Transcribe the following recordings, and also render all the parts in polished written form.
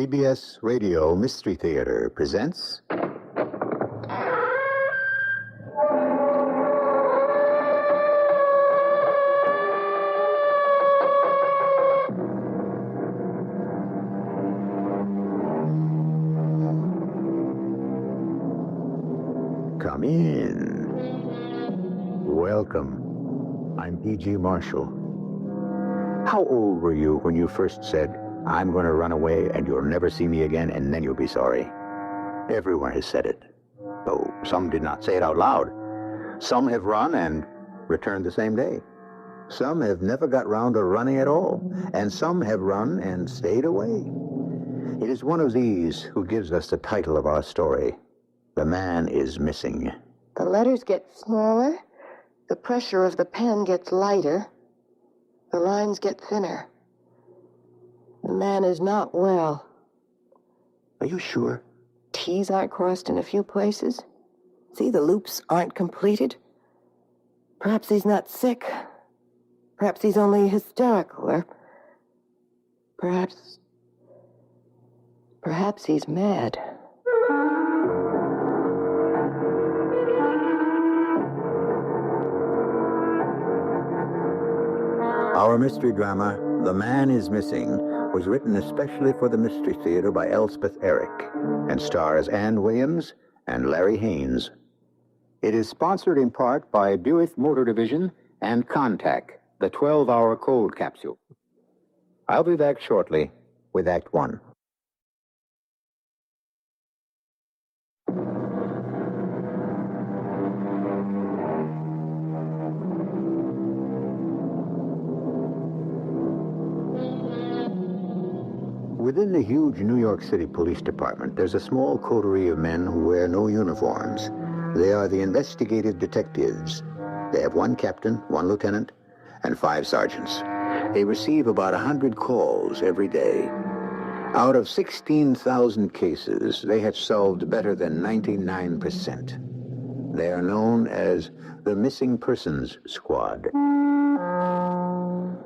CBS Radio Mystery Theater presents... Come in. Welcome. I'm P.G. Marshall. How old were you when you first said, "I'm going to run away and you'll never see me again, and then you'll be sorry"? Everyone has said it, though some did not say it out loud. Some have run and returned the same day. Some have never got round to running at all, and some have run and stayed away. It is one of these who gives us the title of our story. The man is missing. The letters get smaller, the pressure of the pen gets lighter, the lines get thinner. The man is not well. Are you sure? T's aren't crossed in a few places. See, the loops aren't completed. Perhaps he's not sick. Perhaps he's only hysterical, or perhaps he's mad. Our mystery drama, The Man is Missing, was written especially for the Mystery Theater by Elspeth Eric and stars Ann Williams and Larry Haynes. It is sponsored in part by Buick Motor Division and Contact, the 12-hour cold capsule. I'll be back shortly with Act One. Within the huge New York City Police Department, there's a small coterie of men who wear no uniforms. They are the investigative detectives. They have one captain, one lieutenant, and 5 sergeants. They receive about 100 calls every day. Out of 16,000 cases, they have solved better than 99%. They are known as the Missing Persons Squad.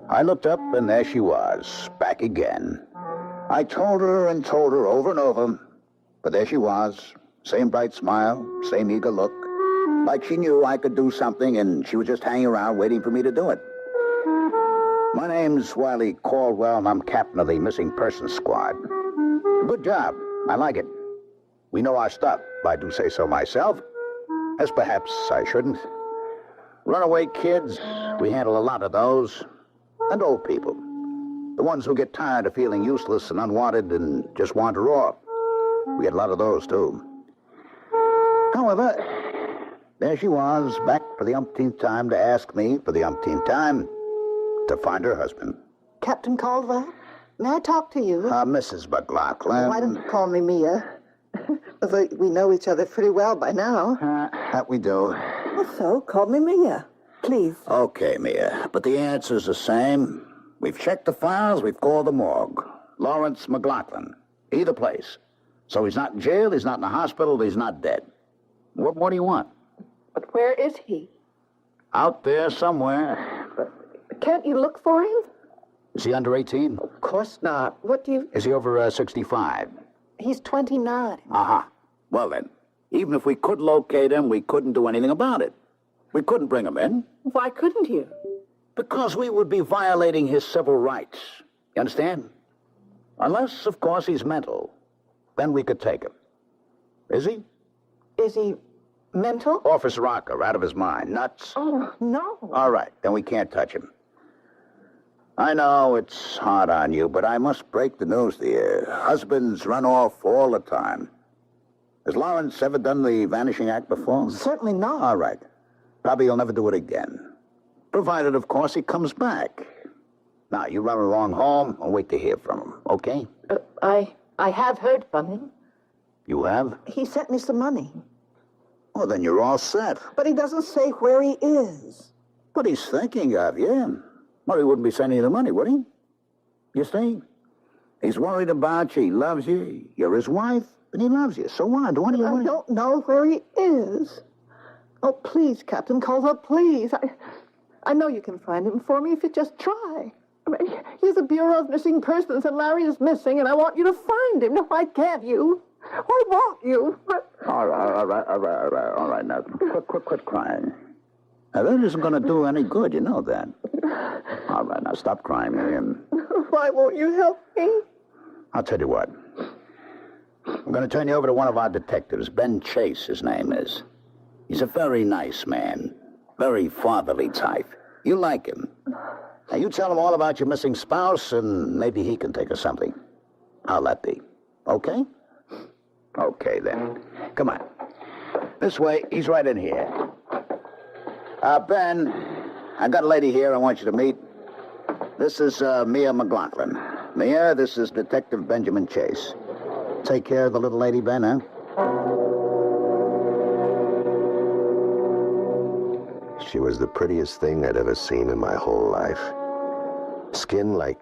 I looked up, and there she was, back again. I told her over and over, but there she was, same bright smile, same eager look, like she knew I could do something and she was just hanging around waiting for me to do it. My name's Wiley Caldwell, and I'm captain of the Missing Persons Squad. Good job. I like it. We know our stuff, if I do say so myself, as perhaps I shouldn't. Runaway kids, we handle a lot of those, and old people. The ones who get tired of feeling useless and unwanted and just wander off. We get a lot of those, too. However, there she was, back for the umpteenth time to ask me, for the umpteenth time, to find her husband. Captain Caldwell, may I talk to you? Mrs. McLaughlin. Why don't you call me Mia? We know each other pretty well by now. That we do. Well, so, call me Mia, please. Okay, Mia, but the answer's the same. We've checked the files, we've called the morgue. Lawrence McLaughlin. Either place. So he's not in jail, he's not in the hospital, he's not dead. What more do you want? But where is he? Out there somewhere. But can't you look for him? Is he under 18? Of course not. What do you... Is he over 65? He's 29. Uh-huh. Well then, even if we could locate him, we couldn't do anything about it. We couldn't bring him in. Why couldn't you? Because we would be violating his civil rights. You understand? Unless, of course, he's mental. Then we could take him. Is he? Is he mental? Office rocker, out of his mind. Nuts? Oh, no. All right, then we can't touch him. I know it's hard on you, but I must break the news to you. Husbands run off all the time. Has Lawrence ever done the vanishing act before? Certainly not. All right. Probably he'll never do it again. Provided, of course, he comes back. Now, you run along home and wait to hear from him, okay? I have heard from him. You have? He sent me some money. Well, then you're all set. But he doesn't say where he is. But he's thinking of you. Well, he wouldn't be sending you the money, would he? You see? He's worried about you. He loves you. You're his wife, and he loves you. So what? What do you want? I don't know where he is. Oh, please, Captain Caldwell, please. I know you can find him for me if you just try. Here's a Bureau of Missing Persons, and Larry is missing, and I want you to find him. Now, why can't you? Why won't you? All right. Now, quit crying. Now, that isn't going to do any good. You know that. All right, now, stop crying, Miriam. Why won't you help me? I'll tell you what. I'm going to turn you over to one of our detectives. Ben Chase, his name is. He's a very nice man. Very fatherly type. You like him. Now, you tell him all about your missing spouse, and maybe he can take us something. How'll that be? Okay? Okay, then. Come on. This way. He's right in here. Ben, I got a lady here I want you to meet. This is Mia McLaughlin. Mia, this is Detective Benjamin Chase. Take care of the little lady, Ben, huh? She was the prettiest thing I'd ever seen in my whole life. Skin like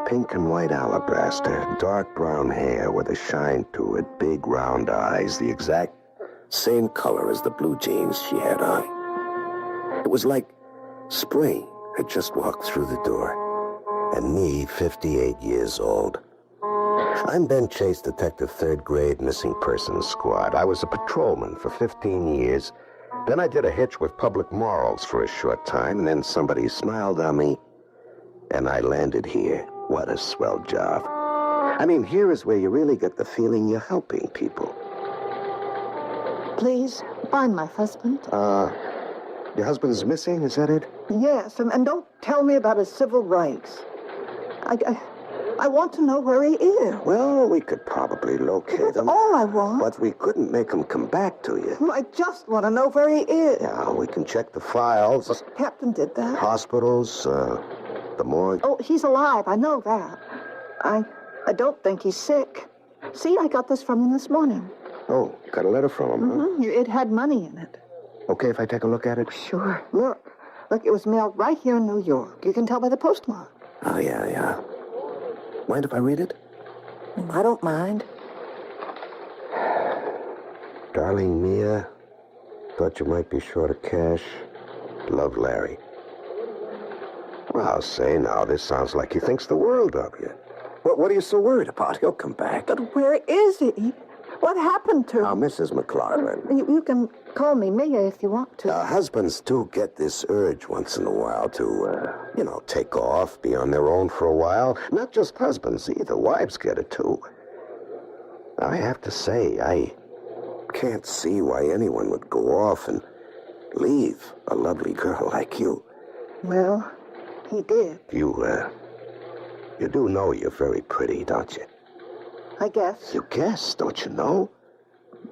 pink and white alabaster, dark brown hair with a shine to it, big round eyes, the exact same color as the blue jeans she had on. It was like spring had just walked through the door. And me, 58 years old. I'm Ben Chase, Detective 3rd Grade Missing Persons Squad. I was a patrolman for 15 years. Then I did a hitch with Public Morals for a short time, and then somebody smiled on me, and I landed here. What a swell job. I mean, here is where you really get the feeling you're helping people. Please, find my husband. Your husband's missing, is that it? Yes, and don't tell me about his civil rights. I want to know where he is. Well, we could probably locate him. All I want. But we couldn't make him come back to you. I just want to know where he is. Yeah, we can check the files. The captain did that. Hospitals, the morgue. Oh, he's alive. I know that. I don't think he's sick. See, I got this from him this morning. Oh, got a letter from him, huh? It had money in it. Okay if I take a look at it? Sure. Look, it was mailed right here in New York. You can tell by the postmark. Oh, yeah. Mind if I read it? I don't mind. Darling Mia, thought you might be short of cash. Love, Larry. Well, say now, this sounds like he thinks the world of you. What are you so worried about? He'll come back. But where is he? What happened to him? Now, Mrs. McLaughlin. You can call me Mia if you want to. Husbands do get this urge once in a while to, take off, be on their own for a while. Not just husbands either. Wives get it, too. I have to say, I can't see why anyone would go off and leave a lovely girl like you. Well, he did. You do know you're very pretty, don't you? I guess. You guess, don't you know?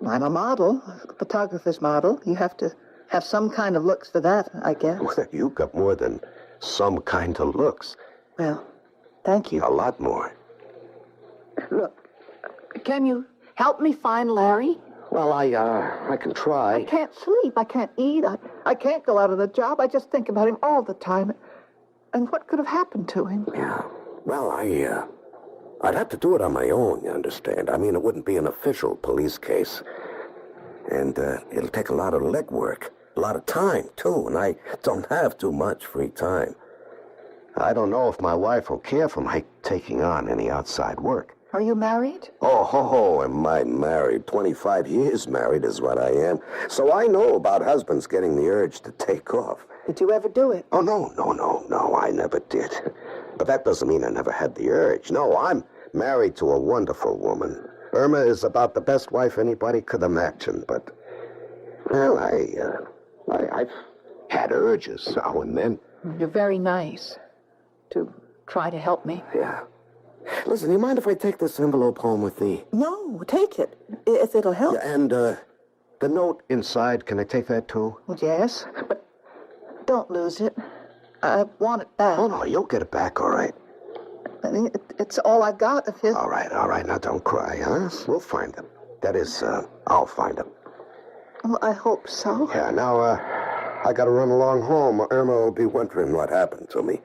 I'm a model, a photographer's model. You have to have some kind of looks for that, I guess. Well, you got more than some kind of looks. Well, thank you. A lot more. Look, can you help me find Larry? Well, I can try. I can't sleep. I can't eat. I can't go out on the job. I just think about him all the time. And what could have happened to him? Yeah. Well, I'd have to do it on my own, you understand? I mean, it wouldn't be an official police case. And it'll take a lot of legwork, a lot of time, too, and I don't have too much free time. I don't know if my wife will care for my taking on any outside work. Are you married? Oh, am I married? 25 years married is what I am. So I know about husbands getting the urge to take off. Did you ever do it? Oh, no, I never did. But that doesn't mean I never had the urge. No, I'm married to a wonderful woman. Irma is about the best wife anybody could imagine, but, well, I've had urges now and then. You're very nice to try to help me. Yeah. Listen, you mind if I take this envelope home with me? No, take it, if it'll help. Yeah, and, the note inside, can I take that too? Well, yes, but don't lose it. I want it back. Oh, no, you'll get it back, all right. I mean, it's all I got of his. All right, now don't cry, huh? We'll find them. That is, I'll find them. Well, I hope so. Yeah, now, I gotta run along home. Irma will be wondering what happened to me.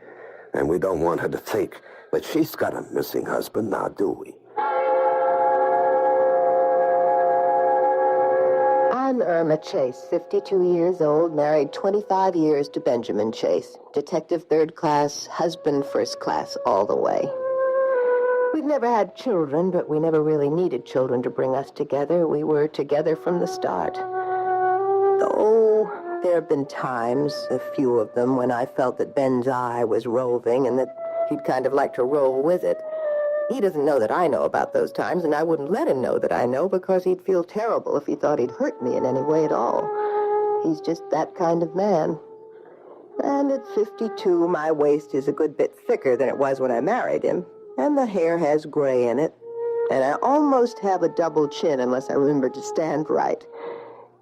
And we don't want her to think that she's got a missing husband, now do we? I'm Irma Chase, 52 years old, married 25 years to Benjamin Chase. Detective third class, husband first class, all the way. We've never had children, but we never really needed children to bring us together. We were together from the start. Though there have been times, a few of them, when I felt that Ben's eye was roving and that he'd kind of like to roll with it. He doesn't know that I know about those times, and I wouldn't let him know that I know because he'd feel terrible if he thought he'd hurt me in any way at all. He's just that kind of man. And at 52, my waist is a good bit thicker than it was when I married him, and the hair has gray in it, and I almost have a double chin unless I remember to stand right.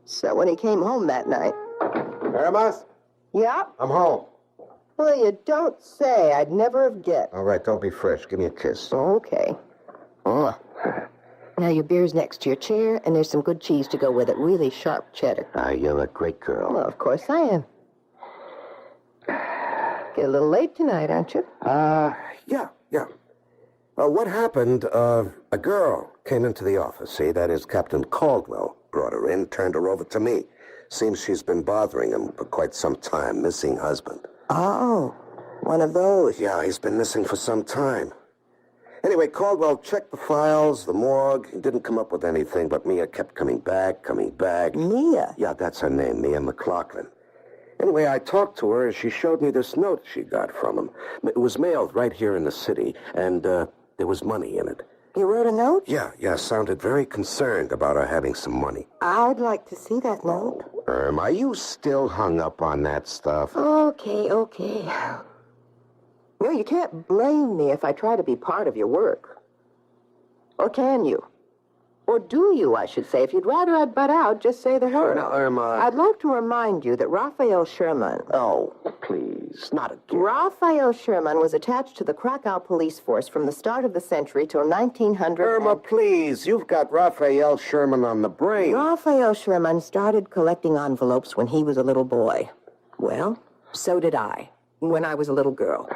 So when he came home that night... Irma? Yeah? I'm home. Well, you don't say. I'd never have guessed. All right, don't be fresh. Give me a kiss. Okay. Now, your beer's next to your chair, and there's some good cheese to go with it. Really sharp cheddar. You're a great girl. Well, of course I am. Get a little late tonight, aren't you? Yeah. What happened, a girl came into the office. See, that is Captain Caldwell. Brought her in, turned her over to me. Seems she's been bothering him for quite some time, missing husband. Oh, one of those. Yeah, he's been missing for some time. Anyway, Caldwell checked the files, the morgue. He didn't come up with anything, but Mia kept coming back. Mia? Yeah, that's her name, Mia McLaughlin. Anyway, I talked to her, and she showed me this note she got from him. It was mailed right here in the city, and there was money in it. You wrote a note? Yeah, sounded very concerned about her having some money. I'd like to see that note. Are you still hung up on that stuff? Okay. No, you can't blame me if I try to be part of your work. Or can you? Or do you, I should say. If you'd rather I'd butt out, just say the word. No, Irma. I'd like to remind you that Raphael Sherman... Oh, please, not again. Raphael Sherman was attached to the Krakow police force from the start of the century till 1900... Irma, please, you've got Raphael Sherman on the brain. Raphael Sherman started collecting envelopes when he was a little boy. Well, so did I, when I was a little girl.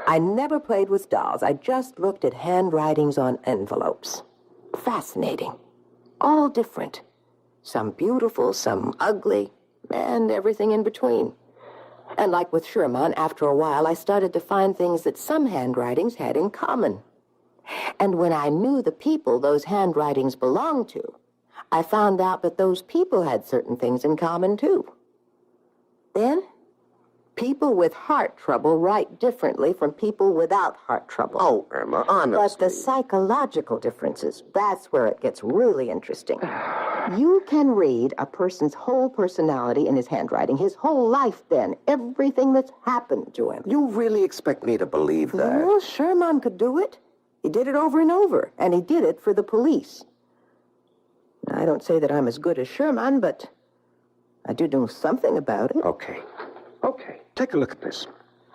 I never played with dolls. I just looked at handwritings on envelopes. Fascinating. All different. Some beautiful, some ugly, and everything in between. And like with Sherman, after a while, I started to find things that some handwritings had in common. And when I knew the people those handwritings belonged to, I found out that those people had certain things in common, too. Then, people with heart trouble write differently from people without heart trouble. Oh, Irma, honestly. But the psychological differences, that's where it gets really interesting. You can read a person's whole personality in his handwriting, his whole life then, everything that's happened to him. You really expect me to believe that? Well, Sherman could do it. He did it over and over, and he did it for the police. I don't say that I'm as good as Sherman, but I do know something about it. Okay. Take a look at this.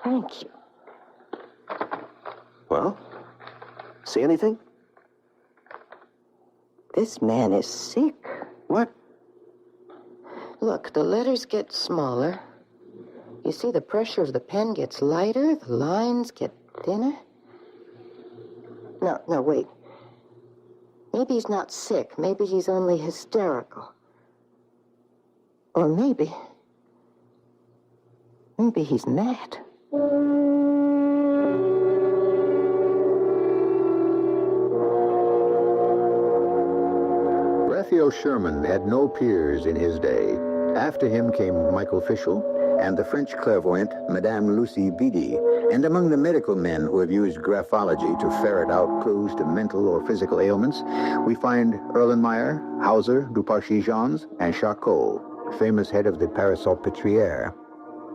Thank you. Well, see anything? This man is sick. What? Look, the letters get smaller. You see, the pressure of the pen gets lighter, the lines get thinner. No, wait. Maybe he's not sick. Maybe he's only hysterical. Or maybe he's mad. Raphael Sherman had no peers in his day. After him came Michael Fischel and the French clairvoyant Madame Lucie Bidy. And among the medical men who have used graphology to ferret out clues to mental or physical ailments, we find Erlenmeyer, Hauser, Duparcy-Jones, and Charcot, famous head of the Paris-Salpêtrière.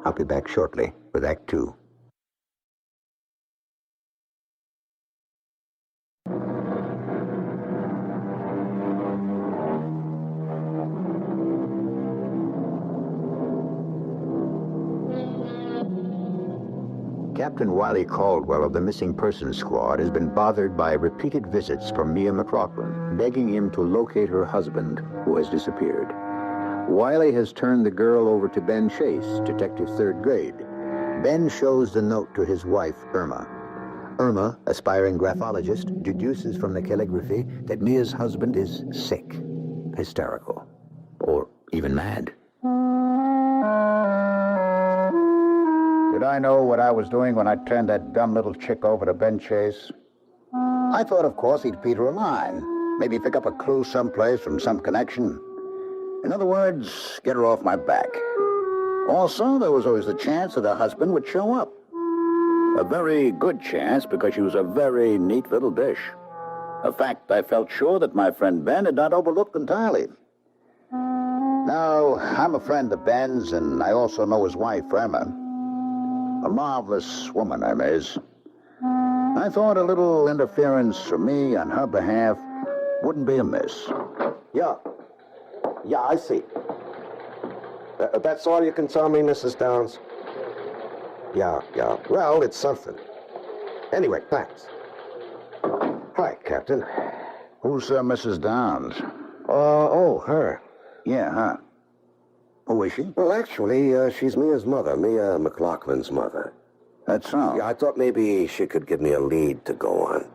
I'll be back shortly with Act Two. Captain Wiley Caldwell of the Missing Persons Squad has been bothered by repeated visits from Mia McLaughlin, begging him to locate her husband, who has disappeared. Wiley has turned the girl over to Ben Chase, detective third grade. Ben shows the note to his wife, Irma. Irma, aspiring graphologist, deduces from the calligraphy that Mia's husband is sick, hysterical, or even mad. Did I know what I was doing when I turned that dumb little chick over to Ben Chase? I thought, of course, he'd feed her a line. Maybe pick up a clue someplace from some connection. In other words, get her off my back. Also, there was always the chance that her husband would show up. A very good chance, because she was a very neat little dish. A fact I felt sure that my friend Ben had not overlooked entirely. Now, I'm a friend of Ben's, and I also know his wife, Irma. A marvelous woman, Irma is. I thought a little interference from me on her behalf wouldn't be amiss. Yeah, I see. That's all you can tell me, Mrs. Downs? Yeah. Well, it's something. Anyway, thanks. Hi, Captain. Who's Mrs. Downs? Her. Yeah, huh? Who is she? Well, actually, she's Mia's mother, Mia McLaughlin's mother. That's so. Yeah, I thought maybe she could give me a lead to go on.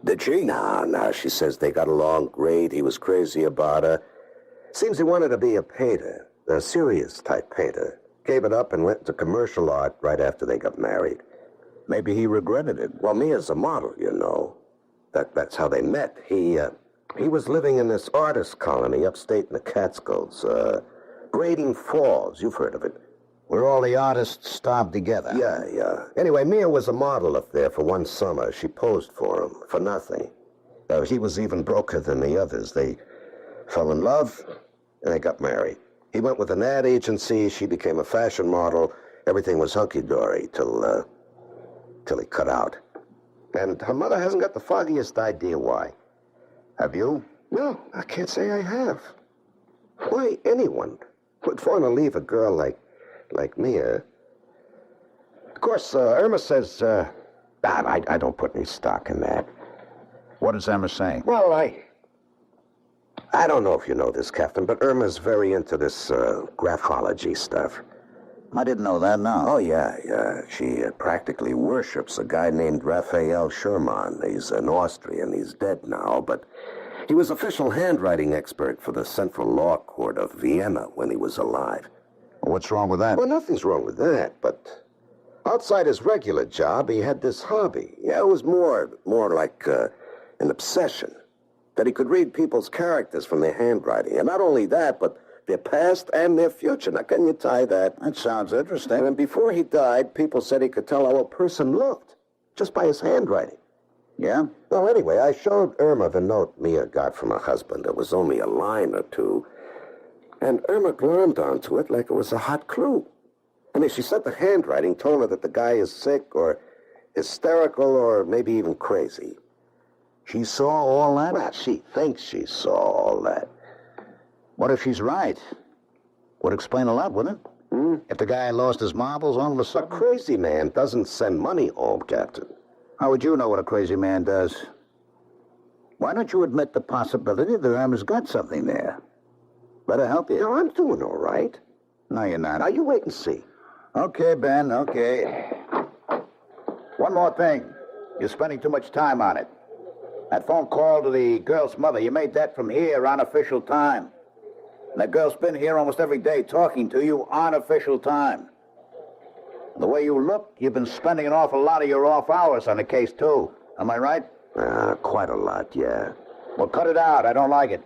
Did she? No, she says they got along great. He was crazy about her. Seems he wanted to be a painter, a serious type painter. Gave it up and went to commercial art right after they got married. Maybe he regretted it. Well, Mia's a model, you know. That's how they met. He was living in this artist colony upstate in the Catskills, Grading Falls. You've heard of it. Where all the artists starved together. Yeah. Anyway, Mia was a model up there for one summer. She posed for him for nothing. He was even broker than the others. They fell in love, and they got married. He went with an ad agency. She became a fashion model. Everything was hunky-dory till he cut out. And her mother hasn't got the foggiest idea why. Have you? No, I can't say I have. Why anyone would want to leave a girl like Mia? Of course, Irma says, I don't put any stock in that. What does Emma say? Well, I don't know if you know this, Captain, but Irma's very into this graphology stuff. I didn't know that, no. Oh, yeah. She practically worships a guy named Raphael Schumann. He's an Austrian. He's dead now, but he was official handwriting expert for the Central Law Court of Vienna when he was alive. What's wrong with that? Well, nothing's wrong with that, but outside his regular job, he had this hobby. Yeah, it was more like an obsession, that he could read people's characters from their handwriting. And not only that, but their past and their future. Now, can you tie that? That sounds interesting. And before he died, people said he could tell how a person looked just by his handwriting. Yeah? Well, anyway, I showed Irma the note Mia got from her husband. It was only a line or two. And Irma glommed onto it like it was a hot clue. I mean, she said the handwriting told her that the guy is sick or hysterical or maybe even crazy. She saw all that? Well, she thinks she saw all that. What if she's right? Would explain a lot, wouldn't it? If the guy lost his marbles all of a A sudden? crazy man doesn't send money home, Captain. How would you know what a crazy man does? Why don't you admit the possibility that Irma's got something there? Let her help you. No, I'm doing all right. No, you're not. Now, you wait and see. Okay, Ben, okay. One more thing. You're spending too much time on it. That phone call to the girl's mother, you made that from here on official time. And that girl's been here almost every day talking to you on official time. The way you look, you've been spending an awful lot of your off hours on the case, too. Am I right? Quite a lot, yeah. Well, cut it out. I don't like it.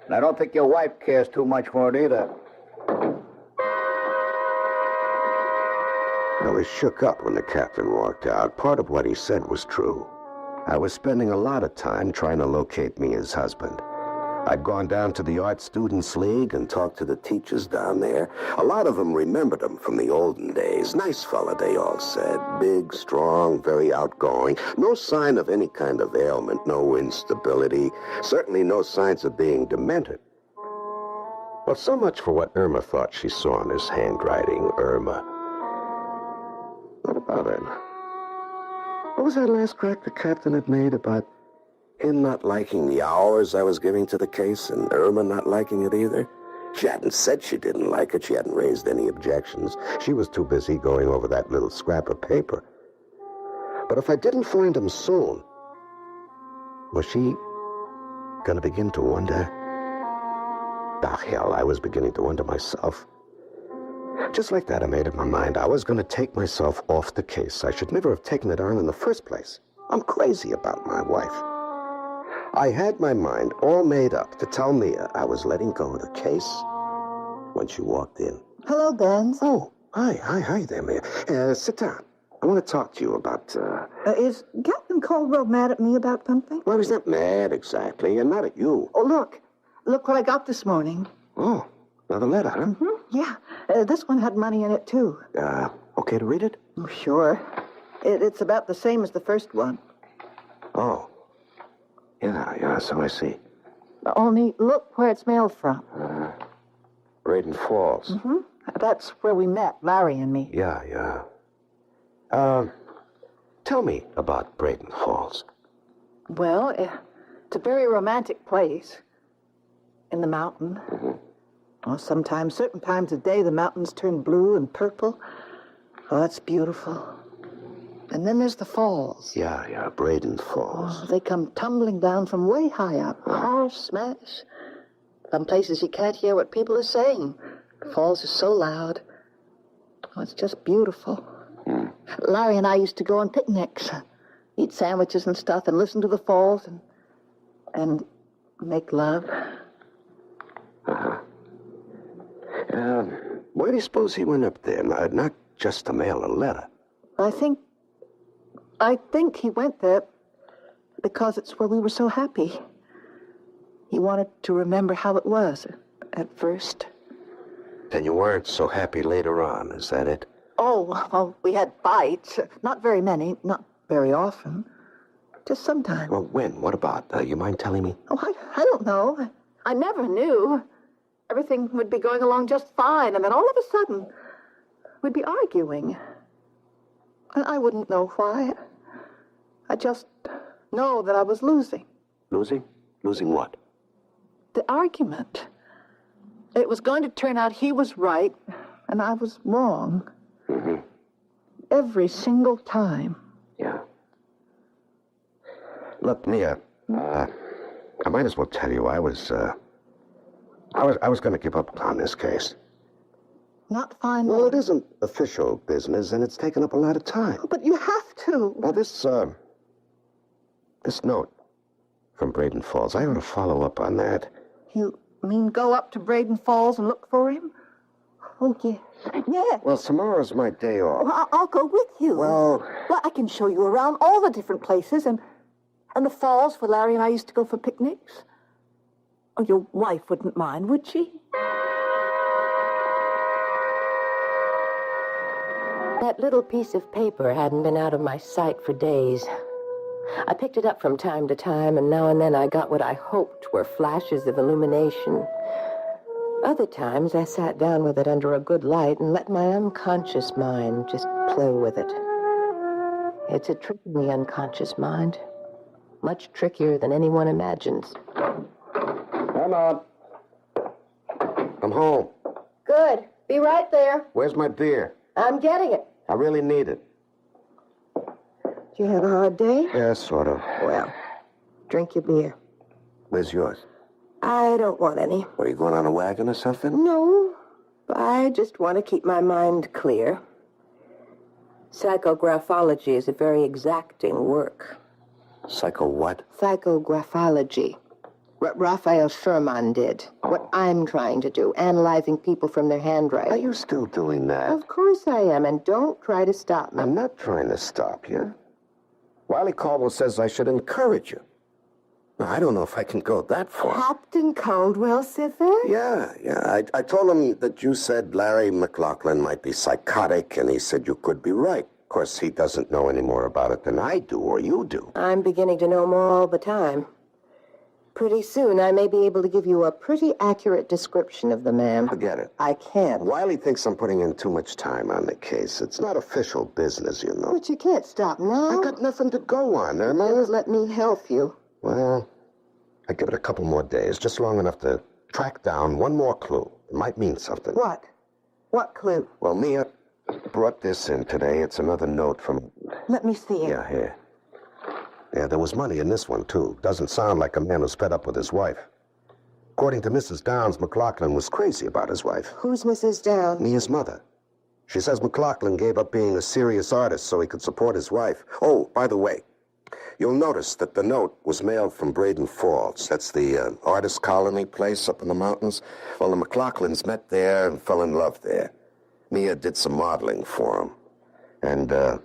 And I don't think your wife cares too much for it either. I was shook up when the captain walked out. Part of what he said was true. I was spending a lot of time trying to locate Mia's husband. I'd gone down to the Art Students League and talked to the teachers down there. A lot of them remembered him from the olden days. Nice fella, they all said. Big, strong, very outgoing. No sign of any kind of ailment, no instability. Certainly no signs of being demented. Well, so much for what Irma thought she saw in his handwriting. Irma. What about him? What was that last crack the captain had made about him not liking the hours I was giving to the case and Irma not liking it either? She hadn't said she didn't like it. She hadn't raised any objections. She was too busy going over that little scrap of paper. But if I didn't find him soon, was she going to begin to wonder? Ah, hell, I was beginning to wonder myself. Just like that, I made up my mind. I was going to take myself off the case. I should never have taken it on in the first place. I'm crazy about my wife. I had my mind all made up to tell Mia I was letting go of the case when she walked in. Hello, Benz. Oh, hi there, Mia. Sit down. I want to talk to you about, Is Captain Caldwell mad at me about something? Well, he's not mad exactly, and not at you. Oh, look. Look what I got this morning. Oh, another letter, huh? Yeah, this one had money in it, too. Okay to read it? Oh, sure. It's about the same as the first one. Oh. Yeah, so I see. Only look where it's mailed from. Braden Falls. That's where we met, Larry and me. Yeah. Tell me about Braden Falls. Well, it's a very romantic place. In the mountain. Oh, sometimes, certain times of day, the mountains turn blue and purple. Oh, that's beautiful. And then there's the falls. Yeah, Braden Falls. Oh, they come tumbling down from way high up. Harsh, smash. Some places you can't hear what people are saying. The falls are so loud. Oh, it's just beautiful. Larry and I used to go on picnics, eat sandwiches and stuff, and listen to the falls and make love. Why do you suppose he went up there? Not just to mail a letter. I think he went there because it's where we were so happy. He wanted to remember how it was at first. Then you weren't so happy later on, is that it? Oh, well, we had fights. Not very many, not very often. Just sometimes. Well, when? What about? You mind telling me? Oh, I don't know. I never knew. Everything would be going along just fine, and then all of a sudden, we'd be arguing. And I wouldn't know why. I just know that I was losing. Losing? Losing what? The argument. It was going to turn out he was right, and I was wrong. Every single time. Yeah. Look, Mia, I might as well tell you I was going to give up on this case. Not fine. Well, it isn't official business, and it's taken up a lot of time. But you have to. Well, this note from Braden Falls, I ought to follow up on that. You mean go up to Braden Falls and look for him? Oh, yes. Yeah. Well, tomorrow's my day off. Well, I'll go with you. Well, I can show you around all the different places and the falls where Larry and I used to go for picnics. Oh, your wife wouldn't mind, would she? That little piece of paper hadn't been out of my sight for days. I picked it up from time to time, and now and then I got what I hoped were flashes of illumination. Other times I sat down with it under a good light and let my unconscious mind just play with it. It's a trick in the unconscious mind. Much trickier than anyone imagines. Come on. I'm home. Good. Be right there. Where's my beer? I'm getting it. I really need it. Did you have a hard day? Yeah, sort of. Well, drink your beer. Where's yours? I don't want any. Are you going on a wagon or something? No. I just want to keep my mind clear. Psychographology is a very exacting work. Psycho what? Psychographology. What Raphael Sherman did. What I'm trying to do. Analyzing people from their handwriting. Are you still doing that? Of course I am, and don't try to stop me. I'm not trying to stop you. Wiley Caldwell says I should encourage you. Now, I don't know if I can go that far. Captain Caldwell, Sither? Yeah. I told him that you said Larry McLaughlin might be psychotic, and he said you could be right. Of course, he doesn't know any more about it than I do or you do. I'm beginning to know more all the time. Pretty soon, I may be able to give you a pretty accurate description of the man. Forget it. I can't. Wiley thinks I'm putting in too much time on the case. It's not official business, you know. But you can't stop now. I got nothing to go on, Irma. Just let me help you. Well, I give it a couple more days, just long enough to track down one more clue. It might mean something. What? What clue? Well, Mia brought this in today. It's another note from... Let me see it. Yeah, here. Yeah, there was money in this one, too. Doesn't sound like a man who's fed up with his wife. According to Mrs. Downs, McLaughlin was crazy about his wife. Who's Mrs. Downs? Mia's mother. She says McLaughlin gave up being a serious artist so he could support his wife. Oh, by the way, you'll notice that the note was mailed from Braden Falls. That's the artist colony place up in the mountains. Well, the McLaughlins met there and fell in love there. Mia did some modeling for him. And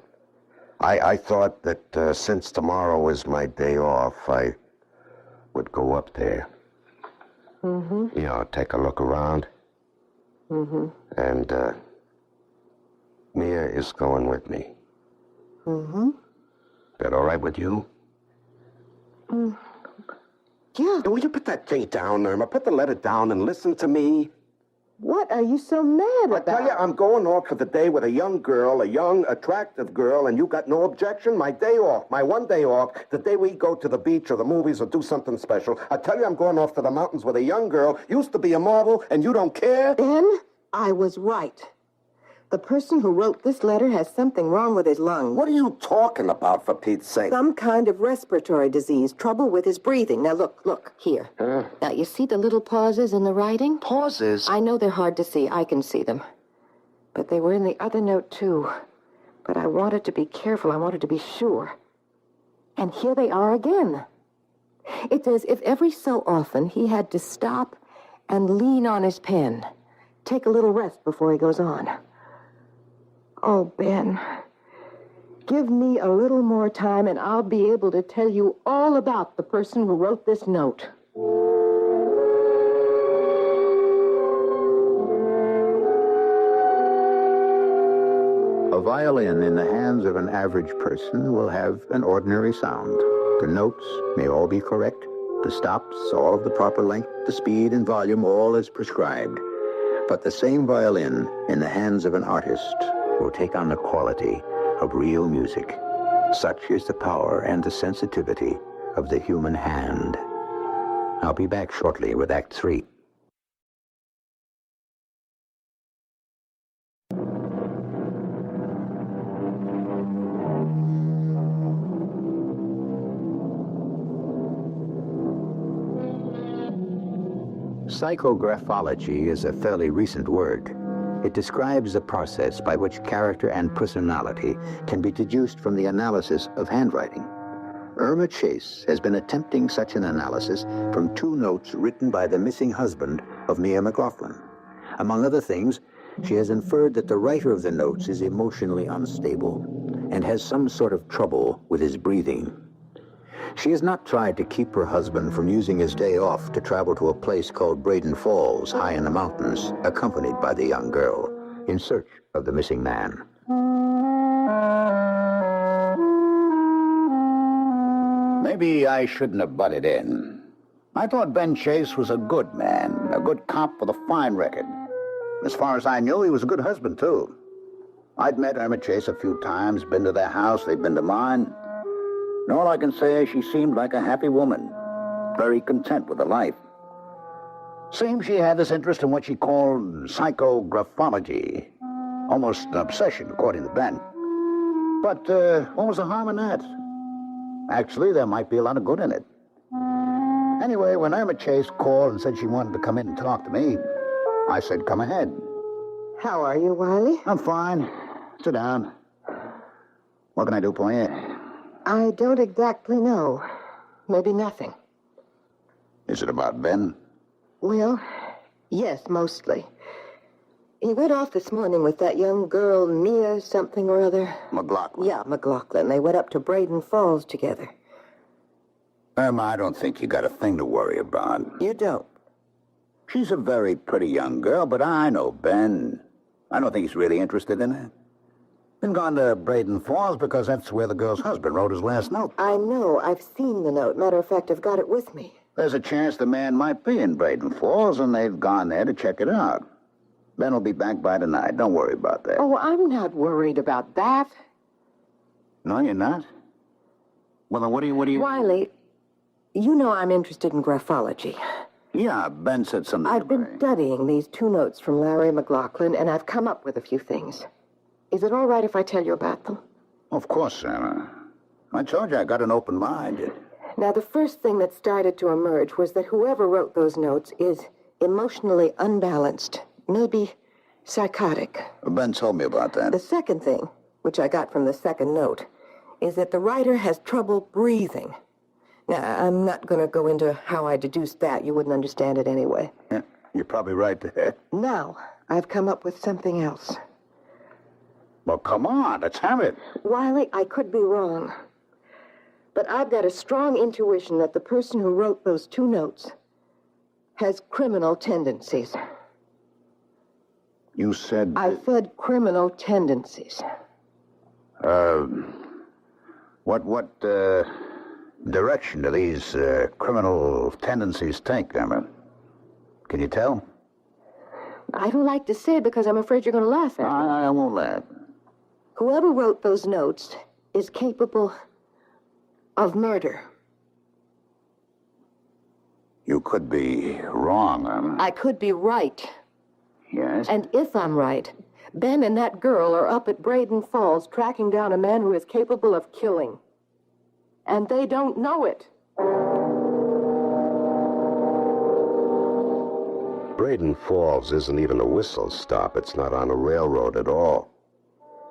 I thought that since tomorrow is my day off, I would go up there. Mm-hmm. You know, take a look around. Mm-hmm. And Mia is going with me. Mm-hmm. That all right with you? Yeah. Will you put that thing down, Irma? Put the letter down and listen to me. What are you so mad about? I tell you, I'm going off for the day with a young girl, a young, attractive girl, and you got no objection? My day off, my one day off, the day we go to the beach or the movies or do something special. I tell you, I'm going off to the mountains with a young girl, used to be a model, and you don't care? Ben, I was right. The person who wrote this letter has something wrong with his lungs. What are you talking about, for Pete's sake? Some kind of respiratory disease, trouble with his breathing. Now, look, here. Huh? Now, you see the little pauses in the writing? Pauses? I know they're hard to see. I can see them. But they were in the other note, too. But I wanted to be careful. I wanted to be sure. And here they are again. It's as if every so often he had to stop and lean on his pen. Take a little rest before he goes on. Oh, Ben, give me a little more time and I'll be able to tell you all about the person who wrote this note. A violin in the hands of an average person will have an ordinary sound. The notes may all be correct, the stops all of the proper length, the speed and volume all as prescribed. But the same violin in the hands of an artist will take on the quality of real music. Such is the power and the sensitivity of the human hand. I'll be back shortly with Act 3. Psychographology is a fairly recent word. It describes the process by which character and personality can be deduced from the analysis of handwriting. Irma Chase has been attempting such an analysis from 2 notes written by the missing husband of Mia McLaughlin. Among other things, she has inferred that the writer of the notes is emotionally unstable and has some sort of trouble with his breathing. She has not tried to keep her husband from using his day off to travel to a place called Braden Falls, high in the mountains, accompanied by the young girl, in search of the missing man. Maybe I shouldn't have butted in. I thought Ben Chase was a good man, a good cop with a fine record. As far as I knew, he was a good husband, too. I'd met Irma Chase a few times, been to their house, they'd been to mine. And all I can say is she seemed like a happy woman, very content with her life. Seems she had this interest in what she called psychographology, almost an obsession, according to Ben. But what was the harm in that? Actually, there might be a lot of good in it. Anyway, when Irma Chase called and said she wanted to come in and talk to me, I said, come ahead. How are you, Wiley? I'm fine. Sit down. What can I do for you? I don't exactly know. Maybe nothing. Is it about Ben? Well, yes, mostly. He went off this morning with that young girl, Mia something or other. McLaughlin? Yeah, McLaughlin. They went up to Braden Falls together. Irma, I don't think you got a thing to worry about. You don't? She's a very pretty young girl, but I know Ben. I don't think he's really interested in her. Been gone to Braden Falls because that's where the girl's husband wrote his last note. I know. I've seen the note. Matter of fact, I've got it with me. There's a chance the man might be in Braden Falls, and they've gone there to check it out. Ben will be back by tonight. Don't worry about that. Oh, I'm not worried about that. No, you're not? Well, then what do you... Wiley, you know I'm interested in graphology. Yeah, Ben said something I've been studying these 2 notes from Larry McLaughlin, and I've come up with a few things. Is it all right if I tell you about them? Of course, Sarah. I told you I got an open mind. Now, the first thing that started to emerge was that whoever wrote those notes is emotionally unbalanced, maybe psychotic. Ben told me about that. The second thing, which I got from the second note, is that the writer has trouble breathing. Now, I'm not going to go into how I deduced that. You wouldn't understand it anyway. Yeah, you're probably right there. Now, I've come up with something else. Well, come on, let's have it. Wiley, I could be wrong. But I've got a strong intuition that the person who wrote those two notes has criminal tendencies. You said... I said criminal tendencies. What direction do these criminal tendencies take, Emma? Can you tell? I don't like to say it because I'm afraid you're going to laugh at me. I won't laugh. Whoever wrote those notes is capable of murder. You could be wrong, Emma. I could be right. Yes? And if I'm right, Ben and that girl are up at Braden Falls tracking down a man who is capable of killing. And they don't know it. Braden Falls isn't even a whistle stop. It's not on a railroad at all.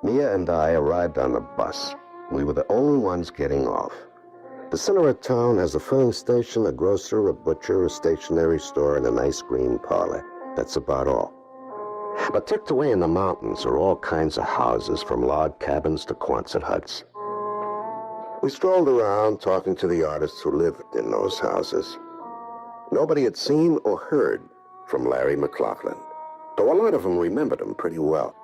Mia and I arrived on the bus. We were the only ones getting off. The center of town has a filling station, a grocer, a butcher, a stationery store, and a nice green parlor. That's about all. But tucked away in the mountains are all kinds of houses, from log cabins to Quonset huts. We strolled around talking to the artists who lived in those houses. Nobody had seen or heard from Larry McLaughlin, though a lot of them remembered him pretty well.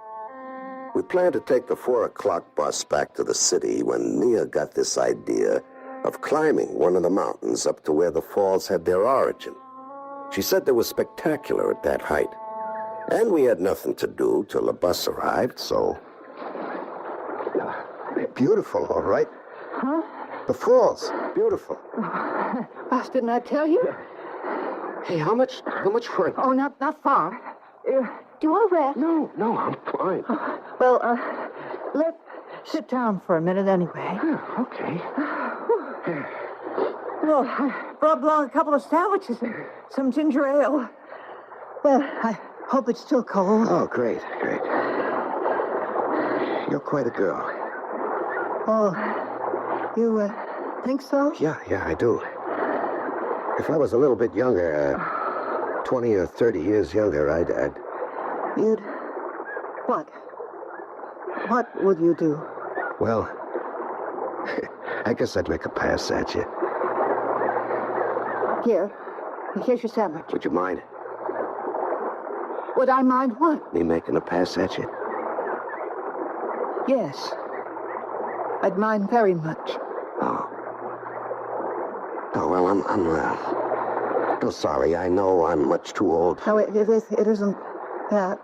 We planned to take the 4 o'clock bus back to the city when Nia got this idea of climbing one of the mountains up to where the falls had their origin. She said they were spectacular at that height. And we had nothing to do till the bus arrived, so... Beautiful, all right. Huh? The falls, beautiful. Boss, didn't I tell you? Hey, how much for it? Oh, not far. Do you want to rest? No, I'm fine. Well, let's sit down for a minute anyway. Okay. Well, I brought along a couple of sandwiches and some ginger ale. Well, I hope it's still cold. Oh, great. You're quite a girl. Oh, you think so? Yeah, I do. If I was a little bit younger, 20 or 30 years younger, I'd... You'd... What? What would you do? Well, I guess I'd make a pass at you. Here's your sandwich. Would you mind Would I mind what? me making a pass at you? Yes. I'd mind very much. Oh, well, I'm sorry. I know I'm much too old. No, it isn't that.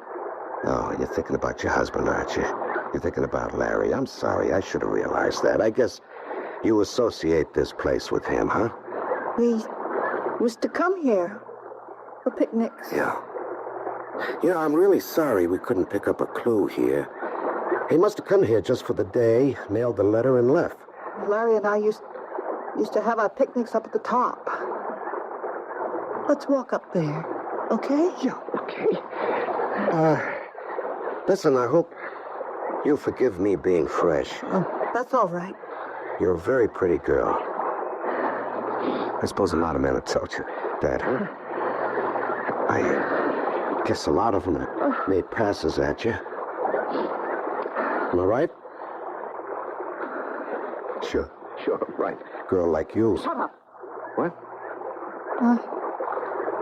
Oh, you're thinking about your husband, aren't you? You're thinking about Larry. I'm sorry. I should have realized that. I guess you associate this place with him, huh? We was to come here for picnics. Yeah. I'm really sorry we couldn't pick up a clue here. He must have come here just for the day, mailed the letter, and left. Larry and I used to have our picnics up at the top. Let's walk up there, okay? Yeah, okay. Listen, I hope you'll forgive me being fresh. Oh, that's all right. You're a very pretty girl. I suppose a lot of men have told you that, huh? I guess a lot of them have made passes at you. Am I right? Sure, right. Girl like you. Shut up. What?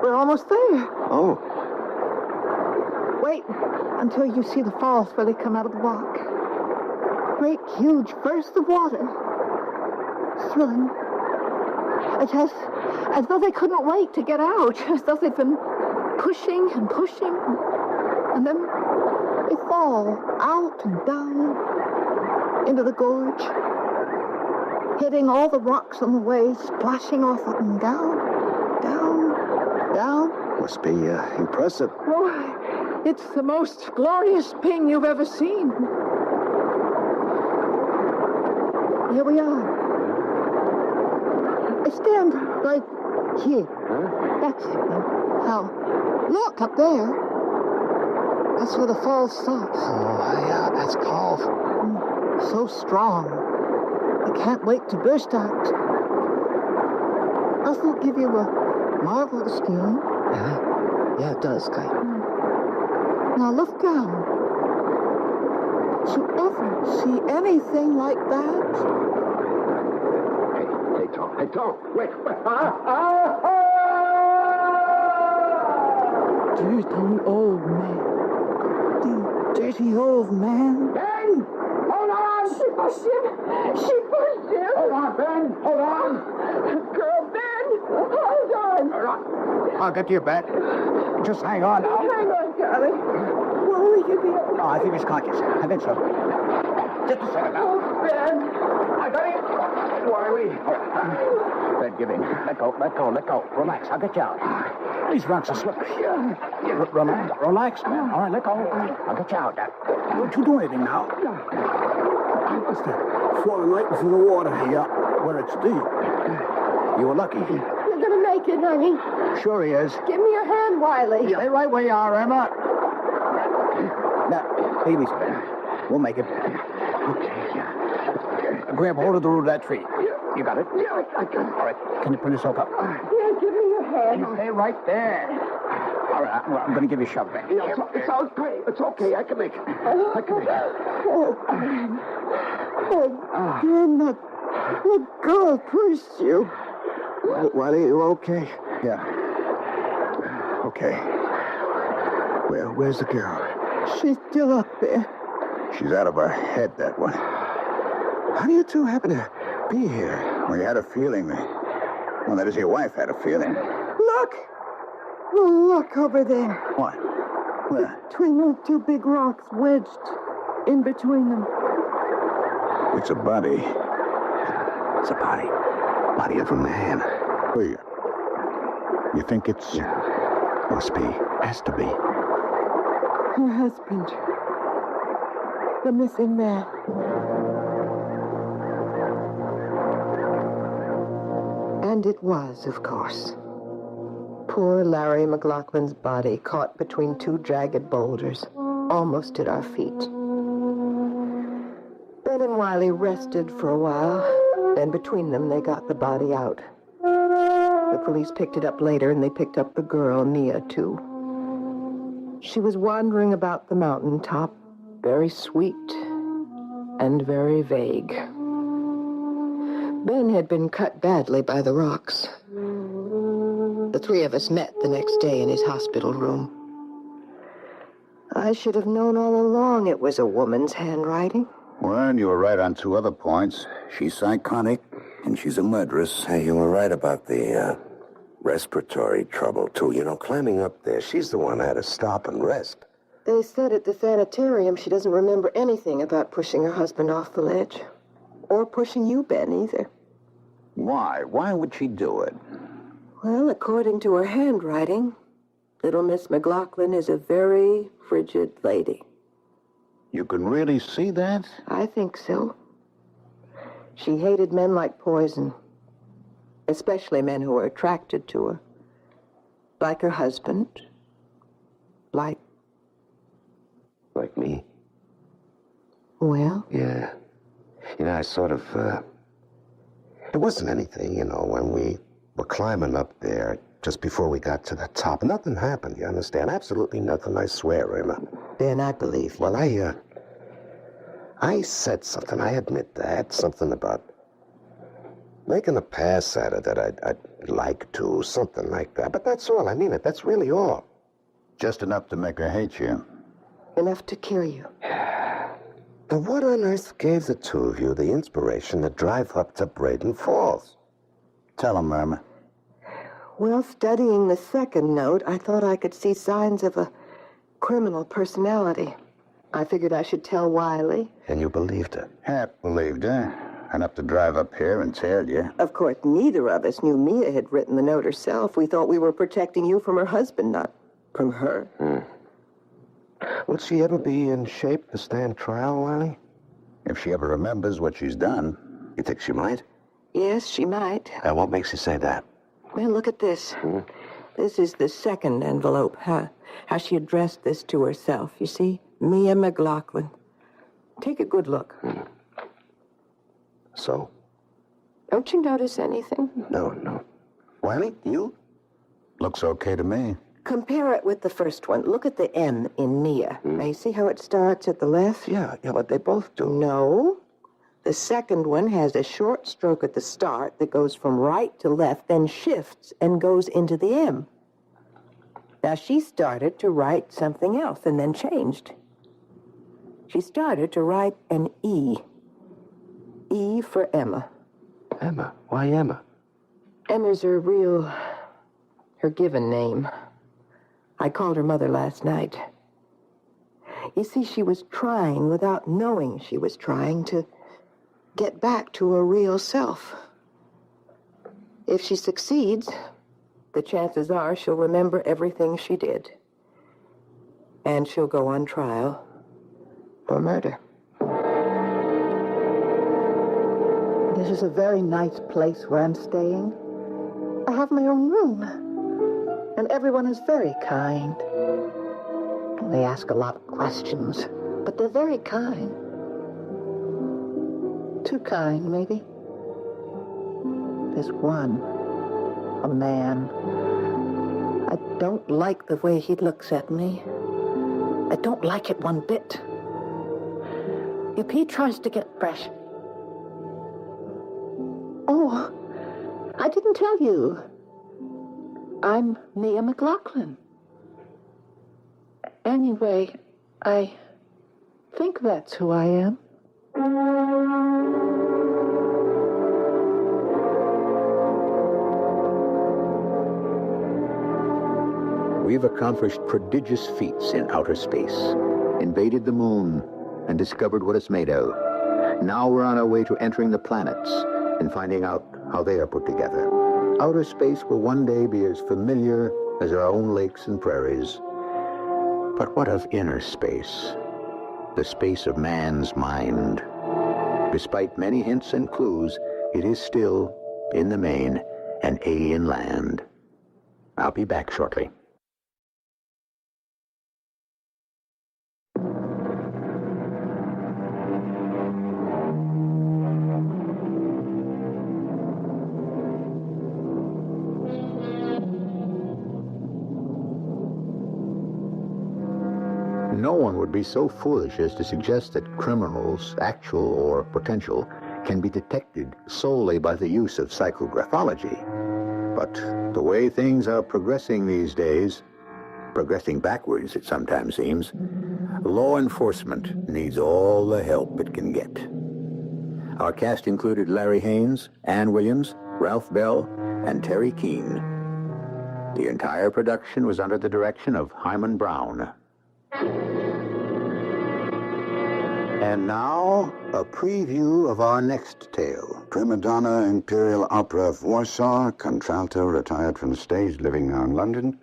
We're almost there. Oh. Wait until you see the falls where they come out of the rock. Great, huge bursts of water. Thrilling. It's as though they couldn't wait to get out. As though they've been pushing and pushing. And then they fall out and down into the gorge, hitting all the rocks on the way, splashing off of them down. Must be impressive. Oh, it's the most glorious thing you've ever seen. Here we are. stand right here. That's it. Now, look up there. That's where the fall stops. Oh, yeah, that's powerful. So strong. I can't wait to burst out. Doesn't it give you a marvelous feeling? Yeah, it does, Guy. Now look down. Did you ever see anything like that? Hey, Tom. Hey, Tom. Wait. Dirty old man. Dirty old man. Ben! Hold on! She pushed him! Hold on, Ben! Hold on! Girl, Ben! Hold on! I'll get to your bed. Just hang on now. Hang on, darling. Will you be okay? Oh, I think he's conscious. I think so. Just a second now. Oh, Ben! I got him. Wiley. Ben, give in. Let go. Relax. I'll get you out. These rocks are slippery. Relax, man. All right, let go. I'll get you out. Don't you do anything now. What's that? Falling right into the water. Yeah, where it's deep. You were lucky. You're gonna make it, honey. Sure he is. Give me your hand, Wiley. Stay right where you are, Emma. Now, babies, Ben. We'll make it. Okay. Grab hold of the root of that tree. You got it? Yeah, I got it. All right. Can you pull yourself up? Yeah, give me your hand. You stay right there. All right. I'm going to give you a shove, Ben. It's okay. It's okay. I can make it. Ben, that girl pushed you. Wiley, you okay? Yeah. Okay. Where's the girl? She's still up there. She's out of her head, that one. How do you two happen to be here? We had a feeling. Well, that is, your wife had a feeling. Look! Look over there. What? Where? Between those two big rocks, wedged in between them. It's a body. It's a body. Body of a man. Who you? You think it's... Must be. Has to be. Her husband. The missing man. And it was, of course. Poor Larry McLaughlin's body caught between two jagged boulders, almost at our feet. Ben and Wiley rested for a while, then between them they got the body out. The police picked it up later, and they picked up the girl, Nia, too. She was wandering about the mountaintop, very sweet and very vague. Ben had been cut badly by the rocks. The three of us met the next day in his hospital room. I should have known all along it was a woman's handwriting. Well, you were right on two other points. She's psychotic, and she's a murderess. Hey, you were right about the, respiratory trouble, too. You know, climbing up there, she's the one that had to stop and rest. They said at the sanitarium she doesn't remember anything about pushing her husband off the ledge. Or pushing you, Ben, either. Why? Why would she do it? Well, according to her handwriting, little Miss McLaughlin is a very frigid lady. You can really see that? I think so. She hated men like poison, especially men who were attracted to her. Like her husband. Like me? Well? Yeah. You know, I sort of, it wasn't anything, you know, when we were climbing up there, just before we got to the top. Nothing happened, you understand? Absolutely nothing, I swear, Emma. Ben, I believe you. Well, I said something, I admit that, something about making a pass at her that I'd like to, something like that. But that's all, I mean it, that's really all. Just enough to make her hate you. Enough to kill you. Now, what on earth gave the two of you the inspiration to drive up to Braden Falls? Tell him, Irma. Well, studying the second note, I thought I could see signs of a criminal personality. I figured I should tell Wiley. And you believed her? Half believed her. Enough to drive up here and tell you. Of course, neither of us knew Mia had written the note herself. We thought we were protecting you from her husband, not from her. Would she ever be in shape to stand trial, Wiley? If she ever remembers what she's done. You think she might? Yes, she might. What makes you say that? Well, look at this. This is the second envelope. How she addressed this to herself. You see? Mia McLaughlin. Take a good look. So? Don't you notice anything? No. Wiley, you? Looks okay to me. Compare it with the first one. Look at the M in Mia. Now, you see how it starts at the left? Yeah, but they both do. No. The second one has a short stroke at the start that goes from right to left, then shifts and goes into the M. Now, she started to write something else and then changed. She started to write an E. E for Emma. Emma? Why Emma? Emma's her given name. I called her mother last night. You see, she was trying, without knowing she was trying, to get back to her real self. If she succeeds, the chances are she'll remember everything she did. And she'll go on trial for murder. This is a very nice place where I'm staying. I have my own room. And everyone is very kind. They ask a lot of questions, but they're very kind. Too kind, maybe. There's one, a man. I don't like the way he looks at me. I don't like it one bit. If he tries to get fresh... Oh, I didn't tell you. I'm Mia McLaughlin. Anyway, I think that's who I am. We've accomplished prodigious feats in outer space, invaded the moon, and discovered what it's made of. Now we're on our way to entering the planets and finding out how they are put together. Outer space will one day be as familiar as our own lakes and prairies. But what of inner space? The space of man's mind. Despite many hints and clues, it is still, in the main, an alien land. I'll be back shortly. No one would be so foolish as to suggest that criminals, actual or potential, can be detected solely by the use of psychographology. But the way things are progressing these days, progressing backwards it sometimes seems, law enforcement needs all the help it can get. Our cast included Larry Haynes, Ann Williams, Ralph Bell, and Terry Keane. The entire production was under the direction of Hyman Brown. And now, a preview of our next tale. Prima donna, Imperial Opera of Warsaw, contralto, retired from the stage, living now in London.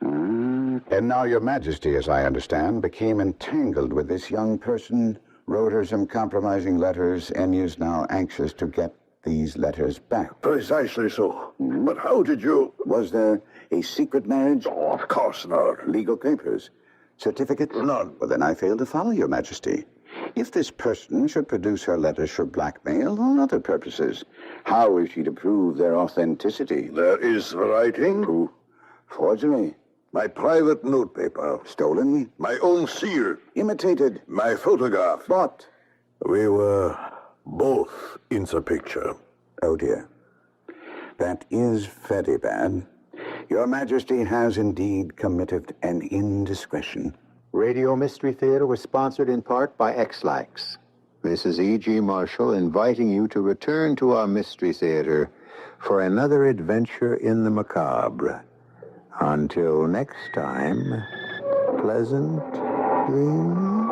And now your Majesty, as I understand, became entangled with this young person, wrote her some compromising letters, and is now anxious to get these letters back. Precisely so. But how did you... Was there a secret marriage? Oh, of course not. Legal papers? Certificate? None. Well, then I fail to follow, your Majesty. If this person should produce her letters for blackmail or other purposes, how is she to prove their authenticity? There is writing. Forgery? My private notepaper. Stolen? My own seal. Imitated? My photograph. Bought? We were both in the picture. Oh, dear. That is very bad. Your Majesty has indeed committed an indiscretion. Radio Mystery Theater was sponsored in part by X-Lax. This is E.G. Marshall inviting you to return to our Mystery Theater for another adventure in the macabre. Until next time, pleasant dreams.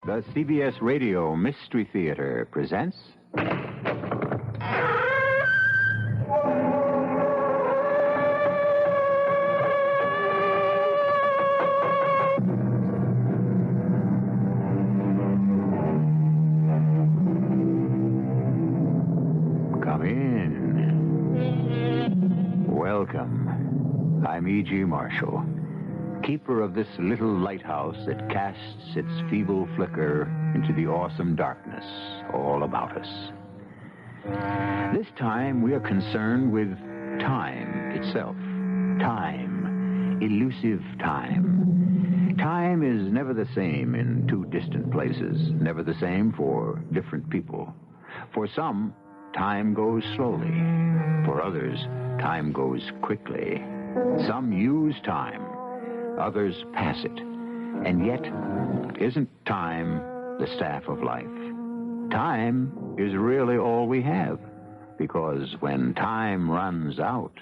The CBS Radio Mystery Theater presents... Come in. Welcome. I'm E.G. Marshall, keeper of this little lighthouse that casts its feeble flicker into the awesome darkness all about us. This time we are concerned with time itself. Time. Elusive time. Time is never the same in two distant places, never the same for different people. For some, time goes slowly. For others, time goes quickly. Some use time. Others pass it. And yet, isn't time the staff of life? Time is really all we have, because when time runs out...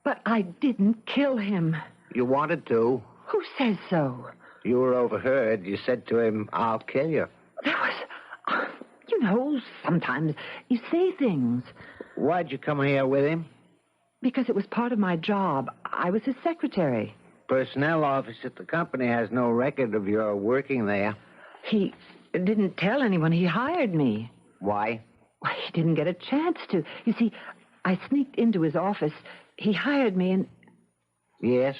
But I didn't kill him. You wanted to. Who says so? You were overheard. You said to him, "I'll kill you." There was... You know, sometimes you say things. Why'd you come here with him? Because it was part of my job. I was his secretary. Personnel office at the company has no record of your working there. He didn't tell anyone he hired me. Why? Well, he didn't get a chance to. You see, I sneaked into his office. He hired me and... Yes?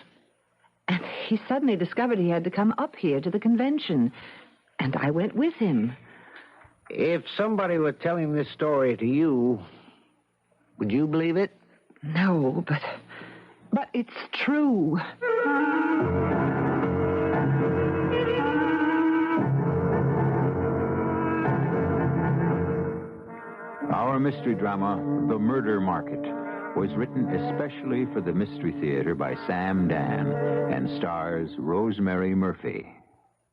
And he suddenly discovered he had to come up here to the convention. And I went with him. If somebody were telling this story to you, would you believe it? No, but it's true. Our mystery drama, The Murder Market, was written especially for the Mystery Theater by Sam Dan and stars Rosemary Murphy.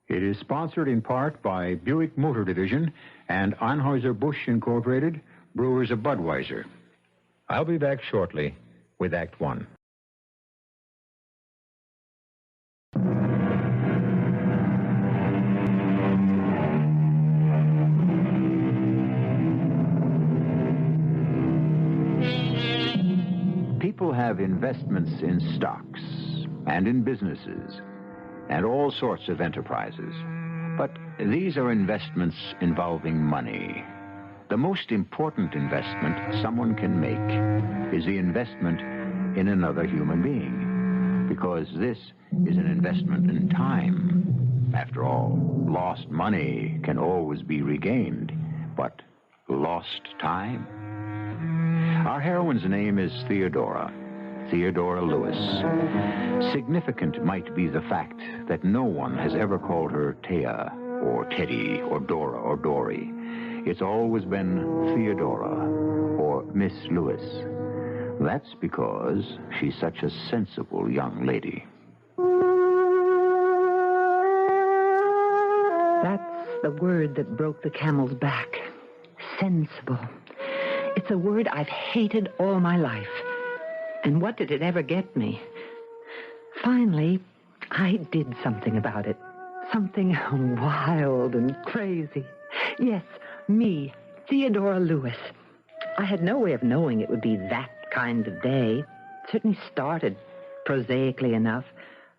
It is sponsored in part by Buick Motor Division and Anheuser-Busch Incorporated, Brewers of Budweiser. I'll be back shortly with Act One. People have investments in stocks and in businesses and all sorts of enterprises. But these are investments involving money. The most important investment someone can make is the investment in another human being, because this is an investment in time. After all, lost money can always be regained, but lost time? Our heroine's name is Theodora Lewis. Significant might be the fact that no one has ever called her Thea or Teddy or Dora or Dory. It's always been Theodora or Miss Lewis. That's because she's such a sensible young lady. That's the word that broke the camel's back. Sensible. It's a word I've hated all my life. And what did it ever get me? Finally, I did something about it. Something wild and crazy. Yes, me, Theodora Lewis. I had no way of knowing it would be that kind of day. It certainly started prosaically enough,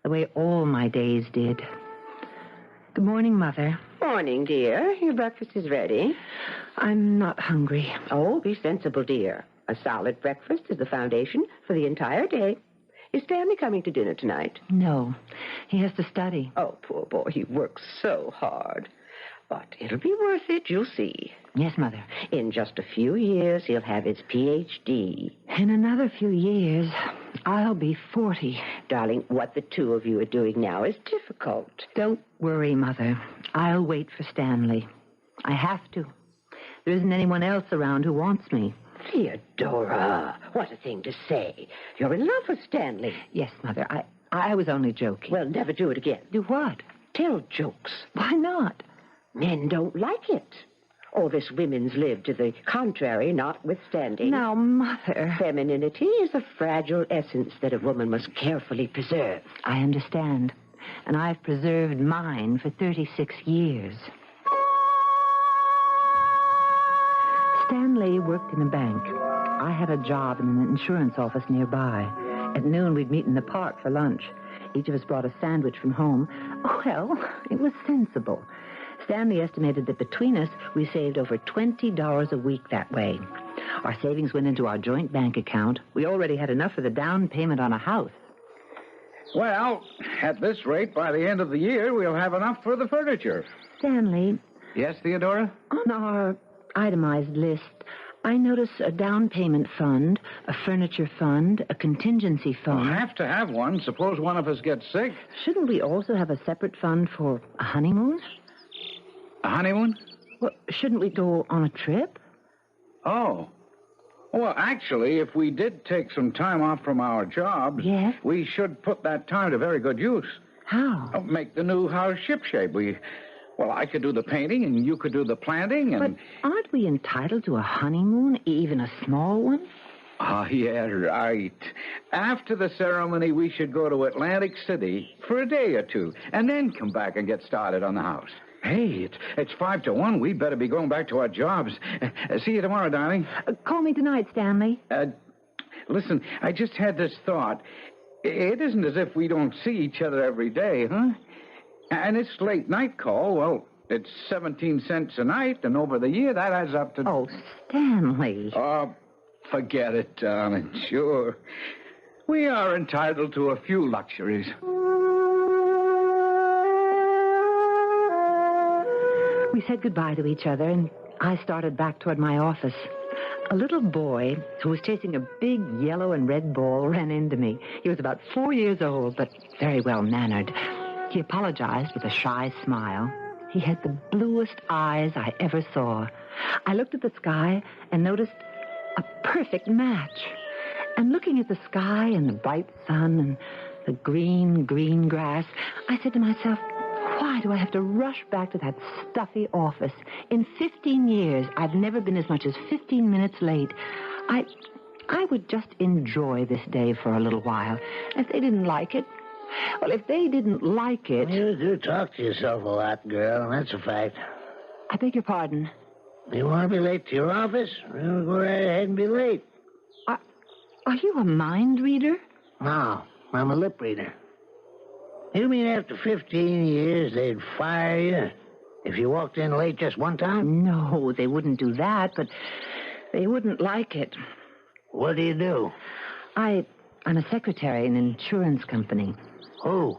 the way all my days did. Good morning, Mother. Morning, dear. Your breakfast is ready. I'm not hungry. Oh, be sensible, dear. A solid breakfast is the foundation for the entire day. Is Stanley coming to dinner tonight? No, he has to study. Oh, poor boy, he works so hard. But it'll be worth it, you'll see. Yes, Mother. In just a few years, he'll have his Ph.D. In another few years, I'll be 40. Darling, what the two of you are doing now is difficult. Don't worry, Mother. I'll wait for Stanley. I have to. There isn't anyone else around who wants me. Theodora, what a thing to say. You're in love with Stanley. Yes, Mother. I was only joking. Well, never do it again. Do what? Tell jokes. Why not? Men don't like it. All this women's lib to the contrary notwithstanding. Now, Mother... Femininity is a fragile essence that a woman must carefully preserve. I understand. And I've preserved mine for 36 years. Stanley worked in a bank. I had a job in an insurance office nearby. At noon, we'd meet in the park for lunch. Each of us brought a sandwich from home. Well, it was sensible. Stanley estimated that between us, we saved over $20 a week that way. Our savings went into our joint bank account. We already had enough for the down payment on a house. Well, at this rate, by the end of the year, we'll have enough for the furniture. Stanley. Yes, Theodora? On our itemized list, I notice a down payment fund, a furniture fund, a contingency fund. We'll have to have one. Suppose one of us gets sick. Shouldn't we also have a separate fund for a honeymoon? A honeymoon? Well, shouldn't we go on a trip? Oh. Well, actually, if we did take some time off from our jobs, yes, we should put that time to very good use. How? Make the new house shipshape. Well, I could do the painting, and you could do the planting, and... But aren't we entitled to a honeymoon, even a small one? Oh, yeah, right. After the ceremony, we should go to Atlantic City for a day or two, and then come back and get started on the house. Hey, it's 5 to 1. We'd better be going back to our jobs. See you tomorrow, darling. Call me tonight, Stanley. Listen, I just had this thought. It isn't as if we don't see each other every day, huh? And this late night call, well, it's 17 cents a night, and over the year, that adds up to... Oh, Stanley. Oh, forget it, darling. Sure. We are entitled to a few luxuries. We said goodbye to each other, and I started back toward my office. A little boy who was chasing a big yellow and red ball ran into me. He was about 4 years old, but very well-mannered. He apologized with a shy smile. He had the bluest eyes I ever saw. I looked at the sky and noticed a perfect match. And looking at the sky and the bright sun and the green grass, I said to myself, why do I have to rush back to that stuffy office? In 15 years, I've never been as much as 15 minutes late. I would just enjoy this day for a little while. If they didn't like it, well, if they didn't like it... You do talk to yourself a lot, girl, and that's a fact. I beg your pardon? You want to be late to your office? Well, go right ahead and be late. Are you a mind reader? No, I'm a lip reader. You mean after 15 years they'd fire you if you walked in late just one time? No, they wouldn't do that, but they wouldn't like it. What do you do? I'm a secretary in an insurance company. Who?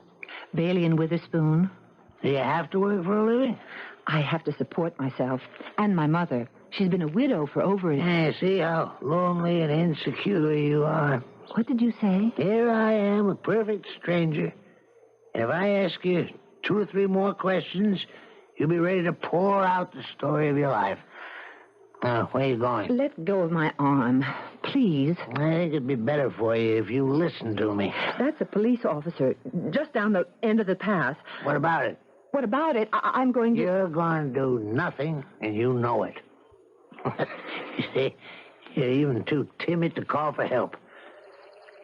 Bailey and Witherspoon. Do you have to work for a living? I have to support myself and my mother. She's been a widow for over... Yeah, see how lonely and insecure you are. What did you say? Here I am, a perfect stranger. And if I ask you 2 or 3 more questions, you'll be ready to pour out the story of your life. Now, where are you going? Let go of my arm, please. I think it'd be better for you if you listen to me. That's a police officer, just down the end of the path. What about it? What about it? I'm going to... You're going to do nothing, and you know it. You see, you're even too timid to call for help.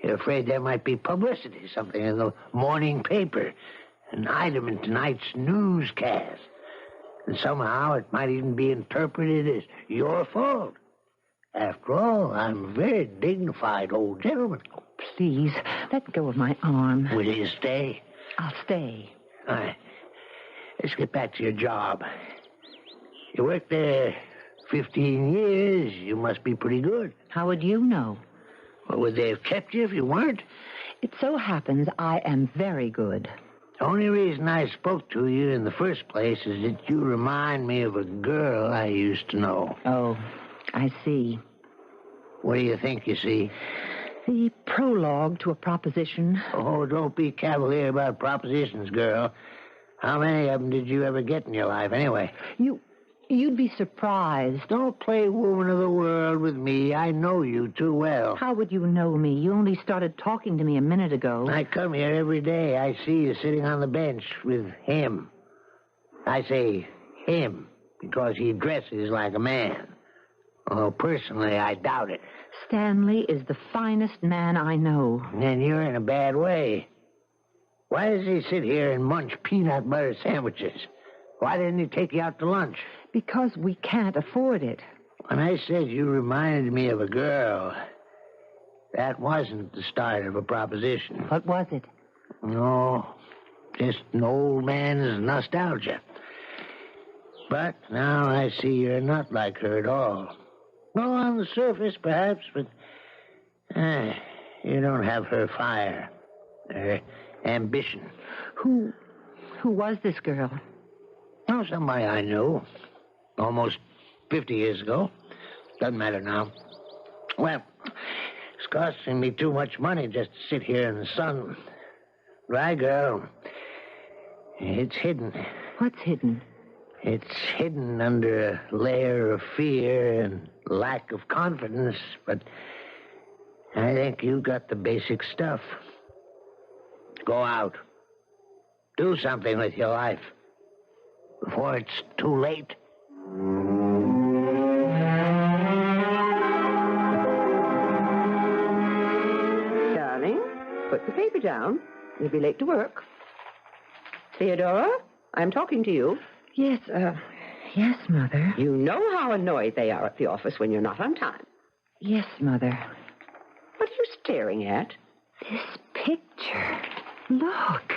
You're afraid there might be publicity, something in the morning paper, an item in tonight's newscast. And somehow it might even be interpreted as your fault. After all, I'm a very dignified old gentleman. Oh, please, let go of my arm. Will you stay? I'll stay. All right. Let's get back to your job. You worked there 15 years. You must be pretty good. How would you know? Well, would they have kept you if you weren't? It so happens I am very good. The only reason I spoke to you in the first place is that you remind me of a girl I used to know. Oh, I see. What do you think you see? The prologue to a proposition. Oh, don't be cavalier about propositions, girl. How many of them did you ever get in your life, anyway? You'd be surprised. Don't play woman of the world with me. I know you too well. How would you know me? You only started talking to me a minute ago. I come here every day. I see you sitting on the bench with him. I say him because he dresses like a man. Although personally, I doubt it. Stanley is the finest man I know. And you're in a bad way. Why does he sit here and munch peanut butter sandwiches? Why didn't he take you out to lunch? Because we can't afford it. When I said you reminded me of a girl, that wasn't the start of a proposition. What was it? No, just an old man's nostalgia. But now I see you're not like her at all. No, on the surface, perhaps, but you don't have her fire, her ambition. Who was this girl? Oh, somebody I knew almost 50 years ago. Doesn't matter now. Well, it's costing me too much money just to sit here in the sun. Dry girl. It's hidden. What's hidden? It's hidden under a layer of fear and lack of confidence, but I think you got the basic stuff. Go out. Do something with your life before it's too late. Darling, put the paper down. You'll be late to work. Theodora, I'm talking to you. Yes, yes, Mother. You know how annoyed they are at the office when you're not on time. Yes, Mother. What are you staring at? This picture. Look.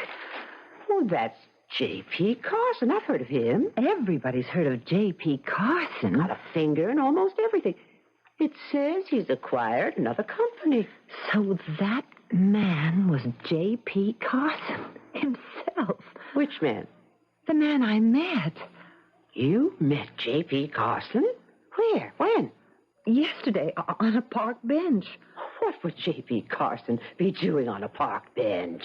Oh, that's J.P. Carson. I've heard of him. Everybody's heard of J.P. Carson. Got a finger in almost everything. It says he's acquired another company. So that man was J.P. Carson himself. Which man? The man I met. You met J.P. Carson? Where? When? Yesterday, on a park bench. What would J.P. Carson be doing on a park bench?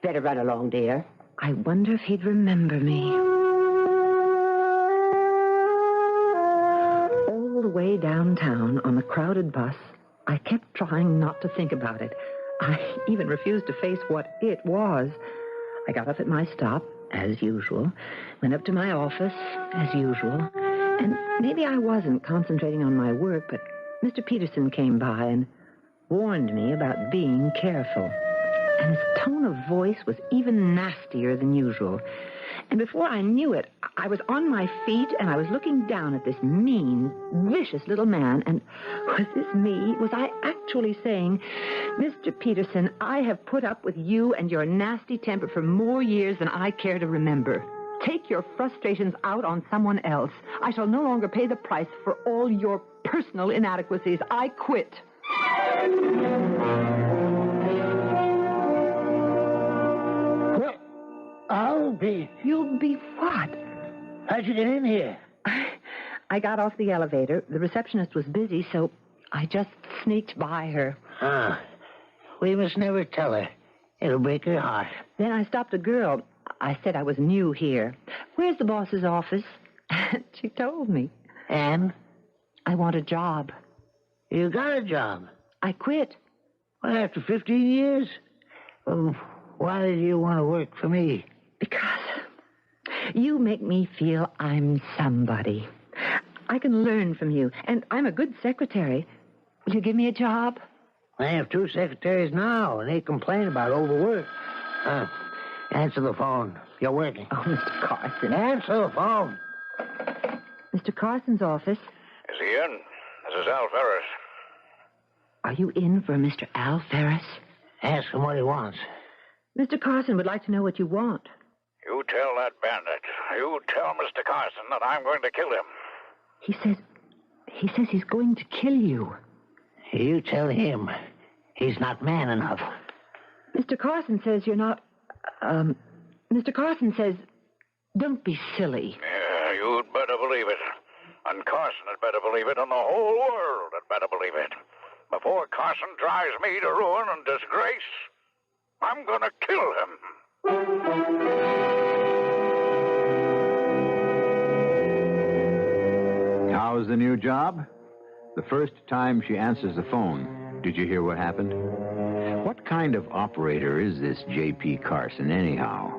Better run along, dear. I wonder if he'd remember me. All the way downtown on the crowded bus, I kept trying not to think about it. I even refused to face what it was. I got off at my stop, as usual, went up to my office, as usual, and maybe I wasn't concentrating on my work, but Mr. Peterson came by and warned me about being careful. And his tone of voice was even nastier than usual. And before I knew it, I was on my feet and I was looking down at this mean, vicious little man. And was this me? Was I actually saying, Mr. Peterson, I have put up with you and your nasty temper for more years than I care to remember. Take your frustrations out on someone else. I shall no longer pay the price for all your personal inadequacies. I quit. I'll be... You'll be what? How'd you get in here? I got off the elevator. The receptionist was busy, so I just sneaked by her. We must never tell her. It'll break her heart. Then I stopped a girl. I said I was new here. Where's the boss's office? And she told me. And? I want a job. You got a job? I quit. Well, after 15 years? Why did you want to work for me? Because you make me feel I'm somebody. I can learn from you, and I'm a good secretary. Will you give me a job? I have 2 secretaries now, and they complain about overwork. Answer the phone. You're working. Oh, Mr. Carson. Answer the phone. Mr. Carson's office. Is he in? This is Al Ferris. Are you in for Mr. Al Ferris? Ask him what he wants. Mr. Carson would like to know what you want. You tell that bandit. You tell Mr. Carson that I'm going to kill him. He says he's going to kill you. You tell him he's not man enough. Mr. Carson says you're not... Mr. Carson says, don't be silly. Yeah, you'd better believe it. And Carson had better believe it, and the whole world had better believe it. Before Carson drives me to ruin and disgrace, I'm going to kill him. How's the new job? The first time she answers the phone, did you hear what happened? What kind of operator is this J.P. Carson, anyhow?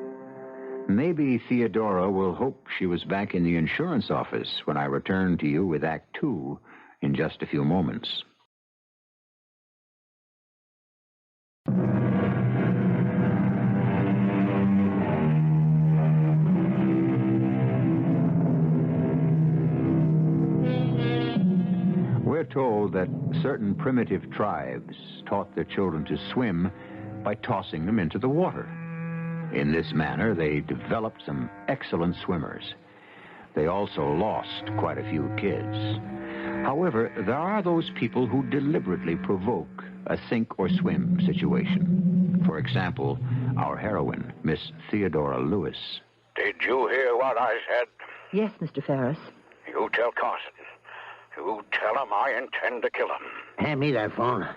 Maybe Theodora will hope she was back in the insurance office when I return to you with Act 2 in just a few moments. told that certain primitive tribes taught their children to swim by tossing them into the water. In this manner, they developed some excellent swimmers. They also lost quite a few kids. However, there are those people who deliberately provoke a sink or swim situation. For example, our heroine, Miss Theodora Lewis. Did you hear what I said? Yes, Mr. Ferris. You tell Carson. You tell him I intend to kill him. Hand me that phone.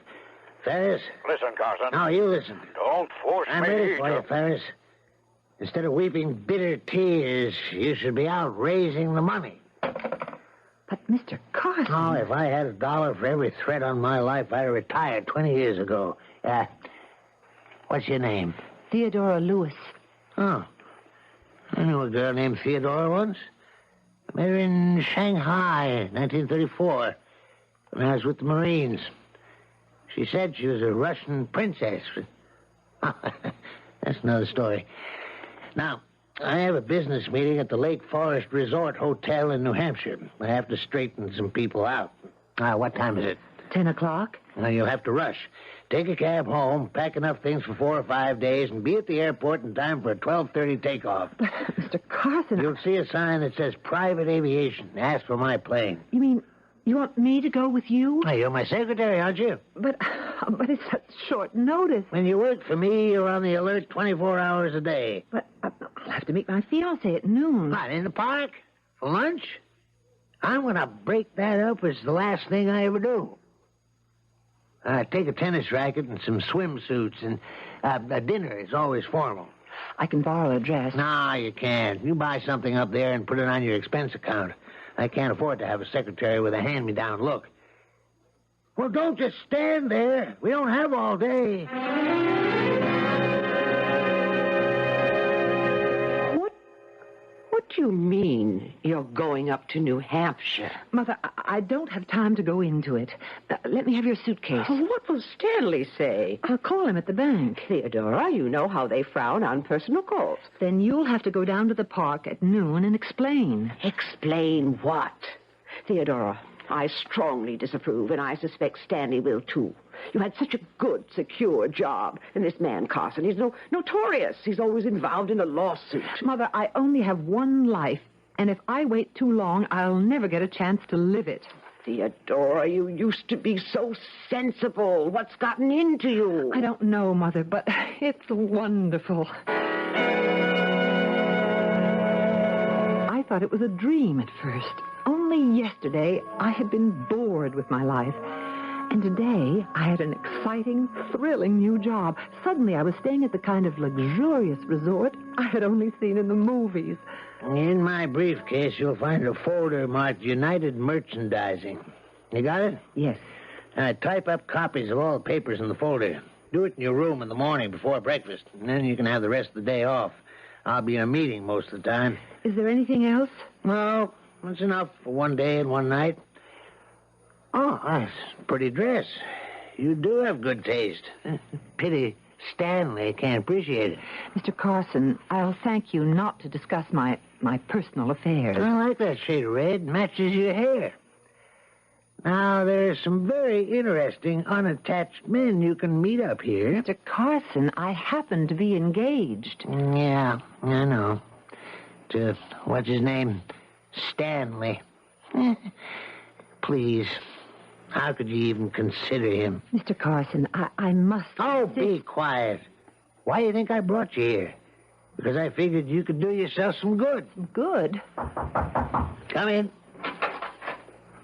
Ferris? Listen, Carson. No, you listen. Don't force I'm me ready for to... you, Ferris. Instead of weeping bitter tears, you should be out raising the money. But, Mr. Carson... Oh, if I had $1 for every threat on my life, I'd have retired 20 years ago. What's your name? Theodora Lewis. Oh. I knew a girl named Theodora once. I met her in Shanghai, 1934, when I was with the Marines. She said she was a Russian princess. That's another story. Now, I have a business meeting at the Lake Forest Resort Hotel in New Hampshire. I have to straighten some people out. What time is it? 10 o'clock. Now, you'll have to rush. Take a cab home, pack enough things for 4 or 5 days, and be at the airport in time for a 12:30 takeoff. But, Mr. Carson... You'll see a sign that says private aviation. Ask for my plane. You mean you want me to go with you? Hey, you're my secretary, aren't you? But it's such short notice. When you work for me, you're on the alert 24 hours a day. But I'll have to meet my fiancé at noon. What, in the park? For lunch? I'm going to break that up as the last thing I ever do. Take a tennis racket and some swimsuits, and a dinner is always formal. I can borrow a dress. No, you can't. You buy something up there and put it on your expense account. I can't afford to have a secretary with a hand-me-down look. Well, don't just stand there. We don't have all day. What do you mean you're going up to New Hampshire? Mother, I don't have time to go into it. Let me have your suitcase. Oh, what will Stanley say? I'll call him at the bank. Theodora, you know how they frown on personal calls. Then you'll have to go down to the park at noon and explain. Explain what? Theodora, I strongly disapprove, and I suspect Stanley will, too. You had such a good, secure job. And this man, Carson, he's notorious. He's always involved in a lawsuit. Mother, I only have one life, and if I wait too long, I'll never get a chance to live it. Theodora, you used to be so sensible. What's gotten into you? I don't know, Mother, but it's wonderful. I thought it was a dream at first. Only yesterday, I had been bored with my life. And today, I had an exciting, thrilling new job. Suddenly, I was staying at the kind of luxurious resort I had only seen in the movies. In my briefcase, you'll find a folder marked United Merchandising. You got it? Yes. Type up copies of all the papers in the folder. Do it in your room in the morning before breakfast, and then you can have the rest of the day off. I'll be in a meeting most of the time. Is there anything else? No, that's enough for one day and one night. Oh, that's a pretty dress. You do have good taste. Pity Stanley can't appreciate it. Mr. Carson, I'll thank you not to discuss my personal affairs. I like that shade of red. Matches your hair. Now, there's some very interesting unattached men you can meet up here. Mr. Carson, I happen to be engaged. Yeah, I know. To, what's his name? Stanley. Please. How could you even consider him? Mr. Carson, I must... Oh, be quiet. Why do you think I brought you here? Because I figured you could do yourself some good. Good? Come in.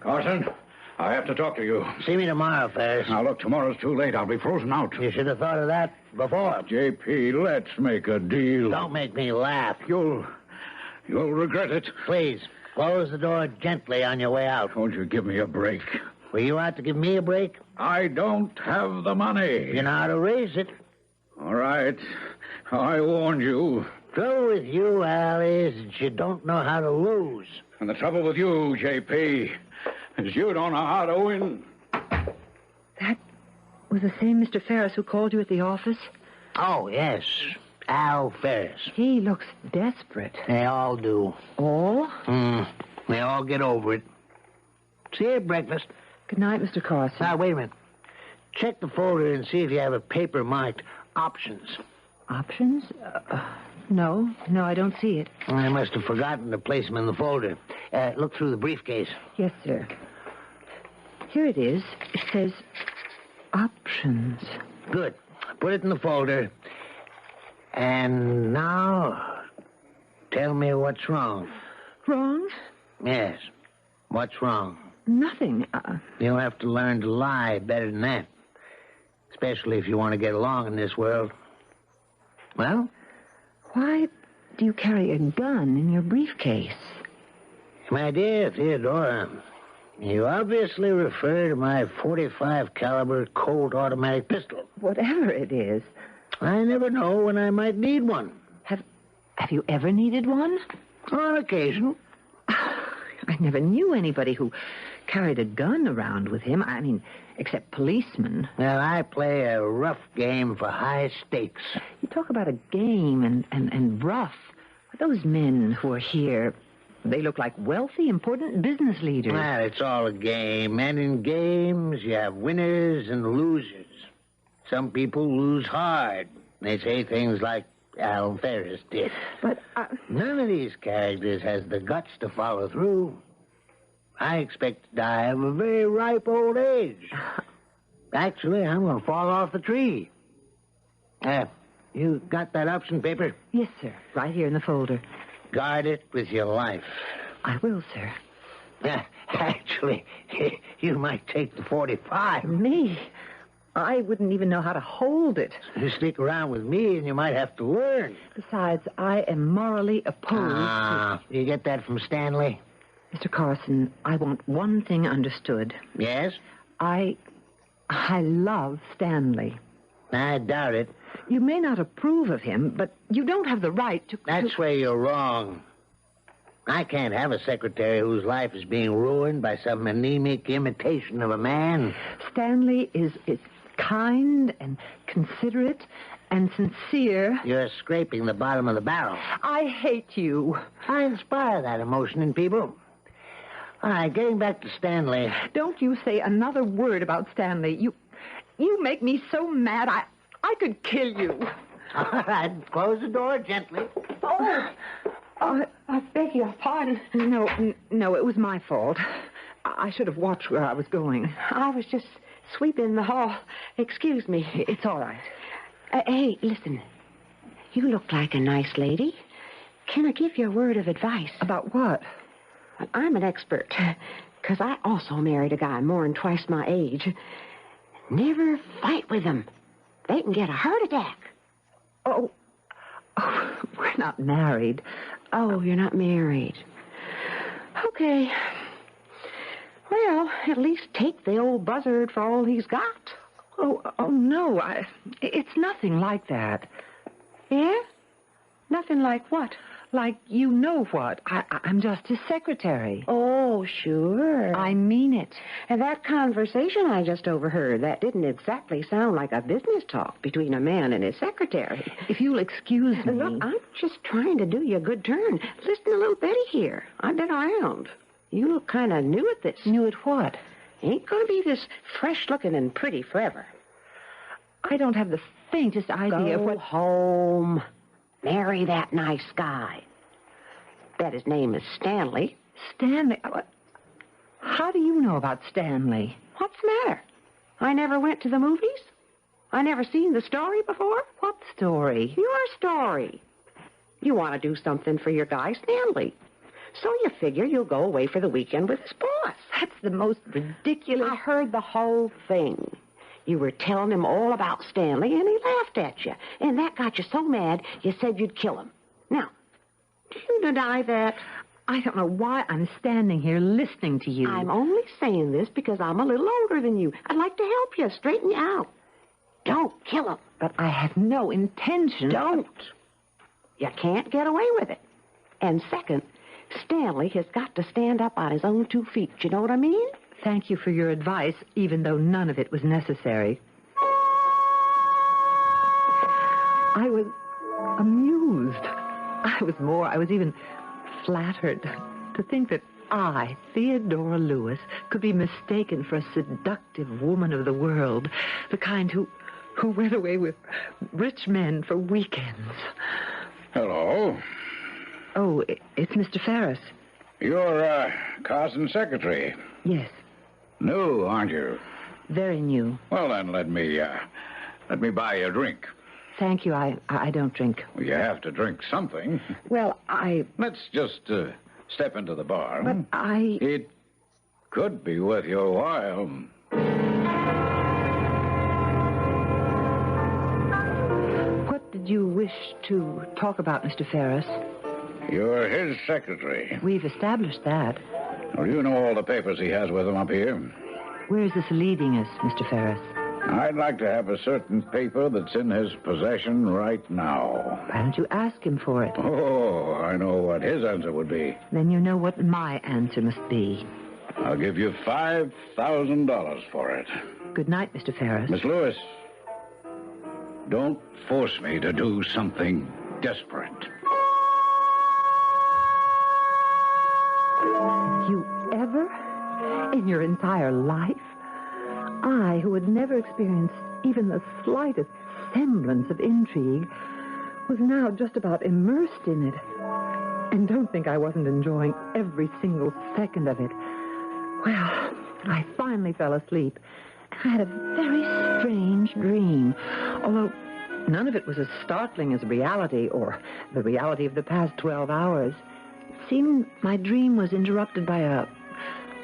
Carson, I have to talk to you. See me tomorrow, Ferris. Now, look, tomorrow's too late. I'll be frozen out. You should have thought of that before. J.P., let's make a deal. Don't make me laugh. You'll regret it. Please, close the door gently on your way out. Won't you give me a break? Were you out to give me a break? I don't have the money. You know how to raise it. All right. I warned you. Trouble with you, Al, is that you don't know how to lose. And the trouble with you, J.P., is you don't know how to win. That was the same Mr. Ferris who called you at the office? Oh, yes. Al Ferris. He looks desperate. They all do. All? They all get over it. See you at breakfast. Good night, Mr. Carson. Now, wait a minute. Check the folder and see if you have a paper marked options. Options? No, I don't see it. I must have forgotten to place them in the folder. Look through the briefcase. Yes, sir. Here it is. It says options. Good. Put it in the folder. And now, tell me what's wrong. Wrong? Yes. What's wrong? Nothing. You'll have to learn to lie better than that. Especially if you want to get along in this world. Well? Why do you carry a gun in your briefcase? My dear Theodora, you obviously refer to my .45 caliber Colt automatic pistol. Whatever it is. I never know when I might need one. Have you ever needed one? On occasion. I never knew anybody who carried a gun around with him. I mean, except policemen. Well, I play a rough game for high stakes. You talk about a game and rough. Those men who are here, they look like wealthy, important business leaders. Well, it's all a game. And in games, you have winners and losers. Some people lose hard. They say things like Al Ferris did. But none of these characters has the guts to follow through. I expect to die of a very ripe old age. Actually, I'm going to fall off the tree. You got that option paper? Yes, sir. Right here in the folder. Guard it with your life. I will, sir. Actually, you might take the .45. Me? I wouldn't even know how to hold it. You stick around with me and you might have to learn. Besides, I am morally opposed to... You get that from Stanley? Mr. Carson, I want one thing understood. Yes? I love Stanley. I doubt it. You may not approve of him, but you don't have the right to... That's where you're wrong. I can't have a secretary whose life is being ruined by some anemic imitation of a man. Stanley is kind and considerate and sincere. You're scraping the bottom of the barrel. I hate you. I inspire that emotion in people. All right, getting back to Stanley. Don't you say another word about Stanley. You make me so mad, I could kill you. All right, close the door gently. Oh, I beg your pardon. No, it was my fault. I should have watched where I was going. I was just sweeping the hall. Excuse me. It's all right. Hey, listen. You look like a nice lady. Can I give you a word of advice? About what? I'm an expert, because I also married a guy more than twice my age. Never fight with them. They can get a heart attack. Oh, we're not married. Oh, you're not married. Okay. Well, at least take the old buzzard for all he's got. Oh no. It's nothing like that. Yeah? Nothing like what? Like you know what. I'm just his secretary. Oh, sure. I mean it. And that conversation I just overheard, that didn't exactly sound like a business talk between a man and his secretary. If you'll excuse me. Look, I'm just trying to do you a good turn. Listen to little Betty here. I've been around. You look kind of new at this. New at what? Ain't going to be this fresh-looking and pretty forever. I don't have the faintest idea of what... Go home. Marry that nice guy. Bet his name is Stanley. Stanley? How do you know about Stanley? What's the matter? I never went to the movies? I never seen the story before? What story? Your story. You want to do something for your guy, Stanley. So you figure you'll go away for the weekend with his boss. That's the most ridiculous... I heard the whole thing. You were telling him all about Stanley, and he laughed at you. And that got you so mad, you said you'd kill him. Now, do you deny that? I don't know why I'm standing here listening to you. I'm only saying this because I'm a little older than you. I'd like to help you, straighten you out. Don't kill him. But I have no intention. Don't. You can't get away with it. And second, Stanley has got to stand up on his own 2 feet. You know what I mean? Thank you for your advice, even though none of it was necessary. I was amused. I was even flattered to think that I, Theodora Lewis, could be mistaken for a seductive woman of the world, the kind who went away with rich men for weekends. Hello. Oh, it's Mr. Ferris. You're, Carson's secretary. Yes. New, aren't you? Very new. Well, then, let me buy you a drink. Thank you. I don't drink. Well, you have to drink something. Well, Let's just step into the bar. But It could be worth your while. What did you wish to talk about, Mr. Ferris? You're his secretary. We've established that. Well, you know all the papers he has with him up here. Where is this leading us, Mr. Ferris? I'd like to have a certain paper that's in his possession right now. Why don't you ask him for it? Oh, I know what his answer would be. Then you know what my answer must be. I'll give you $5,000 for it. Good night, Mr. Ferris. Miss Lewis, don't force me to do something desperate. You ever, in your entire life, I, who had never experienced even the slightest semblance of intrigue, was now just about immersed in it. And don't think I wasn't enjoying every single second of it. Well, I finally fell asleep. I had a very strange dream, although none of it was as startling as reality or the reality of the past 12 hours. It seemed my dream was interrupted by a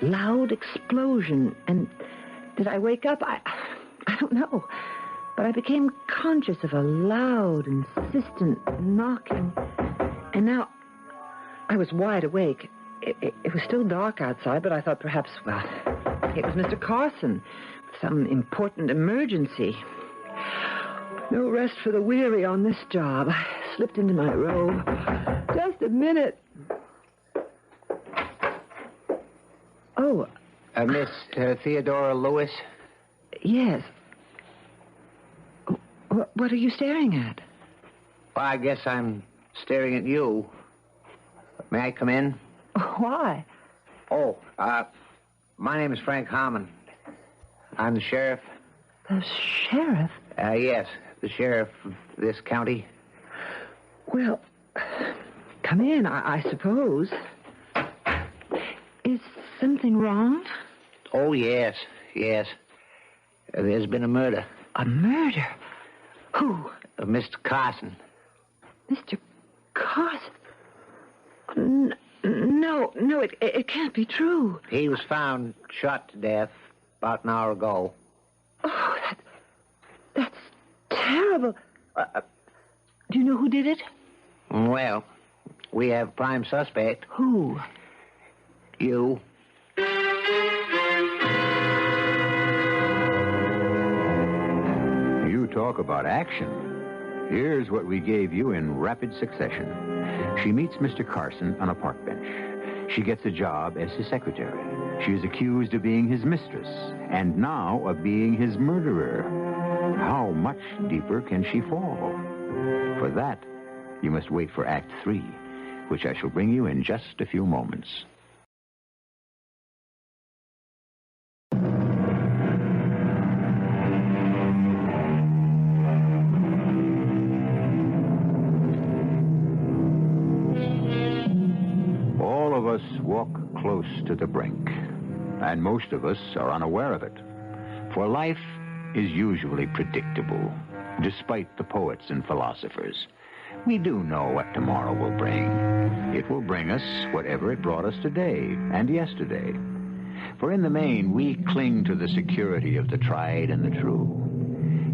loud explosion, and did I wake up? I don't know. But I became conscious of a loud, insistent knocking. And now I was wide awake. It was still dark outside, but I thought perhaps, well, it was Mr. Carson. Some important emergency. No rest for the weary on this job. I slipped into my robe. Just a minute. Oh. Miss Theodora Lewis? Yes. What are you staring at? Well, I guess I'm staring at you. May I come in? Why? Oh, my name is Frank Harmon. I'm the sheriff. The sheriff? Yes, the sheriff of this county. Well, come in, I suppose. Is something wrong? Oh, yes. There's been a murder. A murder? Who? Mr. Carson. Mr. Carson? No, it can't be true. He was found shot to death about an hour ago. Oh, that's terrible. Do you know who did it? Well, we have prime suspect. Who? You. You talk about action. Here's what we gave you in rapid succession. She meets Mr. Carson on a park bench. She gets a job as his secretary. She is accused of being his mistress, and now of being his murderer. How much deeper can she fall? For that, you must wait for Act 3, which I shall bring you in just a few moments. All of us walk close to the brink, and most of us are unaware of it. For life is usually predictable, despite the poets and philosophers. We do know what tomorrow will bring. It will bring us whatever it brought us today and yesterday. For in the main, we cling to the security of the tried and the true.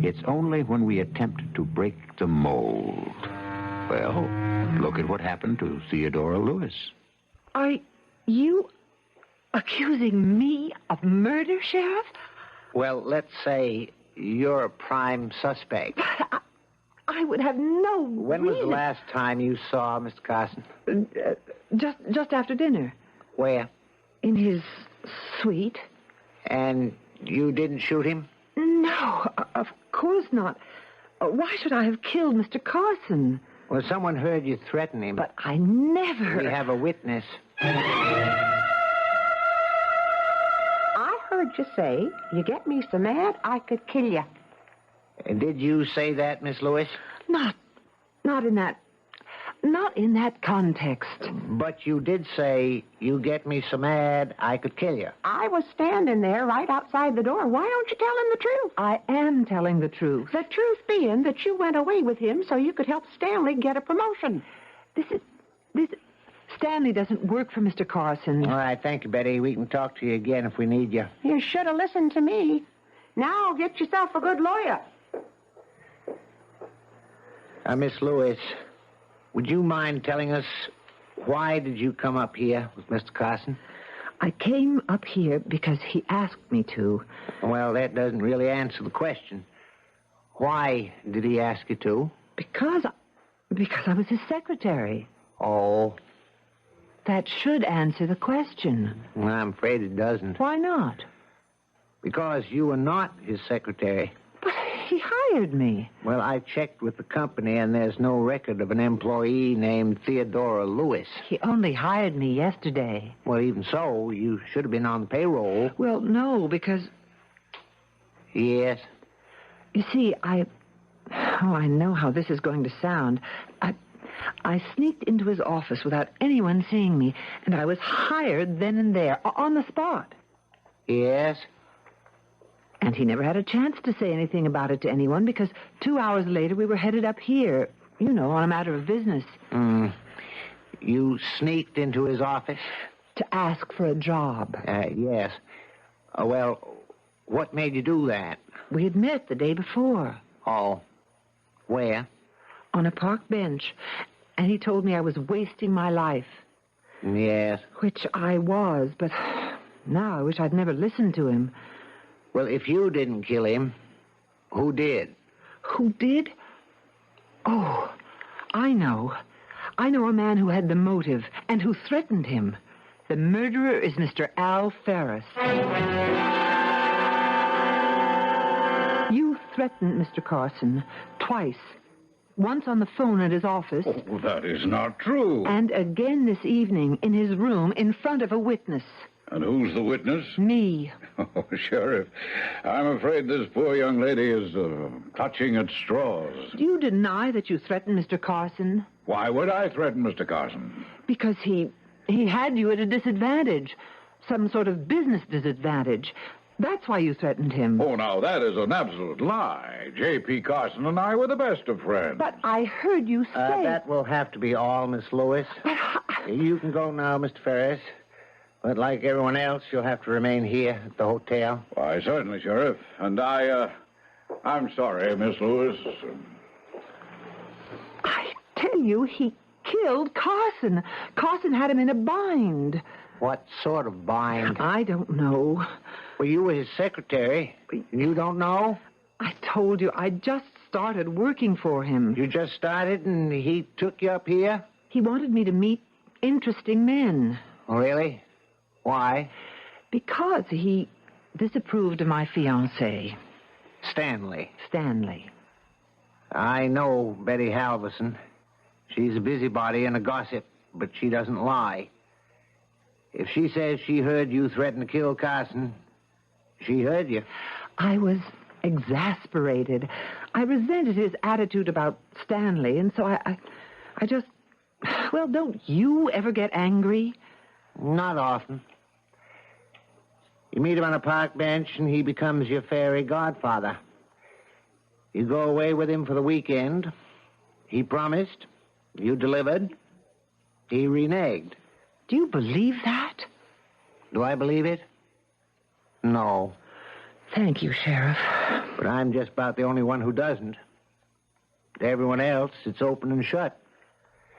It's only when we attempt to break the mold. Well, look at what happened to Theodora Lewis. Are you accusing me of murder, Sheriff? Well, let's say you're a prime suspect. I would have no When was the last time you saw Mr. Carson? Just after dinner. Where? In his suite. And you didn't shoot him? No, of course not. Why should I have killed Mr. Carson? Well, someone heard you threaten him. But I never... We have a witness. heard you say, you get me so mad I could kill you. Did you say that, Miss Lewis? Not in that context. But you did say, you get me so mad I could kill you. I was standing there right outside the door. Why don't you tell him the truth? I am telling the truth. The truth being that you went away with him so you could help Stanley get a promotion. Stanley doesn't work for Mr. Carson. All right, thank you, Betty. We can talk to you again if we need you. You should have listened to me. Now get yourself a good lawyer. Miss Lewis, would you mind telling us why did you come up here with Mr. Carson? I came up here because he asked me to. Well, that doesn't really answer the question. Why did he ask you to? Because I was his secretary. Oh. That should answer the question. Well, I'm afraid it doesn't. Why not? Because you were not his secretary. But he hired me. Well, I checked with the company, and there's no record of an employee named Theodora Lewis. He only hired me yesterday. Well, even so, you should have been on the payroll. Well, no, because... Yes? You see, I know how this is going to sound. I sneaked into his office without anyone seeing me, and I was hired then and there, on the spot. Yes? And he never had a chance to say anything about it to anyone because 2 hours later we were headed up here, on a matter of business. You sneaked into his office? To ask for a job. Yes. Well, what made you do that? We had met the day before. Oh. Where? On a park bench. And he told me I was wasting my life. Yes. Which I was, but now I wish I'd never listened to him. Well, if you didn't kill him, who did? Who did? Oh, I know. I know a man who had the motive and who threatened him. The murderer is Mr. Al Ferris. You threatened Mr. Carson twice. Once on the phone at his office. Oh, that is not true. And again this evening in his room in front of a witness. And who's the witness? Me. Oh, Sheriff, I'm afraid this poor young lady is clutching at straws. Do you deny that you threatened Mr. Carson? Why would I threaten Mr. Carson? Because he had you at a disadvantage. Some sort of business disadvantage. That's why you threatened him. Oh, now, that is an absolute lie. J.P. Carson and I were the best of friends. But I heard you say... That will have to be all, Miss Lewis. You can go now, Mr. Ferris. But like everyone else, you'll have to remain here at the hotel. Why, certainly, Sheriff. And I'm sorry, Miss Lewis. I tell you, he killed Carson. Carson had him in a bind. What sort of bind? I don't know. Well, you were his secretary. You don't know? I told you, I just started working for him. You just started and he took you up here? He wanted me to meet interesting men. Oh, really? Why? Because he disapproved of my fiancé. Stanley. I know Betty Halverson. She's a busybody and a gossip, but she doesn't lie. If she says she heard you threaten to kill Carson, she heard you. I was exasperated. I resented his attitude about Stanley, and so I just... Well, don't you ever get angry? Not often. You meet him on a park bench, and he becomes your fairy godfather. You go away with him for the weekend. He promised. You delivered. He reneged. Do you believe that? Do I believe it? No. Thank you, Sheriff. But I'm just about the only one who doesn't. To everyone else, it's open and shut.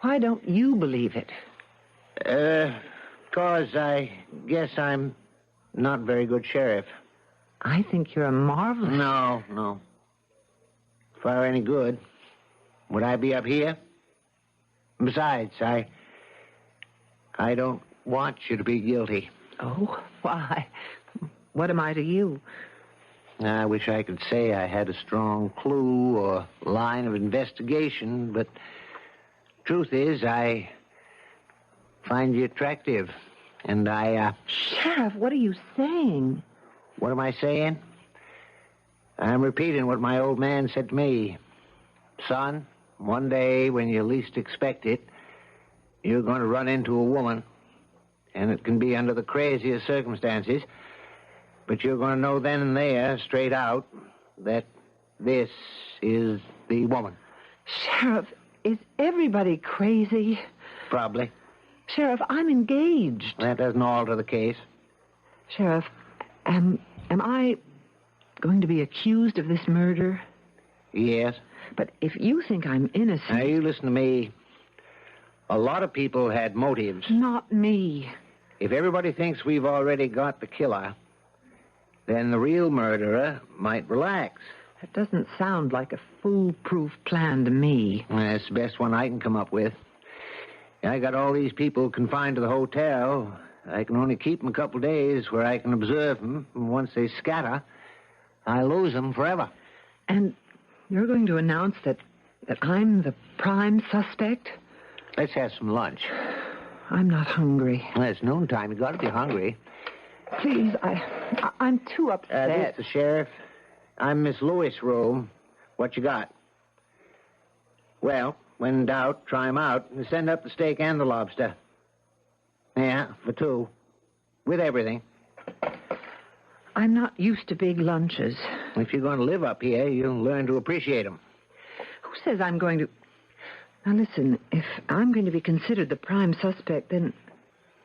Why don't you believe it? Because I guess I'm not very good sheriff. I think you're a marvelous... No. If I were any good, would I be up here? Besides, I don't want you to be guilty. Oh, why? What am I to you? I wish I could say I had a strong clue or line of investigation, but truth is, I find you attractive, and Sheriff, what are you saying? What am I saying? I'm repeating what my old man said to me. Son, one day when you least expect it, you're going to run into a woman, and it can be under the craziest circumstances, but you're going to know then and there, straight out, that this is the woman. Sheriff, is everybody crazy? Probably. Sheriff, I'm engaged. That doesn't alter the case. Sheriff, am I going to be accused of this murder? Yes. But if you think I'm innocent... Now, you listen to me. A lot of people had motives. Not me. If everybody thinks we've already got the killer, then the real murderer might relax. That doesn't sound like a foolproof plan to me. That's the best one I can come up with. I got all these people confined to the hotel. I can only keep them a couple days where I can observe them. And once they scatter, I lose them forever. And you're going to announce that I'm the prime suspect? Let's have some lunch. I'm not hungry. Well, it's noontime. You got to be hungry. Please, I'm too upset. This is the sheriff. I'm Miss Lewis' room. What you got? Well, when in doubt, try 'em out. And send up the steak and the lobster. Yeah, for 2. With everything. I'm not used to big lunches. If you're going to live up here, you'll learn to appreciate them. Who says I'm going to... Now, listen, if I'm going to be considered the prime suspect, then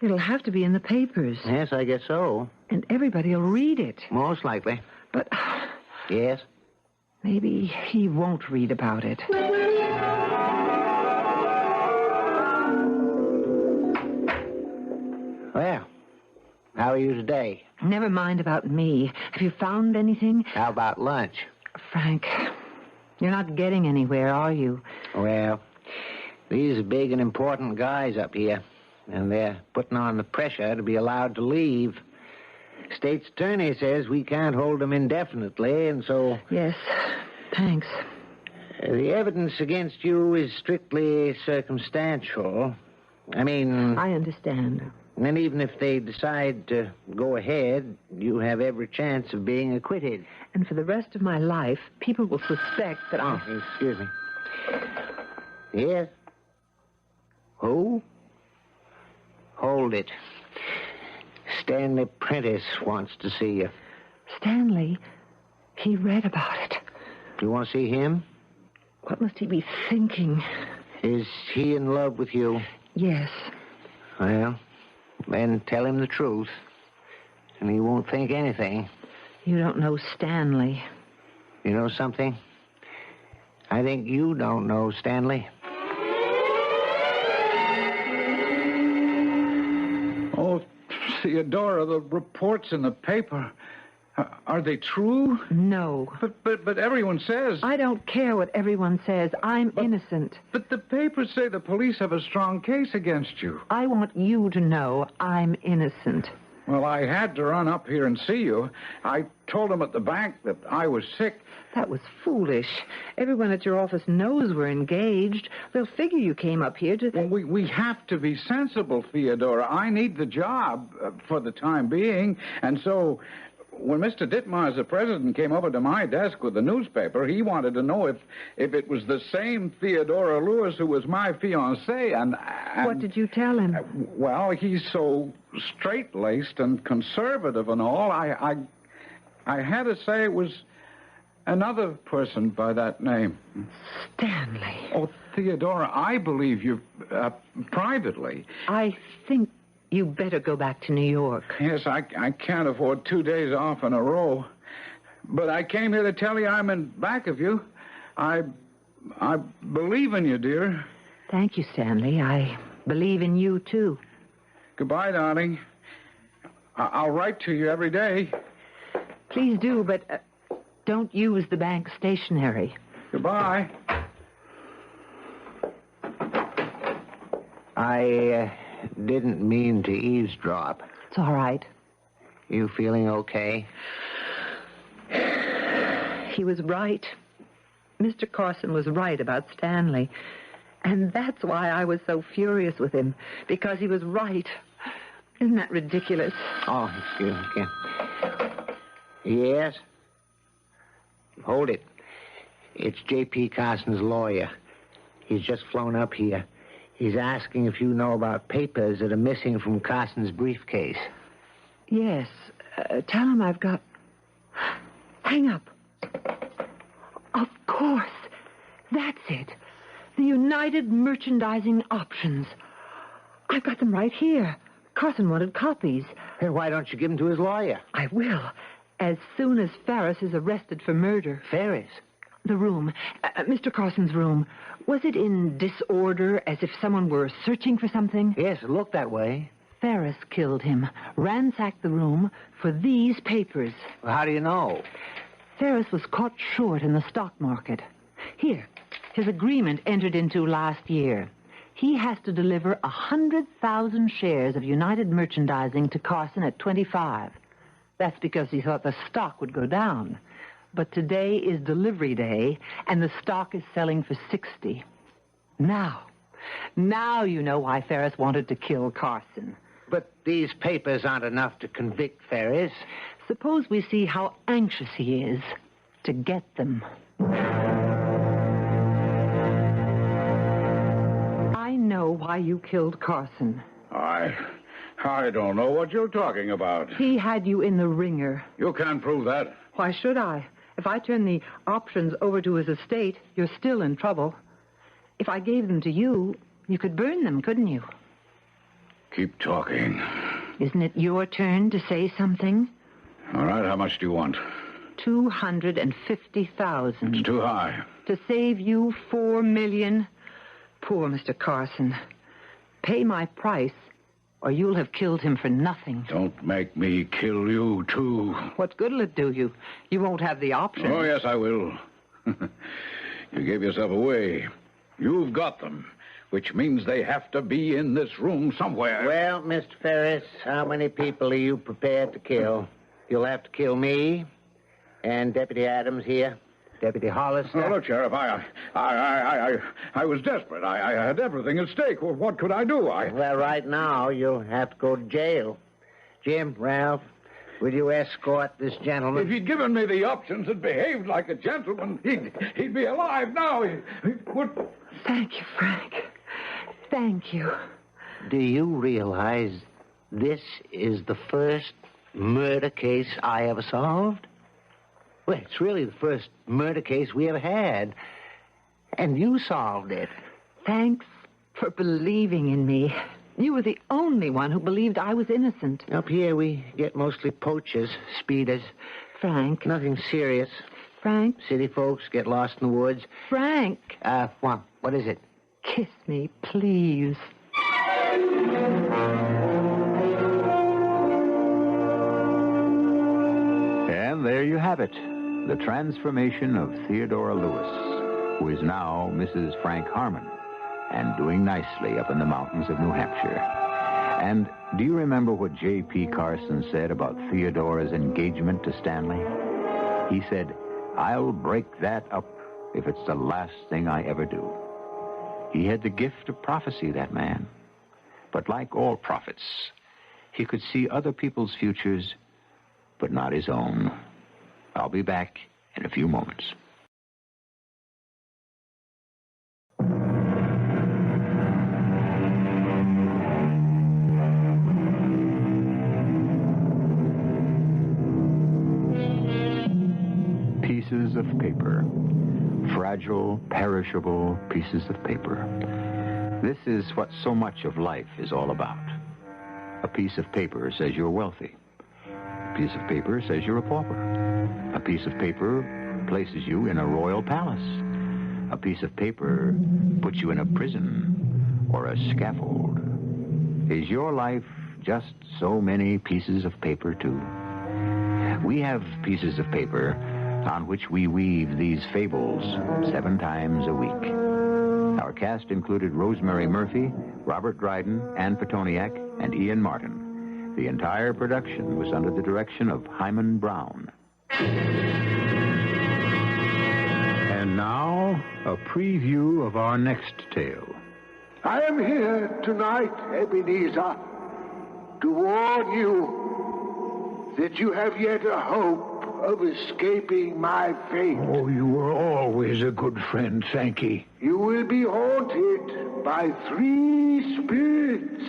it'll have to be in the papers. Yes, I guess so. And everybody will read it. Most likely. But... Yes? Maybe he won't read about it. Well, how are you today? Never mind about me. Have you found anything? How about lunch? Frank, you're not getting anywhere, are you? Well, these are big and important guys up here, and they're putting on the pressure to be allowed to leave. State's attorney says we can't hold them indefinitely, and so... Yes, thanks. The evidence against you is strictly circumstantial. I mean... I understand. And even if they decide to go ahead, you have every chance of being acquitted. And for the rest of my life, people will suspect that I... Oh, excuse me. Yes? Who? Hold it. Stanley Prentice wants to see you. Stanley? He read about it. You want to see him? What must he be thinking? Is he in love with you? Yes. Well, then tell him the truth, and he won't think anything. You don't know Stanley. You know something? I think you don't know Stanley. Oh, Theodora, the reports in the paper, are they true? No. But everyone says... I don't care what everyone says. I'm innocent. But the papers say the police have a strong case against you. I want you to know I'm innocent. Well, I had to run up here and see you. I told them at the bank that I was sick. That was foolish. Everyone at your office knows we're engaged. They'll figure you came up here to... Well, we have to be sensible, Theodora. I need the job for the time being, and so... When Mr. Ditmars, the president, came over to my desk with the newspaper, he wanted to know if it was the same Theodora Lewis who was my fiancée, and... What did you tell him? Well, he's so straight-laced and conservative and all, I had to say it was another person by that name. Stanley. Oh, Theodora, I believe you privately. I think... You better go back to New York. Yes, I can't afford 2 days off in a row. But I came here to tell you I'm in back of you. I believe in you, dear. Thank you, Stanley. I believe in you, too. Goodbye, darling. I'll write to you every day. Please do, but don't use the bank stationery. Goodbye. I didn't mean to eavesdrop. It's all right. You feeling okay? He was right. Mr. Carson was right about Stanley. And that's why I was so furious with him, because he was right. Isn't that ridiculous? Oh, excuse me, Ken. Yes? Hold it. It's J.P. Carson's lawyer. He's just flown up here. He's asking if you know about papers that are missing from Carson's briefcase. Yes. Tell him I've got... Hang up. Of course. That's it. The United Merchandising Options. I've got them right here. Carson wanted copies. Then why don't you give them to his lawyer? I will. As soon as Ferris is arrested for murder. Ferris? The room. Mr. Carson's room. Was it in disorder, as if someone were searching for something? Yes, it looked that way. Ferris killed him, ransacked the room for these papers. Well, how do you know? Ferris was caught short in the stock market. Here, his agreement entered into last year. He has to deliver 100,000 shares of United Merchandising to Carson at 25. That's because he thought the stock would go down. But today is delivery day, and the stock is selling for 60. Now you know why Ferris wanted to kill Carson. But these papers aren't enough to convict Ferris. Suppose we see how anxious he is to get them. I know why you killed Carson. I don't know what you're talking about. He had you in the ringer. You can't prove that. Why should I? If I turn the options over to his estate, you're still in trouble. If I gave them to you, you could burn them, couldn't you? Keep talking. Isn't it your turn to say something? All right, how much do you want? 250,000. It's too high. To save you $4 million? Poor Mr. Carson. Pay my price, or you'll have killed him for nothing. Don't make me kill you, too. What good'll it do you? You won't have the option. Oh, yes, I will. You gave yourself away. You've got them, which means they have to be in this room somewhere. Well, Mr. Ferris, how many people are you prepared to kill? You'll have to kill me and Deputy Adams here, Deputy Hollister. Oh, look, Sheriff, I was desperate. I had everything at stake. Well, what could I do? Well, right now, you'll have to go to jail. Jim, Ralph, will you escort this gentleman? If he'd given me the options and behaved like a gentleman, he'd be alive now. He would... Thank you, Frank. Thank you. Do you realize this is the first murder case I ever solved? Well, it's really the first murder case we ever had. And you solved it. Thanks for believing in me. You were the only one who believed I was innocent. Up here, we get mostly poachers, speeders. Frank. Nothing serious. Frank. City folks get lost in the woods. Frank. What is it? Kiss me, please. And there you have it. The transformation of Theodora Lewis, who is now Mrs. Frank Harmon and doing nicely up in the mountains of New Hampshire. And do you remember what J.P. Carson said about Theodora's engagement to Stanley? He said, "I'll break that up if it's the last thing I ever do." He had the gift of prophecy, that man. But like all prophets, he could see other people's futures, but not his own. I'll be back in a few moments. Pieces of paper. Fragile, perishable pieces of paper. This is what so much of life is all about. A piece of paper says you're wealthy. A piece of paper says you're a pauper. A piece of paper places you in a royal palace. A piece of paper puts you in a prison or a scaffold. Is your life just so many pieces of paper, too? We have pieces of paper on which we weave these fables 7 times a week. Our cast included Rosemary Murphy, Robert Dryden, Ann Petoniak, and Ian Martin. The entire production was under the direction of Hyman Brown. And now, a preview of our next tale. I am here tonight, Ebenezer, to warn you that you have yet a hope of escaping my fate. Oh, you were always a good friend, Sankey. You will be haunted by 3 spirits.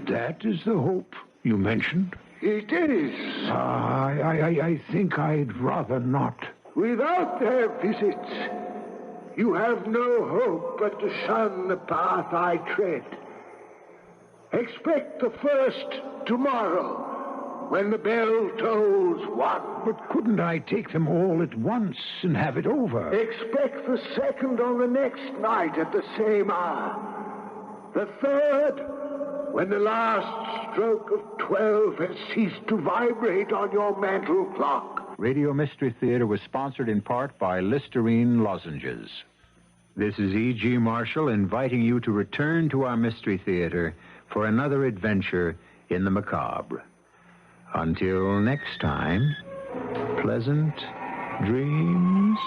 That is the hope you mentioned? It is. I think I'd rather not. Without their visits, you have no hope but to shun the path I tread. Expect the first tomorrow, when the bell tolls 1. But couldn't I take them all at once and have it over? Expect the second on the next night at the same hour. The third, when the last stroke of 12 has ceased to vibrate on your mantle clock. Radio Mystery Theater was sponsored in part by Listerine lozenges. This is E.G. Marshall inviting you to return to our Mystery Theater for another adventure in the macabre. Until next time, pleasant dreams.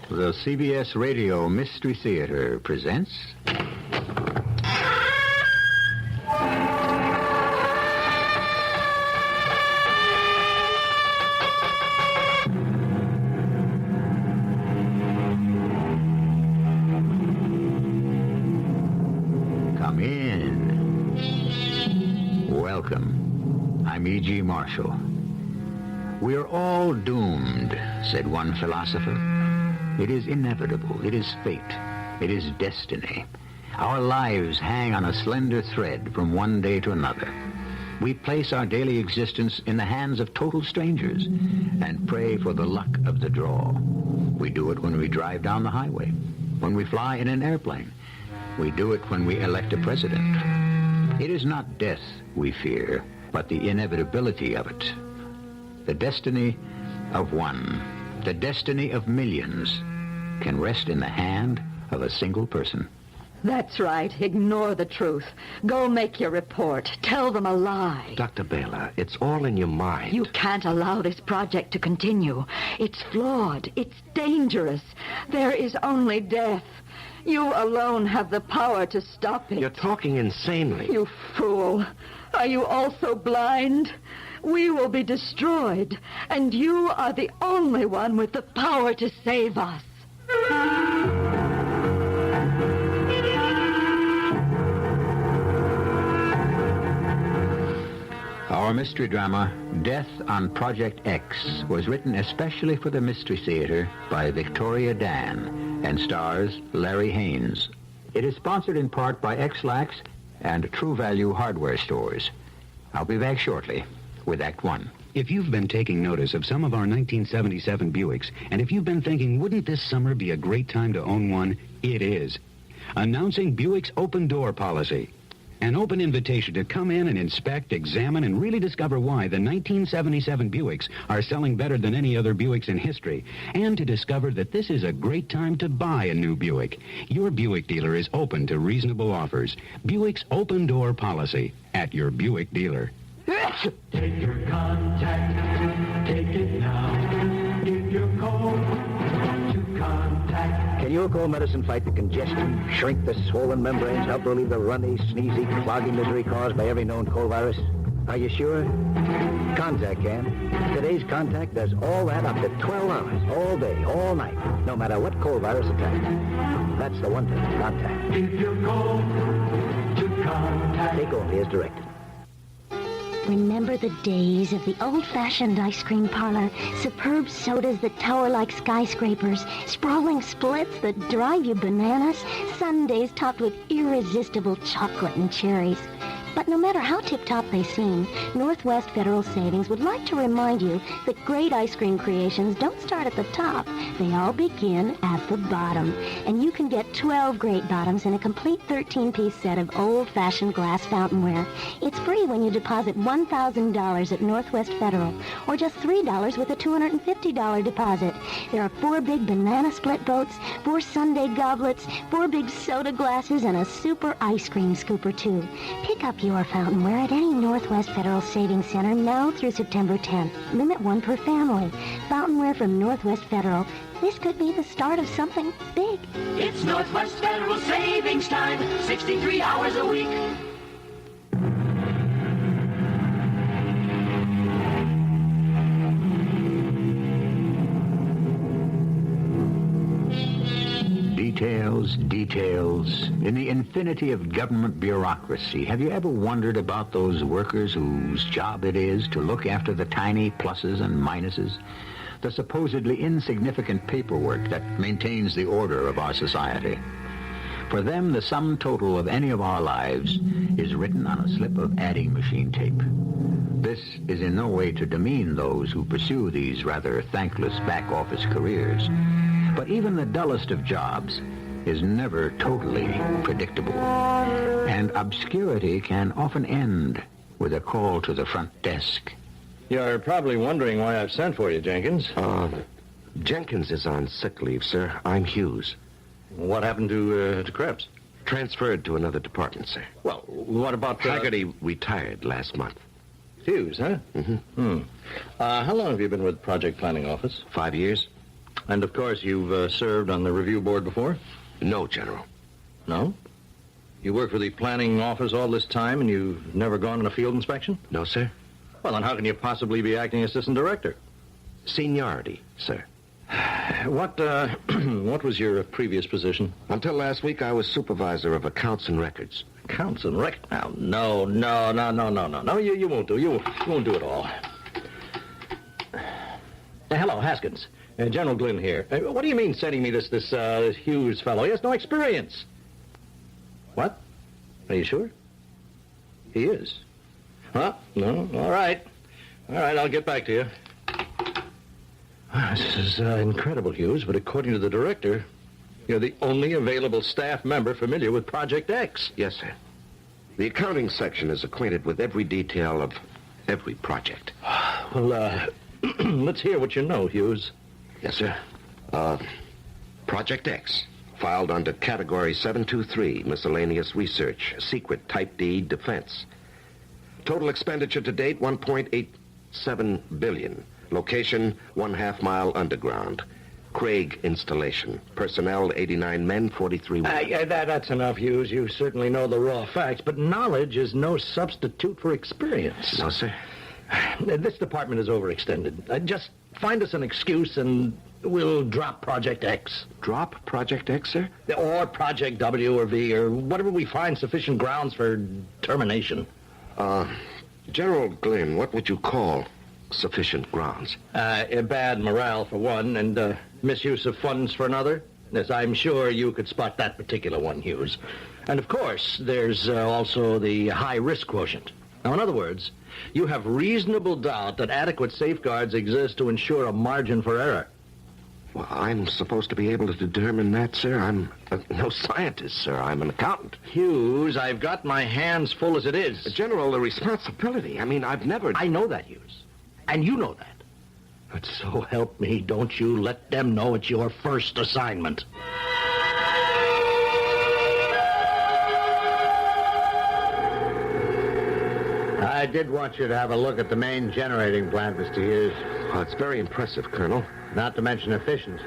The CBS Radio Mystery Theater presents... Come in. Welcome. I'm E.G. Marshall. We're all doomed, said one philosopher. It is inevitable. It is fate. It is destiny. Our lives hang on a slender thread from one day to another. We place our daily existence in the hands of total strangers and pray for the luck of the draw. We do it when we drive down the highway, when we fly in an airplane. We do it when we elect a president. It is not death we fear, but the inevitability of it. The destiny of one, the destiny of millions, can rest in the hand of a single person. That's right. Ignore the truth. Go make your report. Tell them a lie. Dr. Baylor, it's all in your mind. You can't allow this project to continue. It's flawed. It's dangerous. There is only death. You alone have the power to stop it. You're talking insanely. You fool. Are you also blind? We will be destroyed, and you are the only one with the power to save us. Our mystery drama, Death on Project X, was written especially for the Mystery Theater by Victoria Dan and stars Larry Haynes. It is sponsored in part by X-Lax and True Value Hardware Stores. I'll be back shortly with Act One. If you've been taking notice of some of our 1977 Buicks, and if you've been thinking, wouldn't this summer be a great time to own one? It is. Announcing Buick's open door policy. An open invitation to come in and inspect, examine, and really discover why the 1977 Buicks are selling better than any other Buicks in history, and to discover that this is a great time to buy a new Buick. Your Buick dealer is open to reasonable offers. Buick's open door policy at your Buick dealer. Take your contact, take it now. Give your code to contact. Can your cold medicine fight the congestion, shrink the swollen membranes, help relieve the runny, sneezy, cloggy misery caused by every known cold virus? Are you sure? Contact can. Today's Contact does all that up to 12 hours, all day, all night, no matter what cold virus attacks. That's the one thing, Contact. Give your code to contact. Take only as directed. Remember the days of the old-fashioned ice cream parlor, superb sodas that tower like skyscrapers, sprawling splits that drive you bananas, sundaes topped with irresistible chocolate and cherries. But no matter how tip-top they seem, Northwest Federal Savings would like to remind you that great ice cream creations don't start at the top. They all begin at the bottom. And you can get 12 great bottoms in a complete 13-piece set of old-fashioned glass fountainware. It's free when you deposit $1,000 at Northwest Federal, or just $3 with a $250 deposit. There are 4 big banana split boats, 4 sundae goblets, 4 big soda glasses, and a super ice cream scooper, too. Pick up your fountainware at any Northwest Federal Savings Center now through September 10th. Limit 1 per family. Fountainware from Northwest Federal. This could be the start of something big. It's Northwest Federal Savings Time, 63 hours a week. Details. In the infinity of government bureaucracy, have you ever wondered about those workers whose job it is to look after the tiny pluses and minuses, the supposedly insignificant paperwork that maintains the order of our society? For them, the sum total of any of our lives is written on a slip of adding machine tape. This is in no way to demean those who pursue these rather thankless back-office careers. But even the dullest of jobs is never totally predictable. And obscurity can often end with a call to the front desk. You're probably wondering why I've sent for you, Jenkins. Jenkins is on sick leave, sir. I'm Hughes. What happened to Krebs? Transferred to another department, sir. Well, what about... Haggerty retired last month. Hughes, huh? Mm-hmm. How long have you been with Project Planning Office? 5 years. And, of course, you've served on the review board before? No, General. No? You worked for the planning office all this time and you've never gone on a field inspection? No, sir. Well, then how can you possibly be acting assistant director? Seniority, sir. What was your previous position? Until last week, I was supervisor of accounts and records. Accounts and records? No. You won't do. You won't do it all. Hello, Haskins. General GWYNN here. What do you mean sending me this Hughes fellow? He has no experience. What? Are you sure? He is. Huh? No. All right, I'll get back to you. This is incredible, Hughes, but according to the director, you're the only available staff member familiar with Project X. Yes, sir. The accounting section is acquainted with every detail of every project. Well, let's hear what you know, Hughes. Yes, sir. Project X, filed under Category 723, Miscellaneous Research, Secret Type D, Defense. Total expenditure to date, $1.87 billion. Location, 1/2 mile underground. Craig installation. Personnel, 89 men, 43 women. That's enough, Hughes. You certainly know the raw facts, but knowledge is no substitute for experience. No, sir. This department is overextended. Just find us an excuse and we'll drop Project X. Drop Project X, sir? Or Project W or V or whatever we find sufficient grounds for termination. General GWYNN, what would you call sufficient grounds? Bad morale for one and misuse of funds for another. Yes, I'm sure you could spot that particular one, Hughes. And of course, there's also the high risk quotient. Now, in other words, you have reasonable doubt that adequate safeguards exist to ensure a margin for error. Well, I'm supposed to be able to determine that, sir. I'm no scientist, sir. I'm an accountant. Hughes, I've got my hands full as it is. General, the responsibility. I mean, I've never... I know that, Hughes. And you know that. But so help me, don't you let them know it's your first assignment. I did want you to have a look at the main generating plant, Mr. Hughes. Oh, it's very impressive, Colonel. Not to mention efficient.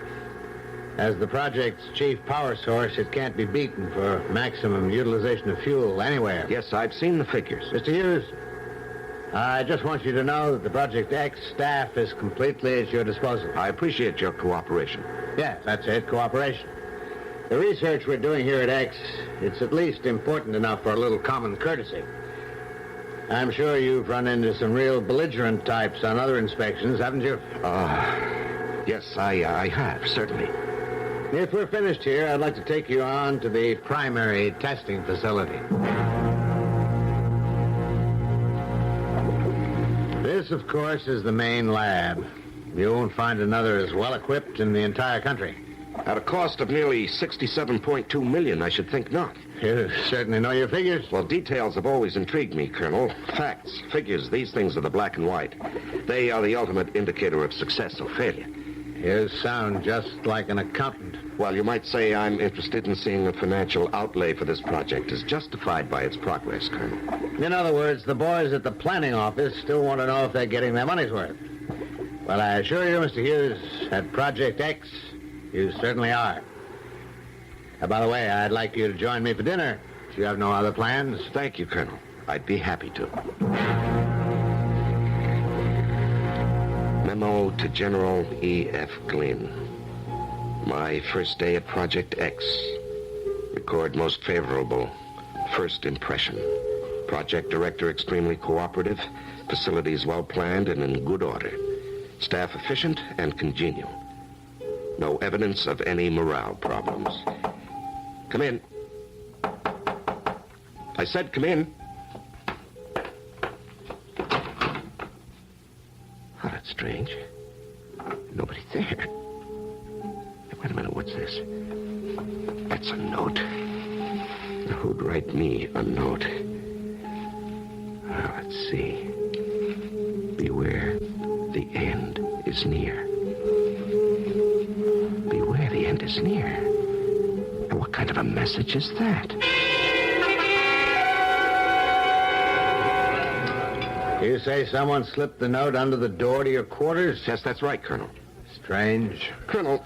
As the project's chief power source, it can't be beaten for maximum utilization of fuel anywhere. Yes, I've seen the figures. Mr. Hughes, I just want you to know that the Project X staff is completely at your disposal. I appreciate your cooperation. Yes, that's it, cooperation. The research we're doing here at X, it's at least important enough for a little common courtesy. I'm sure you've run into some real belligerent types on other inspections, haven't you? Yes, I have, certainly. If we're finished here, I'd like to take you on to the primary testing facility. This, of course, is the main lab. You won't find another as well-equipped in the entire country. At a cost of nearly $67.2 million, I should think not. You certainly know your figures. Well, details have always intrigued me, Colonel. Facts, figures, these things are the black and white. They are the ultimate indicator of success or failure. You sound just like an accountant. Well, you might say I'm interested in seeing the financial outlay for this project is justified by its progress, Colonel. In other words, the boys at the planning office still want to know if they're getting their money's worth. Well, I assure you, Mr. Hughes, at Project X, you certainly are. By the way, I'd like you to join me for dinner, if you have no other plans. Thank you, Colonel. I'd be happy to. Memo to General E.F. GWYNN. My first day at Project X. Record most favorable. First impression. Project director extremely cooperative. Facilities well planned and in good order. Staff efficient and congenial. No evidence of any morale problems. Come in. I said come in. Oh, that's strange. Nobody there. Wait a minute, what's this? That's a note. Who'd write me a note? Let's see. Beware, the end is near. Beware, the end is near. And what kind of a message is that? You say someone slipped the note under the door to your quarters? Yes, that's right, Colonel. Strange. Colonel,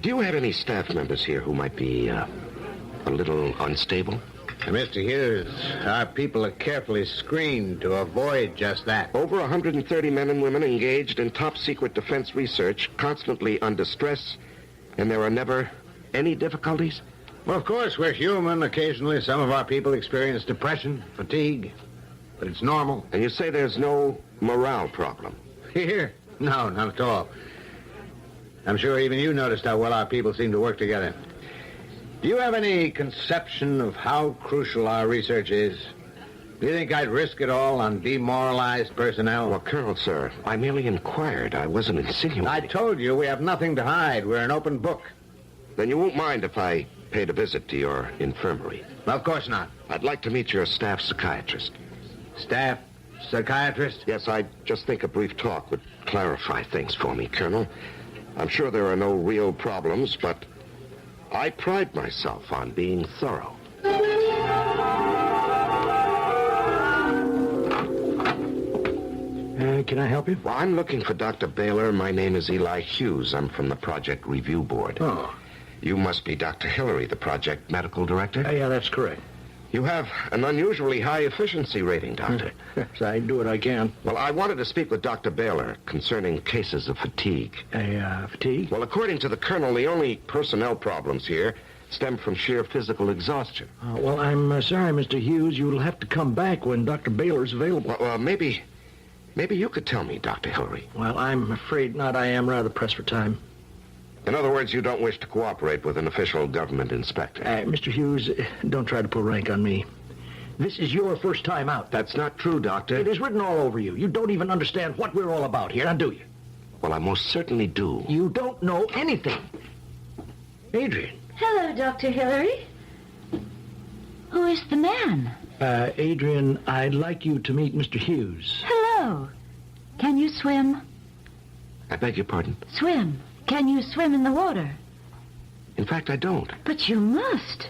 do you have any staff members here who might be a little unstable? Mr. Hughes, our people are carefully screened to avoid just that. Over 130 men and women engaged in top-secret defense research, constantly under stress, and there are never any difficulties? Well, of course, we're human. Occasionally, some of our people experience depression, fatigue, but it's normal. And you say there's no morale problem? Here? No, not at all. I'm sure even you noticed how well our people seem to work together. Do you have any conception of how crucial our research is? Do you think I'd risk it all on demoralized personnel? Well, Colonel, sir, I merely inquired. I wasn't insinuating. I told you we have nothing to hide. We're an open book. Then you won't mind if I paid a visit to your infirmary? Of course not. I'd like to meet your staff psychiatrist. Staff psychiatrist? Yes, I just think a brief talk would clarify things for me, Colonel. I'm sure there are no real problems, but I pride myself on being thorough. Can I help you? Well, I'm looking for Dr. Baylor. My name is Eli Hughes. I'm from the Project Review Board. Oh. You must be Dr. Hillary, the project medical director? Yeah, that's correct. You have an unusually high efficiency rating, Doctor. Yes, I do what I can. Well, I wanted to speak with Dr. Baylor concerning cases of fatigue. Fatigue? Well, according to the colonel, the only personnel problems here stem from sheer physical exhaustion. Well, I'm sorry, Mr. Hughes. You'll have to come back when Dr. Baylor's available. Well, maybe you could tell me, Dr. Hillary. Well, I'm afraid not. I am rather pressed for time. In other words, you don't wish to cooperate with an official government inspector. Mr. Hughes, don't try to pull rank on me. This is your first time out. That's not true, Doctor. It is written all over you. You don't even understand what we're all about here, now do you? Well, I most certainly do. You don't know anything. Adrian. Hello, Dr. Hillary. Who is the man? Adrian, I'd like you to meet Mr. Hughes. Hello. Can you swim? I beg your pardon? Swim. Can you swim in the water? In fact, I don't. But you must.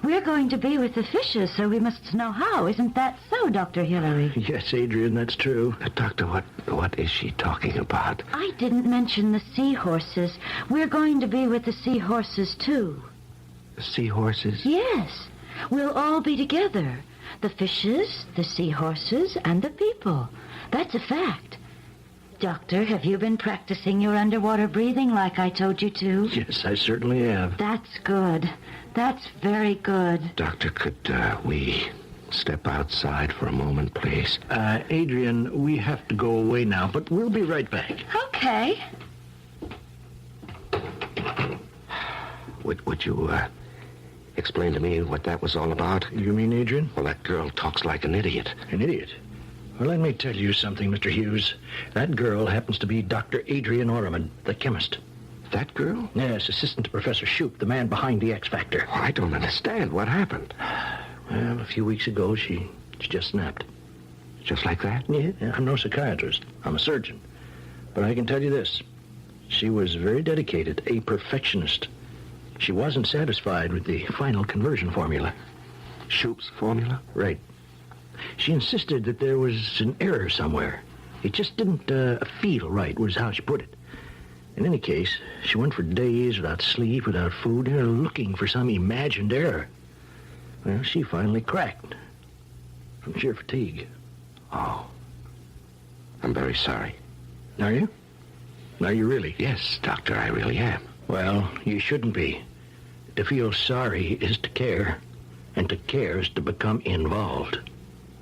We're going to be with the fishes, so we must know how. Isn't that so, Dr. Hillary? Yes, Adrian, that's true. Doctor, what is she talking about? I didn't mention the seahorses. We're going to be with the seahorses, too. The seahorses? Yes. We'll all be together. The fishes, the seahorses, and the people. That's a fact. Doctor, have you been practicing your underwater breathing like I told you to? Yes, I certainly have. That's good. That's very good. Doctor, could we step outside for a moment, please? Adrian, we have to go away now, but we'll be right back. Okay. Would you explain to me what that was all about? You mean Adrian? Well, that girl talks like an idiot. An idiot? Well, let me tell you something, Mr. Hughes. That girl happens to be Dr. Adrian Orman, the chemist. That girl? Yes, assistant to Professor Shoup, the man behind the X Factor. I don't understand. What happened? Well, a few weeks ago, she just snapped. Just like that? Yeah, I'm no psychiatrist. I'm a surgeon. But I can tell you this. She was very dedicated, a perfectionist. She wasn't satisfied with the final conversion formula. Shoup's formula? Right. She insisted that there was an error somewhere. It just didn't feel right, was how she put it. In any case, she went for days without sleep, without food, looking for some imagined error. Well, she finally cracked from sheer fatigue. Oh. I'm very sorry. Are you? Are you really? Yes, Doctor, I really am. Well, you shouldn't be. To feel sorry is to care, and to care is to become involved.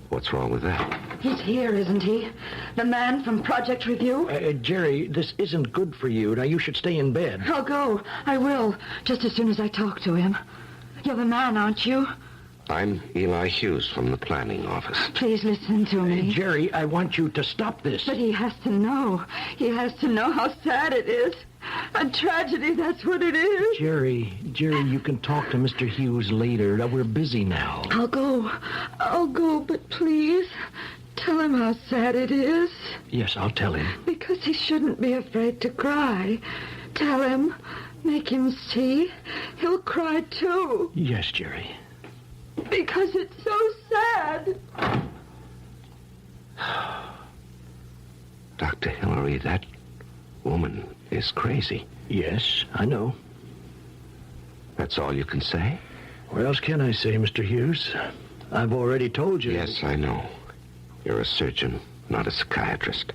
What's wrong with that? He's here, isn't he? The man from Project Review? Jerry, this isn't good for you. Now, you should stay in bed. I'll go. I will, just as soon as I talk to him. You're the man, aren't you? I'm Eli Hughes from the planning office. Please listen to me. Jerry, I want you to stop this. But he has to know. He has to know how sad it is. A tragedy, that's what it is. Jerry, you can talk to Mr. Hughes later. Now, we're busy now. I'll go, but please, tell him how sad it is. Yes, I'll tell him. Because he shouldn't be afraid to cry. Tell him. Make him see. He'll cry, too. Yes, Jerry. Because it's so sad. Dr. Hillary, that woman is crazy. Yes, I know. That's all you can say? What else can I say, Mr. Hughes? I've already told you. Yes, I know. You're a surgeon, not a psychiatrist.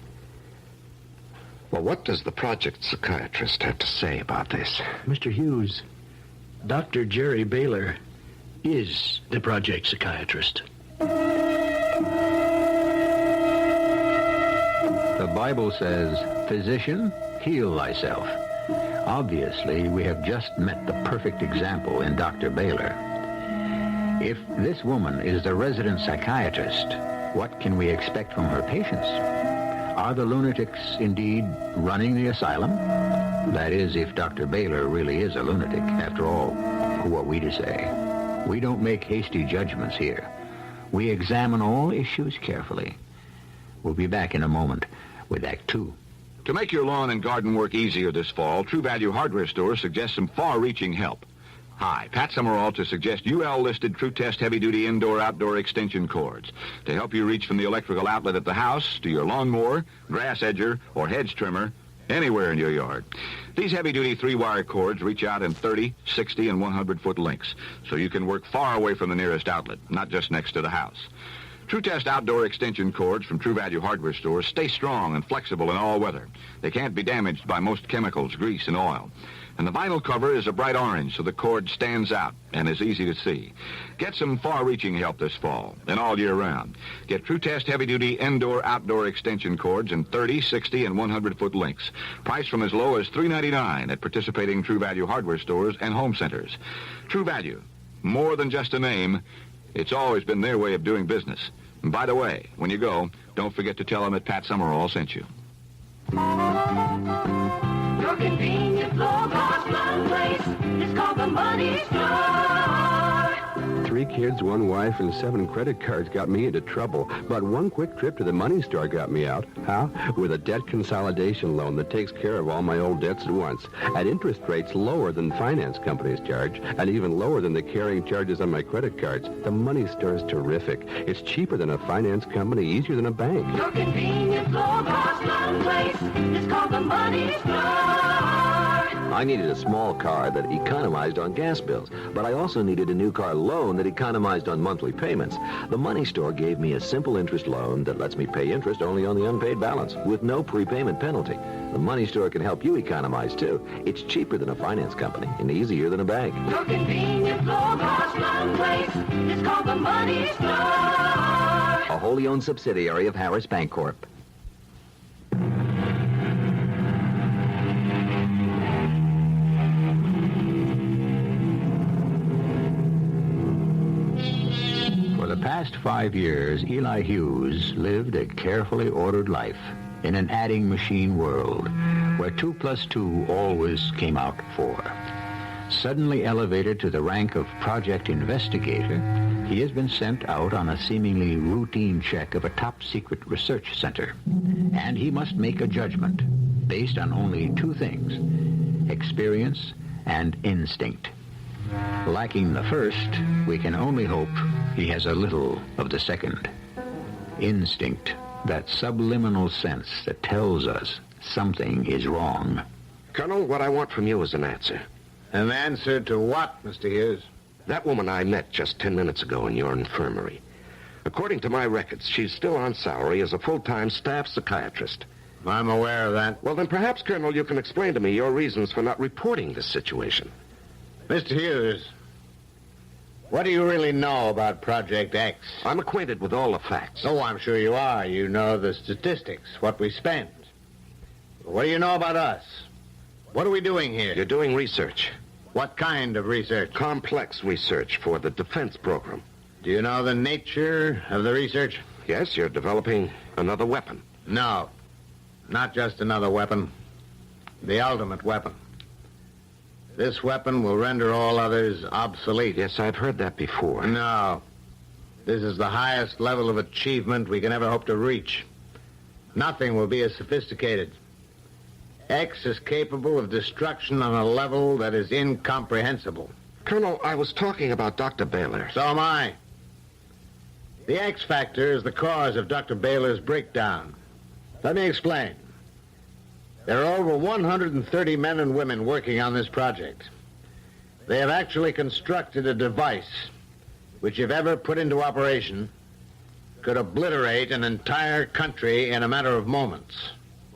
Well, what does the project psychiatrist have to say about this? Mr. Hughes, Dr. Jerry Baylor is the project psychiatrist. The Bible says, "Physician, heal thyself." Obviously, we have just met the perfect example in Dr. Baylor. If this woman is the resident psychiatrist, what can we expect from her patients? Are the lunatics indeed running the asylum? That is, if Dr. Baylor really is a lunatic. After all, who are we to say? We don't make hasty judgments here. We examine all issues carefully. We'll be back in a moment with Act 2. To make your lawn and garden work easier this fall, True Value Hardware Store suggests some far-reaching help. Hi, Pat Summerall to suggest UL-listed True Test heavy-duty indoor-outdoor extension cords to help you reach from the electrical outlet at the house to your lawnmower, grass edger, or hedge trimmer, anywhere in your yard. These heavy-duty 3-wire cords reach out in 30, 60, and 100-foot lengths, so you can work far away from the nearest outlet, not just next to the house. True Test outdoor extension cords from True Value Hardware stores stay strong and flexible in all weather. They can't be damaged by most chemicals, grease, and oil. And the vinyl cover is a bright orange, so the cord stands out and is easy to see. Get some far-reaching help this fall and all year round. Get True Test heavy-duty indoor-outdoor extension cords in 30, 60, and 100-foot lengths. Price from as low as $3.99 at participating True Value hardware stores and home centers. True Value, more than just a name, it's always been their way of doing business. And by the way, when you go, don't forget to tell them that Pat Summerall sent you. Your convenient low-cost loan place is called the Money Store. 3 kids, 1 wife, and 7 credit cards got me into trouble. But one quick trip to the money store got me out. How? With a debt consolidation loan that takes care of all my old debts at once. At interest rates lower than finance companies charge, and even lower than the carrying charges on my credit cards. The money store is terrific. It's cheaper than a finance company, easier than a bank. Your convenient low-cost loan place is called the Money Store. I needed a small car that economized on gas bills, but I also needed a new car loan that economized on monthly payments. The Money Store gave me a simple interest loan that lets me pay interest only on the unpaid balance with no prepayment penalty. The Money Store can help you economize, too. It's cheaper than a finance company and easier than a bank. Your convenient low-cost loan place is called the Money Store. A wholly owned subsidiary of Harris Bank Corp. For the last 5 years, Eli Hughes lived a carefully ordered life in an adding machine world where 2 + 2 always came out 4. Suddenly elevated to the rank of project investigator, he has been sent out on a seemingly routine check of a top-secret research center. And he must make a judgment based on only 2 things, experience and instinct. Lacking the first, we can only hope he has a little of the second. Instinct, that subliminal sense that tells us something is wrong. Colonel, what I want from you is an answer. An answer to what, Mr. Hughes? That woman I met just 10 minutes ago in your infirmary. According to my records, she's still on salary as a full-time staff psychiatrist. I'm aware of that. Well, then perhaps, Colonel, you can explain to me your reasons for not reporting this situation. Mr. Hughes, what do you really know about Project X? I'm acquainted with all the facts. Oh, I'm sure you are. You know the statistics, what we spend. What do you know about us? What are we doing here? You're doing research. What kind of research? Complex research for the defense program. Do you know the nature of the research? Yes, you're developing another weapon. No, not just another weapon. The ultimate weapon. This weapon will render all others obsolete. Yes, I've heard that before. No. This is the highest level of achievement we can ever hope to reach. Nothing will be as sophisticated. X is capable of destruction on a level that is incomprehensible. Colonel, I was talking about Dr. Baylor. So am I. The X factor is the cause of Dr. Baylor's breakdown. Let me explain. There are over 130 men and women working on this project. They have actually constructed a device which, if ever put into operation, could obliterate an entire country in a matter of moments.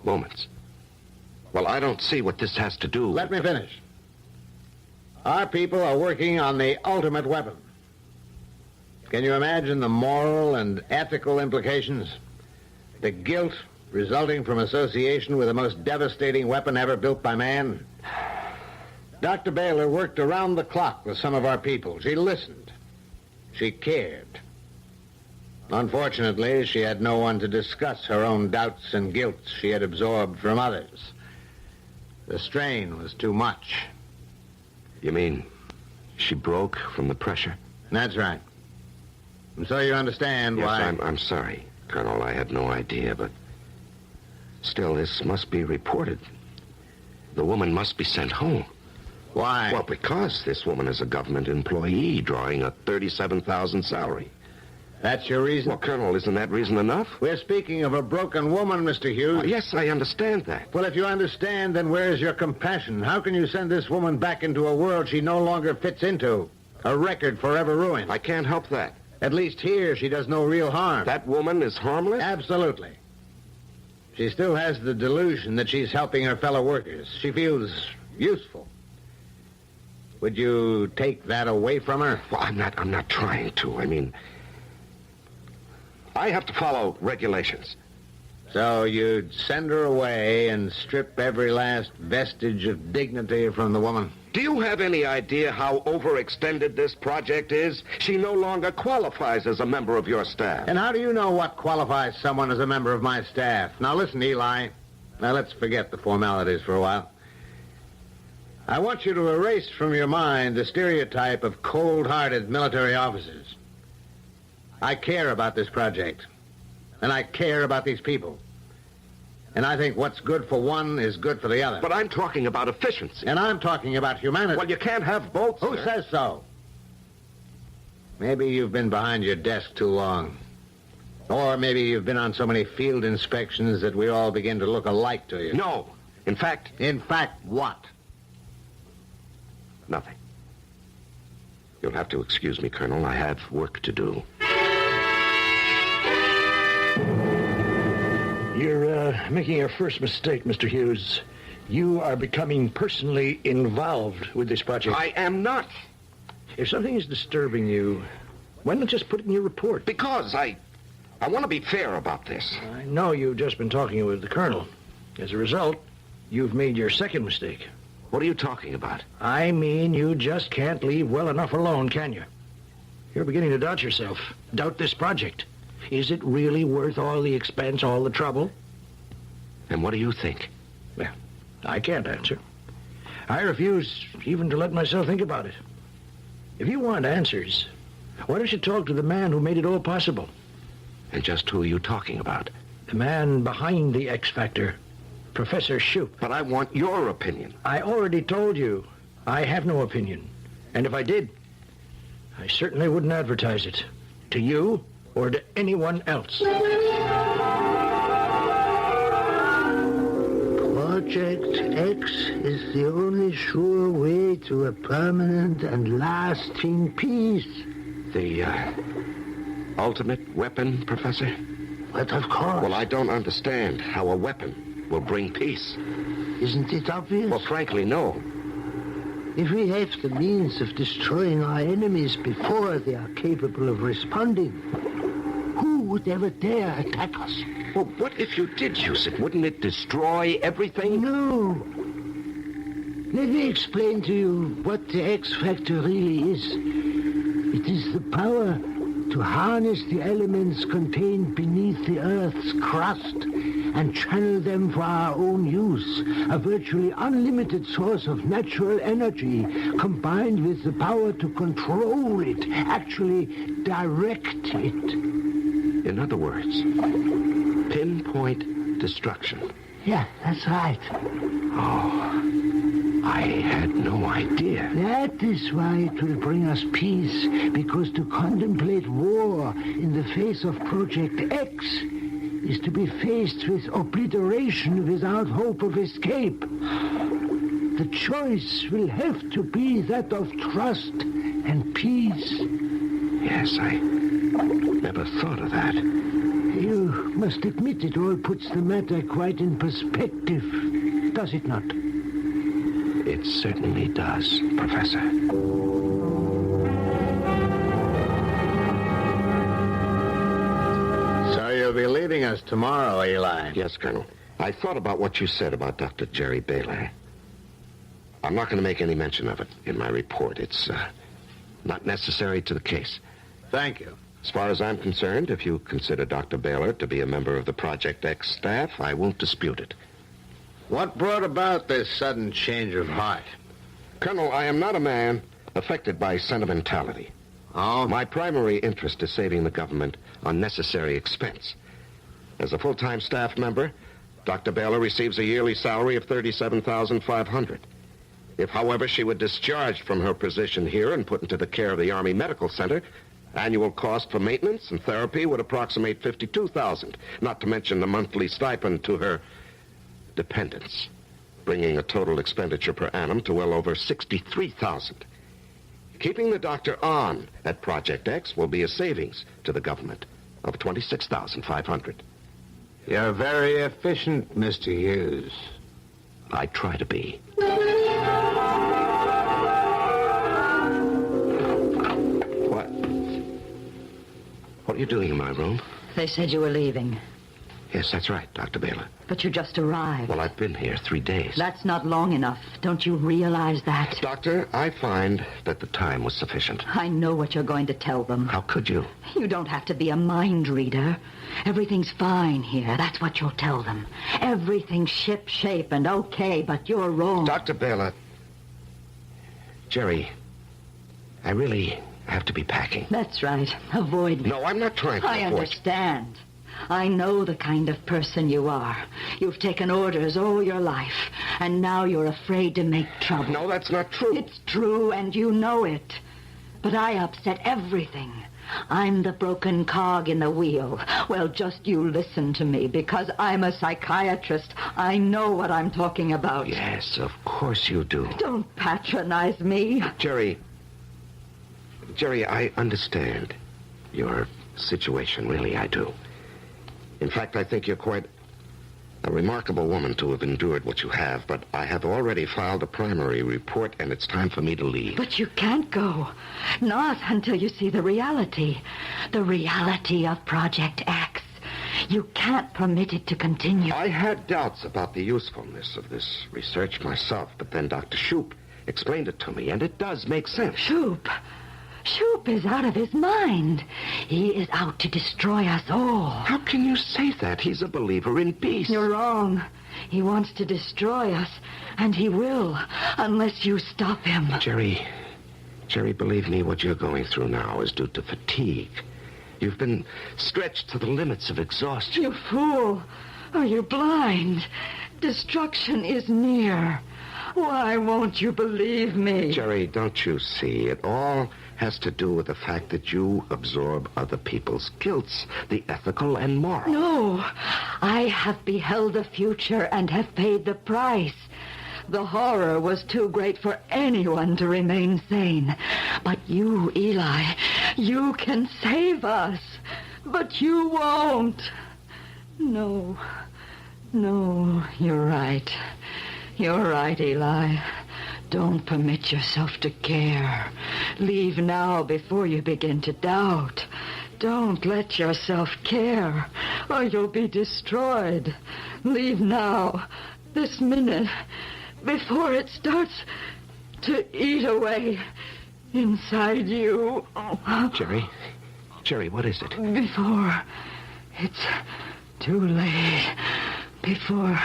Moments? Well, I don't see what this has to do. Let me finish. Our people are working on the ultimate weapon. Can you imagine the moral and ethical implications? The guilt resulting from association with the most devastating weapon ever built by man? Dr. Baylor worked around the clock with some of our people. She listened. She cared. Unfortunately, she had no one to discuss her own doubts and guilt she had absorbed from others. The strain was too much. You mean she broke from the pressure? That's right. And so you understand yes, why... I'm sorry, Colonel. I had no idea, but still, this must be reported. The woman must be sent home. Why? Well, because this woman is a government employee drawing a $37,000 salary. That's your reason? Well, Colonel, isn't that reason enough? We're speaking of a broken woman, Mr. Hughes. Oh, yes, I understand that. Well, if you understand, then where's your compassion? How can you send this woman back into a world she no longer fits into? A record forever ruined. I can't help that. At least here, she does no real harm. That woman is harmless? Absolutely. She still has the delusion that she's helping her fellow workers. She feels useful. Would you take that away from her? Well, I'm not trying to. I mean, I have to follow regulations. So you'd send her away and strip every last vestige of dignity from the woman? Do you have any idea how overextended this project is? She no longer qualifies as a member of your staff. And how do you know what qualifies someone as a member of my staff? Now listen, Eli. Now let's forget the formalities for a while. I want you to erase from your mind the stereotype of cold-hearted military officers. I care about this project, and I care about these people. And I think what's good for one is good for the other. But I'm talking about efficiency. And I'm talking about humanity. Well, you can't have both, Who sir. says so? Maybe you've been behind your desk too long. Or maybe you've been on so many field inspections that we all begin to look alike to you. No. In fact... In fact, what? Nothing. You'll have to excuse me, Colonel. I have work to do. You're making your first mistake, Mr. Hughes. You are becoming personally involved with this project. I am not. If something is disturbing you, why not just put it in your report? Because I want to be fair about this. I know you've just been talking with the colonel. As a result, you've made your second mistake. What are you talking about? I mean, you just can't leave well enough alone, can you? You're beginning to doubt yourself. Doubt this project. Is it really worth all the expense, all the trouble? And what do you think? Well, I can't answer. I refuse even to let myself think about it. If you want answers, why don't you talk to the man who made it all possible? And just who are you talking about? The man behind the X Factor, Professor Shoup. But I want your opinion. I already told you I have no opinion. And if I did, I certainly wouldn't advertise it. To you or to anyone else. Project X is the only sure way to a permanent and lasting peace. The ultimate weapon, Professor? But of course. Well, I don't understand how a weapon will bring peace. Isn't it obvious? Well, frankly, no. If we have the means of destroying our enemies before they are capable of responding, who would ever dare attack us? Well, what if you did use it? Wouldn't it destroy everything? No. Let me explain to you what the X Factor really is. It is the power to harness the elements contained beneath the Earth's crust and channel them for our own use, a virtually unlimited source of natural energy combined with the power to control it, actually direct it. In other words, pinpoint destruction. Yeah, that's right. Oh, I had no idea. That is why it will bring us peace, because to contemplate war in the face of Project X is to be faced with obliteration without hope of escape. The choice will have to be that of trust and peace. Yes, I never thought of that. You must admit it all puts the matter quite in perspective, does it not? It certainly does, Professor. So you'll be leaving us tomorrow, Eli? Yes, Colonel. I thought about what you said about Dr. Jerry Baylor. I'm not going to make any mention of it in my report. It's not necessary to the case. Thank you. As far as I'm concerned, if you consider Dr. Baylor to be a member of the Project X staff, I won't dispute it. What brought about this sudden change of heart? Colonel, I am not a man affected by sentimentality. Oh? My primary interest is saving the government unnecessary expense. As a full-time staff member, Dr. Baylor receives a yearly salary of $37,500. If, however, she were discharged from her position here and put into the care of the Army Medical Center, annual cost for maintenance and therapy would approximate $52,000, not to mention the monthly stipend to her dependents, bringing a total expenditure per annum to well over $63,000. Keeping the doctor on at Project X will be a savings to the government of $26,500. You're very efficient, Mr. Hughes. I try to be. What are you doing in my room? They said you were leaving. Yes, that's right, Dr. Baylor. But you just arrived. Well, I've been here 3 days. That's not long enough. Don't you realize that? Doctor, I find that the time was sufficient. I know what you're going to tell them. How could you? You don't have to be a mind reader. Everything's fine here. That's what you'll tell them. Everything's ship-shape and okay, but you're wrong. Dr. Baylor, Jerry, I really have to be packing. That's right. Avoid me. No, I'm not trying to I avoid. understand. I know the kind of person you are. You've taken orders all your life, and now you're afraid to make trouble. No, that's not true. It's true, and you know it. But I upset everything. I'm the broken cog in the wheel. Well, just you listen to me, because I'm a psychiatrist. I know what I'm talking about. Yes, of course you do. Don't patronize me. Jerry, I understand your situation, really, I do. In fact, I think you're quite a remarkable woman to have endured what you have, but I have already filed a primary report, and it's time for me to leave. But you can't go. Not until you see the reality. The reality of Project X. You can't permit it to continue. I had doubts about the usefulness of this research myself, but then Dr. Shoup explained it to me, and it does make sense. Shoup? Shoop is out of his mind. He is out to destroy us all. How can you say that? He's a believer in peace. You're wrong. He wants to destroy us, and he will, unless you stop him. Jerry, believe me, what you're going through now is due to fatigue. You've been stretched to the limits of exhaustion. You fool. Are you blind? Destruction is near. Why won't you believe me? Jerry, don't you see? It all has to do with the fact that you absorb other people's guilts, the ethical and moral. No. I have beheld the future and have paid the price. The horror was too great for anyone to remain sane. But you, Eli, you can save us. But you won't. No, you're right. You're right, Eli. Don't permit yourself to care. Leave now before you begin to doubt. Don't let yourself care, or you'll be destroyed. Leave now, this minute, before it starts to eat away inside you. Jerry, what is it? Before it's too late. Before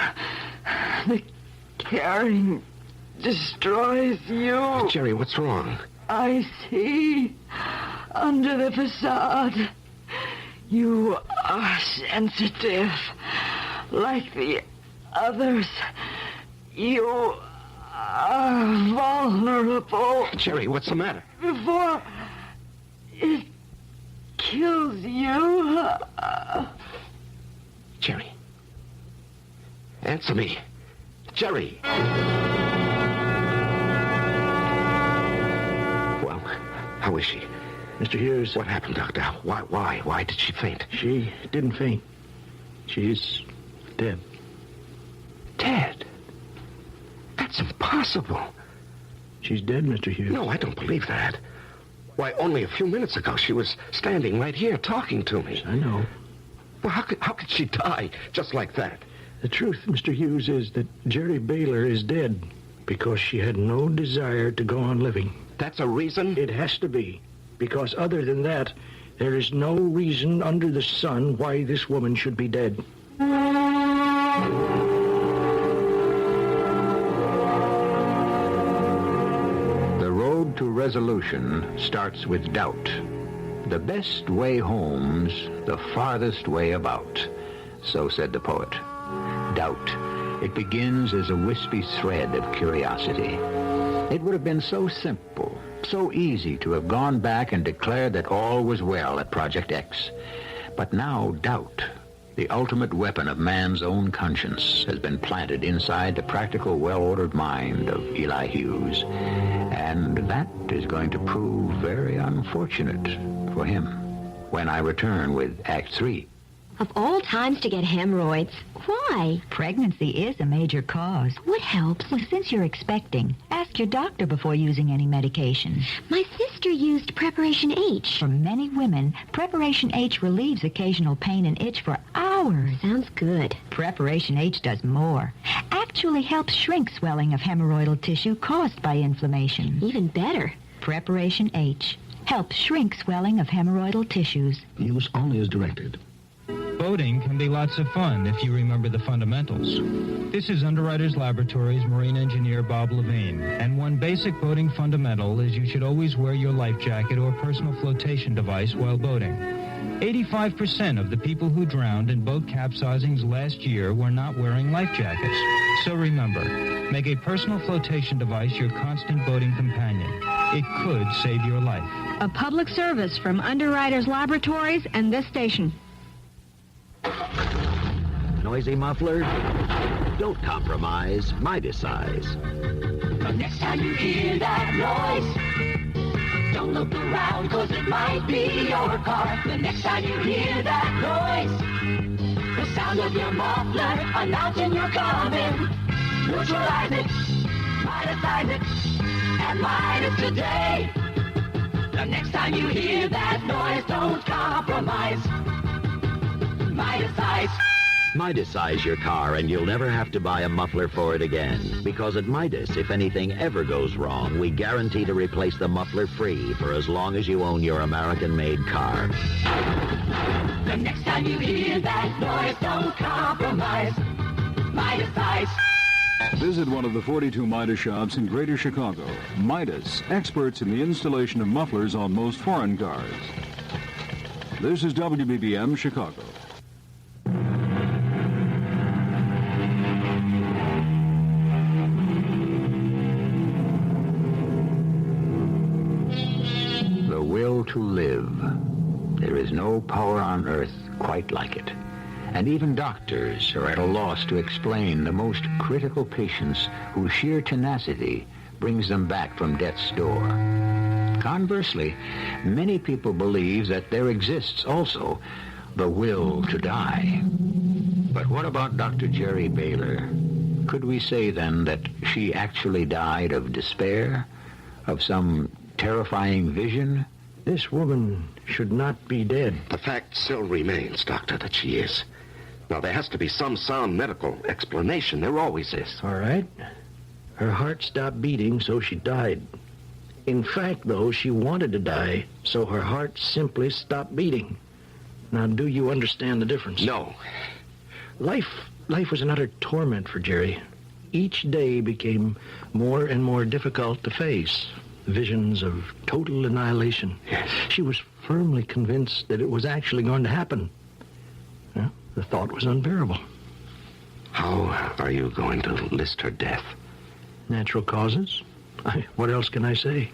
the caring destroys you. Jerry, what's wrong? I see under the facade you are sensitive like the others. You are vulnerable. Jerry, what's the matter? Before it kills you. Jerry. Answer me. Jerry. Well, how is she? Mr. Hughes. What happened, Doctor? Why did she faint? She didn't faint. She's dead. Dead? That's impossible. She's dead, Mr. Hughes. No, I don't believe that. Why, only a few minutes ago, she was standing right here talking to me. I know. Well, how could she die just like that? The truth, Mr. Hughes, is that Jerry Baylor is dead because she had no desire to go on living. That's a reason? It has to be. Because other than that, there is no reason under the sun why this woman should be dead. The road to resolution starts with doubt. The best way home's the farthest way about, so said the poet. Doubt. It begins as a wispy thread of curiosity. It would have been so simple, so easy to have gone back and declared that all was well at Project X. But now doubt, the ultimate weapon of man's own conscience, has been planted inside the practical, well-ordered mind of Eli Hughes. And that is going to prove very unfortunate for him when I return with Act 3. Of all times to get hemorrhoids, why? Pregnancy is a major cause. What helps? Well, since you're expecting, ask your doctor before using any medication. My sister used Preparation H. For many women, Preparation H relieves occasional pain and itch for hours. Sounds good. Preparation H does more. Actually helps shrink swelling of hemorrhoidal tissue caused by inflammation. Even better. Preparation H helps shrink swelling of hemorrhoidal tissues. Use only as directed. Boating can be lots of fun if you remember the fundamentals. This is Underwriters Laboratories Marine Engineer Bob Levine, and one basic boating fundamental is you should always wear your life jacket or personal flotation device while boating. 85% of the people who drowned in boat capsizings last year were not wearing life jackets. So remember, make a personal flotation device your constant boating companion. It could save your life. A public service from Underwriters Laboratories and this station. Noisy muffler? Don't compromise. Midas-size. The next time you hear that noise, don't look around, cause it might be your car. The next time you hear that noise, the sound of your muffler announcing you're coming. Neutralize it, Midas-size it, and Midas today. The next time you hear that noise, don't compromise. Midas-size. Midas-size your car and you'll never have to buy a muffler for it again. Because at Midas, if anything ever goes wrong, we guarantee to replace the muffler free for as long as you own your American-made car. The next time you hear that noise, don't compromise. Midas-size. Visit one of the 42 Midas shops in Greater Chicago. Midas, experts in the installation of mufflers on most foreign cars. This is WBBM Chicago. The will to live. There is no power on earth quite like it. And even doctors are at a loss to explain the most critical patients whose sheer tenacity brings them back from death's door. Conversely, many people believe that there exists also the will to die. But what about Dr. Jerry Baylor? Could we say then that she actually died of despair, of some terrifying vision? This woman should not be dead. The fact still remains, Doctor, that she is. Now, there has to be some sound medical explanation. There always is. All right. Her heart stopped beating, so she died. In fact, though, she wanted to die, so her heart simply stopped beating. Now, do you understand the difference? No. Life was an utter torment for Jerry. Each day became more and more difficult to face. Visions of total annihilation. Yes. She was firmly convinced that it was actually going to happen. Well, the thought was unbearable. How are you going to list her death? Natural causes? What else can I say?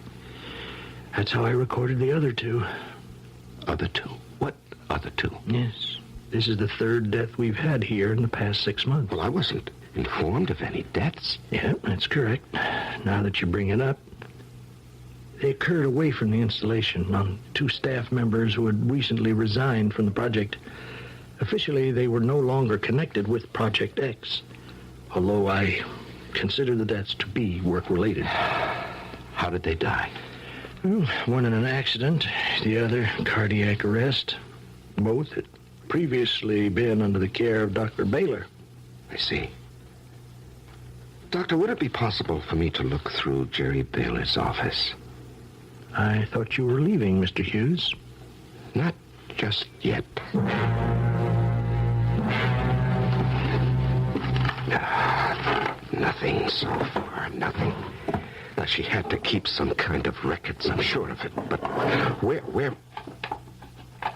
That's how I recorded the other two. Other two? What other two? Yes. This is the third death we've had here in the past 6 months. Well, I wasn't informed of any deaths. Yeah, that's correct. Now that you bring it up. They occurred away from the installation on 2 staff members who had recently resigned from the project. Officially, they were no longer connected with Project X, although I consider the deaths to be work-related. How did they die? Well, one in an accident, the other cardiac arrest. Both had previously been under the care of Dr. Baylor. I see. Doctor, would it be possible for me to look through Jerry Baylor's office? I thought you were leaving, Mr. Hughes. Not just yet. Nothing so far, nothing. Now, she had to keep some kind of records, I'm sure of it. But where...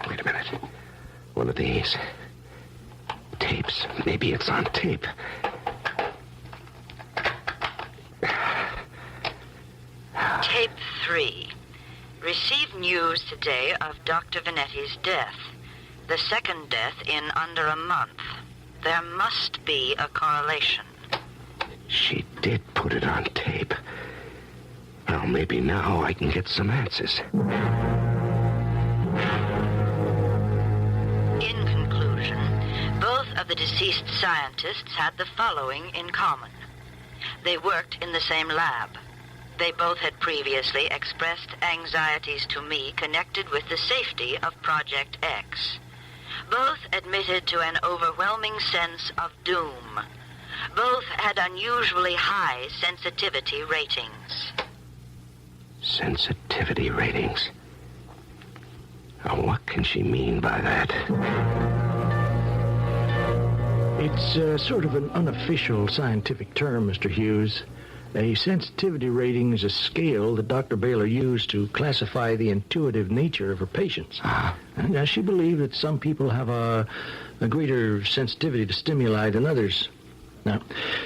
Wait a minute. One of these. Tapes. Maybe it's on tape. Tape 3. Received news today of Dr. Vanetti's death. The second death in under a month. There must be a correlation. She did put it on tape. Well, maybe now I can get some answers. In conclusion, both of the deceased scientists had the following in common. They worked in the same lab. They both had previously expressed anxieties to me connected with the safety of Project X. Both admitted to an overwhelming sense of doom. Both had unusually high sensitivity ratings. Sensitivity ratings? Now, what can she mean by that? It's sort of an unofficial scientific term, Mr. Hughes. A sensitivity rating is a scale that Dr. Baylor used to classify the intuitive nature of her patients. Now, she believed that some people have a greater sensitivity to stimuli than others. Now,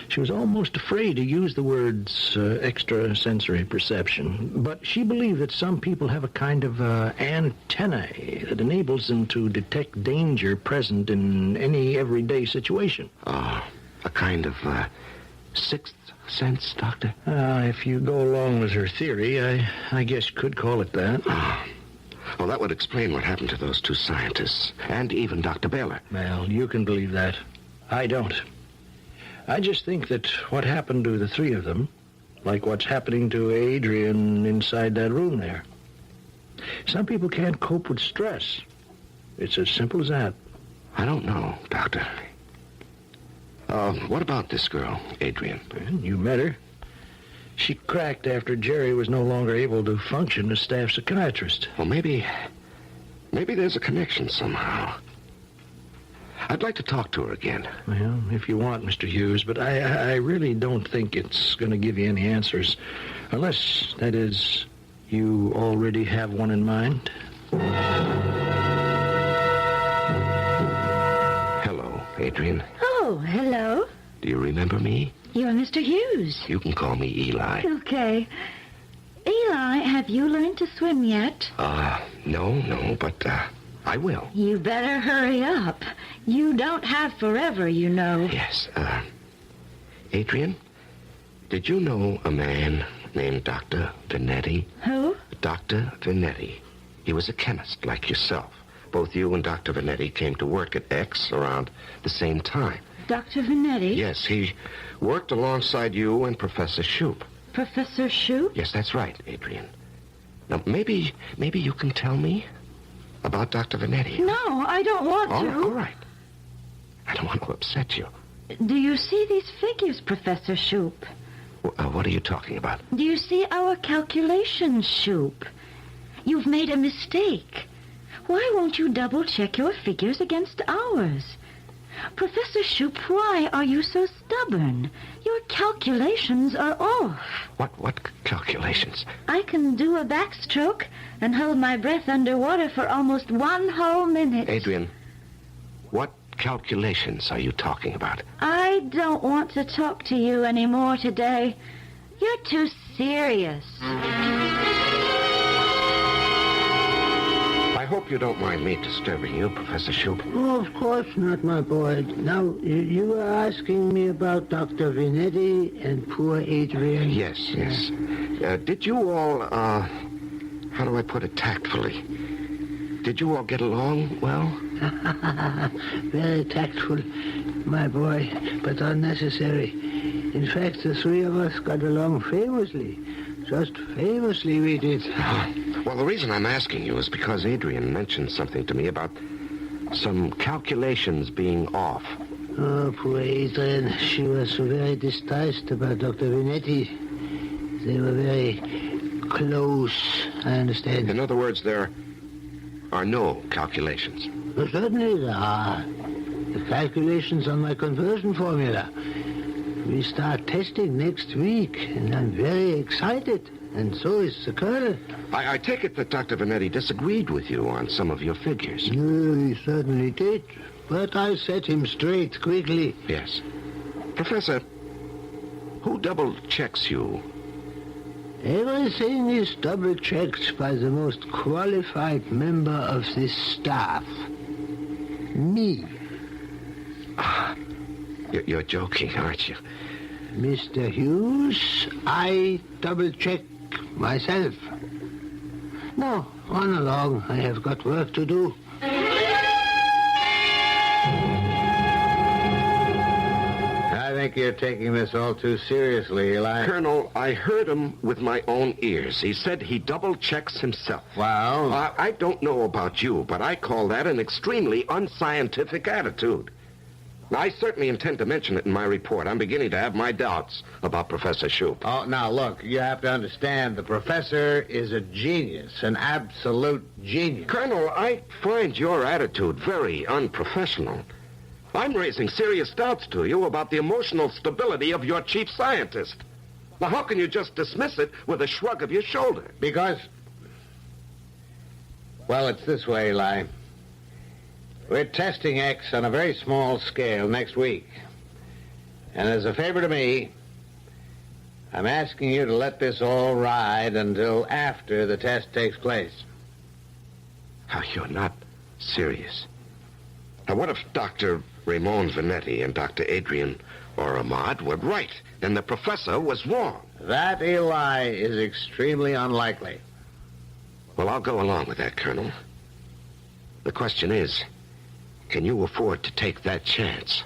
she was almost afraid to use the words extrasensory perception, but she believed that some people have a kind of antennae that enables them to detect danger present in any everyday situation. A kind of sixth sense, Doctor? If you go along with her theory, I guess you could call it that. Well, that would explain what happened to those 2 scientists, and even Dr. Baylor. Well, you can believe that. I don't. I just think that what happened to the 3 of them, like what's happening to Adrian inside that room there. Some people can't cope with stress. It's as simple as that. I don't know, Doctor. What about this girl, Adrian? You met her. She cracked after Jerry was no longer able to function as staff psychiatrist. Well, maybe there's a connection somehow. I'd like to talk to her again. Well, if you want, Mr. Hughes, but I really don't think it's going to give you any answers. Unless, that is, you already have one in mind. Hello, Adrian. Oh, hello. Do you remember me? You're Mr. Hughes. You can call me Eli. Okay. Eli, have you learned to swim yet? No, but I will. You better hurry up. You don't have forever, you know. Yes, Adrian, did you know a man named Dr. Vanetti? Who? Dr. Vanetti. He was a chemist like yourself. Both you and Dr. Vanetti came to work at X around the same time. Dr. Vanetti? Yes, he worked alongside you and Professor Shoup. Professor Shoup? Yes, that's right, Adrian. Now, maybe you can tell me about Dr. Vanetti. No, I don't want to. All right. I don't want to upset you. Do you see these figures, Professor Shoup? What are you talking about? Do you see our calculations, Shoup? You've made a mistake. Why won't you double-check your figures against ours? Professor Shoup, why are you so stubborn? Your calculations are off. What calculations? I can do a backstroke and hold my breath underwater for almost 1 whole minute. Adrian, what calculations are you talking about? I don't want to talk to you anymore today. You're too serious. I hope you don't mind me disturbing you, Professor Shoup. Oh, of course not, my boy. Now, you were asking me about Dr. Vanetti and poor Adrian. Yes. Did you all, how do I put it tactfully? Did you all get along well? Very tactful, my boy, but unnecessary. In fact, the three of us got along famously. Just famously we did. Well, the reason I'm asking you is because Adrian mentioned something to me about some calculations being off. Oh, poor Adrian. She was so very distressed about Dr. Vanetti. They were very close, I understand. In other words, there are no calculations. Well, certainly there are. The calculations on my conversion formula. We start testing next week, and I'm very excited. And so is the Colonel. I take it that Dr. Vanetti disagreed with you on some of your figures. He certainly did. But I set him straight quickly. Yes. Professor, who double-checks you? Everything is double-checked by the most qualified member of this staff. Me. You're joking, aren't you? Mr. Hughes, I double-check myself. Now, run along. I have got work to do. I think you're taking this all too seriously, Eli. Colonel, I heard him with my own ears. He said he double-checks himself. Well? I don't know about you, but I call that an extremely unscientific attitude. Now, I certainly intend to mention it in my report. I'm beginning to have my doubts about Professor Shoup. Oh, now, look, you have to understand, the professor is a genius, an absolute genius. Colonel, I find your attitude very unprofessional. I'm raising serious doubts to you about the emotional stability of your chief scientist. Now, how can you just dismiss it with a shrug of your shoulder? Because, well, it's this way, Eli. We're testing X on a very small scale next week. And as a favor to me, I'm asking you to let this all ride until after the test takes place. How, you're not serious. Now, what if Dr. Ramon Vanetti and Dr. Adrian or Ahmad were right and the professor was wrong? That, Eli, is extremely unlikely. Well, I'll go along with that, Colonel. The question is, can you afford to take that chance?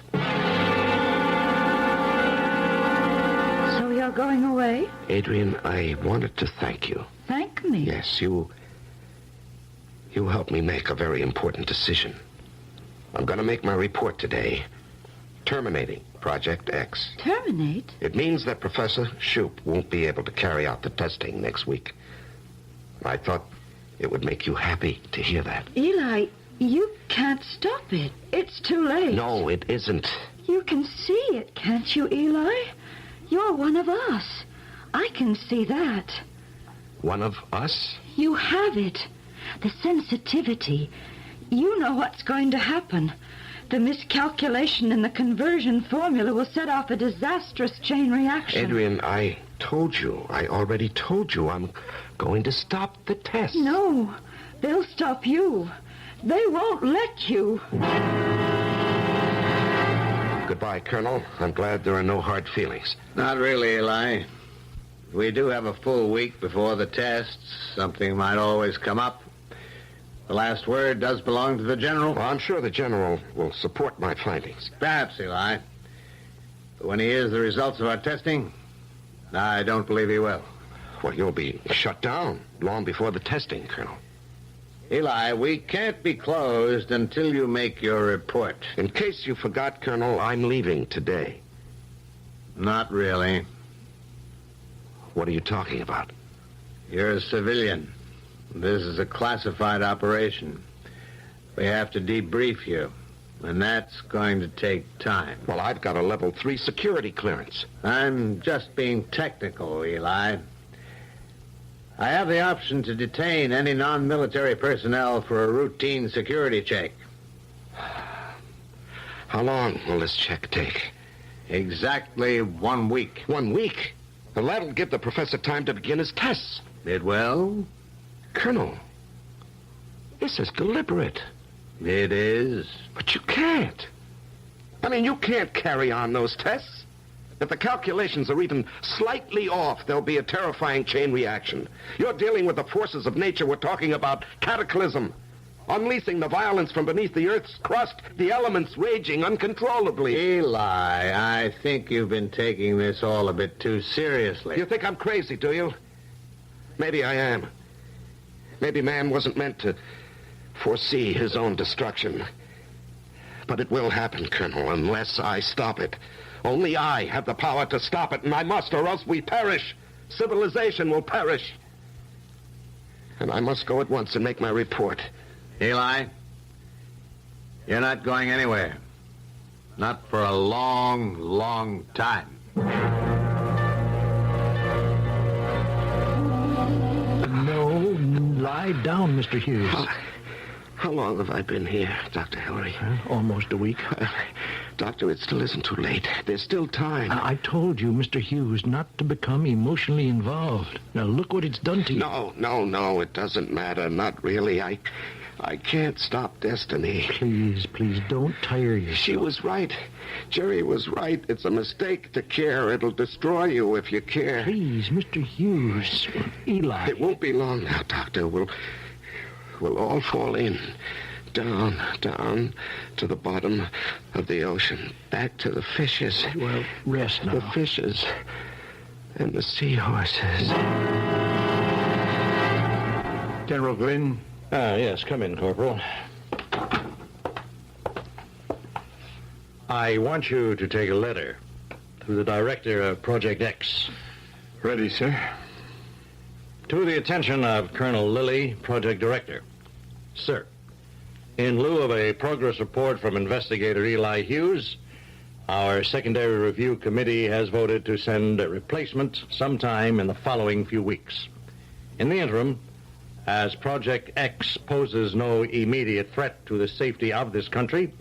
So you're going away? Adrian, I wanted to thank you. Thank me? Yes, you helped me make a very important decision. I'm going to make my report today, terminating Project X. Terminate? It means that Professor Shoup won't be able to carry out the testing next week. I thought it would make you happy to hear that. Eli, you can't stop it. It's too late. No, it isn't. You can see it, can't you, Eli? You're one of us. I can see that. One of us? You have it. The sensitivity. You know what's going to happen. The miscalculation in the conversion formula will set off a disastrous chain reaction. Adrian, I already told you I'm going to stop the test. No, they'll stop you. They won't let you. Goodbye, Colonel. I'm glad there are no hard feelings. Not really, Eli. We do have a full week before the tests. Something might always come up. The last word does belong to the General. Well, I'm sure the General will support my findings. Perhaps, Eli. But when he hears the results of our testing, I don't believe he will. Well, you'll be shut down long before the testing, Colonel. Eli, we can't be closed until you make your report. In case you forgot, Colonel, I'm leaving today. Not really. What are you talking about? You're a civilian. This is a classified operation. We have to debrief you, and that's going to take time. Well, I've got a level 3 security clearance. I'm just being technical, Eli. I have the option to detain any non-military personnel for a routine security check. How long will this check take? Exactly 1 week. 1 week? Well, that'll give the professor time to begin his tests. It will? Colonel, this is deliberate. It is. But you can't. I mean, you can't carry on those tests. If the calculations are even slightly off, there'll be a terrifying chain reaction. You're dealing with the forces of nature. We're talking about cataclysm. Unleashing the violence from beneath the Earth's crust, the elements raging uncontrollably. Eli, I think you've been taking this all a bit too seriously. You think I'm crazy, do you? Maybe I am. Maybe man wasn't meant to foresee his own destruction. But it will happen, Colonel, unless I stop it. Only I have the power to stop it, and I must, or else we perish. Civilization will perish. And I must go at once and make my report. Eli, you're not going anywhere. Not for a long, long time. No, lie down, Mr. Hughes. How long have I been here, Dr. Hillary? Almost a week. Doctor, it still isn't too late. There's still time. I told you, Mr. Hughes, not to become emotionally involved. Now, look what it's done to you. No, it doesn't matter. Not really. I can't stop destiny. Please, don't tire yourself. She was right. Jerry was right. It's a mistake to care. It'll destroy you if you care. Please, Mr. Hughes. Eli. It won't be long now, Doctor. We'll all fall in. Down to the bottom of the ocean. Back to the fishes. Well, rest now. The fishes and the seahorses. General GWYNN? Yes, come in, Corporal. I want you to take a letter to the director of Project X. Ready, sir. To the attention of Colonel Lilly, Project Director. Sir, in lieu of a progress report from Investigator Eli Hughes, our secondary review committee has voted to send a replacement sometime in the following few weeks. In the interim, as Project X poses no immediate threat to the safety of this country,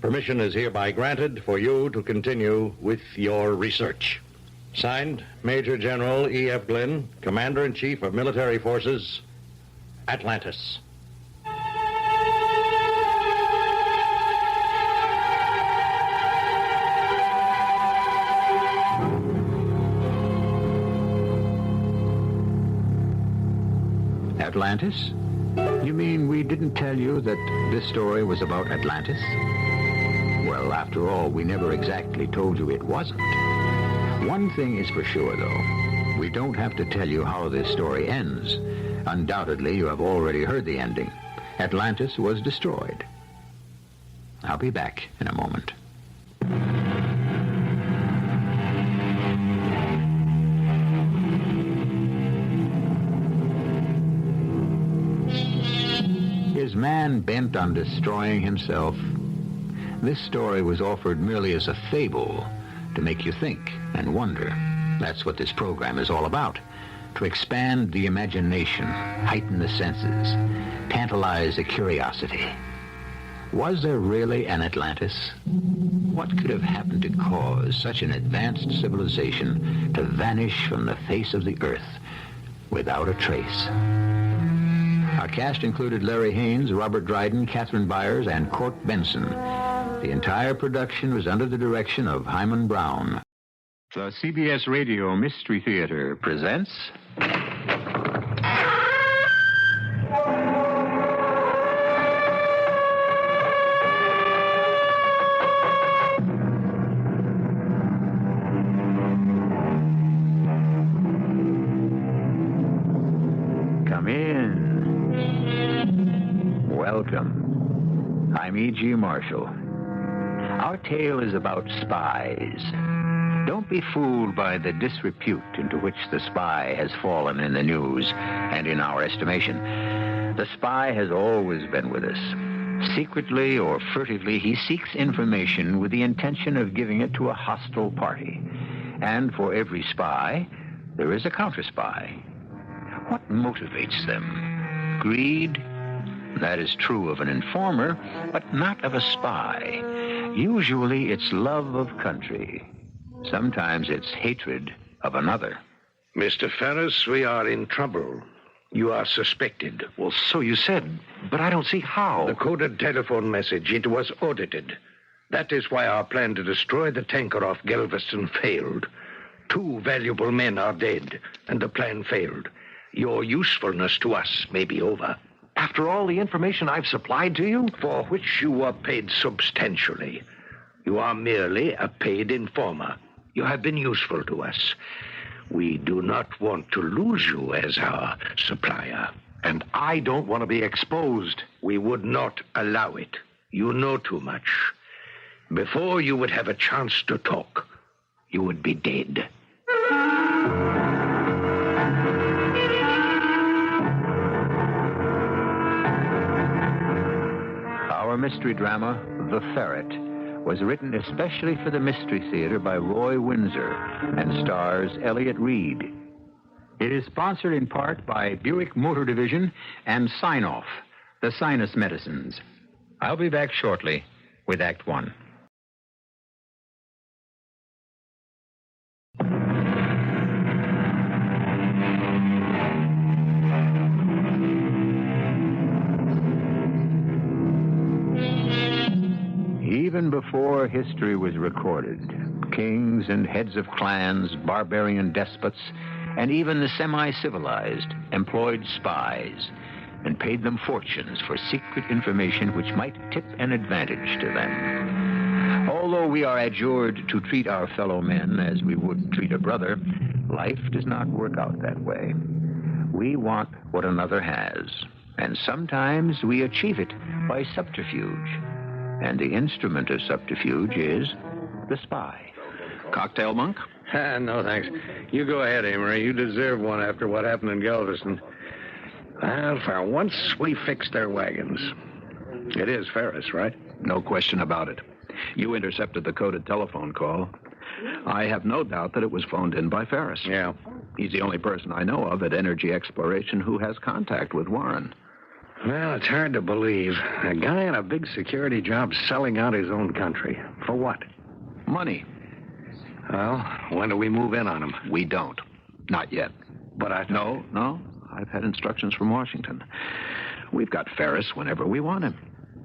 permission is hereby granted for you to continue with your research. Signed, Major General E.F. GWYNN, Commander-in-Chief of Military Forces, Atlantis. Atlantis? You mean we didn't tell you that this story was about Atlantis? Well, after all, we never exactly told you it wasn't. One thing is for sure, though. We don't have to tell you how this story ends. Undoubtedly, you have already heard the ending. Atlantis was destroyed. I'll be back in a moment. man bent on destroying himself. This story was offered merely as a fable to make you think and wonder. That's what this program is all about. To expand the imagination, heighten the senses, tantalize the curiosity. Was there really an Atlantis? What could have happened to cause such an advanced civilization to vanish from the face of the earth without a trace? Our cast included Larry Haynes, Robert Dryden, Catherine Byers, and Court Benson. The entire production was under the direction of Hyman Brown. The CBS Radio Mystery Theater presents... Come in. Welcome. I'm E.G. Marshall. Our tale is about spies. Don't be fooled by the disrepute into which the spy has fallen in the news and in our estimation. The spy has always been with us. Secretly or furtively, he seeks information with the intention of giving it to a hostile party. And for every spy, there is a counter-spy. What motivates them? Greed? That is true of an informer, but not of a spy. Usually it's love of country. Sometimes it's hatred of another. Mr. Ferris, we are in trouble. You are suspected. Well, so you said, but I don't see how. The coded telephone message, it was audited. That is why our plan to destroy the tanker off Galveston failed. 2 valuable men are dead, and the plan failed. Your usefulness to us may be over. After all the information I've supplied to you? For which you were paid substantially. You are merely a paid informer. You have been useful to us. We do not want to lose you as our supplier. And I don't want to be exposed. We would not allow it. You know too much. Before you would have a chance to talk, you would be dead. Our mystery drama, The Ferret, was written especially for the Mystery Theater by Roy Windsor and stars Elliott Reed. It is sponsored in part by Buick Motor Division and Sign-Off, the sinus medicines. I'll be back shortly with Act One. Even before history was recorded, kings and heads of clans, barbarian despots, and even the semi-civilized employed spies and paid them fortunes for secret information which might tip an advantage to them. Although we are adjured to treat our fellow men as we would treat a brother, life does not work out that way. We want what another has, and sometimes we achieve it by subterfuge. And the instrument of subterfuge is the spy. Cocktail, Monk? No, thanks. You go ahead, Amory. You deserve one after what happened in Galveston. Well, for once, we fixed their wagons. It is Ferris, right? No question about it. You intercepted the coded telephone call. I have no doubt that it was phoned in by Ferris. Yeah. He's the only person I know of at Energy Exploration who has contact with Warren. Well, it's hard to believe. A guy on a big security job selling out his own country. For what? Money. Well, when do we move in on him? We don't. Not yet. But I... No. I've had instructions from Washington. We've got Ferris whenever we want him.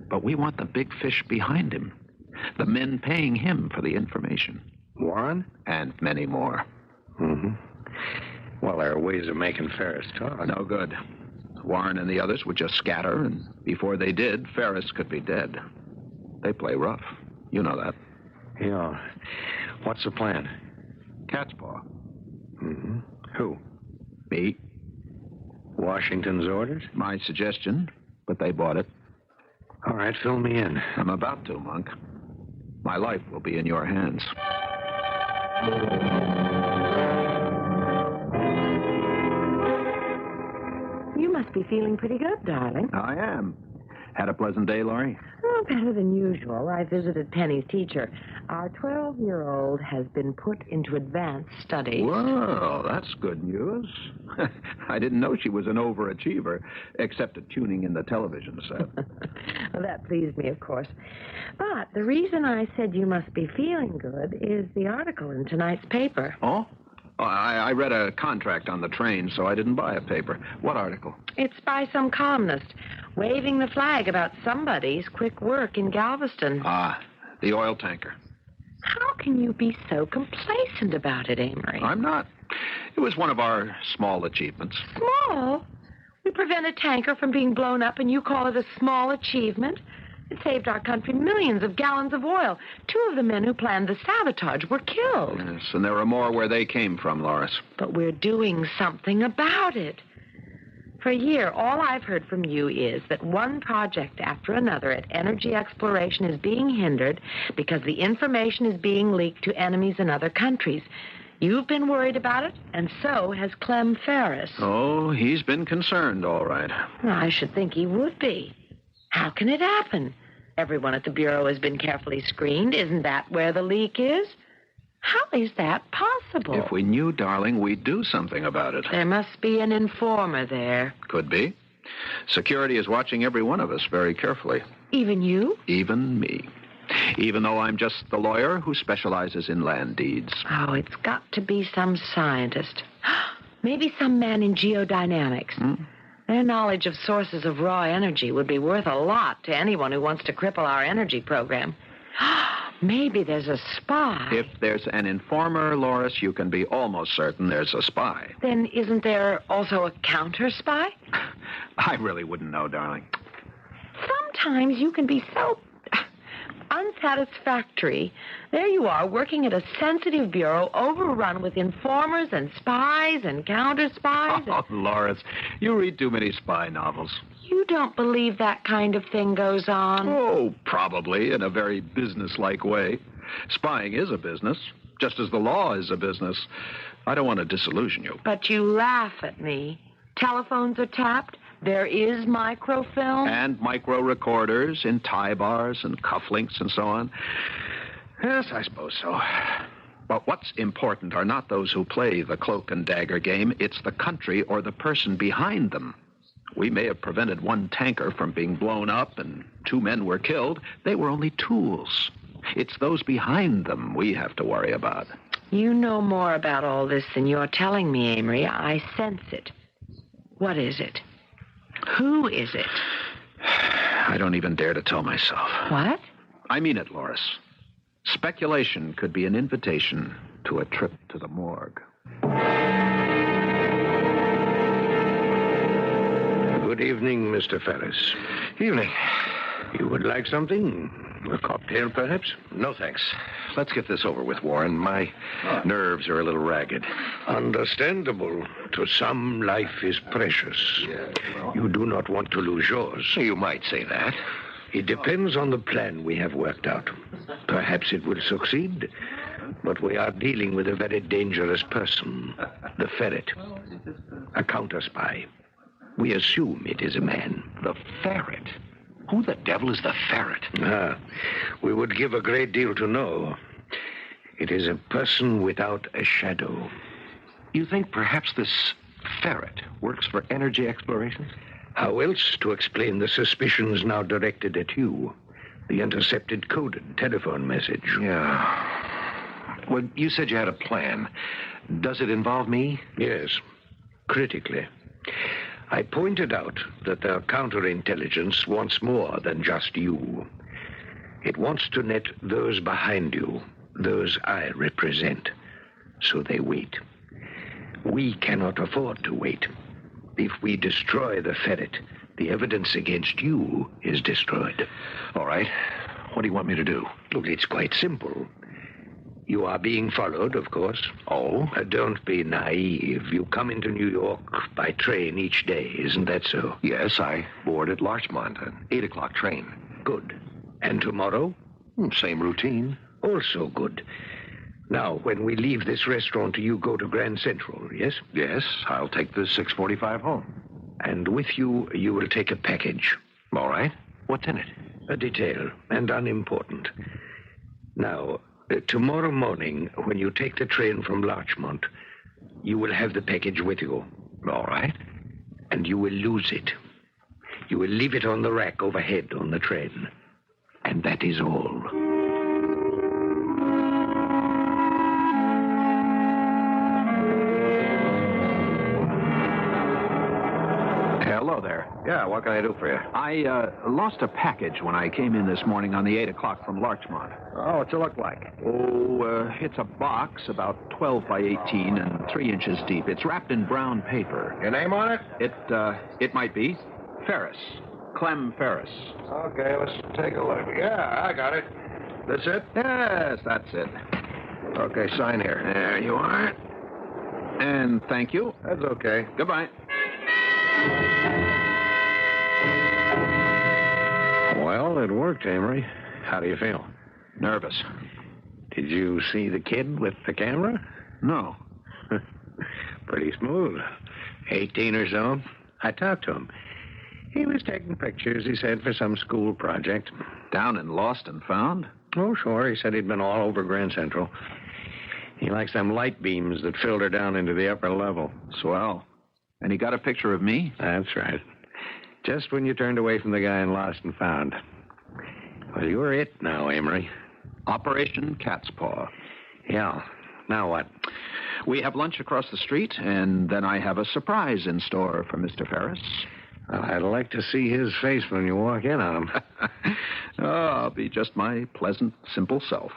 But we want the big fish behind him. The men paying him for the information. Warren? And many more. Mm-hmm. Well, there are ways of making Ferris talk. No good. Warren and the others would just scatter, and before they did, Ferris could be dead. They play rough. You know that. Yeah. What's the plan? Cat's paw. Mm-hmm. Who? Me. Washington's orders? My suggestion, but they bought it. All right, fill me in. I'm about to, Monk. My life will be in your hands. You must be feeling pretty good, darling. I am. Had a pleasant day, Laurie? Oh, better than usual. I visited Penny's teacher. Our 12-year-old has been put into advanced studies. Well, that's good news. I didn't know she was an overachiever, except at tuning in the television set. Well, that pleased me, of course. But the reason I said you must be feeling good is the article in tonight's paper. Oh? I read a contract on the train, so I didn't buy a paper. What article? It's by some columnist, waving the flag about somebody's quick work in Galveston. Ah, the oil tanker. How can you be so complacent about it, Amory? I'm not. It was one of our small achievements. Small? We prevent a tanker from being blown up, and you call it a small achievement? It saved our country millions of gallons of oil. 2 of the men who planned the sabotage were killed. Yes, and there are more where they came from, Loris. But we're doing something about it. For a year, all I've heard from you is that one project after another at energy exploration is being hindered because the information is being leaked to enemies in other countries. You've been worried about it, and so has Clem Ferris. Oh, he's been concerned, all right. Well, I should think he would be. How can it happen? Everyone at the Bureau has been carefully screened. Isn't that where the leak is? How is that possible? If we knew, darling, we'd do something about it. There must be an informer there. Could be. Security is watching every one of us very carefully. Even you? Even me. Even though I'm just the lawyer who specializes in land deeds. Oh, it's got to be some scientist. Maybe some man in geodynamics. Their knowledge of sources of raw energy would be worth a lot to anyone who wants to cripple our energy program. Maybe there's a spy. If there's an informer, Loris, you can be almost certain there's a spy. Then isn't there also a counter-spy? I really wouldn't know, darling. Sometimes you can be so unsatisfactory. There you are, working at a sensitive bureau overrun with informers and spies and counter-spies. Oh, Loris, you read too many spy novels. You don't believe that kind of thing goes on? Oh, probably, in a very business-like way. Spying is a business, just as the law is a business. I don't want to disillusion you. But you laugh at me. Telephones are tapped. There is microfilm. And micro-recorders in tie bars and cufflinks and so on. Yes, I suppose so. But what's important are not those who play the cloak and dagger game. It's the country or the person behind them. We may have prevented one tanker from being blown up and 2 men were killed. They were only tools. It's those behind them we have to worry about. You know more about all this than you're telling me, Amory. I sense it. What is it? Who is it? I don't even dare to tell myself. What? I mean it, Loris. Speculation could be an invitation to a trip to the morgue. Good evening, Mr. Ferris. Evening. You would like something? A cocktail, perhaps? No, thanks. Let's get this over with, Warren. My nerves are a little ragged. Understandable. To some, life is precious. You do not want to lose yours. You might say that. It depends on the plan we have worked out. Perhaps it will succeed, but we are dealing with a very dangerous person, the Ferret, a counter-spy. We assume it is a man. The Ferret? Who the devil is the Ferret? We would give a great deal to know. It is a person without a shadow. You think perhaps this Ferret works for energy exploration? How else to explain the suspicions now directed at you? The intercepted coded telephone message. Yeah. Well, you said you had a plan. Does it involve me? Yes, critically. I pointed out that their counterintelligence wants more than just you. It wants to net those behind you, those I represent. So they wait. We cannot afford to wait. If we destroy the Ferret, the evidence against you is destroyed. All right. What do you want me to do? Look, it's quite simple. You are being followed, of course. Oh? Don't be naive. You come into New York by train each day, isn't that so? Yes, I board at Larchmont, an 8 o'clock train. Good. And tomorrow? Same routine. Also good. Now, when we leave this restaurant, you go to Grand Central, yes? Yes, I'll take the 6:45 home. And with you, you will take a package. All right. What's in it? A detail, and unimportant. Now, tomorrow morning, when you take the train from Larchmont, you will have the package with you. All right. And you will lose it. You will leave it on the rack overhead on the train. And that is all. Hello there. Yeah, what can I do for you? I lost a package when I came in this morning on the 8 o'clock from Larchmont. Oh, what's it look like? It's a box about 12 by 18 and 3 inches deep. It's wrapped in brown paper. Your name on it? It might be Ferris. Clem Ferris. Okay, let's take a look. Yeah, I got it. That's it? Yes, that's it. Okay, sign here. There you are. And thank you. That's okay. Goodbye. Well, it worked, Amory. How do you feel? Nervous. Did you see the kid with the camera? No. Pretty smooth. 18 or so. I talked to him. He was taking pictures, he said, for some school project. Down in Lost and Found? Oh, sure. He said he'd been all over Grand Central. He likes them light beams that filter down into the upper level. Swell. And he got a picture of me? That's right. Just when you turned away from the guy in Lost and Found. Well, you're it now, Amory. Operation Cat's Paw. Yeah. Now what? We have lunch across the street, and then I have a surprise in store for Mr. Ferris. Well, I'd like to see his face when you walk in on him. Oh, I'll be just my pleasant, simple self.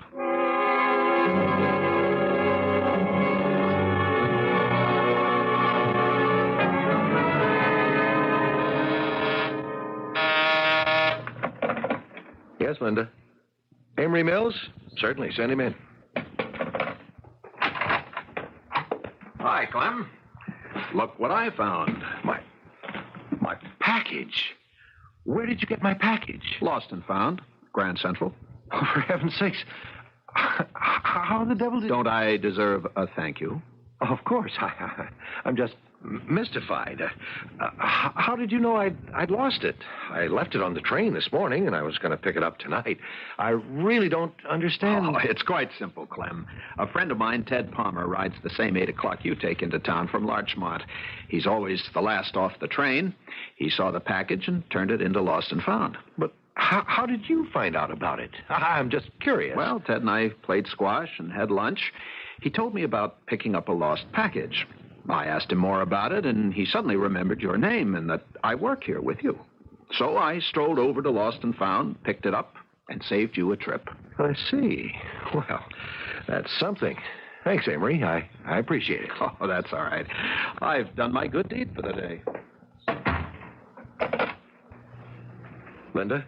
Yes, Linda. Amory Mills? Certainly, send him in. Hi, Clem. Look what I found. My package. Where did you get my package? Lost and Found, Grand Central. Oh, for heaven's sakes. How the devil did... Don't I deserve a thank you? Of course. I'm just mystified. How did you know I'd lost it? I left it on the train this morning, and I was going to pick it up tonight. I really don't understand. Oh, it's quite simple, Clem. A friend of mine, Ted Palmer, rides the same 8 o'clock you take into town from Larchmont. He's always the last off the train. He saw the package and turned it into Lost and Found. But how did you find out about it? I'm just curious. Well, Ted and I played squash and had lunch. He told me about picking up a lost package. I asked him more about it, and he suddenly remembered your name and that I work here with you. So I strolled over to Lost and Found, picked it up, and saved you a trip. I see. Well, that's something. Thanks, Amory. I appreciate it. Oh, that's all right. I've done my good deed for the day. Linda,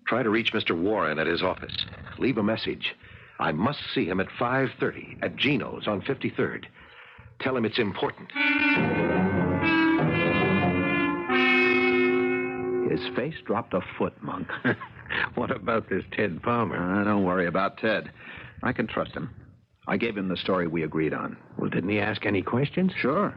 try to reach Mr. Warren at his office. Leave a message. I must see him at 5:30 at Gino's on 53rd. Tell him it's important. His face dropped a foot, Monk. What about this Ted Palmer? Don't worry about Ted. I can trust him. I gave him the story we agreed on. Well, didn't he ask any questions? Sure.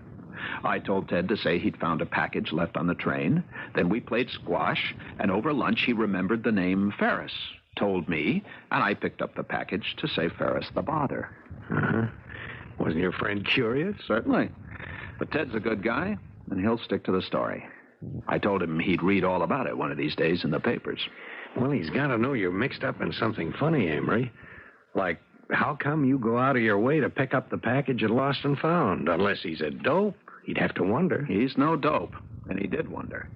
I told Ted to say he'd found a package left on the train. Then we played squash, and over lunch he remembered the name Ferris. Told me, and I picked up the package to save Ferris the bother. Uh-huh. Wasn't your friend curious? Certainly. But Ted's a good guy, and he'll stick to the story. I told him he'd read all about it one of these days in the papers. Well, he's got to know you're mixed up in something funny, Amory. Like, how come you go out of your way to pick up the package at Lost and Found? Unless he's a dope, he'd have to wonder. He's no dope, and he did wonder.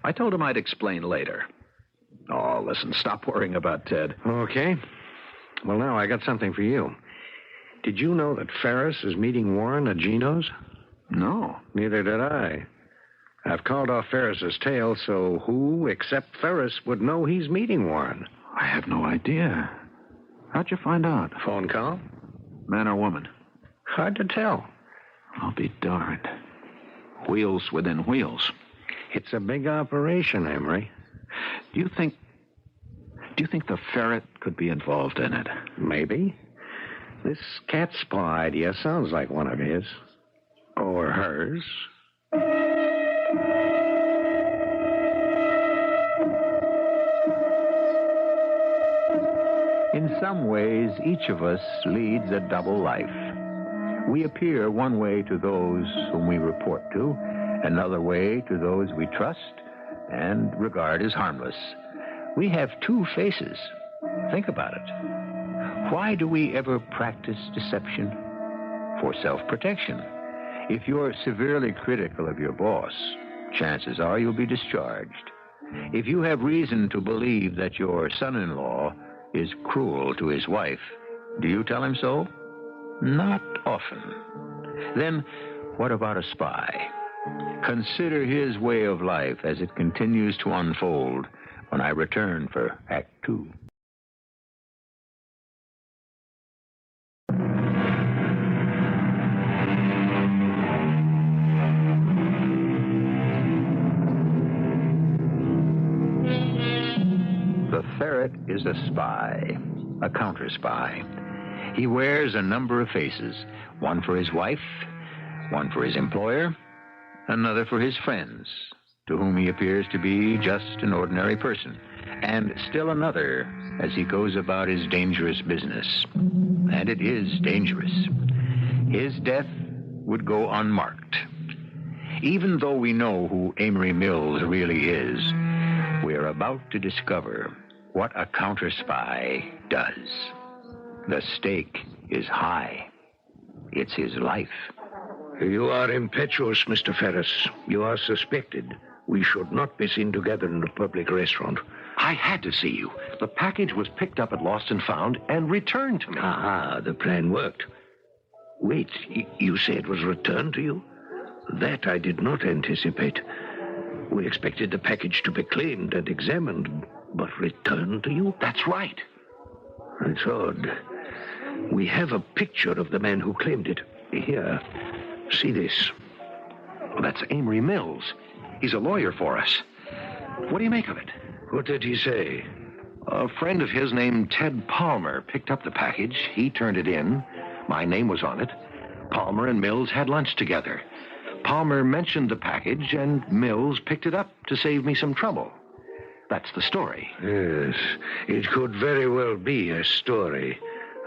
I told him I'd explain later. Oh, listen, stop worrying about Ted. Okay. Well, now I got something for you. Did you know that Ferris is meeting Warren at Gino's? No. Neither did I. I've called off Ferris's tail, so who except Ferris would know he's meeting Warren? I have no idea. How'd you find out? Phone call? Man or woman? Hard to tell. I'll be darned. Wheels within wheels. It's a big operation, Amory. Do you think the ferret could be involved in it? Maybe. This cat's paw idea sounds like one of his. Or hers. In some ways, each of us leads a double life. We appear one way to those whom we report to, another way to those we trust and regard as harmless. We have two faces. Think about it. Why do we ever practice deception? For self-protection. If you're severely critical of your boss, chances are you'll be discharged. If you have reason to believe that your son-in-law is cruel to his wife, do you tell him so? Not often. Then, what about a spy? Consider his way of life as it continues to unfold when I return for Act 2. The ferret is a spy, a counter-spy. He wears a number of faces, one for his wife, one for his employer, another for his friends, to whom he appears to be just an ordinary person, and still another as he goes about his dangerous business. And it is dangerous. His death would go unmarked. Even though we know who Amory Mills really is, we're about to discover what a counter-spy does. The stake is high. It's his life. You are impetuous, Mr. Ferris. You are suspected. We should not be seen together in a public restaurant. I had to see you. The package was picked up at Lost and Found and returned to me. Ah, the plan worked. Wait, you say it was returned to you? That I did not anticipate. We expected the package to be cleaned and examined, but returned to you? That's right. It's odd. We have a picture of the man who claimed it. Here, see this. Well, that's Amory Mills. He's a lawyer for us. What do you make of it? What did he say? A friend of his named Ted Palmer picked up the package. He turned it in. My name was on it. Palmer and Mills had lunch together. Palmer mentioned the package, and Mills picked it up to save me some trouble. That's the story. Yes, it could very well be a story.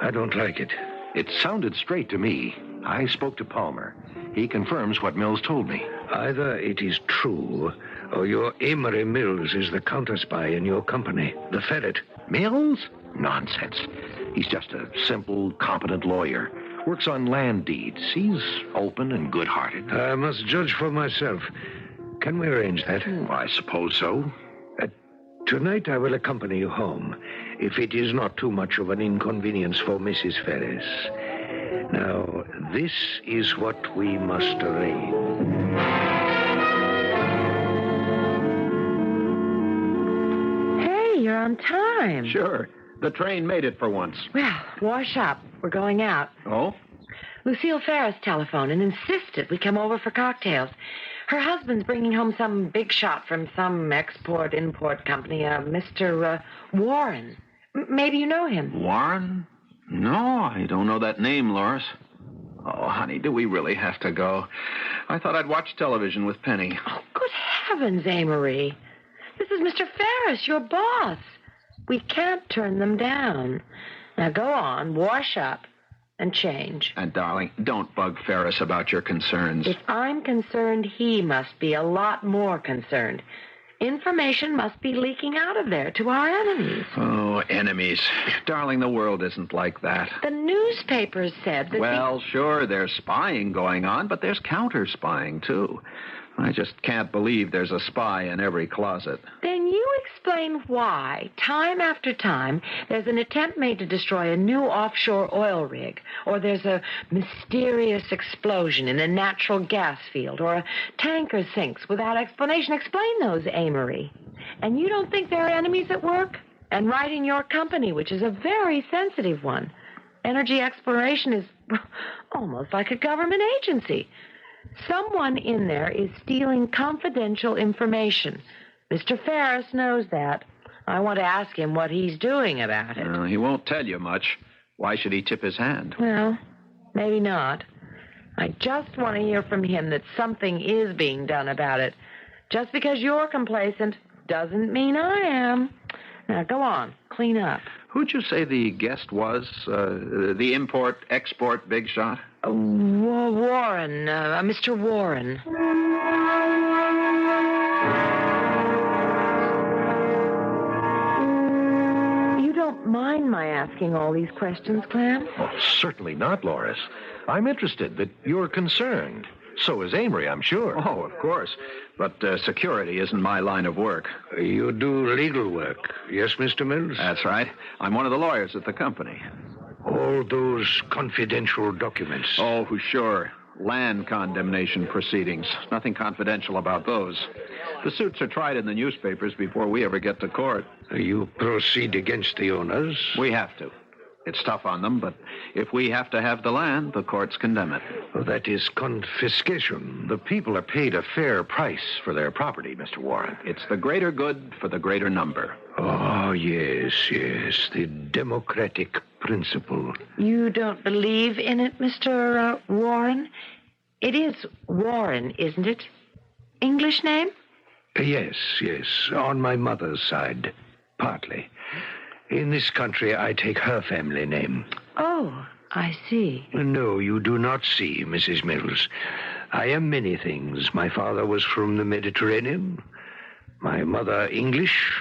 I don't like it. It sounded straight to me. I spoke to Palmer. He confirms what Mills told me. Either it is true, or your Amory Mills is the counter-spy in your company, the Ferret. Mills? Nonsense. He's just a simple, competent lawyer. Works on land deeds. He's open and good-hearted. I must judge for myself. Can we arrange that? I suppose so. Tonight I will accompany you home, if it is not too much of an inconvenience for Mrs. Ferris. Now, this is what we must arrange. Hey, you're on time. Sure. The train made it for once. Well, wash up. We're going out. Oh? Lucille Ferris telephoned and insisted we come over for cocktails. Her husband's bringing home some big shot from some export-import company, Mr. Warren. Maybe you know him. Warren? No, I don't know that name, Loris. Oh, honey, do we really have to go? I thought I'd watch television with Penny. Oh, good heavens, Amory. This is Mr. Ferris, your boss. We can't turn them down. Now go on, wash up, and change. And, darling, don't bug Ferris about your concerns. If I'm concerned, he must be a lot more concerned. Information must be leaking out of there to our enemies. Oh, enemies. Darling, the world isn't like that. The newspapers said that... Well, sure, there's spying going on, but there's counter-spying, too. I just can't believe there's a spy in every closet. Then you explain why, time after time, there's an attempt made to destroy a new offshore oil rig, or there's a mysterious explosion in a natural gas field, or a tanker sinks without explanation. Explain those, Amory. And you don't think there are enemies at work? And right in your company, which is a very sensitive one. Energy exploration is almost like a government agency. Someone in there is stealing confidential information. Mr. Ferris knows that. I want to ask him what he's doing about it. He won't tell you much. Why should he tip his hand? Well, maybe not. I just want to hear from him that something is being done about it. Just because you're complacent doesn't mean I am. Now, go on. Clean up. Who'd you say the guest was? The import-export big shot? Warren, Mr. Warren. You don't mind my asking all these questions, Clem? Oh, certainly not, Loris. I'm interested that you're concerned. So is Amory, I'm sure. Oh, of course. But security isn't my line of work. You do legal work, yes, Mr. Mills? That's right. I'm one of the lawyers at the company. All those confidential documents. Oh, sure. Land condemnation proceedings. Nothing confidential about those. The suits are tried in the newspapers before we ever get to court. You proceed against the owners? We have to. It's tough on them, but if we have to have the land, the courts condemn it. Well, that is confiscation. The people are paid a fair price for their property, Mr. Warren. It's the greater good for the greater number. Oh, yes, the democratic principle. You don't believe in it, Mr. Warren? It is Warren, isn't it? English name? Yes, on my mother's side, partly. In this country, I take her family name. Oh, I see. No, you do not see, Mrs. Mills. I am many things. My father was from the Mediterranean. My mother, English.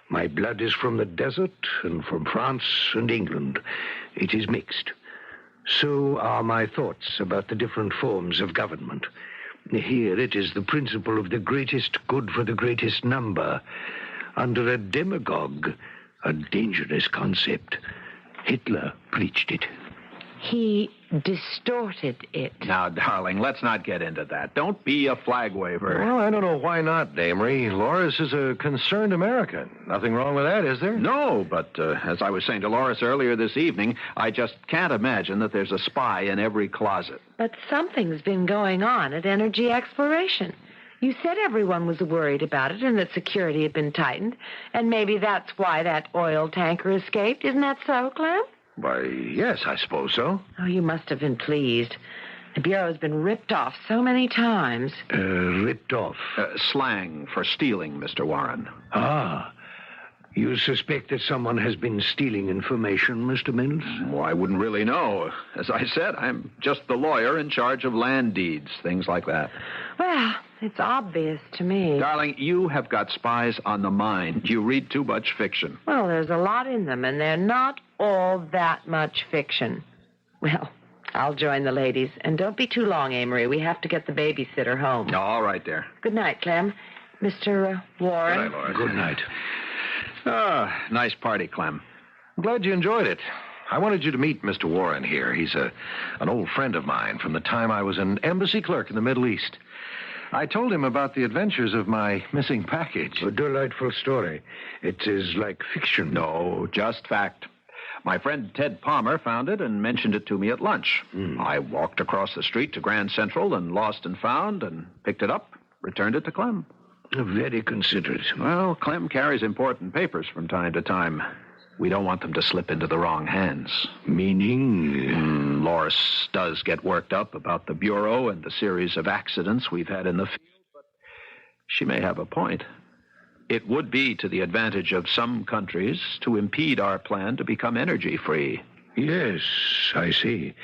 My blood is from the desert and from France and England. It is mixed. So are my thoughts about the different forms of government. Here it is the principle of the greatest good for the greatest number. Under a demagogue, a dangerous concept. Hitler preached it. He distorted it. Now, darling, let's not get into that. Don't be a flag waver. Well, I don't know why not, Amory. Loris is a concerned American. Nothing wrong with that, is there? No, but as I was saying to Loris earlier this evening, I just can't imagine that there's a spy in every closet. But something's been going on at Energy Exploration. You said everyone was worried about it and that security had been tightened, and maybe that's why that oil tanker escaped. Isn't that so, Clem? Why, yes, I suppose so. Oh, you must have been pleased. The Bureau's been ripped off so many times. Ripped off? Slang for stealing, Mr. Warren. Ah. You suspect that someone has been stealing information, Mr. Mills? Well, I wouldn't really know. As I said, I'm just the lawyer in charge of land deeds, things like that. Well, it's obvious to me. Darling, you have got spies on the mind. You read too much fiction. Well, there's a lot in them, and they're not all that much fiction. Well, I'll join the ladies. And don't be too long, Amory. We have to get the babysitter home. All right, dear. Good night, Clem. Mr. Warren. Good night, Loris. Good night. Nice party, Clem. I'm glad you enjoyed it. I wanted you to meet Mr. Warren here. He's an old friend of mine from the time I was an embassy clerk in the Middle East. I told him about the adventures of my missing package. A delightful story. It is like fiction. No, just fact. My friend Ted Palmer found it and mentioned it to me at lunch. I walked across the street to Grand Central and lost and found and picked it up, returned it to Clem. Very considerate. Well, Clem carries important papers from time to time. We don't want them to slip into the wrong hands. Meaning? Loris does get worked up about the Bureau and the series of accidents we've had in the field, but she may have a point. It would be to the advantage of some countries to impede our plan to become energy-free. Yes, I see.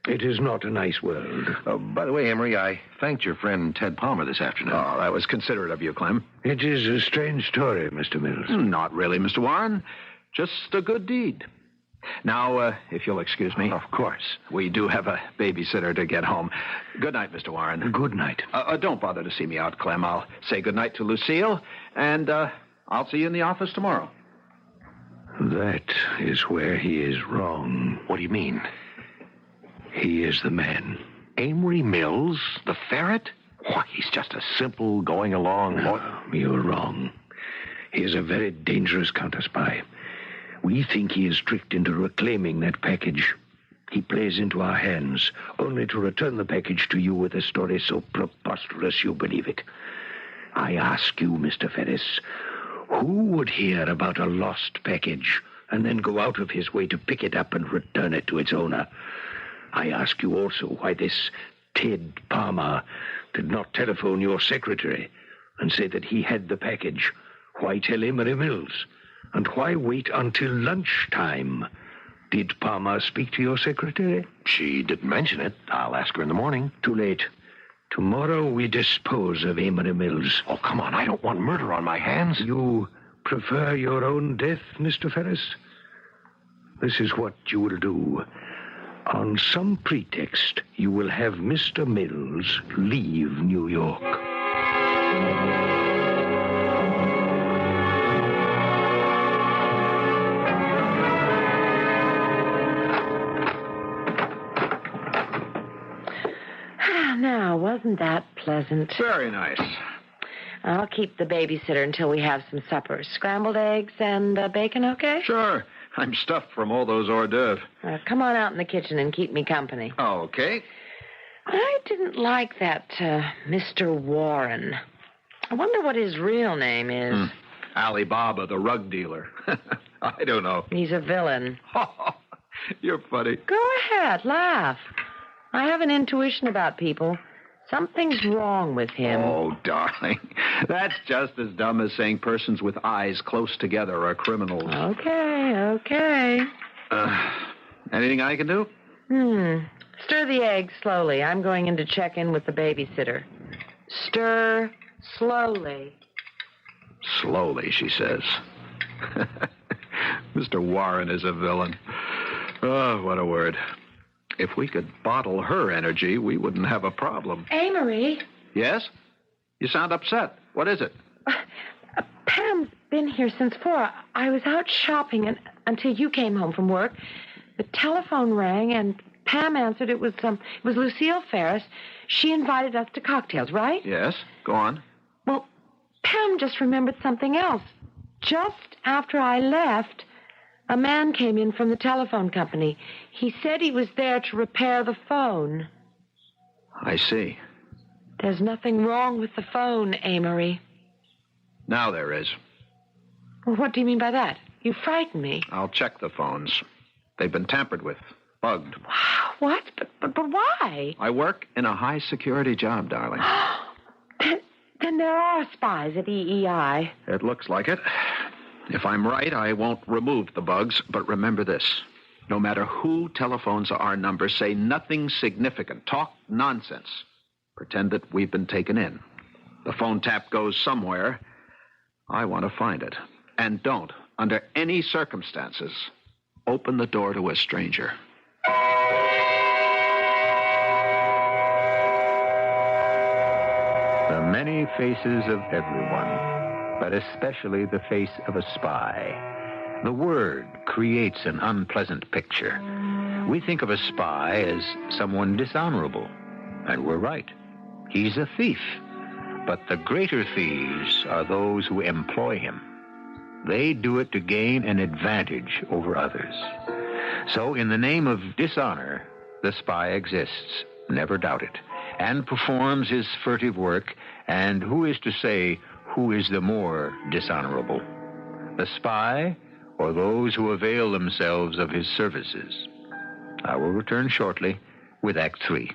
It is not a nice world. By the way, Amory, I thanked your friend Ted Palmer this afternoon. Oh, that was considerate of you, Clem. It is a strange story, Mr. Mills. Not really, Mr. Warren. Just a good deed. Now, if you'll excuse me. Of course. We do have a babysitter to get home. Good night, Mr. Warren. Good night. Don't bother to see me out, Clem. I'll say good night to Lucille, and I'll see you in the office tomorrow. That is where he is wrong. What do you mean? He is the man. Amory Mills, the ferret? Why, he's just a simple going-along... No, you're wrong. He is a very dangerous counter-spy. We think he is tricked into reclaiming that package. He plays into our hands, only to return the package to you with a story so preposterous you believe it. I ask you, Mr. Ferris, who would hear about a lost package and then go out of his way to pick it up and return it to its owner? I ask you also why this Ted Palmer did not telephone your secretary and say that he had the package. Why tell Amory Mills? And why wait until lunchtime? Did Palmer speak to your secretary? She didn't mention it. I'll ask her in the morning. Too late. Tomorrow we dispose of Amory Mills. Oh, come on. I don't want murder on my hands. You prefer your own death, Mr. Ferris? This is what you will do. On some pretext, you will have Mr. Mills leave New York. Now, wasn't that pleasant? Very nice. I'll keep the babysitter until we have some supper. Scrambled eggs and bacon, okay? Sure. I'm stuffed from all those hors d'oeuvres. Come on out in the kitchen and keep me company. Okay. I didn't like that Mr. Warren. I wonder what his real name is. Alibaba, the rug dealer. I don't know. He's a villain. You're funny. Go ahead, laugh. I have an intuition about people. Something's wrong with him. Oh, darling. That's just as dumb as saying persons with eyes close together are criminals. Okay. Anything I can do? Stir the eggs slowly. I'm going in to check in with the babysitter. Stir slowly. Slowly, she says. Mr. Warren is a villain. Oh, what a word. If we could bottle her energy, we wouldn't have a problem. Amory. Yes? You sound upset. What is it? Pam's been here since 4. I was out shopping until you came home from work. The telephone rang, and Pam answered. It was Lucille Ferris. She invited us to cocktails, right? Yes. Go on. Well, Pam just remembered something else. Just after I left, a man came in from the telephone company. He said he was there to repair the phone. I see. There's nothing wrong with the phone, Amory. Now there is. Well, what do you mean by that? You frighten me. I'll check the phones. They've been tampered with. Bugged. What? But why? I work in a high-security job, darling. Then there are spies at EEI. It looks like it. If I'm right, I won't remove the bugs, but remember this. No matter who telephones our number, say nothing significant. Talk nonsense. Pretend that we've been taken in. The phone tap goes somewhere. I want to find it. And don't, under any circumstances, open the door to a stranger. The many faces of everyone, but especially the face of a spy. The word creates an unpleasant picture. We think of a spy as someone dishonorable, and we're right. He's a thief. But the greater thieves are those who employ him. They do it to gain an advantage over others. So in the name of dishonor, the spy exists, never doubt it, and performs his furtive work, and who is to say who is the more dishonorable? The spy or those who avail themselves of his services? I will return shortly with Act 3.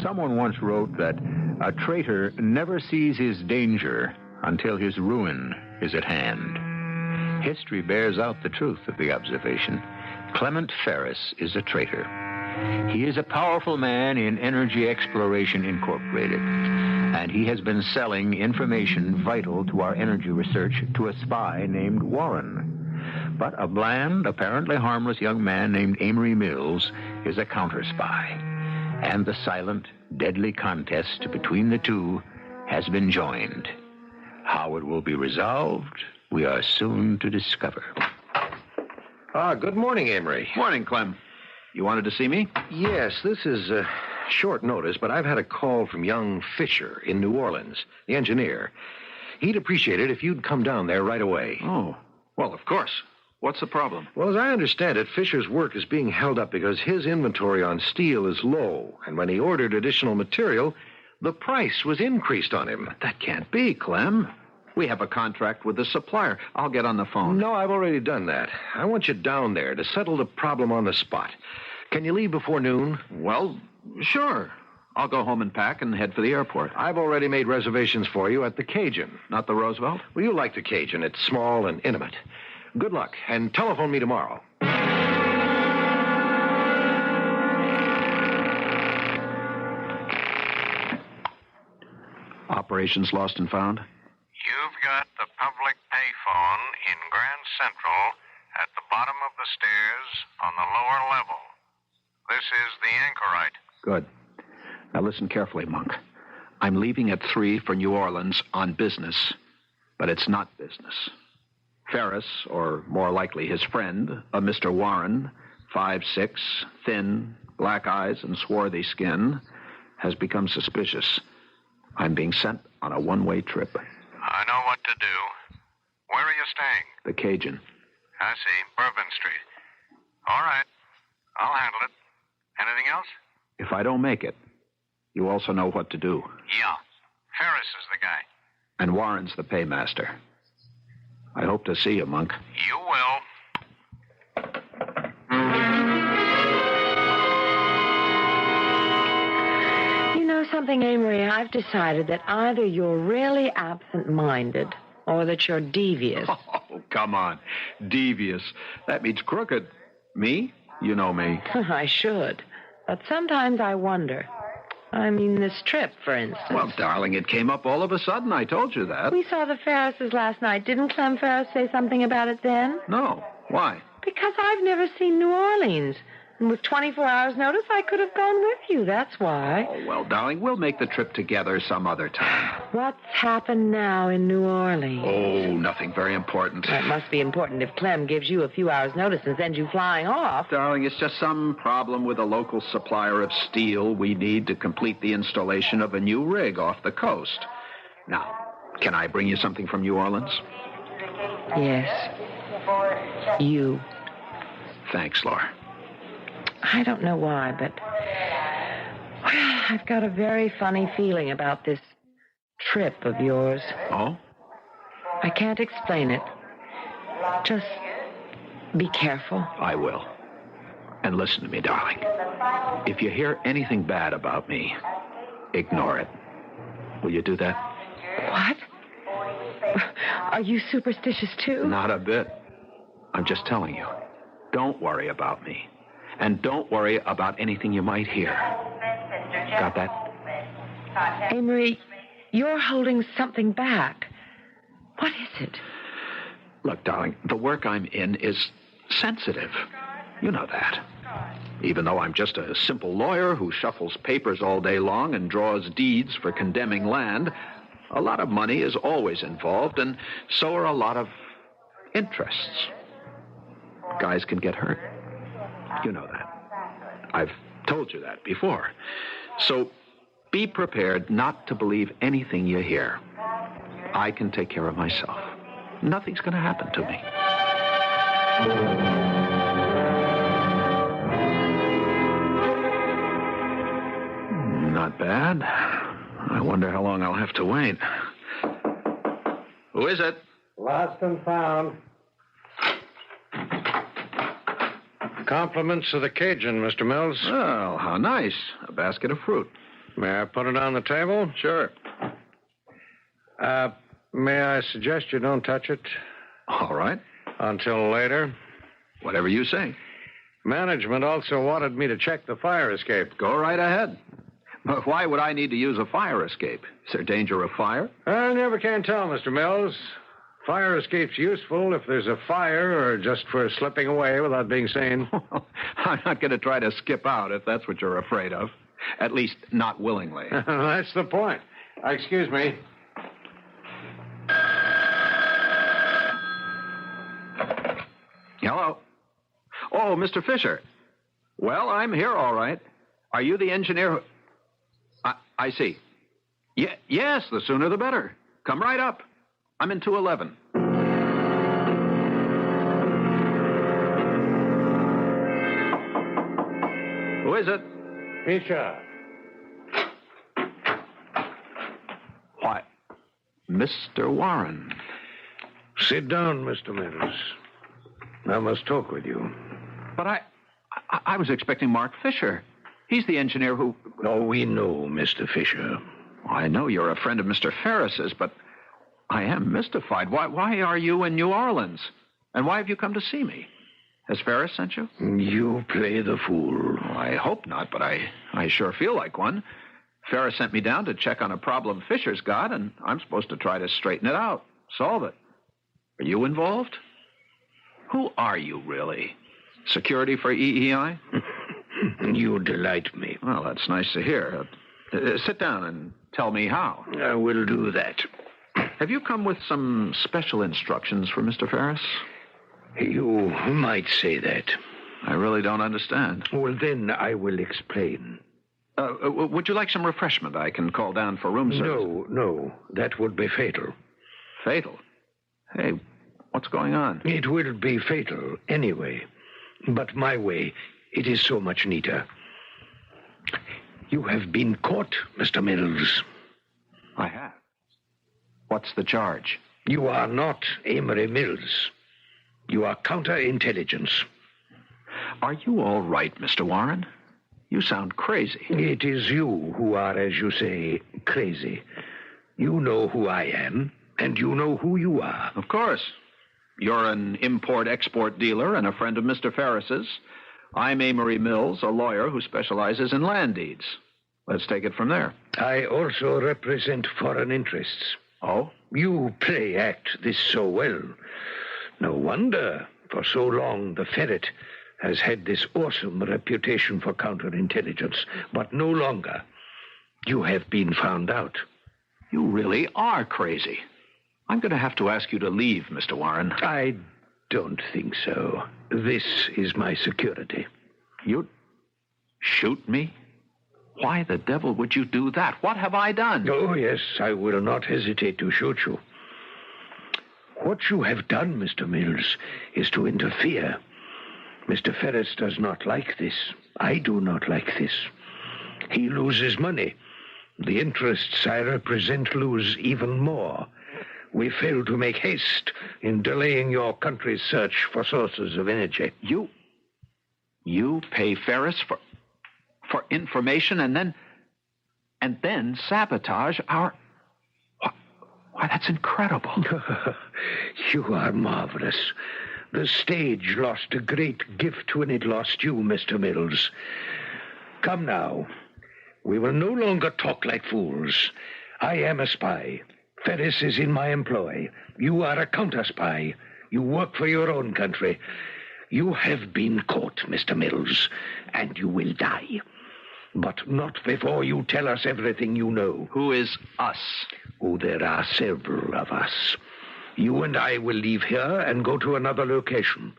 Someone once wrote that a traitor never sees his danger until his ruin is at hand. History bears out the truth of the observation. Clement Ferris is a traitor. He is a powerful man in Energy Exploration Incorporated, and he has been selling information vital to our energy research to a spy named Warren. But a bland, apparently harmless young man named Amory Mills is a counter-spy. And the silent, deadly contest between the two has been joined. How it will be resolved, we are soon to discover. Good morning, Amory. Morning, Clem. You wanted to see me? Yes, this is short notice, but I've had a call from young Fisher in New Orleans, the engineer. He'd appreciate it if you'd come down there right away. Oh, well, of course. What's the problem? Well, as I understand it, Fisher's work is being held up because his inventory on steel is low, and when he ordered additional material, the price was increased on him. That can't be, Clem. We have a contract with the supplier. I'll get on the phone. No, I've already done that. I want you down there to settle the problem on the spot. Can you leave before noon? Well, sure. I'll go home and pack and head for the airport. I've already made reservations for you at the Cajun. Not the Roosevelt? Well, you like the Cajun. It's small and intimate. Good luck, and telephone me tomorrow. Operations lost and found? You've got the public payphone in Grand Central at the bottom of the stairs on the lower level. This is the anchorite. Good. Now listen carefully, Monk. I'm leaving at 3 for New Orleans on business, but it's not business. Ferris, or more likely his friend, a Mr. Warren, 5'6", thin, black eyes and swarthy skin, has become suspicious. I'm being sent on a one-way trip. I know what to do. Where are you staying? The Cajun. I see. Bourbon Street. All right. I'll handle it. Anything else? If I don't make it, you also know what to do. Yeah. Ferris is the guy. And Warren's the paymaster. I hope to see you, Monk. You will. You know something, Amory? I've decided that either you're really absent-minded or that you're devious. Oh, come on. Devious. That means crooked. Me? You know me. I should. But sometimes I wonder. I mean, this trip, for instance. Well, darling, it came up all of a sudden. I told you that. We saw the Ferrises last night. Didn't Clem Ferris say something about it then? No. Why? Because I've never seen New Orleans. And with 24 hours' notice, I could have gone with you. That's why. Oh, well, darling, we'll make the trip together some other time. What's happened now in New Orleans? Oh, nothing very important. That must be important if Clem gives you a few hours' notice and sends you flying off. Darling, it's just some problem with a local supplier of steel we need to complete the installation of a new rig off the coast. Now, can I bring you something from New Orleans? Yes. You. Thanks, Laura. I don't know why, but well, I've got a very funny feeling about this trip of yours. Oh? I can't explain it. Just be careful. I will. And listen to me, darling. If you hear anything bad about me, ignore it. Will you do that? What? Are you superstitious, too? Not a bit. I'm just telling you. Don't worry about me. And don't worry about anything you might hear. Got that? Amory, you're holding something back. What is it? Look, darling, the work I'm in is sensitive. You know that. Even though I'm just a simple lawyer who shuffles papers all day long and draws deeds for condemning land, a lot of money is always involved, and so are a lot of interests. Guys can get hurt. You know that. I've told you that before. So be prepared not to believe anything you hear. I can take care of myself. Nothing's going to happen to me. Not bad. I wonder how long I'll have to wait. Who is it? Lost and found. Compliments of the Cajun, Mr. Mills. Oh, how nice. A basket of fruit. May I put it on the table? Sure. May I suggest you don't touch it? All right. Until later. Whatever you say. Management also wanted me to check the fire escape. Go right ahead. But why would I need to use a fire escape? Is there danger of fire? I never can tell, Mr. Mills. Fire escape's useful if there's a fire or just for slipping away without being seen. I'm not going to try to skip out if that's what you're afraid of. At least, not willingly. That's the point. Excuse me. Hello. Oh, Mr. Fisher. Well, I'm here, all right. Are you the engineer who... I see. Yes, the sooner the better. Come right up. I'm in 211. Who is it? Fisher. Why, Mr. Warren. Sit down, Mr. Mills. I must talk with you. But I was expecting Mark Fisher. He's the engineer who... Oh, we know Mr. Fisher. I know you're a friend of Mr. Ferris's, but I am mystified. Why are you in New Orleans? And why have you come to see me? Has Ferris sent you? You play the fool. I hope not, but I sure feel like one. Ferris sent me down to check on a problem Fisher's got, and I'm supposed to try to straighten it out, solve it. Are you involved? Who are you, really? Security for EEI? You delight me. Well, that's nice to hear. Sit down and tell me how. I will do that. Have you come with some special instructions for Mr. Ferris? You might say that. I really don't understand. Well, then I will explain. Would you like some refreshment? I can call down for room service. No. That would be fatal. Fatal? Hey, what's going on? It will be fatal anyway. But my way, it is so much neater. You have been caught, Mr. Mills. I have. What's the charge? You are not Amory Mills. You are counterintelligence. Are you all right, Mr. Warren? You sound crazy. It is you who are, as you say, crazy. You know who I am, and you know who you are. Of course. You're an import-export dealer and a friend of Mr. Ferris's. I'm Amory Mills, a lawyer who specializes in land deeds. Let's take it from there. I also represent foreign interests. Oh? You play-act this so well. No wonder, for so long, the Ferret has had this awesome reputation for counterintelligence, but no longer. You have been found out. You really are crazy. I'm going to have to ask you to leave, Mr. Warren. I don't think so. This is my security. You'd shoot me? Why the devil would you do that? What have I done? Oh, yes, I will not hesitate to shoot you. What you have done, Mr. Mills, is to interfere. Mr. Ferris does not like this. I do not like this. He loses money. The interests I represent lose even more. We fail to make haste in delaying your country's search for sources of energy. You pay Ferris for information and then sabotage our... Why, that's incredible. You are marvelous. The stage lost a great gift when it lost you, Mr. Mills. Come now. We will no longer talk like fools. I am a spy. Ferris is in my employ. You are a counter-spy. You work for your own country. You have been caught, Mr. Mills, and you will die. But not before you tell us everything you know. Who is us? Oh, there are several of us. You and I will leave here and go to another location.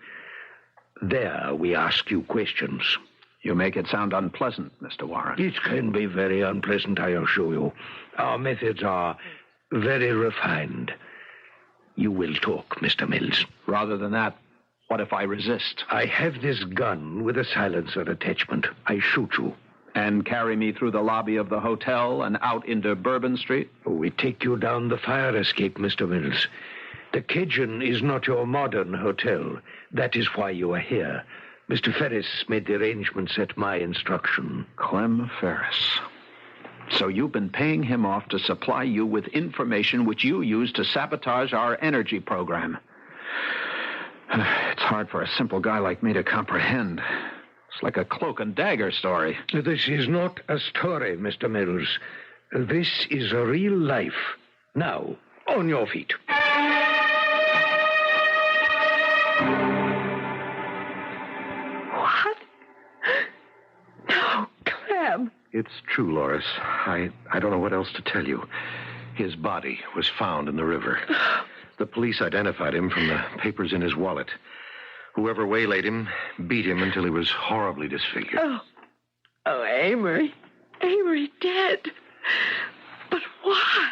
There we ask you questions. You make it sound unpleasant, Mr. Warren. It can be very unpleasant, I assure you. Our methods are very refined. You will talk, Mr. Mills. Rather than that, what if I resist? I have this gun with a silencer attachment. I shoot you. And carry me through the lobby of the hotel and out into Bourbon Street? We take you down the fire escape, Mr. Mills. The Cajun is not your modern hotel. That is why you are here. Mr. Ferris made the arrangements at my instruction. Clem Ferris. So you've been paying him off to supply you with information which you use to sabotage our energy program. It's hard for a simple guy like me to comprehend. It's like a cloak and dagger story. This is not a story, Mr. Mills. This is a real life. Now, on your feet. What? No, Clem. It's true, Loris. I don't know what else to tell you. His body was found in the river. The police identified him from the papers in his wallet. Whoever waylaid him beat him until he was horribly disfigured. Oh, Amory. Amory dead. But why?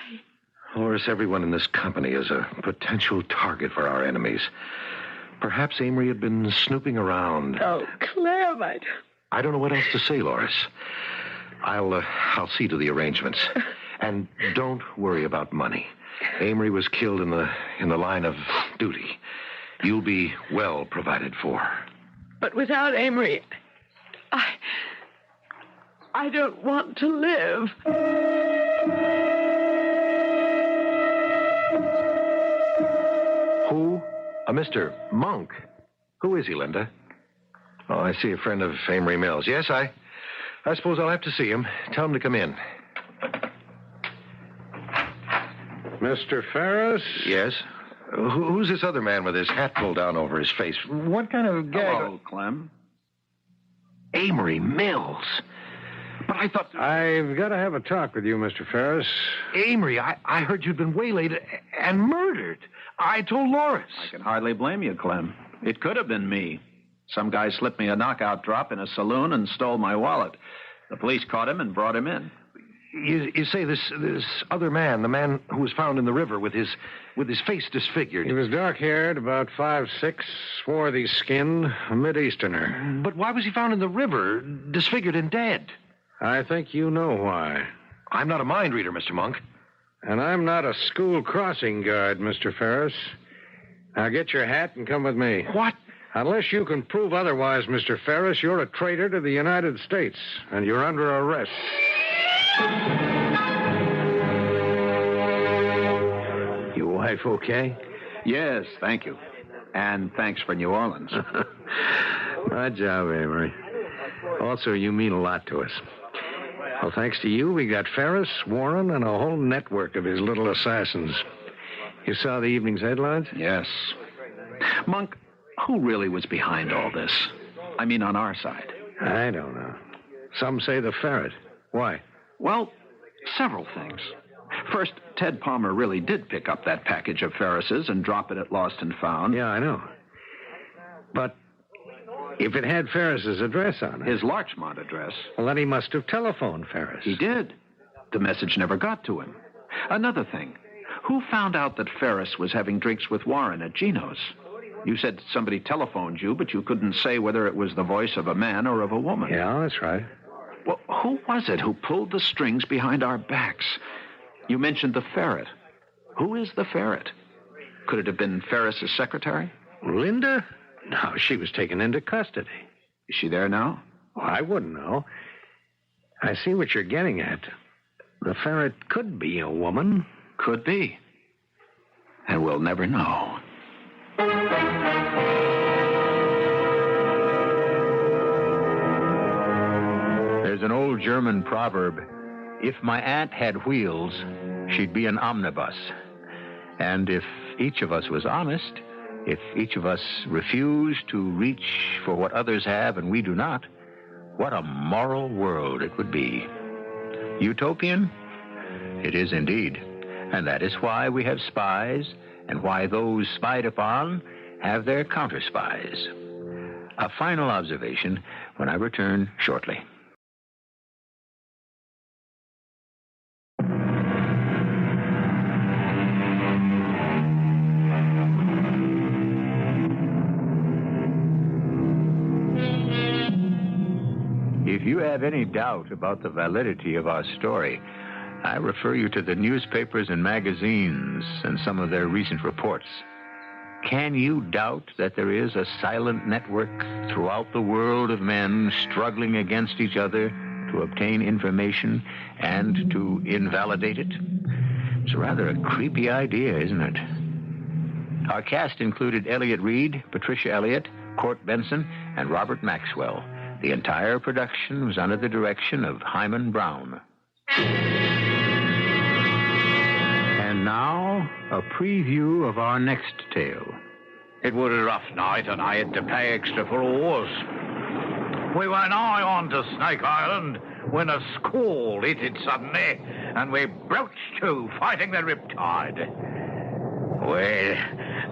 Loris, everyone in this company is a potential target for our enemies. Perhaps Amory had been snooping around. Oh, Clem, I don't know what else to say, Loris. I'll see to the arrangements. And don't worry about money. Amory was killed in the line of duty. You'll be well provided for. But without Amory, I don't want to live. Who? Mr. Monk. Who is he, Linda? Oh, I see a friend of Amory Mills. Yes, I suppose I'll have to see him. Tell him to come in. Mr. Ferris? Yes? Who's this other man with his hat pulled down over his face? What kind of gag? Hello, Clem. Amory Mills. But I thought... I've got to have a talk with you, Mr. Ferris. Amory, I heard you'd been waylaid and murdered. I told Loris. I can hardly blame you, Clem. It could have been me. Some guy slipped me a knockout drop in a saloon and stole my wallet. The police caught him and brought him in. You say this other man, the man who was found in the river with his face disfigured. He was dark-haired, about 5'6", swarthy-skinned, a Mid-Easterner. But why was he found in the river, disfigured and dead? I think you know why. I'm not a mind reader, Mr. Monk. And I'm not a school crossing guard, Mr. Ferris. Now get your hat and come with me. What? Unless you can prove otherwise, Mr. Ferris, you're a traitor to the United States, and you're under arrest. Your wife okay? Yes, thank you. And thanks for New Orleans. My job, Amory. Also, you mean a lot to us. Well, thanks to you, we got Ferris, Warren, and a whole network of his little assassins. You saw the evening's headlines? Yes. Monk, who really was behind all this? I mean, on our side. I don't know. Some say the Ferret. Why? Well, several things. First, Ted Palmer really did pick up that package of Ferris's and drop it at Lost and Found. Yeah, I know. But if it had Ferris's address on it... His Larchmont address. Well, then he must have telephoned Ferris. He did. The message never got to him. Another thing. Who found out that Ferris was having drinks with Warren at Gino's? You said somebody telephoned you, but you couldn't say whether it was the voice of a man or of a woman. Yeah, that's right. Well, who was it who pulled the strings behind our backs? You mentioned the Ferret. Who is the Ferret? Could it have been Ferris's secretary? Linda? No, she was taken into custody. Is she there now? Well, I wouldn't know. I see what you're getting at. The Ferret could be a woman. Could be. And we'll never know. There's an old German proverb, if my aunt had wheels, she'd be an omnibus. And if each of us was honest, if each of us refused to reach for what others have and we do not, what a moral world it would be. Utopian? It is indeed. And that is why we have spies, and why those spied upon have their counter-spies. A final observation when I return shortly. If you have any doubt about the validity of our story, I refer you to the newspapers and magazines and some of their recent reports. Can you doubt that there is a silent network throughout the world of men struggling against each other to obtain information and to invalidate it? It's rather a creepy idea, isn't it? Our cast included Elliot Reed, Patricia Elliott, Court Benson, and Robert Maxwell. The entire production was under the direction of Hyman Brown. And now, a preview of our next tale. It was a rough night, and I had to pay extra for oars. We were nigh on to Snake Island when a squall hit it suddenly, and we broached to, fighting the riptide. Well,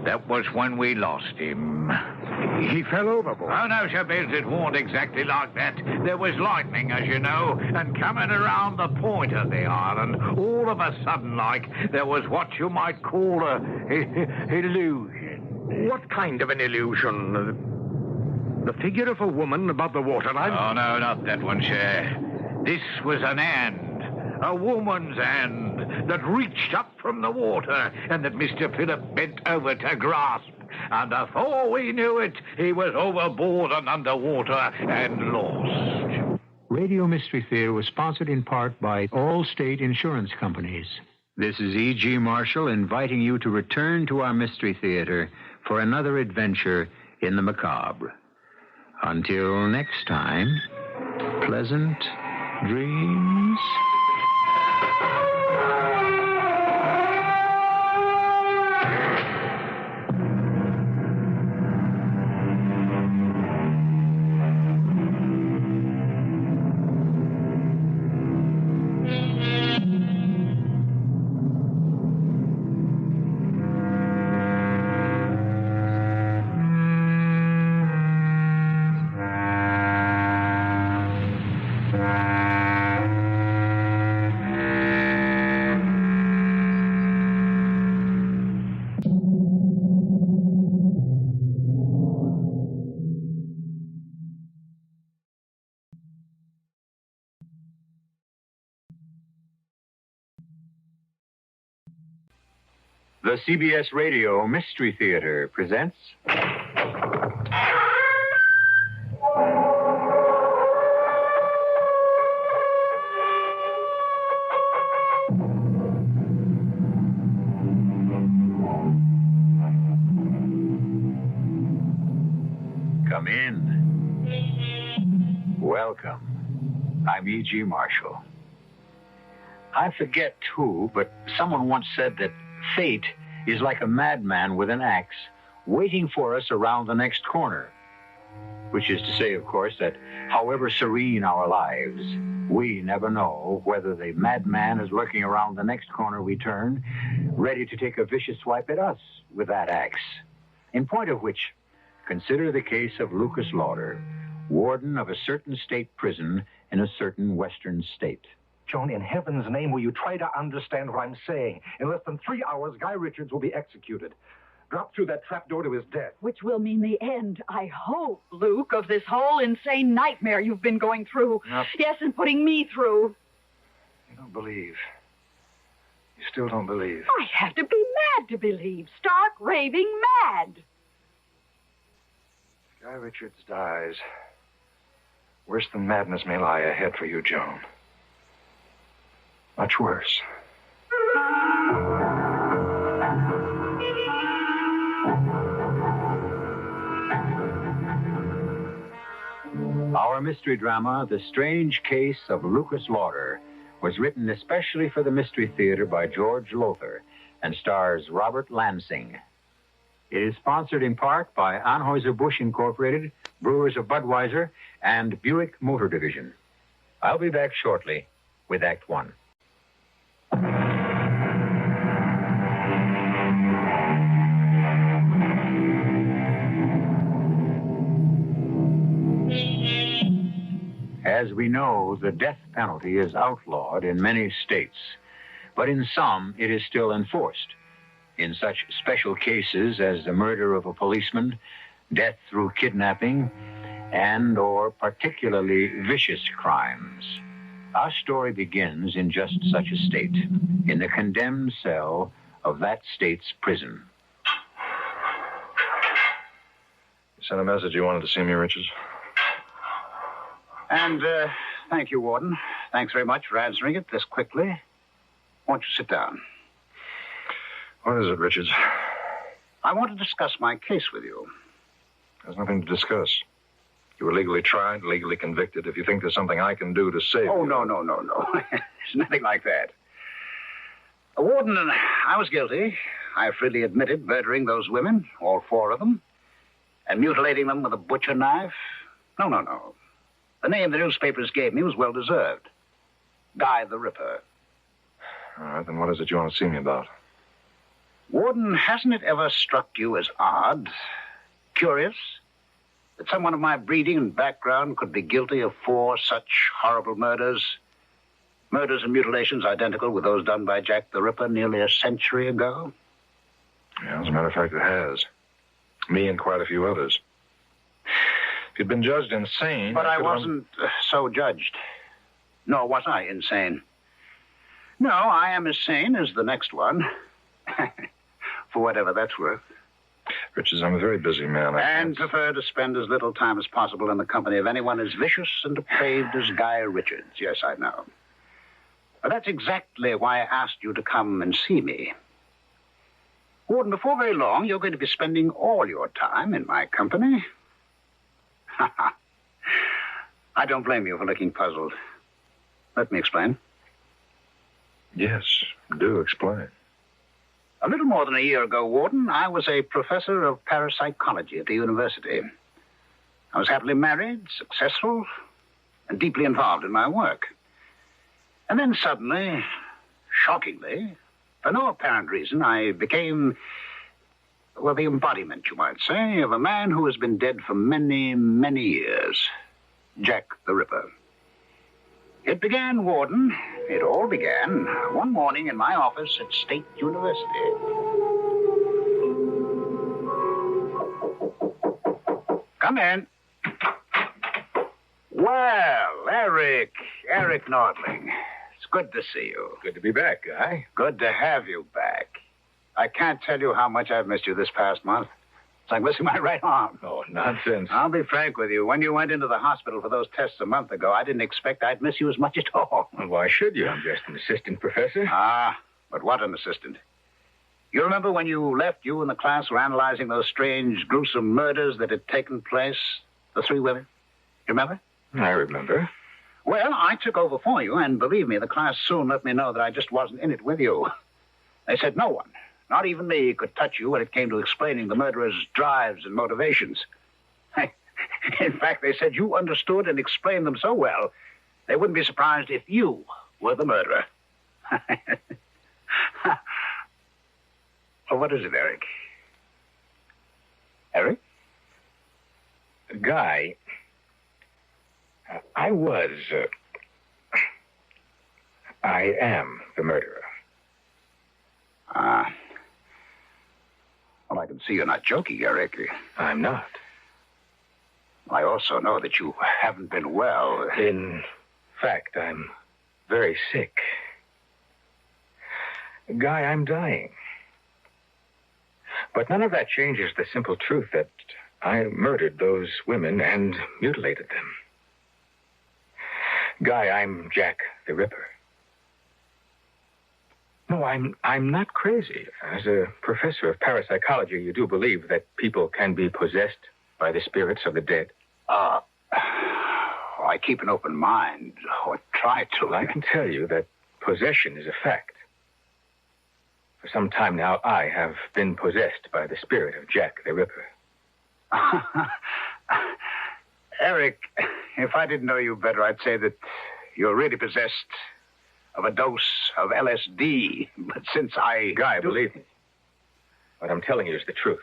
that was when we lost him. He fell overboard. Oh, no, Sir Bills, it wasn't exactly like that. There was lightning, as you know, and coming around the point of the island, all of a sudden, like, there was what you might call a illusion. What kind of an illusion? The figure of a woman above the waterline? Oh, no, not that one, sir. This was an hand. a woman's hand that reached up from the water and that Mr. Philip bent over to grasp. And before we knew it, he was overboard and underwater and lost. Radio Mystery Theater was sponsored in part by all state insurance companies. This is E.G. Marshall inviting you to return to our Mystery Theater for another adventure in the macabre. Until next time, pleasant dreams. The CBS Radio Mystery Theater presents... Come in. Welcome. I'm E.G. Marshall. I forget who, but someone once said that fate is like a madman with an axe waiting for us around the next corner. Which is to say, of course, that however serene our lives, we never know whether the madman is lurking around the next corner we turn, ready to take a vicious swipe at us with that axe. In point of which, consider the case of Lucas Lauder, warden of a certain state prison in a certain western state. Joan, in heaven's name, will you try to understand what I'm saying? In less than 3 hours, Guy Richards will be executed. Drop through that trapdoor to his death. Which will mean the end, I hope, Luke, of this whole insane nightmare you've been going through. Yep. Yes, and putting me through. You don't believe. You still don't believe. I have to be mad to believe. Stark, raving mad. If Guy Richards dies, worse than madness may lie ahead for you, Joan. Much worse. Our mystery drama, The Strange Case of Lucas Lauder, was written especially for the Mystery Theater by George Lothar and stars Robert Lansing. It is sponsored in part by Anheuser-Busch Incorporated, Brewers of Budweiser, and Buick Motor Division. I'll be back shortly with Act One. As we know, the death penalty is outlawed in many states, but in some it is still enforced. In such special cases as the murder of a policeman, death through kidnapping, and or particularly vicious crimes. Our story begins in just such a state, in the condemned cell of that state's prison. You sent a message you wanted to see me, Richards? And, thank you, Warden. Thanks very much for answering it this quickly. Won't you sit down? What is it, Richards? I want to discuss my case with you. There's nothing to discuss. You were legally tried, legally convicted. If you think there's something I can do to save you... Oh, no. There's nothing like that. Warden, I was guilty. I freely admitted murdering those women, all 4 of them, and mutilating them with a butcher knife. No. The name the newspapers gave me was well-deserved. Guy the Ripper. All right, then what is it you want to see me about? Warden, hasn't it ever struck you as odd, curious, that someone of my breeding and background could be guilty of 4 such horrible murders? Murders and mutilations identical with those done by Jack the Ripper nearly a century ago? Yeah, as a matter of fact, it has. Me and quite a few others. If you'd been judged insane... But I wasn't so judged. Nor was I insane. No, I am as sane as the next one. For whatever that's worth. Richards, I'm a very busy man. And prefer to spend as little time as possible in the company of anyone as vicious and depraved as Guy Richards. Yes, I know. But that's exactly why I asked you to come and see me. Warden, before very long, you're going to be spending all your time in my company. I don't blame you for looking puzzled. Let me explain. Yes, do explain. A little more than a year ago, Warden, I was a professor of parapsychology at the university. I was happily married, successful, and deeply involved in my work. And then suddenly, shockingly, for no apparent reason, I became, well, the embodiment, you might say, of a man who has been dead for many, many years. Jack the Ripper. It began, Warden, it all began one morning in my office at State University. Come in. Well, Eric Nordling. It's good to see you. Good to be back, Guy. Good to have you back. I can't tell you how much I've missed you this past month. It's like missing my right arm. Oh, nonsense. I'll be frank with you. When you went into the hospital for those tests a month ago, I didn't expect I'd miss you as much at all. Well, why should you? I'm just an assistant professor. Ah, but what an assistant. You remember when you left, you and the class were analyzing those strange, gruesome murders that had taken place? The 3 women? You remember? I remember. Well, I took over for you, and believe me, the class soon let me know that I just wasn't in it with you. They said no one, not even me, could touch you when it came to explaining the murderer's drives and motivations. In fact, they said you understood and explained them so well, they wouldn't be surprised if you were the murderer. Well, what is it, Eric? Eric? Guy, I am the murderer. Well, I can see you're not joking, Eric. I'm not. I also know that you haven't been well. In fact, I'm very sick. Guy, I'm dying. But none of that changes the simple truth that I murdered those women and mutilated them. Guy, I'm Jack the Ripper. No, I'm not crazy. As a professor of parapsychology, you do believe that people can be possessed by the spirits of the dead? I keep an open mind, or try to. Well, I can tell you that possession is a fact. For some time now, I have been possessed by the spirit of Jack the Ripper. Eric, if I didn't know you better, I'd say that you're really possessed of a dose of LSD. But since I... Guy, believe me. What I'm telling you is the truth.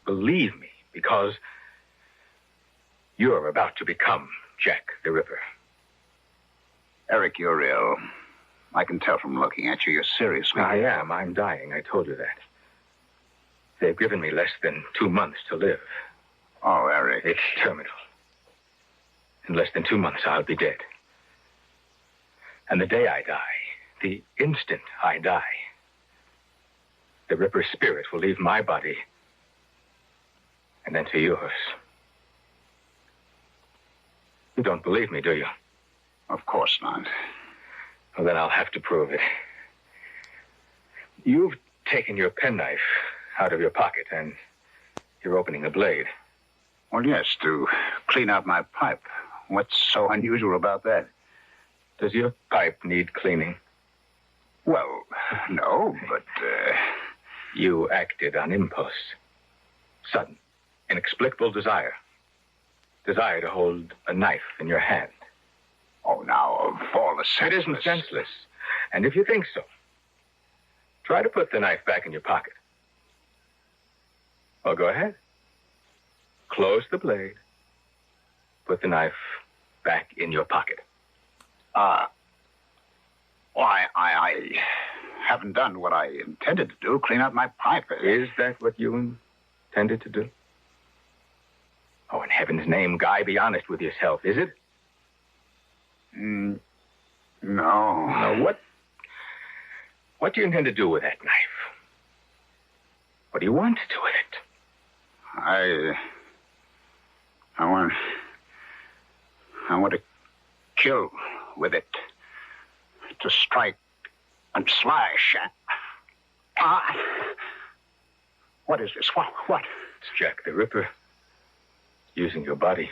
Believe me, because you're about to become Jack the Ripper. Eric, you're ill. I can tell from looking at you. You're serious. I am. I'm dying. I told you that. They've given me less than 2 months to live. Oh, Eric. It's terminal. In less than 2 months, I'll be dead. And the day I die, the instant I die, the Ripper's spirit will leave my body and enter yours. You don't believe me, do you? Of course not. Well, then I'll have to prove it. You've taken your penknife out of your pocket and you're opening the blade. Well, yes, to clean out my pipe. What's so unusual about that? Does your pipe need cleaning? Well, no, but... You acted on impulse. Sudden, inexplicable desire. Desire to hold a knife in your hand. Oh, now, of all the senseless... It isn't senseless. And if you think so, try to put the knife back in your pocket. Well, go ahead. Close the blade. Put the knife back in your pocket. I haven't done what I intended to do, clean out my pipe. Is that what you intended to do? Oh, in heaven's name, Guy, be honest with yourself, is it? No. Now, What do you intend to do with that knife? What do you want to do with it? I want to kill with it. To strike and slash. What is this? What? It's Jack the Ripper. Using your body.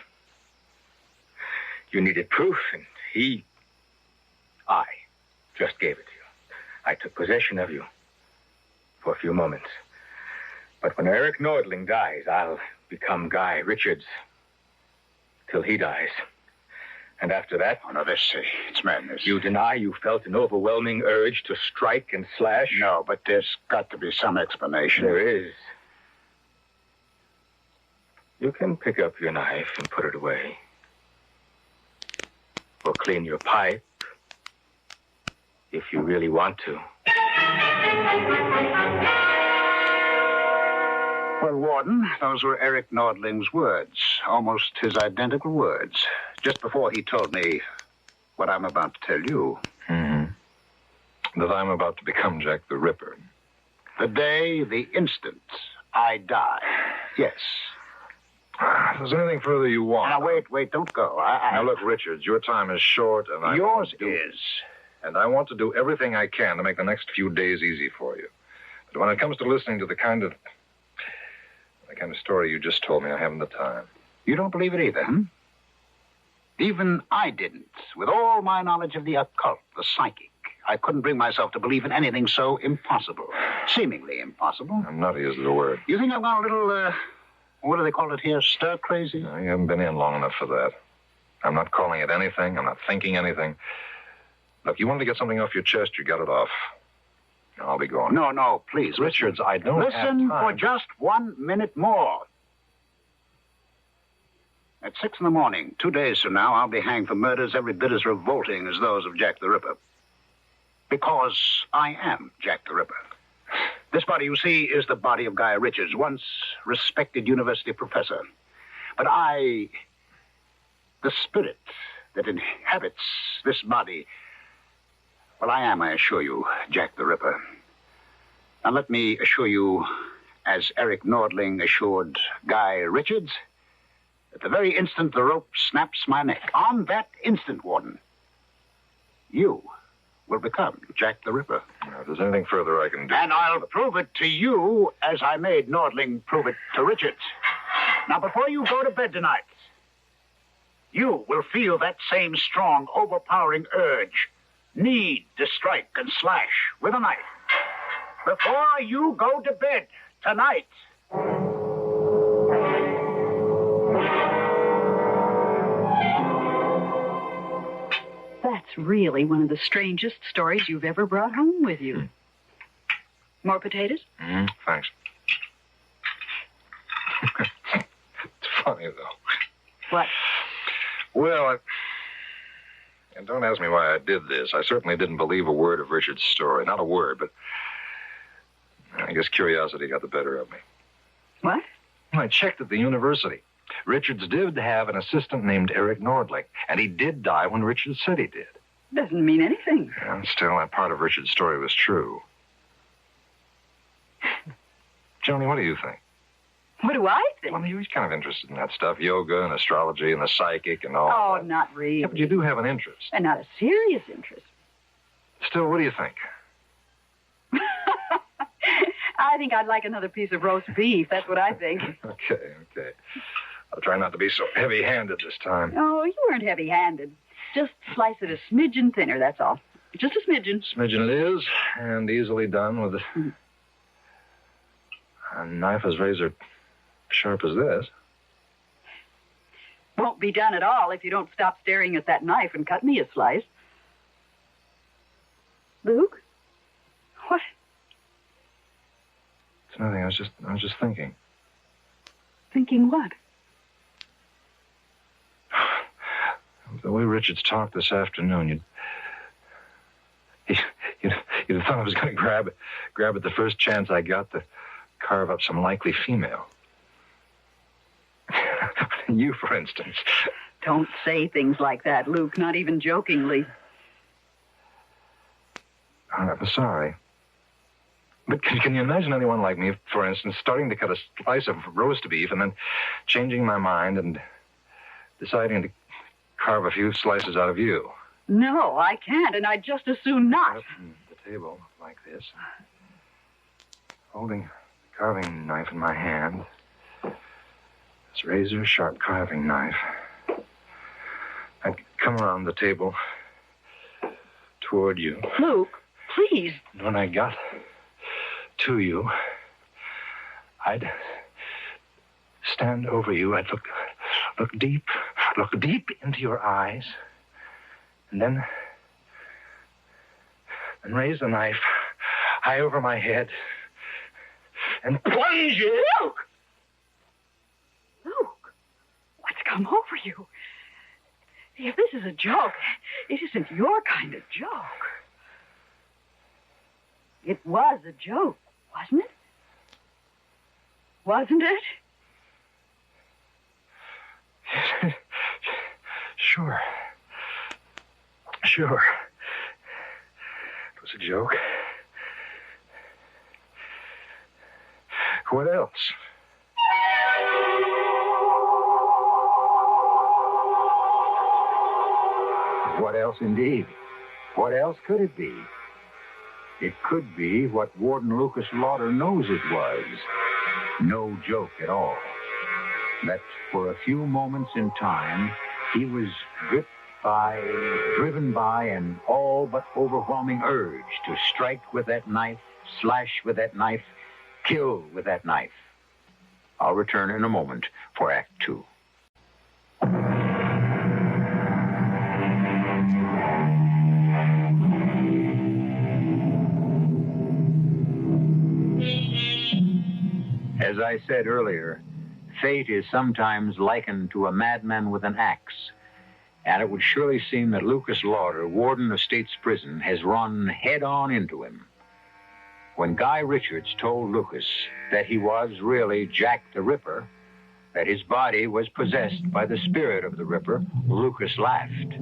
You needed proof, and I just gave it to you. I took possession of you for a few moments. But when Eric Nordling dies, I'll become Guy Richards till he dies. And after that... Oh, no, it's madness. You deny you felt an overwhelming urge to strike and slash? No, but there's got to be some explanation. There is. You can pick up your knife and put it away. Or clean your pipe, if you really want to. Well, Warden, those were Eric Nordling's words, almost his identical words, just before he told me what I'm about to tell you. Mm-hmm. That I'm about to become Jack the Ripper. The day, the instant I die. Yes. If there's anything further you want... Now, wait, don't go. Now, look, Richards, your time is short, and Yours is. And I want to do everything I can to make the next few days easy for you. But when it comes to listening to the kind of story you just told me, I haven't the time. You don't believe it either, hmm? Even I didn't. With all my knowledge of the occult, the psychic, I couldn't bring myself to believe in anything so impossible. Seemingly impossible. Nutty is the word. You think I've gone a little, what do they call it here, stir-crazy? No, you haven't been in long enough for that. I'm not calling it anything. I'm not thinking anything. Look, you wanted to get something off your chest, you got it off. I'll be going. No, please. Richards, I don't have time. Listen for just 1 minute more. At 6 a.m, 2 days from now, I'll be hanged for murders every bit as revolting as those of Jack the Ripper. Because I am Jack the Ripper. This body, you see, is the body of Guy Richards, once respected university professor. But the spirit that inhabits this body, well, I am, I assure you, Jack the Ripper. Now, let me assure you, as Eric Nordling assured Guy Richards, at the very instant the rope snaps my neck, on that instant, Warden, you will become Jack the Ripper. Now, if there's anything further I can do... And I'll prove it to you as I made Nordling prove it to Richards. Now, before you go to bed tonight, you will feel that same strong, overpowering urge, need to strike and slash with a knife. Before you go to bed tonight. That's really one of the strangest stories you've ever brought home with you. More potatoes? Thanks. It's funny, though. What? Well, and don't ask me why I did this. I certainly didn't believe a word of Richard's story. Not a word, but I guess curiosity got the better of me. What? I checked at the university. Richards did have an assistant named Eric Nordling, and he did die when Richards said he did. Doesn't mean anything. And still, that part of Richard's story was true. Joni, what do you think? What do I think? Well, he's kind of interested in that stuff, yoga and astrology and the psychic and all Oh, that. not really. Yeah, but you do have an interest. And not a serious interest. Still, what do you think? I think I'd like another piece of roast beef. That's what I think. Okay. I'll try not to be so heavy-handed this time. Oh, you weren't heavy-handed. Just slice it a smidgen thinner, that's all. Just a smidgen. Smidgen it is, and easily done with a knife as razor sharp as this. Won't be done at all if you don't stop staring at that knife and cut me a slice. Luke? What? It's nothing. I was just thinking. Thinking what? The way Richards talked this afternoon, you'd have thought I was going to grab at the first chance I got to carve up some likely female. You, for instance. Don't say things like that, Luke, not even jokingly. I'm sorry. But can you imagine anyone like me, for instance, starting to cut a slice of roast beef and then changing my mind and deciding to carve a few slices out of you? No, I can't, and I'd just as soon not. Up on the table like this, holding the carving knife in my hand, this razor-sharp carving knife. I'd come around the table toward you. Luke, please. And when I got to you, I'd stand over you. I'd look deep into your eyes, and then raise the knife high over my head and plunge it. Luke, what's come over you? If this is a joke, it isn't your kind of joke. It was a joke, wasn't it? Wasn't it? Sure. It was a joke. What else? What else, indeed? What else could it be? It could be what Warden Lucas Lauder knows it was. No joke at all. That for a few moments in time, he was driven by an all but overwhelming urge to strike with that knife, slash with that knife, kill with that knife. I'll return in a moment for Act 2. As I said earlier, fate is sometimes likened to a madman with an axe, and it would surely seem that Lucas Lauder, warden of State's Prison, has run head-on into him. When Guy Richards told Lucas that he was really Jack the Ripper, that his body was possessed by the spirit of the Ripper, Lucas laughed.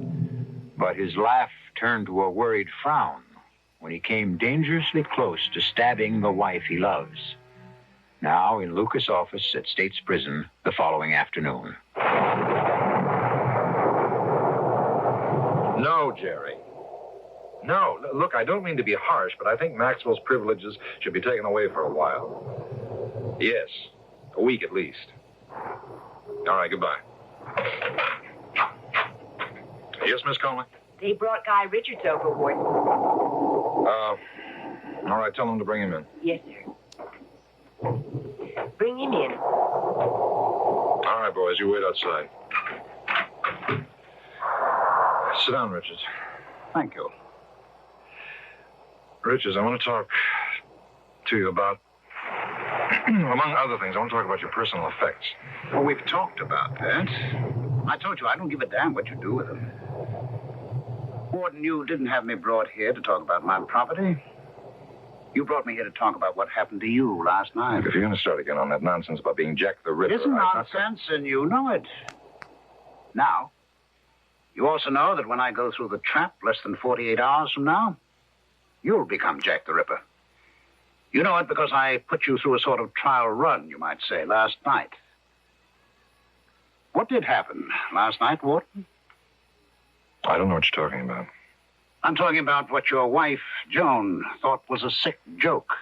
But his laugh turned to a worried frown when he came dangerously close to stabbing the wife he loves. Now in Lucas' office at State's Prison the following afternoon. No, Jerry. No. Look, I don't mean to be harsh, but I think Maxwell's privileges should be taken away for a while. Yes. A week at least. All right, goodbye. Yes, Miss Conley? They brought Guy Richards over, Warden. All right, tell them to bring him in. Yes, sir. Bring him in. All right, boys, you wait outside. Sit down, Richards. Thank you. Richards, I want to talk to you about, among other things, I want to talk about your personal effects. Well, we've talked about that. I told you I don't give a damn what you do with them. Warden, you didn't have me brought here to talk about my property. You brought me here to talk about what happened to you last night. If you're going to start again on that nonsense about being Jack the Ripper... It isn't nonsense, and you know it. Now, you also know that when I go through the trap less than 48 hours from now, you'll become Jack the Ripper. You know it because I put you through a sort of trial run, you might say, last night. What did happen last night, Warden? I don't know what you're talking about. I'm talking about what your wife, Joan, thought was a sick joke,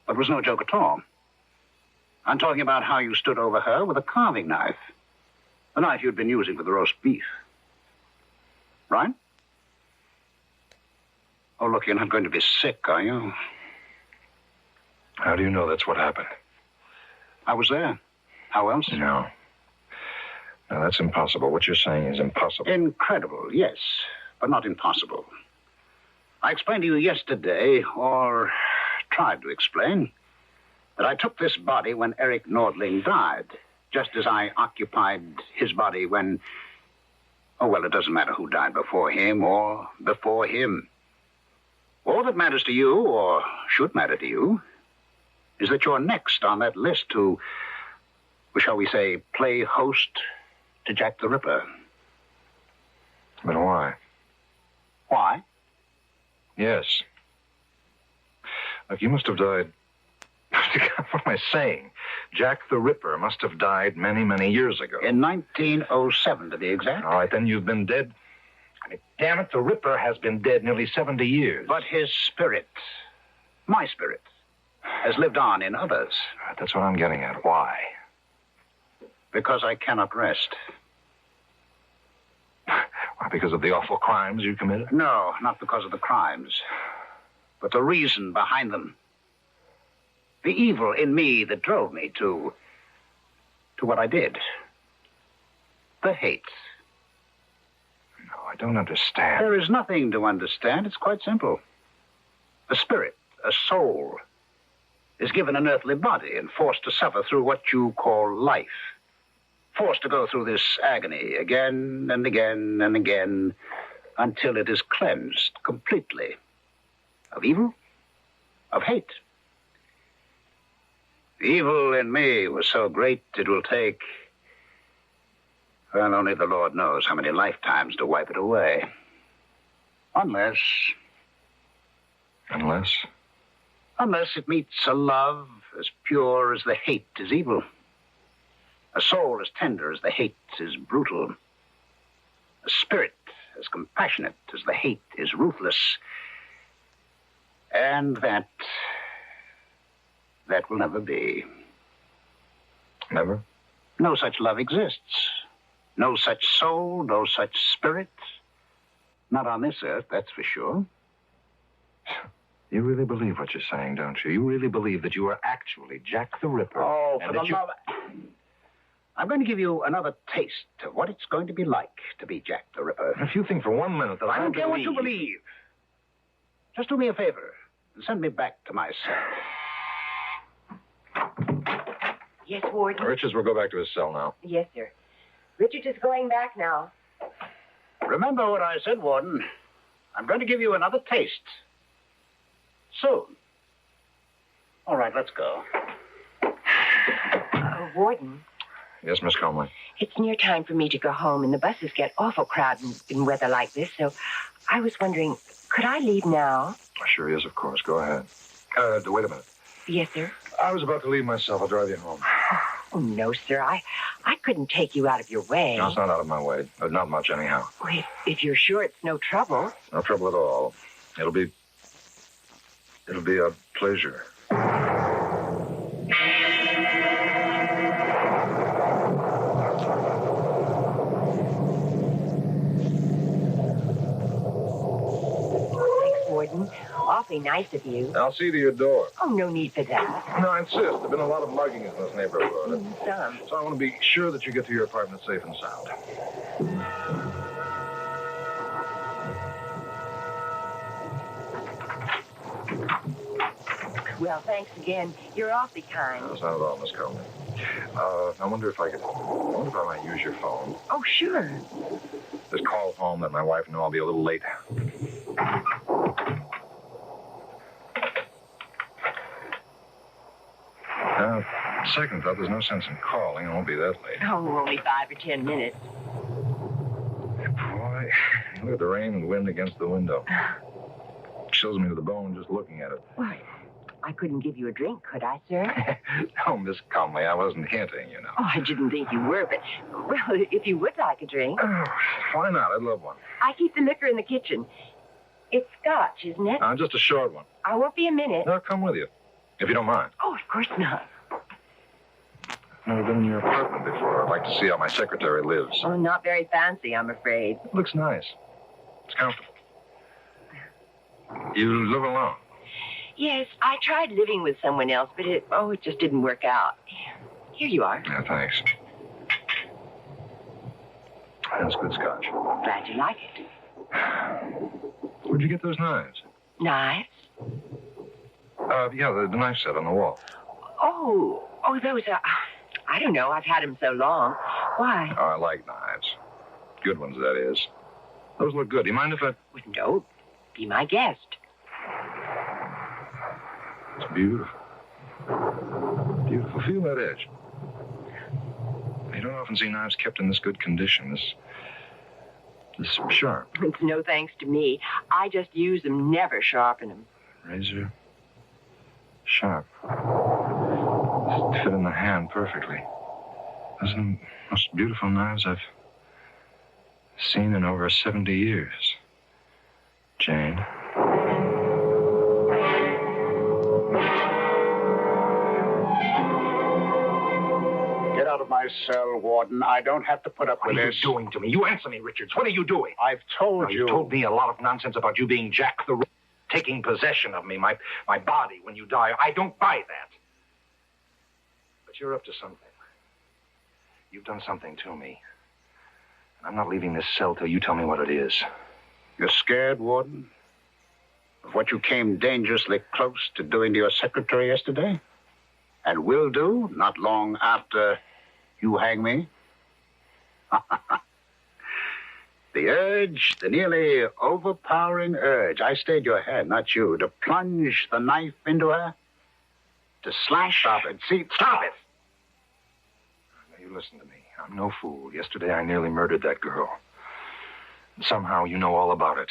but was no joke at all. I'm talking about how you stood over her with a carving knife, the knife you'd been using for the roast beef. Right? Oh, look, you're not going to be sick, are you? How do you know that's what happened? I was there. How else? No. No, that's impossible. What you're saying is impossible. Incredible, yes, but not impossible. I explained to you yesterday, or tried to explain, that I took this body when Eric Nordling died, just as I occupied his body when... Oh, well, it doesn't matter who died before him or before him. All that matters to you, or should matter to you, is that you're next on that list to, shall we say, play host to Jack the Ripper. But why? Why? Yes. Look, you must have died... What am I saying? Jack the Ripper must have died many, many years ago. In 1907, to be exact. All right, then you've been dead. I mean, damn it, the Ripper has been dead nearly 70 years. But his spirit, my spirit, has lived on in others. That's what I'm getting at. Why? Because I cannot rest. Why, because of the awful crimes you committed? No, not because of the crimes, but the reason behind them. The evil in me that drove me to what I did. The hate. No, I don't understand. There is nothing to understand. It's quite simple. A spirit, a soul, is given an earthly body and forced to suffer through what you call life. Forced to go through this agony again and again and again until it is cleansed completely of evil, of hate. The evil in me was so great it will take, well, only the Lord knows how many lifetimes to wipe it away. Unless it meets a love as pure as the hate is evil. A soul as tender as the hate is brutal. A spirit as compassionate as the hate is ruthless. And that will never be. Never? No such love exists. No such soul, no such spirit. Not on this earth, that's for sure. You really believe what you're saying, don't you? You really believe that you are actually Jack the Ripper? Oh, for the love... I'm going to give you another taste of what it's going to be like to be Jack the Ripper. If you think for 1 minute that I don't care what you believe. Just do me a favor and send me back to my cell. Yes, Warden? Richards will go back to his cell now. Yes, sir. Richards is going back now. Remember what I said, Warden. I'm going to give you another taste. Soon. All right, let's go. Warden? Yes, Miss Conway? It's near time for me to go home, and the buses get awful crowded in weather like this, so I was wondering, could I leave now? Sure, yes, of course. Go ahead. Wait a minute. Yes, sir? I was about to leave myself. I'll drive you home. Oh, no, sir. I couldn't take you out of your way. No, it's not out of my way. Not much, anyhow. Well, if you're sure it's no trouble. No trouble at all. It'll be a pleasure. Warden. Awfully nice of you. I'll see to your door. Oh, no need for that. No, I insist. There have been a lot of muggings in this neighborhood. Some. So I want to be sure that you get to your apartment safe and sound. Well, thanks again. You're awfully kind. No, it's not at all, Miss Coleman. I wonder if I might use your phone. Oh, sure. Just call home, let my wife know I'll be a little late. Second thought, there's no sense in calling. I won't be that late. Oh, only 5 or 10 minutes. Boy, look at the rain and wind against the window. Chills me to the bone just looking at it. Why, I couldn't give you a drink, could I, sir? No, Miss Conway, I wasn't hinting, you know. Oh, I didn't think you were, but, well, if you would like a drink. Oh, why not? I'd love one. I keep the liquor in the kitchen. It's scotch, isn't it? Just a short one. I won't be a minute. No, I'll come with you, if you don't mind. Oh, of course not. Never been in your apartment before. I'd like to see how my secretary lives. Oh, not very fancy, I'm afraid. It looks nice. It's comfortable. You live alone? Yes, I tried living with someone else, but it just didn't work out. Here you are. Yeah, thanks. That's good scotch. Glad you like it. Where'd you get those knives? Knives? Yeah, the knife set on the wall. Oh, those are... I don't know. I've had them so long. Why? Oh, I like knives. Good ones, that is. Those look good. Do you mind if I... Well, no. Be my guest. It's beautiful. Beautiful. Feel that edge. You don't often see knives kept in this good condition. This sharp. It's no thanks to me. I just use them, never sharpen them. Razor. Sharp. Fit in the hand perfectly. Those are the most beautiful knives I've seen in over 70 years. Jane. Get out of my cell, Warden. I don't have to put up with this. What are you doing to me? You answer me, Richards. What are you doing? I've told you. You told me a lot of nonsense about you being Jack the Ripper, taking possession of me, my body when you die. I don't buy that. But you're up to something. You've done something to me. And I'm not leaving this cell till you tell me what it is. You're scared, Warden? Of what you came dangerously close to doing to your secretary yesterday? And will do not long after you hang me? The urge, the nearly overpowering urge, I stayed your hand, not you, to plunge the knife into her, to slash. Stop it. See, stop it! Now, you listen to me. I'm no fool. Yesterday, I nearly murdered that girl. And somehow, you know all about it.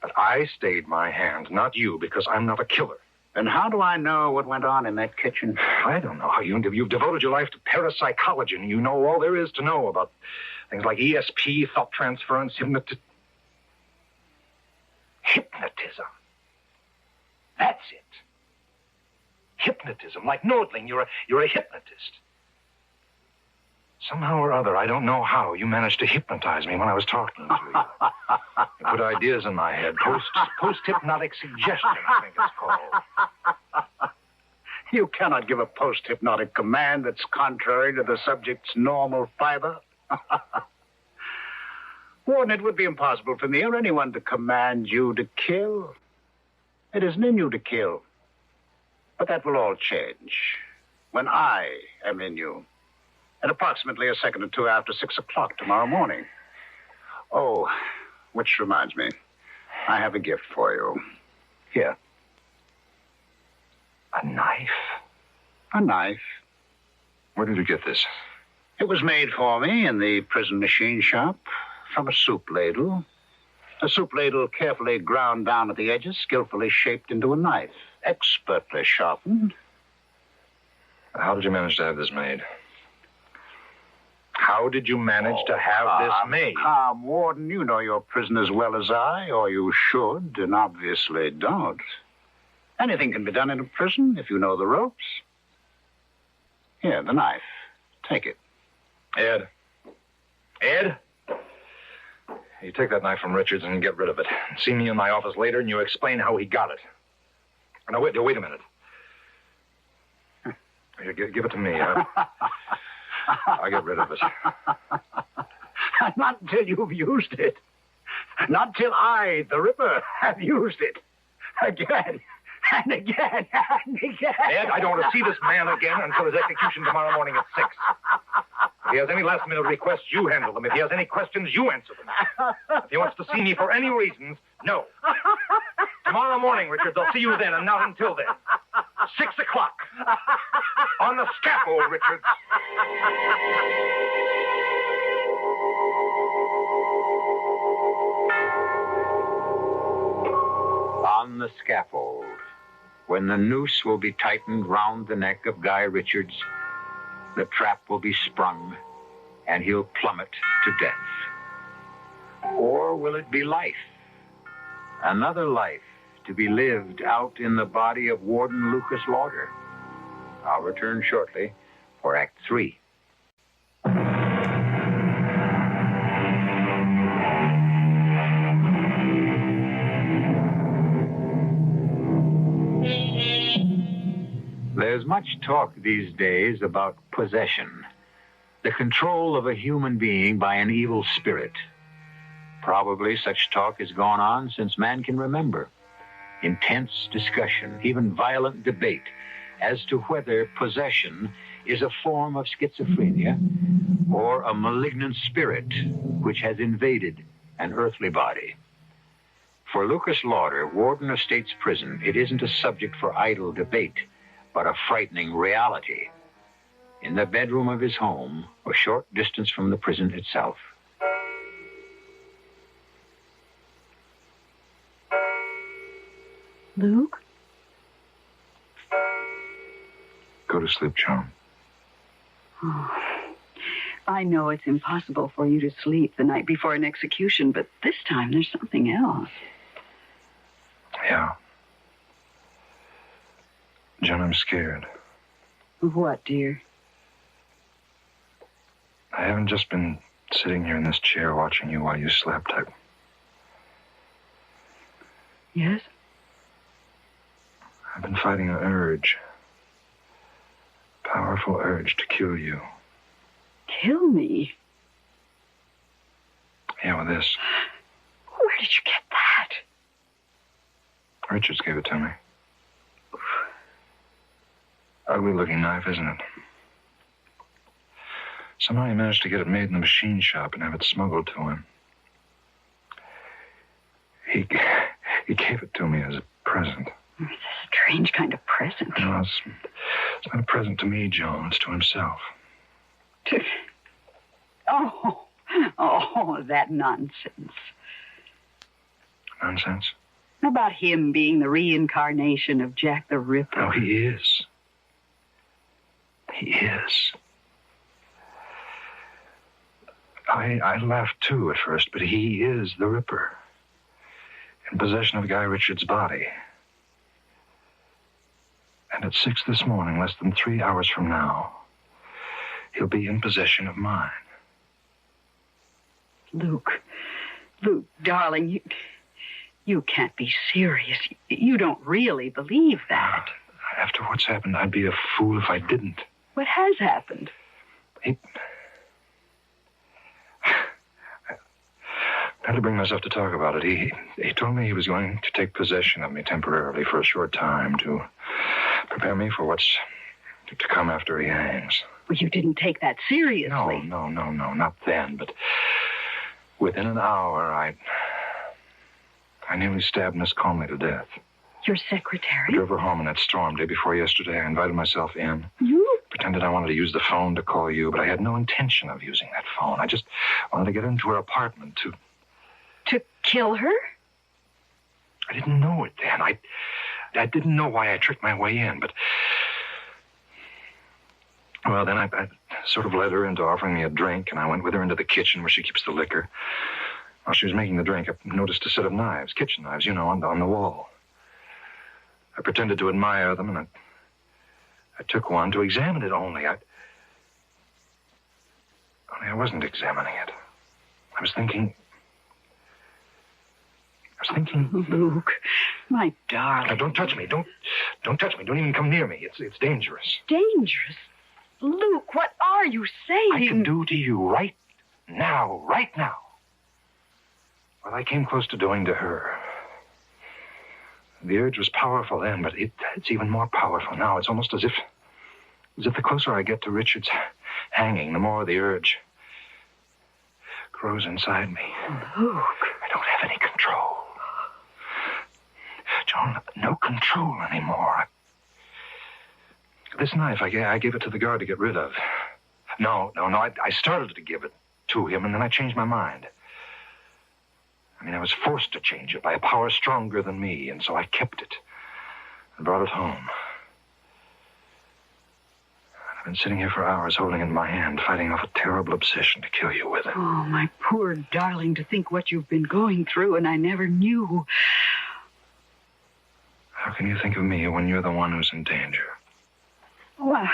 But I stayed my hand, not you, because I'm not a killer. Then how do I know what went on in that kitchen? I don't know how you've devoted your life to parapsychology, and you know all there is to know about things like ESP, thought transference, hypnotism. That's it. Hypnotism. Like Nordling, you're a hypnotist. Somehow or other, I don't know how, you managed to hypnotize me when I was talking to you. You put ideas in my head. Post-hypnotic suggestion, I think it's called. You cannot give a post-hypnotic command that's contrary to the subject's normal fiber. Warden, it would be impossible for me or anyone to command you to kill. It isn't in you to kill. But that will all change when I am in you. At approximately a second or two after 6 o'clock tomorrow morning. Oh, which reminds me, I have a gift for you. Here. A knife? A knife. Where did you get this? It was made for me in the prison machine shop from a soup ladle. A soup ladle carefully ground down at the edges, skillfully shaped into a knife, expertly sharpened. How did you manage to have this made? How did you manage to have this made? Calm, Warden. You know your prison as well as I, or you should, and obviously don't. Anything can be done in a prison if you know the ropes. Here, the knife. Take it. Ed. Ed? You take that knife from Richards and get rid of it. See me in my office later and you explain how he got it. No, wait a minute. Here, give it to me. I'll get rid of it. Not until you've used it. Not till I, the Ripper, have used it. Again, and again, and again. Ed, I don't want to see this man again until his execution tomorrow morning at 6. If he has any last-minute requests, you handle them. If he has any questions, you answer them. If he wants to see me for any reasons, no. Tomorrow morning, Richards, I'll see you then, and not until then. 6 o'clock. On the scaffold, Richards. On the scaffold, when the noose will be tightened round the neck of Guy Richards, the trap will be sprung, and he'll plummet to death. Or will it be life? Another life to be lived out in the body of Warden Lucas Lauder. I'll return shortly for Act 3. There's much talk these days about possession, the control of a human being by an evil spirit. Probably such talk has gone on since man can remember. Intense discussion, even violent debate, as to whether possession is a form of schizophrenia or a malignant spirit which has invaded an earthly body. For Lucas Lauder, warden of State's Prison, it isn't a subject for idle debate, but a frightening reality. In the bedroom of his home, a short distance from the prison itself. Luke? go to sleep, Joan. Oh, I know it's impossible for you to sleep the night before an execution, but this time there's something else. Yeah. Joan, I'm scared. Of what, dear? I haven't just been sitting here in this chair watching you while you slept. Yes? I've been fighting an urge. Powerful urge to kill you. Kill me? Yeah, with this. Where did you get that? Richards gave it to me. Ugly-looking knife, isn't it? Somehow he managed to get it made in the machine shop and have it smuggled to him. He gave it to me as a present. It's a strange kind of present. No, it's not a present to me, Joan. It's to himself. Oh, that nonsense. Nonsense? About him being the reincarnation of Jack the Ripper. Oh, he is. He is. I laughed, too, at first, but he is the Ripper. In possession of Guy Richards' body. And at 6 this morning, less than 3 hours from now, he'll be in possession of mine. Luke, darling, you can't be serious. You don't really believe that. After what's happened, I'd be a fool if I didn't. What has happened? I had to bring myself to talk about it. He told me he was going to take possession of me temporarily for a short time to prepare me for what's to come after he hangs. Well, you didn't take that seriously. No, not then, but within an hour, I nearly stabbed Miss Comley to death. Your secretary? I drove her home in that storm day before yesterday. I invited myself in. You? Pretended I wanted to use the phone to call you, but I had no intention of using that phone. I just wanted to get into her apartment to... To kill her? I didn't know it then. I didn't know why I tricked my way in, but... Well, then I sort of led her into offering me a drink, and I went with her into the kitchen where she keeps the liquor. While she was making the drink, I noticed a set of knives, kitchen knives, on the wall. I pretended to admire them, and I took one to examine it only. I wasn't examining it. I was thinking... Luke, my darling. Now, don't touch me. Don't touch me. Don't even come near me. It's dangerous. Dangerous? Luke, what are you saying? I can do to you right now. What I came close to doing to her. The urge was powerful then, but it's even more powerful now. It's almost as if the closer I get to Richard's hanging, the more the urge grows inside me. Luke. I don't have any control. Joan, no control anymore. This knife, I gave it to the guard to get rid of. No. I started to give it to him, and then I changed my mind. I was forced to change it by a power stronger than me, and so I kept it and brought it home. I've been sitting here for hours holding it in my hand, fighting off a terrible obsession to kill you with it. Oh, my poor darling, to think what you've been going through, and I never knew. How can you think of me when you're the one who's in danger? Well,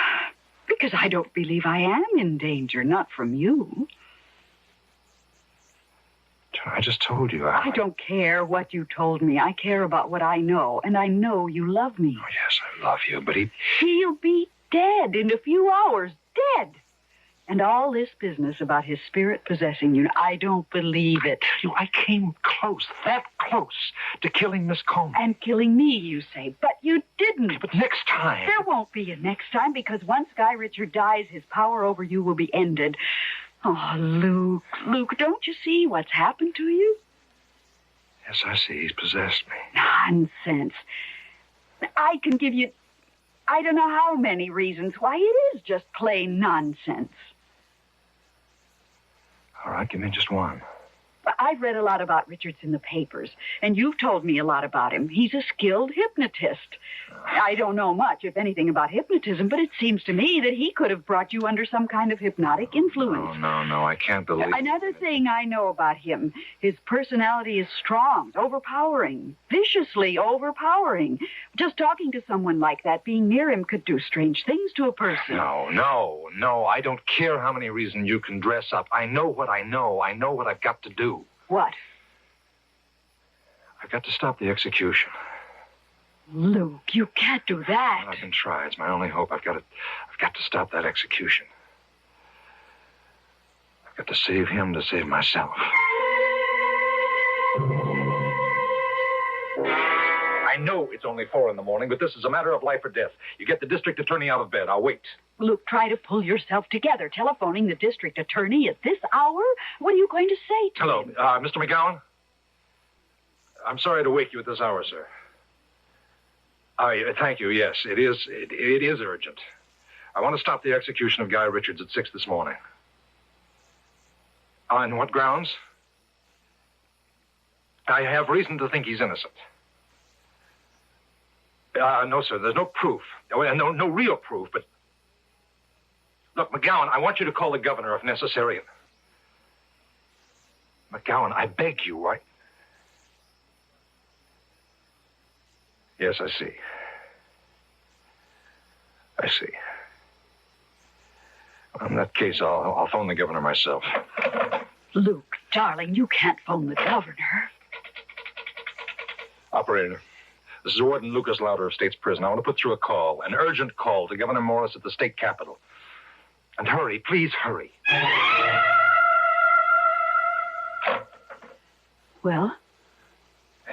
because I don't believe I am in danger, not from you. I just told you. I don't care what you told me. I care about what I know, and I know you love me. Oh, yes, I love you, but He'll be dead in a few hours. Dead. And all this business about his spirit possessing you, I don't believe it. I came close, that close, to killing Miss Coleman. And killing me, you say, but you didn't. But next time. There won't be a next time, because once Guy Richard dies, his power over you will be ended. Oh, Luke, don't you see what's happened to you? Yes, I see. He's possessed me. Nonsense. I can give you, I don't know how many reasons why it is just plain nonsense. All right, give me just one. I've read a lot about Richards in the papers, and you've told me a lot about him. He's a skilled hypnotist. I don't know much, if anything, about hypnotism, but it seems to me that he could have brought you under some kind of hypnotic influence. No, I can't believe it. Another thing I know about him, his personality is strong, overpowering, viciously overpowering. Just talking to someone like that, being near him, could do strange things to a person. No, I don't care how many reasons you can dress up. I know what I know. I know what I've got to do. What? I've got to stop the execution. Luke, you can't do that. I can try. It's my only hope. I've got to stop that execution. I've got to save him to save myself. I know it's only 4 a.m, but this is a matter of life or death. You get the district attorney out of bed. I'll wait. Luke, try to pull yourself together. Telephoning the district attorney at this hour? What are you going to say to Hello, him? Mr. McGowan? I'm sorry to wake you at this hour, sir. Thank you, yes. It is urgent. I want to stop the execution of Guy Richards at 6 this morning. On what grounds? I have reason to think he's innocent. No, sir, there's no proof. No real proof, but... Look, McGowan, I want you to call the governor if necessary. McGowan, I beg you, right? Yes, I see. In that case, I'll phone the governor myself. Luke, darling, you can't phone the governor. Operator, this is Warden Lucas Lauder of State's Prison. I want to put through a call, an urgent call to Governor Morris at the state capitol. And hurry, please hurry. Well?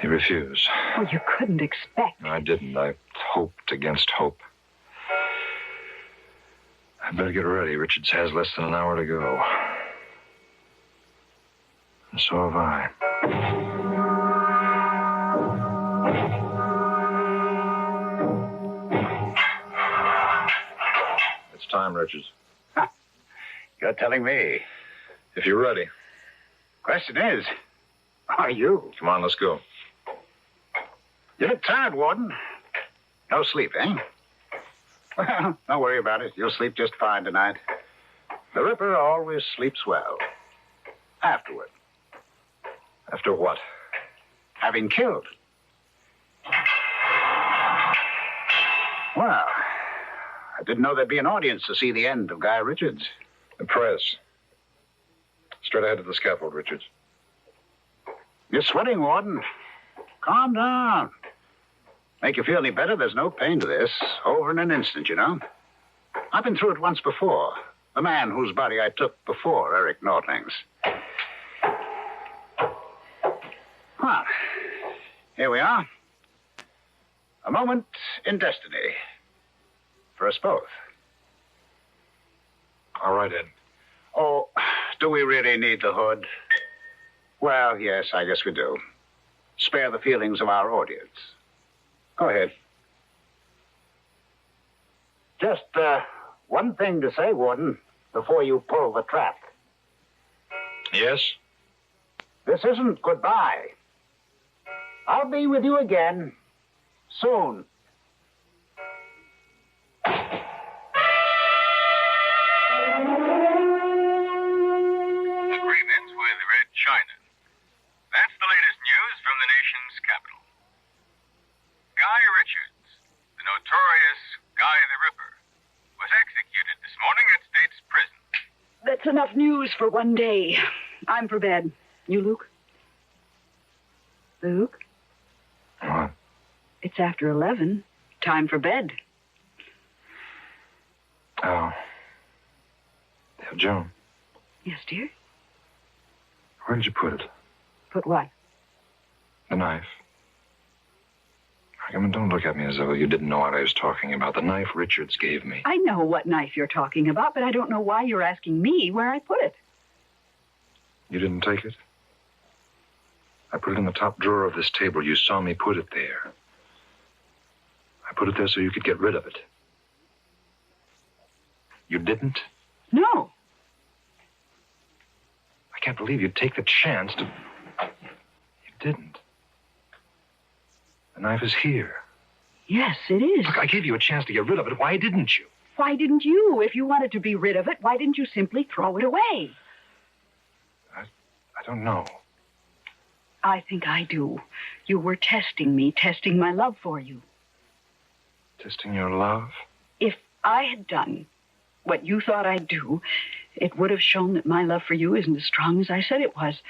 He refused. Well, you couldn't expect. No, I didn't. I hoped against hope. I better get ready. Richards has less than an hour to go. And so have I. It's time, Richards. You're telling me. If you're ready. Question is, are you? Come on, let's go. You look tired, Warden. No sleep, eh? Well, don't worry about it. You'll sleep just fine tonight. The Ripper always sleeps well. Afterward. After what? Having killed. Well, I didn't know there'd be an audience to see the end of Guy Richards. The press. Straight ahead to the scaffold, Richards. You're sweating, Warden. Calm down. Make you feel any better, there's no pain to this. Over in an instant, you know. I've been through it once before. The man whose body I took before Eric Nordling's. Well, here we are. A moment in destiny. For us both. All right, Ed. Oh, do we really need the hood? Well, yes, I guess we do. Spare the feelings of our audience. Go ahead. Just one thing to say, Warden, before you pull the trap. Yes? This isn't goodbye. I'll be with you again soon. Agreements with Red China. That's the latest news from the nation's capital. Guy Richards, the notorious Guy the Ripper, was executed this morning at State's Prison. That's enough news for one day. I'm for bed. You, Luke? Luke? What? It's after 11. Time for bed. Oh. Joan, Yes, dear? where did you put it? Put what? The knife. I mean, don't look at me as though you didn't know what I was talking about. The knife Richards gave me. I know what knife you're talking about, but I don't know why you're asking me where I put it. You didn't take it? I put it in the top drawer of this table. You saw me put it there. I put it there so you could get rid of it. You didn't? No. I can't believe you'd take the chance to... You didn't. The knife is here. Yes, it is. Look, I gave you a chance to get rid of it. Why didn't you? Why didn't you? If you wanted to be rid of it, why didn't you simply throw it away? I don't know. I think I do. You were testing me, testing my love for you. Testing your love? If I had done what you thought I'd do, it would have shown that my love for you isn't as strong as I said it was.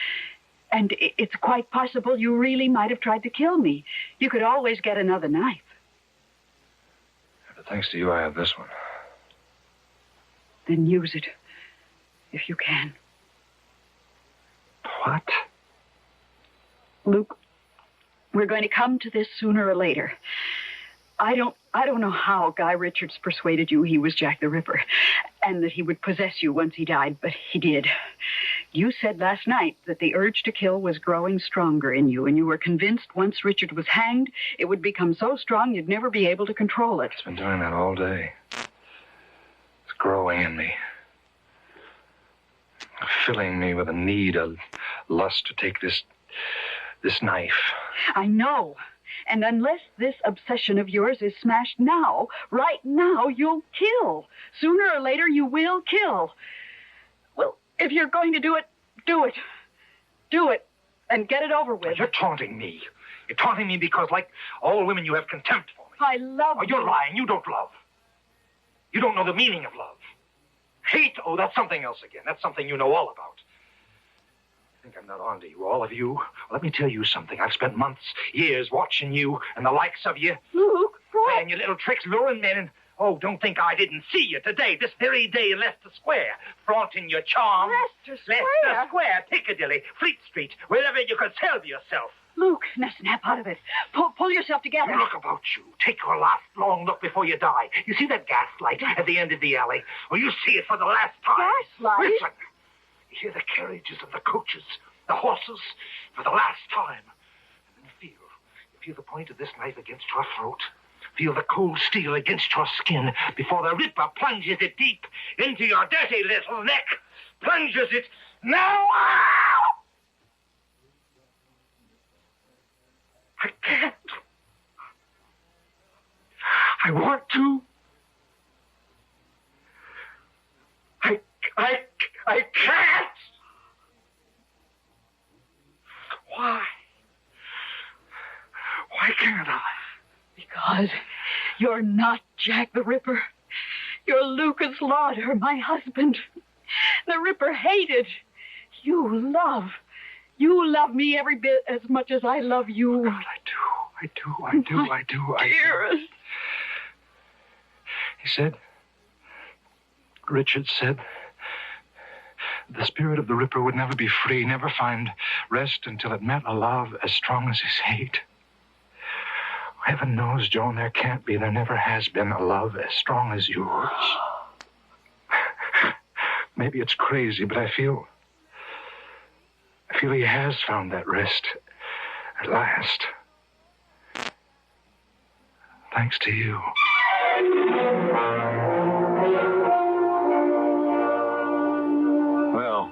And it's quite possible you really might have tried to kill me. You could always get another knife. But thanks to you, I have this one. Then use it, if you can. What? Luke, we're going to come to this sooner or later. I don't know how Guy Richards persuaded you he was Jack the Ripper and that he would possess you once he died, but he did. You said last night that the urge to kill was growing stronger in you, and you were convinced once Richard was hanged, it would become so strong you'd never be able to control it. It's been doing that all day. It's growing in me. Filling me with a need, a lust to take this knife. I know. And unless this obsession of yours is smashed now, right now, you'll kill. Sooner or later, you will kill. Well, if you're going to do it, do it. Do it. And get it over with. You're taunting me. You're taunting me because, like all women, you have contempt for me. I love you. You're lying. You don't love. You don't know the meaning of love. Hate, oh, that's something else again. That's something you know all about. I think I'm not on to you, all of you. Well, let me tell you something. I've spent months, years watching you and the likes of you. Luke, what? Playing your little tricks, luring men, and oh, don't think I didn't see you today, this very day in Leicester Square, flaunting your charm. Leicester Square? Leicester Square, Piccadilly, Fleet Street, wherever you could sell yourself. Luke, now snap out of it. Pull yourself together. Look about you. Take your last long look before you die. You see that gas light at the end of the alley? Well, you see it for the last time. Gas light? Listen. You hear the carriages of the coaches, the horses, for the last time. And then feel the point of this knife against your throat. Feel the cold steel against your skin before the Ripper plunges it deep into your dirty little neck. Plunges it now. I can't. I want to. I can't. Why? Why can't I? Because you're not Jack the Ripper. You're Lucas Lauder, my husband. The Ripper hated. You love. You love me every bit as much as I love you. God, I do. Dearest. He said, Richard said, the spirit of the Ripper would never be free, never find rest until it met a love as strong as his hate. Heaven knows, Joan, there can't be, there never has been a love as strong as yours. Maybe it's crazy, but I feel he has found that rest at last. Thanks to you. Well,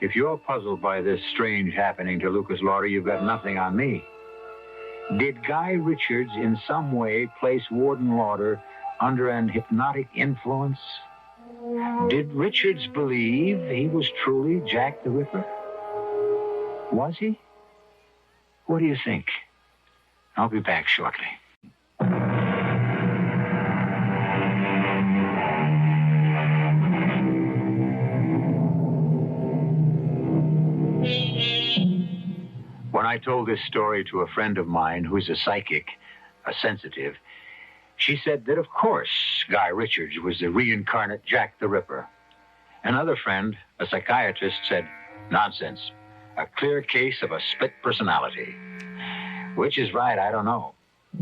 if you're puzzled by this strange happening to Lucas Lauder, you've got nothing on me. Did Guy Richards in some way place Warden Lauder under an hypnotic influence? Did Richards believe he was truly Jack the Ripper? Was he? What do you think? I'll be back shortly. When I told this story to a friend of mine who's a psychic, a sensitive, she said that, of course, Guy Richards was the reincarnate Jack the Ripper. Another friend, a psychiatrist, said, nonsense, a clear case of a split personality. Which is right, I don't know.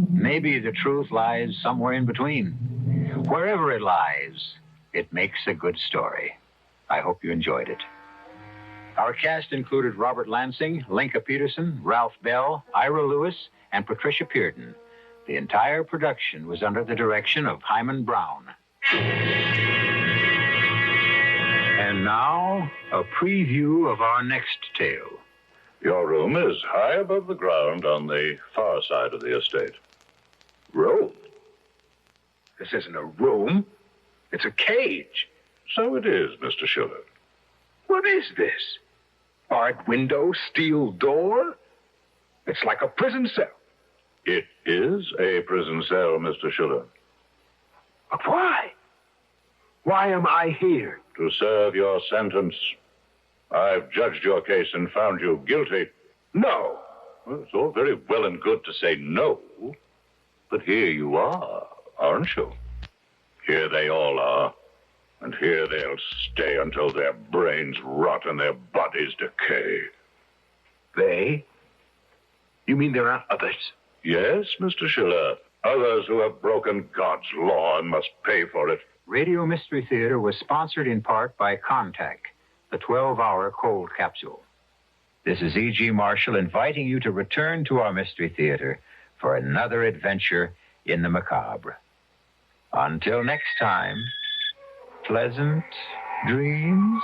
Maybe the truth lies somewhere in between. Wherever it lies, it makes a good story. I hope you enjoyed it. Our cast included Robert Lansing, Linka Peterson, Ralph Bell, Ira Lewis, and Patricia Pearden. The entire production was under the direction of Hyman Brown. And And now, a preview of our next tale. Your room is high above the ground on the far side of the estate. Room? This isn't a room. It's a cage. So it is, Mr. Schiller. What is this? Barred window, steel door? It's like a prison cell. It is a prison cell, Mr. Schiller. But why? Why am I here? To serve your sentence. I've judged your case and found you guilty. No. Well, it's all very well and good to say no, but here you are, aren't you? Here they all are, and here they'll stay until their brains rot and their bodies decay. They? You mean there are others? Yes, Mr. Schiller. Others who have broken God's law and must pay for it. Radio Mystery Theater was sponsored in part by Contact, the 12-hour cold capsule. This is E.G. Marshall inviting you to return to our Mystery Theater for another adventure in the macabre. Until next time, pleasant dreams.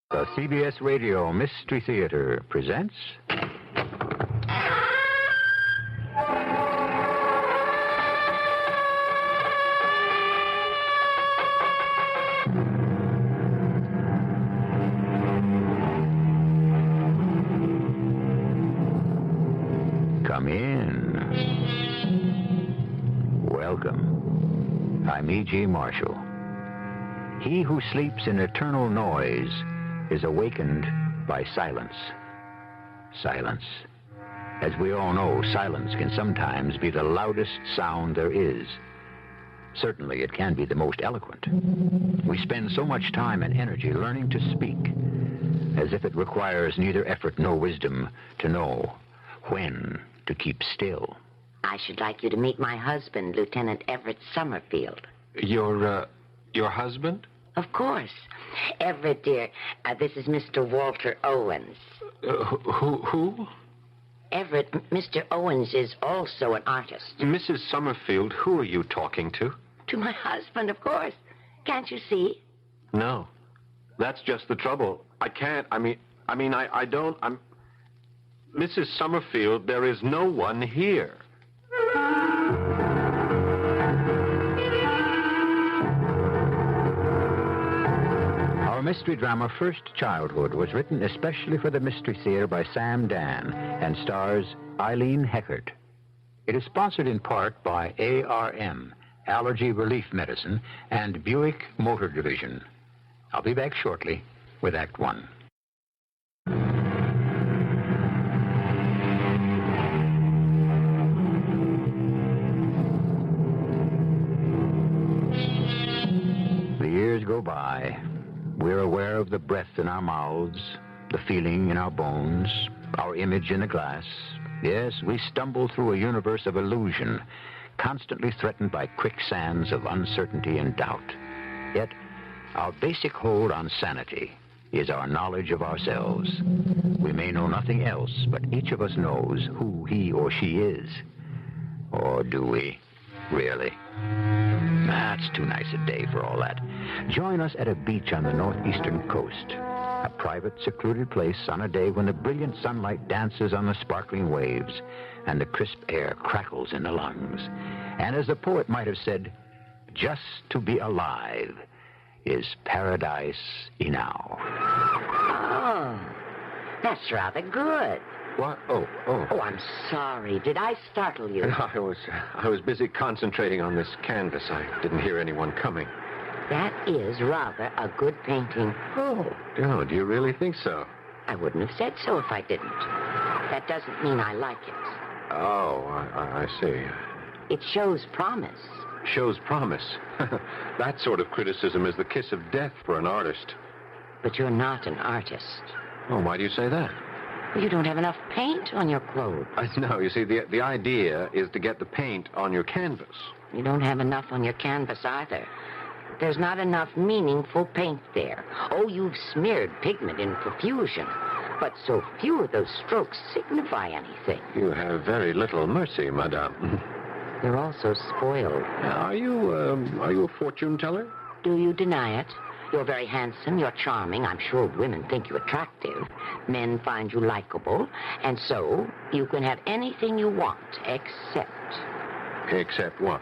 The CBS Radio Mystery Theater presents... Come in. Welcome. I'm E.G. Marshall. He who sleeps in eternal noise is awakened by silence. Silence. As we all know, silence can sometimes be the loudest sound there is. Certainly, it can be the most eloquent. We spend so much time and energy learning to speak, as if it requires neither effort nor wisdom to know when to keep still. I should like you to meet my husband, Lieutenant Everett Summerfield. Your husband? Of course. Everett, dear, this is Mr. Walter Owens. Who? Everett, Mr. Owens is also an artist. Mrs. Summerfield, who are you talking to? To my husband, of course. Can't you see? No. That's just the trouble. I can't. I don't. Mrs. Summerfield, there is no one here. Our mystery drama, First Childhood, was written especially for the Mystery Theater by Sam Dan and stars Eileen Heckert. It is sponsored in part by ARM, Allergy Relief Medicine, and Buick Motor Division. I'll be back shortly with Act One. The years go by. We're aware of the breath in our mouths, the feeling in our bones, our image in the glass. Yes, we stumble through a universe of illusion, constantly threatened by quicksands of uncertainty and doubt. Yet, our basic hold on sanity is our knowledge of ourselves. We may know nothing else, but each of us knows who he or she is. Or do we, really? It's too nice a day for all that. Join us at a beach on the northeastern coast. A private, secluded place on a day when the brilliant sunlight dances on the sparkling waves and the crisp air crackles in the lungs. And as the poet might have said, just to be alive is paradise enow. Oh, that's rather good. What? Oh, I'm sorry. Did I startle you? No, I was busy concentrating on this canvas. I didn't hear anyone coming. That is rather a good painting. Oh, do you really think so? I wouldn't have said so if I didn't. That doesn't mean I like it. Oh, I see. It shows promise. Shows promise. That sort of criticism is the kiss of death for an artist. But you're not an artist. Oh, why do you say that? Well, you don't have enough paint on your clothes. No, you see, the idea is to get the paint on your canvas. You don't have enough on your canvas either. There's not enough meaningful paint there. Oh, you've smeared pigment in profusion, but so few of those strokes signify anything. You have very little mercy, madame. You're also spoiled. Are you a fortune teller? Do you deny it? You're very handsome, you're charming. I'm sure women think you attractive. Men find you likable. And so, you can have anything you want, except... Except what?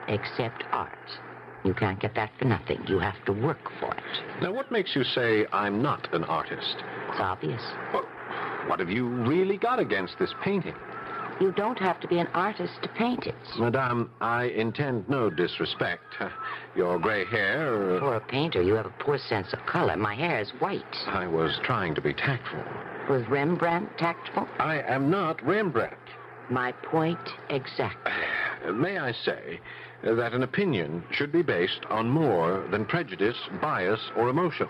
Except art. You can't get that for nothing. You have to work for it. Now, what makes you say I'm not an artist? It's obvious. Well, what have you really got against this painting? You don't have to be an artist to paint it. Madame, I intend no disrespect. Your gray hair... For a painter, you have a poor sense of color. My hair is white. I was trying to be tactful. Was Rembrandt tactful? I am not Rembrandt. My point exactly. May I say that an opinion should be based on more than prejudice, bias, or emotion.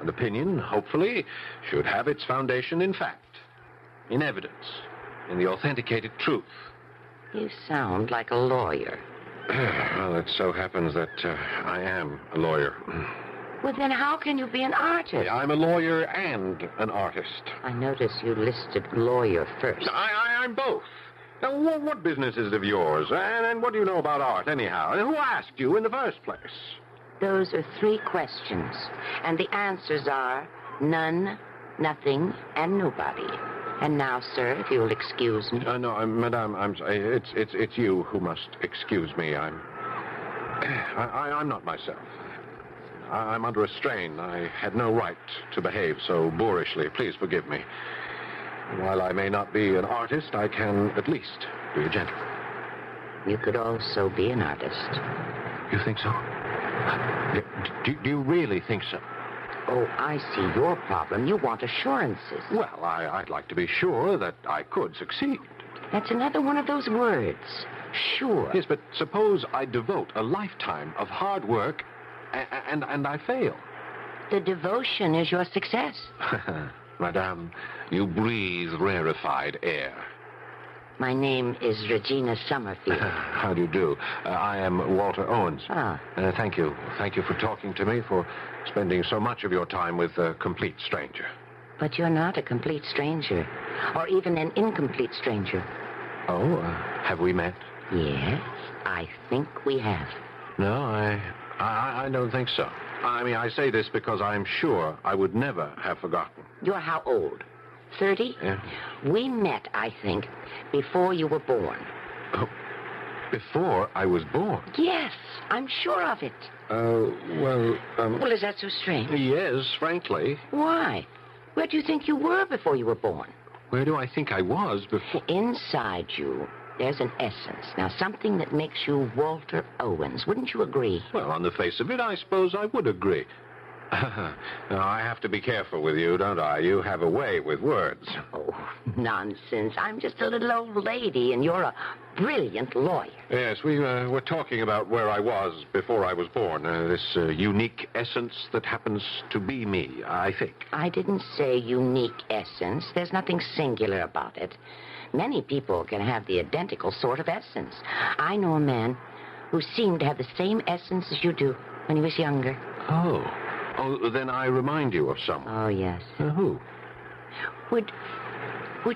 An opinion, hopefully, should have its foundation in fact, in evidence, in the authenticated truth. You sound like a lawyer. Well, it so happens that I am a lawyer. Well, then how can you be an artist? I'm a lawyer and an artist. I notice you listed lawyer first. I'm both. Now, what business is it of yours? And what do you know about art, anyhow? And who asked you in the first place? Those are 3 questions. And the answers are none, nothing, and nobody. And now, sir, if you'll excuse me. No, madame, it's you who must excuse me. I'm not myself. I'm under a strain. I had no right to behave so boorishly. Please forgive me. While I may not be an artist, I can at least be a gentleman. You could also be an artist. You think so? Do you really think so? Oh, I see your problem. You want assurances. Well, I'd like to be sure that I could succeed. That's another one of those words. Sure. Yes, but suppose I devote a lifetime of hard work and I fail. The devotion is your success. Madame, you breathe rarefied air. My name is Regina Summerfield. How do you do? I am Walter Owens. Thank you. Thank you for talking to me, for spending so much of your time with a complete stranger. But you're not a complete stranger, or even an incomplete stranger. Oh, have we met? Yes, I think we have. No, I don't think so. I mean, I say this because I'm sure I would never have forgotten. You're how old? 30? Yeah. We met, I think, before you were born. Oh, before I was born? Yes, I'm sure of it. Well, is that so strange? Yes, frankly. Why? Where do you think you were before you were born? Where do I think I was before? Inside you, there's an essence. Now, something that makes you Walter Owens. Wouldn't you agree? Well, on the face of it, I suppose I would agree. Now, I have to be careful with you, don't I? You have a way with words. Oh, nonsense. I'm just a little old lady, and you're a brilliant lawyer. Yes, we were talking about where I was before I was born. This unique essence that happens to be me, I think. I didn't say unique essence. There's nothing singular about it. Many people can have the identical sort of essence. I know a man who seemed to have the same essence as you do when he was younger. Oh, then I remind you of someone. Oh, yes. Who? Would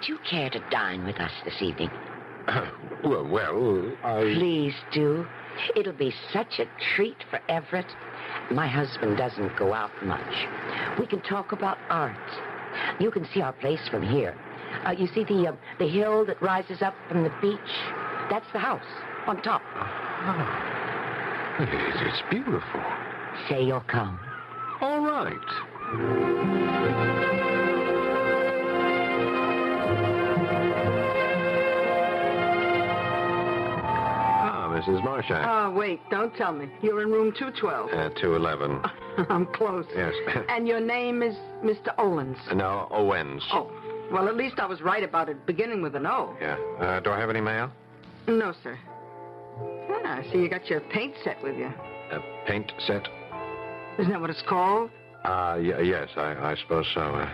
you care to dine with us this evening? Well, Please do. It'll be such a treat for Everett. My husband doesn't go out much. We can talk about art. You can see our place from here. You see the hill that rises up from the beach? That's the house on top. It's beautiful. Say you'll come. All right. Mrs. Marshak. Oh, wait, don't tell me. You're in room 212. 211. I'm close. Yes. And your name is Mr. Owens? No, Owens. Oh, Well, at least I was right about it beginning with an O. Yeah. Do I have any mail? No, sir. Ah, I see you got your paint set with you. A paint set? Isn't that what it's called? Yes, I suppose so.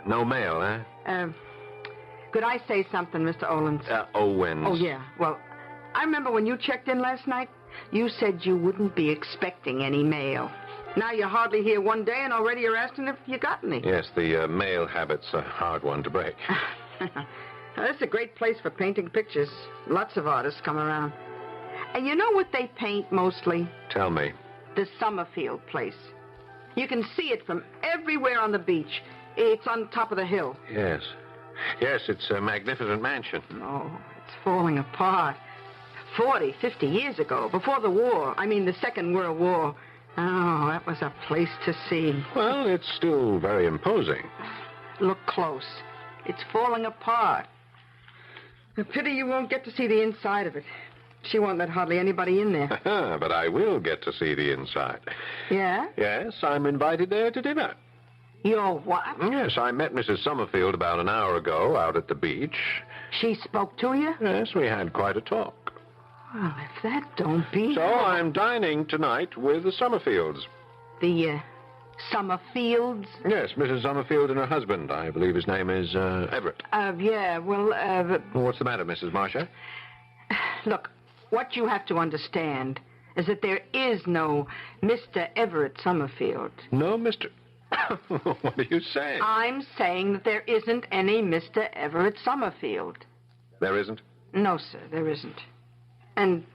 No mail, eh? Could I say something, Mr. Owens? Owens. Oh, yeah. Well, I remember when you checked in last night, you said you wouldn't be expecting any mail. Now you're hardly here one day, and already you're asking if you got any. Yes, the mail habit's a hard one to break. Now, this is a great place for painting pictures. Lots of artists come around. And you know what they paint mostly? Tell me. The Summerfield place. You can see it from everywhere on the beach. It's on top of the hill. Yes. Yes, it's a magnificent mansion. Oh, it's falling apart. 40, 50 years ago, before the war. I mean, the Second World War. Oh, that was a place to see. Well, it's still very imposing. Look close. It's falling apart. A pity you won't get to see the inside of it. She won't let hardly anybody in there. But I will get to see the inside. Yeah? Yes, I'm invited there to dinner. You're what? Yes, I met Mrs. Summerfield about an hour ago out at the beach. She spoke to you? Yes, we had quite a talk. Well, if that don't be... So I'm dining tonight with the Summerfields. The, Summerfields? Yes, Mrs. Summerfield and her husband. I believe his name is, Everett. Yeah, well, What's the matter, Mrs. Marcia? Look, what you have to understand is that there is no Mr. Everett Summerfield. No, Mr... What are you saying? I'm saying that there isn't any Mr. Everett Summerfield. There isn't? No, sir, there isn't. And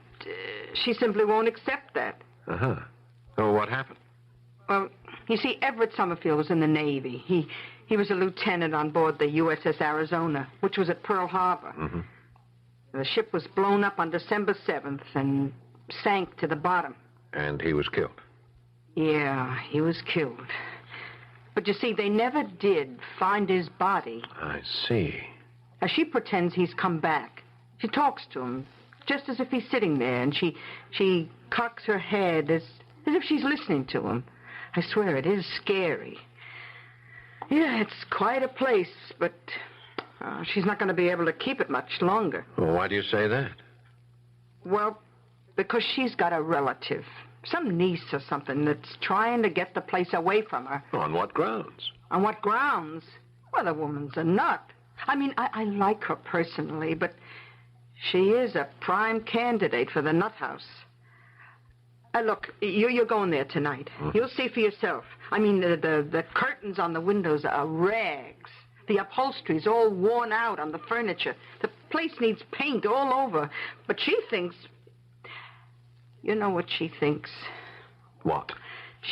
she simply won't accept that. Uh-huh. Oh, what happened? Well, you see, Everett Summerfield was in the Navy. He was a lieutenant on board the USS Arizona, which was at Pearl Harbor. Mm-hmm. The ship was blown up on December 7th and sank to the bottom. And he was killed? Yeah, he was killed. But you see, they never did find his body. I see. Now, she pretends he's come back. She talks to him, just as if he's sitting there, and she cocks her head as if she's listening to him. I swear, it is scary. Yeah, it's quite a place, but she's not going to be able to keep it much longer. Well, why do you say that? Well, because she's got a relative, some niece or something, that's trying to get the place away from her. On what grounds? On what grounds? Well, the woman's a nut. I mean, I like her personally, but she is a prime candidate for the nut house. Look, you're going there tonight. You'll see for yourself. I mean, the curtains on the windows are rags. The upholstery's all worn out on the furniture. The place needs paint all over. But she thinks... You know what she thinks? What?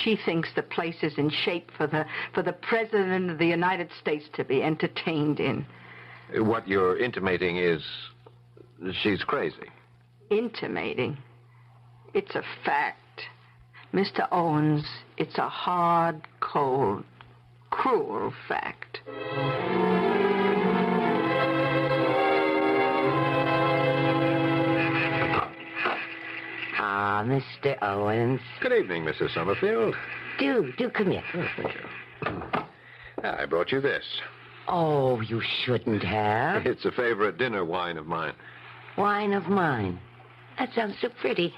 She thinks the place is in shape for the President of the United States to be entertained in. What you're intimating is she's crazy. Intimating? It's a fact. Mr. Owens, it's a hard, cold, cruel fact. Ah, Mr. Owens. Good evening, Mrs. Summerfield. Do come here. Oh, thank you. I brought you this. Oh, you shouldn't have. It's a favorite dinner wine of mine. Wine of mine. That sounds so pretty.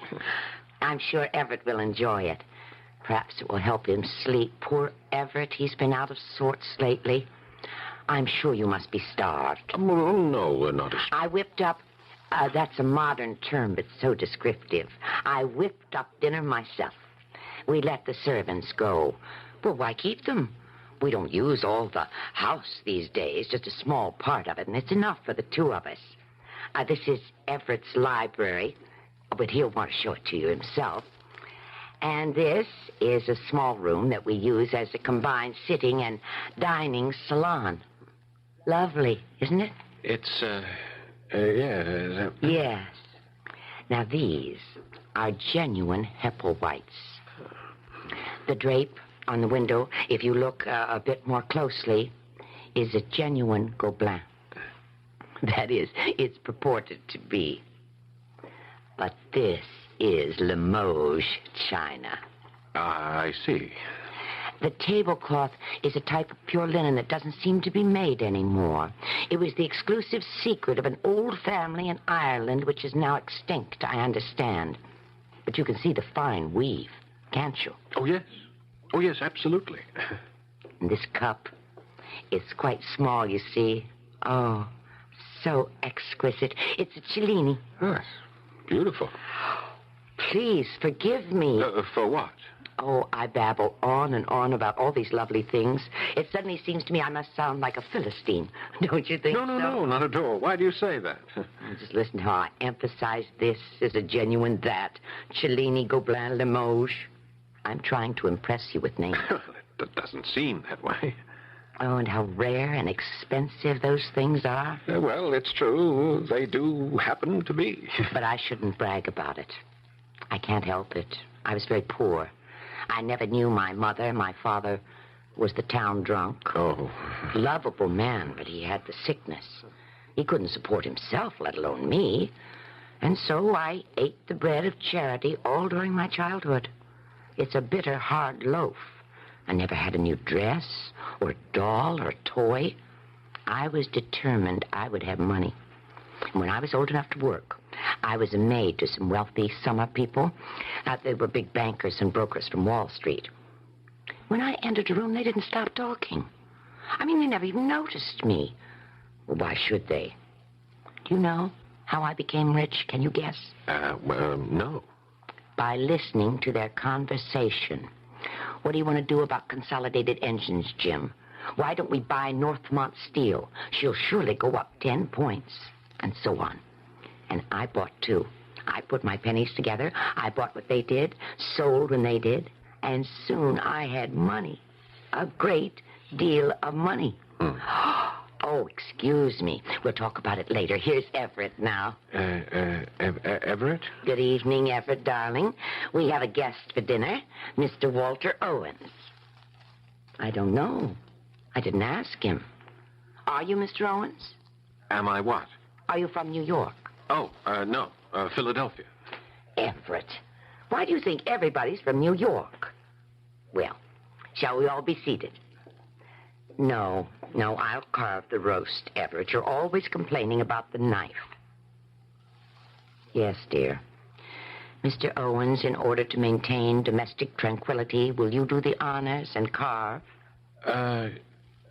I'm sure Everett will enjoy it. Perhaps it will help him sleep. Poor Everett, he's been out of sorts lately. I'm sure you must be starved. Well, no, we're not. I whipped up... that's a modern term, but so descriptive. I whipped up dinner myself. We let the servants go. Well, why keep them? We don't use all the house these days, just a small part of it, and it's enough for the two of us. This is Everett's library, but he'll want to show it to you himself. And this is a small room that we use as a combined sitting and dining salon. Lovely, isn't it? It's, yeah. Yes. Now, these are genuine Hepplewhites. The drape on the window, if you look a bit more closely, is a genuine Gobelin. That is, it's purported to be. But this is Limoges china. I see. The tablecloth is a type of pure linen that doesn't seem to be made anymore. It was the exclusive secret of an old family in Ireland, which is now extinct, I understand. But you can see the fine weave, can't you? Oh, yes. Oh, yes, absolutely. And this cup is quite small, you see. Oh, so exquisite. It's a Cellini. Yes, beautiful. Please, forgive me. For what? Oh, I babble on and on about all these lovely things. It suddenly seems to me I must sound like a Philistine. Don't you think so? No, not at all. Why do you say that? Just listen to how I emphasize this is a genuine that. Cellini, Gobelin, Limoges. I'm trying to impress you with names. That doesn't seem that way. Oh, and how rare and expensive those things are. Well, it's true. They do happen to be. But I shouldn't brag about it. I can't help it. I was very poor. I never knew my mother. My father was the town drunk. Oh. Lovable man, but he had the sickness. He couldn't support himself, let alone me. And so I ate the bread of charity all during my childhood. It's a bitter, hard loaf. I never had a new dress or a doll or a toy. I was determined I would have money. And when I was old enough to work, I was a maid to some wealthy summer people. They were big bankers and brokers from Wall Street. When I entered a room, they didn't stop talking. I mean, they never even noticed me. Well, why should they? Do you know how I became rich? Can you guess? No. By listening to their conversation. What do you want to do about Consolidated Engines, Jim? Why don't we buy Northmont Steel? She'll surely go up 10 points. And so on. And I bought too. I put my pennies together. I bought what they did, sold when they did, and soon I had money. A great deal of money. Oh, excuse me. We'll talk about it later. Here's Everett now. Everett? Good evening, Everett, darling. We have a guest for dinner, Mr. Walter Owens. I don't know. I didn't ask him. Are you Mr. Owens? Am I what? Are you from New York? Oh, no. Philadelphia. Everett, why do you think everybody's from New York? Well, shall we all be seated? No, I'll carve the roast, Everett. You're always complaining about the knife. Yes, dear. Mr. Owens, in order to maintain domestic tranquility, will you do the honors and carve?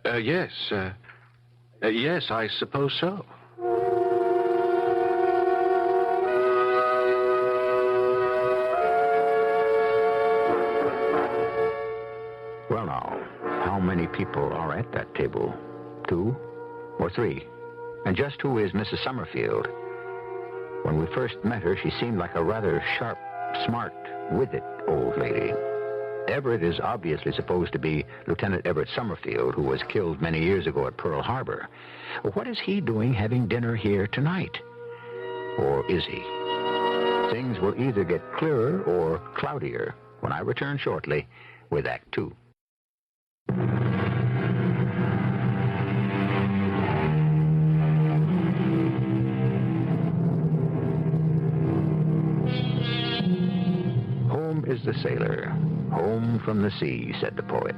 Yes. Yes, I suppose so. Well, now, how many people are at that table? 2 or 3? And just who is Mrs. Summerfield? When we first met her, she seemed like a rather sharp, smart, with-it old lady. Everett is obviously supposed to be Lieutenant Everett Summerfield, who was killed many years ago at Pearl Harbor. What is he doing having dinner here tonight? Or is he? Things will either get clearer or cloudier when I return shortly with Act 2. Home is the sailor, home from the sea, said the poet.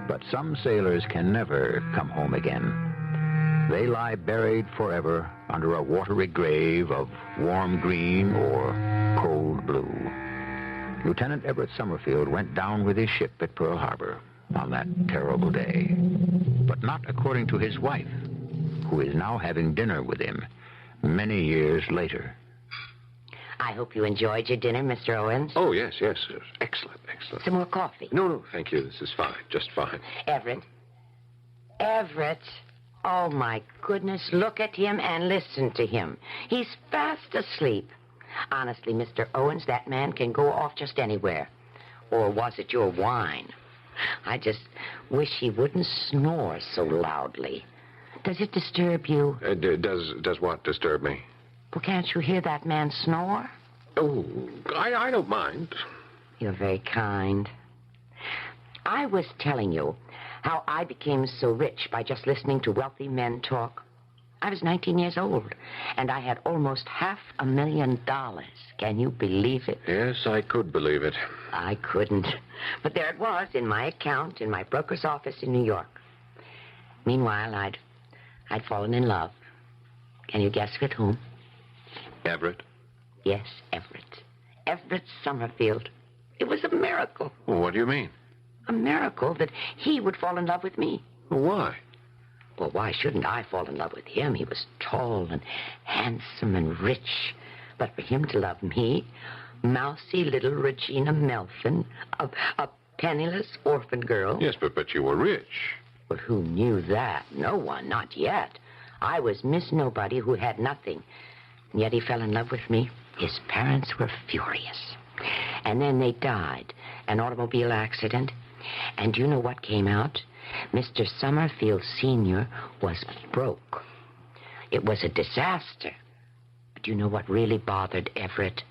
But some sailors can never come home again. They lie buried forever under a watery grave of warm green or cold blue. Lieutenant Everett Summerfield went down with his ship at Pearl Harbor on that terrible day. But not according to his wife, who is now having dinner with him many years later. I hope you enjoyed your dinner, Mr. Owens. Oh, yes. Excellent. Some more coffee? No, thank you. This is fine. Just fine. Everett. Oh, my goodness. Look at him and listen to him. He's fast asleep. Honestly, Mr. Owens, that man can go off just anywhere. Or was it your wine? I just wish he wouldn't snore so loudly. Does it disturb you? Does what disturb me? Well, can't you hear that man snore? Oh, I don't mind. You're very kind. I was telling you how I became so rich by just listening to wealthy men talk. I was 19 years old, and I had almost $500,000. Can you believe it? Yes, I could believe it. I couldn't. But there it was in my account in my broker's office in New York. Meanwhile, I'd fallen in love. Can you guess with whom? Everett? Yes, Everett. Everett Summerfield. It was a miracle. Well, what do you mean? A miracle that he would fall in love with me. Well, why? Well, why shouldn't I fall in love with him? He was tall and handsome and rich. But for him to love me, mousy little Regina Melfin, a penniless orphan girl. Yes, but you were rich. Well, who knew that? No one, not yet. I was Miss Nobody who had nothing. And yet he fell in love with me. His parents were furious. And then they died. An automobile accident. And do you know what came out? Mr. Summerfield Sr. was broke. It was a disaster. But do you know what really bothered Everett?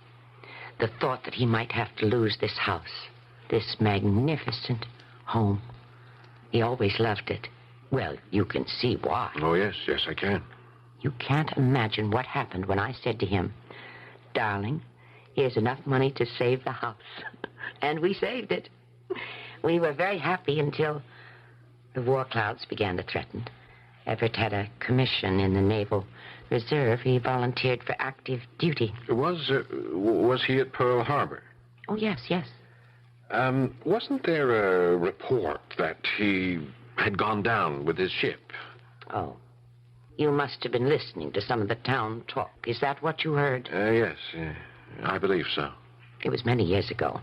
The thought that he might have to lose this house, this magnificent home. He always loved it. Well, you can see why. Oh, yes, I can. You can't imagine what happened when I said to him, "Darling, here's enough money to save the house." And we saved it. We were very happy until the war clouds began to threaten. Everett had a commission in the Naval Reserve. He volunteered for active duty. Was he at Pearl Harbor? Oh, yes. Wasn't there a report that he had gone down with his ship? Oh. You must have been listening to some of the town talk. Is that what you heard? Yes, I believe so. It was many years ago.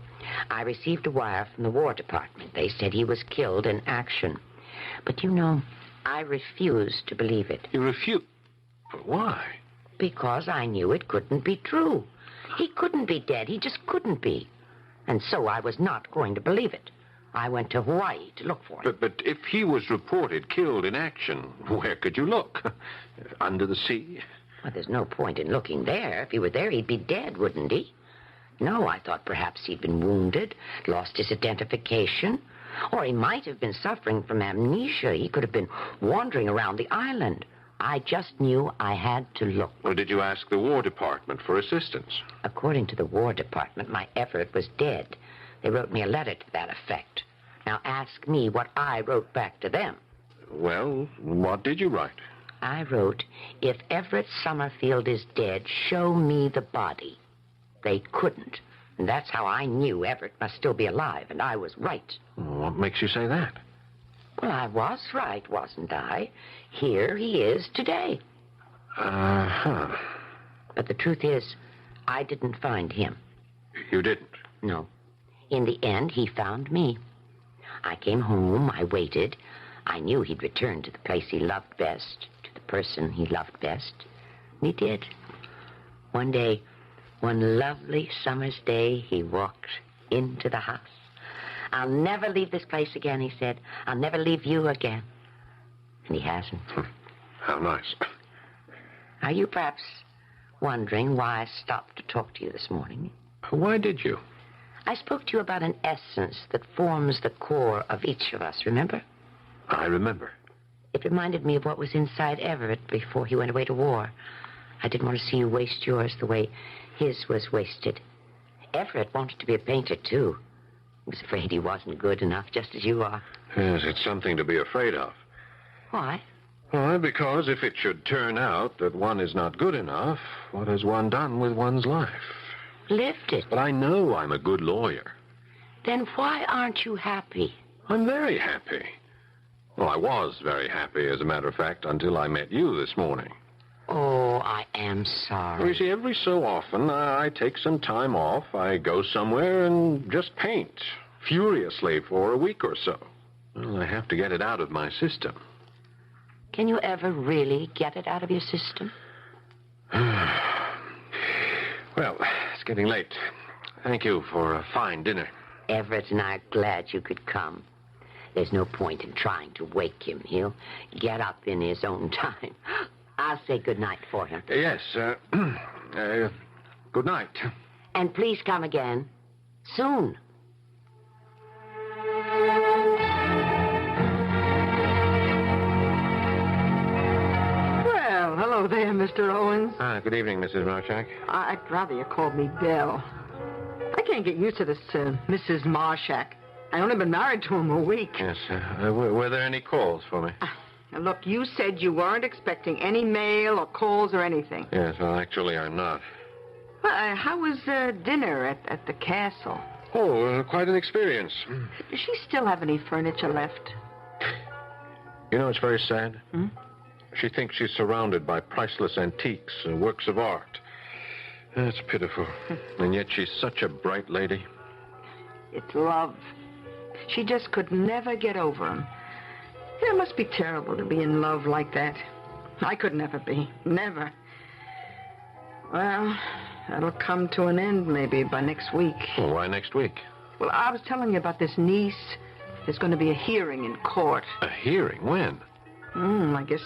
I received a wire from the War Department. They said he was killed in action. But you know, I refused to believe it. You refused? But why? Because I knew it couldn't be true. He couldn't be dead. He just couldn't be. And so I was not going to believe it. I went to Hawaii to look for him. But if he was reported killed in action, where could you look? Under the sea? Well, there's no point in looking there. If he were there, he'd be dead, wouldn't he? No, I thought perhaps he'd been wounded, lost his identification, or he might have been suffering from amnesia. He could have been wandering around the island. I just knew I had to look. Or did you ask the War Department for assistance? According to the War Department, my Everett was dead. They wrote me a letter to that effect. Now ask me what I wrote back to them. Well, what did you write? I wrote, "If Everett Summerfield is dead, show me the body." They couldn't. And that's how I knew Everett must still be alive, and I was right. What makes you say that? Well, I was right, wasn't I? Here he is today. Uh-huh. But the truth is, I didn't find him. You didn't? No. In the end, he found me. I came home, I waited. I knew he'd return to the place he loved best, to the person he loved best. And he did. One day, one lovely summer's day, he walked into the house. "I'll never leave this place again," he said. "I'll never leave you again." And he hasn't. How nice. Are you perhaps wondering why I stopped to talk to you this morning? Why did you? I spoke to you about an essence that forms the core of each of us, remember? I remember. It reminded me of what was inside Everett before he went away to war. I didn't want to see you waste yours the way his was wasted. Everett wanted to be a painter, too. He was afraid he wasn't good enough, just as you are. Yes, it's something to be afraid of. Why? Why, because if it should turn out that one is not good enough, what has one done with one's life? Lived it. But I know I'm a good lawyer. Then why aren't you happy? I'm very happy. Well, I was very happy, as a matter of fact, until I met you this morning. Oh, I am sorry. Well, you see, every so often, I take some time off. I go somewhere and just paint furiously for a week or so. Well, I have to get it out of my system. Can you ever really get it out of your system? Well, it's getting late. Thank you for a fine dinner. Everett and I are glad you could come. There's no point in trying to wake him. He'll get up in his own time. I'll say good night for him. Yes, good night. And please come again. Soon. Well, hello, Hello there, Mr. Owens. Good evening, Mrs. Marshak. I'd rather you called me Belle. I can't get used to this Mrs. Marshak. I only been married to him a week. Yes, were there any calls for me? Look, you said you weren't expecting any mail or calls or anything. Yes, well, actually, I'm not. How was dinner at the castle? Oh, quite an experience. Does she still have any furniture left? You know, it's very sad. She thinks she's surrounded by priceless antiques and works of art. That's pitiful. And yet she's such a bright lady. It's love. She just could never get over him. It must be terrible to be in love like that. I could never be. Never. Well, that'll come to an end maybe by next week. Well, why next week? Well, I was telling you about this niece. There's going to be a hearing in court. A hearing? When? I guess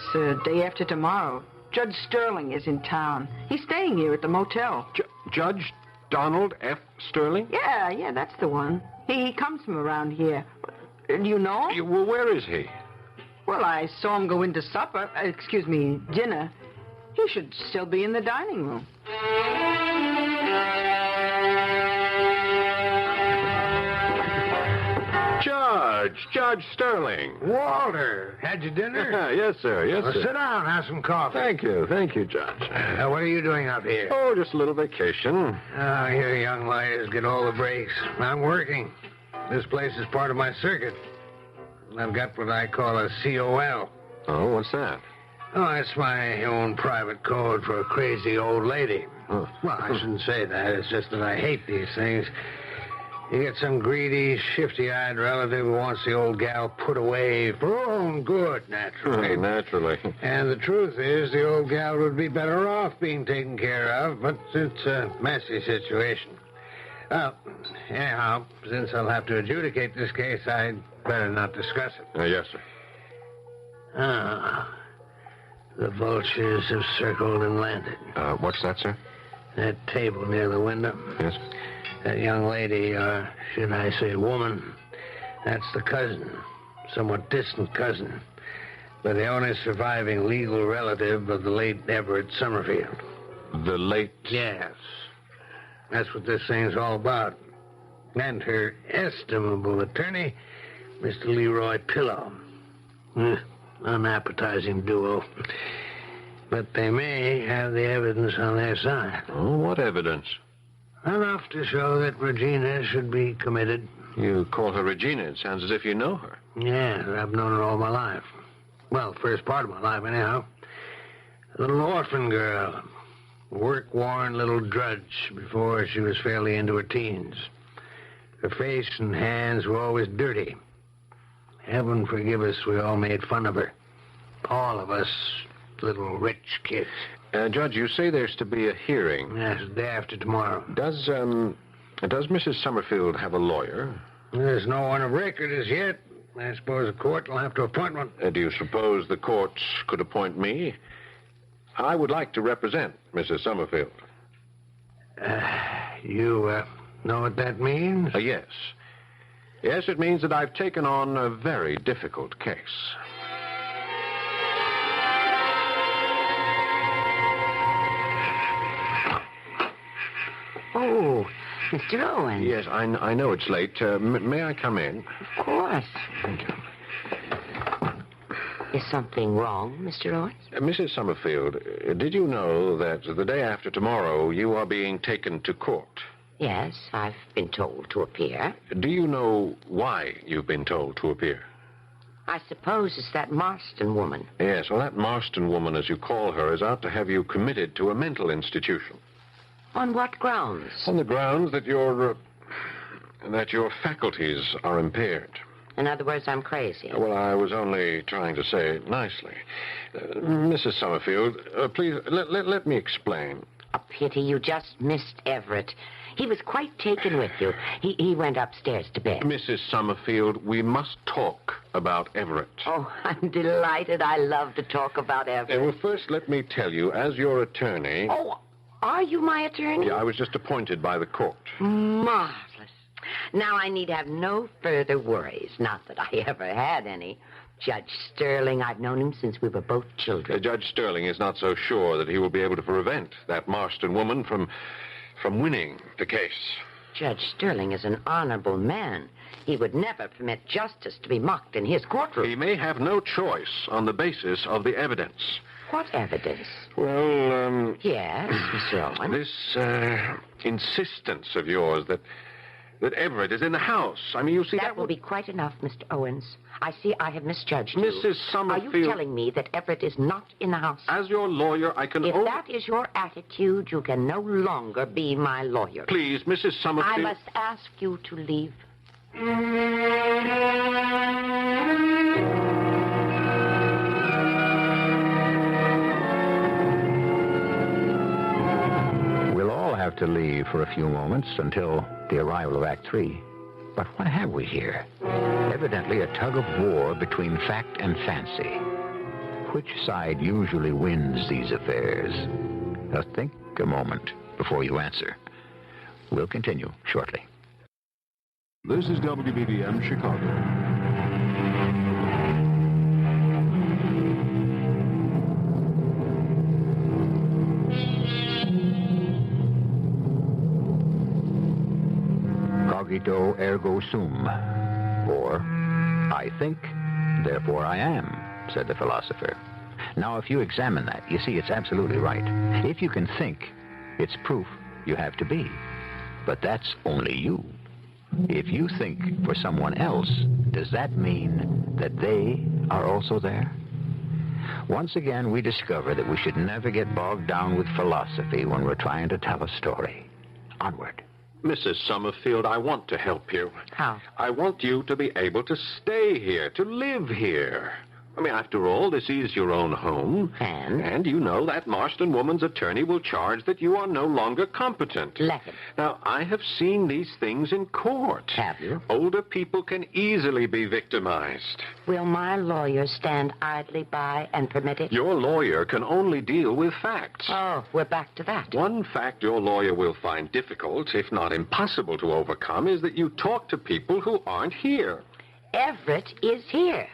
day after tomorrow. Judge Sterling is in town. He's staying here at the motel. Judge Donald F. Sterling? Yeah, that's the one. He comes from around here. Do you know him? Well, where is he? Well, I saw him go into dinner. He should still be in the dining room. Judge Sterling. Walter, had your dinner? Yes, sir. Yes, Well, sir. sit down, have some coffee. Thank you, Judge. What are you doing up here? Oh, just a little vacation. Here young ladies get all the breaks. I'm working. This place is part of my circuit. I've got what I call a COL. Oh, what's that? Oh, it's my own private code for a crazy old lady. Oh. Well, I shouldn't say that. It's just that I hate these things. You get some greedy, shifty-eyed relative who wants the old gal put away for her own good, naturally. Naturally. And the truth is, the old gal would be better off being taken care of, but it's a messy situation. Well, anyhow, since I'll have to adjudicate this case, I'd better not discuss it. Yes, sir. The vultures have circled and landed. What's that, sir? That table near the window. Yes. That young lady, should I say woman, that's the cousin, somewhat distant cousin, but the only surviving legal relative of the late Everett Summerfield. The late? Yes. That's what this thing's all about. And her estimable attorney, Mr. Leroy Pillow. Unappetizing duo. But they may have the evidence on their side. Oh, what evidence? Enough to show that Regina should be committed. You call her Regina. It sounds as if you know her. Yeah, I've known her all my life. Well, first part of my life, anyhow. A little orphan girl. Work-worn little drudge before she was fairly into her teens. Her face and hands were always dirty. Heaven forgive us, we all made fun of her. All of us, little rich kids. Judge, you say there's to be a hearing. Yes, the day after tomorrow. Does Mrs. Summerfield have a lawyer? There's no one of record as yet. I suppose the court will have to appoint one. Do you suppose the courts could appoint me? I would like to represent Mrs. Summerfield. You know what that means? Yes. Yes, it means that I've taken on a very difficult case. Oh, Mr. Owen. Yes, I know it's late. May I come in? Of course. Thank you. Is something wrong, Mr. Owens? Mrs. Summerfield, did you know that the day after tomorrow you are being taken to court? Yes, I've been told to appear. Do you know why you've been told to appear? I suppose it's that Marston woman. Yes, well, that Marston woman, as you call her, is out to have you committed to a mental institution. On what grounds? On the grounds that your faculties are impaired. In other words, I'm crazy. Well, I was only trying to say it nicely. Mrs. Summerfield, please, let me explain. A pity you just missed Everett. He was quite taken with you. He went upstairs to bed. Mrs. Summerfield, we must talk about Everett. Oh, I'm delighted. I love to talk about Everett. Well, first, let me tell you, as your attorney... Oh, are you my attorney? Yeah, I was just appointed by the court. Marvelous. Now I need have no further worries. Not that I ever had any. Judge Sterling, I've known him since we were both children. Judge Sterling is not so sure that he will be able to prevent that Marston woman from winning the case. Judge Sterling is an honorable man. He would never permit justice to be mocked in his courtroom. He may have no choice on the basis of the evidence. What evidence? Well, Yes, Mr. Owen. This insistence of yours that Everett is in the house. I mean, you see, that will be quite enough, Mr. Owens. I see I have misjudged you. Mrs. Summerfield... Are you telling me that Everett is not in the house? As your lawyer, I can... If that is your attitude, you can no longer be my lawyer. Please, Mrs. Summerfield... I must ask you to leave. We'll all have to leave for a few moments until the arrival of Act 3. But what have we here? Evidently a tug of war between fact and fancy. Which side usually wins these affairs? Now think a moment before you answer. We'll continue shortly. This is WBBM Chicago. Cogito ergo sum, or I think, therefore I am, said the philosopher. Now, if you examine that, you see it's absolutely right. If you can think, it's proof you have to be. But that's only you. If you think for someone else, does that mean that they are also there? Once again, we discover that we should never get bogged down with philosophy when we're trying to tell a story. Onward. Mrs. Summerfield, I want to help you. How? I want you to be able to stay here, to live here. I mean, after all, this is your own home. And you know that Marston woman's attorney will charge that you are no longer competent. Let him. Now, I have seen these things in court. Have you? Older people can easily be victimized. Will my lawyer stand idly by and permit it? Your lawyer can only deal with facts. Oh, we're back to that. One fact your lawyer will find difficult, if not impossible to overcome, is that you talk to people who aren't here. Everett is here.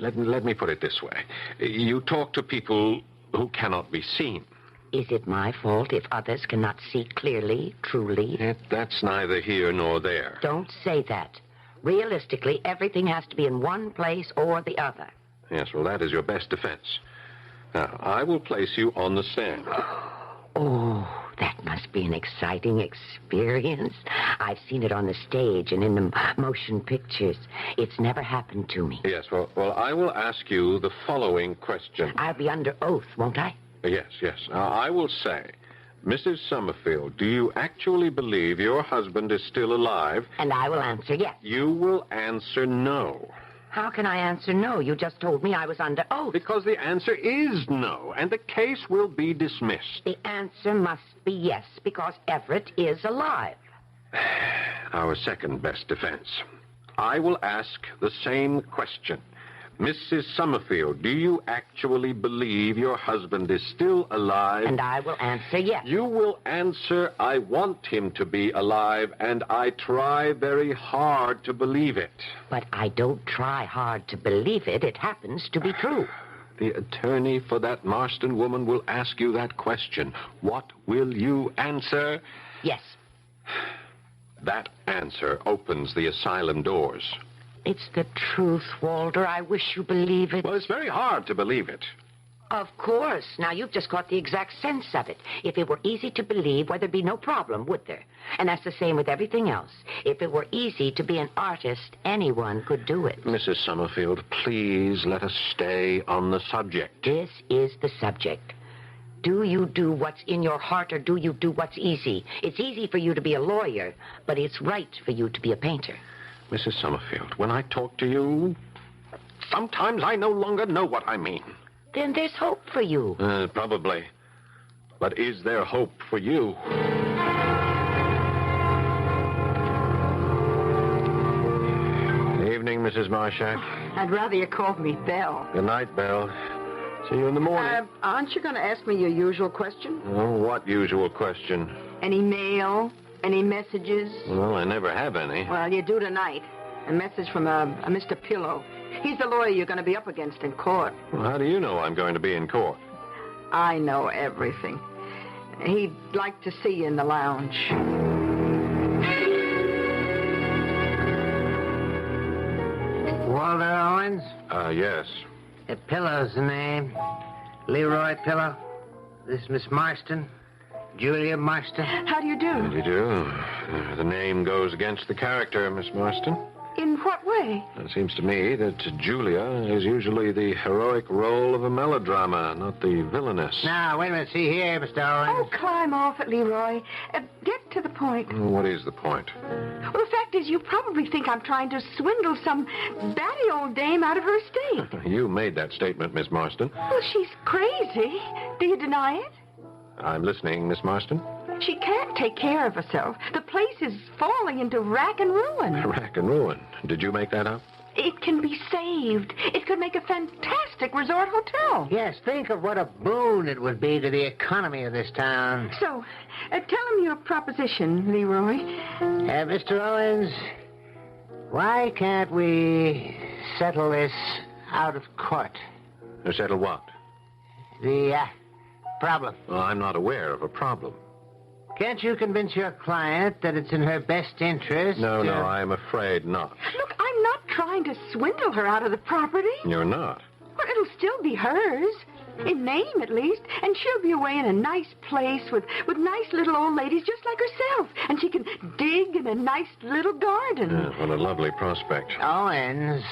Let me put it this way. You talk to people who cannot be seen. Is it my fault if others cannot see clearly, truly? That's neither here nor there. Don't say that. Realistically, everything has to be in one place or the other. Yes, well, that is your best defense. Now, I will place you on the stand. Oh, that must be an exciting experience. I've seen it on the stage and in the motion pictures. It's never happened to me. Yes, well, I will ask you the following question. I'll be under oath, won't I? Yes. Now, I will say, Mrs. Summerfield, do you actually believe your husband is still alive? And I will answer yes. You will answer no. How can I answer no? You just told me I was under oath. Because the answer is no, and the case will be dismissed. The answer must be yes, because Everett is alive. Our second best defense. I will ask the same question. Mrs. Summerfield, do you actually believe your husband is still alive? And I will answer yes. You will answer, I want him to be alive, and I try very hard to believe it. But I don't try hard to believe it. It happens to be true. The attorney for that Marston woman will ask you that question. What will you answer? Yes. That answer opens the asylum doors. It's the truth, Walter. I wish you believe it. Well, it's very hard to believe it. Of course. Now, you've just caught the exact sense of it. If it were easy to believe, well, there'd be no problem, would there? And that's the same with everything else. If it were easy to be an artist, anyone could do it. Mrs. Summerfield, please let us stay on the subject. This is the subject. Do you do what's in your heart, or do you do what's easy? It's easy for you to be a lawyer, but it's right for you to be a painter. Mrs. Summerfield, when I talk to you, sometimes I no longer know what I mean. Then there's hope for you. Probably. But is there hope for you? Evening, Mrs. Marshak. I'd rather you called me Belle. Good night, Belle. See you in the morning. Aren't you going to ask me your usual question? Oh, what usual question? Any mail? Any messages? Well, I never have any. Well, you do tonight. A message from a Mr. Pillow. He's the lawyer you're going to be up against in court. Well, how do you know I'm going to be in court? I know everything. He'd like to see you in the lounge. Walter Owens? Yes. Pillow's the name. Leroy Pillow. This is Miss Marston. Julia Marston. How do you do? How do you do? The name goes against the character, Miss Marston. In what way? It seems to me that Julia is usually the heroic role of a melodrama, not the villainess. Now, wait a minute. See here, Mr. Owens. Oh, climb off it, Leroy. Get to the point. What is the point? Well, the fact is, you probably think I'm trying to swindle some batty old dame out of her estate. You made that statement, Miss Marston. Well, she's crazy. Do you deny it? I'm listening, Miss Marston. She can't take care of herself. The place is falling into rack and ruin. Rack and ruin. Did you make that up? It can be saved. It could make a fantastic resort hotel. Yes, think of what a boon it would be to the economy of this town. So, tell him your proposition, Leroy. Mr. Owens, why can't we settle this out of court? Settle what? The problem. Well, I'm not aware of a problem. Can't you convince your client that it's in her best interest? No, I'm afraid not. Look, I'm not trying to swindle her out of the property. You're not? Well, it'll still be hers. In name, at least. And she'll be away in a nice place with nice little old ladies just like herself. And she can dig in a nice little garden. Yeah, what a lovely prospect. Owens,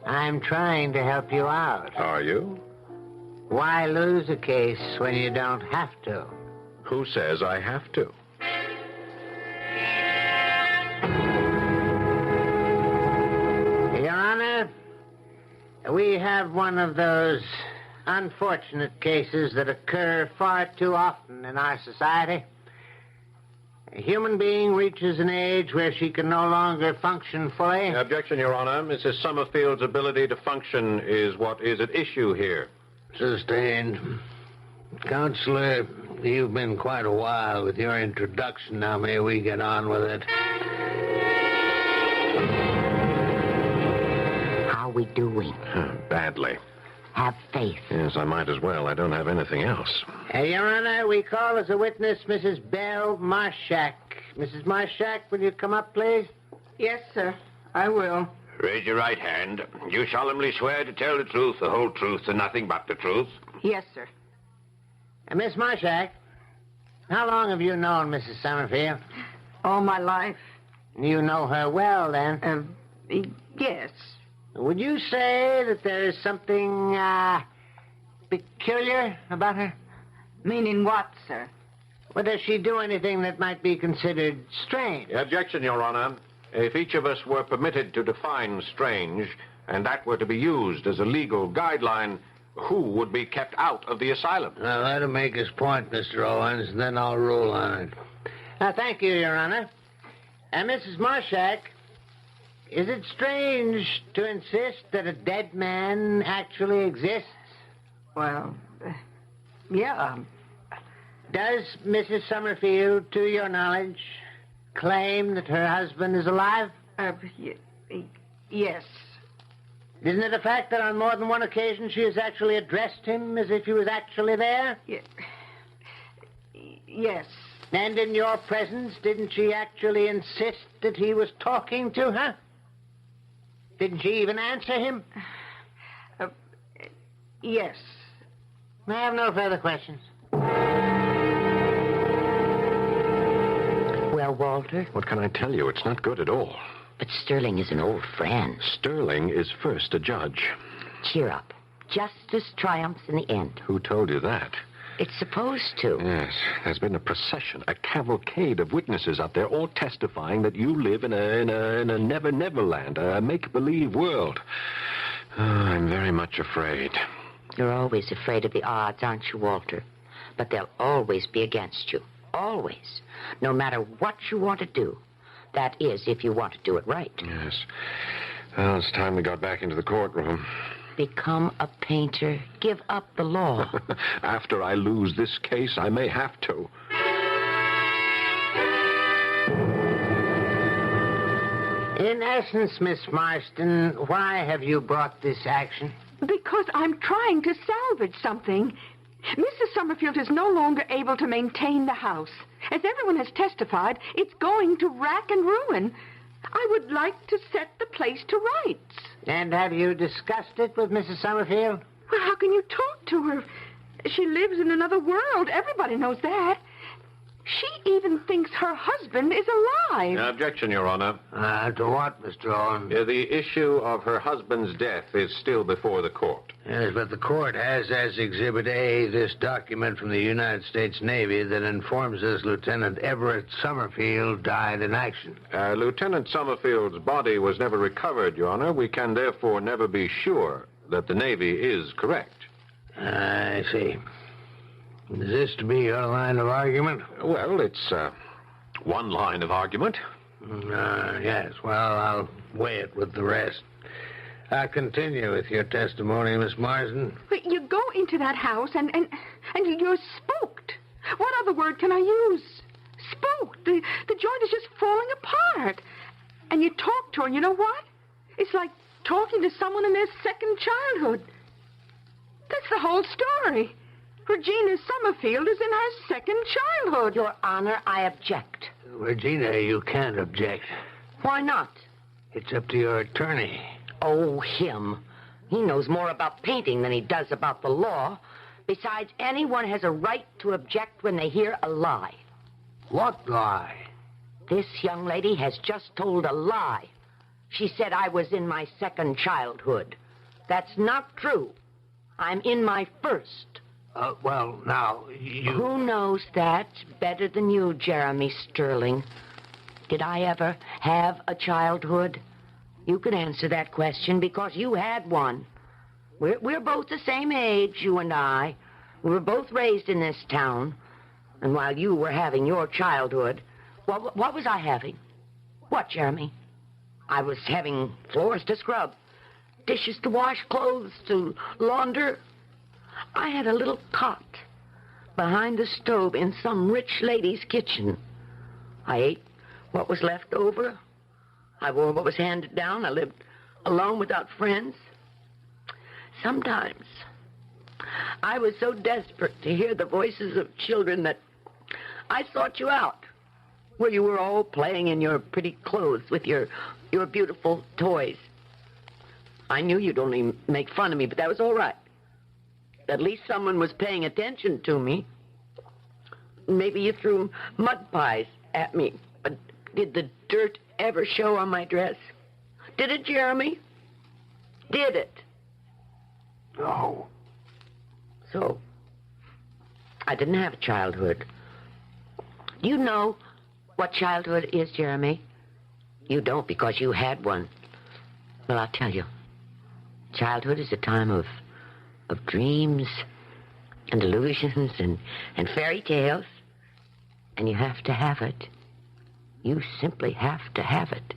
I'm trying to help you out. Are you? Why lose a case when you don't have to? Who says I have to? Your Honor, we have one of those unfortunate cases that occur far too often in our society. A human being reaches an age where she can no longer function fully. Objection, Your Honor. Mrs. Summerfield's ability to function is what is at issue here. Sustained. Counselor, you've been quite a while with your introduction. Now may we get on with it? How are we doing? Badly. Have faith. Yes, I might as well. I don't have anything else. Your Honor, we call as a witness Mrs. Belle Marshak. Mrs. Marshak, will you come up, please? Yes, sir. I will. Raise your right hand. You solemnly swear to tell the truth, the whole truth, and nothing but the truth? Yes, sir. Miss Marshak, how long have you known Mrs. Summerfield? All my life. You know her well, then? Yes. Would you say that there is something, peculiar about her? Meaning what, sir? Well, does she do anything that might be considered strange? Objection, Your Honor. If each of us were permitted to define strange, and that were to be used as a legal guideline, who would be kept out of the asylum? Now, let him make his point, Mr. Owens, and then I'll rule on it. Thank you, Your Honor. Mrs. Marshak, is it strange to insist that a dead man actually exists? Well, yeah. Does Mrs. Summerfield, to your knowledge, claim that her husband is alive? Yes. Isn't it a fact that on more than one occasion she has actually addressed him as if he was actually there? Yes. And in your presence, didn't she actually insist that he was talking to her? Didn't she even answer him? Yes. I have no further questions. Well, Walter? What can I tell you? It's not good at all. But Sterling is an old friend. Sterling is first a judge. Cheer up. Justice triumphs in the end. Who told you that? It's supposed to. Yes, there's been a procession, a cavalcade of witnesses out there, all testifying that you live in a never land, a make-believe world. Oh, I'm very much afraid. You're always afraid of the odds, aren't you, Walter? But they'll always be against you. Always. No matter what you want to do. That is, if you want to do it right. Yes. Well, it's time we got back into the courtroom. Become a painter. Give up the law. After I lose this case, I may have to. In essence, Miss Marston, why have you brought this action? Because I'm trying to salvage something. Mrs. Summerfield is no longer able to maintain the house. As everyone has testified, it's going to rack and ruin. I would like to set the place to rights. And have you discussed it with Mrs. Summerfield? Well, how can you talk to her? She lives in another world. Everybody knows that. She even thinks her husband is alive. Objection, Your Honor. To what, Mr. Owen? The issue of her husband's death is still before the court. Yes, but the court has as Exhibit A this document from the United States Navy that informs us Lieutenant Everett Summerfield died in action. Lieutenant Summerfield's body was never recovered, Your Honor. We can therefore never be sure that the Navy is correct. I see. Is this to be your line of argument? Well, it's one line of argument. Yes. Well, I'll weigh it with the rest. I'll continue with your testimony, Miss Marsden. But you go into that house and you're spooked. What other word can I use? Spooked. The joint is just falling apart. And you talk to her, and you know what? It's like talking to someone in their second childhood. That's the whole story. Regina Summerfield is in her second childhood. Your Honor, I object. Regina, you can't object. Why not? It's up to your attorney. Oh, him. He knows more about painting than he does about the law. Besides, anyone has a right to object when they hear a lie. What lie? This young lady has just told a lie. She said I was in my second childhood. That's not true. I'm in my first. Well, now, you... Who knows that better than you, Jeremy Sterling? Did I ever have a childhood? You can answer that question because you had one. We're both the same age, you and I. We were both raised in this town. And while you were having your childhood, what was I having? What, Jeremy? I was having floors to scrub, dishes to wash, clothes to launder. I had a little cot behind the stove in some rich lady's kitchen. I ate what was left over. I wore what was handed down. I lived alone without friends. Sometimes I was so desperate to hear the voices of children that I sought you out, where you were all playing in your pretty clothes with your beautiful toys. I knew you'd only make fun of me, but that was all right. At least someone was paying attention to me. Maybe you threw mud pies at me, but did the dirt ever show on my dress? Did it, Jeremy? Did it? No. So, I didn't have a childhood. Do you know what childhood is, Jeremy? You don't because you had one. Well, I'll tell you. Childhood is a time of dreams and illusions and fairy tales. And you have to have it. You simply have to have it.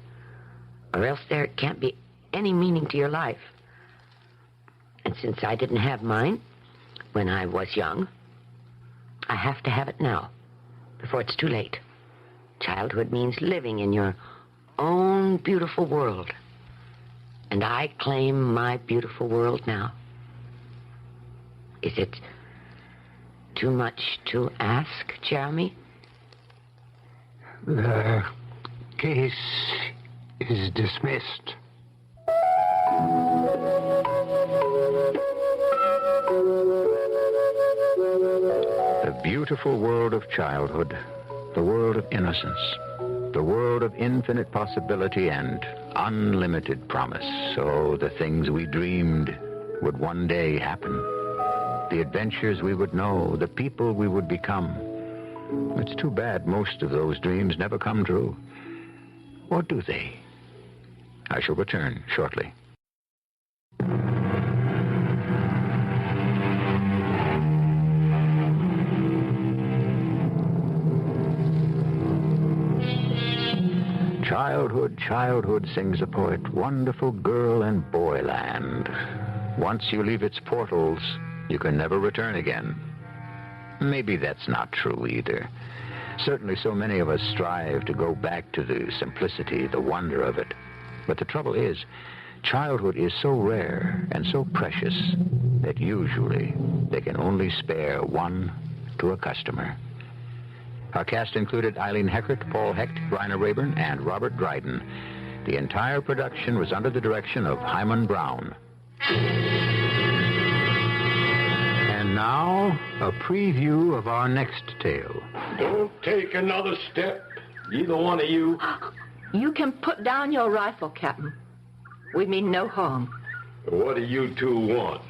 Or else there can't be any meaning to your life. And since I didn't have mine when I was young, I have to have it now, before it's too late. Childhood means living in your own beautiful world. And I claim my beautiful world now. Is it too much to ask, Jeremy? The case is dismissed. The beautiful world of childhood, the world of innocence, the world of infinite possibility and unlimited promise. So the things we dreamed would one day happen. The adventures we would know, the people we would become. It's too bad most of those dreams never come true. Or do they? I shall return shortly. Childhood, childhood, sings a poet, wonderful girl and boy land. Once you leave its portals, you can never return again. Maybe that's not true either. Certainly so many of us strive to go back to the simplicity, the wonder of it. But the trouble is, childhood is so rare and so precious that usually they can only spare one to a customer. Our cast included Eileen Heckert, Paul Hecht, Bryna Rayburn, and Robert Dryden. The entire production was under the direction of Hyman Brown. And now, a preview of our next tale. Don't take another step, either one of you. You can put down your rifle, Captain. We mean no harm. What do you two want?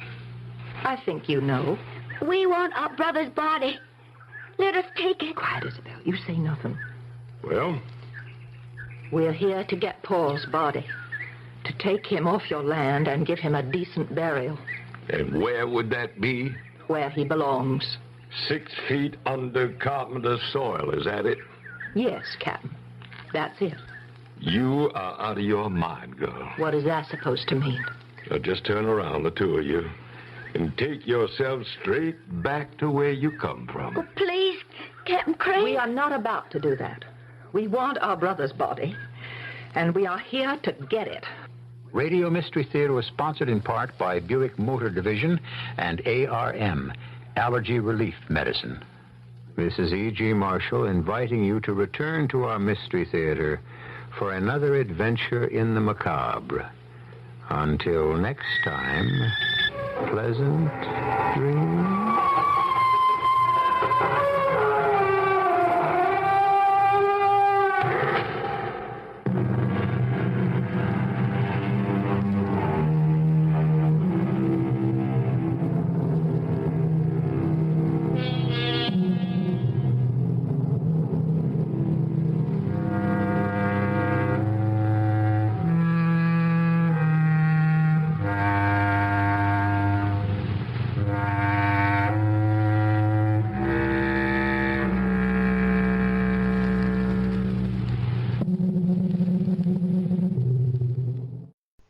I think you know. We want our brother's body. Let us take it. Quiet, Isabel. You say nothing. Well? We're here to get Paul's body. To take him off your land and give him a decent burial. And where would that be? Where he belongs. 6 feet under Carpenter soil, is that it? Yes, Captain. That's it. You are out of your mind, girl. What is that supposed to mean? Now just turn around, the two of you, and take yourselves straight back to where you come from. Oh, please, Captain Crane. We are not about to do that. We want our brother's body, and we are here to get it. Radio Mystery Theater was sponsored in part by Buick Motor Division and ARM, Allergy Relief Medicine. This is E.G. Marshall inviting you to return to our Mystery Theater for another adventure in the macabre. Until next time, pleasant dreams.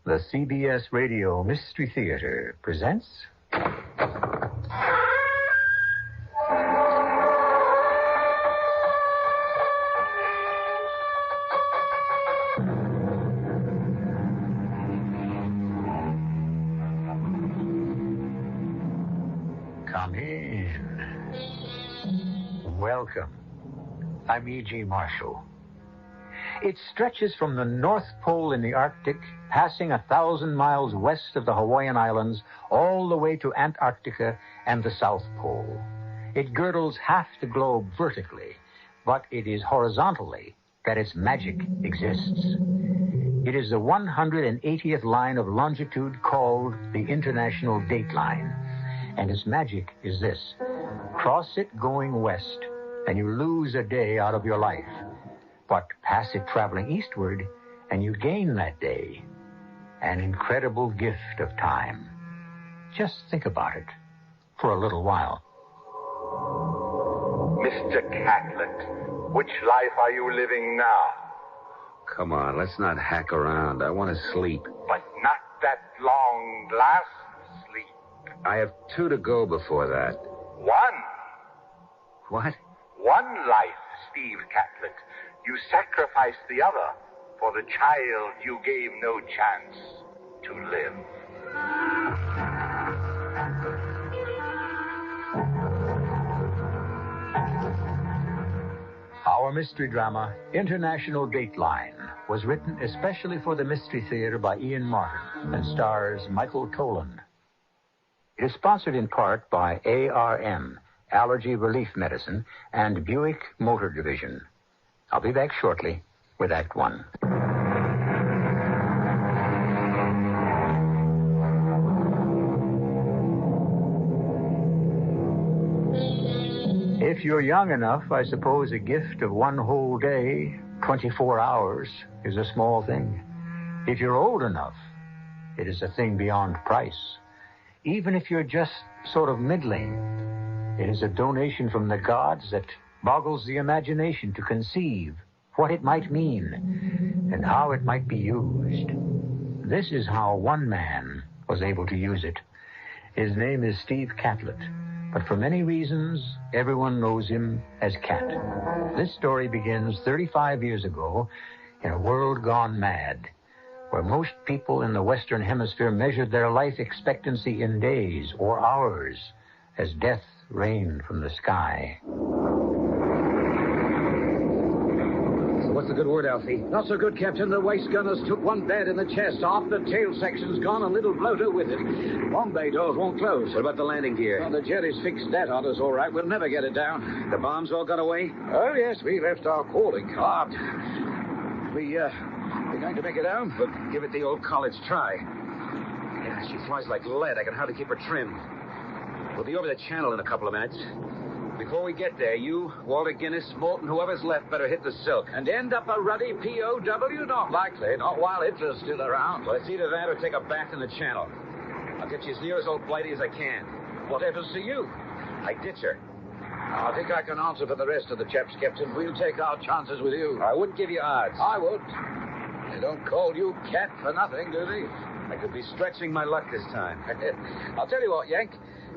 The CBS Radio Mystery Theater presents... Come in. Welcome. I'm E.G. Marshall. It stretches from the North Pole in the Arctic, passing 1,000 miles west of the Hawaiian Islands, all the way to Antarctica and the South Pole. It girdles half the globe vertically, but it is horizontally that its magic exists. It is the 180th line of longitude called the International Dateline. And its magic is this. Cross it going west, and you lose a day out of your life. But pass it traveling eastward, and you gain that day. An incredible gift of time. Just think about it for a little while. Mr. Catlett, which life are you living now? Come on, let's not hack around. I want to sleep. But not that long last sleep. I have 2 to go before that. 1. What? 1 life, Steve Catlett. You sacrificed the other for the child you gave no chance to live. Our mystery drama, International Dateline, was written especially for the Mystery Theater by Ian Martin and stars Michael Tolan. It is sponsored in part by ARM, Allergy Relief Medicine, and Buick Motor Division. I'll be back shortly with Act 1. If you're young enough, I suppose a gift of 1 whole day, 24 hours, is a small thing. If you're old enough, it is a thing beyond price. Even if you're just sort of middling, it is a donation from the gods that boggles the imagination to conceive what it might mean and how it might be used. This is how one man was able to use it. His name is Steve Catlett, but for many reasons, everyone knows him as Cat. This story begins 35 years ago in a world gone mad, where most people in the Western Hemisphere measured their life expectancy in days or hours as death rained from the sky. What's the good word, Alfie? Not so good, Captain. The waist gunners took one bad in the chest. Half the tail section's gone, a little bloater with it. Bombay doors won't close. What about the landing gear? Well, the jetty's fixed that on us all right. We'll never get it down. The bombs all got away? Oh, yes, we left our calling card. We're going to make it home. But give it the old college try. Yeah, she flies like lead. I can hardly keep her trimmed. We'll be over the channel in a couple of minutes. Before we get there, you, Walter Guinness, Morton, whoever's left, better hit the silk. And end up a ruddy POW? Not likely. Not while Hitler's still around. Well, it's either that or take a bath in the channel. I'll get you as near as old Blighty as I can. What happens to you? I ditch her. I think I can answer for the rest of the chaps, Captain. We'll take our chances with you. I wouldn't give you odds. I would. They don't call you Cat for nothing, do they? I could be stretching my luck this time. I'll tell you what, Yank.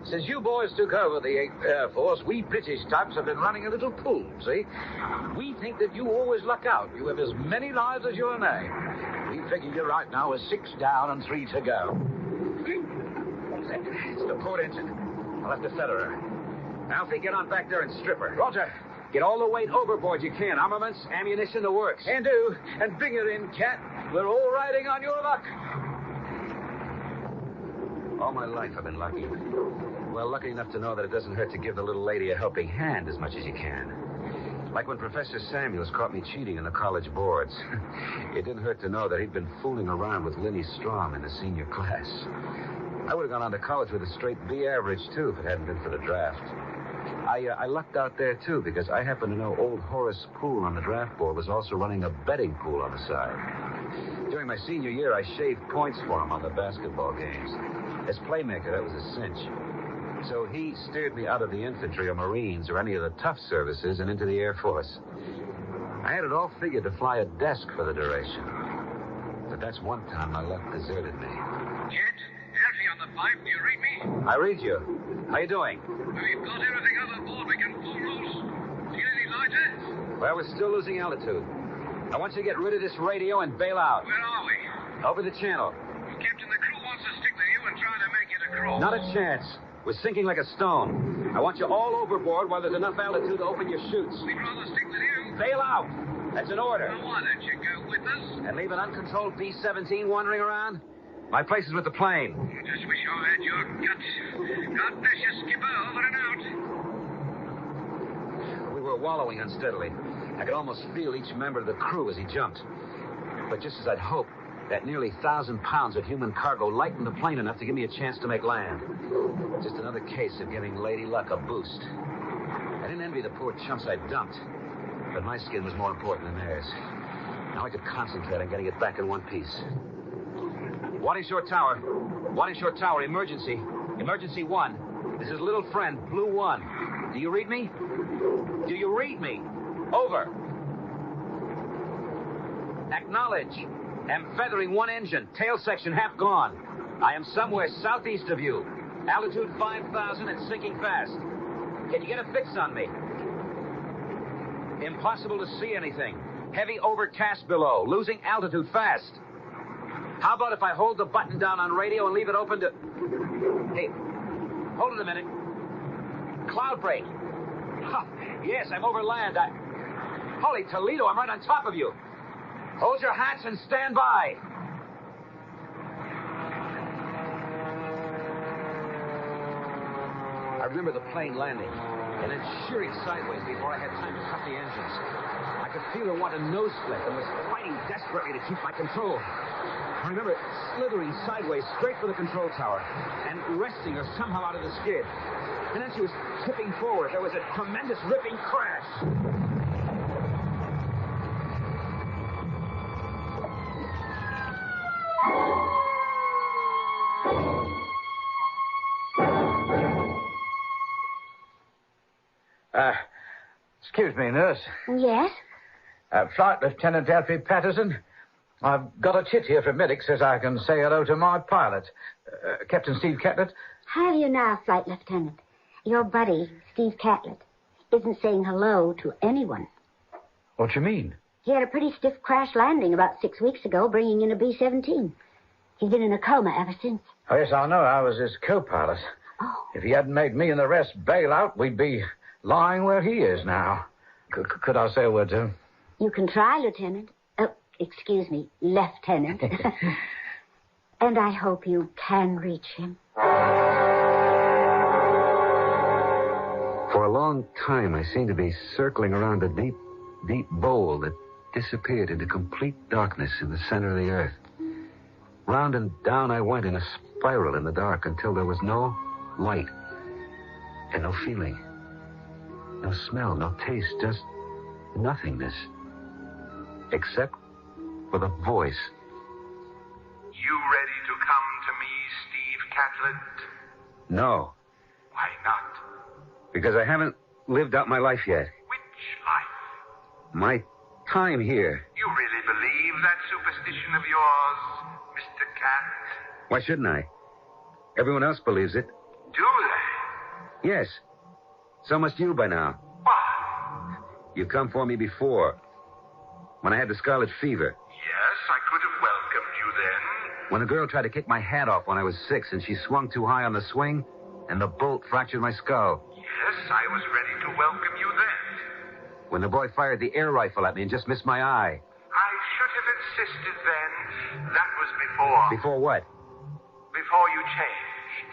Since you boys took over the 8th Air Force, we British types have been running a little pool, see? We think that you always luck out. You have as many lives as your name. We figure you right now is 6 down and 3 to go. What's that? It's the port engine. I'll have to feather her. Alfie, get on back there and strip her. Roger. Get all the weight overboard you can. Armaments, ammunition, the works. Can do. And bring her in, Cat. We're all riding on your luck. All my life I've been lucky. Well, lucky enough to know that it doesn't hurt to give the little lady a helping hand as much as you can. Like when Professor Samuels caught me cheating in the college boards. It didn't hurt to know that he'd been fooling around with Linny Strom in the senior class. I would have gone on to college with a straight B average, too, if it hadn't been for the draft. I lucked out there, too, because I happen to know old Horace Poole on the draft board was also running a betting pool on the side. During my senior year, I shaved points for him on the basketball games. As playmaker, that was a cinch. So he steered me out of the infantry or Marines or any of the tough services and into the Air Force. I had it all figured to fly a desk for the duration. But that's one time my luck deserted me. Jet, Alfie on the pipe, do you read me? I read you. How you doing? We've got everything overboard we can pull loose. See any lighters? Well, we're still losing altitude. I want you to get rid of this radio and bail out. Where are we? Over the channel. Well, Captain, the crew wants to stick with you and try to make it across. Not a chance. We're sinking like a stone. I want you all overboard while there's enough altitude to open your chutes. We'd rather stick with you. Bail out. That's an order. Well, why don't you go with us? And leave an uncontrolled B-17 wandering around? My place is with the plane. Just wish I had your guts. God bless you, skipper. Over and out. We were wallowing unsteadily. I could almost feel each member of the crew as he jumped. But just as I'd hoped, that nearly 1,000 pounds of human cargo lightened the plane enough to give me a chance to make land. Just another case of giving Lady Luck a boost. I didn't envy the poor chumps I dumped, but my skin was more important than theirs. Now I could concentrate on getting it back in one piece. Wadding Shore Tower. Wadding Shore Tower, emergency. Emergency 1. This is little friend, Blue 1. Do you read me? Do you read me? Over. Acknowledge. Am feathering one engine. Tail section half gone. I am somewhere southeast of you. Altitude 5,000 and sinking fast. Can you get a fix on me? Impossible to see anything. Heavy overcast below. Losing altitude fast. How about if I hold the button down on radio and leave it open to... Hey, hold it a minute. Cloud break. Huh, yes, I'm over land. Holy Toledo, I'm right on top of you. Hold your hats and stand by. I remember the plane landing and then shearing sideways before I had time to cut the engines. I could feel her want a nose flip and was fighting desperately to keep my control. I remember slithering sideways straight for the control tower and wresting her somehow out of the skid. And then she was tipping forward. There was a tremendous ripping crash. Excuse me, nurse. Yes? Flight Lieutenant Alfie Patterson. I've got a chit here from medic, says I can say hello to my pilot, Captain Steve Catlett. How do you now, Flight Lieutenant? Your buddy, Steve Catlett, isn't saying hello to anyone. What do you mean? He had a pretty stiff crash landing about 6 weeks ago, bringing in a B-17. He's been in a coma ever since. Oh, yes, I know. I was his co-pilot. Oh. If he hadn't made me and the rest bail out, we'd be lying where he is now. Could I say a word to him? You can try, Lieutenant. Oh, excuse me, Lieutenant. And I hope you can reach him. For a long time, I seemed to be circling around a deep, deep bowl that disappeared into complete darkness in the center of the earth. Round and down I went in a spiral in the dark until there was no light and no feeling, no smell, no taste, just nothingness, except for the voice. You ready to come to me, Steve Catlett? No, Why not? because I haven't lived out my life yet. Which life? My time here. You really believe that superstition of yours, Mr. Cat? Why shouldn't I? Everyone else believes it. Do they? Yes. So must you by now. Why? You've come for me before. When I had the scarlet fever. Yes, I could have welcomed you then. When a girl tried to kick my hat off when I was 6 and she swung too high on the swing and the bolt fractured my skull. Yes, I was ready to welcome you then. When the boy fired the air rifle at me and just missed my eye. I should have insisted then. That was before. Before what? Before you changed.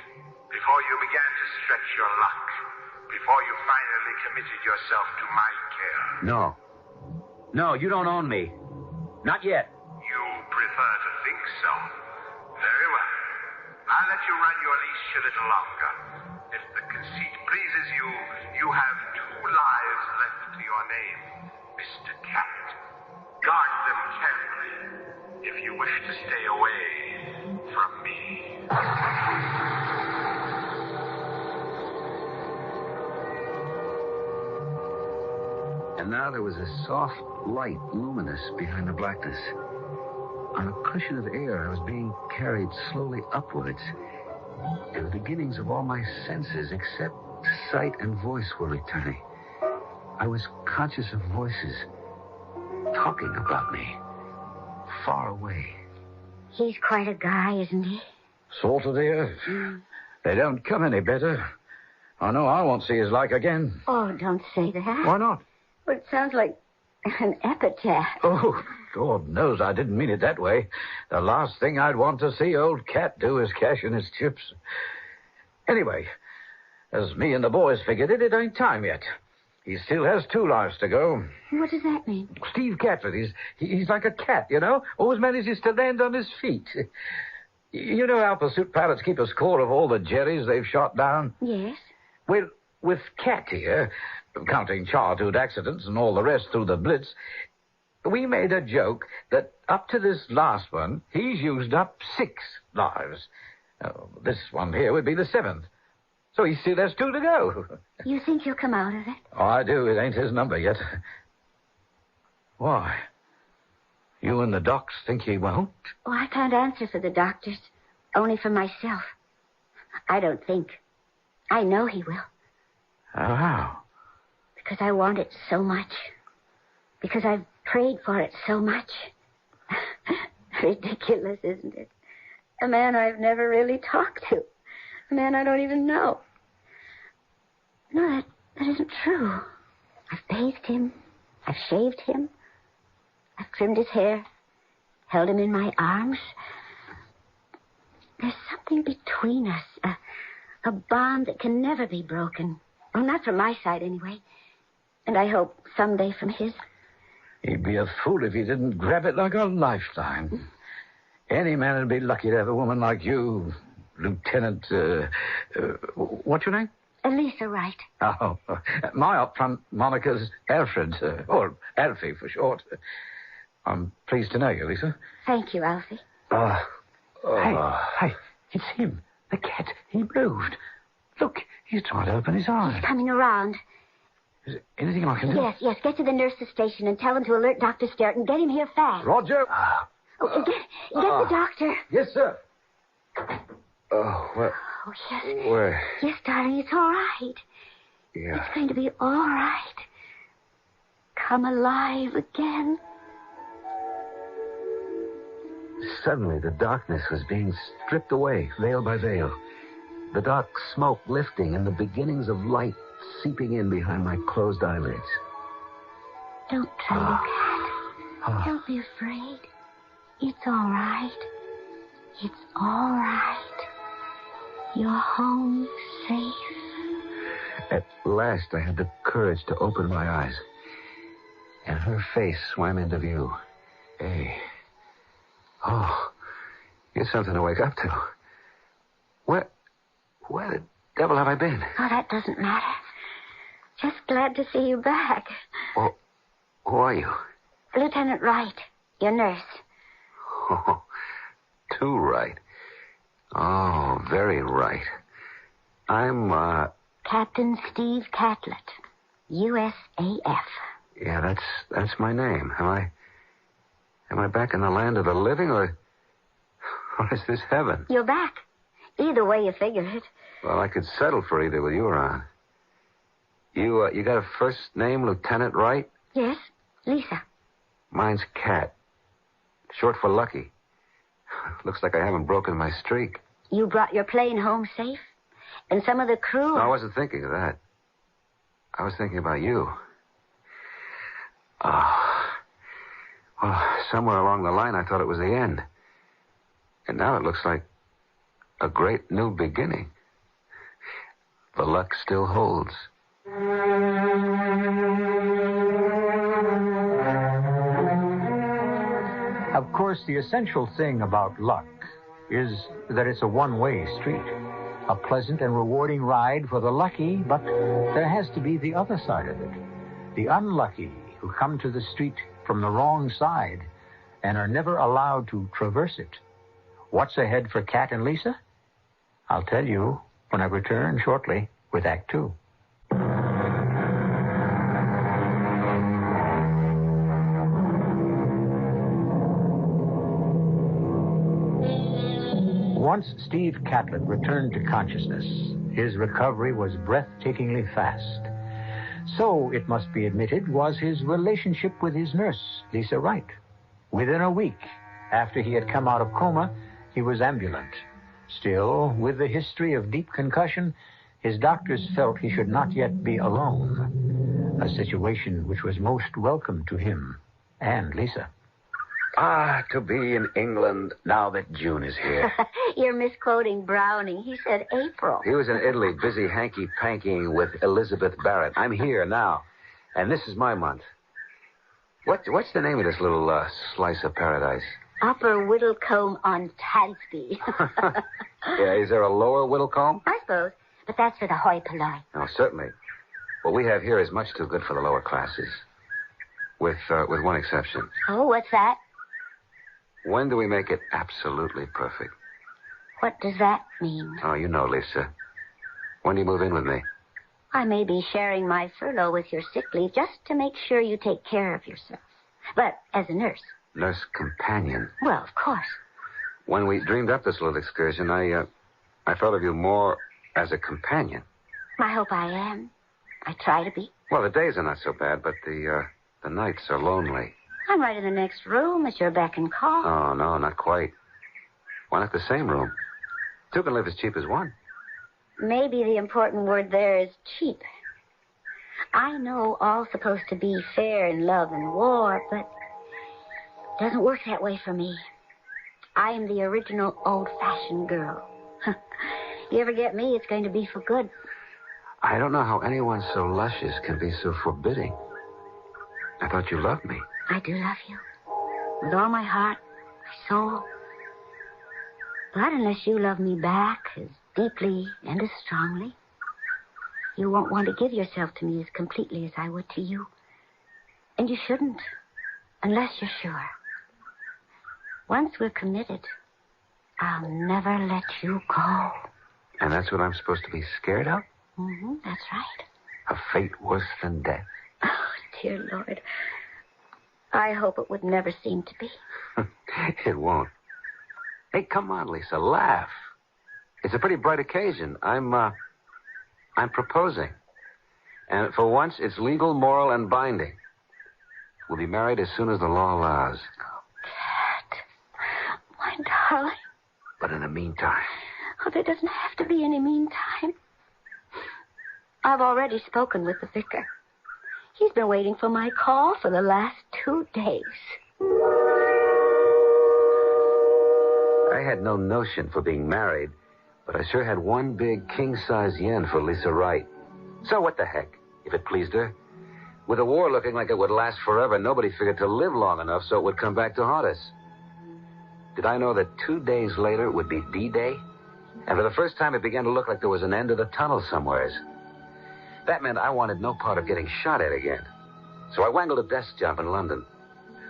Before you began to stretch your luck. Before you finally committed yourself to my care. No. No, you don't own me. Not yet. You prefer to think so. Very well. I'll let you run your leash a little longer. If the conceit pleases you, you have 2 lives left to your name, Mr. Cat. Guard them carefully if you wish to stay away from me. And now there was a soft light, luminous behind the blackness. On a cushion of air, I was being carried slowly upwards. And the beginnings of all my senses, except sight and voice, were returning. I was conscious of voices talking about me, far away. He's quite a guy, isn't he? Salt of the earth. They don't come any better. I know I won't see his like again. Oh, don't say that. Why not? Well, it sounds like an epitaph. Oh, Lord knows I didn't mean it that way. The last thing I'd want to see old Cat do is cash in his chips. Anyway, as me and the boys figured it, it ain't time yet. He still has 2 lives to go. What does that mean? Steve Catlett, he's like a cat, you know? Always manages to land on his feet. You know how pursuit pilots keep a score of all the Jerrys they've shot down? Yes. Well, with Cat here, counting childhood accidents and all the rest through the Blitz, we made a joke that up to this last one, he's used up 6 lives. This one here would be the 7th. So he still has 2 to go. You think he'll come out of it? Oh, I do. It ain't his number yet. Why? You and the docs think he won't? Oh, I can't answer for the doctors. Only for myself. I don't think. I know he will. How? Because I want it so much. Because I've prayed for it so much. Ridiculous, isn't it? A man I've never really talked to. A man I don't even know. No, that isn't true. I've bathed him. I've shaved him. I've trimmed his hair. Held him in my arms. There's something between us. A bond that can never be broken. Well, not from my side, anyway. And I hope someday from his. He'd be a fool if he didn't grab it like a lifeline. Any man would be lucky to have a woman like you, Lieutenant... what's your name? Elisa Wright. Oh, my upfront moniker's Alfred, or Alfie for short. I'm pleased to know you, Lisa. Thank you, Alfie. Hey, it's him, the cat. He moved. Look, he's trying to open his eyes. He's coming around. Is there anything I can do? Yes. Get to the nurse's station and tell him to alert Dr. Sterrett and get him here fast. Roger. Get the doctor. Yes, sir. Oh, well... Oh, yes. Where? Yes, darling, it's all right. Yeah. It's going to be all right. Come alive again. Suddenly, the darkness was being stripped away, veil by veil. The dark smoke lifting and the beginnings of light seeping in behind my closed eyelids. Don't tremble, Cat. Don't be afraid. It's all right. It's all right. You're home safe. At last, I had the courage to open my eyes. And her face swam into view. Hey. Oh, here's something to wake up to. Where the devil have I been? Oh, that doesn't matter. Just glad to see you back. Oh, who are you? Lieutenant Wright, your nurse. Oh, too right. Oh, very right. I'm, Captain Steve Catlett, USAF. Yeah, that's my name. Am I back in the land of the living, or is this heaven? You're back. Either way you figure it. Well, I could settle for either with you around. You got a first name, Lieutenant Wright? Yes, Lisa. Mine's Cat. Short for Lucky. Looks like I haven't broken my streak. You brought your plane home safe? And some of the crew... No, I wasn't thinking of that. I was thinking about you. Well, somewhere along the line, I thought it was the end. And now it looks like a great new beginning. The luck still holds. Of course, the essential thing about luck is that it's a one-way street. A pleasant and rewarding ride for the lucky, but there has to be the other side of it. The unlucky who come to the street from the wrong side and are never allowed to traverse it. What's ahead for Cat and Lisa? I'll tell you when I return shortly with Act Two. Once Steve Catlett returned to consciousness, his recovery was breathtakingly fast. So, it must be admitted, was his relationship with his nurse, Lisa Wright. Within a week after he had come out of coma, he was ambulant. Still, with the history of deep concussion, his doctors felt he should not yet be alone, a situation which was most welcome to him and Lisa. To be in England now that June is here. You're misquoting Browning. He said April. He was in Italy, busy hanky-pankying with Elizabeth Barrett. I'm here now, and this is my month. What's the name of this little slice of paradise? Upper Whittlecombe on Tansby. Yeah, is there a lower Whittlecombe? I suppose, but that's for the hoi polloi. Oh, certainly. What we have here is much too good for the lower classes, with one exception. Oh, what's that? When do we make it absolutely perfect? What does that mean? Oh, you know, Lisa. When do you move in with me? I may be sharing my furlough with your sick leave just to make sure you take care of yourself. But as a nurse. Nurse companion? Well, of course. When we dreamed up this little excursion, I thought of you more as a companion. I hope I am. I try to be. Well, the days are not so bad, but the nights are lonely. I'm right in the next room at your beck and call. Oh, no, not quite. Why not the same room? Two can live as cheap as one. Maybe the important word there is cheap. I know all's supposed to be fair in love and war, but it doesn't work that way for me. I am the original old-fashioned girl. You ever get me, it's going to be for good. I don't know how anyone so luscious can be so forbidding. I thought you loved me. I do love you. With all my heart, my soul. But unless you love me back as deeply and as strongly, you won't want to give yourself to me as completely as I would to you. And you shouldn't, unless you're sure. Once we're committed, I'll never let you go. And that's what I'm supposed to be scared of? Mm-hmm, that's right. A fate worse than death. Oh, dear Lord. I hope it would never seem to be. It won't. Hey, come on, Lisa, laugh. It's a pretty bright occasion. I'm proposing. And for once, it's legal, moral, and binding. We'll be married as soon as the law allows. Cat, time, darling. But in the meantime... Oh, there doesn't have to be any meantime. I've already spoken with the vicar. He's been waiting for my call for the last 2 days. I had no notion for being married, but I sure had one big king-size yen for Lisa Wright. So what the heck, if it pleased her? With the war looking like it would last forever, nobody figured to live long enough so it would come back to haunt us. Did I know that 2 days later it would be D-Day? And for the first time, it began to look like there was an end to the tunnel somewheres. That meant I wanted no part of getting shot at again. So I wangled a desk job in London.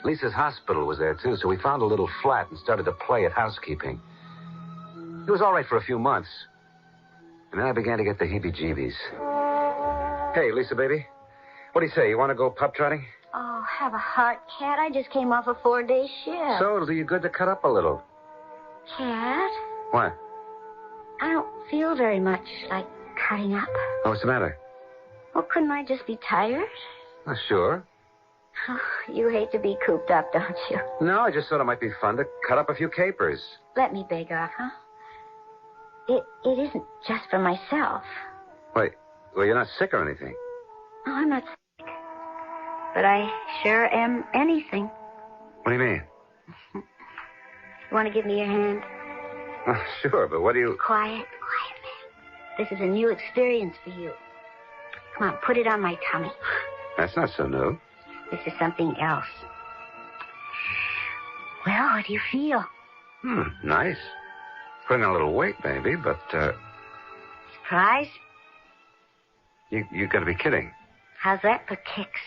Lisa's hospital was there, too, so we found a little flat and started to play at housekeeping. It was all right for a few months. And then I began to get the heebie-jeebies. Hey, Lisa, baby. What do you say? You want to go pub trotting? Oh, have a heart, Cat. I just came off a 4-day shift. So it'll do you good to cut up a little. Cat, What? I don't feel very much like cutting up. Oh, what's the matter? Well, couldn't I just be tired? Well, sure. Oh, you hate to be cooped up, don't you? No, I just thought it might be fun to cut up a few capers. Let me beg off, huh? It isn't just for myself. Wait, well, you're not sick or anything. Oh, I'm not sick. But I sure am anything. What do you mean? You want to give me your hand? Oh, sure, but what do you... Quiet, man. This is a new experience for you. Come on, put it on my tummy. That's not so new. This is something else. Well, what do you feel? Nice. Putting on a little weight, maybe, but, Surprise? You gotta be kidding. How's that for kicks?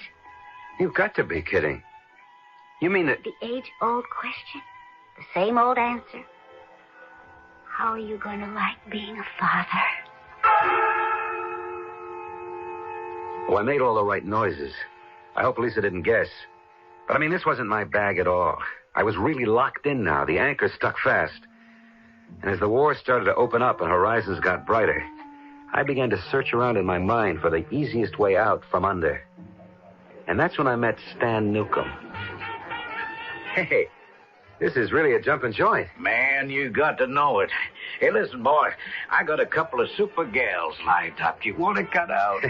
You've got to be kidding. You mean that... The age-old question. The same old answer. How are you going to like being a father? Oh, I made all the right noises. I hope Lisa didn't guess. But, I mean, this wasn't my bag at all. I was really locked in now. The anchor stuck fast. And as the war started to open up and horizons got brighter, I began to search around in my mind for the easiest way out from under. And that's when I met Stan Newcomb. Hey, this is really a jumping joint. Man, you got to know it. Hey, listen, boy, I got a couple of super gals lined up. You want to cut out?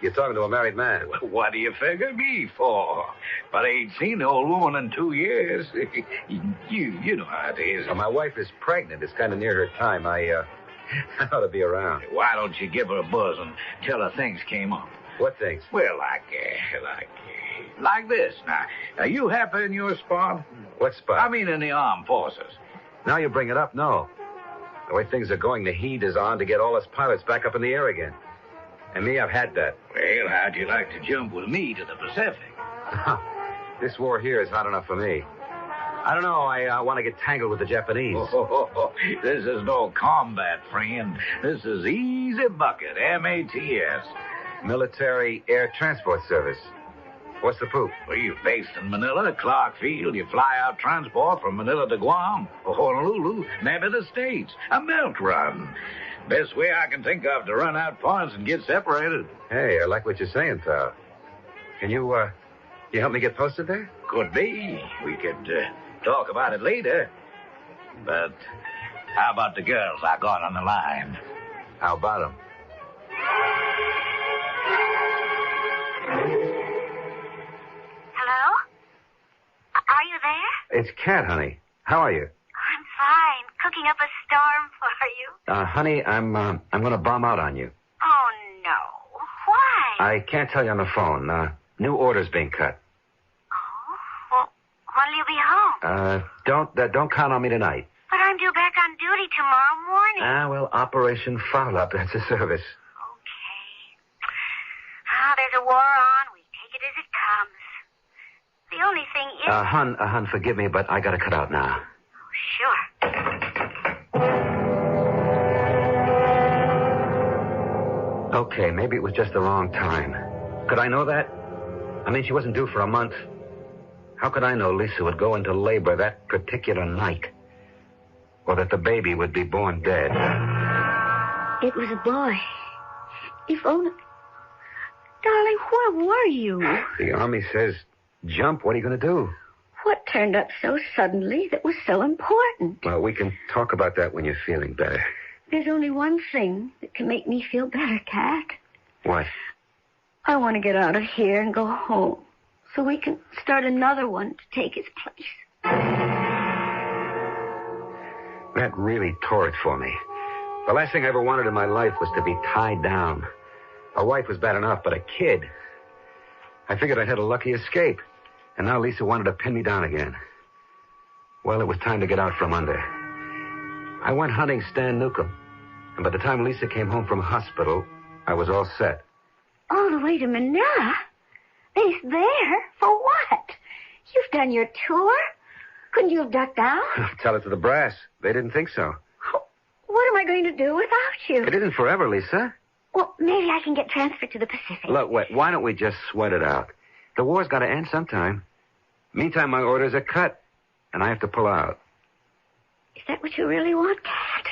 You're talking to a married man. What do you figure me for? But I ain't seen the old woman in 2 years. you know how it is. Well, my wife is pregnant. It's kind of near her time. I ought to be around. Why don't you give her a buzz and tell her things came up? What things? Well, like this. Now, you happy in your spot? What spot? I mean in the armed forces. Now you bring it up, no. The way things are going, the heat is on to get all us pilots back up in the air again. And me, I've had that. Well, how'd you like to jump with me to the Pacific? This war here is hot enough for me. I don't know. I want to get tangled with the Japanese. This is no combat, friend. This is easy bucket, MATS. Military Air Transport Service. What's the poop? Well, you're based in Manila, Clark Field. You fly out transport from Manila to Guam, or Honolulu, maybe the States. A milk run. Best way I can think of to run out points and get separated. Hey, I like what you're saying, pal. Can you help me get posted there? Could be. We could talk about it later. But how about the girls I got on the line? How about them? Hello? Are you there? It's Kat, honey. How are you? I'm fine. Cooking up a storm for you. Honey, I'm going to bomb out on you. Oh, no. Why? I can't tell you on the phone. New orders being cut. Oh? Well, when'll you be home? Don't count on me tonight. But I'm due back on duty tomorrow morning. Well, Operation Foul Up. That's a service. There's a war on. We take it as it comes. The only thing is... Hun, forgive me, but I gotta cut out now. Sure. Okay, maybe it was just the wrong time. Could I know that? I mean, she wasn't due for a month. How could I know Lisa would go into labor that particular night? Or that the baby would be born dead? It was a boy. If only... Darling, where were you? The Army says, jump. What are you going to do? What turned up so suddenly that was so important? Well, we can talk about that when you're feeling better. There's only one thing that can make me feel better, Cat. What? I want to get out of here and go home so we can start another one to take its place. That really tore it for me. The last thing I ever wanted in my life was to be tied down. A wife was bad enough, but a kid. I figured I'd had a lucky escape. And now Lisa wanted to pin me down again. Well, it was time to get out from under. I went hunting Stan Newcomb. And by the time Lisa came home from hospital, I was all set. All the way to Manila? He's there? For what? You've done your tour? Couldn't you have ducked out? Tell it to the brass. They didn't think so. What am I going to do without you? It isn't forever, Lisa. Well, maybe I can get transferred to the Pacific. Look, wait, why don't we just sweat it out? The war's got to end sometime. Meantime, my orders are cut, and I have to pull out. Is that what you really want, Cat?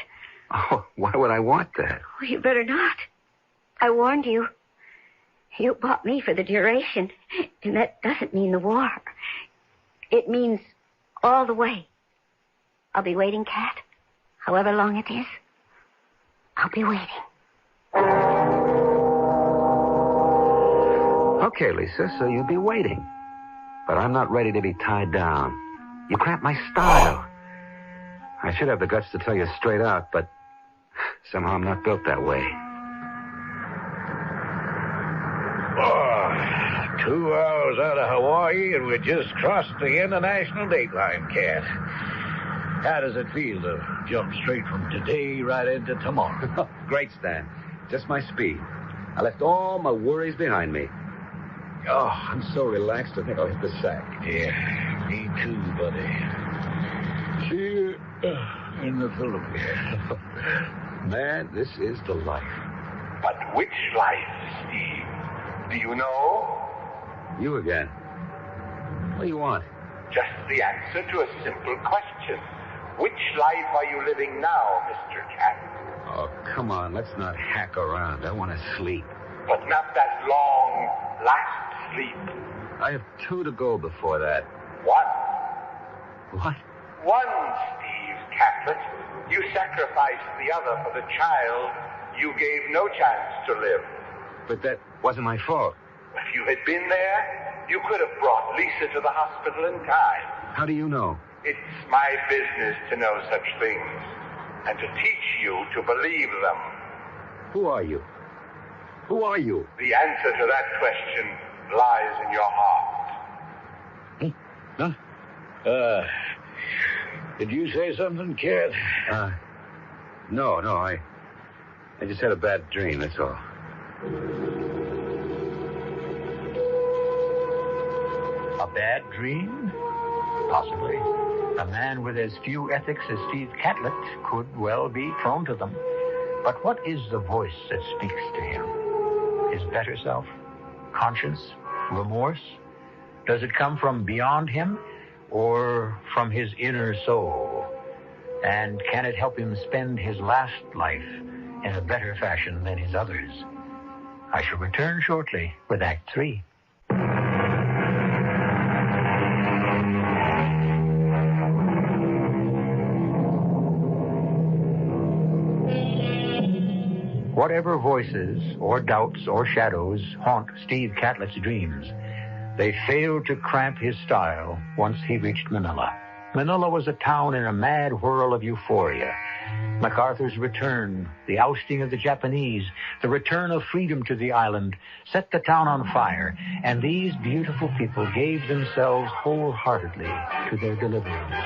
Oh, why would I want that? Oh, you better not. I warned you. You bought me for the duration, and that doesn't mean the war. It means all the way. I'll be waiting, Cat. However long it is, I'll be waiting. Okay, Lisa, so you'll be waiting. But I'm not ready to be tied down. You cramp my style. I should have the guts to tell you straight out, but somehow I'm not built that way. 2 hours out of Hawaii, and we just crossed the international dateline, Cat. How does it feel to jump straight from today right into tomorrow? Great, Stan. Just my speed. I left all my worries behind me. Oh, I'm so relaxed to think I'll hit the sack. Yeah, me too, buddy. See you in the Philippines. Man, this is the life. But which life, Steve? Do you know? You again. What do you want? Just the answer to a simple question. Which life are you living now, Mr. Cat? Oh, come on. Let's not hack around. I want to sleep. But not that long, last sleep. I have 2 to go before that. 1. What? 1, Steve Catlett. You sacrificed the other for the child you gave no chance to live. But that wasn't my fault. If you had been there, you could have brought Lisa to the hospital in time. How do you know? It's my business to know such things and to teach you to believe them. Who are you? Who are you? The answer to that question lies in your heart. Huh? Did you say something, Cat? No, I just had a bad dream, that's all. A bad dream? Possibly. A man with as few ethics as Steve Catlett could well be prone to them. But what is the voice that speaks to him? His better self? Conscience? Remorse? Does it come from beyond him or from his inner soul? And can it help him spend his last life in a better fashion than his others? I shall return shortly with Act 3. Whatever voices or doubts or shadows haunt Steve Catlett's dreams, they failed to cramp his style once he reached Manila. Manila was a town in a mad whirl of euphoria. MacArthur's return, the ousting of the Japanese, the return of freedom to the island, set the town on fire, and these beautiful people gave themselves wholeheartedly to their deliverers.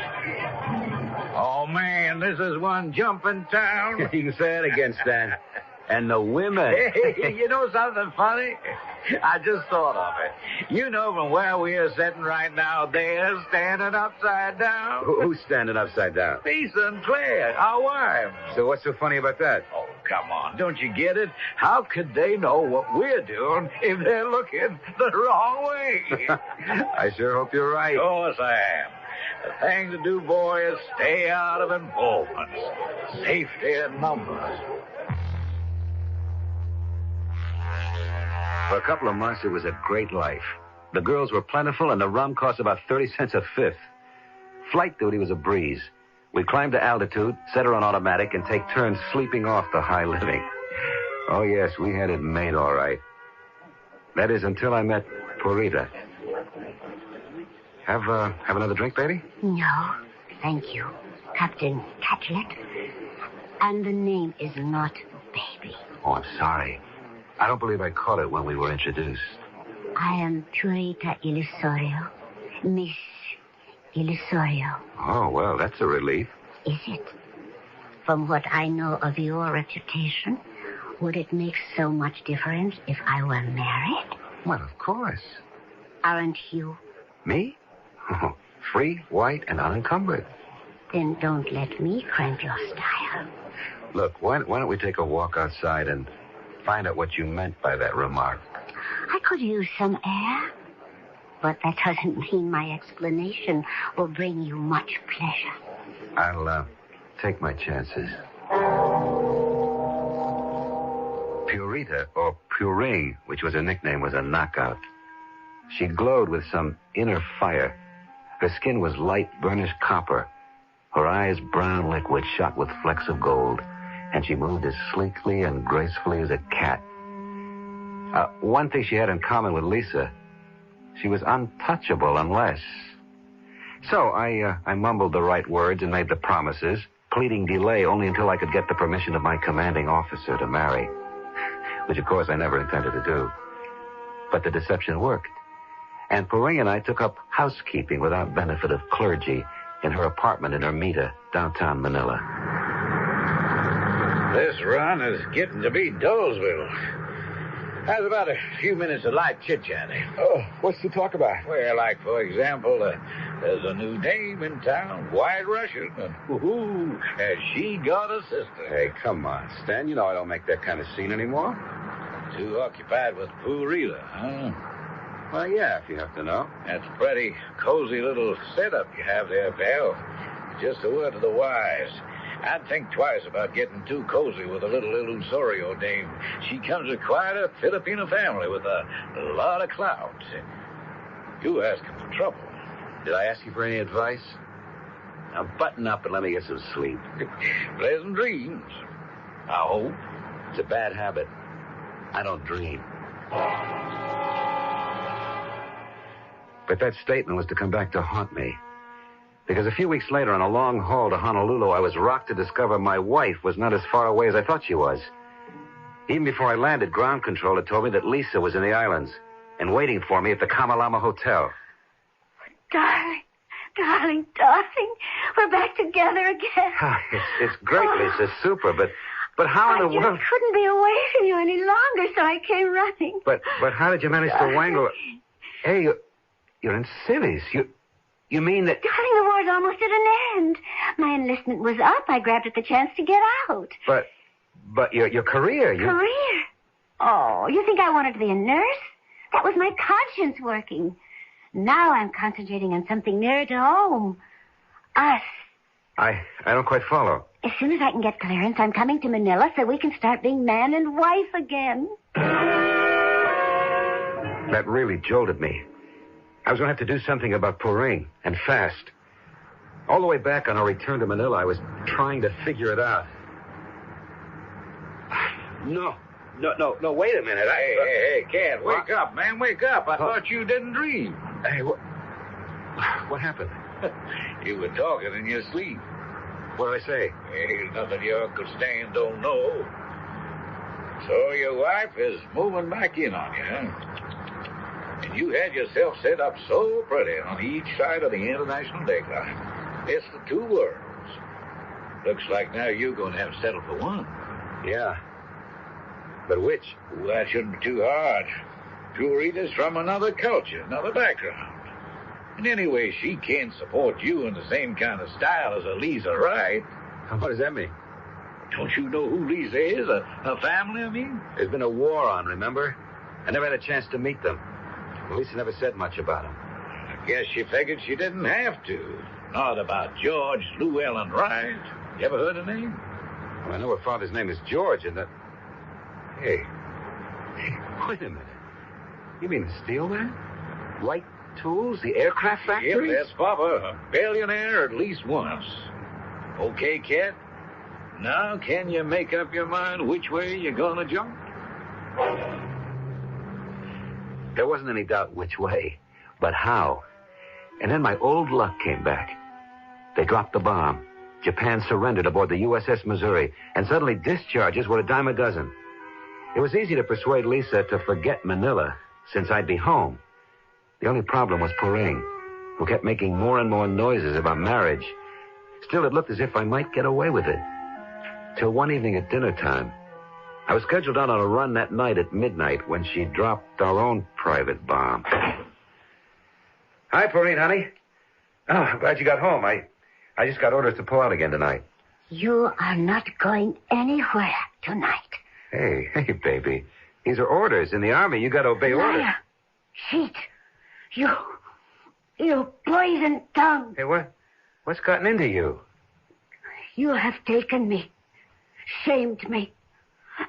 Oh, man, this is one jumping town. You can say it again, Stan. And the women. Hey, you know something funny? I just thought of it. You know from where we are sitting right now, they're standing upside down. Who's standing upside down? Lisa and Claire, our wives. So what's so funny about that? Oh, come on. Don't you get it? How could they know what we're doing if they're looking the wrong way? I sure hope you're right. Of course I am. The thing to do, boy, is stay out of involvements. Safety in numbers. For a couple of months, it was a great life. The girls were plentiful, and the rum cost about 30 cents a fifth. Flight duty was a breeze. We'd climb to altitude, set her on automatic, and take turns sleeping off the high living. Oh, yes, we had it made all right. That is, until I met Purita. Have another drink, baby? No, thank you, Captain Catlett. And the name is not Baby. Oh, I'm sorry. I don't believe I caught it when we were introduced. I am Purita Illusorio. Miss Illusorio. Oh, well, that's a relief. Is it? From what I know of your reputation, would it make so much difference if I were married? Well, of course. Aren't you? Me? Oh, free, white, and unencumbered. Then don't let me cramp your style. Look, why don't we take a walk outside and find out what you meant by that remark? I could use some air. But that doesn't mean my explanation will bring you much pleasure. I'll take my chances. Purita, or Puring, which was her nickname, was a knockout. She glowed with some inner fire. Her skin was light burnished copper. Her eyes brown liquid shot with flecks of gold. And she moved as sleekly and gracefully as a cat. One thing she had in common with Lisa, she was untouchable unless... So I mumbled the right words and made the promises, pleading delay only until I could get the permission of my commanding officer to marry. Which, of course, I never intended to do. But the deception worked. And Puring and I took up housekeeping without benefit of clergy in her apartment in Ermita, downtown Manila. This run is getting to be Dullsville. How's about a few minutes of light chit-chatting? Oh, what's to talk about? Well, like, for example, there's a new dame in town, White Russian, and has she got a sister? Hey, come on, Stan. You know I don't make that kind of scene anymore. Too occupied with Purita, huh? Well, yeah, if you have to know. That's a pretty cozy little setup you have there, pal. Just a word to the wise. I'd think twice about getting too cozy with a little Illusorio dame. She comes of quite a Filipino family with a lot of clout. You asking for trouble. Did I ask you for any advice? Now button up and let me get some sleep. Pleasant dreams, I hope. It's a bad habit. I don't dream. But that statement was to come back to haunt me. Because a few weeks later, on a long haul to Honolulu, I was rocked to discover my wife was not as far away as I thought she was. Even before I landed, ground control had told me that Lisa was in the islands and waiting for me at the Kamalama Hotel. Darling, we're back together again. It's great, Lisa, super, but how in the world... I couldn't be away from you any longer, so I came running. But how did you manage to wangle... Hey, you're in cities. You mean that... Darling, the war's almost at an end. My enlistment was up. I grabbed at the chance to get out. But your career... Career? Oh, you think I wanted to be a nurse? That was my conscience working. Now I'm concentrating on something nearer to home. Us. I don't quite follow. As soon as I can get clearance, I'm coming to Manila so we can start being man and wife again. That really jolted me. I was going to have to do something about Puring, and fast. All the way back on our return to Manila, I was trying to figure it out. No, wait a minute. Hey, Cat, wake up, man, wake up. I thought you didn't dream. Hey, what happened? You were talking in your sleep. What did I say? Hey, nothing your Uncle Stan don't know. So your wife is moving back in on you, huh? And you had yourself set up so pretty on each side of the international decline. It's the two worlds. Looks like now you're going to have to settle for one. Yeah. But which? Well, that shouldn't be too hard. Purita's from another culture, another background. And anyway, she can't support you in the same kind of style as a Lisa Wright. What does that mean? Don't you know who Lisa is? Her family, I mean? There's been a war on, remember? I never had a chance to meet them. Lisa never said much about him. I guess she figured she didn't have to. Not about George Llewellyn Wright. You ever heard the name? Well, I know her father's name is George, and that... Hey, wait a minute. You mean the steel man? Wright Tools, the aircraft factory? Yep, that's Papa. A billionaire at least once. Okay, kid. Now, can you make up your mind which way you're gonna jump? There wasn't any doubt which way, but how. And then my old luck came back. They dropped the bomb. Japan surrendered aboard the USS Missouri, and suddenly discharges were a dime a dozen. It was easy to persuade Lisa to forget Manila, since I'd be home. The only problem was Poring, who kept making more and more noises about marriage. Still, it looked as if I might get away with it. Till one evening at dinner time. I was scheduled out on a run that night at midnight when she dropped our own private bomb. Hi, Poring, honey. Oh, I'm glad you got home. I just got orders to pull out again tonight. You are not going anywhere tonight. Hey, baby. These are orders. In the Army, you got to obey orders. Liar. Cheat. You poison tongue. Hey, what's gotten into you? You have taken me, shamed me,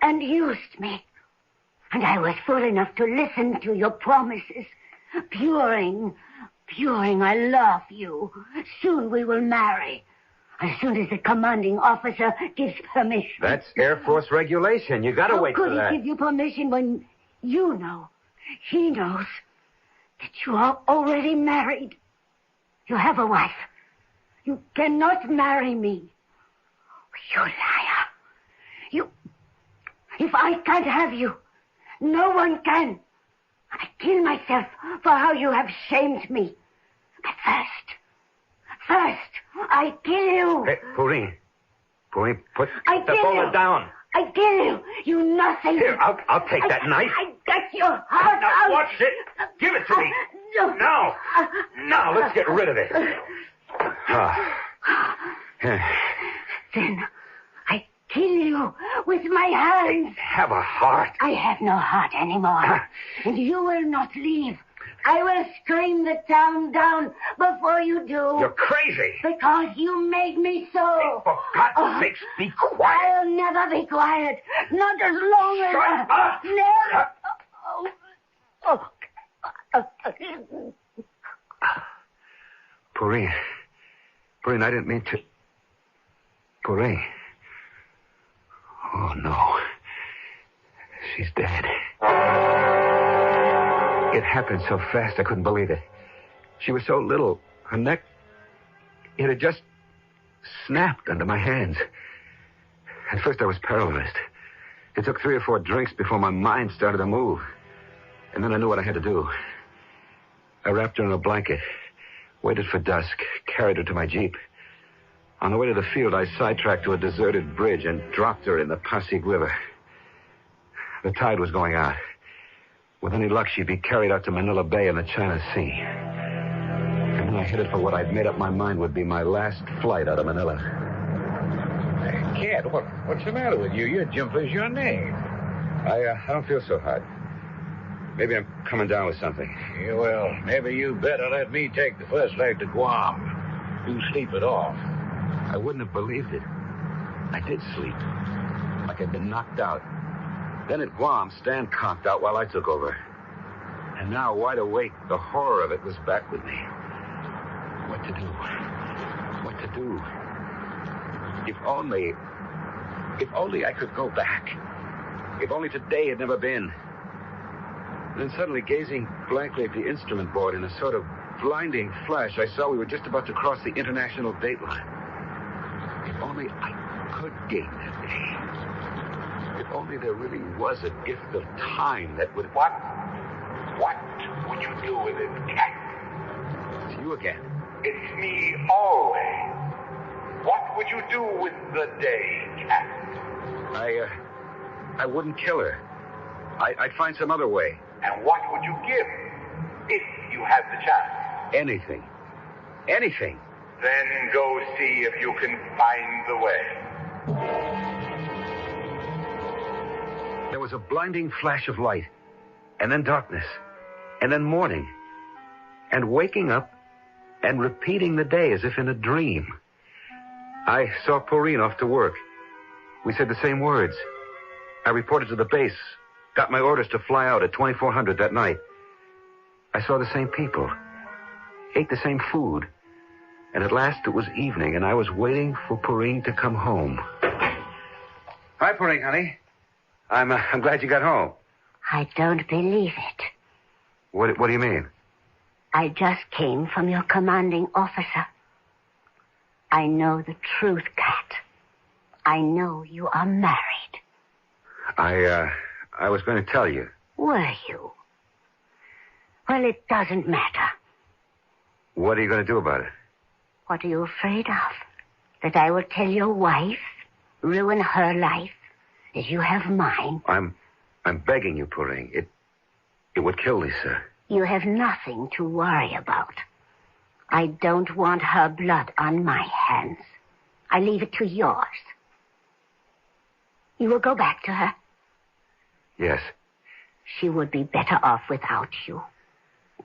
and used me. And I was fool enough to listen to your promises. Puring, I love you. Soon we will marry. As soon as the commanding officer gives permission. That's Air Force regulation. You got to wait for that. How could he give you permission when you know, he knows, that you are already married? You have a wife. You cannot marry me. You liar. If I can't have you, no one can. I kill myself for how you have shamed me. But first, I kill you. Hey, Poring, put I the kill bullet you. down. I kill you. You nothing. Here, I'll take that knife. I got your heart Now, out. watch it. Give it to me. No. Now, let's get rid of it. Then I kill you with my hands. Have a heart. I have no heart anymore. And you will not leave. I will scream the town down before you do. You're crazy. Because you made me so. For God's sakes, be quiet. I'll never be quiet. Not as long as... Shut up. Never. Poring, I didn't mean to... Poring. Oh, no. She's dead. It happened so fast I couldn't believe it. She was so little. Her neck, it had just snapped under my hands. At first I was paralyzed. It took 3 or 4 drinks before my mind started to move. And then I knew what I had to do. I wrapped her in a blanket, waited for dusk, carried her to my Jeep. On the way to the field, I sidetracked to a deserted bridge and dropped her in the Pasig River. The tide was going out. With any luck, she'd be carried out to Manila Bay in the China Sea. And then I headed for what I'd made up my mind would be my last flight out of Manila. Hey, kid, what's the matter with you? Your jumper's your name. I don't feel so hot. Maybe I'm coming down with something. Yeah, well, maybe you better let me take the first leg to Guam. You sleep it off. I wouldn't have believed it. I did sleep. Like I'd been knocked out. Then at Guam, Stan conked out while I took over. And now, wide awake, the horror of it was back with me. What to do? What to do? If only I could go back. If only today had never been. Then suddenly, gazing blankly at the instrument board in a sort of blinding flash, I saw we were just about to cross the international dateline. If only I could gain that day. If only there really was a gift of time that would... What would you do with it, Cat? It's you again. It's me always. What would you do with the day, Cat? I wouldn't kill her. I'd find some other way. And what would you give if you had the chance? Anything. Anything. Then go see if you can find the way. There was a blinding flash of light, and then darkness, and then morning, and waking up and repeating the day as if in a dream. I saw Poring off to work. We said the same words. I reported to the base, got my orders to fly out at 2400 that night. I saw the same people, ate the same food, and at last it was evening, and I was waiting for Porine to come home. Hi, Porine, honey. I'm glad you got home. I don't believe it. What do you mean? I just came from your commanding officer. I know the truth, Cat. I know you are married. I was going to tell you. Were you? Well, it doesn't matter. What are you going to do about it? What are you afraid of? That I will tell your wife, ruin her life, as you have mine? I'm begging you, Porine. It would kill Lisa. You have nothing to worry about. I don't want her blood on my hands. I leave it to yours. You will go back to her? Yes. She would be better off without you.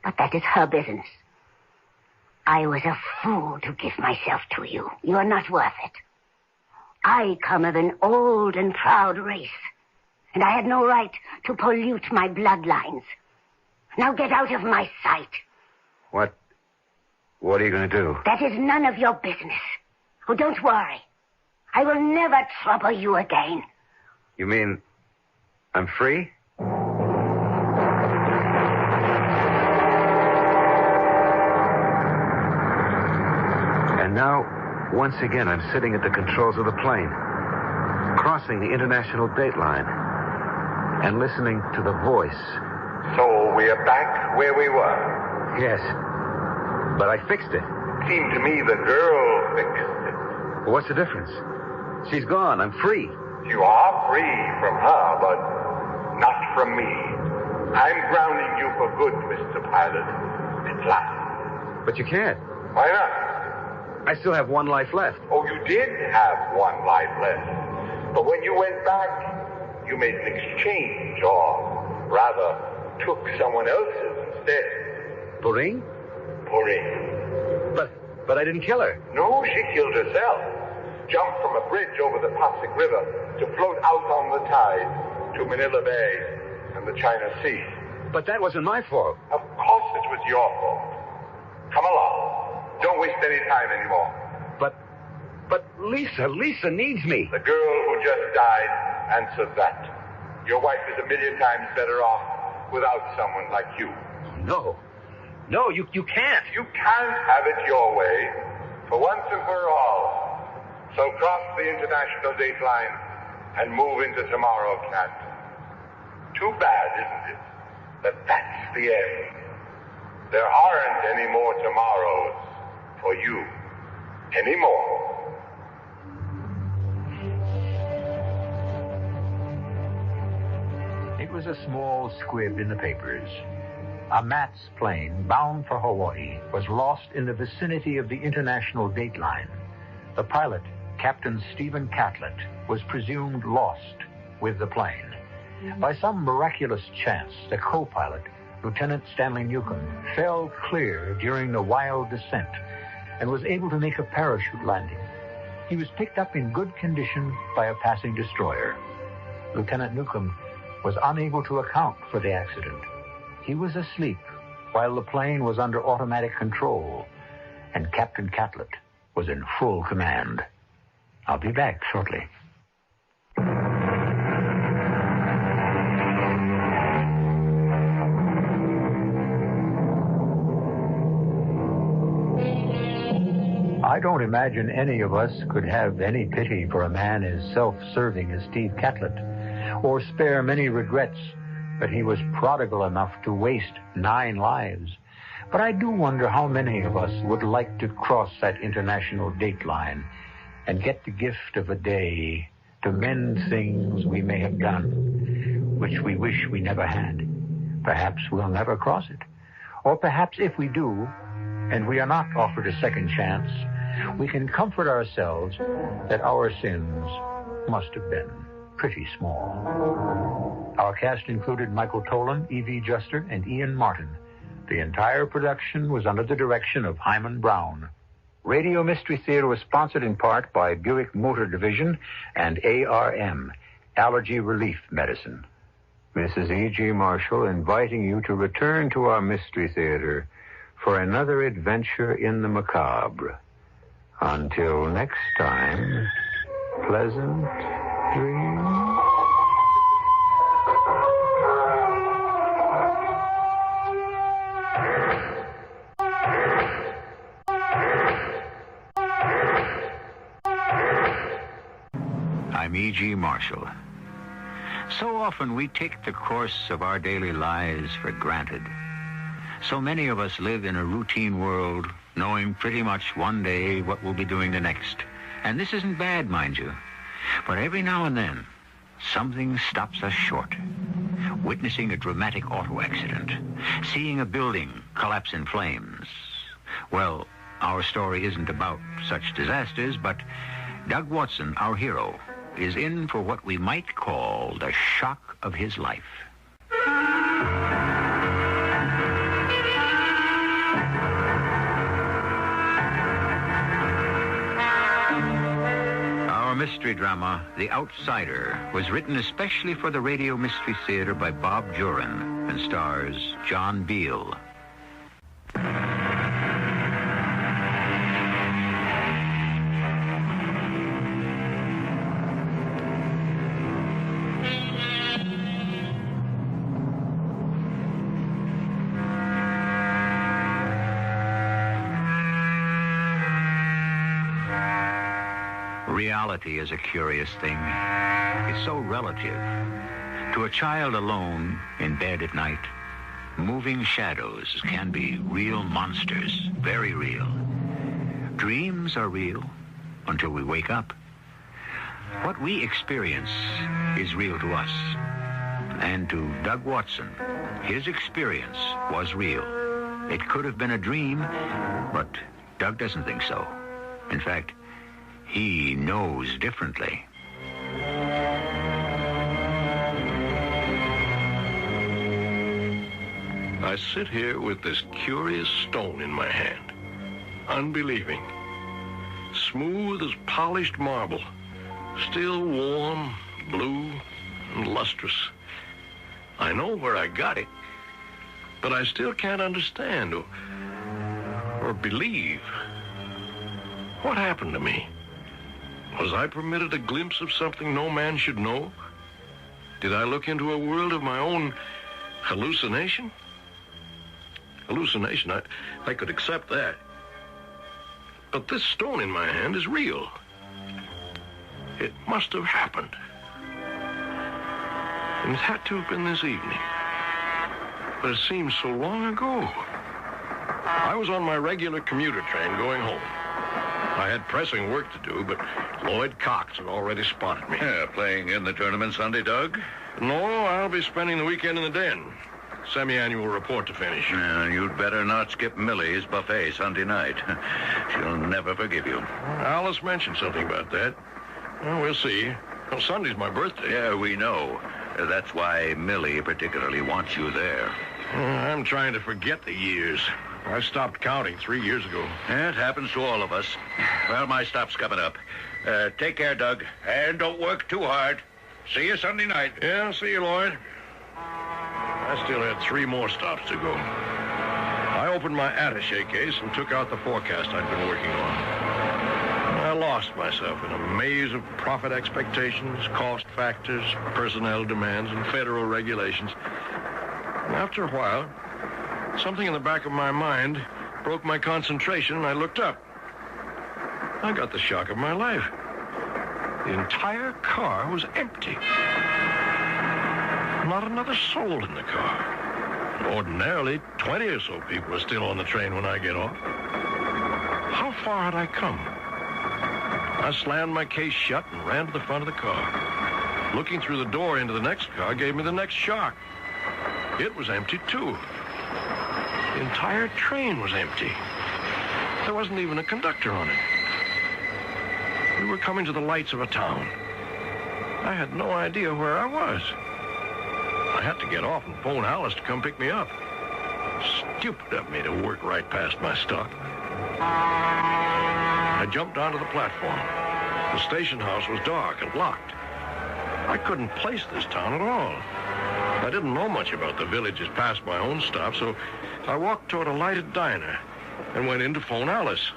But that is her business. I was a fool to give myself to you. You are not worth it. I come of an old and proud race, and I had no right to pollute my bloodlines. Now get out of my sight. What are you going to do? That is none of your business. Oh, don't worry. I will never trouble you again. You mean I'm free? And now, once again, I'm sitting at the controls of the plane, crossing the international dateline, and listening to the voice. So we are back where we were. Yes, but I fixed it. Seemed to me the girl fixed it. Well, what's the difference? She's gone. I'm free. You are free from her, but not from me. I'm grounding you for good, Mr. Pilot. At last. But you can't. Why not? I still have one life left. Oh, you did have one life left. But when you went back, you made an exchange, or rather, took someone else's instead. Porine? Porine. But I didn't kill her. No, she killed herself. Jumped from a bridge over the Pasig River to float out on the tide to Manila Bay and the China Sea. But that wasn't my fault. Of course it was your fault. Come along. Don't waste any time anymore. But Lisa needs me. The girl who just died answers that. Your wife is 1,000,000 times better off without someone like you. No, you can't. You can't have it your way for once and for all. So cross the international dateline and move into tomorrow, Cat. Too bad, isn't it, that that's the end. There aren't any more tomorrows for you anymore. It was a small squib in the papers. A MATS plane bound for Hawaii was lost in the vicinity of the international dateline. The pilot, Captain Stephen Catlett, was presumed lost with the plane. By some miraculous chance, the co-pilot, Lieutenant Stanley Newcomb, fell clear during the wild descent and was able to make a parachute landing. He was picked up in good condition by a passing destroyer. Lieutenant Newcomb was unable to account for the accident. He was asleep while the plane was under automatic control, and Captain Catlett was in full command. I'll be back shortly. I don't imagine any of us could have any pity for a man as self-serving as Steve Catlett, or spare many regrets that he was prodigal enough to waste 9 lives. But I do wonder how many of us would like to cross that international dateline and get the gift of a day to mend things we may have done, which we wish we never had. Perhaps we'll never cross it. Or perhaps if we do, and we are not offered a second chance, we can comfort ourselves that our sins must have been pretty small. Our cast included Michael Tolan, E.V. Juster, and Ian Martin. The entire production was under the direction of Hyman Brown. Radio Mystery Theater was sponsored in part by Buick Motor Division and ARM, Allergy Relief Medicine. Mrs. E.G. Marshall inviting you to return to our Mystery Theater for another adventure in the macabre. Until next time, pleasant dreams. I'm E.G. Marshall. So often we take the course of our daily lives for granted. So many of us live in a routine world, knowing pretty much one day what we'll be doing the next. And this isn't bad, mind you. But every now and then, something stops us short. Witnessing a dramatic auto accident, seeing a building collapse in flames. Well, our story isn't about such disasters, but Doug Watson, our hero, is in for what we might call the shock of his life. Our mystery drama, The Outsider, was written especially for the Radio Mystery Theater by Bob Jurin and stars John Beal. Reality is a curious thing. It's so relative. To a child alone in bed at night, moving shadows can be real monsters, very real. Dreams are real until we wake up. What we experience is real to us. And to Doug Watson, his experience was real. It could have been a dream, but Doug doesn't think so. In fact, he knows differently. I sit here with this curious stone in my hand, unbelieving. Smooth as polished marble, still warm, blue, and lustrous. I know where I got it, but I still can't understand or believe. What happened to me? Was I permitted a glimpse of something no man should know? Did I look into a world of my own hallucination? Hallucination, I could accept that. But this stone in my hand is real. It must have happened. And it had to have been this evening. But it seems so long ago. I was on my regular commuter train going home. I had pressing work to do, but Lloyd Cox had already spotted me. Yeah, playing in the tournament Sunday, Doug? No, I'll be spending the weekend in the den. Semi-annual report to finish. Yeah, you'd better not skip Millie's buffet Sunday night. She'll never forgive you. Alice mentioned something about that. Well, we'll see. Well, Sunday's my birthday. Yeah, we know. That's why Millie particularly wants you there. I'm trying to forget the years. I stopped counting 3 years ago. Yeah, it happens to all of us. Well, my stop's coming up. Take care, Doug. And don't work too hard. See you Sunday night. Yeah, see you, Lloyd. I still had 3 more stops to go. I opened my attaché case and took out the forecast I'd been working on. I lost myself in a maze of profit expectations, cost factors, personnel demands, and federal regulations. And after a while, something in the back of my mind broke my concentration, and I looked up. I got the shock of my life. The entire car was empty. Not another soul in the car. Ordinarily, 20 or so people are still on the train when I get off. How far had I come? I slammed my case shut and ran to the front of the car. Looking through the door into the next car gave me the next shock. It was empty, too. The entire train was empty. There wasn't even a conductor on it. We were coming to the lights of a town. I had no idea where I was. I had to get off and phone Alice to come pick me up. Stupid of me to work right past my stop. I jumped onto the platform. The station house was dark and locked. I couldn't place this town at all. I didn't know much about the villages past my own stop, so I walked toward a lighted diner and went in to phone Alice.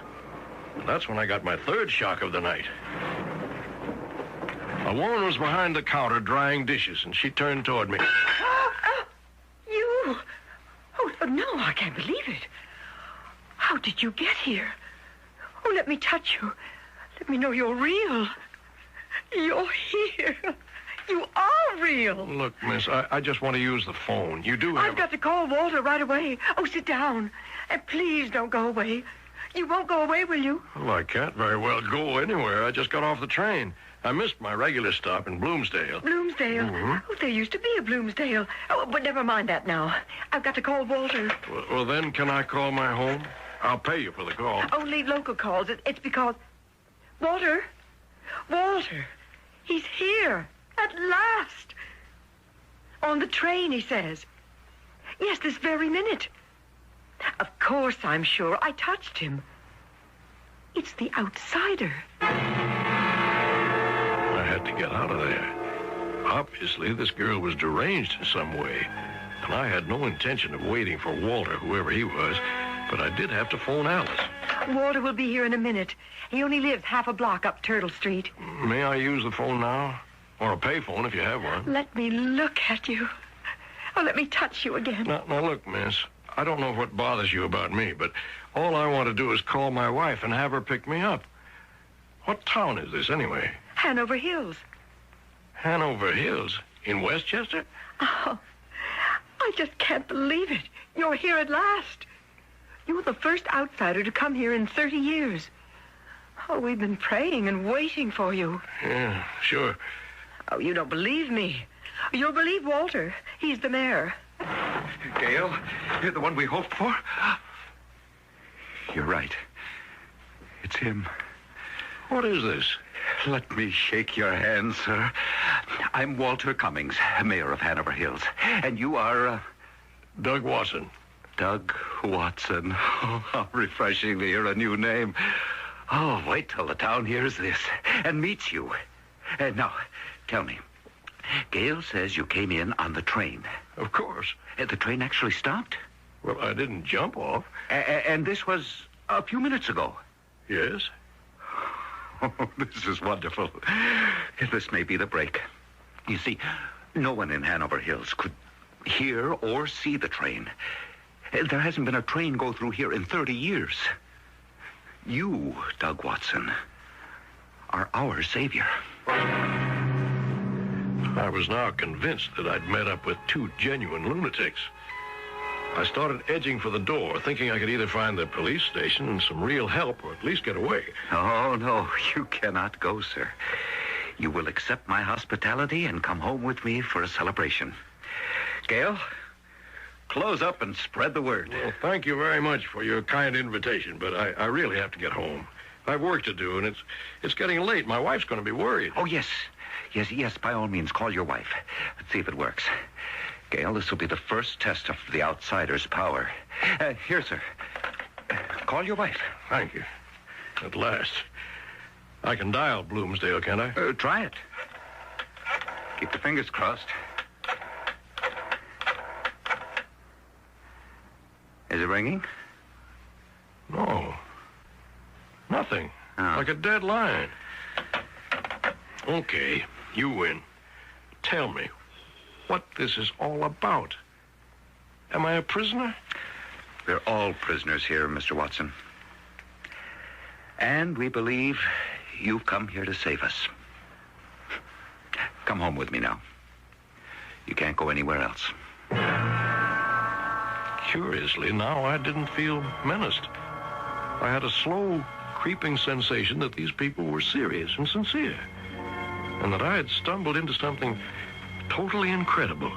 And that's when I got my third shock of the night. A woman was behind the counter drying dishes, and she turned toward me. You? Oh, no, I can't believe it. How did you get here? Oh, let me touch you. Let me know you're real. You're here. You are real. Look, miss, I just want to use the phone. You do have... I've got to call Walter right away. Oh, sit down. And please don't go away. You won't go away, will you? Well, I can't very well go anywhere. I just got off the train. I missed my regular stop in Bloomsdale. Bloomsdale? Mm-hmm. Oh, there used to be a Bloomsdale. Oh, but never mind that now. I've got to call Walter. Well, then, can I call my home? I'll pay you for the call. Only local calls. It's because... Walter? Walter, he's here. At last. On the train, he says. Yes, this very minute. Of course, I'm sure. I touched him. It's the outsider. I had to get out of there. Obviously, this girl was deranged in some way, and I had no intention of waiting for Walter, whoever he was, but I did have to phone Alice. Walter will be here in a minute. He only lives half a block up Turtle Street. May I use the phone now? Or a payphone if you have one. Let me look at you. Oh, let me touch you again. Now, look, miss. I don't know what bothers you about me, but all I want to do is call my wife and have her pick me up. What town is this, anyway? Hanover Hills. Hanover Hills? In Westchester? Oh, I just can't believe it. You're here at last. You're the first outsider to come here in 30 years. Oh, we've been praying and waiting for you. Yeah, sure. Oh, you don't believe me. You'll believe Walter. He's the mayor. Gail, you're the one we hoped for? You're right. It's him. What is this? Let me shake your hand, sir. I'm Walter Cummings, mayor of Hanover Hills. And you are... Doug Watson. Doug Watson. Oh, how refreshing to hear a new name. Oh, wait till the town hears this and meets you. Now, tell me, Gail says you came in on the train. Of course. The train actually stopped? Well, I didn't jump off. And this was a few minutes ago? Yes. Oh, this is wonderful. This may be the break. You see, no one in Hanover Hills could hear or see the train. There hasn't been a train go through here in 30 years. You, Doug Watson, are our savior. I was now convinced that I'd met up with two genuine lunatics. I started edging for the door, thinking I could either find the police station and some real help or at least get away. Oh, no, you cannot go, sir. You will accept my hospitality and come home with me for a celebration. Gail, close up and spread the word. Well, thank you very much for your kind invitation, but I really have to get home. I've work to do, and it's getting late. My wife's going to be worried. Oh, yes. Yes, by all means, call your wife. Let's see if it works. Gail, this will be the first test of the outsider's power. Here, sir. Call your wife. Thank you. At last. I can dial Bloomsdale, can't I? Try it. Keep your fingers crossed. Is it ringing? No. Nothing. Oh. Like a dead line. Okay, you win. Tell me what this is all about. Am I a prisoner? We're all prisoners here, Mr. Watson. And we believe you've come here to save us. Come home with me now. You can't go anywhere else. Curiously, now I didn't feel menaced. I had a slow, creeping sensation that these people were serious and sincere, and that I had stumbled into something totally incredible.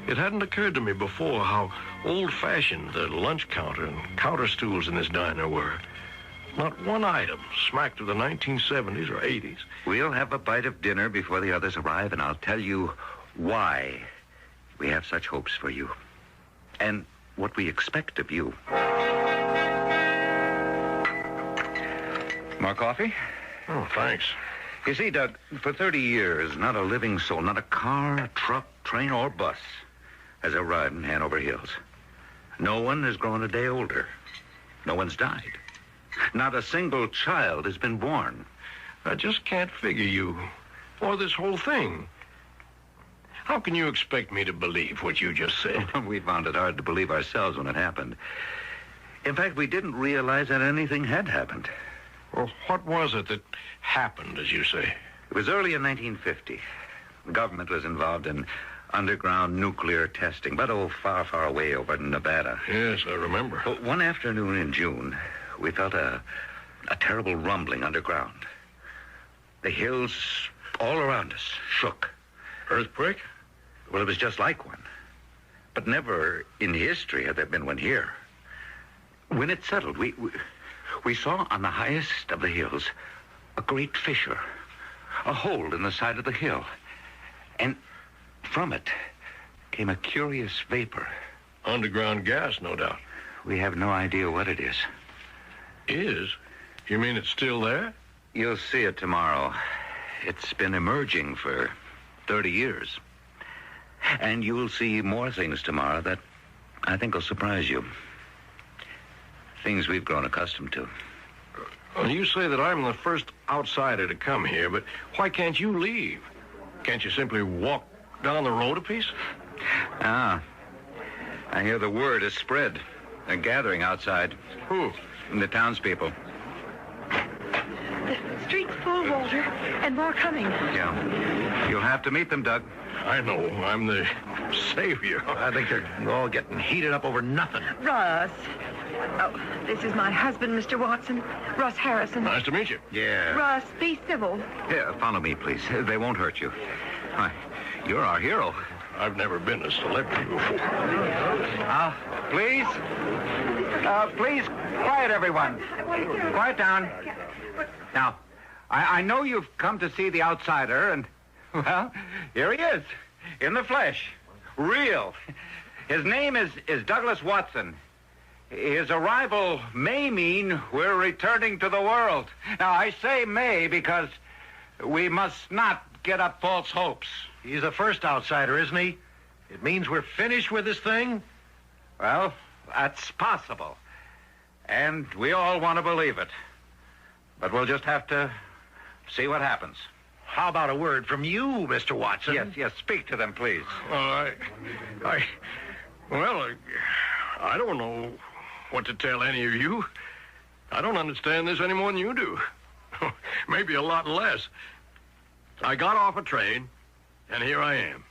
It hadn't occurred to me before how old-fashioned the lunch counter and counter stools in this diner were. Not one item smacked of the 1970s or 80s. We'll have a bite of dinner before the others arrive, and I'll tell you why we have such hopes for you. And what we expect of you. More coffee? Oh, thanks. You see, Doug, for 30 years, not a living soul, not a car, truck, train, or bus has arrived in Hanover Hills. No one has grown a day older. No one's died. Not a single child has been born. I just can't figure you or this whole thing. How can you expect me to believe what you just said? We found it hard to believe ourselves when it happened. In fact, we didn't realize that anything had happened. Well, what was it that happened, as you say? It was early in 1950. The government was involved in underground nuclear testing, but far, far away over in Nevada. Yes, I remember. Well, one afternoon in June, we felt a terrible rumbling underground. The hills all around us shook. Earthquake? Well, it was just like one. But never in history had there been one here. When it settled, we saw on the highest of the hills a great fissure, a hole in the side of the hill. And from it came a curious vapor. Underground gas, no doubt. We have no idea what it is. Is? You mean it's still there? You'll see it tomorrow. It's been emerging for 30 years. And you'll see more things tomorrow that I think will surprise you. Things we've grown accustomed to. Well, you say that I'm the first outsider to come here, but why can't you leave? Can't you simply walk down the road a piece? I hear the word has spread. They're gathering outside. Who? The townspeople. The street's full, Walter, and more coming. Yeah. You'll have to meet them, Doug. I know. I'm the savior. I think they're all getting heated up over nothing. Russ. Oh, this is my husband, Mr. Watson. Russ Harrison. Nice to meet you. Yeah. Russ, be civil. Here, follow me, please. They won't hurt you. Why, you're our hero. I've never been a celebrity before. Please? Please, quiet, everyone. Quiet down. Now, I know you've come to see the outsider, and, well, here he is, in the flesh. Real. His name is Douglas Watson. His arrival may mean we're returning to the world. Now, I say may because we must not get up false hopes. He's the first outsider, isn't he? It means we're finished with this thing? Well, that's possible. And we all want to believe it. But we'll just have to see what happens. How about a word from you, Mr. Watson? Yes, speak to them, please. I don't know what to tell any of you. I don't understand this any more than you do. Maybe a lot less. I got off a train, and here I am.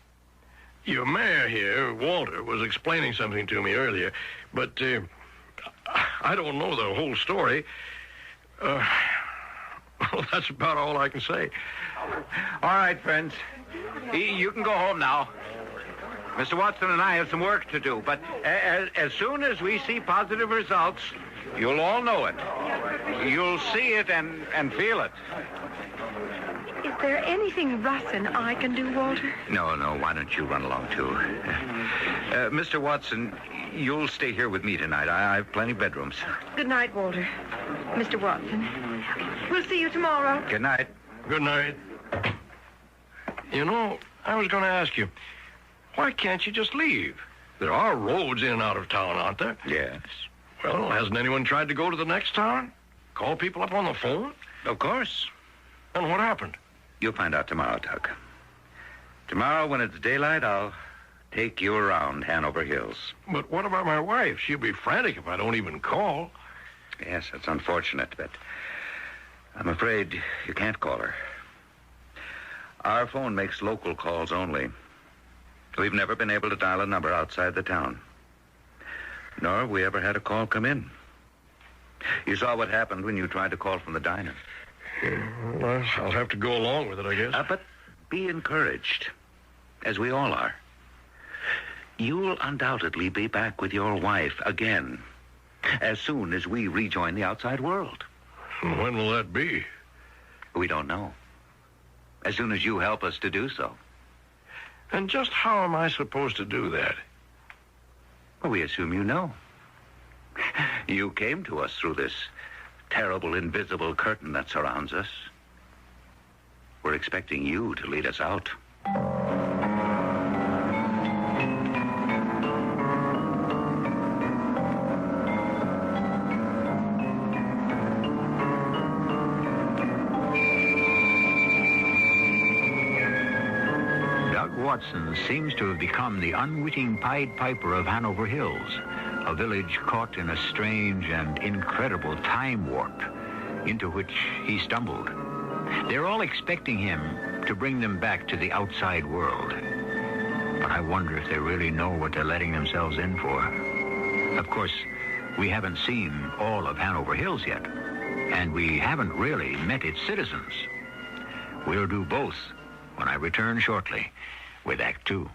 Your mayor here, Walter, was explaining something to me earlier, but I don't know the whole story. Well, that's about all I can say. All right, friends. You can go home now. Mr. Watson and I have some work to do, but as soon as we see positive results, you'll all know it. You'll see it and feel it. Is there anything Russ and I can do, Walter? No. Why don't you run along, too? Mr. Watson, you'll stay here with me tonight. I have plenty of bedrooms. Good night, Walter. Mr. Watson. We'll see you tomorrow. Good night. Good night. You know, I was going to ask you, why can't you just leave? There are roads in and out of town, aren't there? Yes. Well, hasn't anyone tried to go to the next town? Call people up on the phone? Of course. And what happened? You'll find out tomorrow, Doug. Tomorrow, when it's daylight, I'll take you around Hanover Hills. But what about my wife? She'll be frantic if I don't even call. Yes, that's unfortunate, but I'm afraid you can't call her. Our phone makes local calls only. We've never been able to dial a number outside the town. Nor have we ever had a call come in. You saw what happened when you tried to call from the diner. Well, I'll have to go along with it, I guess. But be encouraged, as we all are. You'll undoubtedly be back with your wife again, as soon as we rejoin the outside world. When will that be? We don't know. As soon as you help us to do so. And just how am I supposed to do that? Well, we assume you know. You came to us through this terrible invisible curtain that surrounds us. We're expecting you to lead us out. Doug Watson seems to have become the unwitting Pied Piper of Hanover Hills, a village caught in a strange and incredible time warp into which he stumbled. They're all expecting him to bring them back to the outside world. But I wonder if they really know what they're letting themselves in for. Of course, we haven't seen all of Hanover Hills yet, and we haven't really met its citizens. We'll do both when I return shortly with Act Two.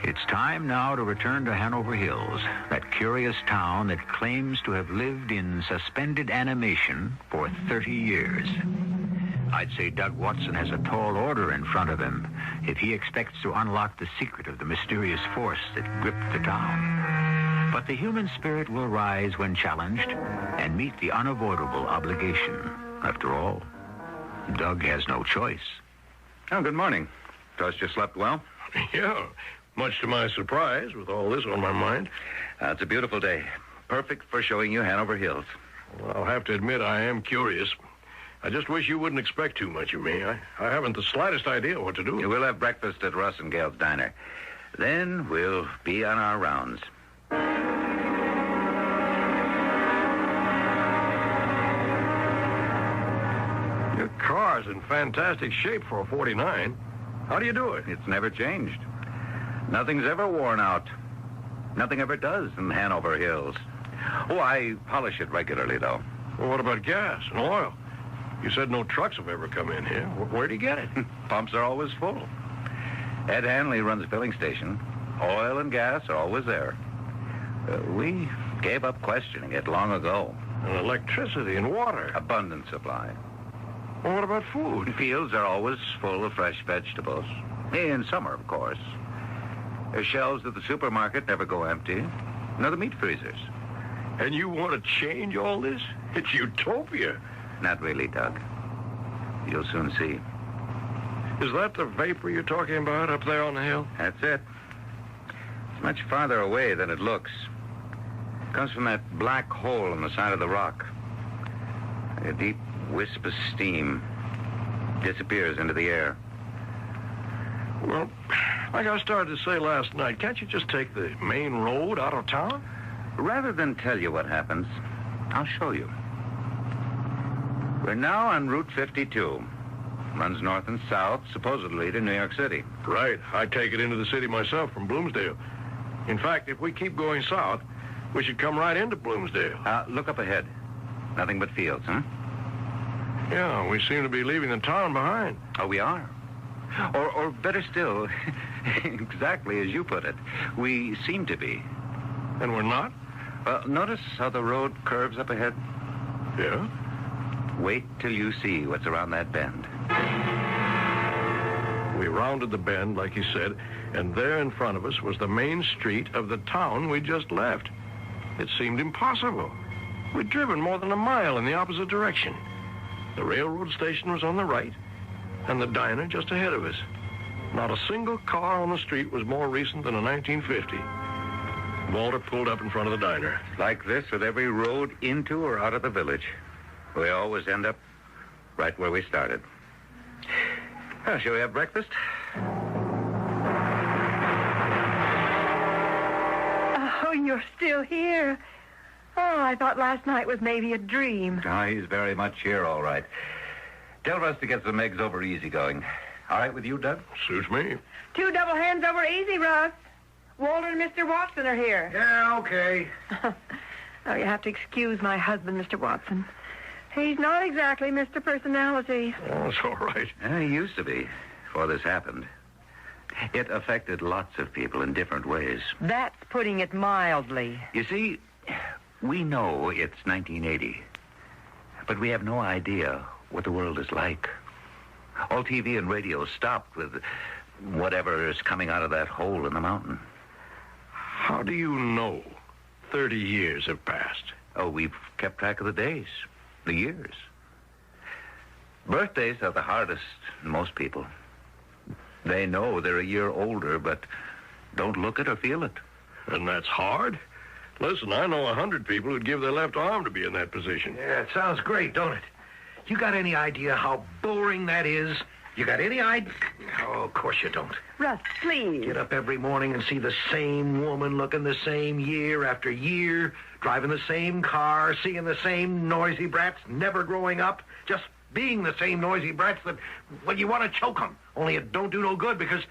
It's time now to return to Hanover Hills, that curious town that claims to have lived in suspended animation for 30 years. I'd say Doug Watson has a tall order in front of him if he expects to unlock the secret of the mysterious force that gripped the town. But the human spirit will rise when challenged and meet the unavoidable obligation. After all, Doug has no choice. Oh, good morning. Trust you slept well? Yeah. Much to my surprise, with all this on my mind. It's a beautiful day. Perfect for showing you Hanover Hills. Well, I'll have to admit I am curious. I just wish you wouldn't expect too much of me. I haven't the slightest idea what to do. We'll have breakfast at Russ and Gail's diner. Then we'll be on our rounds. Your car's in fantastic shape for a 49. How do you do it? It's never changed. Nothing's ever worn out. Nothing ever does in Hanover Hills. Oh, I polish it regularly, though. Well, what about gas and oil? You said no trucks have ever come in here. Where do you get it? Pumps are always full. Ed Hanley runs the filling station. Oil and gas are always there. We gave up questioning it long ago. And electricity and water. Abundant supply. Well, what about food? Fields are always full of fresh vegetables. In summer, of course. The shelves at the supermarket never go empty. Nor the meat freezers. And you want to change all this? It's utopia. Not really, Doug. You'll soon see. Is that the vapor you're talking about up there on the hill? That's it. It's much farther away than it looks. It comes from that black hole in the side of the rock. A deep wisp of steam disappears into the air. Well, like I started to say last night, can't you just take the main road out of town? Rather than tell you what happens, I'll show you. We're now on Route 52. Runs north and south, supposedly to New York City. Right. I take it into the city myself from Bloomsdale. In fact, if we keep going south, we should come right into Bloomsdale. Look up ahead. Nothing but fields, huh? Yeah, we seem to be leaving the town behind. Oh, we are. Or better still, exactly as you put it, we seem to be. And we're not? Notice how the road curves up ahead? Yeah. Wait till you see what's around that bend. We rounded the bend, like you said, and there in front of us was the main street of the town we just left. It seemed impossible. We'd driven more than a mile in the opposite direction. The railroad station was on the right, and the diner just ahead of us. Not a single car on the street was more recent than a 1950. Walter pulled up in front of the diner. Like this with every road into or out of the village. We always end up right where we started. Well, shall we have breakfast? Oh, you're still here. Oh, I thought last night was maybe a dream. Oh, he's very much here, all right. Tell Russ to get some eggs over easygoing. All right with you, Doug? Suits me. 2 double hands over easy, Russ. Walter and Mr. Watson are here. Yeah, okay. Oh, you have to excuse my husband, Mr. Watson. He's not exactly Mr. Personality. Oh, it's all right. He used to be, before this happened. It affected lots of people in different ways. That's putting it mildly. You see, We know it's 1980, but we have no idea what the world is like. All TV and radio stopped with whatever is coming out of that hole in the mountain. How do you know 30 years have passed? Oh, we've kept track of the days, the years. Birthdays are the hardest in most people. They know they're a year older, but don't look it or feel it. And that's hard? Listen, I know 100 people who'd give their left arm to be in that position. Yeah, it sounds great, don't it? You got any idea how boring that is? You got any idea? Oh, of course you don't. Russ, please. Get up every morning and see the same woman looking the same year after year, driving the same car, seeing the same noisy brats, never growing up, just being the same noisy brats that, well, you want to choke them. Only it don't do no good because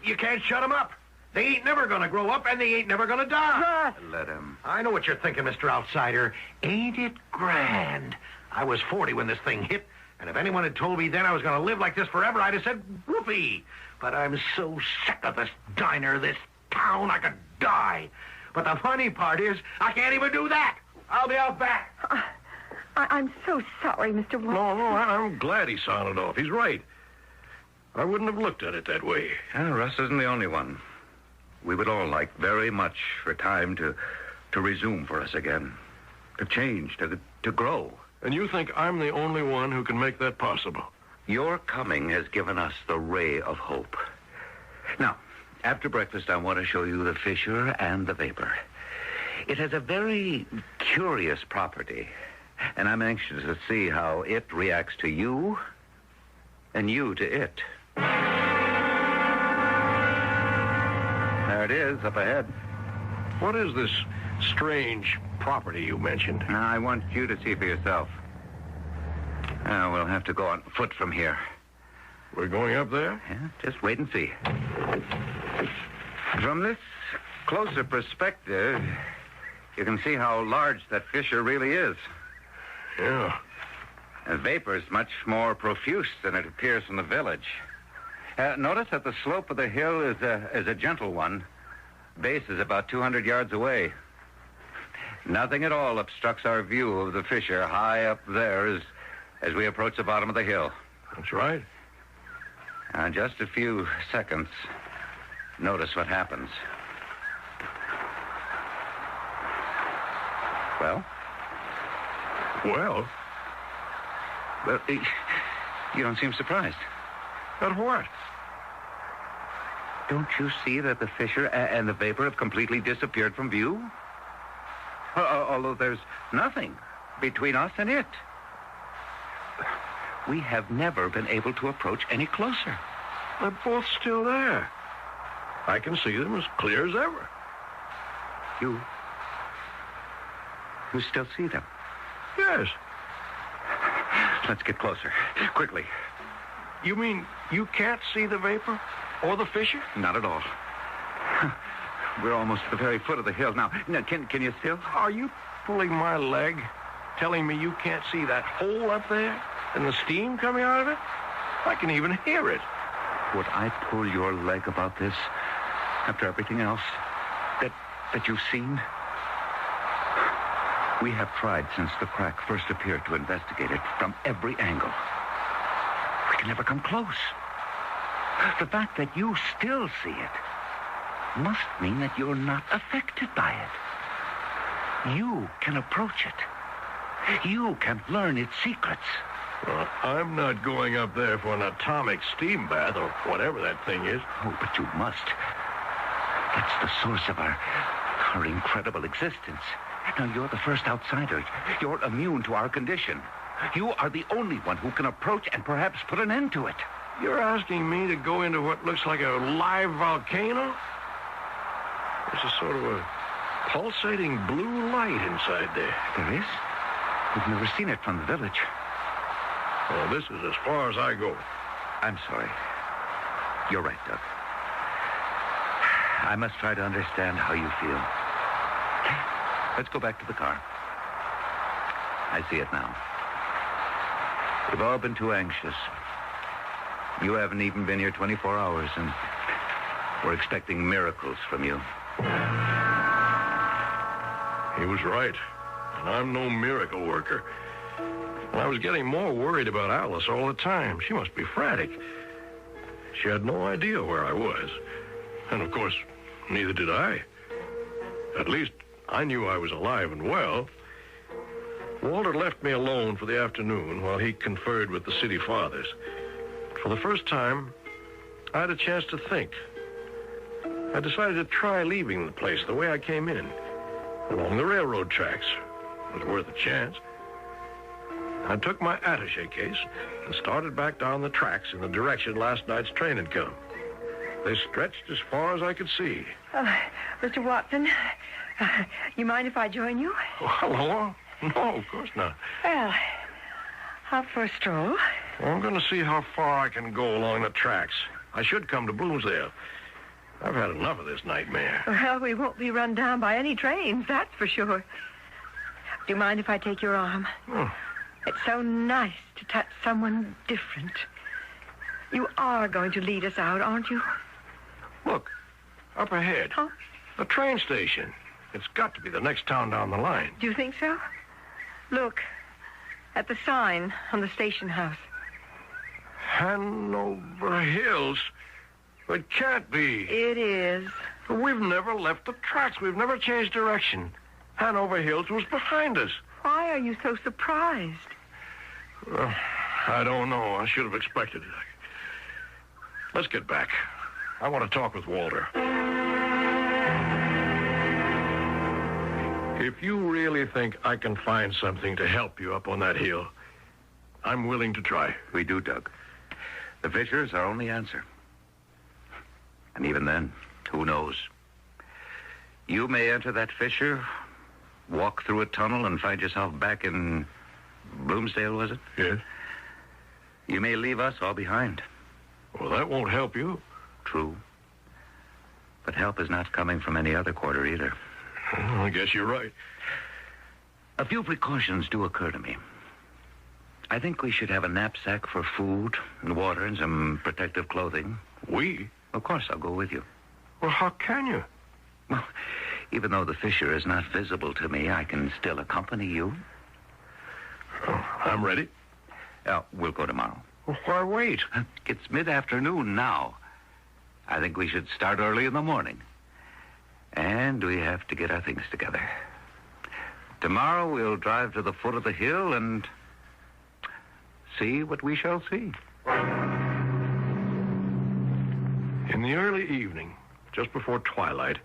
you can't shut them up. They ain't never going to grow up, and they ain't never going to die. Let him. I know what you're thinking, Mr. Outsider. Ain't it grand? I was 40 when this thing hit, and if anyone had told me then I was going to live like this forever, I'd have said, whoopee. But I'm so sick of this diner, this town, I could die. But the funny part is, I can't even do that. I'll be out back. I'm so sorry, Mr. Watson. No, I'm glad he sounded off. He's right. I wouldn't have looked at it that way. Russ isn't the only one. We would all like very much for time to resume for us again, to change, to grow. And you think I'm the only one who can make that possible? Your coming has given us the ray of hope. Now, after breakfast, I want to show you the fissure and the vapor. It has a very curious property, and I'm anxious to see how it reacts to you and you to it. There it is, up ahead. What is this strange property you mentioned? I want you to see for yourself. We'll have to go on foot from here. We're going up there? Yeah, just wait and see. From this closer perspective, you can see how large that fissure really is. Yeah. The vapor is much more profuse than it appears from the village. Notice that the slope of the hill is a gentle one. Base is about 200 yards away. Nothing at all obstructs our view of the fissure high up there as we approach the bottom of the hill. That's right. Just a few seconds. Notice what happens. Well? Well? You don't seem surprised. At what? Don't you see that the fissure and the vapor have completely disappeared from view? Although there's nothing between us and it. We have never been able to approach any closer. They're both still there. I can see them as clear as ever. You still see them? Yes. Let's get closer. Quickly. You mean you can't see the vapor or the fissure? Not at all. We're almost at the very foot of the hill now. Can you still? Are you pulling my leg, telling me you can't see that hole up there and the steam coming out of it? I can even hear it. Would I pull your leg about this after everything else that you've seen? We have tried since the crack first appeared to investigate it from every angle. We can never come close. The fact that you still see it must mean that you're not affected by it. You can approach it. You can learn its secrets. Well, I'm not going up there for an atomic steam bath or whatever that thing is. Oh, but you must. That's the source of our incredible existence. Now, you're the first outsider. You're immune to our condition. You are the only one who can approach and perhaps put an end to it. You're asking me to go into what looks like a live volcano? There's a sort of a pulsating blue light inside there. There is? We've never seen it from the village. Well, this is as far as I go. I'm sorry. You're right, Doug. I must try to understand how you feel. Let's go back to the car. I see it now. We've all been too anxious. You haven't even been here 24 hours, and we're expecting miracles from you. He was right. and I'm no miracle worker. And I was getting more worried about Alice all the time. She must be frantic. She had no idea where I was. And, of course, neither did I. At least, I knew I was alive and well. Walter left me alone for the afternoon while he conferred with the city fathers. For the first time, I had a chance to think. I decided to try leaving the place the way I came in, along the railroad tracks. It was worth a chance. I took my attaché case and started back down the tracks in the direction last night's train had come. They stretched as far as I could see. Mr. Watson, you mind if I join you? Oh, hello? No, of course not. Well, out for a stroll. I'm going to see how far I can go along the tracks. I should come to Bloomsdale. I've had enough of this nightmare. Well, we won't be run down by any trains, that's for sure. Do you mind if I take your arm? Oh. It's so nice to touch someone different. You are going to lead us out, aren't you? Look, up ahead. Huh? The train station. It's got to be the next town down the line. Do you think so? Look, at the sign on the station house. Hanover Hills? It can't be. It is. We've never left the tracks. We've never changed direction. Hanover Hills was behind us. Why are you so surprised? I don't know. I should have expected it. Let's get back. I want to talk with Walter. If you really think I can find something to help you up on that hill, I'm willing to try. We do, Doug. The fissure's our only answer. And even then, who knows? You may enter that fissure, walk through a tunnel, and find yourself back in Bloomsdale, was it? Yes. You may leave us all behind. Well, that won't help you. True. But help is not coming from any other quarter either. Well, I guess you're right. A few precautions do occur to me. I think we should have a knapsack for food and water and some protective clothing. We? Of course, I'll go with you. Well, how can you? Well, even though the fissure is not visible to me, I can still accompany you. Oh, I'm ready. We'll go tomorrow. Well, why wait? It's mid-afternoon now. I think we should start early in the morning. And we have to get our things together. Tomorrow we'll drive to the foot of the hill and see what we shall see. In the early evening, just before twilight,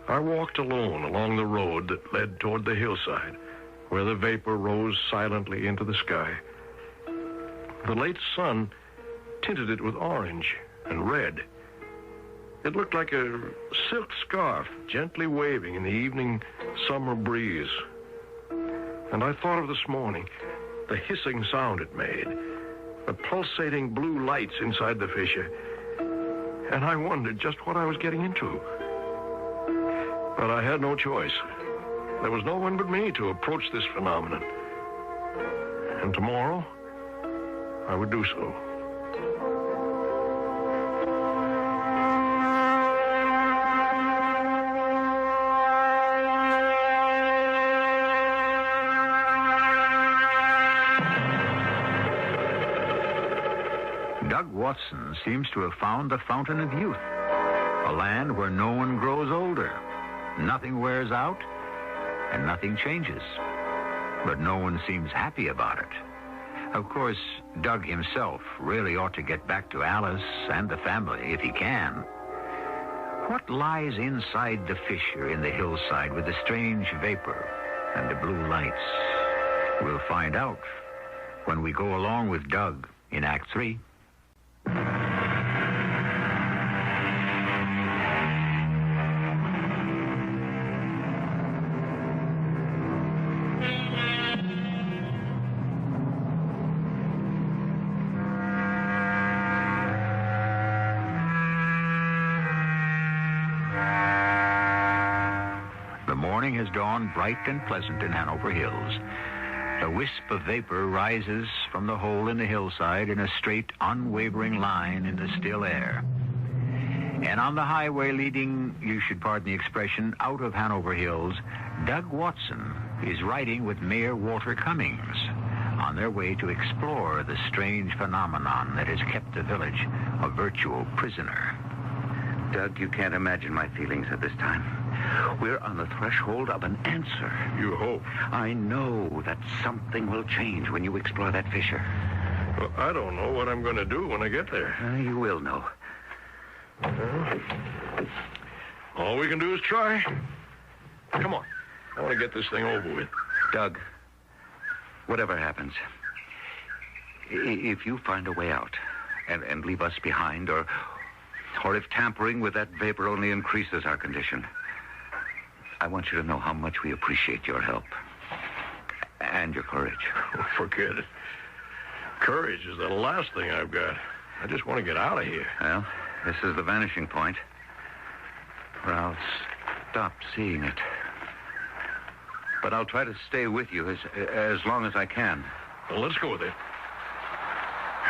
I walked alone along the road that led toward the hillside, where the vapor rose silently into the sky. The late sun tinted it with orange and red. It looked like a silk scarf gently waving in the evening summer breeze. And I thought of this morning, the hissing sound it made, the pulsating blue lights inside the fissure. And I wondered just what I was getting into. But I had no choice. There was no one but me to approach this phenomenon. And tomorrow, I would do so. Doug Watson seems to have found the fountain of youth, a land where no one grows older, nothing wears out, and nothing changes. But no one seems happy about it. Of course, Doug himself really ought to get back to Alice and the family if he can. What lies inside the fissure in the hillside with the strange vapor and the blue lights? We'll find out when we go along with Doug in Act 3. Has dawned bright and pleasant in Hanover Hills. A wisp of vapor rises from the hole in the hillside in a straight, unwavering line in the still air. And on the highway leading, you should pardon the expression, out of Hanover Hills, Doug Watson is riding with Mayor Walter Cummings on their way to explore the strange phenomenon that has kept the village a virtual prisoner. Doug, you can't imagine my feelings at this time. We're on the threshold of an answer. You hope. I know that something will change when you explore that fissure. Well, I don't know what I'm going to do when I get there. You will know. All we can do is try. Come on. I want to get this thing over with. Doug, whatever happens, if you find a way out and leave us behind, or if tampering with that vapor only increases our condition, I want you to know how much we appreciate your help and your courage. Oh, forget it. Courage is the last thing I've got. I just want to get out of here. Well, this is the vanishing point where I'll stop seeing it. But I'll try to stay with you as long as I can. Well, let's go with it.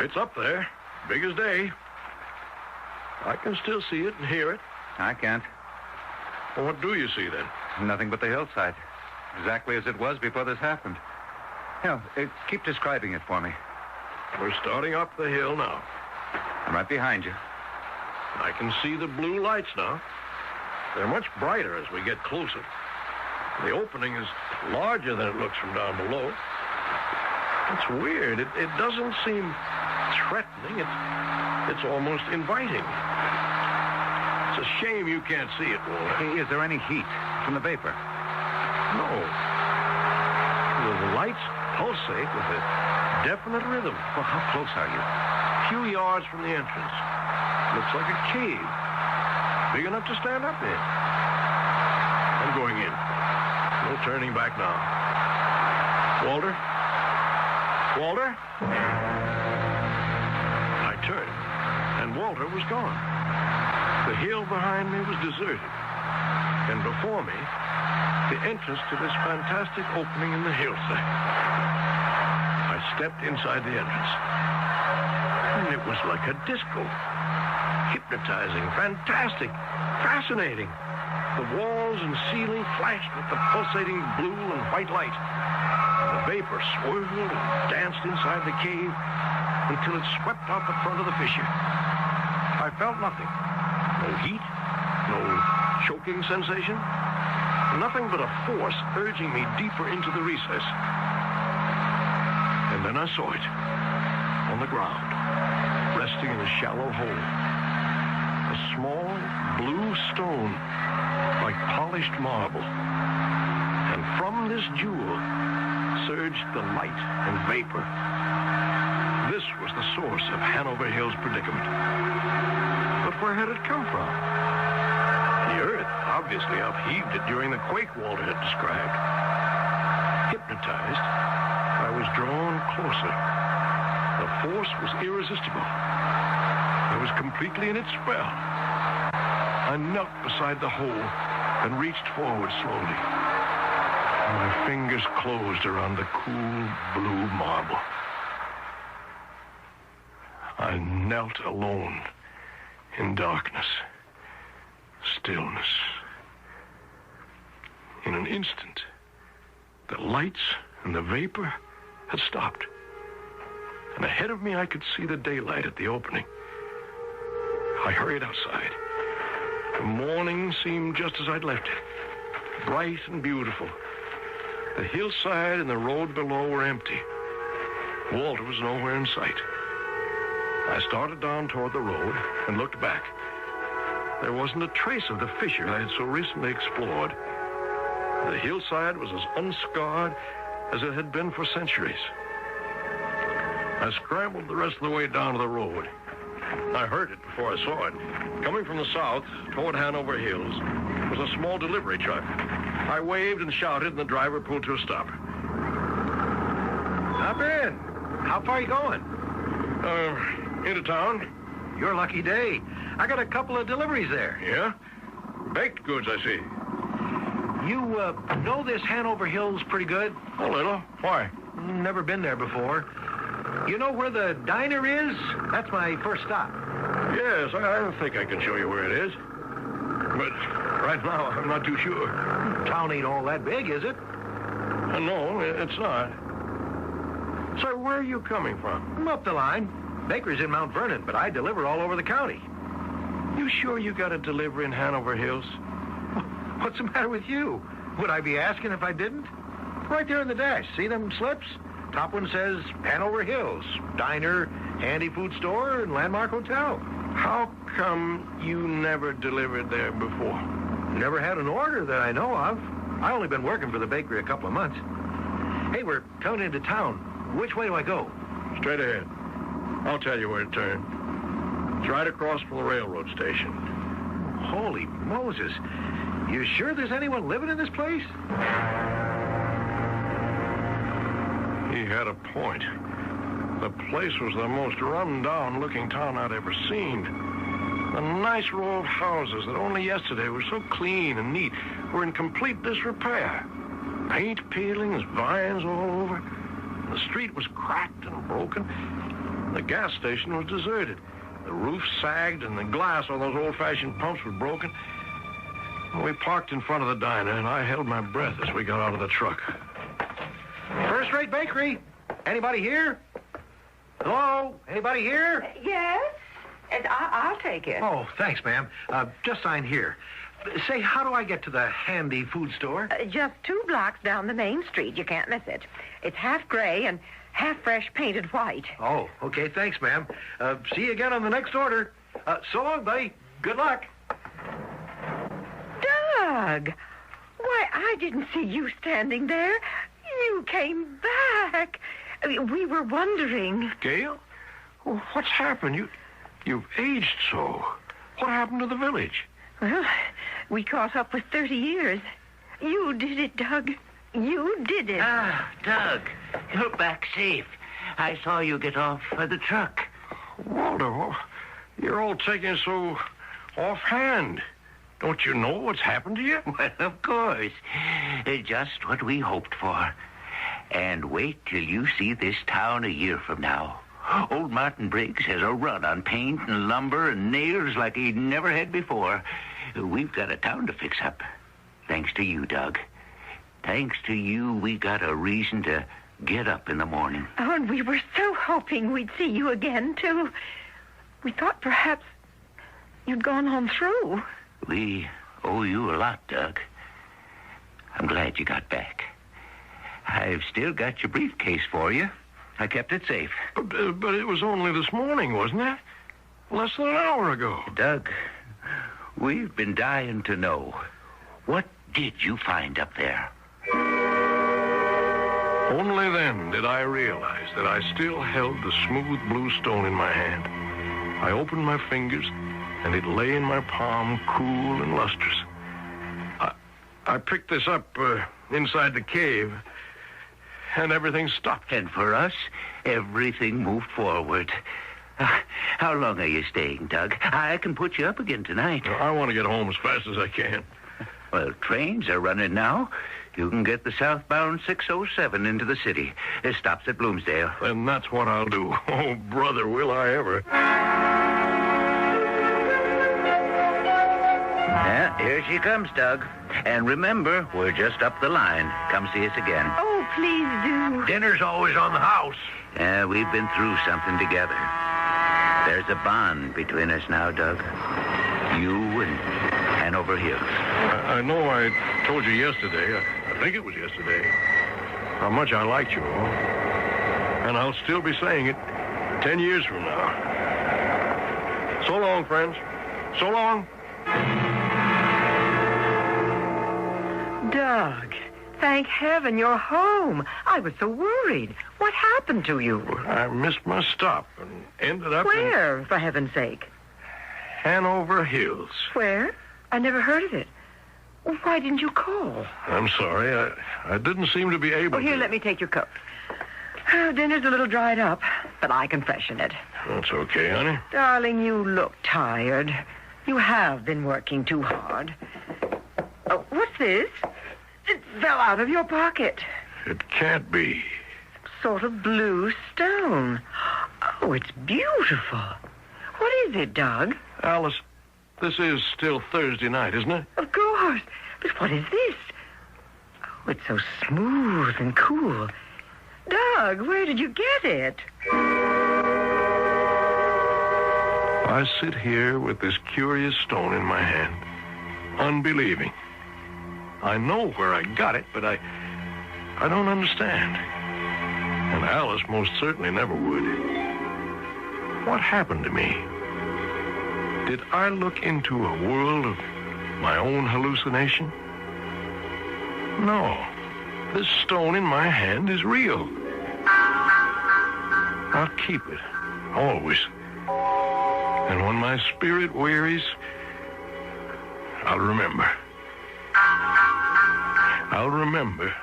It's up there, big as day. I can still see it and hear it. I can't. Well, what do you see, then? Nothing but the hillside. Exactly as it was before this happened. Now, keep describing it for me. We're starting up the hill now. I'm right behind you. I can see the blue lights now. They're much brighter as we get closer. The opening is larger than it looks from down below. It's weird. It doesn't seem threatening. It's almost inviting. It's a shame you can't see it, Walter. Is there any heat from the vapor? No. The lights pulsate with a definite rhythm. Well, how close are you? A few yards from the entrance. Looks like a cave. Big enough to stand up in. I'm going in. No turning back now. Walter? Walter? I turned, and Walter was gone. The hill behind me was deserted. And before me, the entrance to this fantastic opening in the hillside. I stepped inside the entrance, and it was like a disco. Hypnotizing, fantastic, fascinating. The walls and ceiling flashed with the pulsating blue and white light. The vapor swirled and danced inside the cave until it swept out the front of the fissure. I felt nothing. No heat, no choking sensation. Nothing but a force urging me deeper into the recess. And then I saw it on the ground, resting in a shallow hole. A small blue stone, like polished marble. And from this jewel surged the light and vapor. This was the source of Hanover Hill's predicament. But where had it come from? The earth obviously upheaved it during the quake Walter had described. Hypnotized, I was drawn closer. The force was irresistible. I was completely in its spell. I knelt beside the hole and reached forward slowly. My fingers closed around the cool blue marble. I knelt alone in darkness, stillness. In an instant, the lights and the vapor had stopped. And ahead of me, I could see the daylight at the opening. I hurried outside. The morning seemed just as I'd left it, bright and beautiful. The hillside and the road below were empty. Walter was nowhere in sight. I started down toward the road and looked back. There wasn't a trace of the fissure I had so recently explored. The hillside was as unscarred as it had been for centuries. I scrambled the rest of the way down to the road. I heard it before I saw it. Coming from the south toward Hanover Hills was a small delivery truck. I waved and shouted, and the driver pulled to a stop. Hop in. How far are you going? Into town. Your lucky day. I got a couple of deliveries there. Yeah? Baked goods, I see. You, know this Hanover Hills pretty good? A little. Why? Never been there before. You know where the diner is? That's my first stop. Yes, I think I can show you where it is. But right now, I'm not too sure. Town ain't all that big, is it? No, it's not. Sir, where are you coming from? I'm up the line. Baker's in Mount Vernon, but I deliver all over the county. You sure you got a delivery in Hanover Hills? What's the matter with you? Would I be asking if I didn't? Right there in the dash. See them slips? Top one says Hanover Hills, diner, handy food store, and landmark hotel. How come you never delivered there before? Never had an order that I know of. I only been working for the bakery a couple of months. Hey, we're coming into town. Which way do I go? Straight ahead. I'll tell you where to turn. It's right across from the railroad station. Holy Moses. You sure there's anyone living in this place? He had a point. The place was the most run-down looking town I'd ever seen. The nice row of houses that only yesterday were so clean and neat were in complete disrepair. Paint peelings, vines all over. The street was cracked and broken. The gas station was deserted. The roof sagged and the glass on those old-fashioned pumps was broken. We parked in front of the diner, and I held my breath as we got out of the truck. First-rate bakery. Anybody here? Hello? Anybody here? Yes? I'll take it. Oh, thanks, ma'am. Just sign here. Say, how do I get to the handy food store? Just 2 blocks down the main street. You can't miss it. It's half gray and half fresh painted white. Oh, okay. Thanks, ma'am. See you again on the next order. So long, buddy. Good luck. Doug! Why, I didn't see you standing there. You came back. We were wondering. Gail? Oh, what's happened? You've aged so. What happened to the village? Well, we caught up with 30 years. You did it, Doug. You did it. Ah, Doug, you're back safe. I saw you get off of the truck. Walter, you're all taking so offhand. Don't you know what's happened to you? Well, of course. Just what we hoped for. And wait till you see this town a year from now. Old Martin Briggs has a run on paint and lumber and nails like he never had before. We've got a town to fix up. Thanks to you, Doug. Thanks to you, we got a reason to get up in the morning. Oh, and we were so hoping we'd see you again, too. We thought perhaps you'd gone on through. We owe you a lot, Doug. I'm glad you got back. I've still got your briefcase for you. I kept it safe. But it was only this morning, wasn't it? Less than an hour ago. Doug, we've been dying to know. What did you find up there? Only then did I realize that I still held the smooth blue stone in my hand. I opened my fingers, and it lay in my palm cool and lustrous. I picked this up inside the cave, and everything stopped. And for us, everything moved forward. How long are you staying, Doug? I can put you up again tonight. I want to get home as fast as I can. Well, trains are running now. You can get the southbound 607 into the city. It stops at Bloomsdale. And that's what I'll do. Oh, brother, will I ever. Yeah, here she comes, Doug. And remember, we're just up the line. Come see us again. Oh, please do. Dinner's always on the house. We've been through something together. There's a bond between us now, Doug. You and Hanover Hills. I know I told you yesterday, I think it was yesterday, how much I liked you all. And I'll still be saying it 10 years from now. So long, friends. So long. Doug, thank heaven you're home. I was so worried. What happened to you? I missed my stop and ended up Where, for heaven's sake? Hanover Hills. Where? I never heard of it. Why didn't you call? I'm sorry. I didn't seem to be able to. Here, let me take your coat. Dinner's a little dried up, but I can freshen it. That's okay, honey. Darling, you look tired. You have been working too hard. Oh, what's this? It fell out of your pocket. It can't be. Sort of blue stone. Oh, it's beautiful. What is it, Doug? Alice, this is still Thursday night, isn't it? Of course. But what is this? It's so smooth and cool. Doug, where did you get it? I sit here with this curious stone in my hand, unbelieving. I know where I got it, but I don't understand. And Alice most certainly never would. What happened to me? Did I look into a world of my own hallucination? No. This stone in my hand is real. I'll keep it, always. And when my spirit wearies, I'll remember. I'll remember,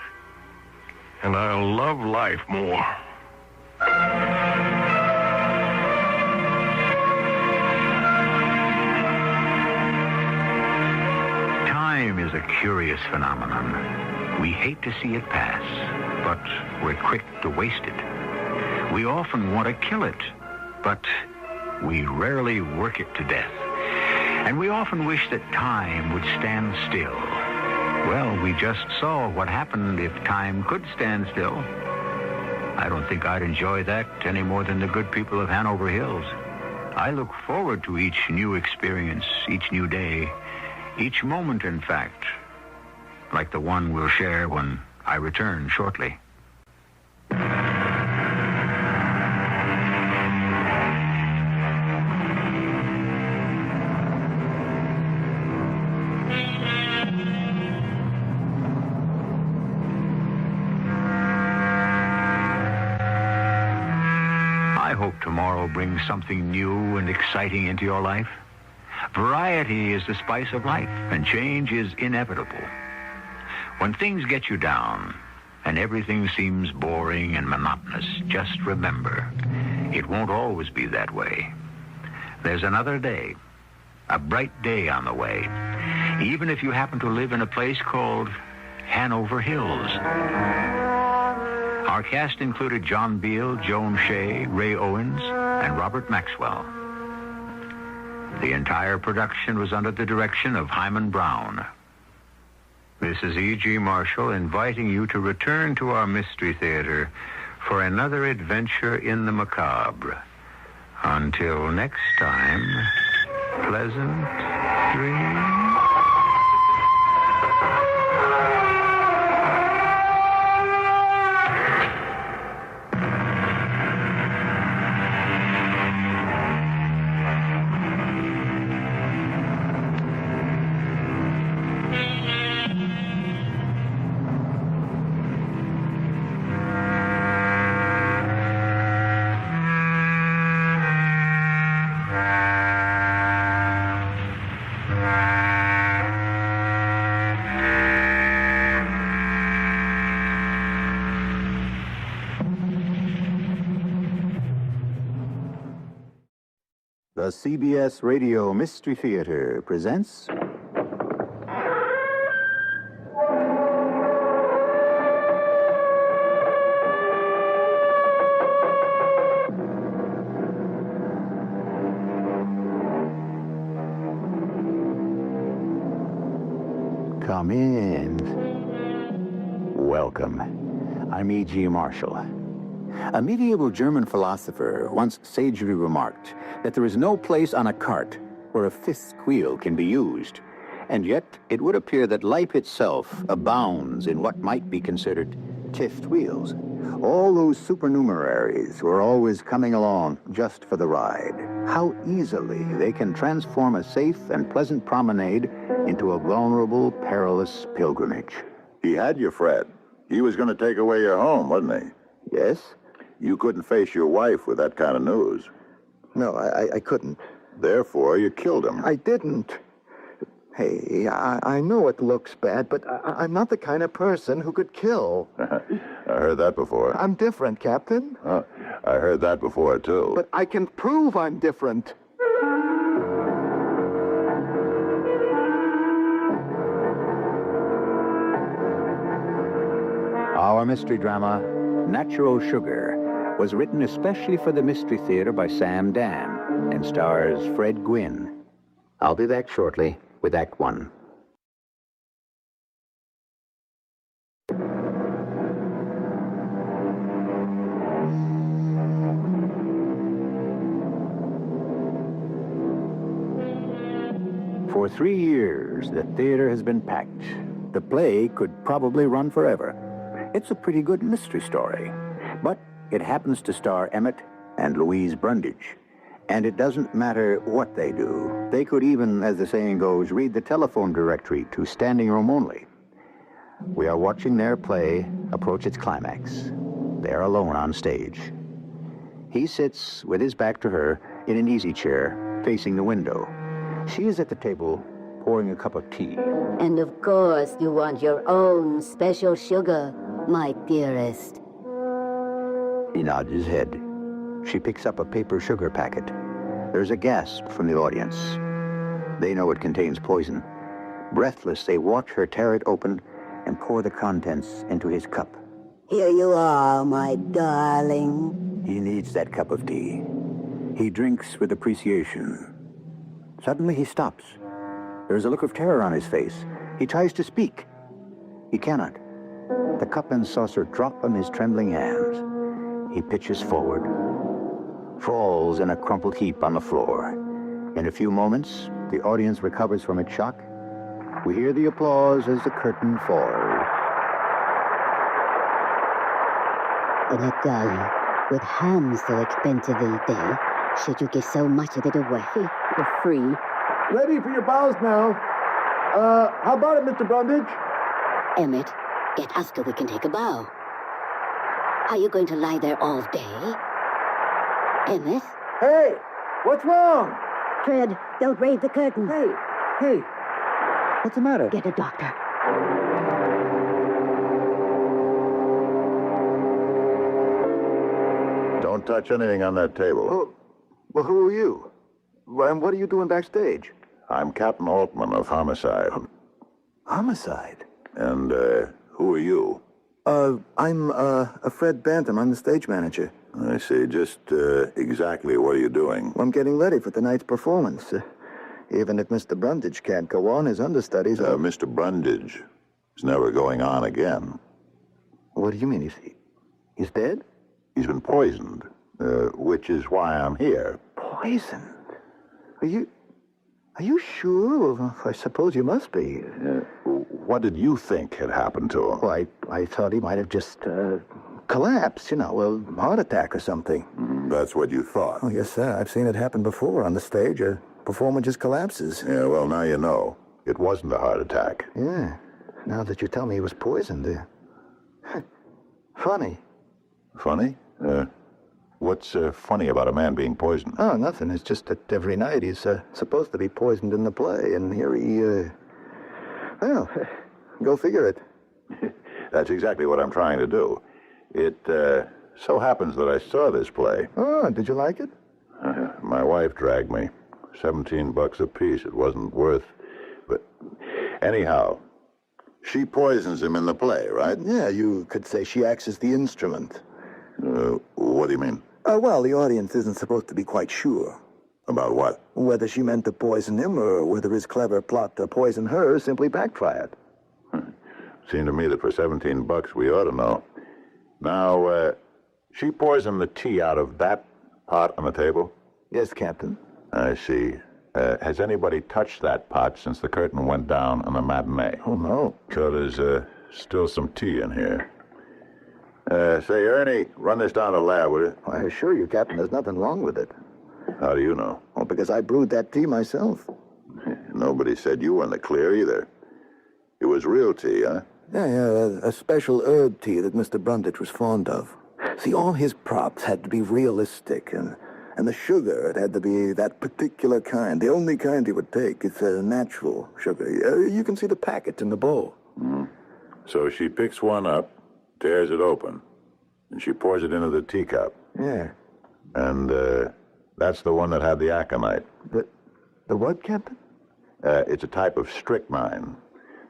and I'll love life more. Time is a curious phenomenon. We hate to see it pass, but we're quick to waste it. We often want to kill it, but we rarely work it to death. And we often wish that time would stand still. Well, we just saw what happened if time could stand still. I don't think I'd enjoy that any more than the good people of Hanover Hills. I look forward to each new experience, each new day, each moment, in fact, like the one we'll share when I return shortly. I hope tomorrow brings something new and exciting into your life. Variety is the spice of life, and change is inevitable. When things get you down and everything seems boring and monotonous, just remember, it won't always be that way. There's another day, a bright day on the way, even if you happen to live in a place called Hanover Hills. Our cast included John Beal, Joan Shea, Ray Owens, and Robert Maxwell. The entire production was under the direction of Hyman Brown. This is E.G. Marshall inviting you to return to our Mystery Theater for another adventure in the macabre. Until next time, pleasant dreams. The CBS Radio Mystery Theater presents... Come in. Welcome. I'm E.G. Marshall. A medieval German philosopher once sagely remarked that there is no place on a cart where a fifth wheel can be used. And yet, it would appear that life itself abounds in what might be considered fifth wheels. All those supernumeraries who are always coming along just for the ride. How easily they can transform a safe and pleasant promenade into a vulnerable, perilous pilgrimage. He had you, Fred. He was going to take away your home, wasn't he? Yes? You couldn't face your wife with that kind of news. No, I couldn't. Therefore, you killed him. I didn't. Hey, I know it looks bad, but I'm not the kind of person who could kill. I heard that before. I'm different, Captain. I heard that before, too. But I can prove I'm different. Our mystery drama, Natural Sugar, was written especially for the Mystery Theater by Sam Dan and stars Fred Gwynn. I'll be back shortly with Act One. For 3 years, the theater has been packed. The play could probably run forever. It's a pretty good mystery story. But it happens to star Emmett and Louise Brundage. And it doesn't matter what they do. They could even, as the saying goes, read the telephone directory to standing room only. We are watching their play approach its climax. They are alone on stage. He sits with his back to her in an easy chair facing the window. She is at the table pouring a cup of tea. And of course you want your own special sugar, my dearest. He nods his head. She picks up a paper sugar packet. There's a gasp from the audience. They know it contains poison. Breathless, they watch her tear it open and pour the contents into his cup. Here you are, my darling. He needs that cup of tea. He drinks with appreciation. Suddenly he stops. There's a look of terror on his face. He tries to speak. He cannot. The cup and saucer drop from his trembling hands. He pitches forward, falls in a crumpled heap on the floor. In a few moments, the audience recovers from its shock. We hear the applause as the curtain falls. Emmett, darling, with ham so expensive these days, should you give so much of it away for free? Ready for your bows now. How about it, Mr. Brundage? Emmett, get us so we can take a bow. Are you going to lie there all day? Emmett? Hey, what's wrong? Fred, don't raise the curtain. Hey, what's the matter? Get a doctor. Don't touch anything on that table. Oh, well, who are you? And what are you doing backstage? I'm Captain Altman of Homicide. Homicide? And, who are you? I'm Fred Bantam. I'm the stage manager. I see. Just, exactly what are you doing? I'm getting ready for tonight's performance. Even if Mr. Brundage can't go on, his understudies... Mr. Brundage is never going on again. What do you mean? He's dead? He's been poisoned, which is why I'm here. Poisoned? Are you sure? Well, I suppose you must be. What did you think had happened to him? Well, I thought he might have just collapsed, a heart attack or something. That's what you thought? Oh, yes, sir. I've seen it happen before on the stage. A performer just collapses. Yeah, well, now you know. It wasn't a heart attack. Yeah. Now that you tell me he was poisoned, funny. Funny? What's funny about a man being poisoned? Oh, nothing. It's just that every night he's supposed to be poisoned in the play, and here he, well, go figure it. That's exactly what I'm trying to do. It so happens that I saw this play. Oh, did you like it? My wife dragged me. $17 a piece. It wasn't worth... But anyhow, she poisons him in the play, right? Yeah, you could say she acts as the instrument. What do you mean? Well, the audience isn't supposed to be quite sure. About what? Whether she meant to poison him or whether his clever plot to poison her simply backfired. Seemed to me that for $17 we ought to know. Now, she poisoned the tea out of that pot on the table? Yes, Captain. I see. Has anybody touched that pot since the curtain went down on the matinee? Oh, no. So there's still some tea in here. Say, Ernie, run this down to the lab, will you? I assure you, Captain, there's nothing wrong with it. How do you know? Oh, because I brewed that tea myself. Nobody said you were in the clear either. It was real tea, huh? Yeah, a special herb tea that Mr. Brundage was fond of. See, all his props had to be realistic, and the sugar, it had to be that particular kind, the only kind he would take. It's a natural sugar. You can see the packet in the bowl. Mm-hmm. So she picks one up, tears it open, and she pours it into the teacup. Yeah. And, that's the one that had the aconite. The what, Captain? It's a type of strychnine.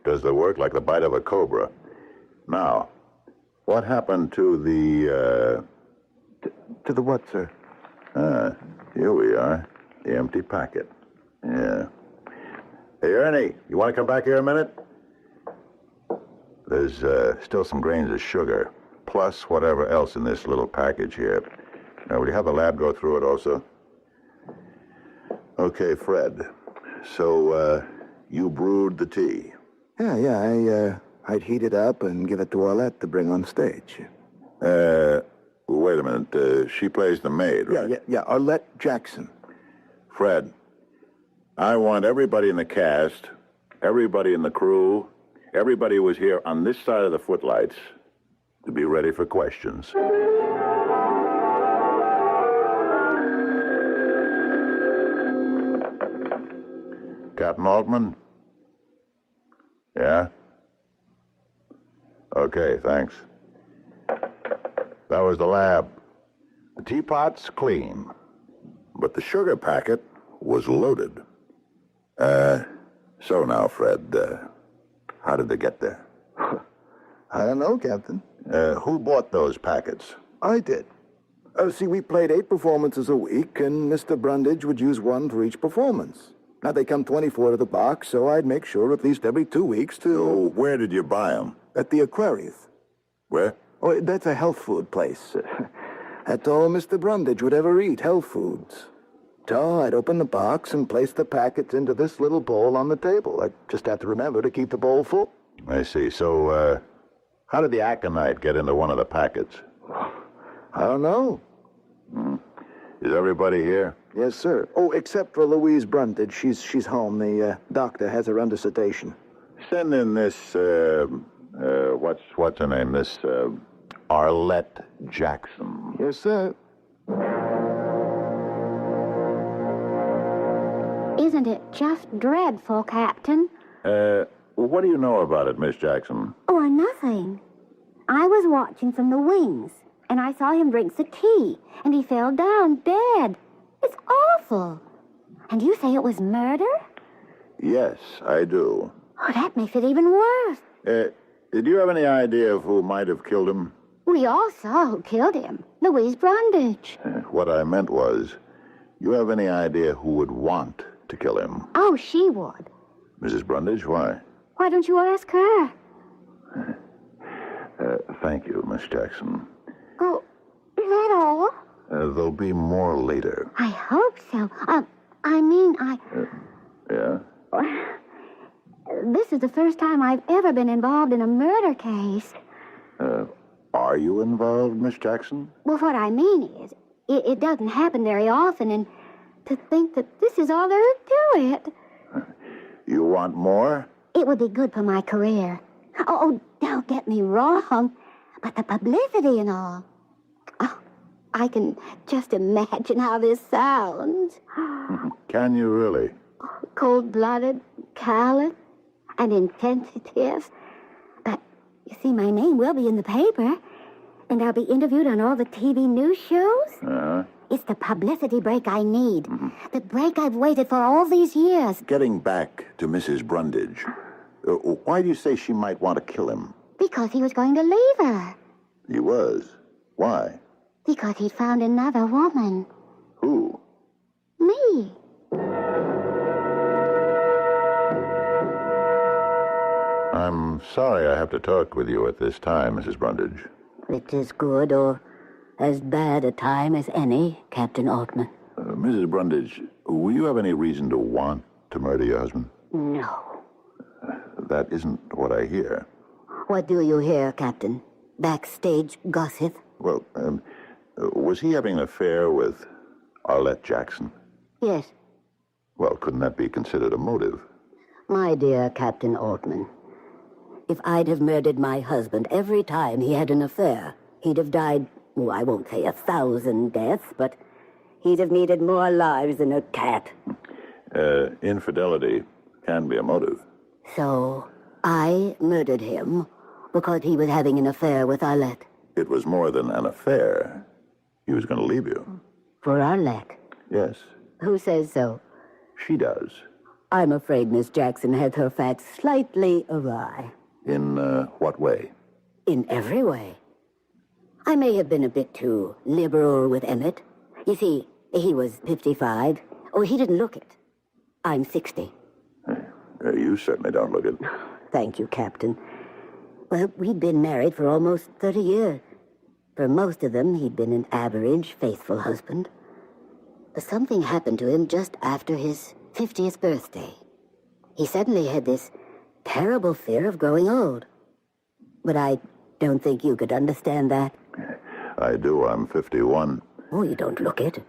Does the work like the bite of a cobra. Now, what happened to the, To the what, sir? Here we are. The empty packet. Yeah. Hey, Ernie, you want to come back here a minute? There's, still some grains of sugar, plus whatever else in this little package here. Now, will you have the lab go through it also? Okay, Fred. So, you brewed the tea? Yeah, I'd heat it up and give it to Arlette to bring on stage. Wait a minute. She plays the maid, right? Yeah, Arlette Jackson. Fred, I want everybody in the cast, everybody in the crew, everybody who was here on this side of the footlights to be ready for questions. Captain Altman? Yeah? Okay, thanks. That was the lab. The teapot's clean, but the sugar packet was loaded. So now, Fred, how did they get there? I don't know, Captain. Who bought those packets? I did. See, we played 8 performances a week, and Mr. Brundage would use 1 for each performance. Now, they come 24 to the box, so I'd make sure at least every 2 weeks to... Oh, where did you buy them? At the Aquarius. Where? Oh, that's a health food place. That's all Mr. Brundage would ever eat, health foods. So I'd open the box and place the packets into this little bowl on the table. I just have to remember to keep the bowl full. I see. So, how did the aconite get into one of the packets? I don't know. Is everybody here? Yes, sir. Oh, except for Louise Brundage. She's home. The doctor has her under sedation. Send in this, what's her name? This, Arlette Jackson. Yes, sir. Isn't it just dreadful, Captain? What do you know about it, Miss Jackson? Oh, nothing. I was watching from the wings, and I saw him drink the tea, and he fell down dead. It's awful. And you say it was murder? Yes, I do. Oh, that makes it even worse. Did you have any idea of who might have killed him? We all saw who killed him. Louise Brundage. What I meant was, you have any idea who would want to kill him? Oh, she would. Mrs. Brundage, why? Why don't you ask her? Thank you, Miss Jackson. Oh, is that all? There'll be more later. I hope so. Yeah? This is the first time I've ever been involved in a murder case. Are you involved, Miss Jackson? Well, what I mean is, it doesn't happen very often, and to think that this is all there is to it. You want more? It would be good for my career. Oh, don't get me wrong, but the publicity and all. Oh, I can just imagine how this sounds. Can you really? Cold-blooded, callous, and insensitive. But, you see, my name will be in the paper, and I'll be interviewed on all the TV news shows. It's the publicity break I need. The break I've waited for all these years. Getting back to Mrs. Brundage, why do you say she might want to kill him? Because he was going to leave her. He was? Why? Because he'd found another woman. Who? Me. I'm sorry I have to talk with you at this time, Mrs. Brundage. It's as good or as bad a time as any, Captain Altman. Mrs. Brundage, will you have any reason to want to murder your husband? No. That isn't what I hear. What do you hear, Captain? Backstage gossip? Well, was he having an affair with Arlette Jackson? Yes. Well, couldn't that be considered a motive? My dear Captain Altman, if I'd have murdered my husband every time he had an affair, he'd have died, well, I won't say 1,000 deaths, but he'd have needed more lives than a cat. Infidelity can be a motive. So, I murdered him because he was having an affair with Arlette. It was more than an affair. He was going to leave you. For Arlette? Yes. Who says so? She does. I'm afraid Miss Jackson has her facts slightly awry. In what way? In every way. I may have been a bit too liberal with Emmett. You see, he was 55. Oh, he didn't look it. I'm 60. You certainly don't look it. Thank you, Captain. Well, we'd been married for almost 30 years. For most of them, he'd been an average, faithful husband. But something happened to him just after his 50th birthday. He suddenly had this terrible fear of growing old. But I don't think you could understand that. I do. I'm 51. Oh, you don't look it.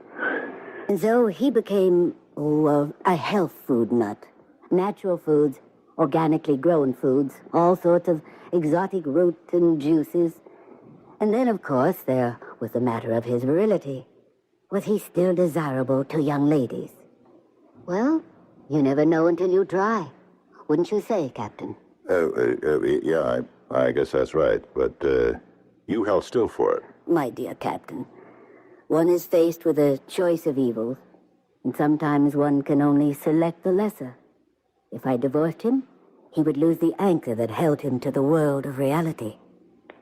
And so he became, a health food nut. Natural foods, organically grown foods, all sorts of exotic root and juices. And then, of course, there was the matter of his virility. Was he still desirable to young ladies? Well, you never know until you try. Wouldn't you say, Captain? Yeah, I guess that's right. But you held still for it. My dear Captain, one is faced with a choice of evils, and sometimes one can only select the lesser. If I divorced him, he would lose the anchor that held him to the world of reality.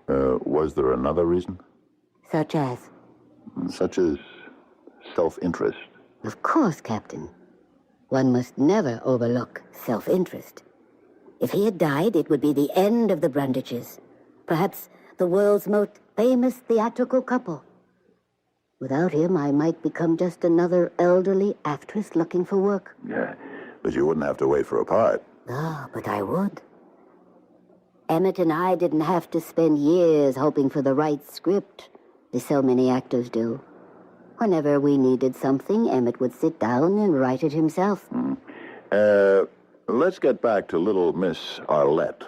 Was there another reason? Such as? Such as self-interest. Of course, Captain. One must never overlook self-interest. If he had died, it would be the end of the Brundages. Perhaps the world's most famous theatrical couple. Without him, I might become just another elderly actress looking for work. Yeah, but you wouldn't have to wait for a part. Ah, but I would. Emmett and I didn't have to spend years hoping for the right script, as so many actors do. Whenever we needed something, Emmett would sit down and write it himself. Let's get back to little Miss Arlette.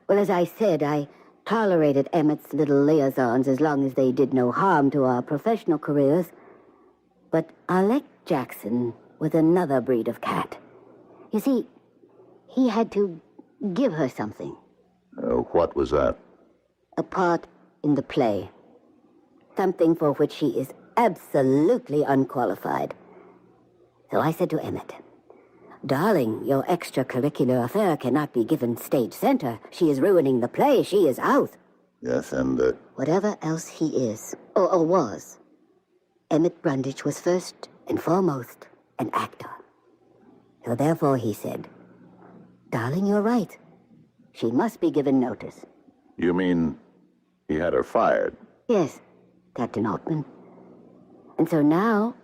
Well, as I said, I tolerated Emmett's little liaisons as long as they did no harm to our professional careers. But Arlette Jackson was another breed of cat. You see, he had to give her something. What was that? A part in the play. Something for which she is absolutely unqualified. So I said to Emmett, "Darling, your extracurricular affair cannot be given stage center. She is ruining the play. She is out." Yes, and... Whatever else he is, or was, Emmett Brundage was first and foremost an actor. So therefore he said, "Darling, you're right. She must be given notice." You mean he had her fired? Yes, Captain Altman. And so now,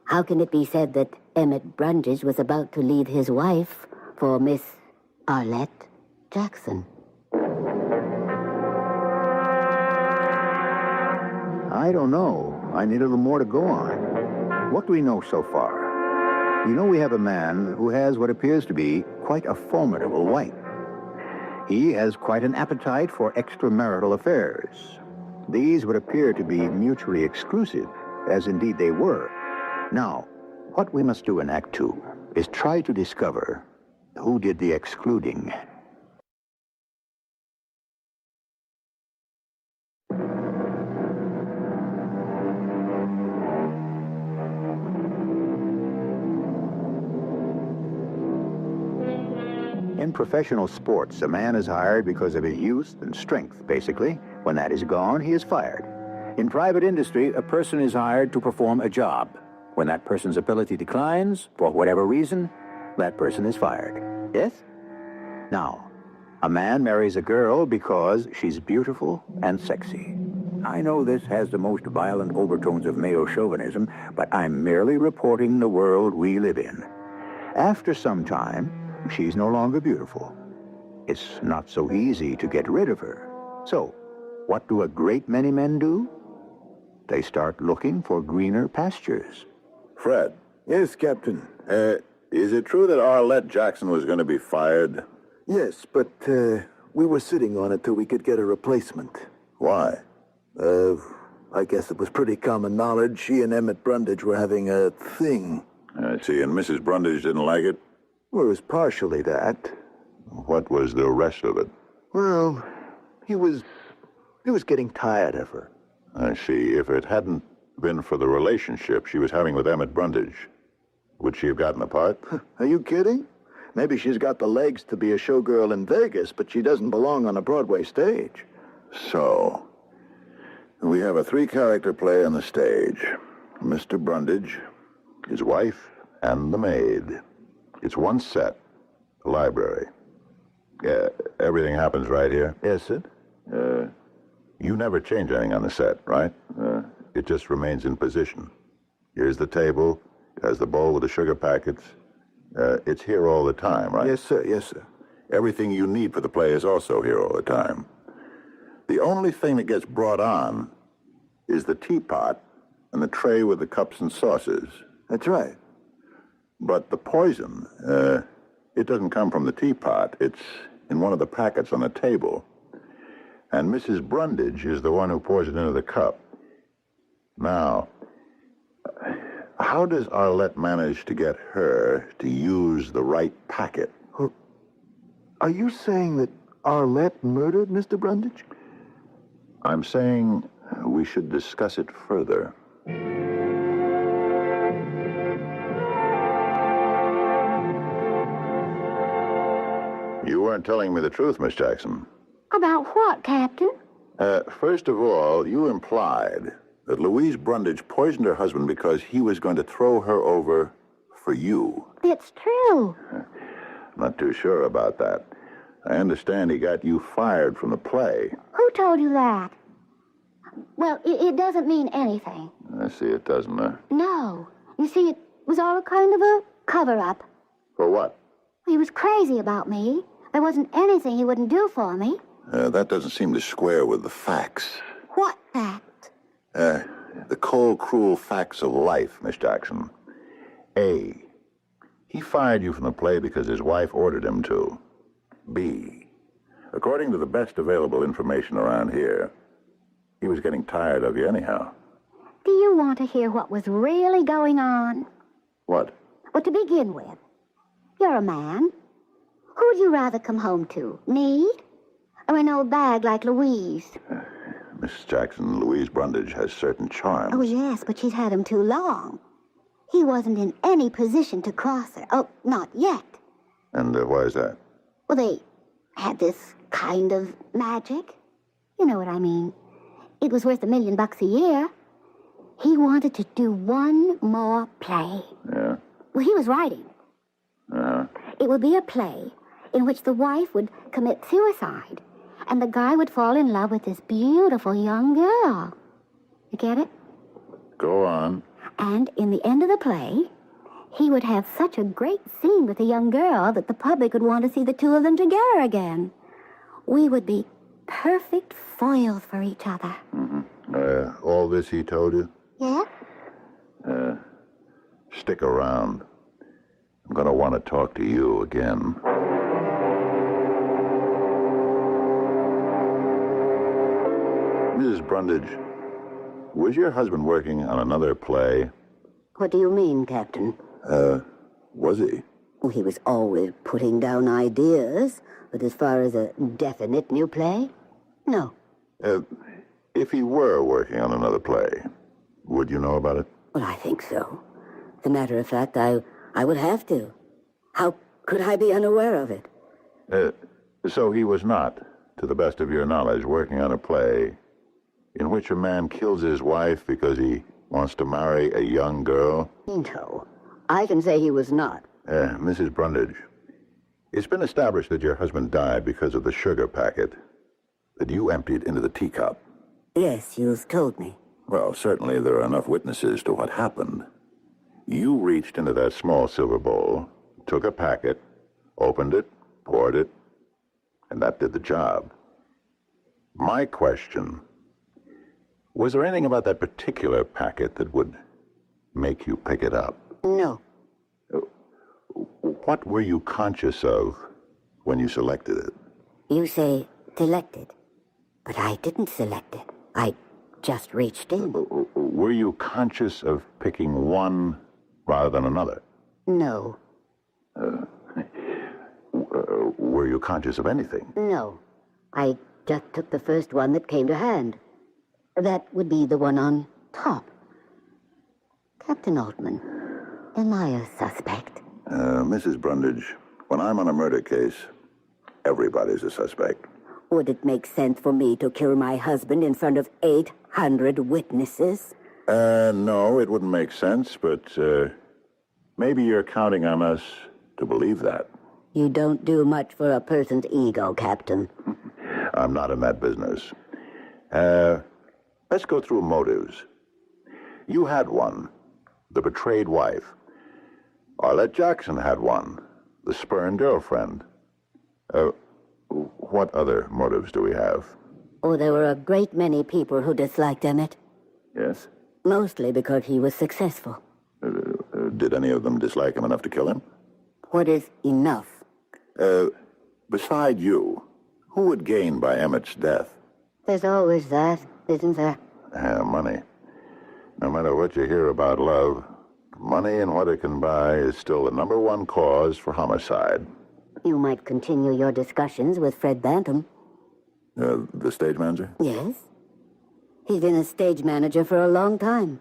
how can it be said that Emmett Brundage was about to leave his wife for Miss Arlette Jackson? I don't know. I need a little more to go on. What do we know so far? We know we have a man who has what appears to be quite a formidable wife. He has quite an appetite for extramarital affairs. These would appear to be mutually exclusive, as indeed they were. Now, what we must do in Act 2 is try to discover who did the excluding. In professional sports, a man is hired because of his youth and strength, basically. When that is gone, he is fired. In private industry, a person is hired to perform a job. When that person's ability declines, for whatever reason, that person is fired. Yes? Now, a man marries a girl because she's beautiful and sexy. I know this has the most violent overtones of male chauvinism, but I'm merely reporting the world we live in. After some time, she's no longer beautiful. It's not so easy to get rid of her. So, what do a great many men do? They start looking for greener pastures. Fred. Yes, Captain. Is it true that Arlette Jackson was going to be fired? Yes, but we were sitting on it till we could get a replacement. Why? I guess it was pretty common knowledge she and Emmett Brundage were having a thing. I see, and Mrs. Brundage didn't like it? Well, it was partially that. What was the rest of it? Well, he was getting tired of her. I see. If it hadn't been for the relationship she was having with Emmett Brundage, would she have gotten the part? Are you kidding? Maybe she's got the legs to be a showgirl in Vegas, but she doesn't belong on a Broadway stage. So, we have a three-character play on the stage. Mr. Brundage, his wife, and the maid. It's one set, a library. Yeah, everything happens right here. Yes, sir. You never change anything on the set, right? It just remains in position. Here's the table. It has the bowl with the sugar packets. It's here all the time, right? Yes, sir. Yes, sir. Everything you need for the play is also here all the time. The only thing that gets brought on is the teapot and the tray with the cups and saucers. That's right. But the poison, it doesn't come from the teapot. It's in one of the packets on the table. And Mrs. Brundage is the one who pours it into the cup. Now, how does Arlette manage to get her to use the right packet? Are you saying that Arlette murdered Mr. Brundage? I'm saying we should discuss it further. You weren't telling me the truth, Miss Jackson. About what, Captain? First of all, you implied that Louise Brundage poisoned her husband because he was going to throw her over for you. It's true. Not too sure about that. I understand he got you fired from the play. Who told you that? Well, it doesn't mean anything. I see it doesn't, huh? No. You see, it was all a kind of a cover-up. For what? He was crazy about me. There wasn't anything he wouldn't do for me. That doesn't seem to square with the facts. What fact? The cold, cruel facts of life, Miss Jackson. A, he fired you from the play because his wife ordered him to. B, according to the best available information around here, he was getting tired of you anyhow. Do you want to hear what was really going on? What? Well, to begin with, you're a man. Who would you rather come home to, me or an old bag like Louise? Miss Jackson, Louise Brundage has certain charms. Oh, yes, but she's had him too long. He wasn't in any position to cross her. Oh, not yet. And why is that? Well, they had this kind of magic. You know what I mean. It was worth $1 million a year. He wanted to do one more play. Yeah? Well, he was writing. Uh-huh. It would be a play in which the wife would commit suicide, and the guy would fall in love with this beautiful young girl. You get it? Go on. And in the end of the play, he would have such a great scene with the young girl that the public would want to see the two of them together again. We would be perfect foils for each other. Mm-hmm. All this he told you? Yeah? Stick around. I'm going to want to talk to you again. Mrs. Brundage, was your husband working on another play? What do you mean, Captain? Was he? Well, he was always putting down ideas, but as far as a definite new play, no. If he were working on another play, would you know about it? Well, I think so. As a matter of fact, I would have to. How could I be unaware of it? So he was not, to the best of your knowledge, working on a play in which a man kills his wife because he wants to marry a young girl? No, I can say he was not. Mrs. Brundage, it's been established that your husband died because of the sugar packet that you emptied into the teacup. Yes, you've told me. Well, certainly there are enough witnesses to what happened. You reached into that small silver bowl, took a packet, opened it, poured it, and that did the job. My question, was there anything about that particular packet that would make you pick it up? No. What were you conscious of when you selected it? You say selected, but I didn't select it. I just reached in. Were you conscious of picking one rather than another? No. Were you conscious of anything? No. I just took the first one that came to hand. That would be the one on top. Captain Altman, am I a suspect? Mrs. Brundage, when I'm on a murder case, everybody's a suspect. Would it make sense for me to kill my husband in front of 800 witnesses? No, it wouldn't make sense, but maybe you're counting on us to believe that. You don't do much for a person's ego, Captain. I'm not in that business. Let's go through motives. You had one, the betrayed wife. Arlette Jackson had one. The spurned girlfriend. What other motives do we have? Oh, there were a great many people who disliked Emmett. Yes? Mostly because he was successful. Did any of them dislike him enough to kill him? What is enough? Beside you, who would gain by Emmett's death? There's always that, isn't there? Money. No matter what you hear about love, money and what it can buy is still the number one cause for homicide. You might continue your discussions with Fred Bantam. The stage manager? Yes. He's been a stage manager for a long time.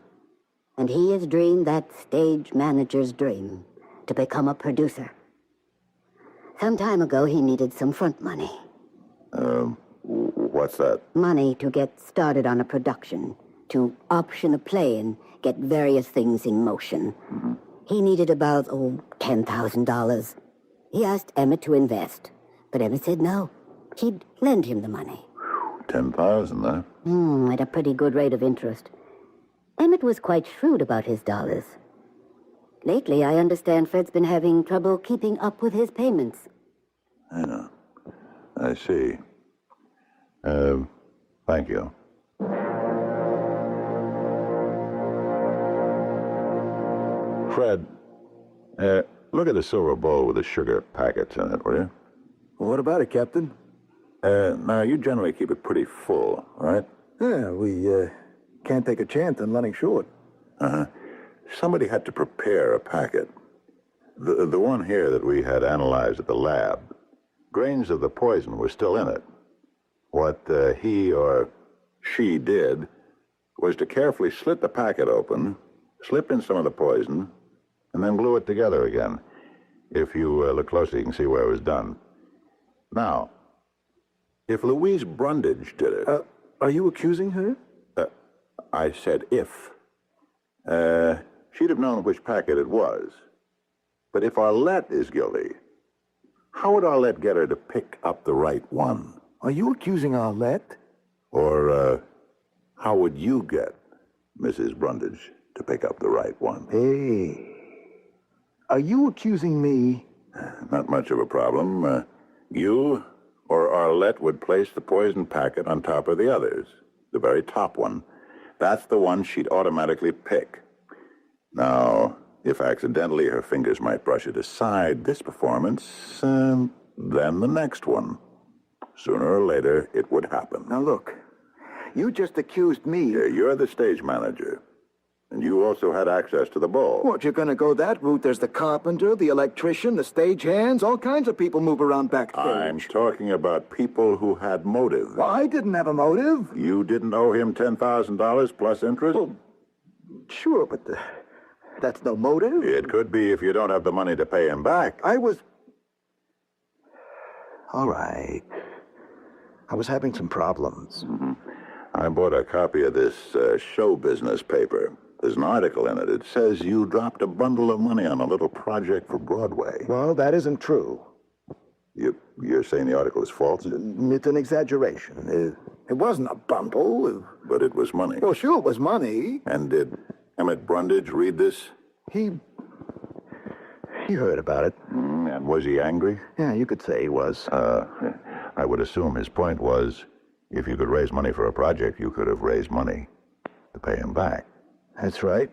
And he has dreamed that stage manager's dream, to become a producer. Some time ago, he needed some front money. What's that? Money to get started on a production, to option a play and get various things in motion. Mm-hmm. He needed about, $10,000. He asked Emmett to invest, but Emmett said no. He'd lend him the money. 10,000, huh? At a pretty good rate of interest. Emmett was quite shrewd about his dollars. Lately, I understand Fred's been having trouble keeping up with his payments. I know. I see. Thank you. Fred, look at the silver bowl with the sugar packets in it, will you? What about it, Captain? Now, you generally keep it pretty full, right? Yeah, we can't take a chance on running short. Uh-huh. Somebody had to prepare a packet. The one here that we had analyzed at the lab, grains of the poison were still in it. What he or she did was to carefully slit the packet open, slip in some of the poison, and then glue it together again. If you look closely, you can see where it was done. Now, if Louise Brundage did it... are you accusing her? I said if. She'd have known which packet it was. But if Arlette is guilty, how would Arlette get her to pick up the right one? Are you accusing Arlette? Or, how would you get Mrs. Brundage to pick up the right one? Hey, are you accusing me? Not much of a problem. You or Arlette would place the poison packet on top of the others, the very top one. That's the one she'd automatically pick. Now, if accidentally her fingers might brush it aside this performance, then the next one. Sooner or later, it would happen. Now look, you just accused me. You're the stage manager. And you also had access to the bowl. What, you're going to go that route? There's the carpenter, the electrician, the stagehands, all kinds of people move around backstage. I'm talking about people who had motive. Well, I didn't have a motive. You didn't owe him $10,000 plus interest? Well, sure, but that's no motive. It could be if you don't have the money to pay him back. I was... All right. I was having some problems. Mm-hmm. I bought a copy of this show business paper. There's an article in it. It says you dropped a bundle of money on a little project for Broadway. Well, that isn't true. You're saying the article is false? It's an exaggeration. It wasn't a bundle. But it was money. Well, sure, it was money. And did Emmett Brundage read this? He heard about it. And was he angry? Yeah, you could say he was. I would assume his point was, if you could raise money for a project, you could have raised money to pay him back. That's right.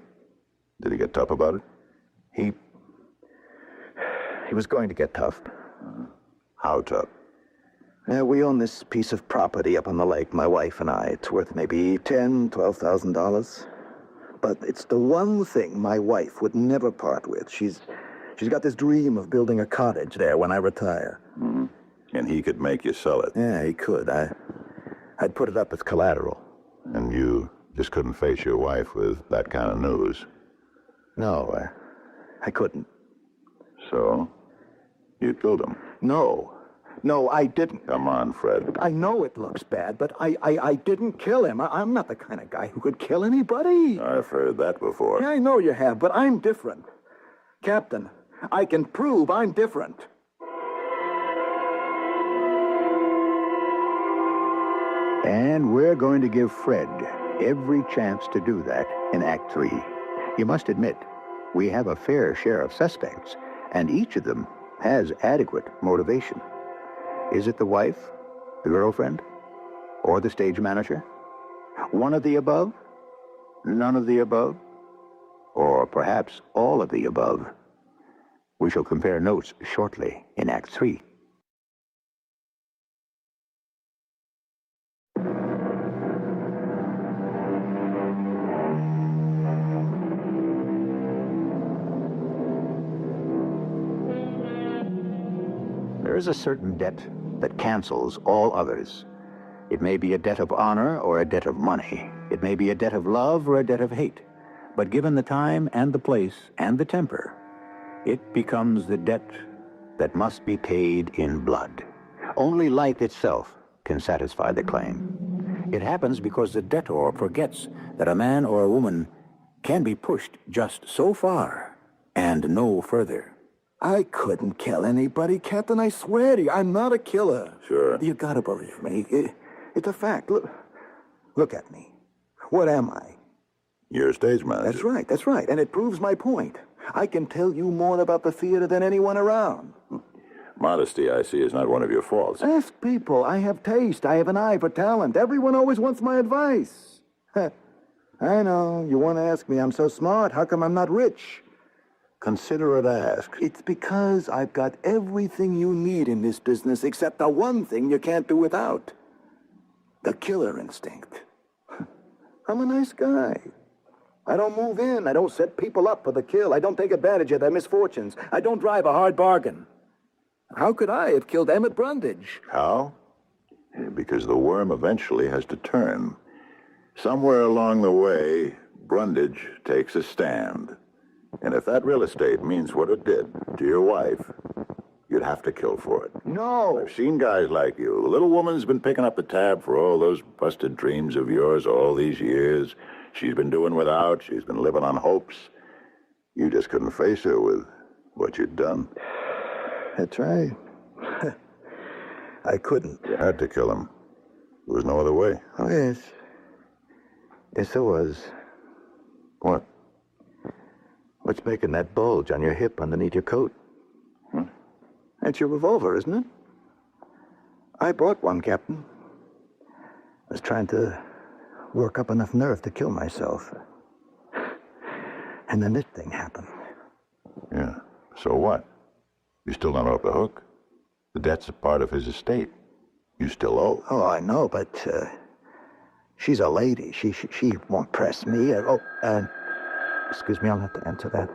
Did he get tough about it? He was going to get tough. How tough? We own this piece of property up on the lake, my wife and I. It's worth maybe $10,000, $12,000. But it's the one thing my wife would never part with. She's got this dream of building a cottage there when I retire. Mm-hmm. And he could make you sell it. Yeah, he could. I'd put it up as collateral. And you just couldn't face your wife with that kind of news? No, I couldn't. So, you killed him? No, I didn't. Come on, Fred. I know it looks bad, but I didn't kill him. I'm not the kind of guy who could kill anybody. I've heard that before. Yeah, I know you have, but I'm different. Captain, I can prove I'm different. And we're going to give Fred every chance to do that in Act 3. You must admit, We have a fair share of suspects, and each of them has adequate motivation. Is it the wife, the girlfriend, or the stage manager? One of the above? None of the above? Or perhaps all of the above? We shall compare notes shortly in Act 3. There is a certain debt that cancels all others. It may be a debt of honor or a debt of money. It may be a debt of love or a debt of hate. But given the time and the place and the temper, it becomes the debt that must be paid in blood. Only life itself can satisfy the claim. It happens because the debtor forgets that a man or a woman can be pushed just so far and no further. I couldn't kill anybody, Captain. I swear to you, I'm not a killer. Sure. You gotta believe me. It's a fact. Look at me. What am I? You're a stage manager. That's right. And it proves my point. I can tell you more about the theater than anyone around. Modesty, I see, is not one of your faults. Ask people. I have taste. I have an eye for talent. Everyone always wants my advice. I know. You want to ask me, I'm so smart. How come I'm not rich? Consider it asked. It's because I've got everything you need in this business except the one thing you can't do without. The killer instinct. I'm a nice guy. I don't move in. I don't set people up for the kill. I don't take advantage of their misfortunes. I don't drive a hard bargain. How could I have killed Emmett Brundage? How? Because the worm eventually has to turn. Somewhere along the way, Brundage takes a stand. And if that real estate means what it did to your wife, you'd have to kill for it. No. I've seen guys like you. The little woman's been picking up the tab for all those busted dreams of yours all these years. She's been doing without. She's been living on hopes. You just couldn't face her with what you'd done. That's right. I couldn't. You had to kill him. There was no other way. Oh, yes. Yes, there was. What? What's making that bulge on your hip underneath your coat? That's your revolver, isn't it? I bought one, Captain. I was trying to work up enough nerve to kill myself. And then this thing happened. Yeah. So what? You're still not off the hook. The debt's a part of his estate. You still owe. Oh, I know, but she's a lady. She won't press me. Excuse me, I'll have to answer that.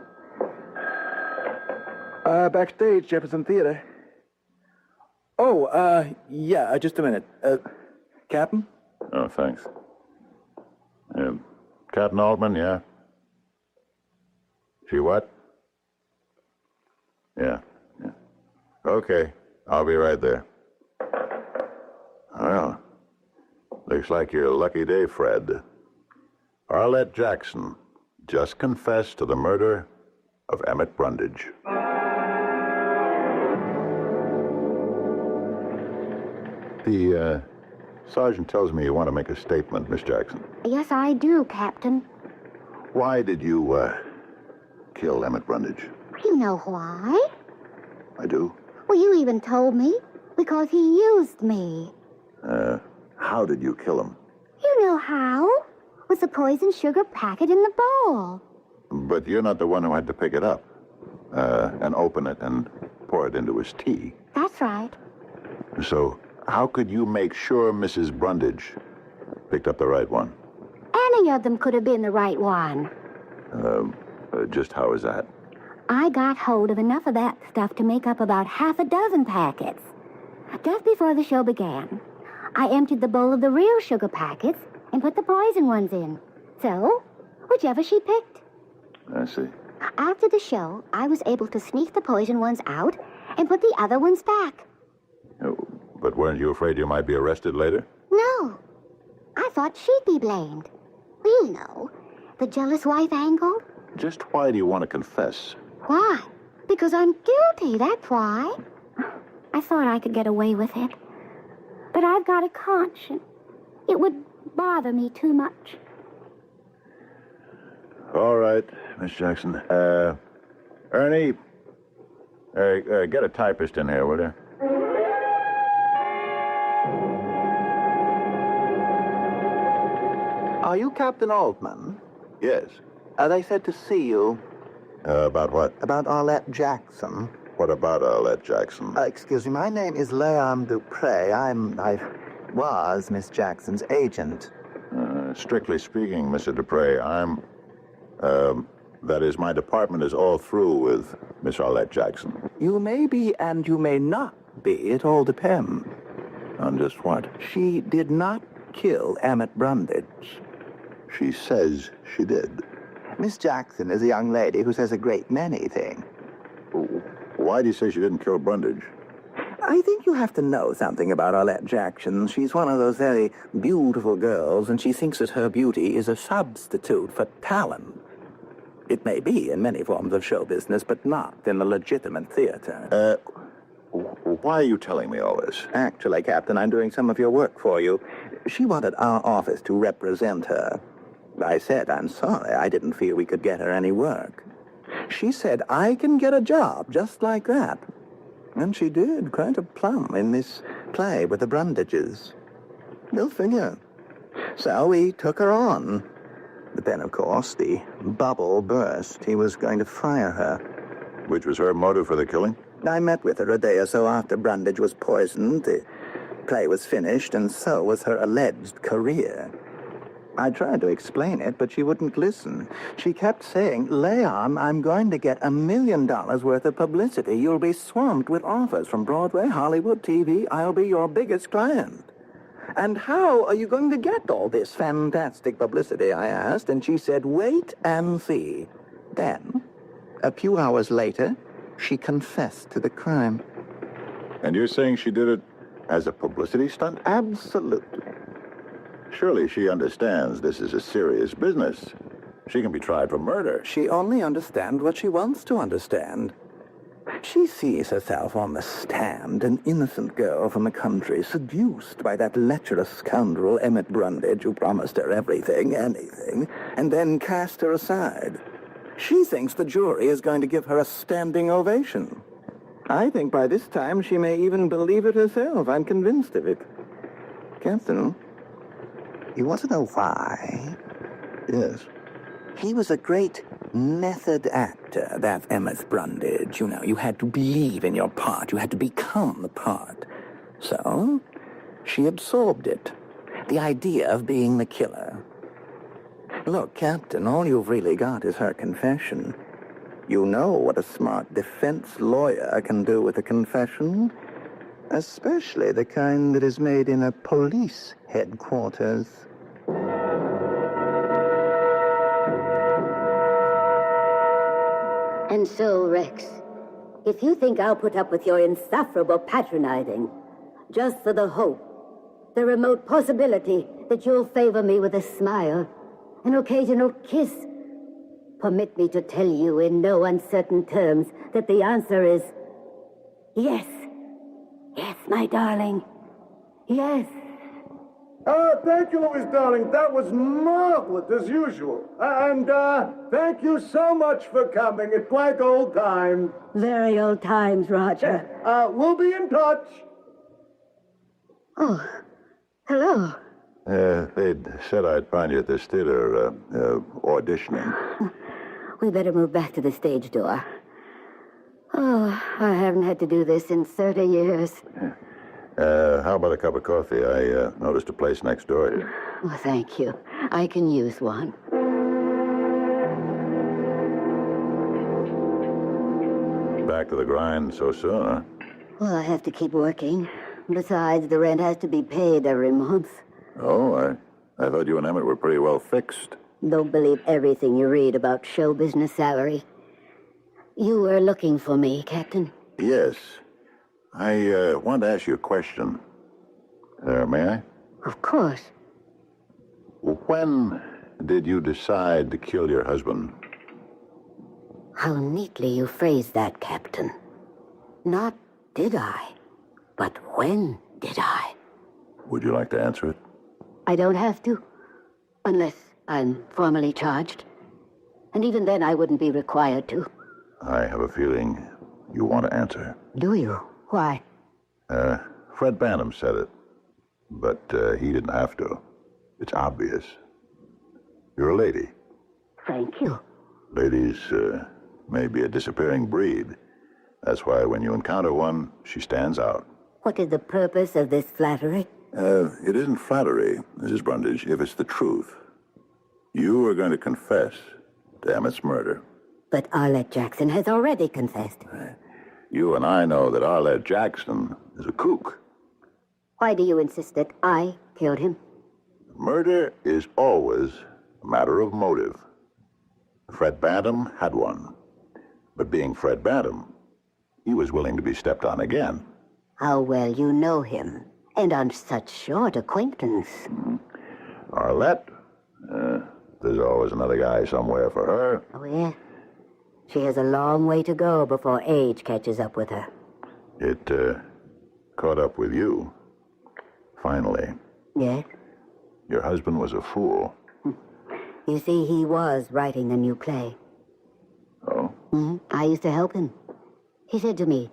Backstage, Jefferson Theater. Oh, yeah, just a minute. Captain? Oh, thanks. Captain Altman, yeah? She what? Yeah. Okay, I'll be right there. Well, looks like your lucky day, Fred. Arlette Jackson just confessed to the murder of Emmett Brundage. The sergeant tells me you want to make a statement, Miss Jackson. Yes, I do, Captain. Why did you kill Emmett Brundage? You know why? I do. Well, you even told me. Because he used me. How did you kill him? You know how. With the poison sugar packet in the bowl. But you're not the one who had to pick it up and open it and pour it into his tea. That's right. So how could you make sure Mrs. Brundage picked up the right one? Any of them could have been the right one. Just how is that? I got hold of enough of that stuff to make up about half a dozen packets. Just before the show began, I emptied the bowl of the real sugar packets and put the poison ones in. So, whichever she picked. I see. After the show, I was able to sneak the poison ones out and put the other ones back. But weren't you afraid you might be arrested later? No. I thought she'd be blamed. You know, the jealous wife angle. Just why do you want to confess? Why? Because I'm guilty, that's why. I thought I could get away with it. But I've got a conscience. It would bother me too much. All right, Miss Jackson. Ernie, get a typist in here, will you? Are you Captain Altman? Yes. They said to see you. About what? About Arlette Jackson. What about Arlette Jackson? Excuse me, my name is Leon Dupre. I was Miss Jackson's agent. Strictly speaking, Mr. Dupre, that is, my department is all through with Miss Arlette Jackson. You may be and you may not be. It all depends. On just what? She did not kill Emmett Brundage. She says she did. Miss Jackson is a young lady who says a great many things. Why do you say she didn't kill Brundage? I think you have to know something about Arlette Jackson. She's one of those very beautiful girls, and she thinks that her beauty is a substitute for talent. It may be in many forms of show business, but not in the legitimate theater. Why are you telling me all this? Actually, Captain, I'm doing some of your work for you. She wanted our office to represent her. I said, I'm sorry, I didn't feel we could get her any work. She said, I can get a job just like that. And she did, quite a plum in this play with the Brundages. They'll figure. So we took her on. But then, of course, the bubble burst. He was going to fire her. Which was her motive for the killing? I met with her a day or so after Brundage was poisoned. The play was finished, and so was her alleged career. I tried to explain it, but she wouldn't listen. She kept saying, Leon, I'm going to get $1 million worth of publicity. You'll be swamped with offers from Broadway, Hollywood, TV. I'll be your biggest client. And how are you going to get all this fantastic publicity, I asked, and she said, wait and see. Then, a few hours later, she confessed to the crime. And you're saying she did it as a publicity stunt? Absolutely. Surely she understands this is a serious business. She can be tried for murder. She only understands what she wants to understand. She sees herself on the stand, an innocent girl from the country, seduced by that lecherous scoundrel Emmett Brundage, who promised her everything, anything, and then cast her aside. She thinks the jury is going to give her a standing ovation. I think by this time she may even believe it herself. I'm convinced of it. Captain, you want to know why? Yes. He was a great method actor, that Emmett Brundage. You know, you had to believe in your part. You had to become the part. So, she absorbed it. The idea of being the killer. Look, Captain, all you've really got is her confession. You know what a smart defense lawyer can do with a confession, especially the kind that is made in a police headquarters. And so, Rex, if you think I'll put up with your insufferable patronizing, just for the hope, the remote possibility that you'll favor me with a smile, an occasional kiss, permit me to tell you in no uncertain terms that the answer is yes. Yes, my darling. Yes. Thank you, Louis, darling. That was marvelous, as usual. And, thank you so much for coming. It's like old times. Very old times, Roger. We'll be in touch. Oh, hello. They'd said I'd find you at this theater, auditioning. We better move back to the stage door. Oh, I haven't had to do this in 30 years. How about a cup of coffee? I noticed a place next door. Oh, thank you. I can use one. Back to the grind so soon, huh? Well, I have to keep working. Besides, the rent has to be paid every month. Oh, I thought you and Emmett were pretty well fixed. Don't believe everything you read about show business salary. You were looking for me, Captain? Yes. I want to ask you a question. May I? Of course. When did you decide to kill your husband? How neatly you phrased that, Captain. Not did I, but when did I? Would you like to answer it? I don't have to, unless I'm formally charged. And even then, I wouldn't be required to. I have a feeling you want to answer. Do you? Why? Fred Bantam said it, but he didn't have to. It's obvious. You're a lady. Thank you. Ladies may be a disappearing breed. That's why when you encounter one, she stands out. What is the purpose of this flattery? It isn't flattery, Mrs. Brundage, if it's the truth. You are going to confess to Emmett's murder. But Arlette Jackson has already confessed. You and I know that Arlette Jackson is a kook. Why do you insist that I killed him? Murder is always a matter of motive. Fred Bantam had one. But being Fred Bantam, he was willing to be stepped on again. How well you know him, and on such short acquaintance. Arlette, there's always another guy somewhere for her. Oh, yeah? She has a long way to go before age catches up with her. It caught up with you. Finally. Yes? Your husband was a fool. You see, he was writing a new play. Oh? I used to help him. He said to me,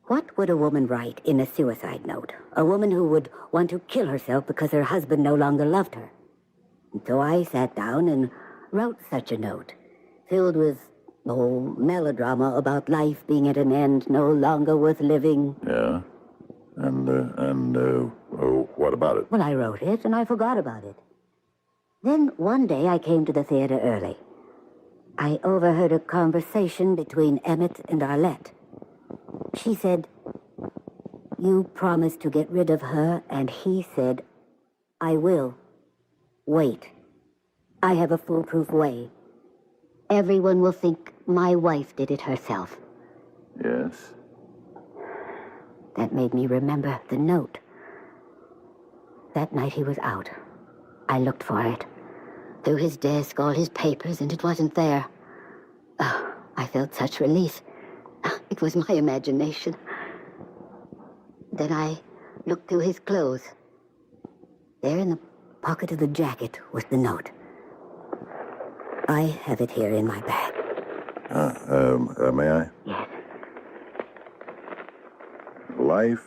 "What would a woman write in a suicide note? A woman who would want to kill herself because her husband no longer loved her." And so I sat down and wrote such a note, filled with melodrama about life being at an end, no longer worth living. Yeah? And what about it? Well, I wrote it, and I forgot about it. Then one day I came to the theater early. I overheard a conversation between Emmett and Arlette. She said, "You promised to get rid of her," and he said, "I will. Wait. I have a foolproof way. Everyone will think my wife did it herself." Yes? That made me remember the note. That night he was out. I looked for it. Through his desk, all his papers, and it wasn't there. Oh, I felt such relief. It was my imagination. Then I looked through his clothes. There in the pocket of the jacket was the note. I have it here in my bag. May I? Yes. Life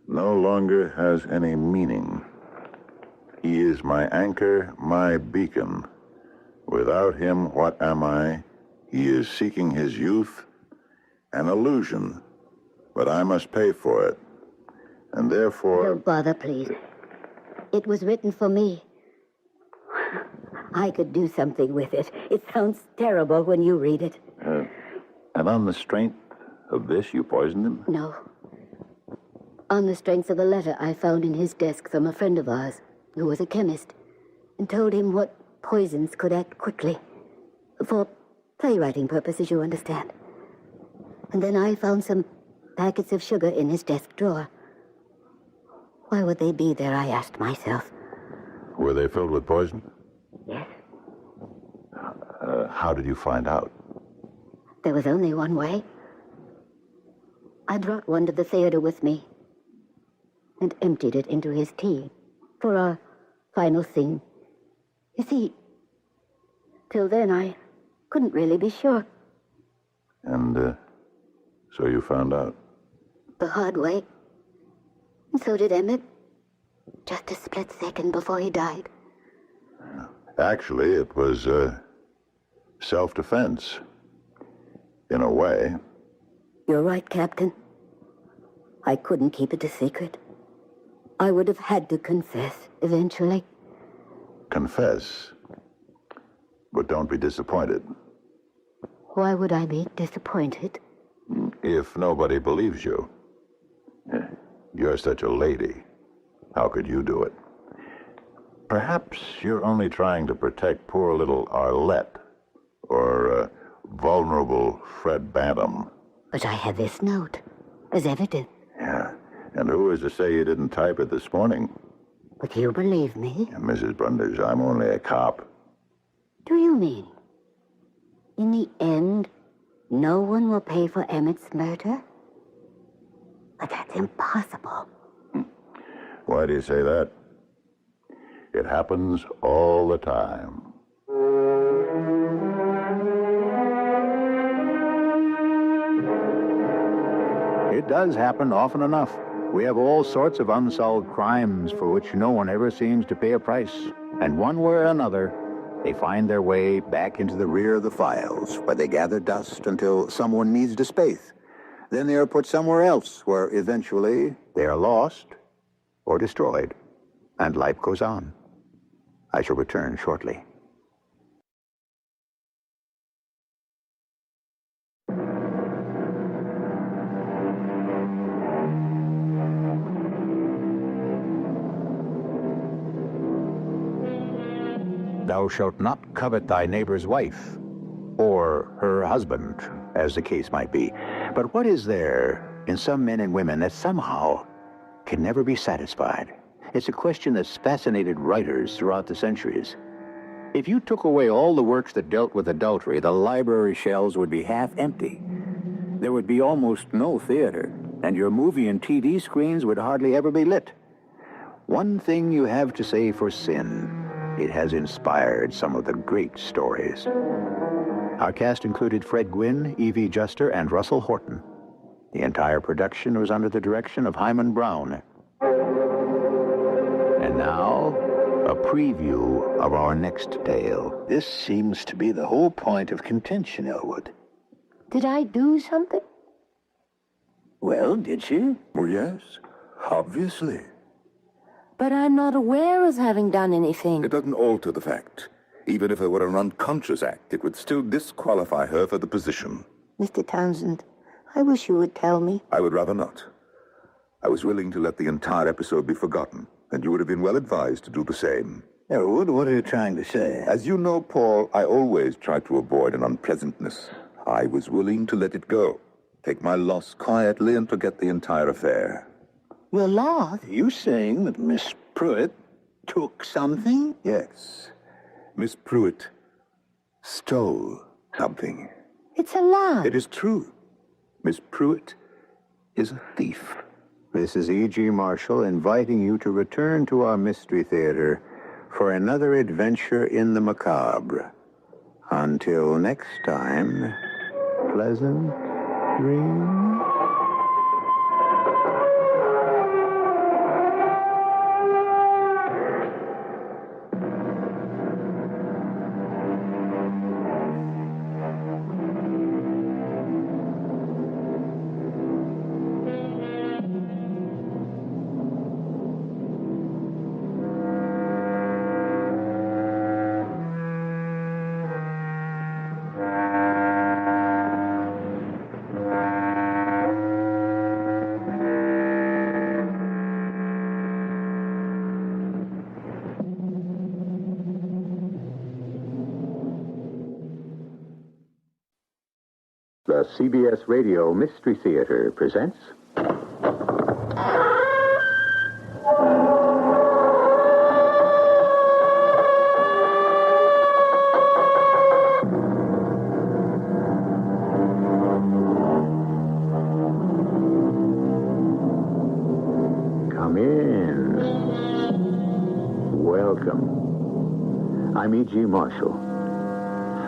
no longer has any meaning. He is my anchor, my beacon. Without him, what am I? He is seeking his youth, an illusion, but I must pay for it. And therefore... Don't bother, please. It was written for me. I could do something with it. It sounds terrible when you read it. And on the strength of this, you poisoned him? No. On the strength of a letter I found in his desk from a friend of ours, who was a chemist, and told him what poisons could act quickly. For playwriting purposes, you understand. And then I found some packets of sugar in his desk drawer. Why would they be there, I asked myself. Were they filled with poison? Yes. How did you find out? There was only one way. I brought one to the theater with me and emptied it into his tea for our final scene. You see, till then I couldn't really be sure. And so you found out? The hard way. And so did Emmett. Just a split second before he died. Actually, it was self-defense. In a way. You're right, Captain. I couldn't keep it a secret. I would have had to confess eventually. Confess. But don't be disappointed. Why would I be disappointed? If nobody believes you. You're such a lady. How could you do it? Perhaps you're only trying to protect poor little Arlette. Or vulnerable Fred Bantam. But I have this note as evidence. Yeah. And who is to say you didn't type it this morning? But you believe me? Mrs. Brundage, I'm only a cop. Do you mean, in the end, no one will pay for Emmett's murder? But that's impossible. Why do you say that? It happens all the time. It does happen often enough. We have all sorts of unsolved crimes for which no one ever seems to pay a price. And one way or another, they find their way back into the rear of the files, where they gather dust until someone needs to space. Then they are put somewhere else, where eventually they are lost or destroyed, and life goes on. I shall return shortly. Thou shalt not covet thy neighbor's wife, or her husband, as the case might be. But what is there in some men and women that somehow can never be satisfied? It's a question that's fascinated writers throughout the centuries. If you took away all the works that dealt with adultery, the library shelves would be half empty. There would be almost no theater, and your movie and TV screens would hardly ever be lit. One thing you have to say for sin: it has inspired some of the great stories. Our cast included Fred Gwynn, Evie Juster, and Russell Horton. The entire production was under the direction of Hyman Brown. And now, a preview of our next tale. This seems to be the whole point of contention, Elwood. Did I do something? Well, did she? Oh, yes. Obviously. But I'm not aware of having done anything. It doesn't alter the fact. Even if it were an unconscious act, it would still disqualify her for the position. Mr. Townsend, I wish you would tell me. I would rather not. I was willing to let the entire episode be forgotten, and you would have been well advised to do the same. Elwood, what are you trying to say? As you know, Paul, I always try to avoid an unpleasantness. I was willing to let it go, take my loss quietly, and forget the entire affair. Well, Lord, you saying that Miss Pruitt took something? Yes. Miss Pruitt stole something. It's a lie. It is true. Miss Pruitt is a thief. This is E.G. Marshall inviting you to return to our Mystery Theater for another adventure in the macabre. Until next time, pleasant dreams. The CBS Radio Mystery Theater presents... Come in. Welcome. I'm E.G. Marshall.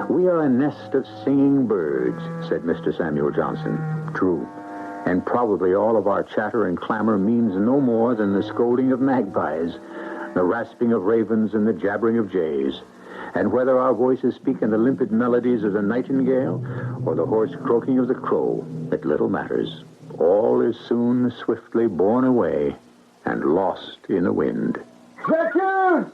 We are a nest of singing birds, said Mr. Samuel Johnson. True. And probably all of our chatter and clamor means no more than the scolding of magpies, the rasping of ravens, and the jabbering of jays. And whether our voices speak in the limpid melodies of the nightingale or the hoarse croaking of the crow, it little matters. All is soon swiftly borne away and lost in the wind. Accused!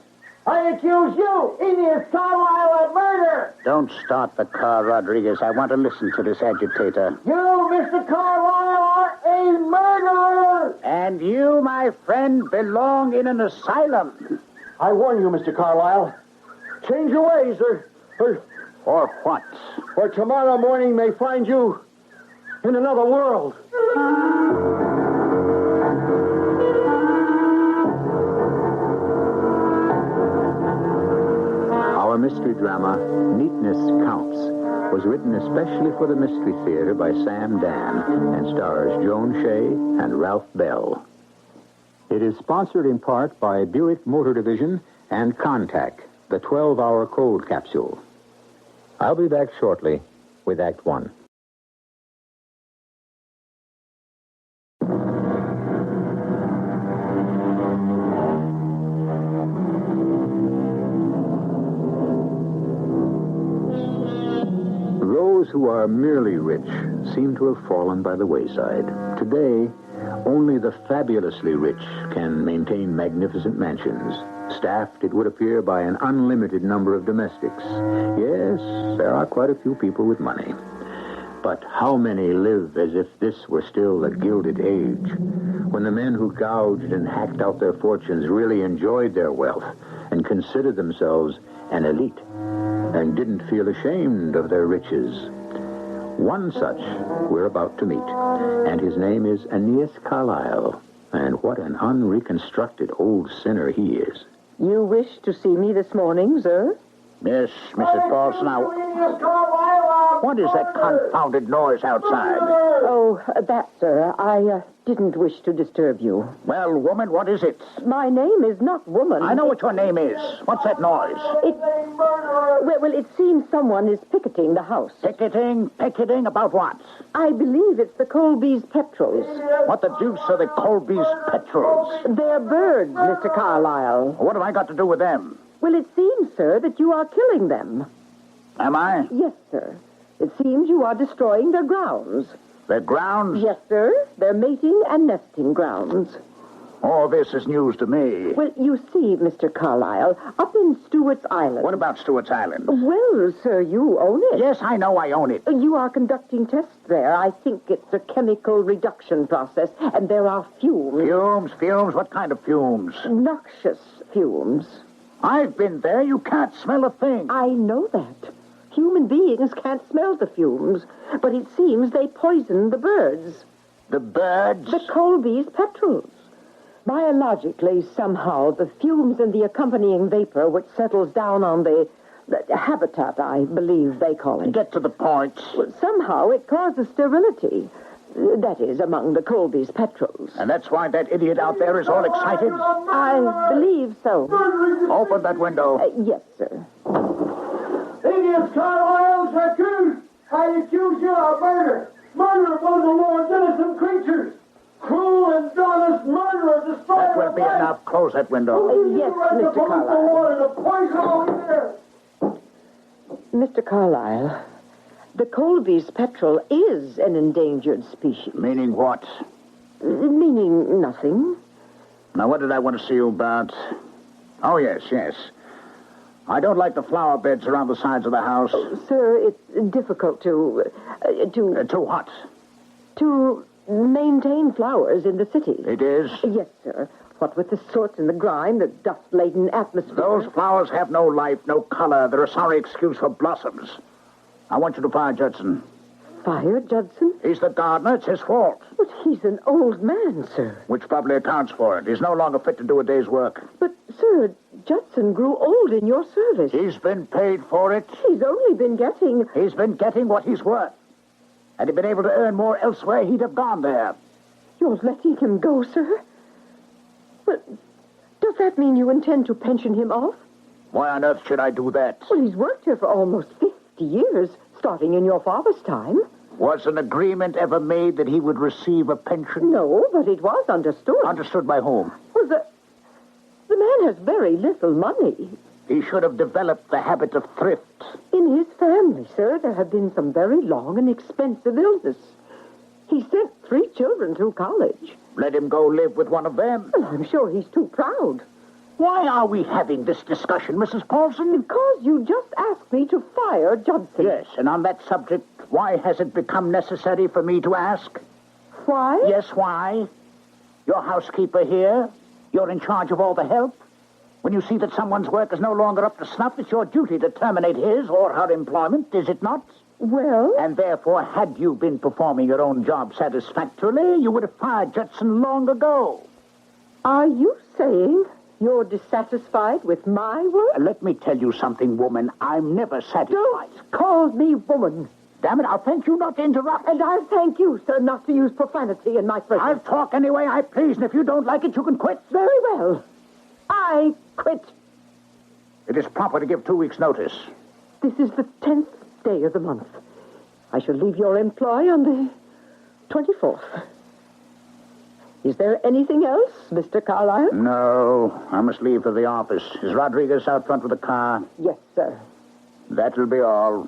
I accuse you, Aeneas Carlyle, of murder! Don't start the car, Rodriguez. I want to listen to this agitator. You, Mr. Carlyle, are a murderer! And you, my friend, belong in an asylum. I warn you, Mr. Carlyle. Change your ways, or what? Or tomorrow morning may find you in another world. Our mystery drama, Neatness Counts, was written especially for the Mystery Theater by Sam Dan and stars Joan Shea and Ralph Bell. It is sponsored in part by Buick Motor Division and Contact, the 12-hour cold capsule. I'll be back shortly with Act One. are merely rich seem to have fallen by the wayside. Today, only the fabulously rich can maintain magnificent mansions, staffed, it would appear, by an unlimited number of domestics. Yes, there are quite a few people with money. But how many live as if this were still the Gilded Age, when the men who gouged and hacked out their fortunes really enjoyed their wealth and considered themselves an elite and didn't feel ashamed of their riches? One such we're about to meet, and his name is Aeneas Carlyle. And what an unreconstructed old sinner he is. You wish to see me this morning, sir? Yes, Mrs. Paulson. Now, what is that confounded noise outside? Oh, that, sir. I didn't wish to disturb you. Well, woman, what is it? My name is not woman. I know what your name is. What's that noise? Well, it seems someone is picketing the house. Picketing? Picketing about what? I believe it's the Colby's petrels. What the deuce are the Colby's petrels? They're birds, Mr. Carlyle. What have I got to do with them? Well, it seems, sir, that you are killing them. Am I? Yes, sir. It seems you are destroying their grounds. Their grounds? Yes, sir. Their mating and nesting grounds. All this is news to me. Well, you see, Mr. Carlyle, up in Stewart's Island... What about Stewart's Island? Well, sir, you own it. Yes, I know I own it. You are conducting tests there. I think it's a chemical reduction process, and there are fumes. Fumes? Fumes? What kind of fumes? Noxious fumes. I've been there. You can't smell a thing. I know that. Human beings can't smell the fumes, but it seems they poison the birds. The birds? The Colby's petrels. Biologically, somehow, the fumes and the accompanying vapor, which settles down on the habitat, I believe they call it. Get to the point. Well, somehow it causes sterility. That is, among the Colby's petrels. And that's why that idiot out there is all excited? I believe so. Open that window. Yes, sir. Aeneas Carlyle's accused. I accuse you of murder. Murder of one of the Lord's innocent creatures. Cruel and dishonest murder of destroyer. That will be enough. Close that window. Yes, Mr. Carlyle. Poison over there. Mr. Carlyle, the Colby's petrel is an endangered species. Meaning what? Meaning nothing. Now, what did I want to see you about? Oh, yes. I don't like the flower beds around the sides of the house. Oh, sir, it's difficult to what? To maintain flowers in the city. It is? Yes, sir. What with the soot and the grime, the dust-laden atmosphere. Those flowers have no life, no color. They're a sorry excuse for blossoms. I want you to fire Judson. Fire Judson? He's the gardener. It's his fault. But he's an old man, sir. Which probably accounts for it. He's no longer fit to do a day's work. But, sir, Judson grew old in your service. He's been paid for it. He's only been getting... He's been getting what he's worth. Had he been able to earn more elsewhere, he'd have gone there. You're letting him go, sir? Well, does that mean you intend to pension him off? Why on earth should I do that? Well, he's worked here for almost 50 years, starting in your father's time. Was an agreement ever made that he would receive a pension? No, but it was understood. Understood by whom? Well, the man has very little money. He should have developed the habit of thrift. In his family, sir, there have been some very long and expensive illness. He sent 3 children through college. Let him go live with one of them. Well, I'm sure he's too proud. Why are we having this discussion, Mrs. Paulson? Because you just asked me to fire Judson. Yes, and on that subject, why has it become necessary for me to ask? Why? Yes, why? You're housekeeper here. You're in charge of all the help. When you see that someone's work is no longer up to snuff, it's your duty to terminate his or her employment, is it not? Well? And therefore, had you been performing your own job satisfactorily, you would have fired Judson long ago. Are you saying you're dissatisfied with my work? Let me tell you something, woman. I'm never satisfied. Don't call me woman. Damn it, I'll thank you not to interrupt. And I'll thank you, sir, not to use profanity in my presence. I'll talk any way I please, and if you don't like it, you can quit. Very well. I quit. It is proper to give 2 weeks' notice. This is the 10th day of the month. I shall leave your employ on the 24th. Is there anything else, Mr. Carlyle? No, I must leave for the office. Is Rodriguez out front with the car? Yes, sir. That'll be all.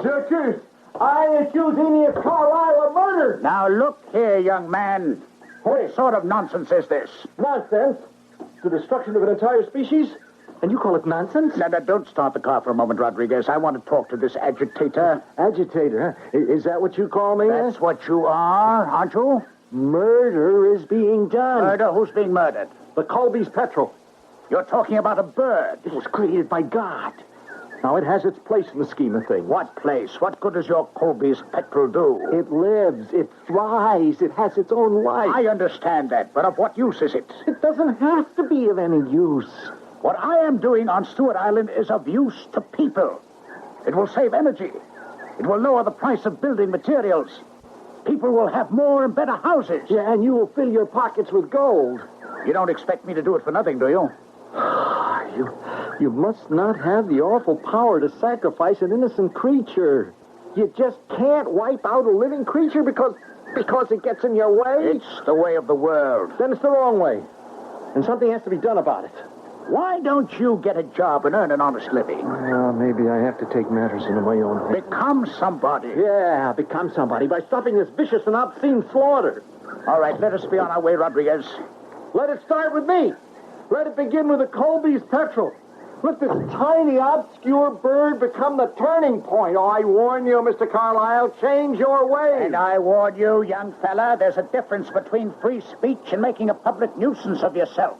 Jerkers, I accuse Aeneas Carlyle of murder. Now look here, young man. What sort of nonsense is this? Nonsense? The destruction of an entire species? And you call it nonsense? Now, don't start the car for a moment, Rodriguez. I want to talk to this agitator. Agitator, huh? Is that what you call me? That's what you are, aren't you? Murder is being done. Murder? Who's being murdered? The Colby's petrel. You're talking about a bird. It was created by God. Now, it has its place in the scheme of things. What place? What good does your Colby's petrel do? It lives. It thrives. It has its own life. I understand that, but of what use is it? It doesn't have to be of any use. What I am doing on Stewart Island is of use to people. It will save energy. It will lower the price of building materials. People will have more and better houses. Yeah, and you will fill your pockets with gold. You don't expect me to do it for nothing, do you? You must not have the awful power to sacrifice an innocent creature. You just can't wipe out a living creature because it gets in your way. It's the way of the world. Then it's the wrong way. And something has to be done about it. Why don't you get a job and earn an honest living? Well, maybe I have to take matters into my own hands. Become somebody. Yeah, become somebody by stopping this vicious and obscene slaughter. All right, let us be on our way, Rodriguez. Let it start with me. Let it begin with the Colby's petrel. Let this tiny, obscure bird become the turning point. Oh, I warn you, Mr. Carlyle, change your ways. And I warn you, young fella, there's a difference between free speech and making a public nuisance of yourself.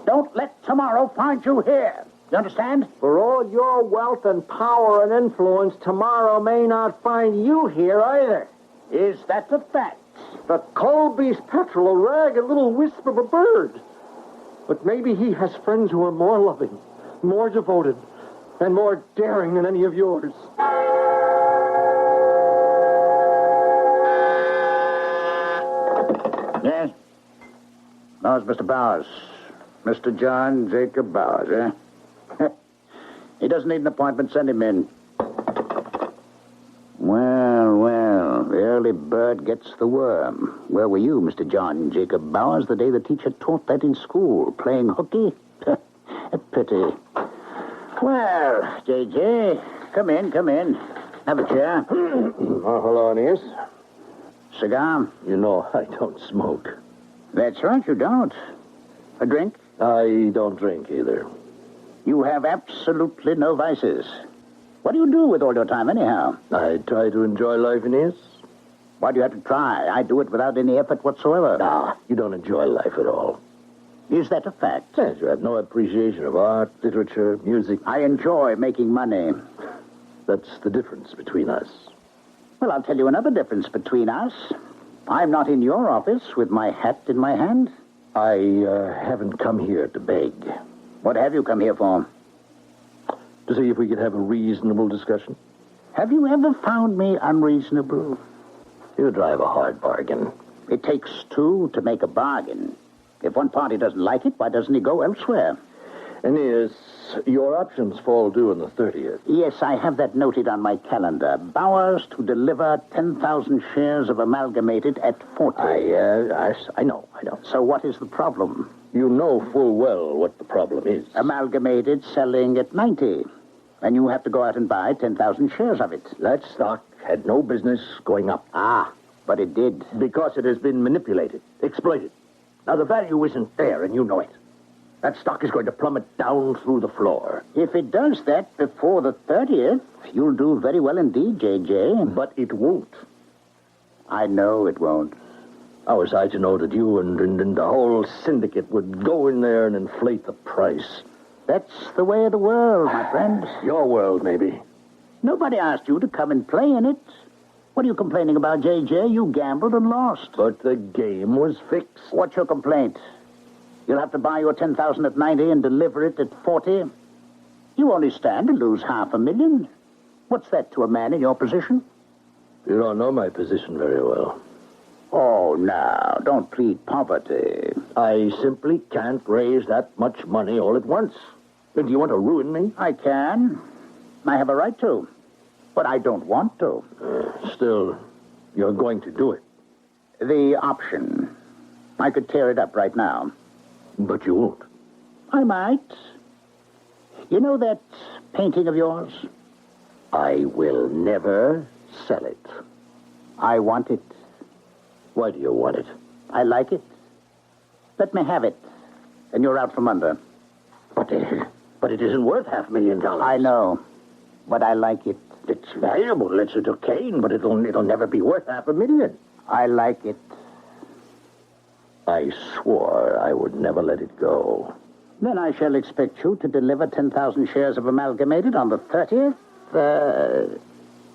Don't let tomorrow find you here. You understand? For all your wealth and power and influence, tomorrow may not find you here either. Is that the fact? The Colby's petrel, a ragged little wisp of a bird. But maybe he has friends who are more loving, more devoted, and more daring than any of yours. Yes? No, it's Mr. Bowers. Mr. John Jacob Bowers, eh? He doesn't need an appointment. Send him in. Well, the early bird gets the worm. Where were you, Mr. John Jacob Bowers, the day the teacher taught that in school? Playing hooky? A pity. Well, J.J., come in. Have a chair. Hello, Aeneas. Cigar? You know I don't smoke. That's right, you don't. A drink? I don't drink either. You have absolutely no vices. What do you do with all your time, anyhow? I try to enjoy life, Aeneas. Why do you have to try? I do it without any effort whatsoever. Ah, you don't enjoy life at all. Is that a fact? Yes, you have no appreciation of art, literature, music. I enjoy making money. That's the difference between us. Well, I'll tell you another difference between us. I'm not in your office with my hat in my hand. I haven't come here to beg. What have you come here for? To see if we could have a reasonable discussion. Have you ever found me unreasonable? You drive a hard bargain. It takes two to make a bargain. If one party doesn't like it, why doesn't he go elsewhere? Aeneas, your options fall due on the 30th. Yes, I have that noted on my calendar. Bowers to deliver 10,000 shares of Amalgamated at 40. I know. So what is the problem? You know full well what the problem is. Amalgamated selling at 90. And you have to go out and buy 10,000 shares of it. That stock had no business going up. Ah, but it did. Because it has been manipulated, exploited. Now, the value isn't there, and you know it. That stock is going to plummet down through the floor. If it does that before the 30th, you'll do very well indeed, J.J. But it won't. I know it won't. How was I to know that you and the whole syndicate would go in there and inflate the price? That's the way of the world, my friend. Your world, maybe. Nobody asked you to come and play in it. What are you complaining about, J.J.? You gambled and lost. But the game was fixed. What's your complaint? You'll have to buy your 10,000 at 90 and deliver it at 40. You only stand to lose $500,000. What's that to a man in your position? You don't know my position very well. Oh, now, don't plead poverty. I simply can't raise that much money all at once. Do you want to ruin me? I can. I have a right to. But I don't want to. Still, you're going to do it. The option. I could tear it up right now. But you won't. I might. You know that painting of yours? I will never sell it. I want it. Why do you want it? I like it. Let me have it, and you're out from under. But it isn't worth $500,000. I know, but I like it. It's valuable. It's a Duquesne, but it'll never be worth $500,000. I like it. I swore I would never let it go. Then I shall expect you to deliver 10,000 shares of Amalgamated on the 30th.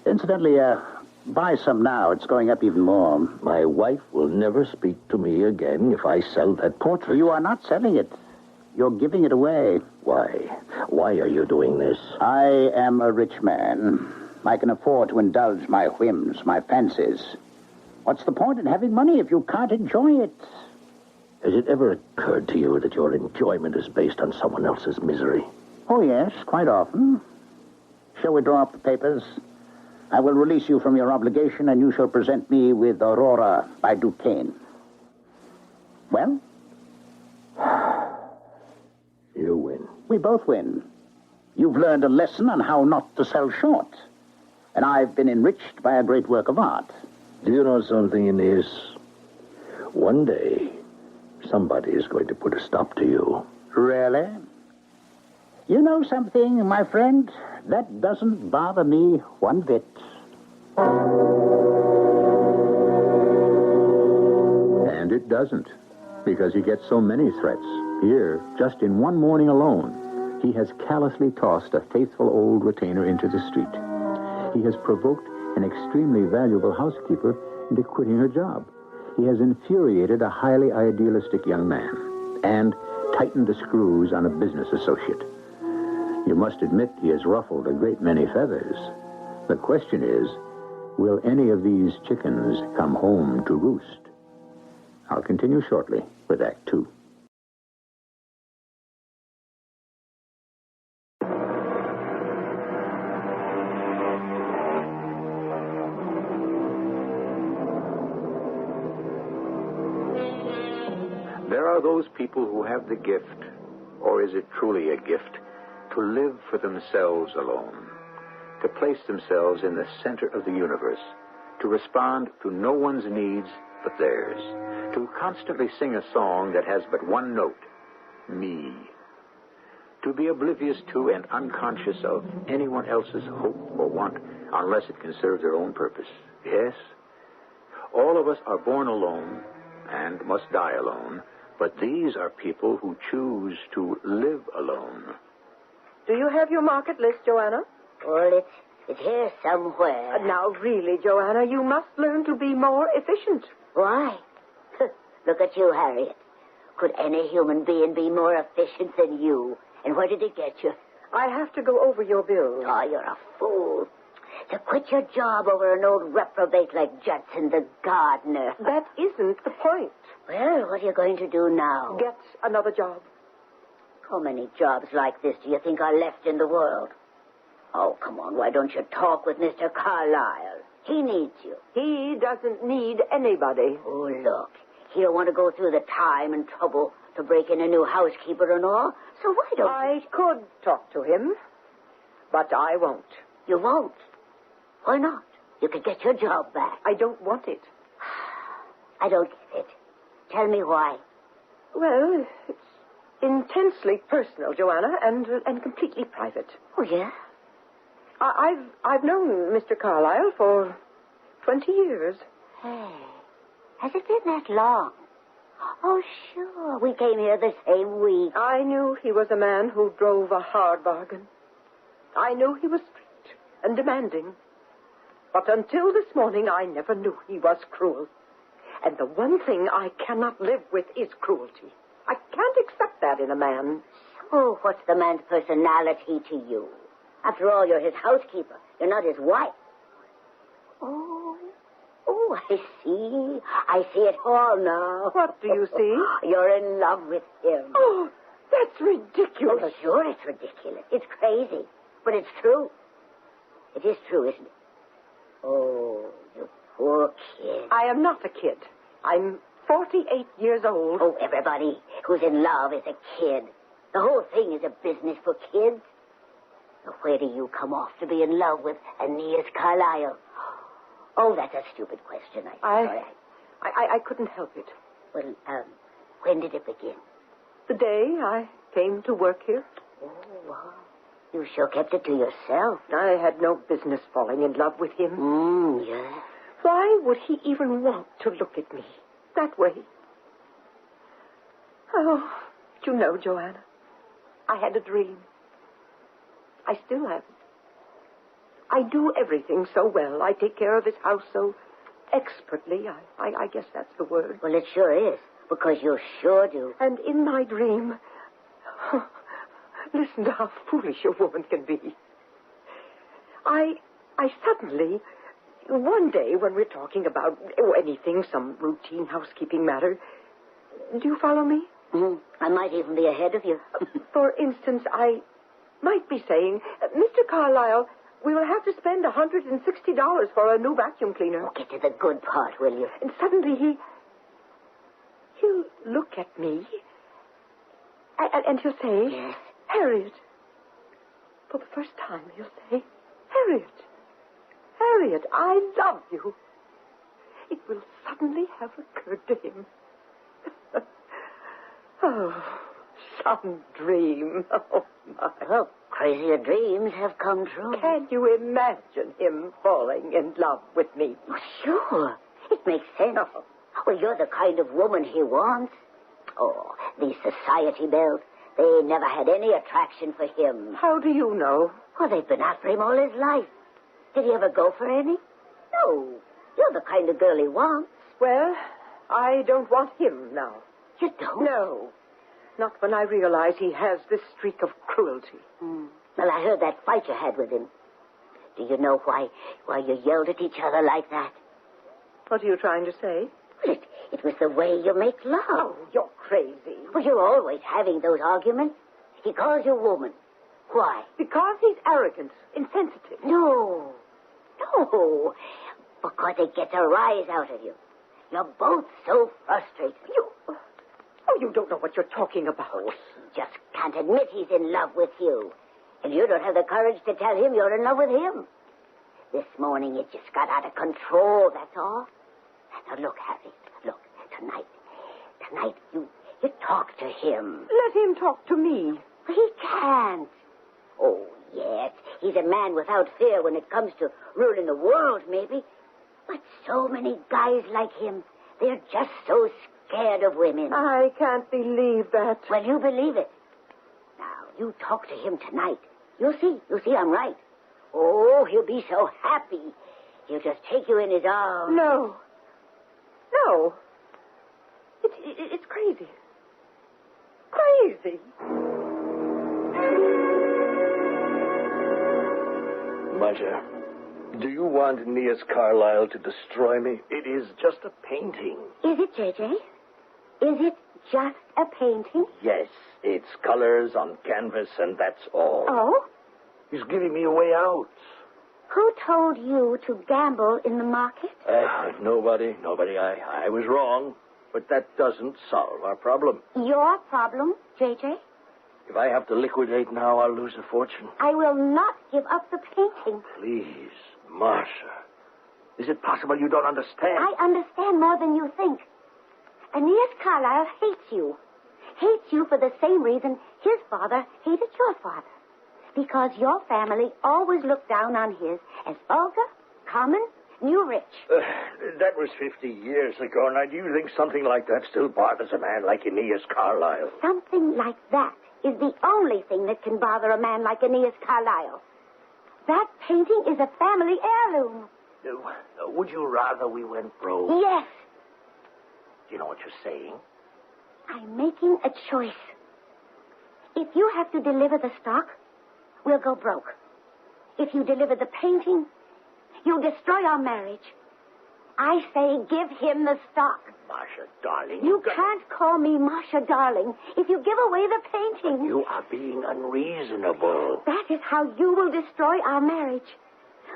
Incidentally, buy some now. It's going up even more. My wife will never speak to me again if I sell that portrait. You are not selling it. You're giving it away. Why? Why are you doing this? I am a rich man. I can afford to indulge my whims, my fancies. What's the point in having money if you can't enjoy it? Has it ever occurred to you that your enjoyment is based on someone else's misery? Oh, yes, quite often. Shall we draw up the papers? I will release you from your obligation, and you shall present me with Aurora by Duquesne. Well? You win. We both win. You've learned a lesson on how not to sell short. And I've been enriched by a great work of art. Do you know something, Inez? One day, somebody is going to put a stop to you. Really? You know something, my friend? That doesn't bother me one bit. And it doesn't, because he gets so many threats. Here, just in one morning alone, he has callously tossed a faithful old retainer into the street. He has provoked an extremely valuable housekeeper into quitting her job. He has infuriated a highly idealistic young man and tightened the screws on a business associate. You must admit he has ruffled a great many feathers. The question is, will any of these chickens come home to roost? I'll continue shortly with Act 2. There are those people who have the gift, or is it truly a gift, to live for themselves alone, to place themselves in the center of the universe, to respond to no one's needs but theirs, to constantly sing a song that has but one note, me, to be oblivious to and unconscious of anyone else's hope or want unless it can serve their own purpose. Yes, all of us are born alone and must die alone, but these are people who choose to live alone. Do you have your market list, Joanna? Well, it's here somewhere. Now, really, Joanna, you must learn to be more efficient. Why? Look at you, Harriet. Could any human being be more efficient than you? And where did it get you? I have to go over your bills. Oh, you're a fool. To quit your job over an old reprobate like Judson the gardener. That isn't the point. Well, what are you going to do now? Get another job. How many jobs like this do you think are left in the world? Oh, come on, why don't you talk with Mr. Carlyle? He needs you. He doesn't need anybody. Oh, look, he don't want to go through the time and trouble to break in a new housekeeper and all, so why don't I could talk to him, but I won't. You won't? Why not? You could get your job back. I don't want it. I don't get it. Tell me why. Well, it's intensely personal, Joanna, and completely private. Oh, yeah? I've known Mr. Carlyle for 20 years. Hey, has it been that long? Oh, sure. We came here the same week. I knew he was a man who drove a hard bargain. I knew he was strict and demanding. But until this morning, I never knew he was cruel. And the one thing I cannot live with is cruelty. I can't accept that in a man. So what's the man's personality to you? After all, you're his housekeeper. You're not his wife. Oh, I see. I see it all now. What do you see? You're in love with him. Oh, that's ridiculous. Oh, sure, it's ridiculous. It's crazy. But it's true. It is true, isn't it? Oh, you poor kid. I am not a kid. I'm 48 years old. Oh, everybody who's in love is a kid. The whole thing is a business for kids. Where do you come off to be in love with Aeneas Carlyle? Oh, that's a stupid question. I couldn't help it. Well, when did it begin? The day I came to work here. Oh, wow. You sure kept it to yourself. I had no business falling in love with him. Yes. Why would he even want to look at me that way? Oh, you know, Joanna, I had a dream. I still have it. I do everything so well. I take care of his house so expertly. I guess that's the word. Well, it sure is, because you sure do. And in my dream, listen to how foolish a woman can be. I suddenly, one day when we're talking about anything, some routine housekeeping matter, do you follow me? I might even be ahead of you. For instance, I might be saying, Mr. Carlyle, we will have to spend $160 for a new vacuum cleaner. Oh, get to the good part, will you? And suddenly he'll look at me and he'll say, yes. Harriet. For the first time, he'll say, Harriet. Harriet, I love you. It will suddenly have occurred to him. Oh, some dream. Oh, my. Well, crazier dreams have come true. Can you imagine him falling in love with me? Oh, sure. It makes sense. Oh. Well, you're the kind of woman he wants. Oh, these society belles, they never had any attraction for him. How do you know? Well, they've been after him all his life. Did he ever go for any? No. You're the kind of girl he wants. Well, I don't want him now. You don't? No. Not when I realize he has this streak of cruelty. Well, I heard that fight you had with him. Do you know why you yelled at each other like that? What are you trying to say? Well, it was the way you make love. Oh, you're crazy. Well, you're always having those arguments. He calls you woman. Why? Because he's arrogant, insensitive. No. Because it gets a rise out of you. You're both so frustrated. You don't know what you're talking about. Oh, he just can't admit he's in love with you. And you don't have the courage to tell him you're in love with him. This morning it just got out of control, that's all. Now look, Harry, look, tonight you talk to him. Let him talk to me. He can't. Oh, yes, he's a man without fear when it comes to ruling the world, maybe. But so many guys like him, they're just so scared of women. I can't believe that. Well, you believe it. Now, you talk to him tonight. You'll see I'm right. Oh, he'll be so happy. He'll just take you in his arms. No. It's crazy. Crazy. Marcia, do you want Aeneas Carlyle to destroy me? It is just a painting. Is it, J.J.? Is it just a painting? Yes, it's colors on canvas, and that's all. Oh? He's giving me a way out. Who told you to gamble in the market? Nobody. I was wrong, but that doesn't solve our problem. Your problem, J.J.? If I have to liquidate now, I'll lose a fortune. I will not give up the painting. Please, Marcia. Is it possible you don't understand? I understand more than you think. Aeneas Carlyle hates you. Hates you for the same reason his father hated your father. Because your family always looked down on his as vulgar, common, new rich. That was 50 years ago. Now, do you think something like that still bothers a man like Aeneas Carlyle? Something like that is the only thing that can bother a man like Aeneas Carlyle. That painting is a family heirloom. Would you rather we went broke? Yes. Do you know what you're saying? I'm making a choice. If you have to deliver the stock, we'll go broke. If you deliver the painting, you'll destroy our marriage. I say give him the stock. Marcia, darling. You can't call me Marcia, darling, if you give away the painting. You are being unreasonable. That is how you will destroy our marriage.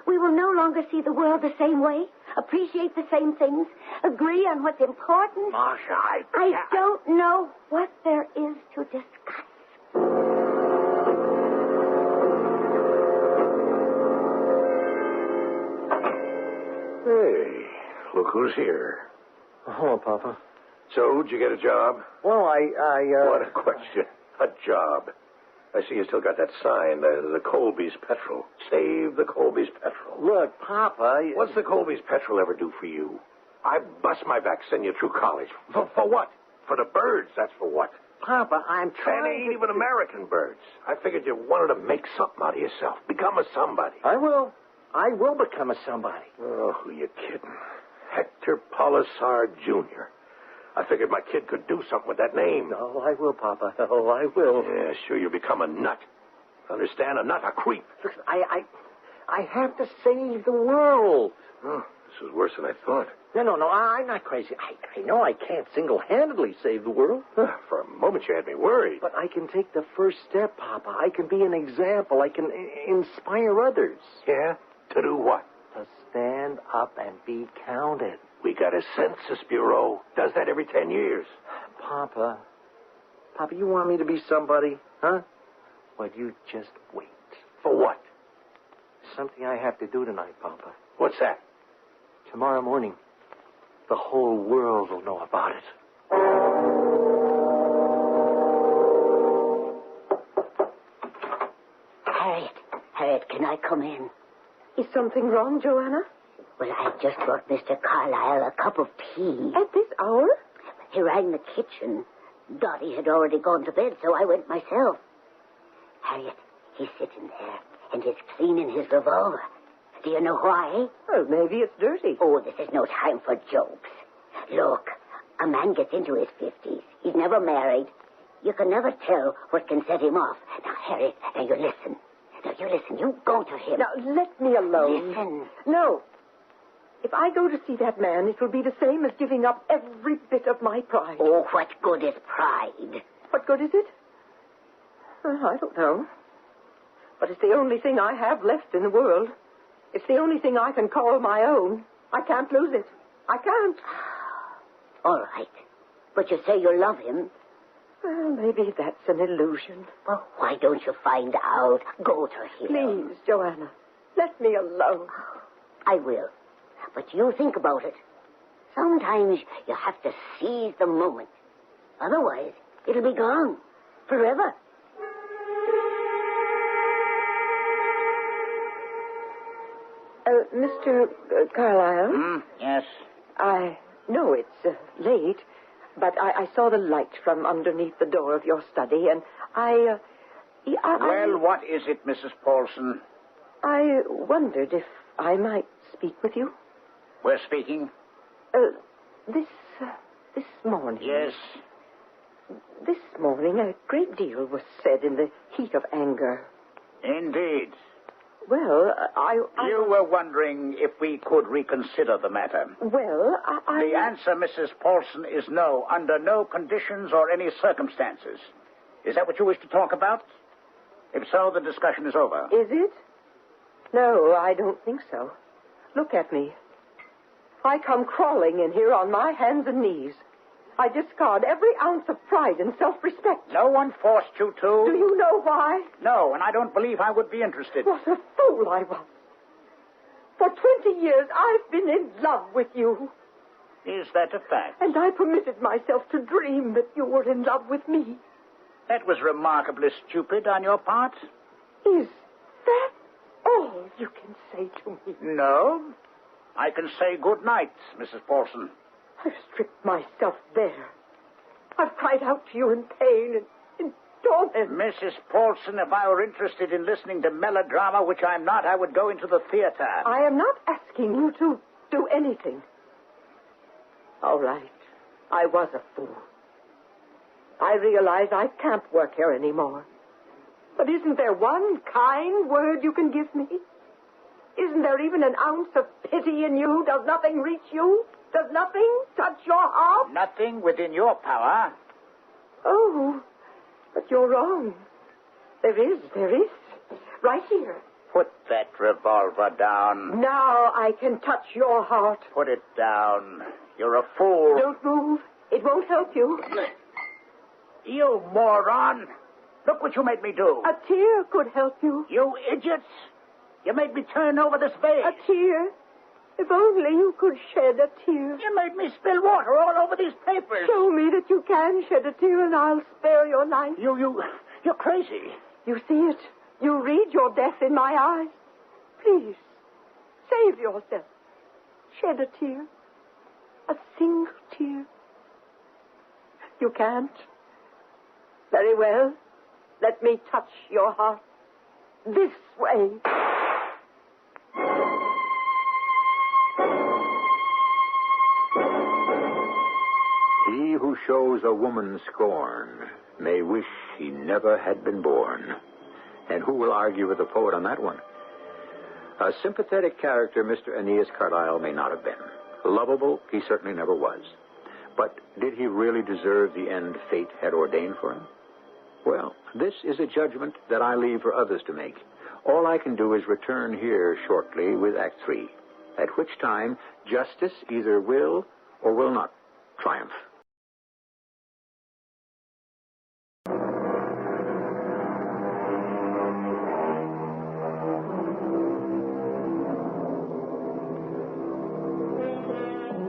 We will no longer see the world the same way, appreciate the same things, agree on what's important. Marcia, I don't know what there is to discuss. who's here. Hello, Papa. So, did you get a job? Well, What a question. A job. I see you still got that sign, the Colby's Petrol. Save the Colby's Petrol. Look, Papa... What's the Colby's Petrol ever do for you? I bust my back, send you through college. For what? For the birds, that's for what. Papa, I'm trying And they ain't even American birds. I figured you wanted to make something out of yourself. Become a somebody. I will. I will become a somebody. Oh, who you kidding? Hector Polisar Jr. I figured my kid could do something with that name. Oh, I will, Papa. Oh, I will. Yeah, sure, you'll become a nut. Understand? A nut, a creep. Listen, I have to save the world. Oh, this is worse than I thought. No, I'm not crazy. I know I can't single-handedly save the world. For a moment, you had me worried. But I can take the first step, Papa. I can be an example. I can inspire others. Yeah? To do what? To stand up and be counted. We got a census bureau. Does that every 10 years. Papa, you want me to be somebody, huh? Well, you just wait. For what? Something I have to do tonight, Papa. What's that? Tomorrow morning, the whole world will know about it. Harriet, can I come in? Is something wrong, Joanna? Well, I just brought Mr. Carlyle a cup of tea. At this hour? He rang the kitchen. Dottie had already gone to bed, so I went myself. Harriet, he's sitting there, and he's cleaning his revolver. Do you know why? Well, maybe it's dirty. Oh, this is no time for jokes. Look, a man gets into his 50s. He's never married. You can never tell what can set him off. Now, Harriet, you listen. You go to him. Now, let me alone. Listen. No. If I go to see that man, it will be the same as giving up every bit of my pride. Oh, what good is pride? What good is it? I don't know. But it's the only thing I have left in the world. It's the only thing I can call my own. I can't lose it. I can't. All right. But you say you love him. Well, maybe that's an illusion. Well, why don't you find out? Go to him. Please, Joanna, let me alone. I will. But you think about it. Sometimes you have to seize the moment. Otherwise, it'll be gone. Forever. Mr. Carlyle? Yes? I know it's late, but I saw the light from underneath the door of your study, and Well, what is it, Mrs. Paulson? I wondered if I might speak with you. We're speaking? This morning. Yes. This morning, a great deal was said in the heat of anger. Indeed. Well, You were wondering if we could reconsider the matter. Well, The answer, Mrs. Paulson, is no, under no conditions or any circumstances. Is that what you wish to talk about? If so, the discussion is over. Is it? No, I don't think so. Look at me. I come crawling in here on my hands and knees. I discard every ounce of pride and self-respect. No one forced you to. Do you know why? No, and I don't believe I would be interested. What a fool I was. For 20 years, I've been in love with you. Is that a fact? And I permitted myself to dream that you were in love with me. That was remarkably stupid on your part. Is that all you can say to me? No. I can say good night, Mrs. Paulson. I've stripped myself bare. I've cried out to you in pain and in torment. Mrs. Paulson, if I were interested in listening to melodrama, which I'm not, I would go into the theater. I am not asking you to do anything. All right. I was a fool. I realize I can't work here anymore. But isn't there one kind word you can give me? Isn't there even an ounce of pity in you? Does nothing reach you? Does nothing touch your heart? Nothing within your power. Oh, but you're wrong. There is. Right here. Put that revolver down. Now I can touch your heart. Put it down. You're a fool. Don't move. It won't help you. You moron. Look what you made me do. A tear could help you. You idiots. You made me turn over this vase. A tear. If only you could shed a tear. You made me spill water all over these papers. Show me that you can shed a tear, and I'll spare your life. You're crazy. You see it. You read your death in my eyes. Please, save yourself. Shed a tear. A single tear. You can't. Very well. Let me touch your heart. This way. He who shows a woman scorn may wish he never had been born. And who will argue with the poet on that one? A sympathetic character Mr. Aeneas Carlyle may not have been. Lovable, he certainly never was. But did he really deserve the end fate had ordained for him? Well, this is a judgment that I leave for others to make. All I can do is return here shortly with Act 3, at which time justice either will or will not triumph.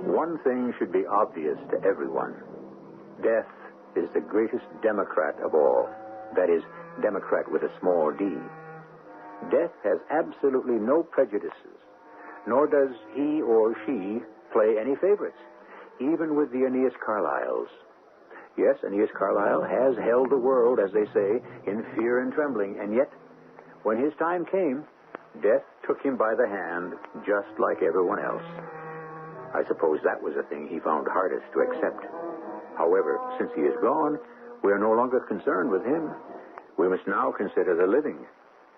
One thing should be obvious to everyone. Death is the greatest Democrat of all. That is, Democrat with a small d. Death has absolutely no prejudices, nor does he or she play any favorites, even with the Aeneas Carlyles. Yes, Aeneas Carlyle has held the world, as they say, in fear and trembling, and yet, when his time came, death took him by the hand, just like everyone else. I suppose that was the thing he found hardest to accept. However, since he is gone, we are no longer concerned with him. We must now consider the living.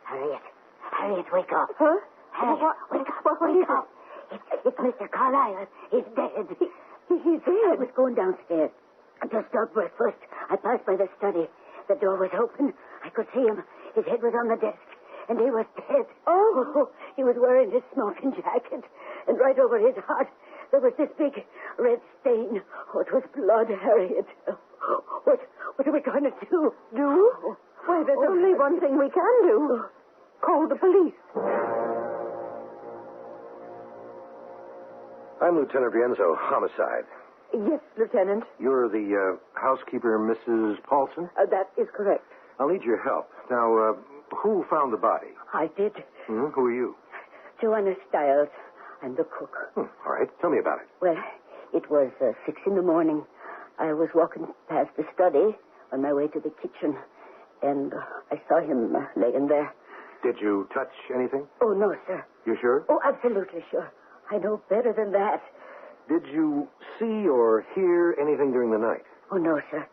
Harriet, wake up. Huh? Harriet, wake up. It's Mr. Carlyle. He's dead. He's dead? I was going downstairs. Just got breakfast. I passed by the study. The door was open. I could see him. His head was on the desk, and he was dead. Oh! He was wearing his smoking jacket, and right over his heart, there was this big red stain. Oh, it was blood, Harriet. What are we going to do? Do? Why, there's only one thing we can do. Call the police. I'm Lieutenant Rienzo, homicide. Yes, Lieutenant. You're the housekeeper, Mrs. Paulson? That is correct. I'll need your help. Now, who found the body? I did. Who are you? Joanna Stiles. I'm the cook. All right. Tell me about it. Well, it was 6 a.m. I was walking past the study on my way to the kitchen, and I saw him laying there. Did you touch anything? Oh, no, sir. You sure? Oh, absolutely sure. I know better than that. Did you see or hear anything during the night? Oh, no, sir.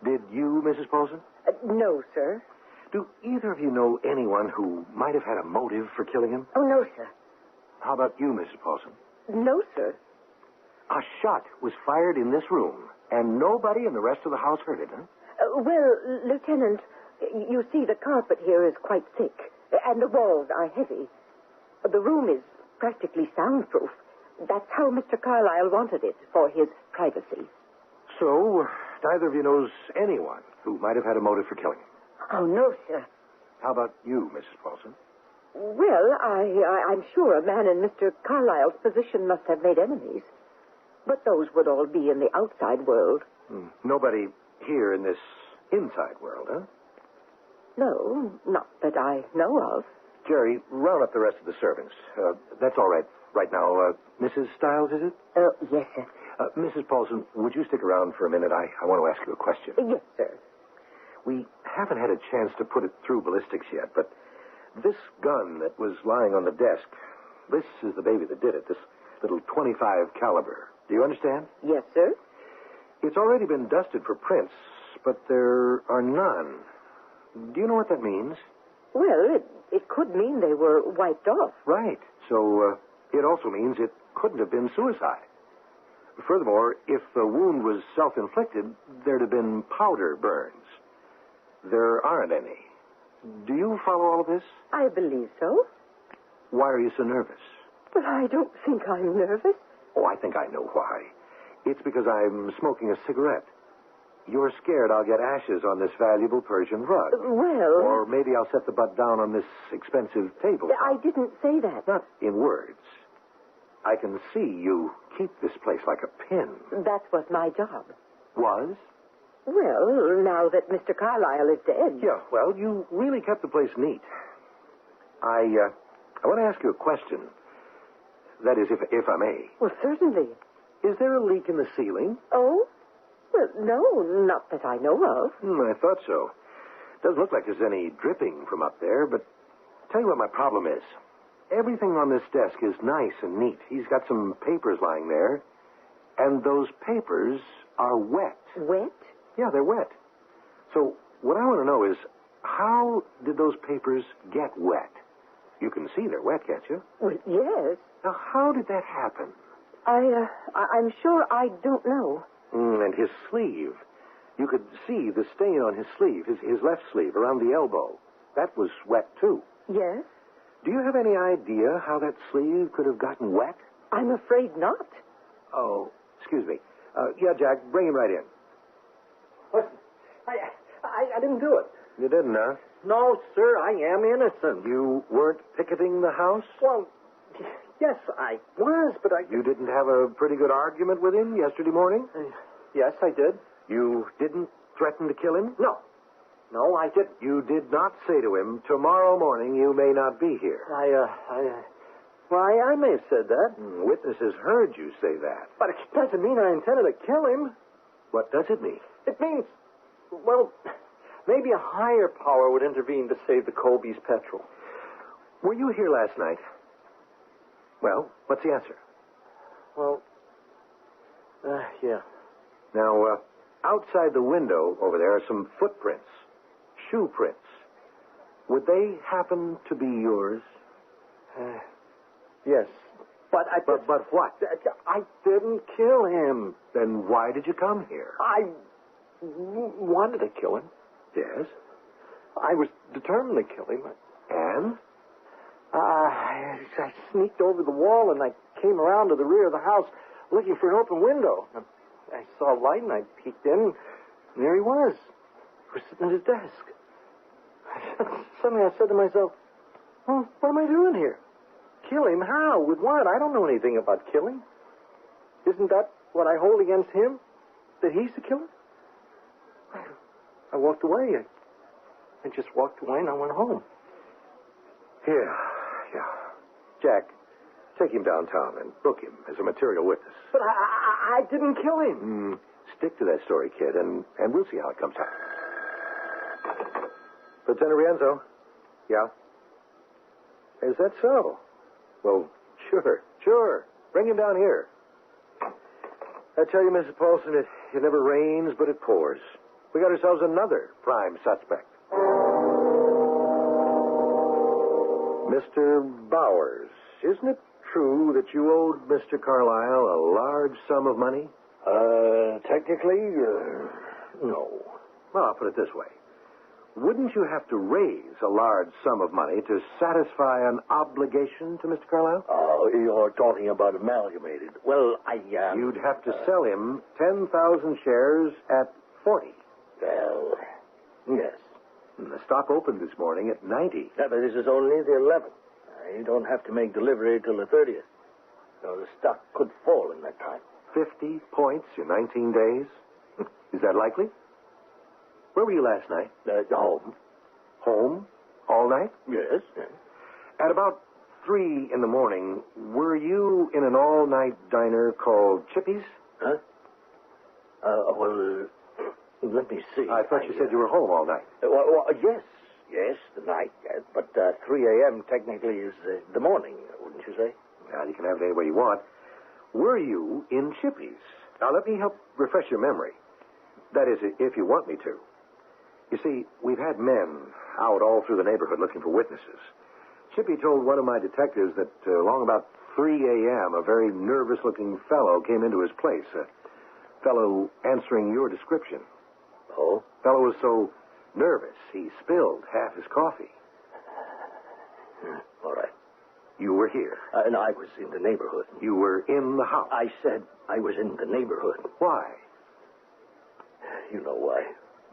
Did you, Mrs. Paulson? No, sir. Do either of you know anyone who might have had a motive for killing him? Oh, no, sir. How about you, Mrs. Paulson? No, sir. A shot was fired in this room, and nobody in the rest of the house heard it, huh? Well, Lieutenant, you see the carpet here is quite thick, and the walls are heavy. The room is practically soundproof. That's how Mr. Carlyle wanted it, for his privacy. So, neither of you knows anyone who might have had a motive for killing him? Oh, no, sir. How about you, Mrs. Paulson? Well, I'm sure a man in Mr. Carlyle's position must have made enemies. But those would all be in the outside world. Nobody here in this inside world, huh? No, not that I know of. Jerry, round up the rest of the servants. That's all right. Right now, Mrs. Stiles, is it? Yes, sir. Mrs. Paulson, would you stick around for a minute? I want to ask you a question. Yes, sir. We haven't had a chance to put it through ballistics yet, but this gun that was lying on the desk, this is the baby that did it, this little .25 caliber. Do you understand? Yes, sir. It's already been dusted for prints, but there are none. Do you know what that means? Well, it could mean they were wiped off. Right. So, it also means it couldn't have been suicide. Furthermore, if the wound was self-inflicted, there'd have been powder burns. There aren't any. Do you follow all of this? I believe so. Why are you so nervous? But I don't think I'm nervous. Oh, I think I know why. It's because I'm smoking a cigarette. You're scared I'll get ashes on this valuable Persian rug. Well... Or maybe I'll set the butt down on this expensive table. I didn't say that. Not in words. I can see you keep this place like a pin. That was my job. Was? Well, now that Mr. Carlyle is dead. Yeah, well, you really kept the place neat. I want to ask you a question. That is, if I may. Well, certainly. Is there a leak in the ceiling? Oh? Well, no, not that I know of. I thought so. Doesn't look like there's any dripping from up there, but tell you what my problem is. Everything on this desk is nice and neat. He's got some papers lying there, and those papers are wet. Wet? Yeah, they're wet. So what I want to know is, how did those papers get wet? You can see they're wet, can't you? Well, yes. Now, how did that happen? I'm sure I don't know. And his sleeve. You could see the stain on his sleeve, his left sleeve, around the elbow. That was wet, too. Yes? Do you have any idea how that sleeve could have gotten wet? I'm afraid not. Oh, excuse me. Yeah, Jack, bring him right in. Listen, I didn't do it. You didn't, huh? No, sir, I am innocent. You weren't picketing the house? Well, yes, I was, but I... You didn't have a pretty good argument with him yesterday morning? Yes, I did. You didn't threaten to kill him? No, I didn't. You did not say to him, tomorrow morning you may not be here. I may have said that. Witnesses heard you say that. But it doesn't mean I intended to kill him. What does it mean? It means, well, maybe a higher power would intervene to save the Colby's petrol. Were you here last night? Well, what's the answer? Well, yeah. Now, outside the window over there are some footprints, shoe prints. Would they happen to be yours? Yes. But what? I didn't kill him. Then why did you come here? I wanted to kill him. Yes? I was determined to kill him. And? I sneaked over the wall and I came around to the rear of the house looking for an open window. I saw a light and I peeked in, and there he was. He was sitting at his desk. Suddenly I said to myself, well, what am I doing here? Kill him? How? With what? I don't know anything about killing. Isn't that what I hold against him? That he's the killer? I walked away. I just walked away and I went home. Yeah. Jack, take him downtown and book him as a material witness. But I didn't kill him. Stick to that story, kid, and we'll see how it comes out. Lieutenant Rienzo? Yeah? Is that so? Well, sure. Bring him down here. I tell you, Mrs. Paulson, it never rains, but it pours. We got ourselves another prime suspect. Mr. Bowers, isn't it true that you owed Mr. Carlyle a large sum of money? Technically, no. Well, I'll put it this way. Wouldn't you have to raise a large sum of money to satisfy an obligation to Mr. Carlyle? Oh, you're talking about Amalgamated. Well, You'd have to sell him 10,000 shares at 40. Well, yes. The stock opened this morning at 90. Yeah, but this is only the 11th. You don't have to make delivery till the 30th. So the stock could fall in that time. 50 points in 19 days? Is that likely? Where were you last night? Home. Home? All night? Yes. At about 3 in the morning, were you in an all-night diner called Chippy's? Huh? Well, let me see. I thought you said you were home all night. Well, yes, the night. But 3 a.m. technically is the morning, wouldn't you say? Well, you can have it any way you want. Were you in Chippy's? Now, let me help refresh your memory. That is, if you want me to. You see, we've had men out all through the neighborhood looking for witnesses. Chippy told one of my detectives that along about 3 a.m., a very nervous-looking fellow came into his place. A fellow answering your description. Oh? Fellow was so nervous, he spilled half his coffee. All right. You were here. And I was in the neighborhood. You were in the house. I said I was in the neighborhood. Why? You know why.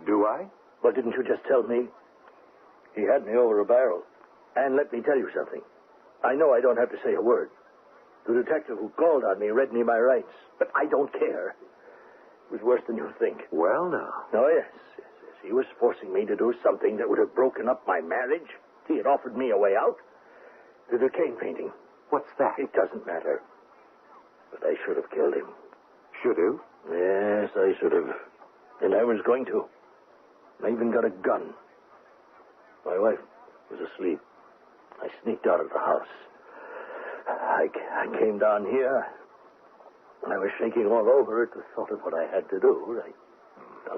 Do I? Well, didn't you just tell me? He had me over a barrel. And let me tell you something. I know I don't have to say a word. The detective who called on me read me my rights, but I don't care. It was worse than you think. Well, now. Oh, yes. He was forcing me to do something that would have broken up my marriage. He had offered me a way out. The Duquesne painting. What's that? It doesn't matter. But I should have killed him. Should have? Yes, I should have. And I was going to. I even got a gun. My wife was asleep. I sneaked out of the house. I came down here. I was shaking all over at the thought of what I had to do.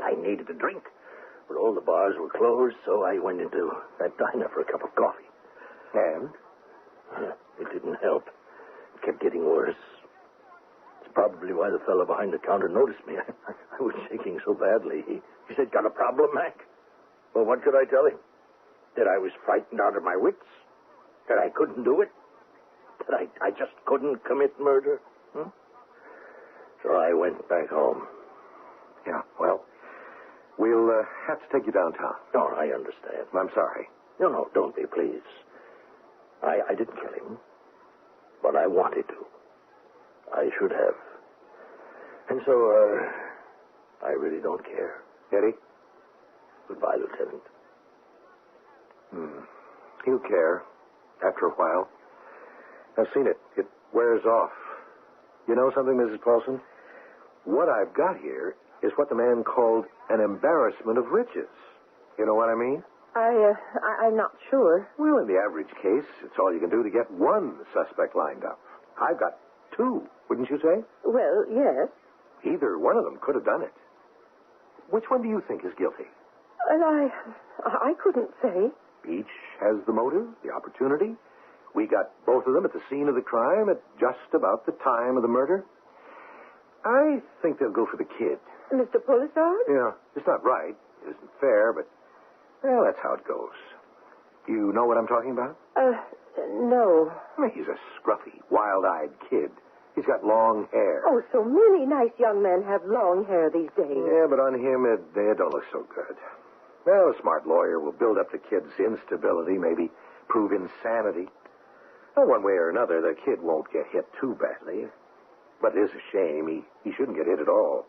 I needed a drink. But all the bars were closed, so I went into that diner for a cup of coffee. And? It didn't help. It kept getting worse. It's probably why the fellow behind the counter noticed me. I was shaking so badly. He said, "Got a problem, Mac?" Well, what could I tell him? That I was frightened out of my wits? That I couldn't do it? That I just couldn't commit murder? So I went back home. Yeah, well, we'll have to take you downtown. No, I understand. I'm sorry. No, don't be, please. I didn't kill him, but I wanted to. I should have. And so, I really don't care. Eddie? Goodbye, Lieutenant. He'll care after a while. I've seen it. It wears off. You know something, Mrs. Paulson? What I've got here is what the man called an embarrassment of riches. You know what I mean? I'm not sure. Well, in the average case, it's all you can do to get one suspect lined up. I've got two, wouldn't you say? Well, yes. Either one of them could have done it. Which one do you think is guilty? And I couldn't say. Each has the motive, the opportunity. We got both of them at the scene of the crime at just about the time of the murder. I think they'll go for the kid. Mr. Pulsar? Yeah, it's not right. It isn't fair, but, well, that's how it goes. You know what I'm talking about? No. He's a scruffy, wild-eyed kid. He's got long hair. Oh, so many nice young men have long hair these days. Yeah, but on him, it don't look so good. Well, a smart lawyer will build up the kid's instability, maybe prove insanity. Well, one way or another, the kid won't get hit too badly. But it is a shame. He shouldn't get hit at all.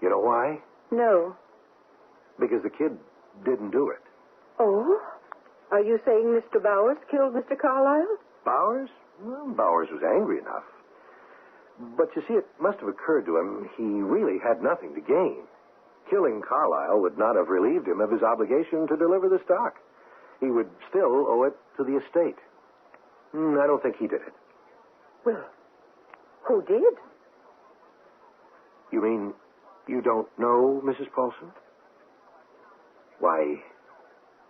You know why? No. Because the kid didn't do it. Oh? Are you saying Mr. Bowers killed Mr. Carlyle? Bowers? Well, Bowers was angry enough. But you see, it must have occurred to him he really had nothing to gain. Killing Carlyle would not have relieved him of his obligation to deliver the stock. He would still owe it to the estate. I don't think he did it. Well, who did? You mean you don't know, Mrs. Paulson? Why,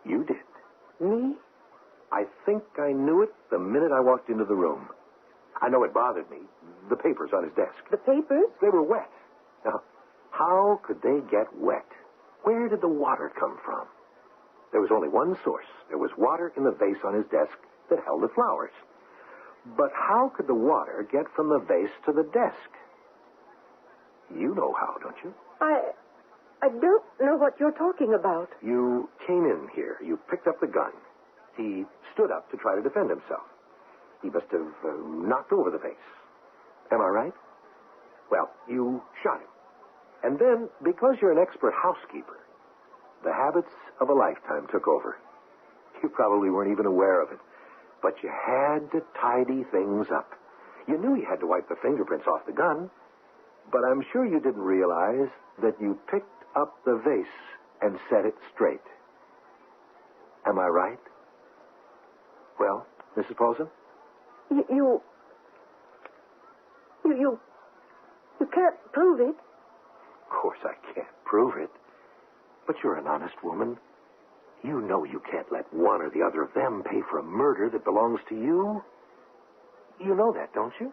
you did. Me? I think I knew it the minute I walked into the room. I know it bothered me. The papers on his desk. The papers? They were wet. Now, how could they get wet? Where did the water come from? There was only one source. There was water in the vase on his desk that held the flowers. But how could the water get from the vase to the desk? You know how, don't you? I don't know what you're talking about. You came in here. You picked up the gun. He stood up to try to defend himself. He must have knocked over the vase. Am I right? Well, you shot him. And then, because you're an expert housekeeper, the habits of a lifetime took over. You probably weren't even aware of it. But you had to tidy things up. You knew you had to wipe the fingerprints off the gun, but I'm sure you didn't realize that you picked up the vase and set it straight. Am I right? Well, Mrs. Paulson? You can't prove it. Of course I can't prove it. But you're an honest woman. You know you can't let one or the other of them pay for a murder that belongs to you. You know that, don't you?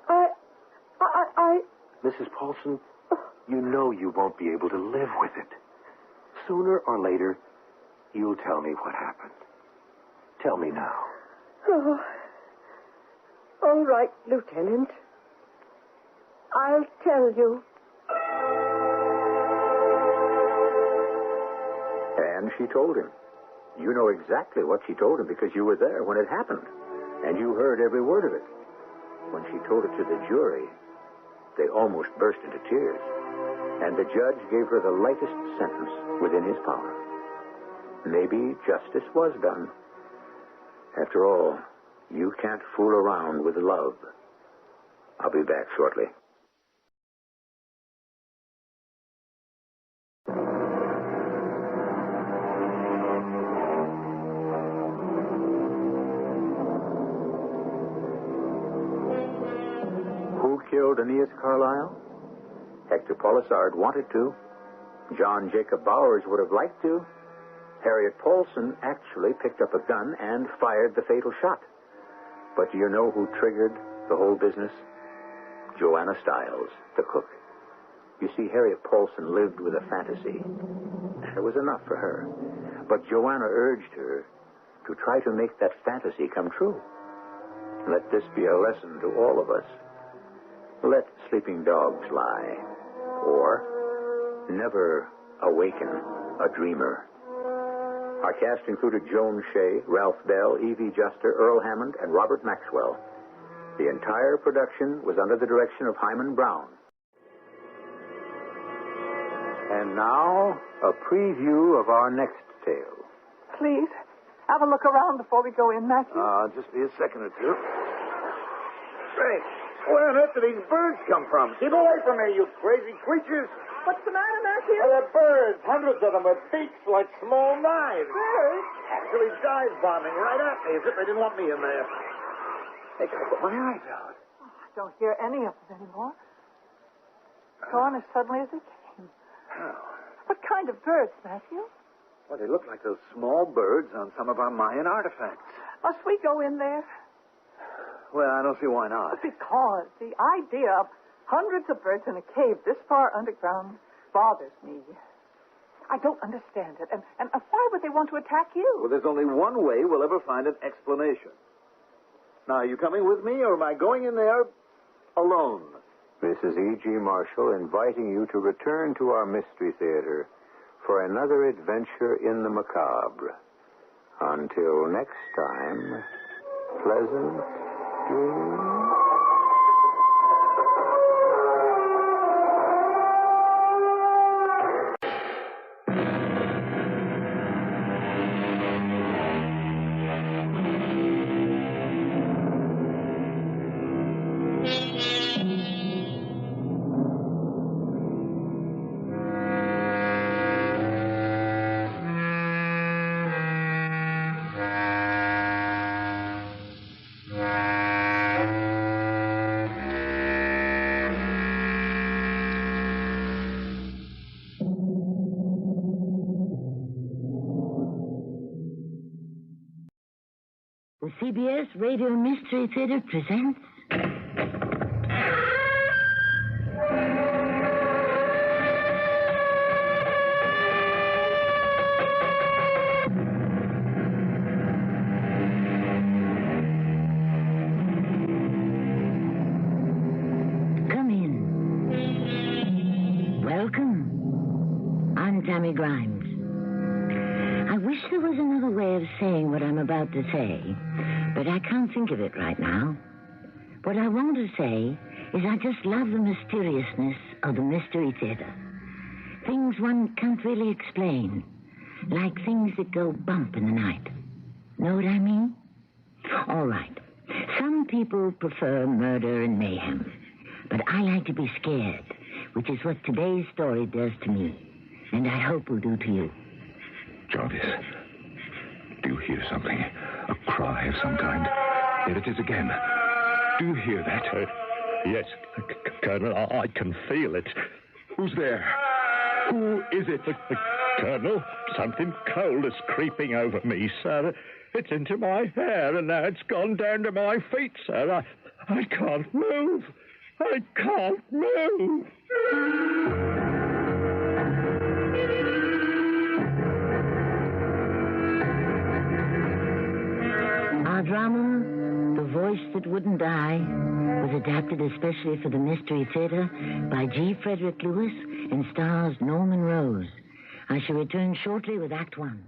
Mrs. Paulson, you know you won't be able to live with it. Sooner or later, you'll tell me what happened. Tell me now. Oh. All right, Lieutenant. I'll tell you. And she told him. You know exactly what she told him because you were there when it happened. And you heard every word of it. When she told it to the jury, they almost burst into tears. And the judge gave her the lightest sentence within his power. Maybe justice was done. After all, you can't fool around with love. I'll be back shortly. Who killed Aeneas Carlyle? Hector Polisard wanted to. John Jacob Bowers would have liked to. Harriet Paulson actually picked up a gun and fired the fatal shot. But do you know who triggered the whole business? Joanna Stiles, the cook. You see, Harriet Paulson lived with a fantasy, and it was enough for her. But Joanna urged her to try to make that fantasy come true. Let this be a lesson to all of us. Let sleeping dogs lie, or never awaken a dreamer. Our cast included Joan Shea, Ralph Bell, Evie Juster, Earl Hammond, and Robert Maxwell. The entire production was under the direction of Hyman Brown. And now, a preview of our next tale. Please, have a look around before we go in, Matthew. Just be a second or two. Hey, where on earth do these birds come from? Keep away from me, you crazy creatures. What's the matter, Matthew? They're birds, hundreds of them with beaks like small knives. Birds? Actually dive bombing right at me as if they didn't want me in there. Hey, can I put my eyes out? Oh, I don't hear any of them anymore. Gone as suddenly as they came. Oh. What kind of birds, Matthew? Well, they look like those small birds on some of our Mayan artifacts. Must we go in there? Well, I don't see why not. Because the idea of hundreds of birds in a cave this far underground bothers me. I don't understand it. And why would they want to attack you? Well, there's only one way we'll ever find an explanation. Now, are you coming with me, or am I going in there alone? Mrs. E.G. Marshall inviting you to return to our Mystery Theater for another adventure in the macabre. Until next time, pleasant dreams. The CBS Radio Mystery Theater presents... Come in. Welcome. I'm Tammy Grimes. I wish there was another way of saying what I'm about to say, but I can't think of it right now. What I want to say is I just love the mysteriousness of the Mystery Theater. Things one can't really explain, like things that go bump in the night. Know what I mean? All right. Some people prefer murder and mayhem, but I like to be scared, which is what today's story does to me, and I hope will do to you. Jarvis, do you hear something? A cry of some kind. There it is again. Do you hear that? Yes, Colonel, I can feel it. Who's there? Who is it? The Colonel, something cold is creeping over me, sir. It's into my hair, and now it's gone down to my feet, sir. I can't move. I can't move. Our drama, The Voice That Wouldn't Die, was adapted especially for the Mystery Theater by G. Frederick Lewis and stars Norman Rose. I shall return shortly with Act One.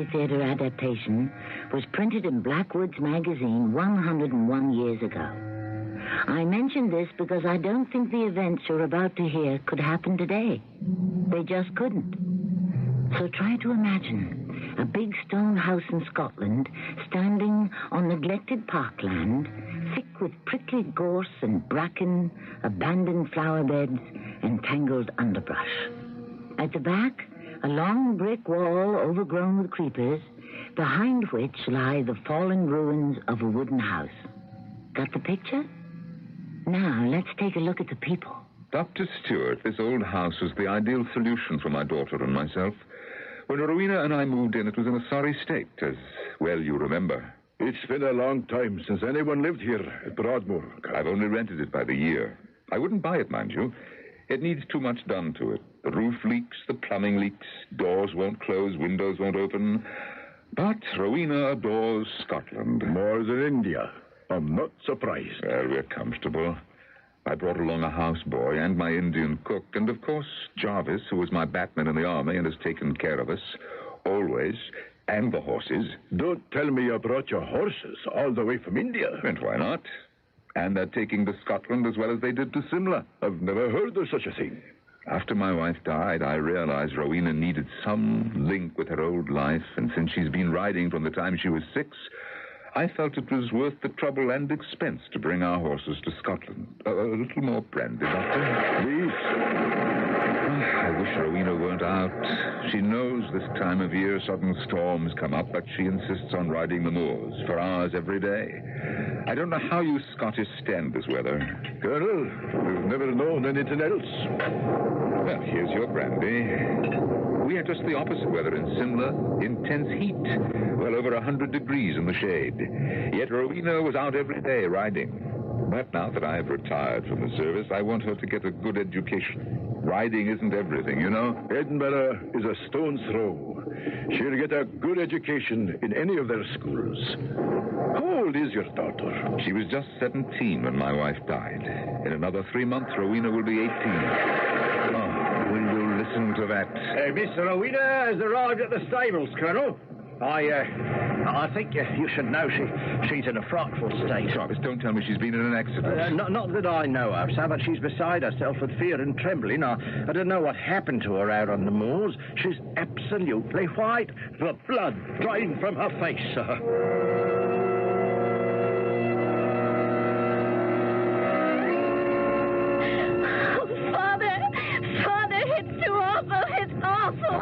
mystery theater adaptation was printed in Blackwood's magazine 101 years ago. I mention this because I don't think the events you're about to hear could happen today. They just couldn't. So try to imagine a big stone house in Scotland standing on neglected parkland, thick with prickly gorse and bracken, abandoned flower beds, and tangled underbrush. At the back, a long brick wall overgrown with creepers, behind which lie the fallen ruins of a wooden house. Got the picture? Now, let's take a look at the people. Dr. Stewart, this old house was the ideal solution for my daughter and myself. When Rowena and I moved in, it was in a sorry state, as well you remember. It's been a long time since anyone lived here at Broadmoor. I've only rented it by the year. I wouldn't buy it, mind you. It needs too much done to it. The roof leaks, the plumbing leaks, doors won't close, windows won't open. But Rowena adores Scotland. More than India. I'm not surprised. Well, we're comfortable. I brought along a houseboy and my Indian cook, and of course Jarvis, who was my batman in the army and has taken care of us, always, and the horses. Don't tell me you brought your horses all the way from India. And why not? And they're taking to Scotland as well as they did to Simla. I've never heard of such a thing. After my wife died, I realized Rowena needed some link with her old life, and since she's been riding from the time she was 6, I felt it was worth the trouble and expense to bring our horses to Scotland. A little more brandy, Doctor. Please. I wish Rowena weren't out. She knows this time of year sudden storms come up, but she insists on riding the moors for hours every day. I don't know how you Scottish stand this weather. Colonel, we've never known anything else. Well, here's your brandy. We had just the opposite weather in Simla, intense heat, well over 100 degrees in the shade. Yet Rowena was out every day riding. But now that I've retired from the service, I want her to get a good education. Riding isn't everything, you know. Edinburgh is a stone's throw. She'll get a good education in any of their schools. How old is your daughter? She was just 17 when my wife died. In another 3 months, Rowena will be 18. Oh, will you listen to that? Miss Rowena has arrived at the stables, Colonel. I think you should know she's in a frightful state. Jarvis, don't tell me she's been in an accident. Not that I know of, sir, but she's beside herself with fear and trembling. I don't know what happened to her out on the moors. She's absolutely white. The blood drained from her face, sir.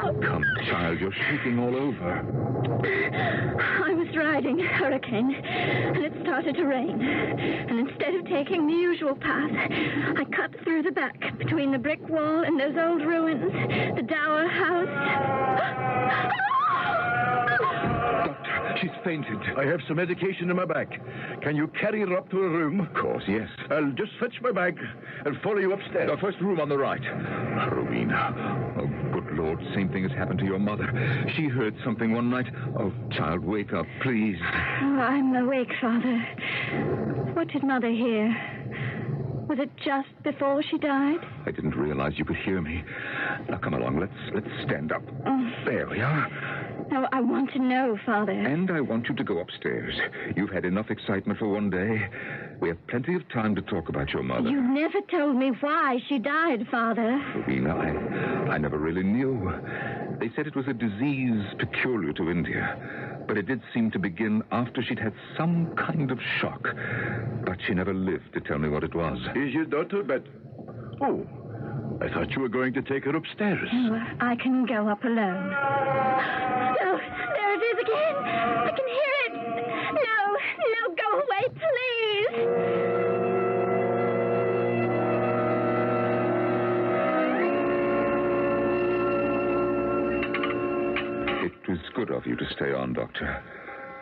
Oh, come, child, you're shaking all over. I was riding a hurricane, and it started to rain. And instead of taking the usual path, I cut through the back between the brick wall and those old ruins, the dower house. Doctor, she's fainted. I have some medication in my bag. Can you carry her up to her room? Of course, yes. I'll just fetch my bag and follow you upstairs. The first room on the right. Rowena. Oh, good Lord, same thing has happened to your mother. She heard something one night. Oh, child, wake up, please. Oh, I'm awake, Father. What did Mother hear? Was it just before she died? I didn't realize you could hear me. Now, come along. Let's stand up. There we are. No, I want to know, Father. And I want you to go upstairs. You've had enough excitement for one day. We have plenty of time to talk about your mother. You never told me why she died, Father. Rowena, I never really knew. They said it was a disease peculiar to India. But it did seem to begin after she'd had some kind of shock. But she never lived to tell me what it was. Is your daughter bed? Oh, I thought you were going to take her upstairs. Oh, I can go up alone. No, there it is again. I can hear it. No, go away, please. It was good of you to stay on, Doctor.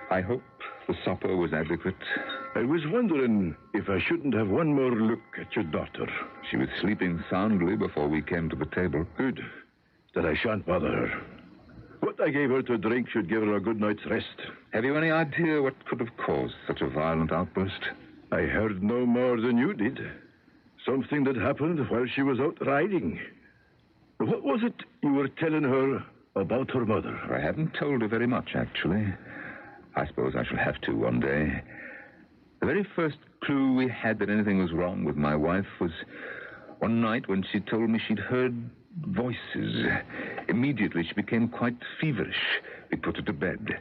I hope the supper was adequate. I was wondering if I shouldn't have one more look at your daughter. She was sleeping soundly before we came to the table. Good. Then I shan't bother her. What I gave her to drink should give her a good night's rest. Have you any idea what could have caused such a violent outburst? I heard no more than you did. Something that happened while she was out riding. What was it you were telling her about her mother? I haven't told her very much, actually. I suppose I shall have to one day. The very first clue we had that anything was wrong with my wife was one night when she told me she'd heard voices. Immediately, she became quite feverish. We put her to bed.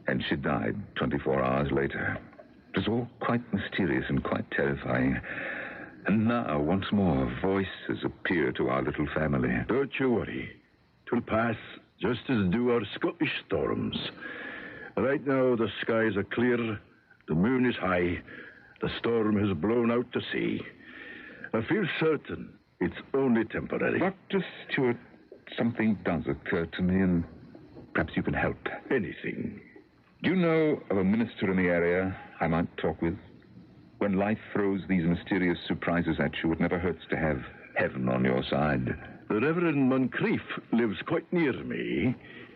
And she died 24 hours later. It was all quite mysterious and quite terrifying. And now, once more, voices appear to our little family. Don't you worry. 'Twill pass just as do our Scottish storms. Right now, the skies are clear, the moon is high, the storm has blown out to sea. I feel certain it's only temporary. Dr. Stewart, something does occur to me, and perhaps you can help. Anything. Do you know of a minister in the area I might talk with? When life throws these mysterious surprises at you, it never hurts to have heaven on your side. The Reverend Moncrief lives quite near me.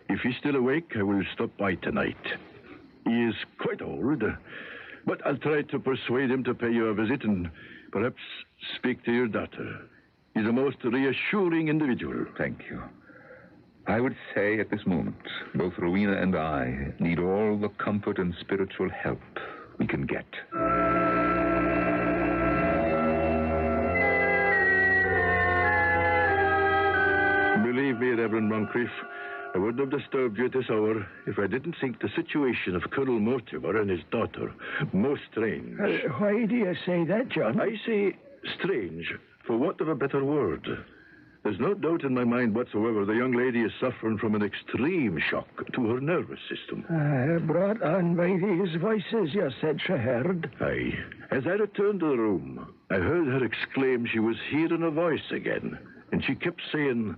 If he's still awake, I will stop by tonight. He is quite old, but I'll try to persuade him to pay you a visit and perhaps speak to your daughter. He's a most reassuring individual. Thank you. I would say at this moment, both Rowena and I need all the comfort and spiritual help we can get. Believe me, Reverend Moncrief, I wouldn't have disturbed you at this hour if I didn't think the situation of Colonel Mortimer and his daughter most strange. Why do you say that, John? I say strange, for want of a better word. There's no doubt in my mind whatsoever the young lady is suffering from an extreme shock to her nervous system. Brought on by these voices you said she heard? Aye. As I returned to the room, I heard her exclaim she was hearing a voice again, and she kept saying,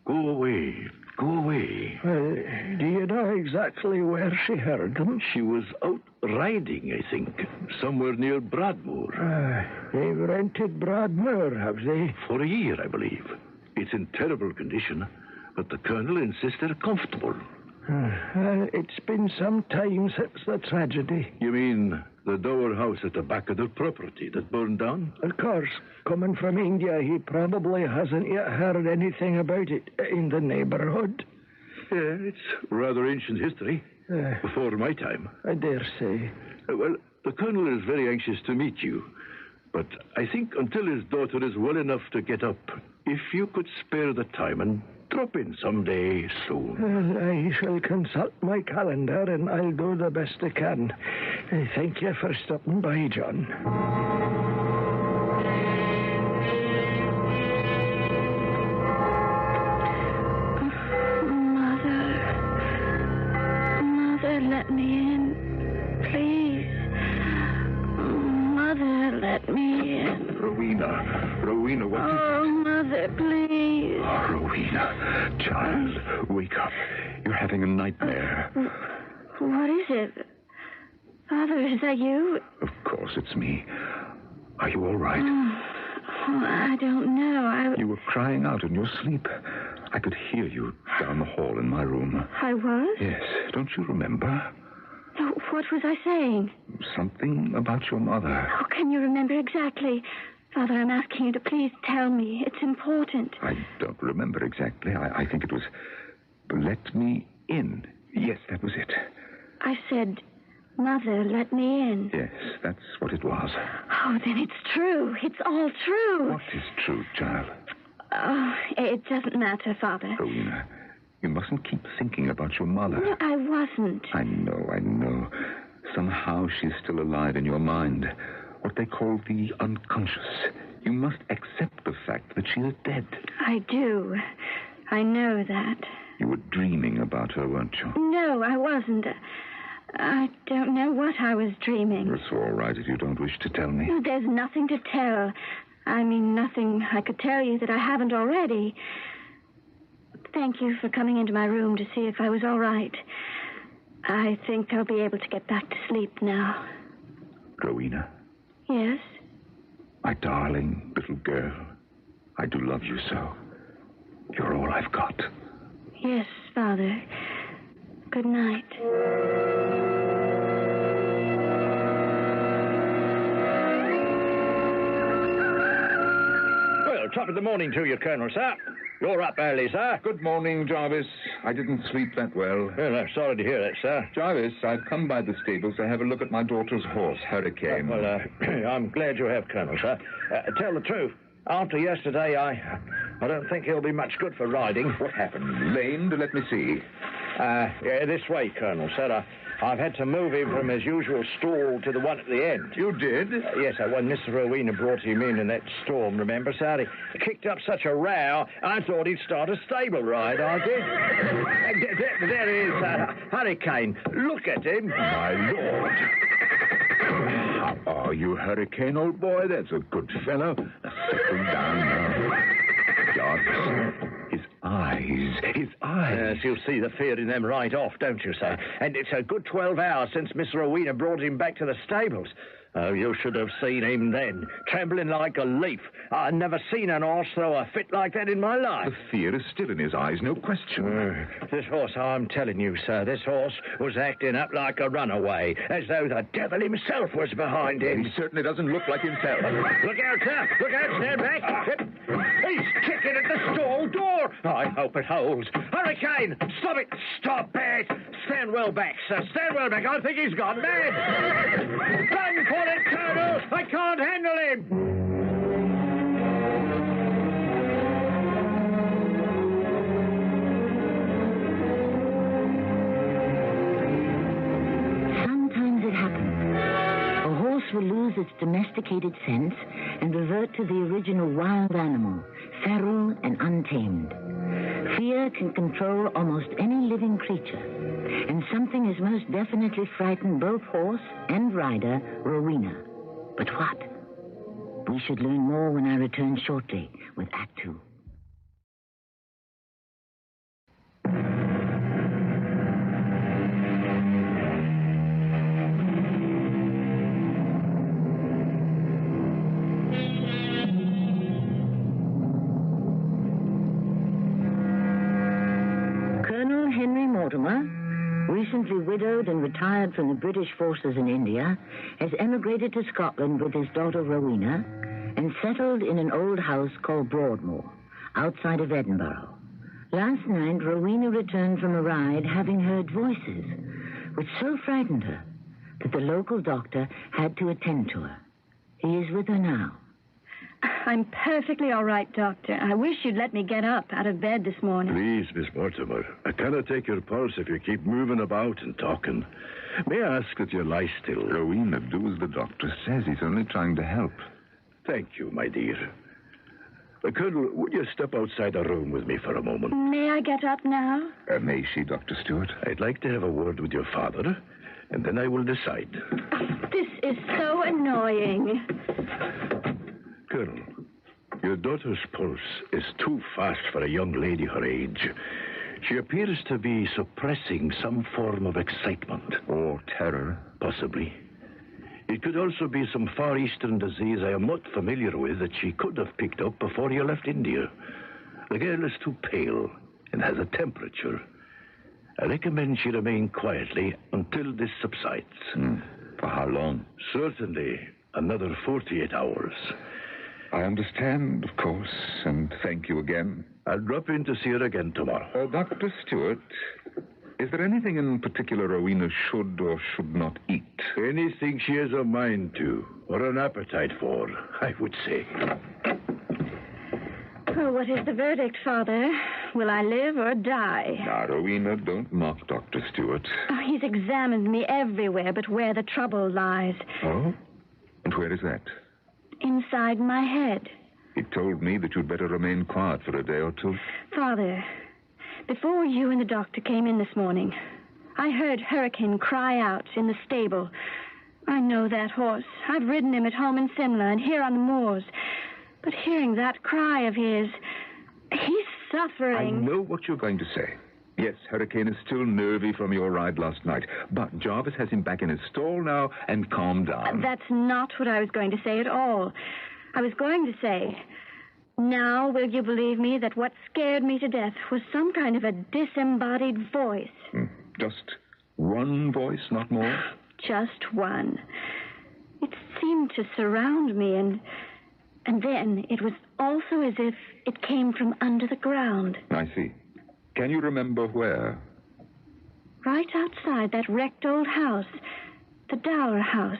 "Go away, go away." Do you know exactly where she heard them? She was out riding, I think, somewhere near Broadmoor. They've rented Broadmoor, have they? For a year, I believe. It's in terrible condition, but the Colonel insists they're comfortable. It's been some time since the tragedy. You mean the dower house at the back of their property that burned down? Of course. Coming from India, he probably hasn't yet heard anything about it in the neighborhood. Yeah, it's rather ancient history. Before my time. I dare say. Well, the Colonel is very anxious to meet you. But I think until his daughter is well enough to get up, if you could spare the time and drop in someday soon. I shall consult my calendar and I'll do the best I can. Thank you for stopping by, John. Mother, let me in. Please. Mother, let me in. Rowena, what is it? Oh, Mother, please. Oh, Rowena, child, wake up. You're having a nightmare. What is it? Father, is that you? Of course, it's me. Are you all right? I don't know. You were crying out in your sleep. I could hear you down the hall in my room. I was? Yes. Don't you remember? What was I saying? Something about your mother. Oh, can you remember exactly? Father, I'm asking you to please tell me. It's important. I don't remember exactly. I think it was, "Let me in." Yes, that was it. I said, "Mother, let me in." Yes, that's what it was. Oh, then it's true. It's all true. What is true, child? Oh, it doesn't matter, Father. Rowena, you mustn't keep thinking about your mother. No, I wasn't. I know. Somehow she's still alive in your mind. What they call the unconscious. You must accept the fact that she is dead. I do. I know that. You were dreaming about her, weren't you? No, I wasn't. I don't know what I was dreaming. It's all right if you don't wish to tell me. There's nothing to tell. I mean, nothing I could tell you that I haven't already. Thank you for coming into my room to see if I was all right. I think I'll be able to get back to sleep now. Rowena? Yes? My darling little girl, I do love you so. You're all I've got. Yes, Father. Good night. Well, top of the morning to you, Colonel, sir. You're up early, sir. Good morning, Jarvis. I didn't sleep that well. Well, sorry to hear that, sir. Jarvis, I've come by the stables to have a look at my daughter's horse, Hurricane. Well, I'm glad you have, Colonel, sir. Tell the truth. After yesterday, I don't think he'll be much good for riding. What happened? Lamed? Let me see. This way, Colonel, sir. I've had to move him from his usual stall to the one at the end. You did? Yes, sir. When Miss Rowena brought him in that storm, remember, sir? He kicked up such a row, I thought he'd start a stable ride. I did. There he is, Hurricane. Look at him. My Lord. How are you, Hurricane, old boy? That's a good fellow. Settle down now. Jarvis. His eyes. Yes, you'll see the fear in them right off, don't you, sir? And it's a good 12 hours since Miss Rowena brought him back to the stables. Oh, you should have seen him then, trembling like a leaf. I've never seen an horse throw a fit like that in my life. The fear is still in his eyes, no question. This horse, I'm telling you, sir, this horse was acting up like a runaway, as though the devil himself was behind him. He certainly doesn't look like himself. Look out, sir! Look out, stand back! He's kicking at the stall door! I hope it holds. Hurricane! Stop it! Stop it! Stand well back, sir. Stand well back. I think he's gone mad. Run for it, Colonel! I can't handle him! Sometimes it happens. A horse will lose its domesticated sense and revert to the original wild animal, feral and untamed. Fear can control almost any living creature, and something has most definitely frightened both horse and rider, Rowena. But what? We should learn more when I return shortly with Act 2. Recently widowed and retired from the British forces in India, has emigrated to Scotland with his daughter Rowena and settled in an old house called Broadmoor, outside of Edinburgh. Last night, Rowena returned from a ride having heard voices, which so frightened her that the local doctor had to attend to her. He is with her now. I'm perfectly all right, Doctor. I wish you'd let me get up out of bed this morning. Please, Miss Mortimer, I cannot take your pulse if you keep moving about and talking. May I ask that you lie still? Rowena, do as the doctor says. He's only trying to help. Thank you, my dear. Colonel, would you step outside the room with me for a moment? May I get up now? May she, Dr. Stewart? I'd like to have a word with your father, and then I will decide. This is so annoying. Colonel, your daughter's pulse is too fast for a young lady her age. She appears to be suppressing some form of excitement. Or terror. Possibly. It could also be some Far Eastern disease I am not familiar with that she could have picked up before you left India. The girl is too pale and has a temperature. I recommend she remain quietly until this subsides. For how long? Certainly another 48 hours. I understand, of course, and thank you again. I'll drop in to see her again tomorrow. Dr. Stewart, is there anything in particular Rowena should or should not eat? Anything she has a mind to, or an appetite for, I would say. Oh, what is the verdict, Father? Will I live or die? Now, Rowena, don't mock Dr. Stewart. Oh, he's examined me everywhere but where the trouble lies. Oh? And where is that? Inside my head. He told me that you'd better remain quiet for a day or two. Father, before you and the doctor came in this morning, I heard Hurricane cry out in the stable. I know that horse. I've ridden him at home in Simla and here on the moors. But hearing that cry of his, he's suffering. I know what you're going to say. Yes, Hurricane is still nervy from your ride last night. But Jarvis has him back in his stall now, and calm down. That's not what I was going to say at all. I was going to say, now will you believe me that what scared me to death was some kind of a disembodied voice? Just one voice, not more? Just one. It seemed to surround me, and And then it was also as if it came from under the ground. I see. Can you remember where? Right outside that wrecked old house. The Dower house.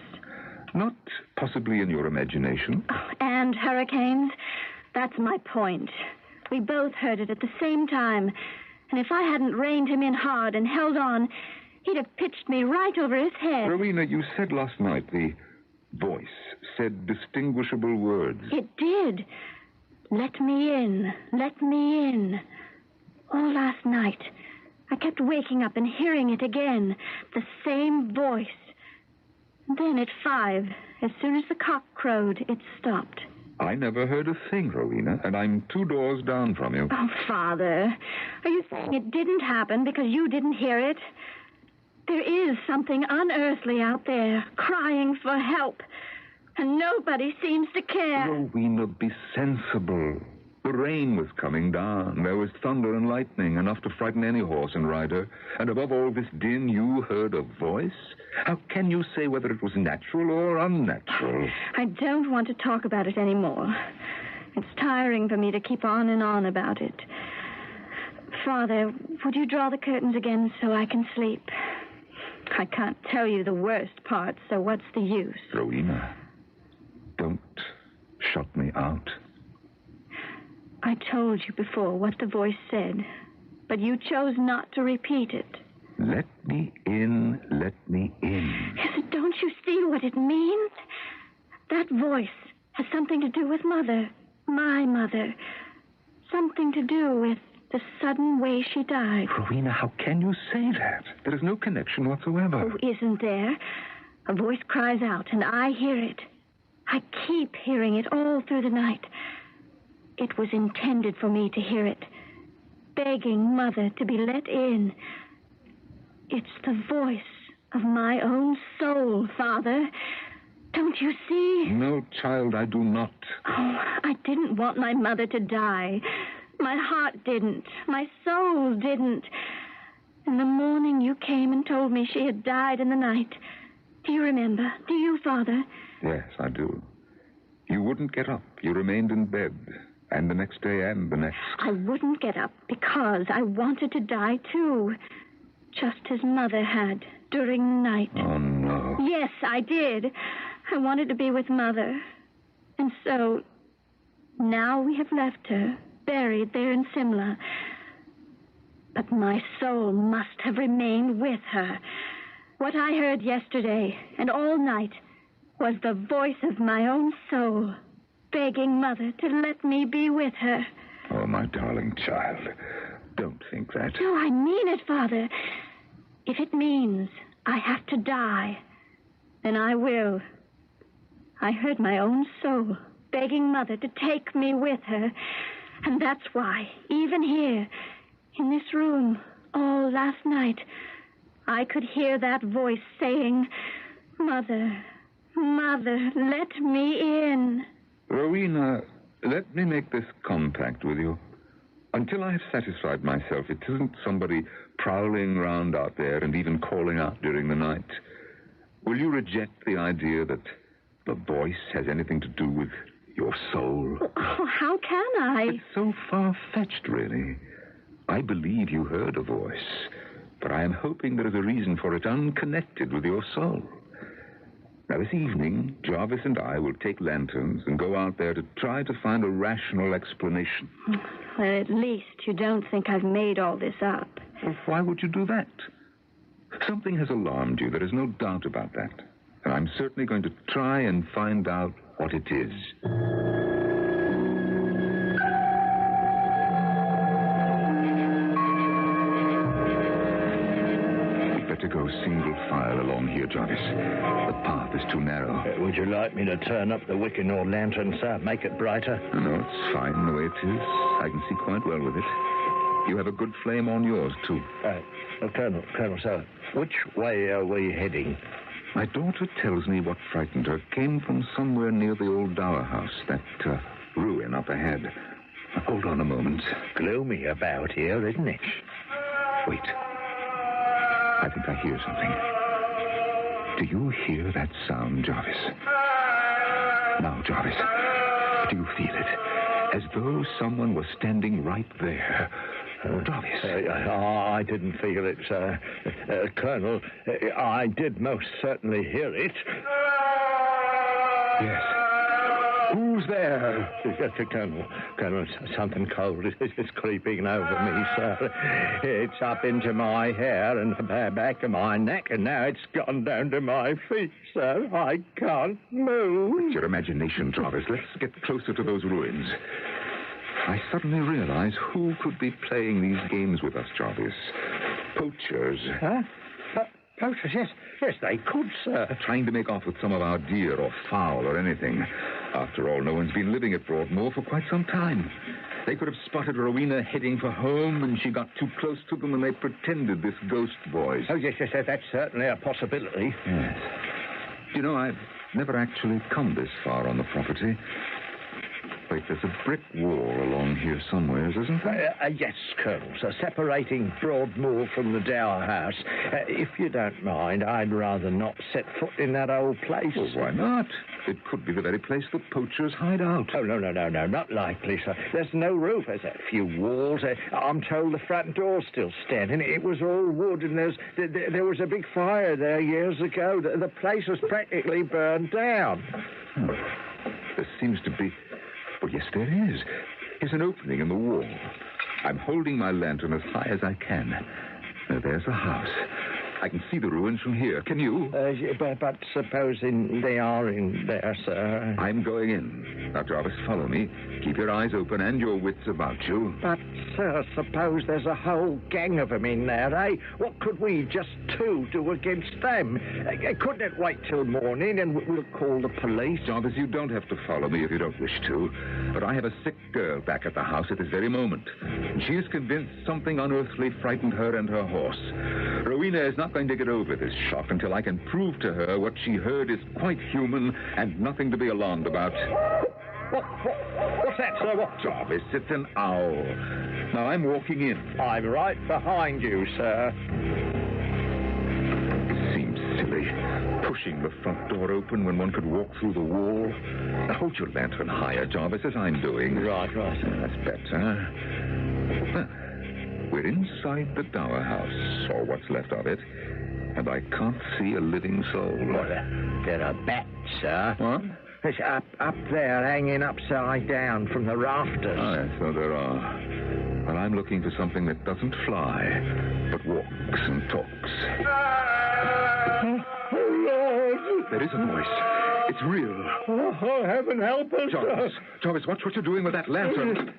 Not possibly in your imagination. Oh, and hurricanes. That's my point. We both heard it at the same time. And if I hadn't reined him in hard and held on, he'd have pitched me right over his head. Rowena, you said last night the voice said distinguishable words. It did. Let me in. Let me in. All last night, I kept waking up and hearing it again. The same voice. Then at 5, as soon as the cock crowed, it stopped. I never heard a thing, Rowena, and I'm 2 doors down from you. Oh, Father, are you saying it didn't happen because you didn't hear it? There is something unearthly out there, crying for help, and nobody seems to care. Rowena, be sensible. The rain was coming down. There was thunder and lightning, enough to frighten any horse and rider. And above all this din, you heard a voice? How can you say whether it was natural or unnatural? I don't want to talk about it anymore. It's tiring for me to keep on and on about it. Father, would you draw the curtains again so I can sleep? I can't tell you the worst part, so what's the use? Rowena, don't shut me out. I told you before what the voice said, but you chose not to repeat it. Let me in, let me in. Yes, don't you see what it means? That voice has something to do with Mother, my mother. Something to do with the sudden way she died. Rowena, how can you say that? There is no connection whatsoever. Oh, isn't there? A voice cries out, and I hear it. I keep hearing it all through the night. It was intended for me to hear it, begging Mother to be let in. It's the voice of my own soul, Father. Don't you see? No, child, I do not. Oh, I didn't want my mother to die. My heart didn't. My soul didn't. In the morning, you came and told me she had died in the night. Do you remember? Do you, Father? Yes, I do. You wouldn't get up. You remained in bed. And the next day and the next. I wouldn't get up because I wanted to die, too. Just as Mother had during the night. Oh, no. Yes, I did. I wanted to be with Mother. And so, now we have left her, buried there in Simla. But my soul must have remained with her. What I heard yesterday and all night was the voice of my own soul, begging Mother to let me be with her. Oh, my darling child, don't think that. No, I mean it, Father. If it means I have to die, then I will. I heard my own soul begging Mother to take me with her. And that's why, even here, in this room, all last night, I could hear that voice saying, Mother, Mother, let me in. Rowena, let me make this compact with you. Until I have satisfied myself it isn't somebody prowling round out there and even calling out during the night, will you reject the idea that the voice has anything to do with your soul? Oh, how can I? It's so far-fetched, really. I believe you heard a voice, but I am hoping there is a reason for it unconnected with your soul. Now, this evening, Jarvis and I will take lanterns and go out there to try to find a rational explanation. Well, at least you don't think I've made all this up. Well, why would you do that? Something has alarmed you. There is no doubt about that. And I'm certainly going to try and find out what it is. To go single file along here, Jarvis. The path is too narrow. Would you like me to turn up the wick in your lantern, sir? Make it brighter? No, it's fine the way it is. I can see quite well with it. You have a good flame on yours, too. Colonel, sir, which way are we heading? My daughter tells me what frightened her came from somewhere near the old Dower house, that ruin up ahead. Now, hold on a moment. Gloomy about here, isn't it? Wait. I think I hear something. Do you hear that sound, Jarvis? Now, Jarvis, Do you feel it? As though someone was standing right there. Jarvis. I didn't feel it, sir. Colonel, I did most certainly hear it. Yes. Who's there? Colonel, something cold is creeping over me, sir. It's up into my hair and the back of my neck, and now it's gone down to my feet, sir. I can't move. It's your imagination, Jarvis. Let's get closer to those ruins. I suddenly realize who could be playing these games with us, Jarvis. Poachers. Huh? Poachers, yes. Yes, they could, sir. Trying to make off with some of our deer or fowl or anything. After all, no one's been living at Broadmoor for quite some time. They could have spotted Rowena heading for home, and she got too close to them, and they pretended this ghost voice. Oh, yes, that's certainly a possibility. Yes. You know, I've never actually come this far on the property. Wait, there's a brick wall along here somewhere, isn't there? Yes, Colonel, sir, separating Broadmoor from the Dower House. If you don't mind, I'd rather not set foot in that old place. Well, why not? It could be the very place the poachers hide out. Oh, no, not likely, sir. There's no roof. There's a few walls. I'm told the front door's still standing. It was all wood, and there was a big fire there years ago. The place was practically burned down. There seems to be... Oh, yes, there is. There's an opening in the wall. I'm holding my lantern as high as I can. Now, there's the house. I can see the ruins from here. Can you? But supposing they are in there, sir. I'm going in. Now, Jarvis, follow me. Keep your eyes open and your wits about you. But, sir, suppose there's a whole gang of them in there, eh? What could we, just two, do against them? Couldn't it wait till morning and we'll call the police? Jarvis, you don't have to follow me if you don't wish to. But I have a sick girl back at the house at this very moment. And she is convinced something unearthly frightened her and her horse. Rowena is not going to get over this shock until I can prove to her what she heard is quite human and nothing to be alarmed about. What's that, sir? What? Jarvis, it's an owl. Now, I'm walking in. I'm right behind you, sir. It seems silly, pushing the front door open when one could walk through the wall. Now, hold your lantern higher, Jarvis, as I'm doing. Right. That's better. We're inside the Dower House, or what's left of it, and I can't see a living soul. Well, there are bats, sir. What? It's up there, hanging upside down from the rafters. Oh, yes, so there are. Well, I'm looking for something that doesn't fly, but walks and talks. Oh, Lord! There is a voice. It's real. Oh, heaven help us. Jarvis, watch what you're doing with that lantern.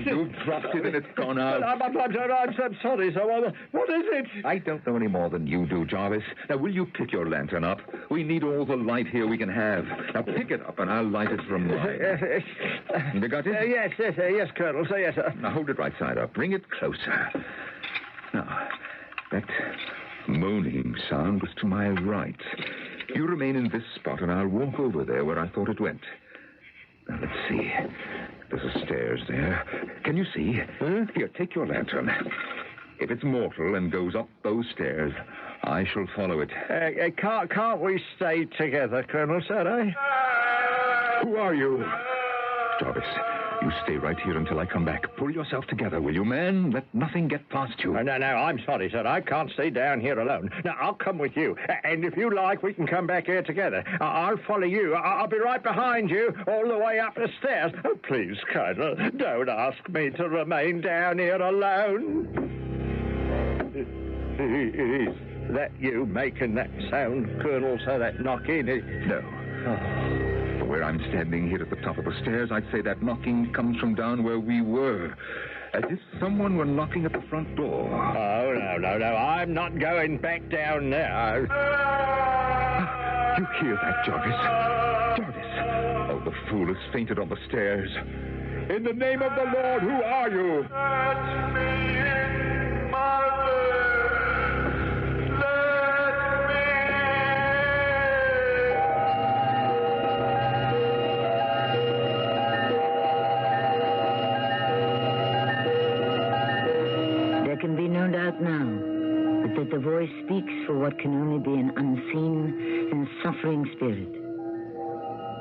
You've dropped it and it's gone out. I'm sorry, sir. What is it? I don't know any more than you do, Jarvis. Now, will you pick your lantern up? We need all the light here we can have. Now, pick it up and I'll light it from mine. You got it? Yes, Colonel. So, yes, sir. Now, hold it right side up. Bring it closer. Now, that moaning sound was to my right. You remain in this spot, and I'll walk over there where I thought it went. Now, let's see. There's a stairs there. Can you see? Here, take your lantern. If it's mortal and goes up those stairs, I shall follow it. Can't we stay together, Colonel, sir, eh? Who are you? Jarvis, you stay right here until I come back. Pull yourself together, will you, man? Let nothing get past you. No, I'm sorry, sir. I can't stay down here alone. Now, I'll come with you. And if you like, we can come back here together. I'll follow you. I'll be right behind you all the way up the stairs. Oh, please, Colonel, don't ask me to remain down here alone. Is that you making that sound, Colonel, sir, that knocking? No. From where I'm standing here at the top of the stairs, I'd say that knocking comes from down where we were. As if someone were knocking at the front door. Oh, no. I'm not going back down there. You hear that, Jarvis? Jarvis! Oh, the fool has fainted on the stairs. In the name of the Lord, who are you? Let me in, Mother. There can be no doubt now but that the voice speaks for what can only be an unseen and suffering spirit.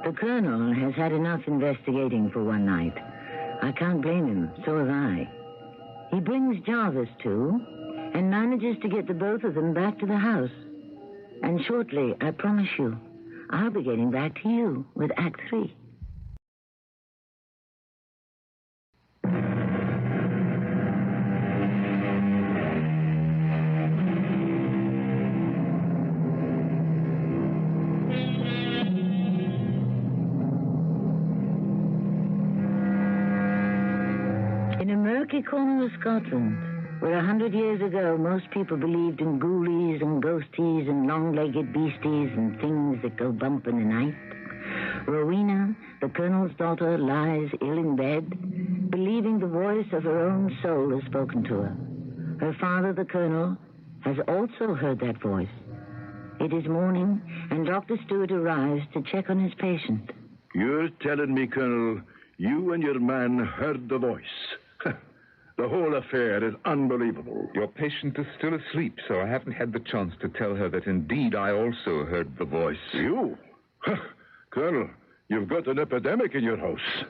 The Colonel has had enough investigating for one night. I can't blame him, so have I. He brings Jarvis too, and manages to get the both of them back to the house. And shortly, I promise you, I'll be getting back to you with Act 3. In a murky corner of Scotland, where 100 years ago most people believed in ghoulies and ghosties and long-legged beasties and things that go bump in the night, Rowena, the Colonel's daughter, lies ill in bed, believing the voice of her own soul has spoken to her. Her father, the Colonel, has also heard that voice. It is morning, and Dr. Stewart arrives to check on his patient. You're telling me, Colonel, you and your man heard the voice. The whole affair is unbelievable. Your patient is still asleep, so I haven't had the chance to tell her that indeed I also heard the voice. You? Colonel, you've got an epidemic in your house.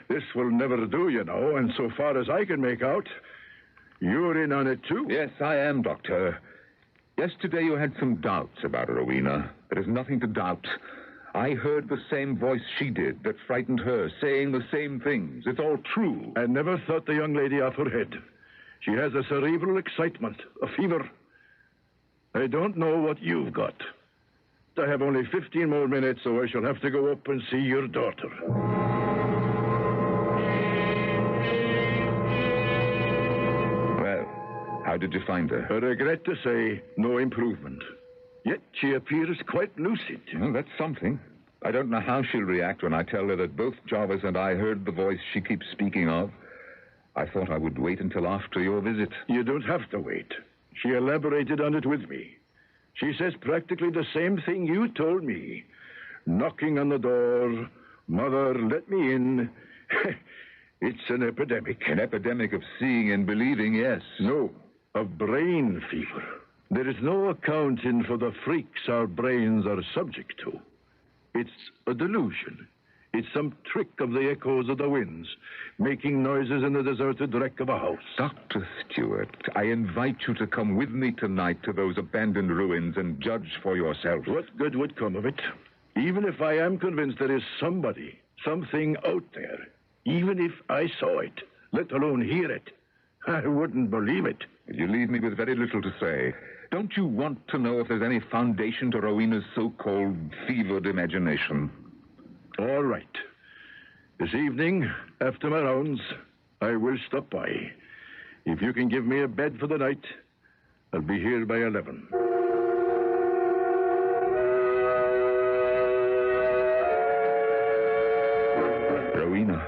This will never do, you know, and so far as I can make out, you're in on it too. Yes, I am, Doctor. Yesterday you had some doubts about Rowena. There is nothing to doubt. I heard the same voice she did that frightened her, saying the same things. It's all true. I never thought the young lady off her head. She has a cerebral excitement, a fever. I don't know what you've got. I have only 15 more minutes, so I shall have to go up and see your daughter. Well, how did you find her? I regret to say, no improvement. Yet she appears quite lucid. Well, that's something. I don't know how she'll react when I tell her that both Jarvis and I heard the voice she keeps speaking of. I thought I would wait until after your visit. You don't have to wait. She elaborated on it with me. She says practically the same thing you told me. Knocking on the door, "Mother, let me in." It's an epidemic. An epidemic of seeing and believing, yes. No, of brain fever. There is no accounting for the freaks our brains are subject to. It's a delusion. It's some trick of the echoes of the winds, making noises in the deserted wreck of a house. Dr. Stewart, I invite you to come with me tonight to those abandoned ruins and judge for yourself. What good would come of it? Even if I am convinced there is somebody, something out there, even if I saw it, let alone hear it, I wouldn't believe it. You leave me with very little to say. Don't you want to know if there's any foundation to Rowena's so-called fevered imagination? All right. This evening, after my rounds, I will stop by. If you can give me a bed for the night, I'll be here by 11. Rowena,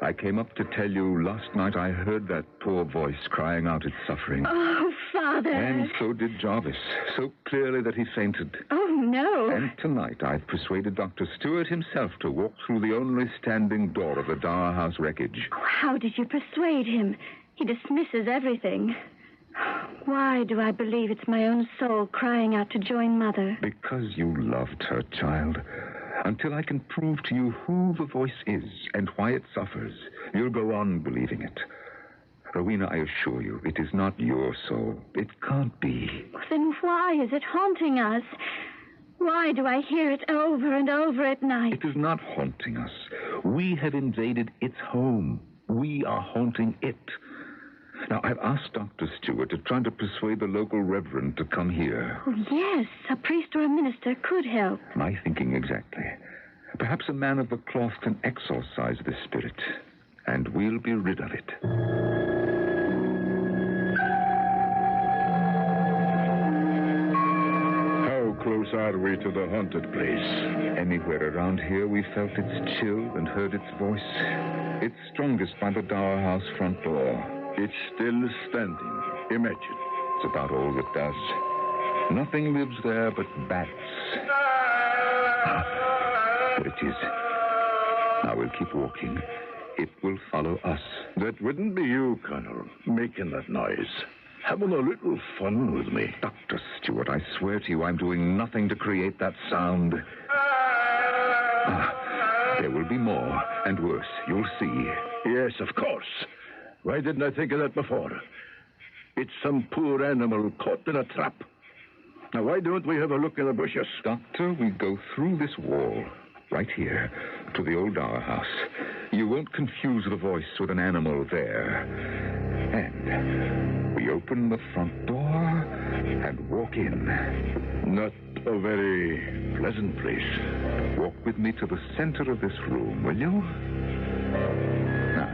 I came up to tell you last night I heard that poor voice crying out its suffering. Oh, Father. And so did Jarvis, so clearly that he fainted. Oh, no. And tonight I've persuaded Dr. Stewart himself to walk through the only standing door of the Dower House wreckage. Oh, how did you persuade him? He dismisses everything. Why do I believe it's my own soul crying out to join Mother? Because you loved her, child. Until I can prove to you who the voice is and why it suffers, you'll go on believing it. Rowena, I assure you, it is not your soul. It can't be. Then why is it haunting us? Why do I hear it over and over at night? It is not haunting us. We have invaded its home. We are haunting it. Now, I've asked Dr. Stewart to try to persuade the local reverend to come here. Oh, yes, a priest or a minister could help. My thinking exactly. Perhaps a man of the cloth can exorcise this spirit, and we'll be rid of it. How close are we to the haunted place? Anywhere around here we felt its chill and heard its voice. It's strongest by the Dower House front door. It's still standing. Imagine. It's about all it does. Nothing lives there but bats. There it is. Now we'll keep walking. It will follow us. That wouldn't be you, Colonel, making that noise. Having a little fun with me. Dr. Stewart, I swear to you I'm doing nothing to create that sound. There will be more and worse. You'll see. Yes, of course. Why didn't I think of that before? It's some poor animal caught in a trap. Now, why don't we have a look in the bushes? Doctor, we go through this wall, right here, to the old dower house. You won't confuse the voice with an animal there. And we open the front door and walk in. Not a very pleasant place. Walk with me to the center of this room, will you? Now,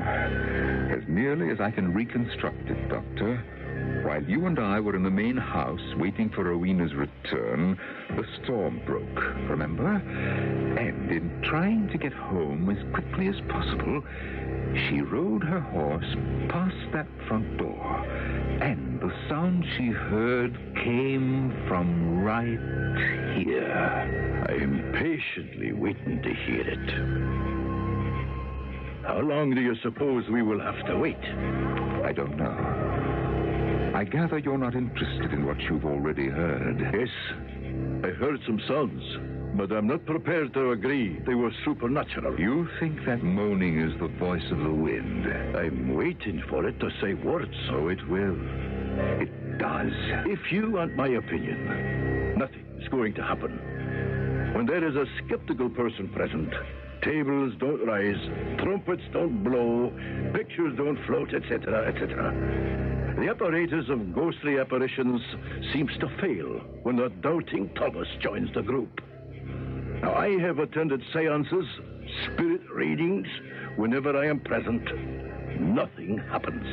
as nearly as I can reconstruct it, Doctor, while you and I were in the main house waiting for Rowena's return, the storm broke, remember? And in trying to get home as quickly as possible, she rode her horse past that front door. And the sound she heard came from right here. I'm patiently waiting to hear it. How long do you suppose we will have to wait? I don't know. I gather you're not interested in what you've already heard. Yes, I heard some sounds, but I'm not prepared to agree they were supernatural. You think that moaning is the voice of the wind? I'm waiting for it to say words. So it will. It does. If you want my opinion, nothing is going to happen. When there is a skeptical person present, tables don't rise, trumpets don't blow, pictures don't float, etc., etc. The apparatus of ghostly apparitions seems to fail when the doubting Thomas joins the group. Now, I have attended seances, spirit readings, whenever I am present. Nothing happens.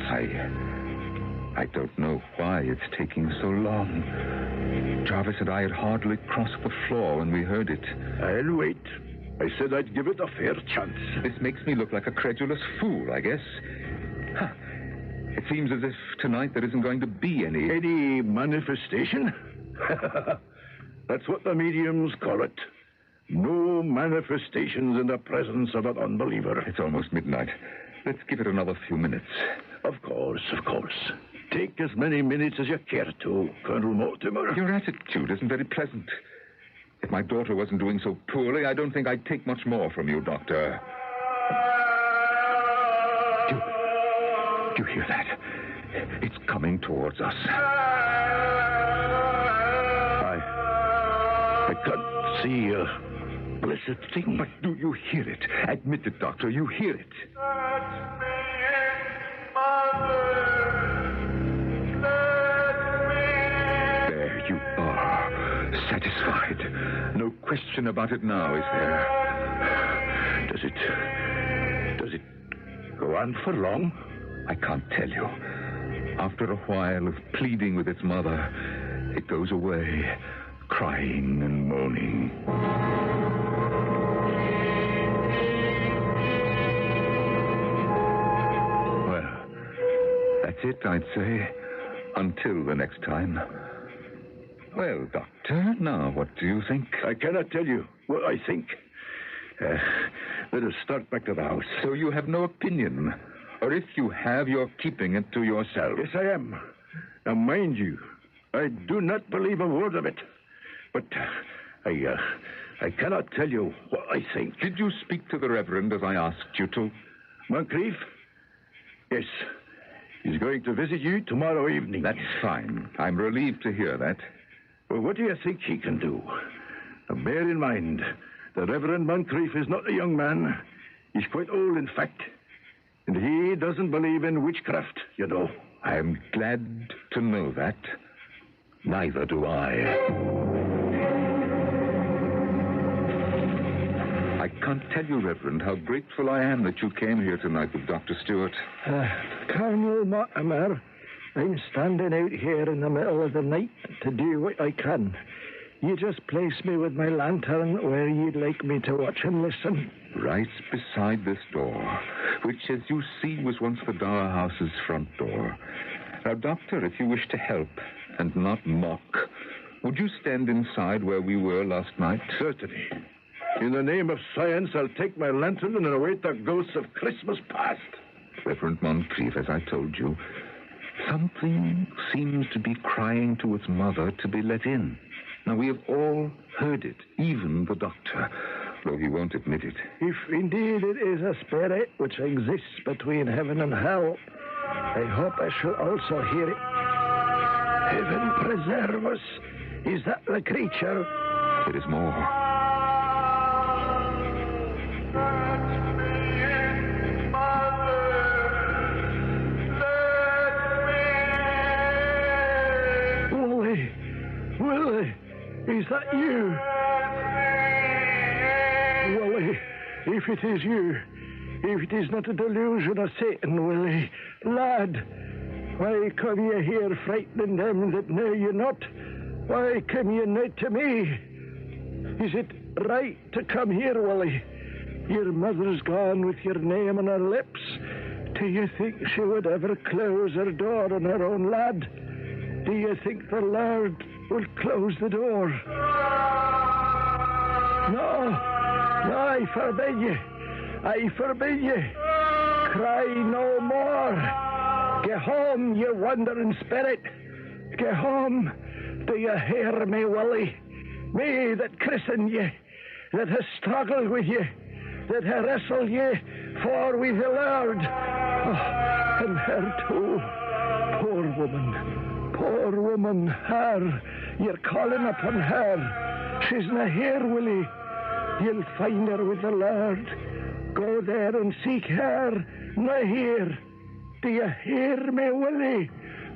I don't know why it's taking so long. Jarvis and I had hardly crossed the floor when we heard it. I'll wait. I said I'd give it a fair chance. This makes me look like a credulous fool, I guess. Huh. It seems as if tonight there isn't going to be any... Any manifestation? That's what the mediums call it. No manifestations in the presence of an unbeliever. It's almost midnight. Let's give it another few minutes. Of course, of course. Take as many minutes as you care to, Colonel Mortimer. Your attitude isn't very pleasant. If my daughter wasn't doing so poorly, I don't think I'd take much more from you, Doctor. Do you hear that? It's coming towards us. I can't see a blessed thing. But do you hear it? Admit it, Doctor. You hear it. Let me in, Mother. Let me in. There you are. Satisfied. No question about it now, is there? Does it go on for long? I can't tell you. After a while of pleading with its mother, it goes away, crying and moaning. Well, that's it, I'd say, until the next time. Well, Doctor, now what do you think? I cannot tell you what I think. Let us start back to the house. So you have no opinion? Or if you have, you're keeping it to yourself. Yes, I am. Now, mind you, I do not believe a word of it. But I cannot tell you what I think. Did you speak to the Reverend as I asked you to? Moncrief? Yes. He's going to visit you tomorrow evening. That's fine. I'm relieved to hear that. Well, what do you think he can do? Now, bear in mind, the Reverend Moncrief is not a young man. He's quite old, in fact. And he doesn't believe in witchcraft, you know. I'm glad to know that. Neither do I. I can't tell you, Reverend, how grateful I am that you came here tonight with Dr. Stewart. Colonel Mortimer, I'm standing out here in the middle of the night to do what I can. You just place me with my lantern where you'd like me to watch and listen. Right beside this door, which, as you see, was once the dower house's front door. Now, Doctor, if you wish to help and not mock, would you stand inside where we were last night? Certainly. In the name of science, I'll take my lantern and await the ghosts of Christmas past. Reverend Moncrief, as I told you, something seems to be crying to its mother to be let in. Now, we have all heard it, even the doctor. though he won't admit it. If indeed it is a spirit which exists between heaven and hell, I hope I shall also hear it. Heaven preserve us. Is that the creature? There is more. Willie, is that you? Willie, if it is you, if it is not a delusion of Satan, Willie, lad, why come you here frightening them that know you not? Why come you not to me? Is it right to come here, Willie? Your mother's gone with your name on her lips. Do you think she would ever close her door on her own lad? Do you think the Lord will close the door? No, I forbid you. I forbid you. Cry no more. Get home, you wandering spirit. Get home. Do you hear me, Willie? Me that christened you, that has struggled with you, that has wrestled you for with the Lord. Oh, and her too. Poor woman, her. You're calling upon her. She's not here, Willie. You'll find her with the Lord. Go there and seek her, not here. Do you hear me, Willie?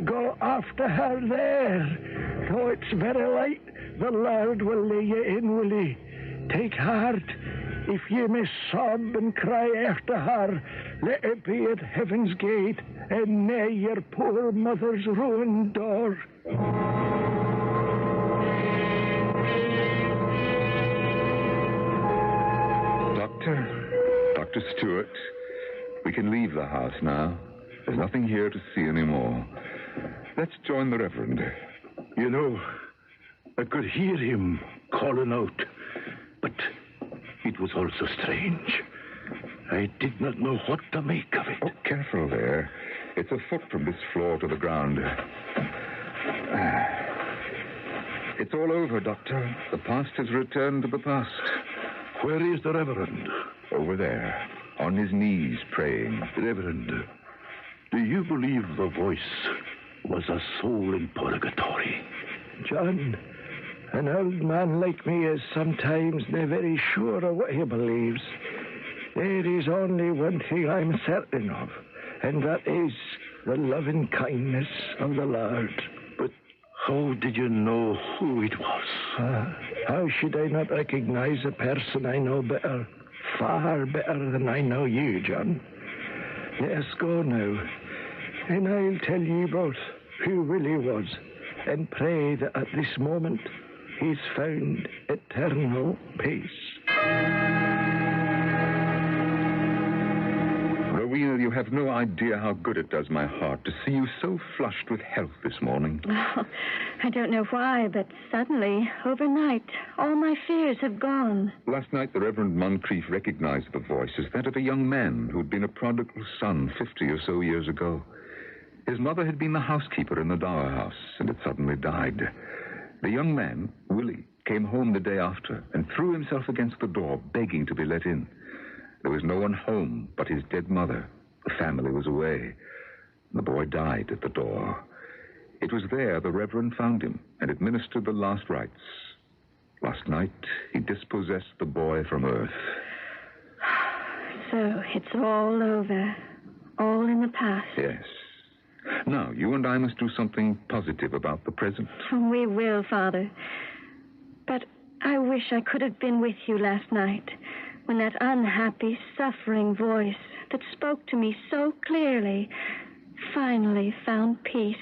Go after her there. Though it's very late, the Lord will lay you in, Willie. Take heart. If you may sob and cry after her, let it be at heaven's gate and near your poor mother's ruined door. Dr. Stewart, we can leave the house now. There's nothing here to see anymore. Let's join the Reverend. You know, I could hear him calling out, but it was also strange. I did not know what to make of it. Oh, careful there. It's a foot from this floor to the ground. It's all over, Doctor. The past has returned to the past. Where is the Reverend? Over there, on his knees, praying. Reverend, do you believe the voice was a soul in purgatory? John, an old man like me is sometimes not very sure of what he believes. There is only one thing I'm certain of, and that is the loving kindness of the Lord. But how did you know who it was? How should I not recognize a person I know better, far better than I know you, John? Let us go now, and I'll tell you both who Willie was, and pray that at this moment he's found eternal peace. Rowena, you have no idea how good it does my heart to see you so flushed with health this morning. Oh, I don't know why, but suddenly, overnight, all my fears have gone. Last night, the Reverend Moncrief recognized the voice as that of a young man who'd been a prodigal son 50 or so years ago. His mother had been the housekeeper in the dower house and had suddenly died. The young man, Willie, came home the day after and threw himself against the door, begging to be let in. There was no one home but his dead mother. The family was away. The boy died at the door. It was there the Reverend found him and administered the last rites. Last night, he dispossessed the boy from earth. So it's all over. All in the past. Yes. Now, you and I must do something positive about the present. We will, Father. But I wish I could have been with you last night, when that unhappy, suffering voice that spoke to me so clearly finally found peace.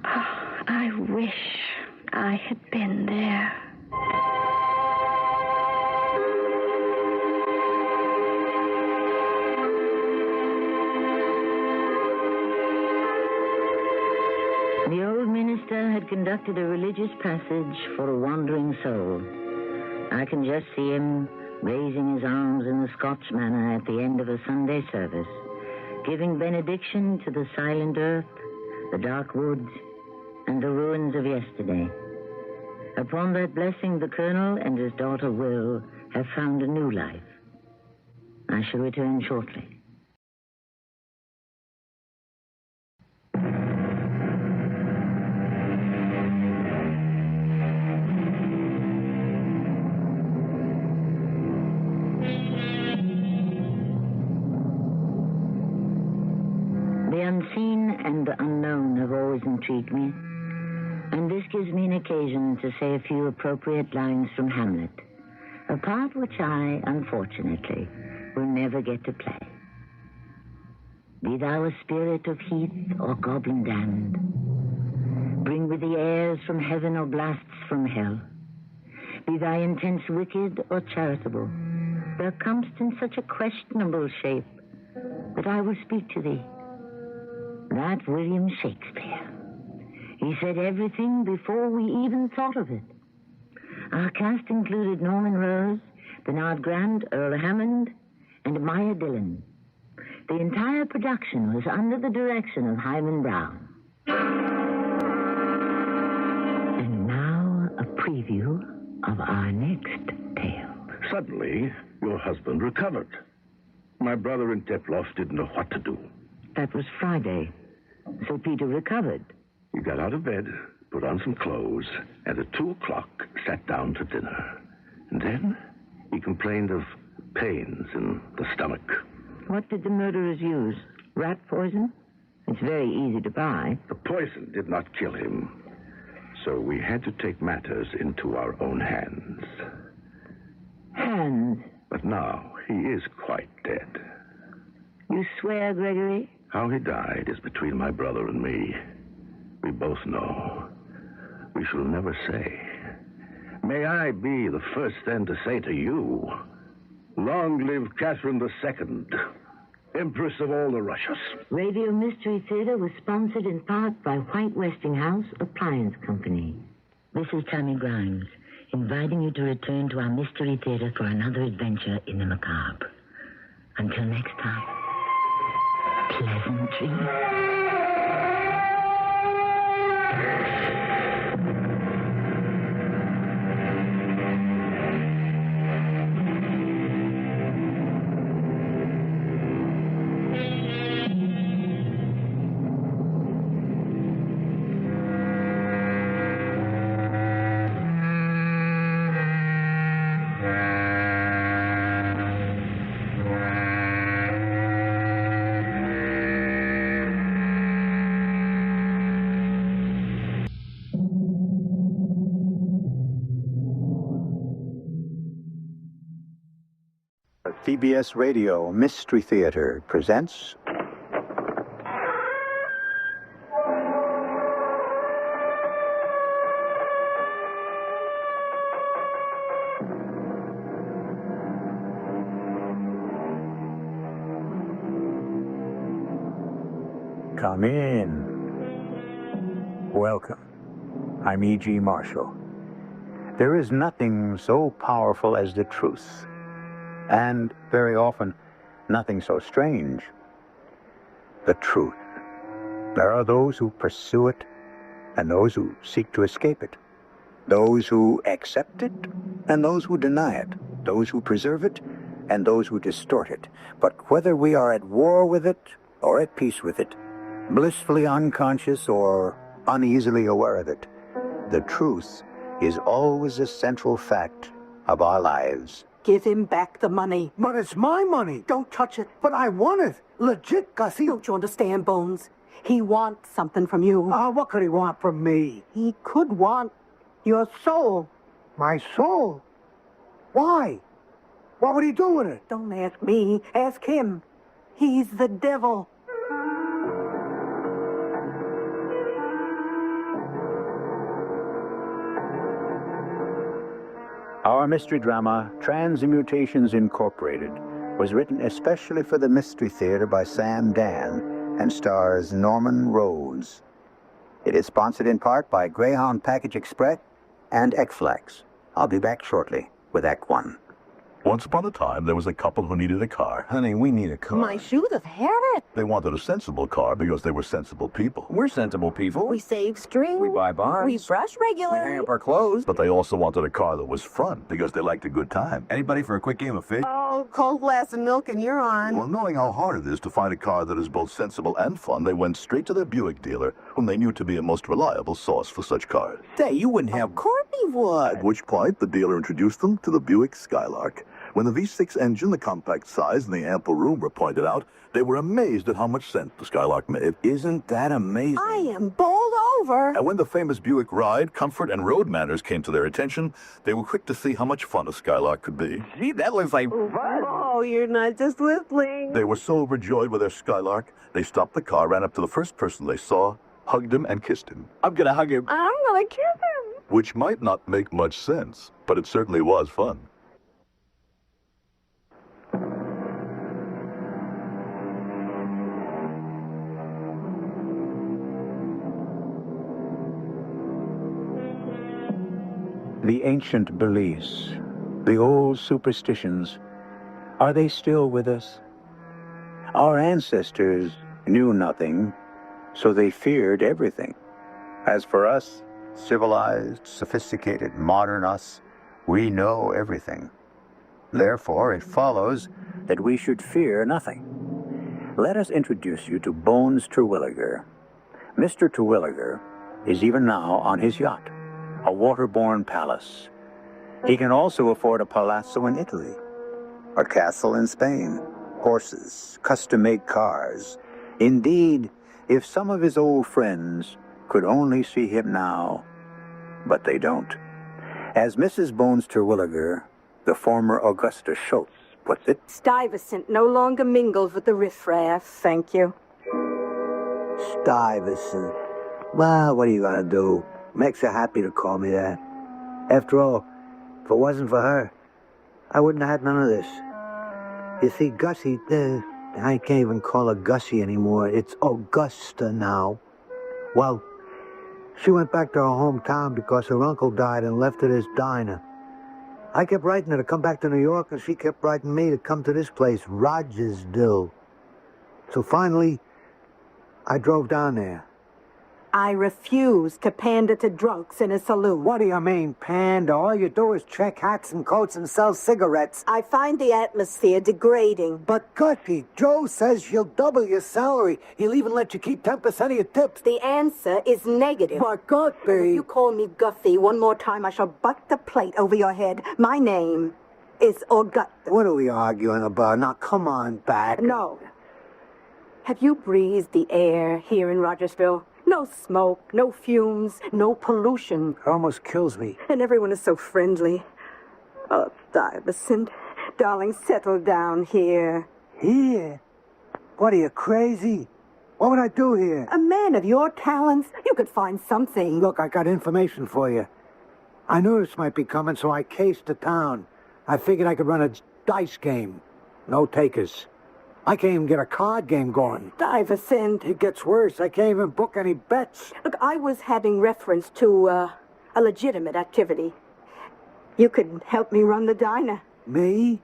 Oh, I wish I had been there. The old minister had conducted a religious passage for a wandering soul. I can just see him raising his arms in the Scotch manner at the end of a Sunday service, giving benediction to the silent earth, the dark woods, and the ruins of yesterday. Upon that blessing, the Colonel and his daughter Will have found a new life. I shall return shortly. The unseen and the unknown have always intrigued me, and this gives me an occasion to say a few appropriate lines from Hamlet, a part which I, unfortunately, will never get to play. Be thou a spirit of heath or goblin damned, bring with thee airs from heaven or blasts from hell, be thy intents wicked or charitable, thou comest in such a questionable shape that I will speak to thee. That William Shakespeare. He said everything before we even thought of it. Our cast included Norman Rose, Bernard Grant, Earl Hammond, and Maya Dillon. The entire production was under the direction of Hyman Brown. And now a preview of our next tale. Suddenly, your husband recovered. My brother in Teploff didn't know what to do. That was Friday, so Peter recovered. He got out of bed, put on some clothes, and at 2 o'clock sat down to dinner. And then he complained of pains in the stomach. What did the murderers use? Rat poison? It's very easy to buy. The poison did not kill him, so we had to take matters into our own hands. Hands? But now he is quite dead. You swear, Gregory? How he died is between my brother and me. We both know. We shall never say. May I be the first then to say to you, long live Catherine II, Empress of all the Russias. Radio Mystery Theater was sponsored in part by White Westinghouse Appliance Company. This is Tammy Grimes, inviting you to return to our Mystery Theater for another adventure in the macabre. Until next time, pleasant dreams. CBS Radio Mystery Theater presents... Come in. Welcome. I'm E.G. Marshall. There is nothing so powerful as the truth. And very often, nothing so strange. The truth. There are those who pursue it, and those who seek to escape it. Those who accept it, and those who deny it. Those who preserve it, and those who distort it. But whether we are at war with it, or at peace with it, blissfully unconscious or uneasily aware of it, the truth is always a central fact of our lives. Give him back the money. But it's my money. Don't touch it. But I want it. Legit, Gussie. Don't you understand, Bones? He wants something from you. What could he want from me? He could want your soul. My soul? Why? What would he do with it? Don't ask me. Ask him. He's the devil. Our mystery drama, Transmutations Incorporated, was written especially for the Mystery Theater by Sam Dan and stars Norman Rose. It is sponsored in part by Greyhound Package Express and X-Flax. I'll be back shortly with Act One. Once upon a time, there was a couple who needed a car. Honey, we need a car. My shoes have had it. They wanted a sensible car because they were sensible people. We're sensible people. We save string. We buy bars. We brush regularly. We hang up our clothes. But they also wanted a car that was fun because they liked a good time. Anybody for a quick game of fish? Oh, cold glass of milk and you're on. Well, knowing how hard it is to find a car that is both sensible and fun, they went straight to their Buick dealer, whom they knew to be a most reliable source for such cars. Say, you wouldn't have... Courtney would. At which point, the dealer introduced them to the Buick Skylark. When the V6 engine, the compact size, and the ample room were pointed out, they were amazed at how much sense the Skylark made. Isn't that amazing? I am bowled over. And when the famous Buick ride, comfort, and road manners came to their attention, they were quick to see how much fun a Skylark could be. Gee, that looks like fun. Oh, you're not just whistling. They were so overjoyed with their Skylark, they stopped the car, ran up to the first person they saw, hugged him, and kissed him. I'm gonna hug him. I'm gonna kiss him. Which might not make much sense, but it certainly was fun. The ancient beliefs, the old superstitions, are they still with us? Our ancestors knew nothing, so they feared everything. As for us, civilized, sophisticated, modern us, we know everything. Therefore, it follows that we should fear nothing. Let us introduce you to Bones Terwilliger. Mr. Terwilliger is even now on his yacht, a waterborne palace. He can also afford a palazzo in Italy, a castle in Spain, horses, custom-made cars. Indeed, if some of his old friends could only see him now, but they don't. As Mrs. Bones Terwilliger, the former Augusta Schultz, puts it, Stuyvesant no longer mingles with the riffraff, thank you. Stuyvesant. Well, what are you gonna do? Makes her happy to call me that. After all, if it wasn't for her, I wouldn't have had none of this. You see, Gussie, I can't even call her Gussie anymore. It's Augusta now. Well, she went back to her hometown because her uncle died and left it as diner. I kept writing her to come back to New York, and she kept writing me to come to this place, Rogersville. So finally, I drove down there. I refuse to pander to drunks in a saloon. What do you mean, panda? All you do is check hats and coats and sell cigarettes. I find the atmosphere degrading. But Gussie, Joe says she'll double your salary. He'll even let you keep 10% of your tips. The answer is negative. But Gussie... If you call me Gussie one more time, I shall butt the plate over your head. My name is Augusta. What are we arguing about? Now, come on back. No. Have you breathed the air here in Rogersville? No smoke, no fumes, no pollution. It almost kills me. And everyone is so friendly. Oh, Stuyvesant, darling, settle down here. Here? What are you, crazy? What would I do here? A man of your talents, you could find something. Look, I got information for you. I knew this might be coming, so I cased the town. I figured I could run a dice game. No takers. I can't even get a card game going. Stuyvesant. It gets worse. I can't even book any bets. Look, I was having reference to a legitimate activity. You could help me run the diner. Me?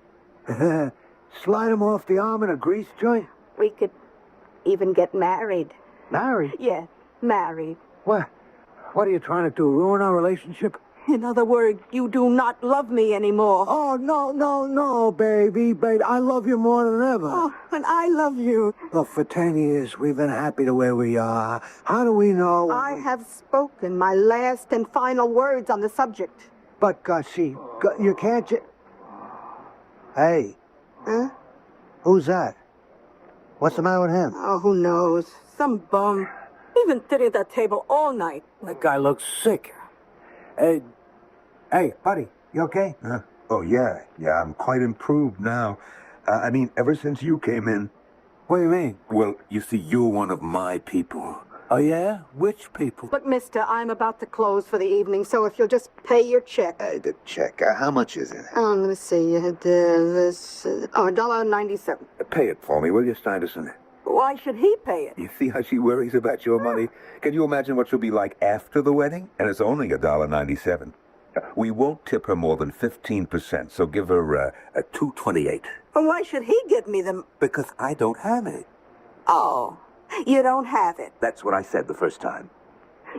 Slide him off the arm in a grease joint? We could even get married. Married? Yes, married. What? What are you trying to do, ruin our relationship? In other words, you do not love me anymore. Oh, no, baby. I love you more than ever. Oh, and I love you. Look, for 10 years, we've been happy the way we are. How do we know? I have spoken my last and final words on the subject. But, Gussie, you can't... Hey. Huh? Who's that? What's the matter with him? Oh, who knows? Some bum. He's been sitting at that table all night. That guy looks sick. Hey, buddy, you okay? Oh, yeah, I'm quite improved now. I mean, ever since you came in. What do you mean? Well, you see, you're one of my people. Oh, yeah? Which people? Look, mister, I'm about to close for the evening, so if you'll just pay your check. The check, how much is it? Oh, let me see. This, $1.97. Pay it for me, will you, Stuyvesant? Why should he pay it? You see how she worries about your money? Can you imagine what she'll be like after the wedding? And it's only $1.97. We won't tip her more than 15%, so give her a $2.28. Well, why should he give me them? Because I don't have it. Oh, you don't have it. That's what I said the first time.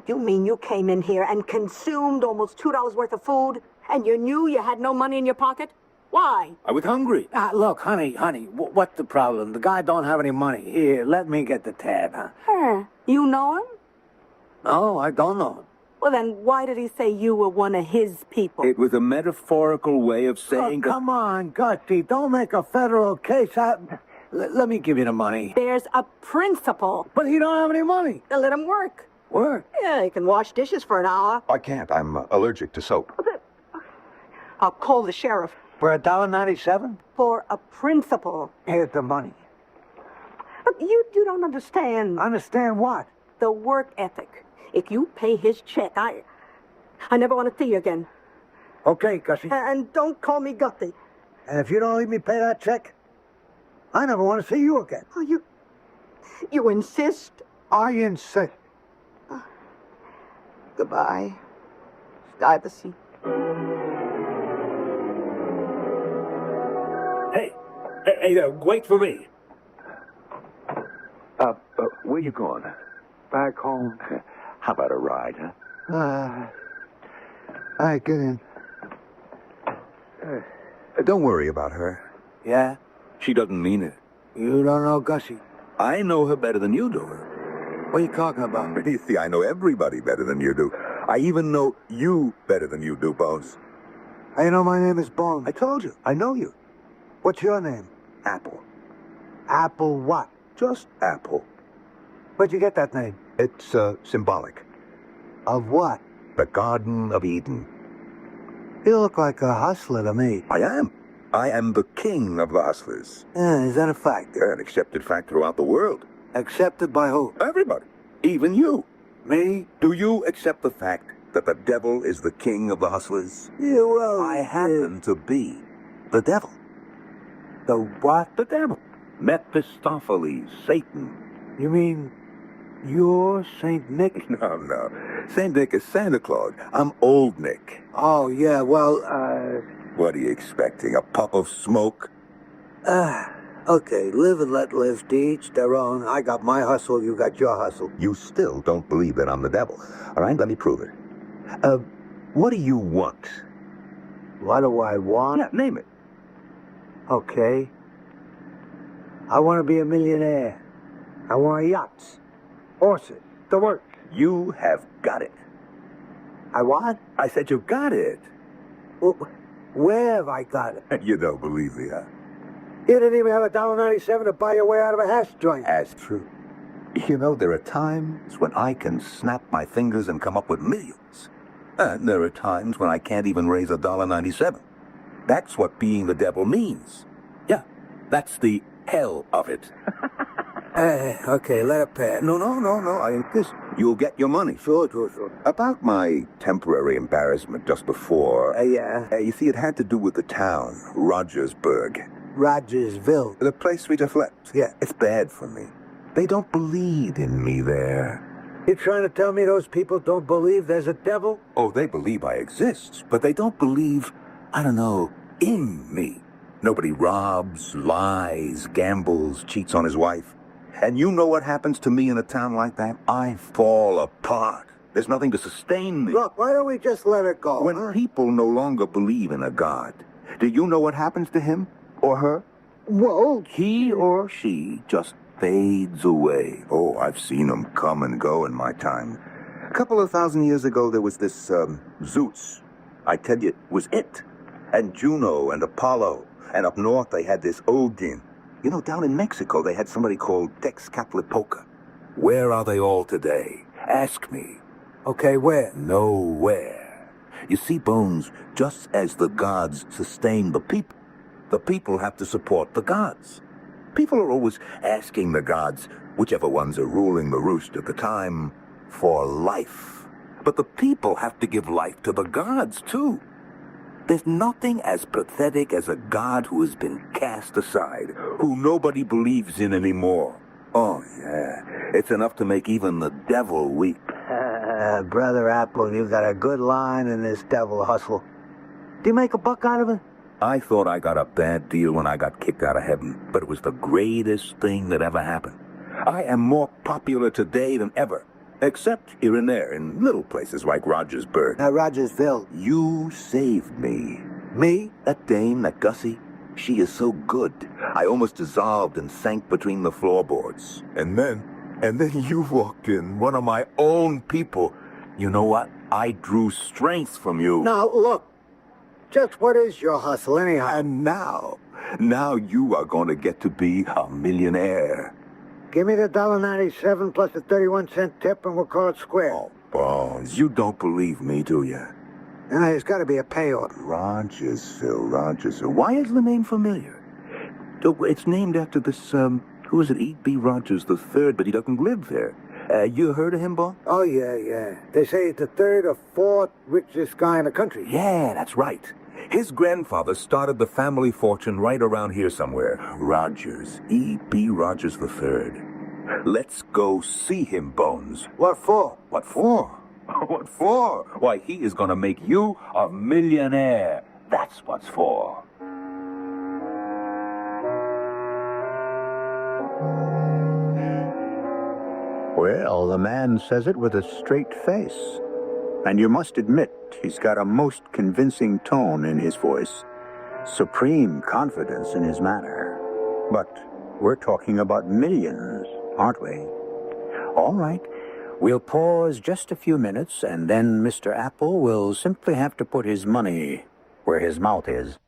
You mean you came in here and consumed almost $2 worth of food, and you knew you had no money in your pocket? Why? I was hungry. Look, honey, what's the problem? The guy don't have any money. Here, let me get the tab, huh? You know him? No, I don't know him. Well, then why did he say you were one of his people? It was a metaphorical way of saying... Come on, Gusty, don't make a federal case. Let me give you the money. There's a principle. But he don't have any money. Then let him work. Work? Yeah, he can wash dishes for an hour. I can't. I'm allergic to soap. I'll call the sheriff. For $1.97? For a principle. Here's the money. But you don't understand. Understand what? The work ethic. If you pay his check, I never want to see you again. Okay, Gussie. And don't call me Gussie. And if you don't let me pay that check, I never want to see you again. Oh, you insist? I insist. Goodbye. Privacy. Hey, wait for me. Where you going? Back home. How about a ride, huh? All right, get in. Don't worry about her. Yeah? She doesn't mean it. You don't know Gussie? I know her better than you do. What are you talking about? You see, I know everybody better than you do. I even know you better than you do, Bones. How you know my name is Bones? I told you. I know you. What's your name? Apple. Apple what? Just Apple. Where'd you get that name? It's symbolic. Of what? The Garden of Eden. You look like a hustler to me. I am. I am the king of the hustlers. Yeah, is that a fact? An accepted fact throughout the world. Accepted by who? Everybody. Even you. Me? Do you accept the fact that the devil is the king of the hustlers? Yeah, well... I happen to be the devil. The what? The devil. Mephistopheles, Satan. You mean you're St. Nick? No. St. Nick is Santa Claus. I'm Old Nick. Oh, yeah, well, What are you expecting, a puff of smoke? Okay, live and let live, to each their own. I got my hustle, you got your hustle. You still don't believe that I'm the devil. All right, let me prove it. What do you want? What do I want? Yeah, name it. Okay. I want to be a millionaire. I want yachts, horses, the works. You have got it. I what? I said you got it. Well, where have I got it? You don't believe me, huh? You didn't even have $1.97 to buy your way out of a hash joint. That's true. You know, there are times when I can snap my fingers and come up with millions. And there are times when I can't even raise $1.97. That's what being the devil means. Yeah, that's the hell of it. Okay, let it pass. No, I insist. You'll get your money. Sure. About my temporary embarrassment just before... Yeah? You see, it had to do with the town, Rogersburg. Rogersville. The place we just left. Yeah. It's bad for me. They don't believe in me there. You trying to tell me those people don't believe there's a devil? Oh, they believe I exist, but they don't believe, I don't know, in me. Nobody robs, lies, gambles, cheats on his wife. And you know what happens to me in a town like that? I fall apart. There's nothing to sustain me. Look, why don't we just let it go? When people no longer believe in a God, do you know what happens to him or her? Well, he or she just fades away. Oh, I've seen them come and go in my time. A couple of 1,000 years ago, there was this Zeus. I tell you, it was it. And Juno and Apollo. And up north, they had this Odin. You know, down in Mexico, they had somebody called Texcatlipoca. Where are they all today? Ask me. Okay, where? Nowhere. You see, Bones, just as the gods sustain the people have to support the gods. People are always asking the gods, whichever ones are ruling the roost at the time, for life. But the people have to give life to the gods, too. There's nothing as pathetic as a god who has been cast aside, who nobody believes in anymore. Oh, yeah. It's enough to make even the devil weep. Brother Apple, you got a good line in this devil hustle. Do you make a buck out of it? I thought I got a bad deal when I got kicked out of heaven, but it was the greatest thing that ever happened. I am more popular today than ever, except here and there in little places like Rogersburg. Rogersville. You saved me. Me? That dame, that Gussie, she is so good. I almost dissolved and sank between the floorboards. And then you walked in, one of my own people. You know what? I drew strength from you. Now, look. Just what is your hustle, anyhow? And now you are going to get to be a millionaire. Give me the $1.97 plus the 31-cent tip, and we'll call it square. Oh, Bones, you don't believe me, do you? There's got to be a payoff. Rogersville. Why is the name familiar? It's named after this, who is it, E.B. Rogers III, but he doesn't live there. You heard of him, Bob? Oh, yeah. They say he's the third or fourth richest guy in the country. Yeah, that's right. His grandfather started the family fortune right around here somewhere. Rogers. E.B. Rogers III. Let's go see him, Bones. What for? What for? What for? Why, he is going to make you a millionaire. That's what's for. Well, the man says it with a straight face. And you must admit, he's got a most convincing tone in his voice. Supreme confidence in his manner. But we're talking about millions, aren't we? All right. We'll pause just a few minutes, and then Mr. Apple will simply have to put his money where his mouth is.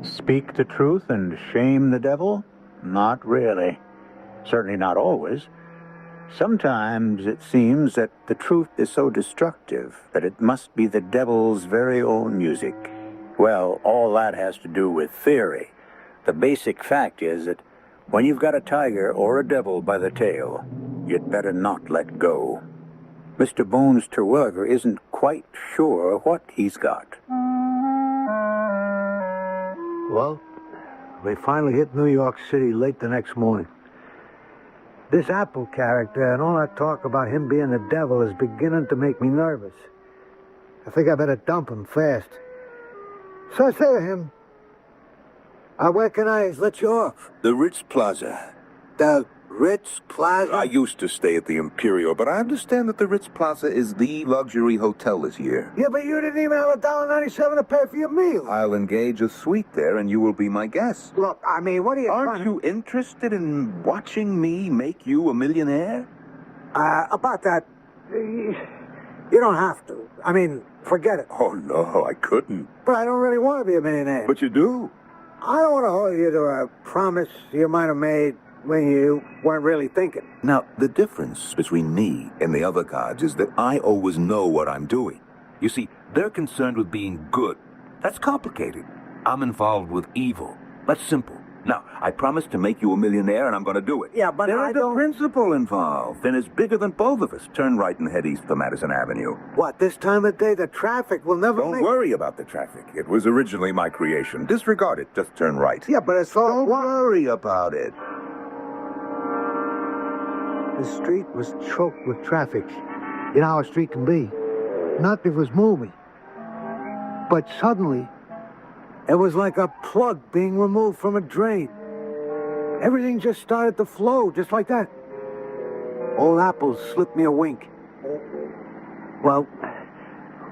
Speak the truth and shame the devil? Not really. Certainly not always. Sometimes it seems that the truth is so destructive that it must be the devil's very own music. Well, all that has to do with theory. The basic fact is that when you've got a tiger or a devil by the tail, you'd better not let go. Mr. Bones Terwilliger isn't quite sure what he's got. Well, we finally hit New York City late the next morning. This Apple character and all that talk about him being the devil is beginning to make me nervous. I think I better dump him fast. So I say to him, where can I let you off? The Ritz Plaza. The Ritz Plaza? I used to stay at the Imperial, but I understand that the Ritz Plaza is the luxury hotel this year. Yeah, but you didn't even have $1.97 to pay for your meal. I'll engage a suite there, and you will be my guest. Look, I mean, what are you Aren't you interested in watching me make you a millionaire? About that, you don't have to. I mean, forget it. Oh, no, I couldn't. But I don't really want to be a millionaire. But you do. I don't want to hold you to a promise you might have made when you weren't really thinking. Now, the difference between me and the other gods is that I always know what I'm doing. You see, they're concerned with being good. That's complicated. I'm involved with evil. That's simple. Now, I promised to make you a millionaire, and I'm going to do it. Yeah, but There's a principle involved, and it's bigger than both of us. Turn right and head east for Madison Avenue. What, this time of day, the traffic will never Don't worry about the traffic. It was originally my creation. Disregard it. Just turn right. Yeah, but it's all... Don't worry about it. The street was choked with traffic. You know how a street can be. Nothing was moving. But suddenly, it was like a plug being removed from a drain. Everything just started to flow, just like that. Old Apple slipped me a wink. Well,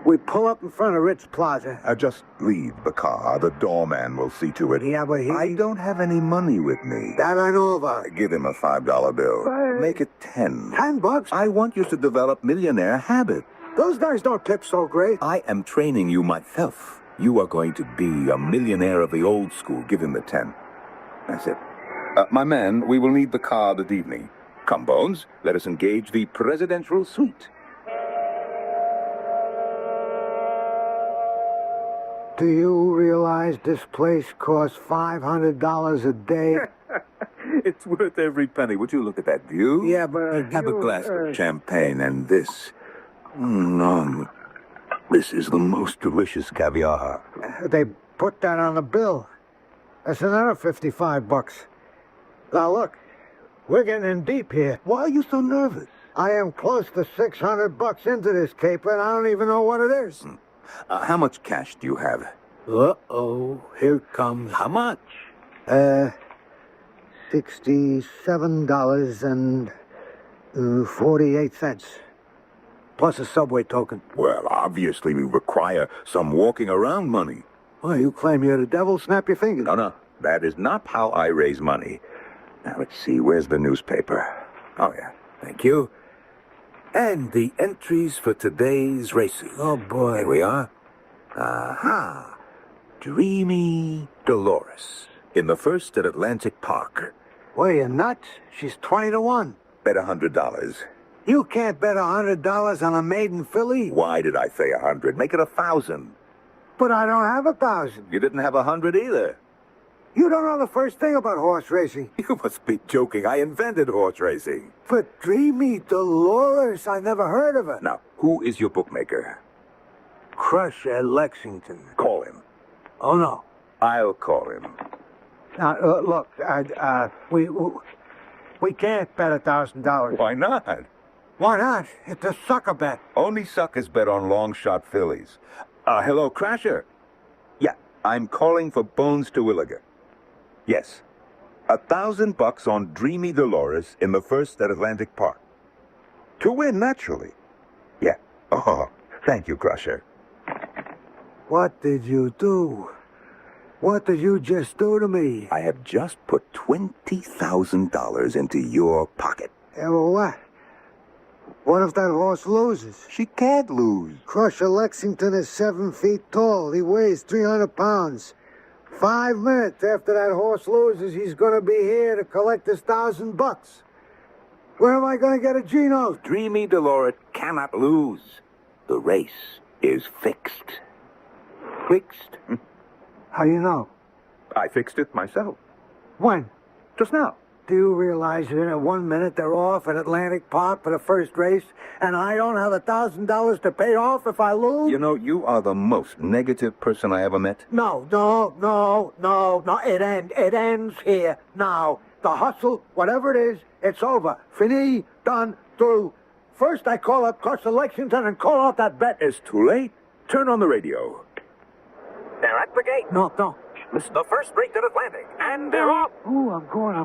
we pull up in front of Ritz Plaza. Just leave the car. The doorman will see to it. Yeah, but I don't have any money with me. That I know about. Give him a $5 bill. Make it 10. $10? I want you to develop millionaire habits. Those guys don't tip so great. I am training you myself. You are going to be a millionaire of the old school. Give him the 10. That's it. My man, we will need the car this evening. Come, Bones, let us engage the presidential suite. Do you realize this place costs $500 a day? It's worth every penny. Would you look at that view? Yeah, but... Have a glass of champagne and this. This is the most delicious caviar. They put that on the bill. That's another $55. Now look, we're getting in deep here. Why are you so nervous? I am close to $600 into this caper, and I don't even know what it is. How much cash do you have? Uh-oh, here it comes. How much? $67.48. Plus a subway token. Well, obviously we require some walking around money. Well, you claim you're the devil? Snap your fingers. No, that is not how I raise money. Now, let's see, where's the newspaper? Oh, yeah, thank you. And the entries for today's races. Oh, boy. Here we are. Aha. Dreamy Dolores in the first at Atlantic Park. What, are you nuts? She's 20 to 1. Bet $100. You can't bet $100 on a maiden filly. Why did I say 100? Make it 1,000. But I don't have 1,000. You didn't have 100 either. You don't know the first thing about horse racing. You must be joking. I invented horse racing. But Dreamy Dolores, I never heard of her. Now, who is your bookmaker? Crush at Lexington. Call him. Oh, no. I'll call him. Now, look, we can't bet $1,000. Why not? Why not? It's a sucker bet. Only suckers bet on long shot fillies. Hello, Crasher. Yeah, I'm calling for Bones Terwilliger. Yes. $1,000 on Dreamy Dolores in the first at Atlantic Park. To win, naturally. Yeah. Oh, thank you, Crusher. What did you do? What did you just do to me? I have just put $20,000 into your pocket. Yeah, well, what? What if that horse loses? She can't lose. Crusher Lexington is 7 feet tall. He weighs 300 pounds. 5 minutes after that horse loses, he's going to be here to collect his $1,000. Where am I going to get a Gino? Dreamy Dolores cannot lose. The race is fixed. Fixed? How you know? I fixed it myself. When? Just now. Do you realize that in 1 minute they're off at Atlantic Park for the first race, and I don't have $1,000 to pay off if I lose? You know, you are the most negative person I ever met. No. It ends here. Now, the hustle, whatever it is, it's over. Fini, done, through. First I call up Crusher Lexington and call off that bet. It's too late. Turn on the radio. They're at the gate. No. This is the first break at Atlantic, and they're off. Ooh, I'm going.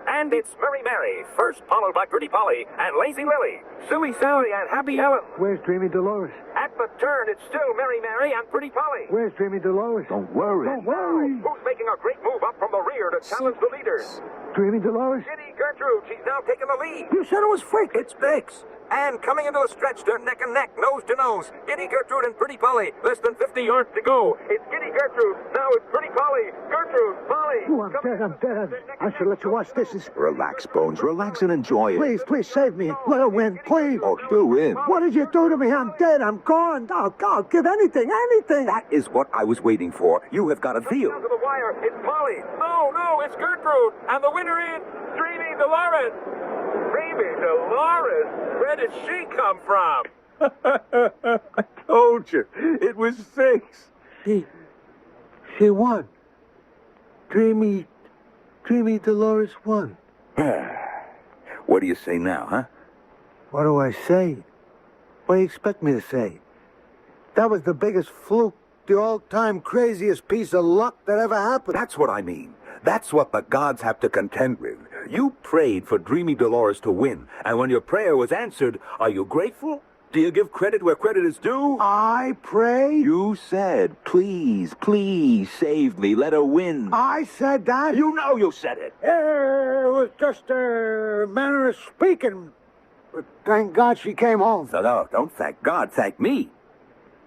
And it's Mary Mary, first followed by Pretty Polly and Lazy Lily, Silly Sally and Happy Helen. Where's Dreamy Dolores? At the turn, it's still Mary Mary and Pretty Polly. Where's Dreamy Dolores? Don't worry. Who's making a great move up from the rear to challenge the leaders? Dreamy Dolores? Giddy Gertrude, she's now taking the lead. You said it was Frick. It's Bix. And coming into the stretch, they're neck and neck, nose to nose. Giddy Gertrude and Pretty Polly, less than 50 yards to go. It's Giddy Gertrude, now it's Pretty Polly. Gertrude, Polly. Ooh, I'm dead. I should let you watch this. Relax, Bones. Relax and enjoy it. Please save me. Let her win, please. Oh, she'll win. What did you do to me? I'm dead. I'm gone. I'll give anything. That is what I was waiting for. You have got a deal. Down to the wire, it's Polly. No, it's Gertrude. And the winner is Dreamy Dolores. Dreamy Dolores? Where did she come from? I told you. It was 6. She won. Dreamy Dolores won. What do you say now, huh? What do I say? What do you expect me to say? That was the biggest fluke, the all-time craziest piece of luck that ever happened. That's what I mean. That's what the gods have to contend with. You prayed for Dreamy Dolores to win, and when your prayer was answered, are you grateful? Do you give credit where credit is due? I pray? You said, please save me, let her win. I said that? You know you said it. It was just a manner of speaking. But thank God she came home. No, don't thank God, thank me.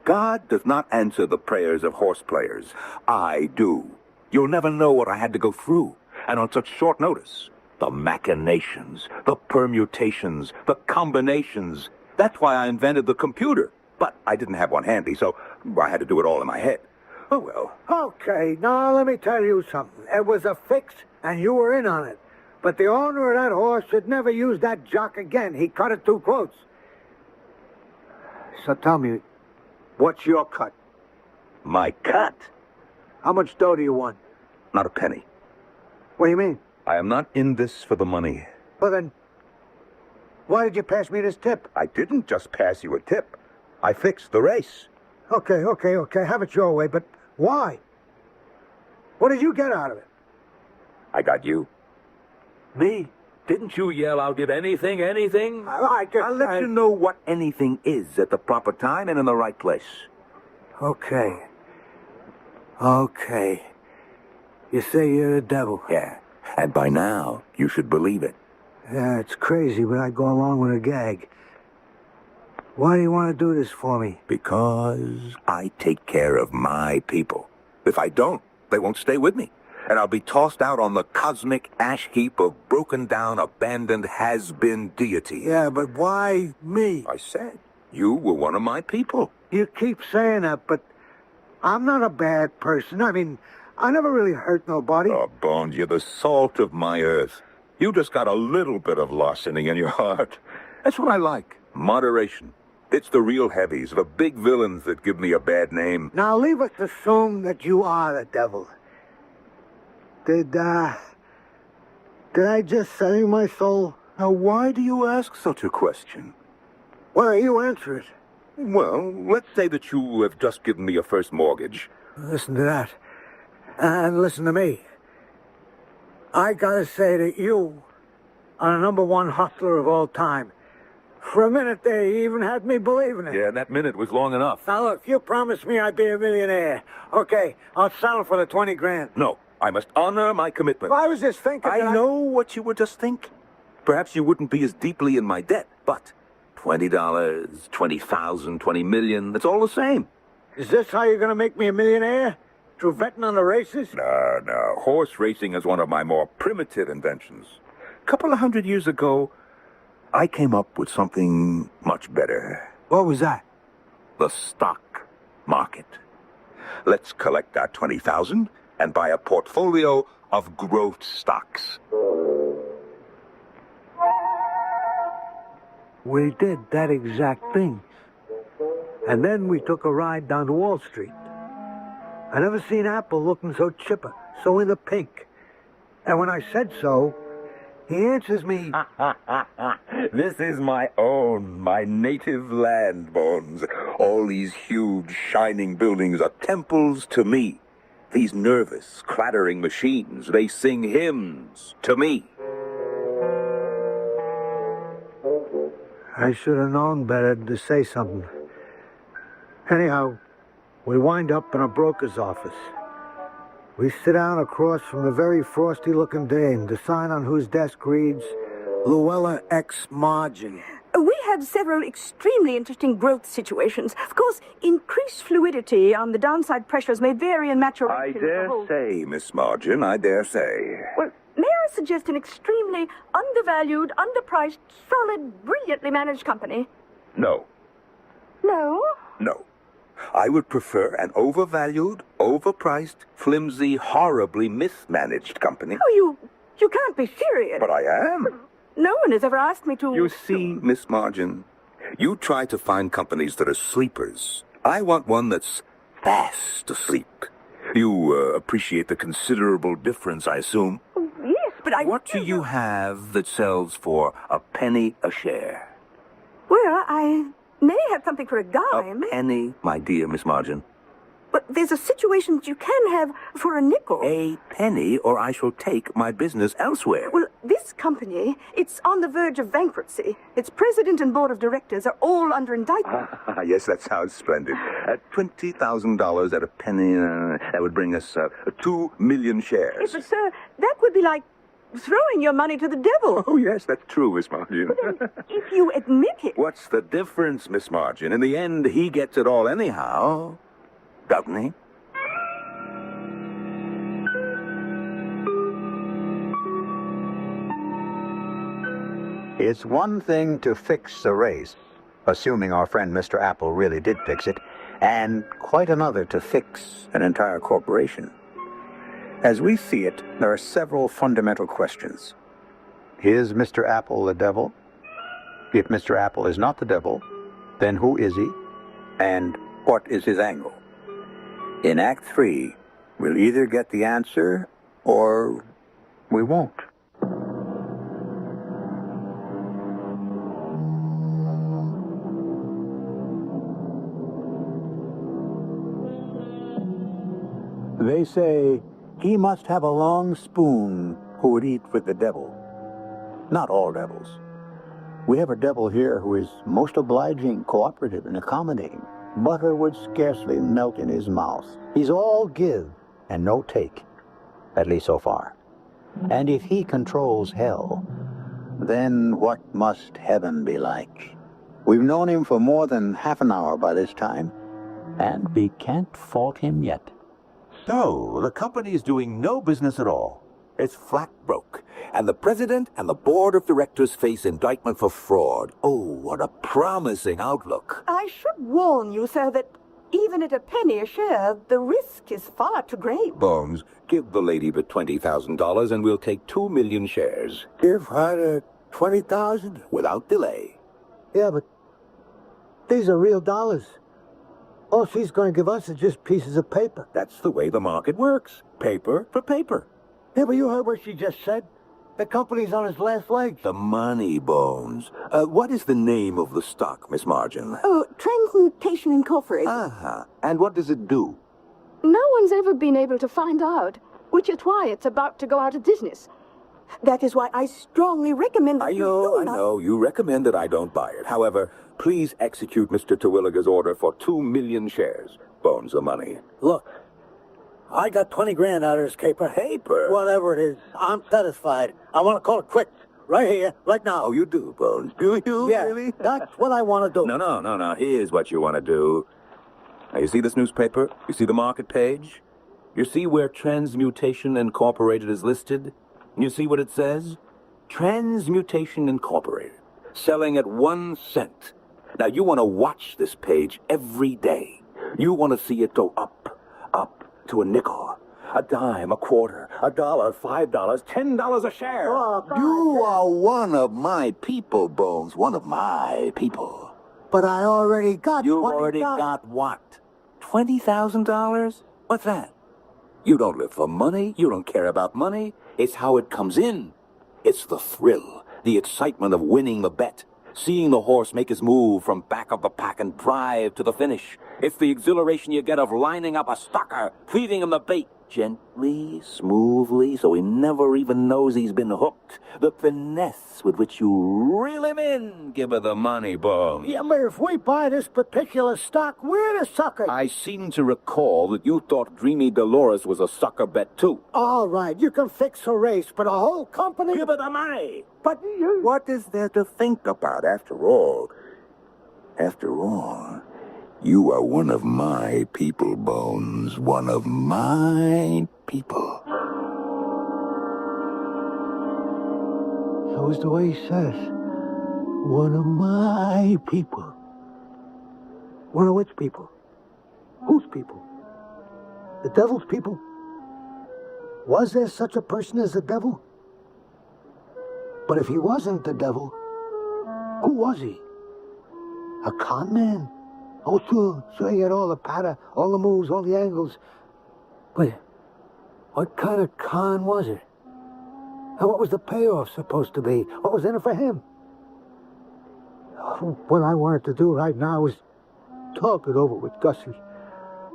God does not answer the prayers of horse players. I do. You'll never know what I had to go through, and on such short notice. The machinations, the permutations, the combinations. That's why I invented the computer. But I didn't have one handy, so I had to do it all in my head. Oh, well. Okay, now let me tell you something. It was a fix, and you were in on it. But the owner of that horse should never use that jock again. He cut it too close. So tell me, What's your cut? My cut? How much dough do you want? Not a penny. What do you mean? I am not in this for the money. Well, then, why did you pass me this tip? I didn't just pass you a tip. I fixed the race. Okay. Have it your way, but why? What did you get out of it? I got you. Me? Didn't you yell, I'll give anything? I'll let you know what anything is at the proper time and in the right place. Okay. You say you're the devil. Yeah, and by now, you should believe it. Yeah, it's crazy, but I go along with a gag. Why do you want to do this for me? Because I take care of my people. If I don't, they won't stay with me. And I'll be tossed out on the cosmic ash heap of broken-down, abandoned, has-been deity. Yeah, but why me? I said, you were one of my people. You keep saying that, but I'm not a bad person. I mean, I never really hurt nobody. Oh, Bones, you're the salt of my earth. You just got a little bit of larceny in your heart. That's what I like. Moderation. It's the real heavies, the big villains that give me a bad name. Now leave us assume that you are the devil. Did I just sell you my soul? Now, why do you ask such a question? Why don't you answer it? Well, let's say that you have just given me your first mortgage. Listen to that. And listen to me. I gotta say that you are the #1 hustler of all time. For a minute there, you even had me believing it. Yeah, that minute was long enough. Now look, you promised me I'd be a millionaire. Okay, I'll settle for the 20 grand. No, I must honor my commitment. Well, I was just thinking I know what you were just thinking. Perhaps you wouldn't be as deeply in my debt, but $20, 20,000, 20 million, that's all the same. Is this how you're gonna make me a millionaire? Through betting on the races? No. Horse racing is one of my more primitive inventions. A couple of 100 years ago, I came up with something much better. What was that? The stock market. Let's collect our 20,000 and buy a portfolio of growth stocks. We did that exact thing. And then we took a ride down to Wall Street. I never seen Apple looking so chipper, so in the pink. And when I said so, he answers me... This is my own, my native land, Bones. All these huge, shining buildings are temples to me. These nervous, clattering machines, they sing hymns to me. I should have known better to say something. Anyhow, we wind up in a broker's office. We sit down across from a very frosty-looking dame, the sign on whose desk reads, Luella X Margin. We had several extremely interesting growth situations. Of course, increased fluidity on the downside pressures may vary in maturation. I dare say, Miss Margin, I dare say. Well, may I suggest an extremely undervalued, underpriced, solid, brilliantly managed company? No. No? No. I would prefer an overvalued, overpriced, flimsy, horribly mismanaged company. Oh, you can't be serious. But I am. No one has ever asked me to... You see, Miss Margin, you try to find companies that are sleepers. I want one that's fast asleep. You appreciate the considerable difference, I assume? Oh, yes, but I... What do you have that sells for a penny a share? Well, I may have something for a dime. A penny, my dear Miss Margin. But there's a situation that you can have for a nickel. A penny, or I shall take my business elsewhere. Well, this company, it's on the verge of bankruptcy. Its president and board of directors are all under indictment. Yes, that sounds splendid. At $20,000 at a penny, that would bring us 2 million shares. Yes, but, sir, that would be like throwing your money to the devil. Oh, yes, that's true, Miss Margin. If you admit it... What's the difference, Miss Margin? In the end, he gets it all anyhow. Doesn't he? It's one thing to fix a race, assuming our friend Mr. Apple really did fix it, and quite another to fix an entire corporation. As we see it, there are several fundamental questions. Is Mr. Apple the devil? If Mr. Apple is not the devil, then who is he? And What is his angle? In Act 3, we'll either get the answer or we won't. They say he must have a long spoon who would eat with the devil. Not all devils. We have a devil here who is most obliging, cooperative, and accommodating. Butter would scarcely melt in his mouth. He's all give and no take, at least so far. And if he controls hell, then what must heaven be like? We've known him for more than half an hour by this time, and we can't fault him yet. So, the company is doing no business at all. It's flat broke. And the president and the board of directors face indictment for fraud. Oh, what a promising outlook. I should warn you, sir, that even at a penny a share, the risk is far too great. Bones, give the lady the $20,000 and we'll take 2 million shares. Give her the 20,000? Without delay. Yeah, but these are real dollars. All she's going to give us is just pieces of paper. That's the way the market works. Paper for paper. Yeah, but you heard what she just said. The company's on its last legs. The money, Bones. What is the name of the stock, Miss Margin? Oh, Transmutation Incorporated. Uh-huh. And what does it do? No one's ever been able to find out, which is why it's about to go out of business. That is why I strongly recommend that I know. You recommend that I don't buy it. However, please execute Mr. Terwilliger's order for 2 million shares. Bones the money. Look, I got 20 grand out of this caper. Paper? Whatever it is, I'm satisfied. I want to call it quits. Right here, right now. Oh, you do, Bones. Do you, yeah, really? That's what I want to do. No. Here's what you want to do. Now, you see this newspaper? You see the market page? You see where Transmutation Incorporated is listed? You see what it says? Transmutation Incorporated. Selling at 1 cent. Now, you want to watch this page every day. You want to see it go up, up to a nickel, a dime, a quarter, $1, $5, $10 a share. Oh, you are one of my people, Bones. One of my people. But I already got You've already got what? $20,000? What's that? You don't live for money. You don't care about money. It's how it comes in. It's the thrill, the excitement of winning the bet. Seeing the horse make his move from back of the pack and drive to the finish. It's the exhilaration you get of lining up a stalker, feeding him the bait. Gently, smoothly, so he never even knows he's been hooked. The finesse with which you reel him in. Give her the money, Bones. Yeah, but if we buy this particular stock, we're the suckers. I seem to recall that you thought Dreamy Dolores was a sucker bet, too. All right, you can fix a race, but a whole company... Give her the money. But you... What is there to think about, after all? After all... You are one of my people, Bones. One of my people. So is the way he says. One of my people. One of which people? Whose people? The devil's people? Was there such a person as the devil? But if he wasn't the devil, who was he? A con man? Oh, sure, he had all the patter, all the moves, all the angles. But what kind of con was it? And what was the payoff supposed to be? What was in it for him? What I wanted to do right now was talk it over with Gussie.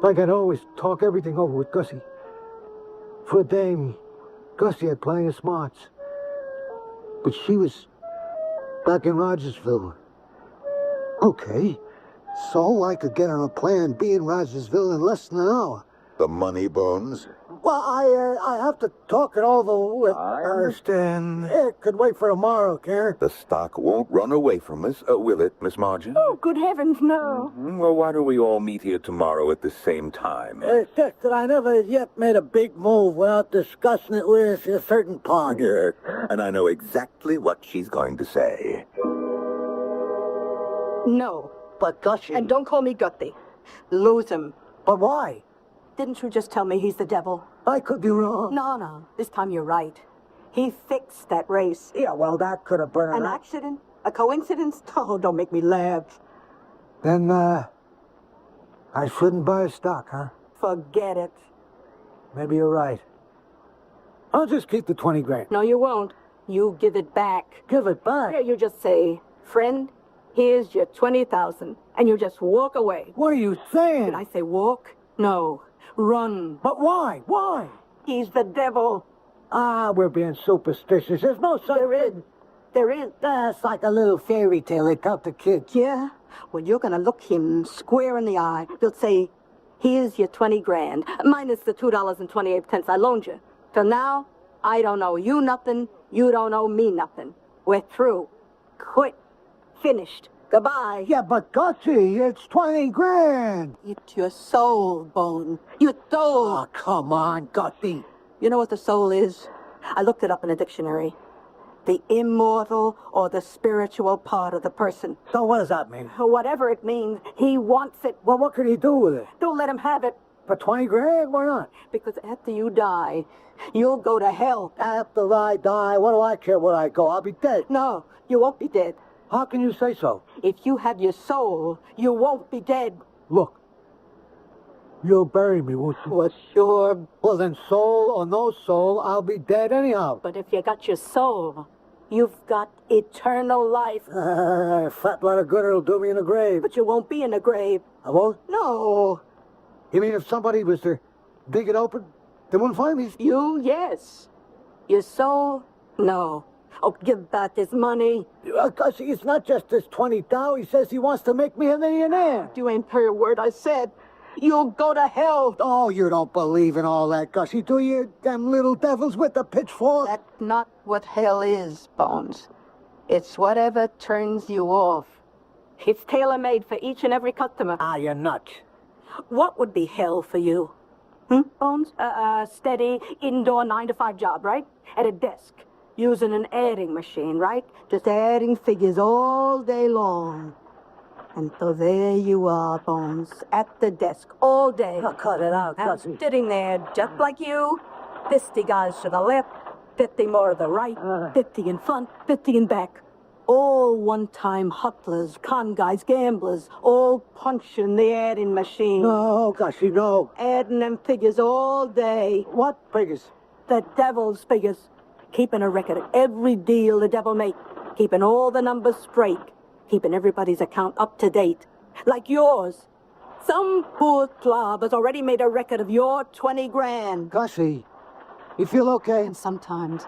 Like I'd always talk everything over with Gussie. For a dame, Gussie had plenty of smarts. But she was back in Rogersville. Okay. So I could get on a plane and be in Rogersville in less than an hour. The money, Bones? Well, I have to talk it over with... I understand. It could wait for tomorrow, Karen. The stock won't run away from us, will it, Miss Margin? Oh, good heavens, no. Well, why don't we all meet here tomorrow at the same time? It's just that I never yet made a big move without discussing it with a certain party. Yeah, and I know exactly what she's going to say. No. But Gussie... And don't call me Gutsy. Lose him. But why? Didn't you just tell me he's the devil? I could be wrong. No. This time you're right. He fixed that race. Yeah, well, that could have burned An accident? A coincidence? Oh, don't make me laugh. Then, I shouldn't buy stock, huh? Forget it. Maybe you're right. I'll just keep the 20 grand. No, you won't. You give it back. Give it back? Yeah, you just say, friend, here's your 20,000, and you just walk away. What are you saying? Did I say walk? No, run. But why? Why? He's the devil. Ah, we're being superstitious. There's no such... There is. That's like a little fairy tale they tell the kids. Yeah? Well, you're gonna look him square in the eye. You'll say, here's your 20 grand, minus the $2.28 I loaned you. Till now, I don't owe you nothing, you don't owe me nothing. We're through. Quit. Finished. Goodbye. Yeah, but Gussie, it's 20 grand. It's your soul, Bone. Your soul. Oh, come on, Gussie. You know what the soul is? I looked it up in a dictionary. The immortal or the spiritual part of the person. So what does that mean? Whatever it means, he wants it. Well, what could he do with it? Don't let him have it. For 20 grand? Why not? Because after you die, you'll go to hell. After I die, what do I care where I go? I'll be dead. No, you won't be dead. How can you say so? If you have your soul, you won't be dead. Look, you'll bury me, won't you? Well, sure. Well, then soul or no soul, I'll be dead anyhow. But if you got your soul, you've got eternal life. A fat lot of good it'll do me in the grave. But you won't be in the grave. I won't? No. You mean if somebody was to dig it open, they wouldn't find me? You, yes. Your soul, no. Oh, give back his money. Gussie, it's not just this 20,000. He says he wants to make me a millionaire. You ain't heard a word I said. You'll go to hell. Oh, you don't believe in all that, Gussie, do you? Them little devils with the pitchfork? That's not what hell is, Bones. It's whatever turns you off. It's tailor-made for each and every customer. Ah, you're nuts. What would be hell for you? Bones? A steady, indoor 9-to-5 job, right? At a desk. Using an adding machine, right? Just adding figures all day long. And so there you are, Bones, at the desk all day. Oh, cut it out, Gussie. Sitting there just like you. 50 guys to the left, 50 more to the right, 50 in front, 50 in back. All one-time hustlers, con guys, gamblers, all punching the adding machine. No, Gussie, no. Adding them figures all day. What figures? The devil's figures. Keeping a record of every deal the devil make. Keeping all the numbers straight. Keeping everybody's account up to date. Like yours. Some poor slob has already made a record of your 20 grand. Gussie, you feel okay? And sometimes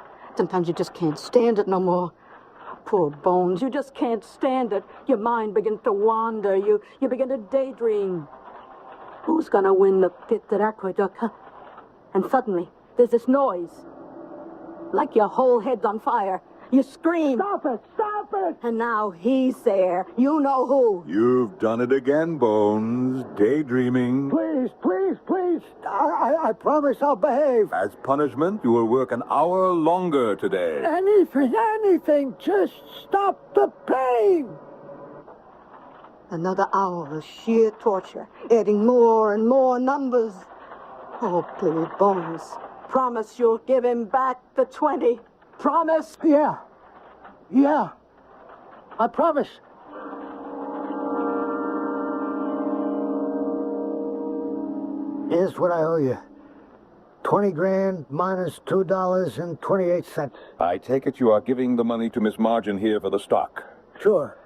you just can't stand it no more. Poor Bones, you just can't stand it. Your mind begins to wander. You begin to daydream. Who's gonna win the pit at Aqueduct, huh? And suddenly, there's this noise. Like your whole head's on fire. You scream. Stop it! Stop it! And now he's there. You know who. You've done it again, Bones. Daydreaming. Please, please, please. I promise I'll behave. As punishment, you will work an hour longer today. Anything. Just stop the pain. Another hour of sheer torture, adding more and more numbers. Oh, please, Bones. Promise you'll give him back the 20. Promise? Yeah. I promise. Here's what I owe you. 20 grand minus $2.28. I take it you are giving the money to Miss Margin here for the stock. Sure.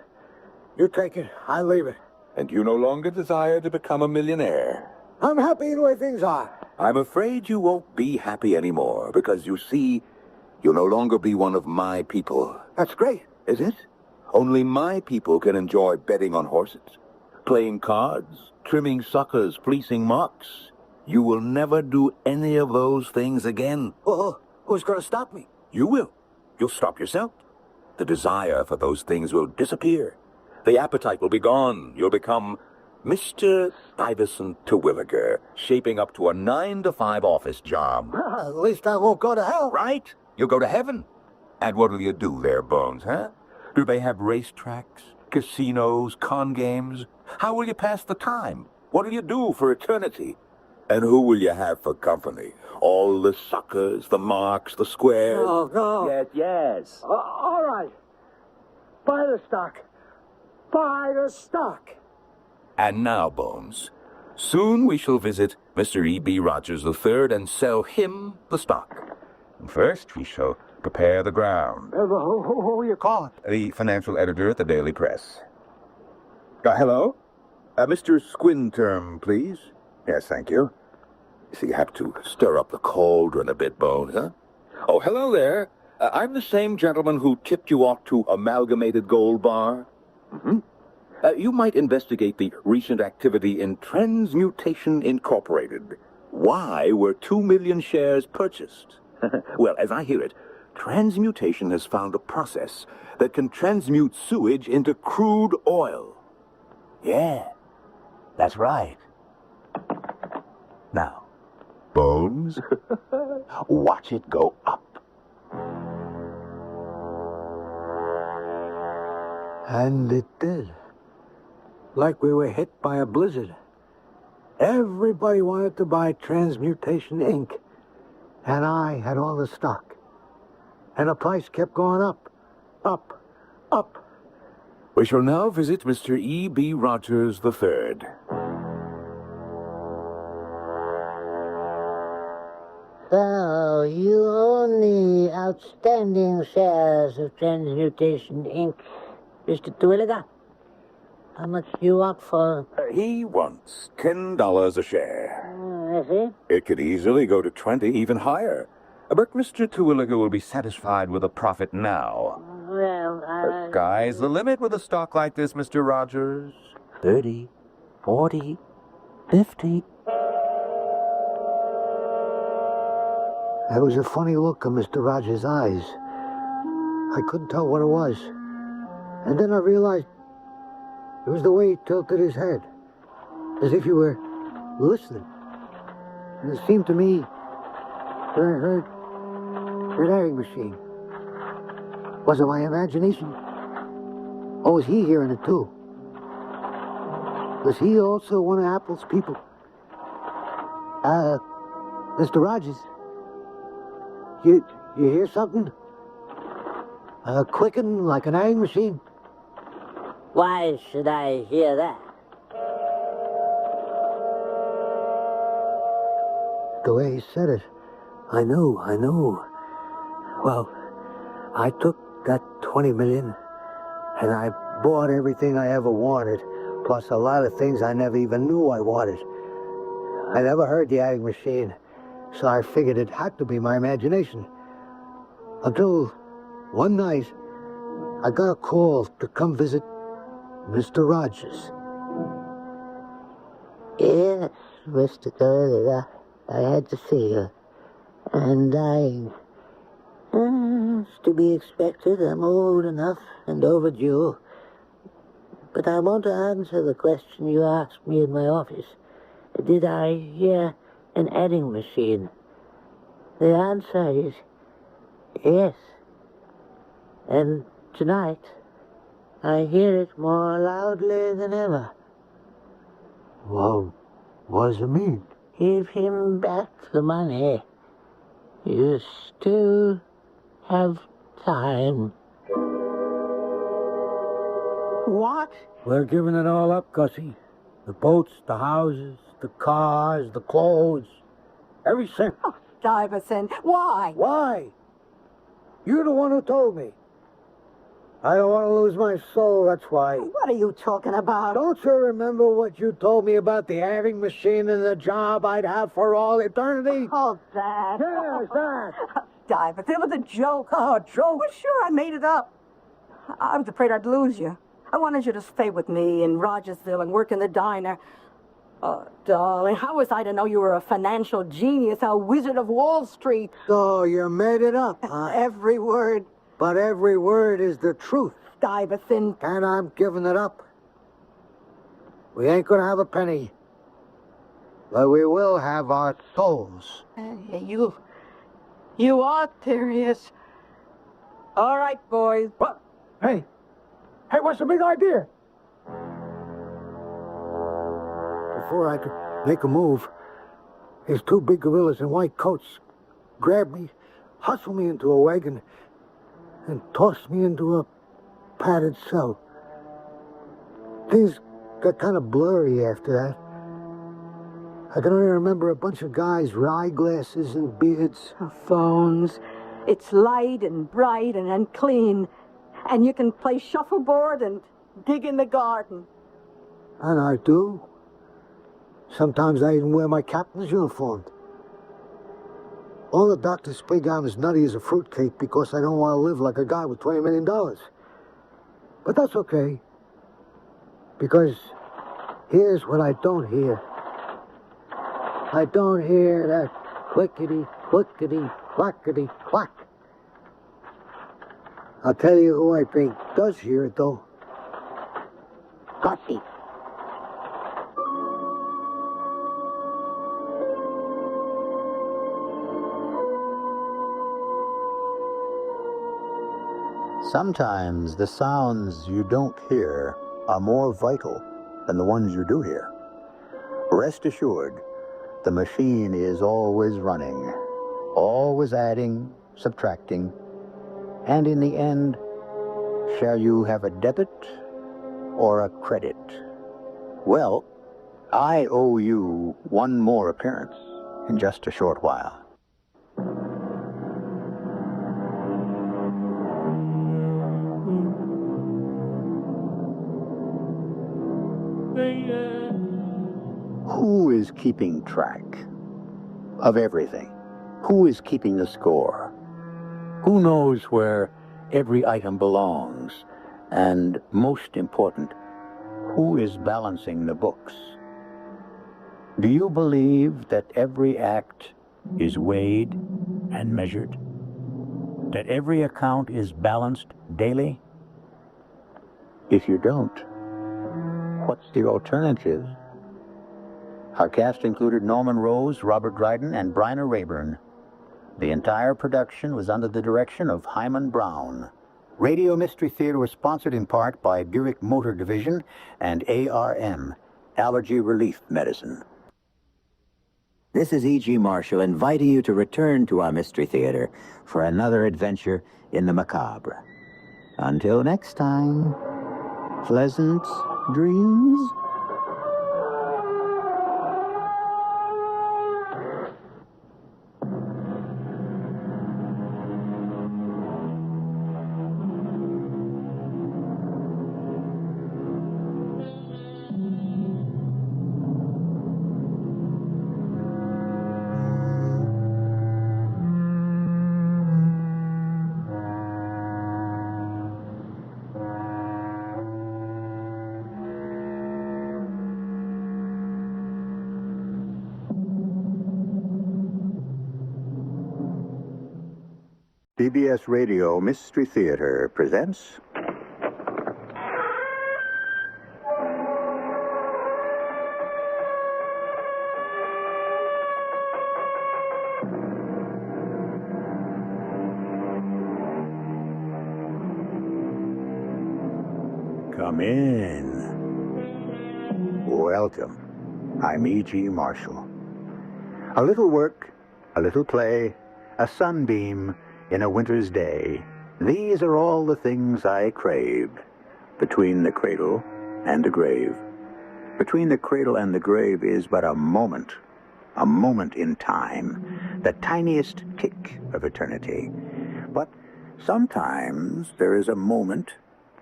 You take it. I leave it. And you no longer desire to become a millionaire. I'm happy the way things are. I'm afraid you won't be happy anymore, because you see, you'll no longer be one of my people. That's great. Is it? Only my people can enjoy betting on horses, playing cards, trimming suckers, fleecing mocks. You will never do any of those things again. Oh, who's going to stop me? You will. You'll stop yourself. The desire for those things will disappear. The appetite will be gone. You'll become Mr. Stuyvesant Terwilliger, shaping up to a 9-to-5 office job. At least I won't go to hell. Right. You'll go to heaven. And what'll you do there, Bones, huh? Do they have racetracks, casinos, con games? How will you pass the time? What'll you do for eternity? And who will you have for company? All the suckers, the marks, the squares? Oh, no. Yes. All right. Buy the stock. Buy the stock. And now, Bones, Soon we shall visit Mr. E.B. Rogers III and sell him the stock. First, we shall prepare the ground. Who you calling? The financial editor at the Daily Press. Hello? Mr. Squinterm, please. Yes, thank you. So you have to stir up the cauldron a bit, Bones, huh? Oh, hello there. I'm the same gentleman who tipped you off to Amalgamated Gold Bar. Mm-hmm. You might investigate the recent activity in Transmutation Incorporated. Why were 2 million shares purchased? Well, as I hear it, Transmutation has found a process that can transmute sewage into crude oil. Yeah, that's right. Now, Bones, watch it go up. And it did. Like we were hit by a blizzard. Everybody wanted to buy Transmutation Inc. And I had all the stock. And the price kept going up, up, up. We shall now visit Mr. E.B. Rogers III. So, you own the outstanding shares of Transmutation Inc., Mr. Terwilliger? How much you want for... He wants $10 a share. I see. It could easily go to 20, even higher. But Mr. Terwilliger will be satisfied with a profit now. Well, Sky's the limit with a stock like this, Mr. Rogers. 30, 40, 50. There was a funny look in Mr. Rogers' eyes. I couldn't tell what it was. And then I realized it was the way he tilted his head, as if he were listening. And it seemed to me that I heard an airing machine. Was it my imagination? Or was he hearing it too? Was he also one of Apple's people? Mr. Rogers, you hear something? Clicking like an airing machine? why should I hear that? The way he said it, I knew. Well, I took that 20 million and I bought everything I ever wanted, plus a lot of things I never even knew I wanted. I never heard the adding machine, so I figured it had to be my imagination. Until one night, I got a call to come visit Mr. Rogers. Yes, Mr. Curly, I had to see you. And it's to be expected. I'm old enough and overdue. But I want to answer the question you asked me in my office. Did I hear an adding machine? The answer is yes. And tonight, I hear it more loudly than ever. Well, what does it mean? Give him back the money. You still have time. What? We're giving it all up, Gussie. The boats, the houses, the cars, the clothes. Every cent. Oh, Stuyvesant, why? Why? You're the one who told me. I don't want to lose my soul, that's why. What are you talking about? Don't you remember what you told me about the adding machine and the job I'd have for all eternity? Oh, that. Yes, that. Stuyvesant, it was a joke. Oh, a joke? Well, sure, I made it up. I was afraid I'd lose you. I wanted you to stay with me in Rogersville and work in the diner. Oh, darling, how was I to know you were a financial genius, a wizard of Wall Street? So you made it up, huh? Every word. But every word is the truth. Stuyvesant. And I'm giving it up. We ain't gonna have a penny. But we will have our souls. You are serious. All right, boys. What? Hey, what's the big idea? Before I could make a move, these two big gorillas in white coats grabbed me, hustled me into a wagon, and tossed me into a padded cell. Things got kind of blurry after that. I can only remember a bunch of guys with eyeglasses and beards. Phones. It's light and bright and clean. And you can play shuffleboard and dig in the garden. And I do. Sometimes I even wear my captain's uniform. All the doctors think I'm as nutty as a fruitcake because I don't want to live like a guy with $20 million. But that's okay. Because here's what I don't hear. I don't hear that clickety, clickety, clackety, clack. I'll tell you who I think does hear it, though. Gussie. Sometimes the sounds you don't hear are more vital than the ones you do hear. Rest assured, the machine is always running, always adding, subtracting, and in the end, shall you have a debit or a credit? Well, I owe you one more appearance in just a short while. Who is keeping track of everything? Who is keeping the score? Who knows where every item belongs? And most important, who is balancing the books? Do you believe that every act is weighed and measured? That every account is balanced daily? If you don't, what's the alternative? Our cast included Norman Rose, Robert Dryden, and Bryna Rayburn. The entire production was under the direction of Hyman Brown. Radio Mystery Theater was sponsored in part by Buick Motor Division and ARM, Allergy Relief Medicine. This is E.G. Marshall inviting you to return to our Mystery Theater for another adventure in the macabre. Until next time, pleasant dreams. CBS Radio Mystery Theater presents... Come in. Welcome. I'm E.G. Marshall. A little work, a little play, a sunbeam in a winter's day. These are all the things I craved. Between the cradle and the grave. Between the cradle and the grave is but a moment in time, the tiniest tick of eternity. But sometimes there is a moment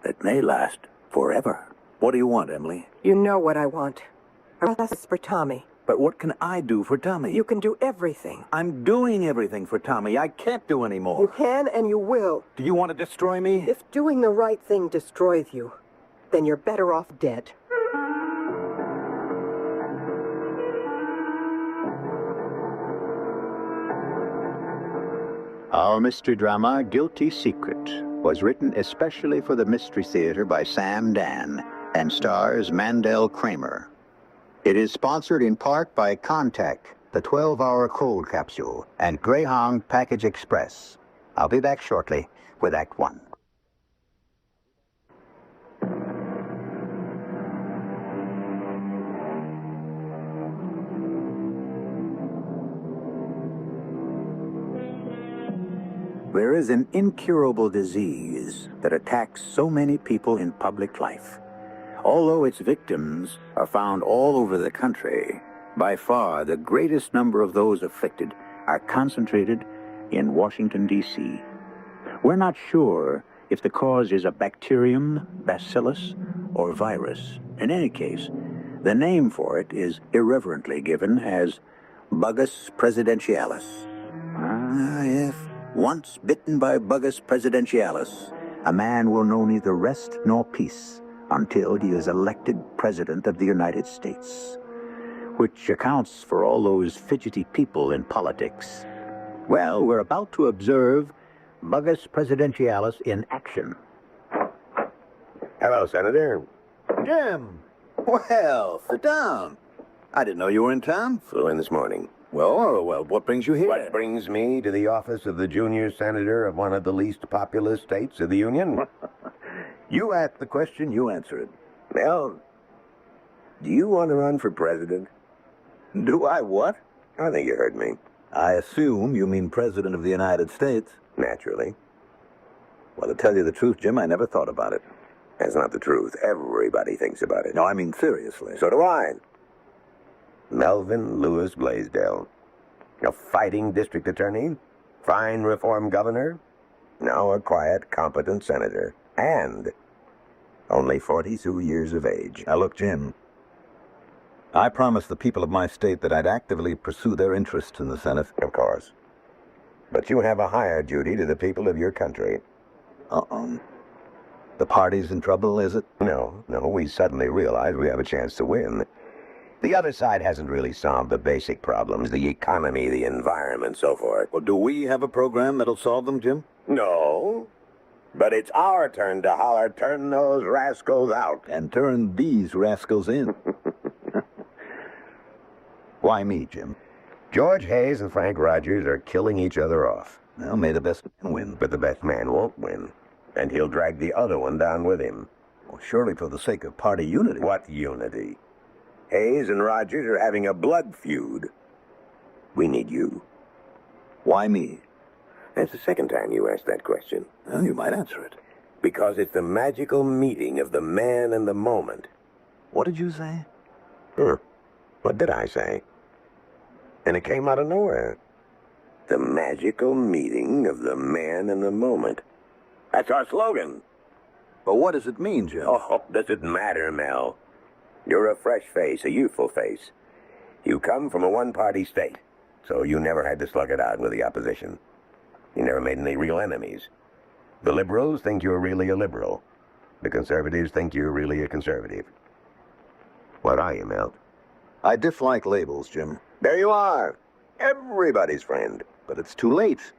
that may last forever. What do you want, Emily? You know what I want. I want this for Tommy. But what can I do for Tommy? You can do everything. I'm doing everything for Tommy. I can't do any more. You can and you will. Do you want to destroy me? If doing the right thing destroys you, then you're better off dead. Our mystery drama, Guilty Secret, was written especially for the Mystery Theater by Sam Dan and stars Mandel Kramer. It is sponsored in part by Contact, the 12-hour cold capsule, and Greyhound Package Express. I'll be back shortly with Act One. There is an incurable disease that attacks so many people in public life. Although its victims are found all over the country, By far, the greatest number of those afflicted are concentrated in Washington, D.C. We're not sure if the cause is a bacterium, bacillus, or virus. In any case, the name for it is irreverently given as Bugus presidentialis. Ah, yes. Once bitten by Bugus presidentialis, a man will know neither rest nor peace until he is elected President of the United States, which accounts for all those fidgety people in politics. Well, we're about to observe Bugus presidentialis in action. Hello, Senator. Jim! Well, sit down. I didn't know you were in town. Flew in this morning. Well, what brings you here? What brings me to the office of the junior senator of one of the least populous states of the Union? You asked the question, you answer it. Well, do you want to run for president? Do I what? I think you heard me. I assume you mean President of the United States. Naturally. Well, to tell you the truth, Jim, I never thought about it. That's not the truth. Everybody thinks about it. No, I mean seriously. So do I. Melvin Lewis Blaisdell. A fighting district attorney, fine reform governor, now a quiet, competent senator, and only 42 years of age. Now look, Jim, I promised the people of my state that I'd actively pursue their interests in the Senate. Of course. But you have a higher duty to the people of your country. Uh-oh. The party's in trouble, is it? No, we suddenly realize we have a chance to win. The other side hasn't really solved the basic problems, the economy, the environment, so forth. Well, do we have a program that'll solve them, Jim? No. But it's our turn to holler, turn those rascals out. And turn these rascals in. Why me, Jim? George Hayes and Frank Rogers are killing each other off. Well, may the best man win. But the best man won't win. And he'll drag the other one down with him. Well, surely for the sake of party unity. What unity? Hayes and Rogers are having a blood feud. We need you. Why me? That's the second time you asked that question. Well, you might answer it. Because it's the magical meeting of the man and the moment. What did you say? What did I say? And it came out of nowhere. The magical meeting of the man and the moment. That's our slogan. But what does it mean, Jim? Oh, does it matter, Mel? You're a fresh face, a youthful face. You come from a one-party state, so you never had to slug it out with the opposition. You never made any real enemies. The liberals think you're really a liberal. The conservatives think you're really a conservative. What are you, Mel? I dislike labels, Jim. There you are. Everybody's friend. But it's too late.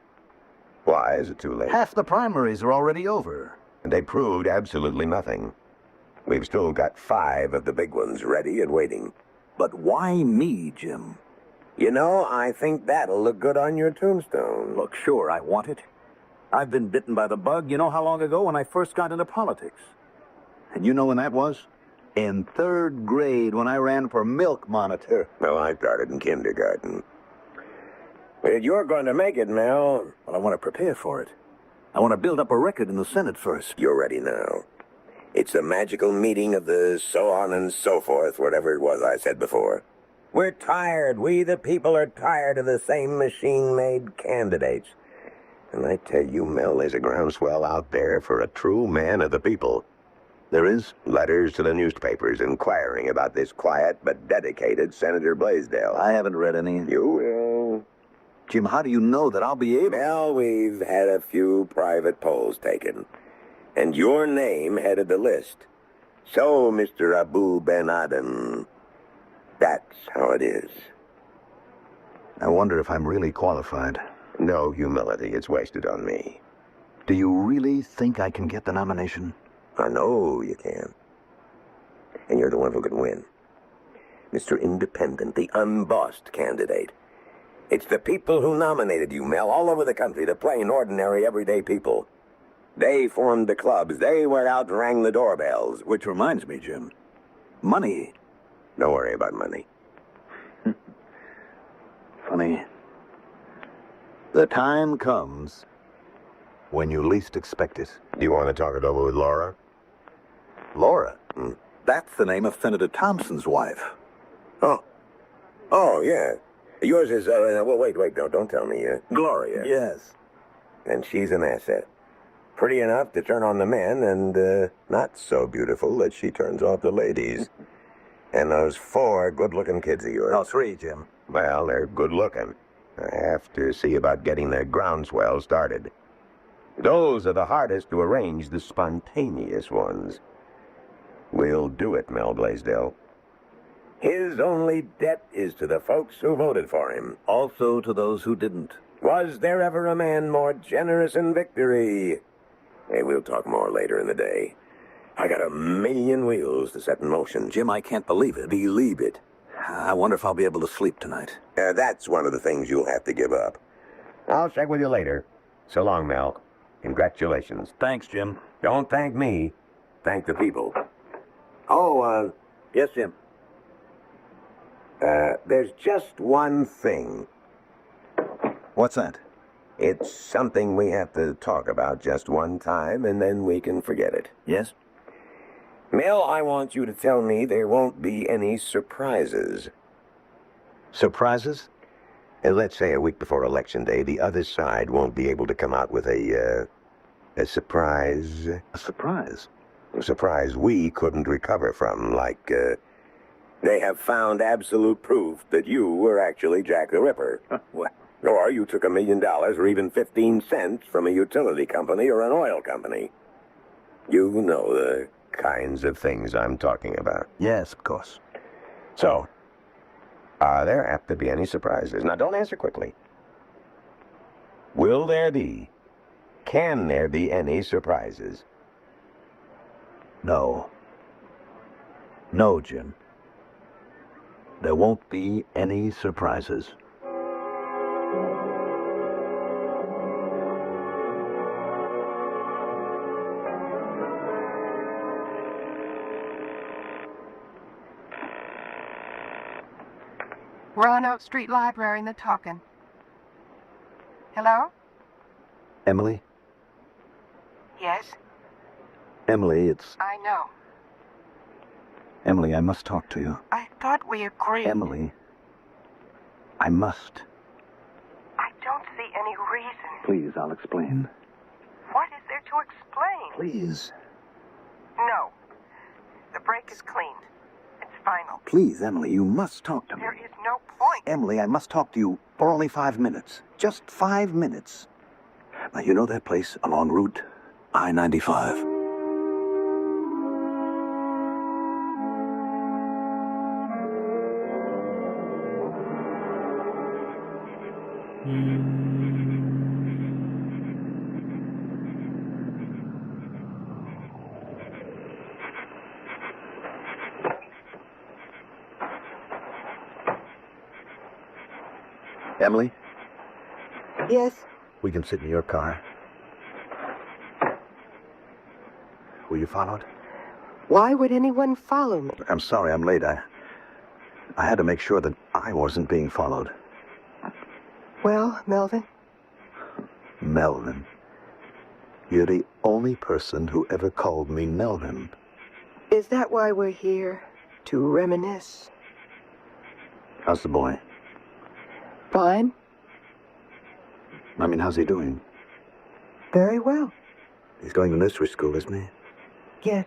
Why is it too late? Half the primaries are already over. And they proved absolutely nothing. We've still got 5 of the big ones ready and waiting. But why me, Jim? You know, I think that'll look good on your tombstone. Look, sure, I want it. I've been bitten by the bug, you know how long ago, when I first got into politics. And you know when that was? In 3rd grade, when I ran for milk monitor. Well, I started in kindergarten. But you're going to make it, Mel. Well, I want to prepare for it. I want to build up a record in the Senate first. You're ready now. It's the magical meeting of the so on and so forth, whatever it was I said before. We're tired. We, the people, are tired of the same machine-made candidates. And I tell you, Mel, there's a groundswell out there for a true man of the people. There is? Letters to the newspapers inquiring about this quiet but dedicated Senator Blaisdell. I haven't read any. You will. Jim, how do you know that I'll be able? Well, we've had a few private polls taken. And your name headed the list. So, Mr. Abu Ben Aden, that's how it is. I wonder if I'm really qualified. No humility. It's wasted on me. Do you really think I can get the nomination? I know you can. And you're the one who can win. Mr. Independent, the unbossed candidate. It's the people who nominated you, Mel, all over the country, the plain, ordinary, everyday people. They formed the clubs. They went out and rang the doorbells. Which reminds me, Jim. Money. Don't worry about money. Funny. The time comes when you least expect it. Do you want to talk it over with Laura? Laura? That's the name of Senator Thompson's wife. Oh. Oh, yeah. Yours is, well, wait, no, don't tell me. Gloria. Yes. And she's an asset. Pretty enough to turn on the men, and not so beautiful that she turns off the ladies. And those 4 good-looking kids of yours. No, 3, Jim. Well, they're good-looking. I have to see about getting the groundswell started. Those are the hardest to arrange, the spontaneous ones. We'll do it, Mel Blaisdell. His only debt is to the folks who voted for him. Also to those who didn't. Was there ever a man more generous in victory? Hey, we'll talk more later in the day. I got 1,000,000 wheels to set in motion. Jim, I can't believe it. Believe it. I wonder if I'll be able to sleep tonight. That's one of the things you'll have to give up. I'll check with you later. So long, Mel. Congratulations. Thanks, Jim. Don't thank me. Thank the people. Oh, yes, Jim. There's just one thing. What's that? It's something we have to talk about just one time, and then we can forget it. Yes? Mel, I want you to tell me there won't be any surprises. Surprises? Let's say a week before Election Day, the other side won't be able to come out with a surprise. A surprise? A surprise we couldn't recover from, like, they have found absolute proof that you were actually Jack the Ripper. What? Or you took $1 million or even 15 cents from a utility company or an oil company. You know the kinds of things I'm talking about. Yes, of course. So, are there apt to be any surprises? Now, don't answer quickly. Will there be? Can there be any surprises? No. No, Jim. There won't be any surprises. Roanoke Street Library and they're talking. Hello? Emily? Yes? Emily, it's... I know. Emily, I must talk to you. I thought we agreed. Emily, I must. I don't see any reason. Please, I'll explain. What is there to explain? Please. No. The break is cleaned. It's final. Please, Emily, you must talk to me. There is no point. Emily, I must talk to you for only 5 minutes. Just 5 minutes. Now, you know that place along Route I-95? Emily? Yes? We can sit in your car. Were you followed? Why would anyone follow me? I'm sorry I'm late. I had to make sure that I wasn't being followed. Well, Melvin? Melvin. You're the only person who ever called me Melvin. Is that why we're here? To reminisce? How's the boy? Fine. I mean, how's he doing? Very well. He's going to nursery school, isn't he? Yes.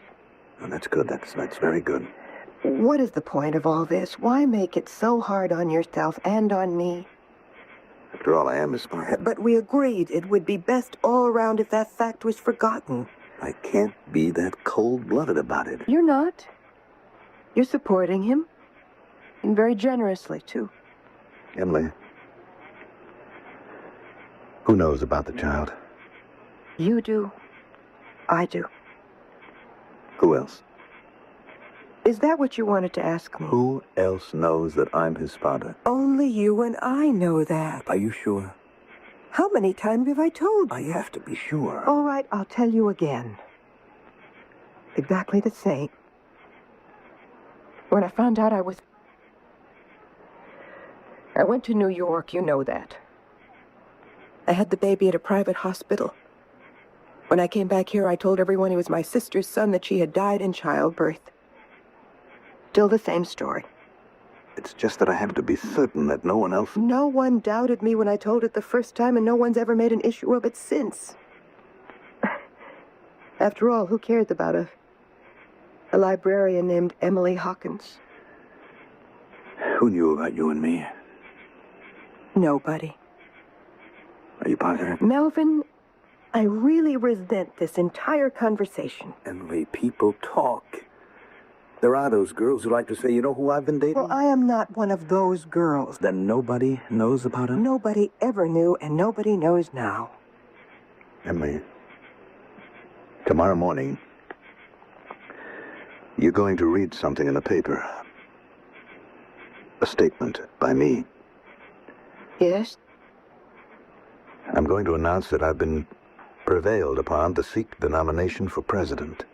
Oh, that's good. That's very good. What is the point of all this? Why make it so hard on yourself and on me? After all, I am his father. But we agreed it would be best all around if that fact was forgotten. I can't be that cold-blooded about it. You're not. You're supporting him. And very generously, too. Emily, who knows about the child? You do. I do. Who else? Is that what you wanted to ask me? Who else knows that I'm his father? Only you and I know that. Are you sure? How many times have I told you? I have to be sure. All right, I'll tell you again. Exactly the same. When I found out I went to New York, you know that. I had the baby at a private hospital. When I came back here, I told everyone he was my sister's son, that she had died in childbirth. Still the same story. It's just that I have to be certain that no one else... No one doubted me when I told it the first time, and no one's ever made an issue of it since. After all, who cares about a librarian named Emily Hawkins? Who knew about you and me? Nobody. Are you positive? Melvin, I really resent this entire conversation. Emily, people talk. There are those girls who like to say, you know who I've been dating? Well, I am not one of those girls. Then nobody knows about him? Nobody ever knew, and nobody knows now. Emily, tomorrow morning, you're going to read something in the paper. A statement by me. Yes? I'm going to announce that I've been prevailed upon to seek the nomination for president.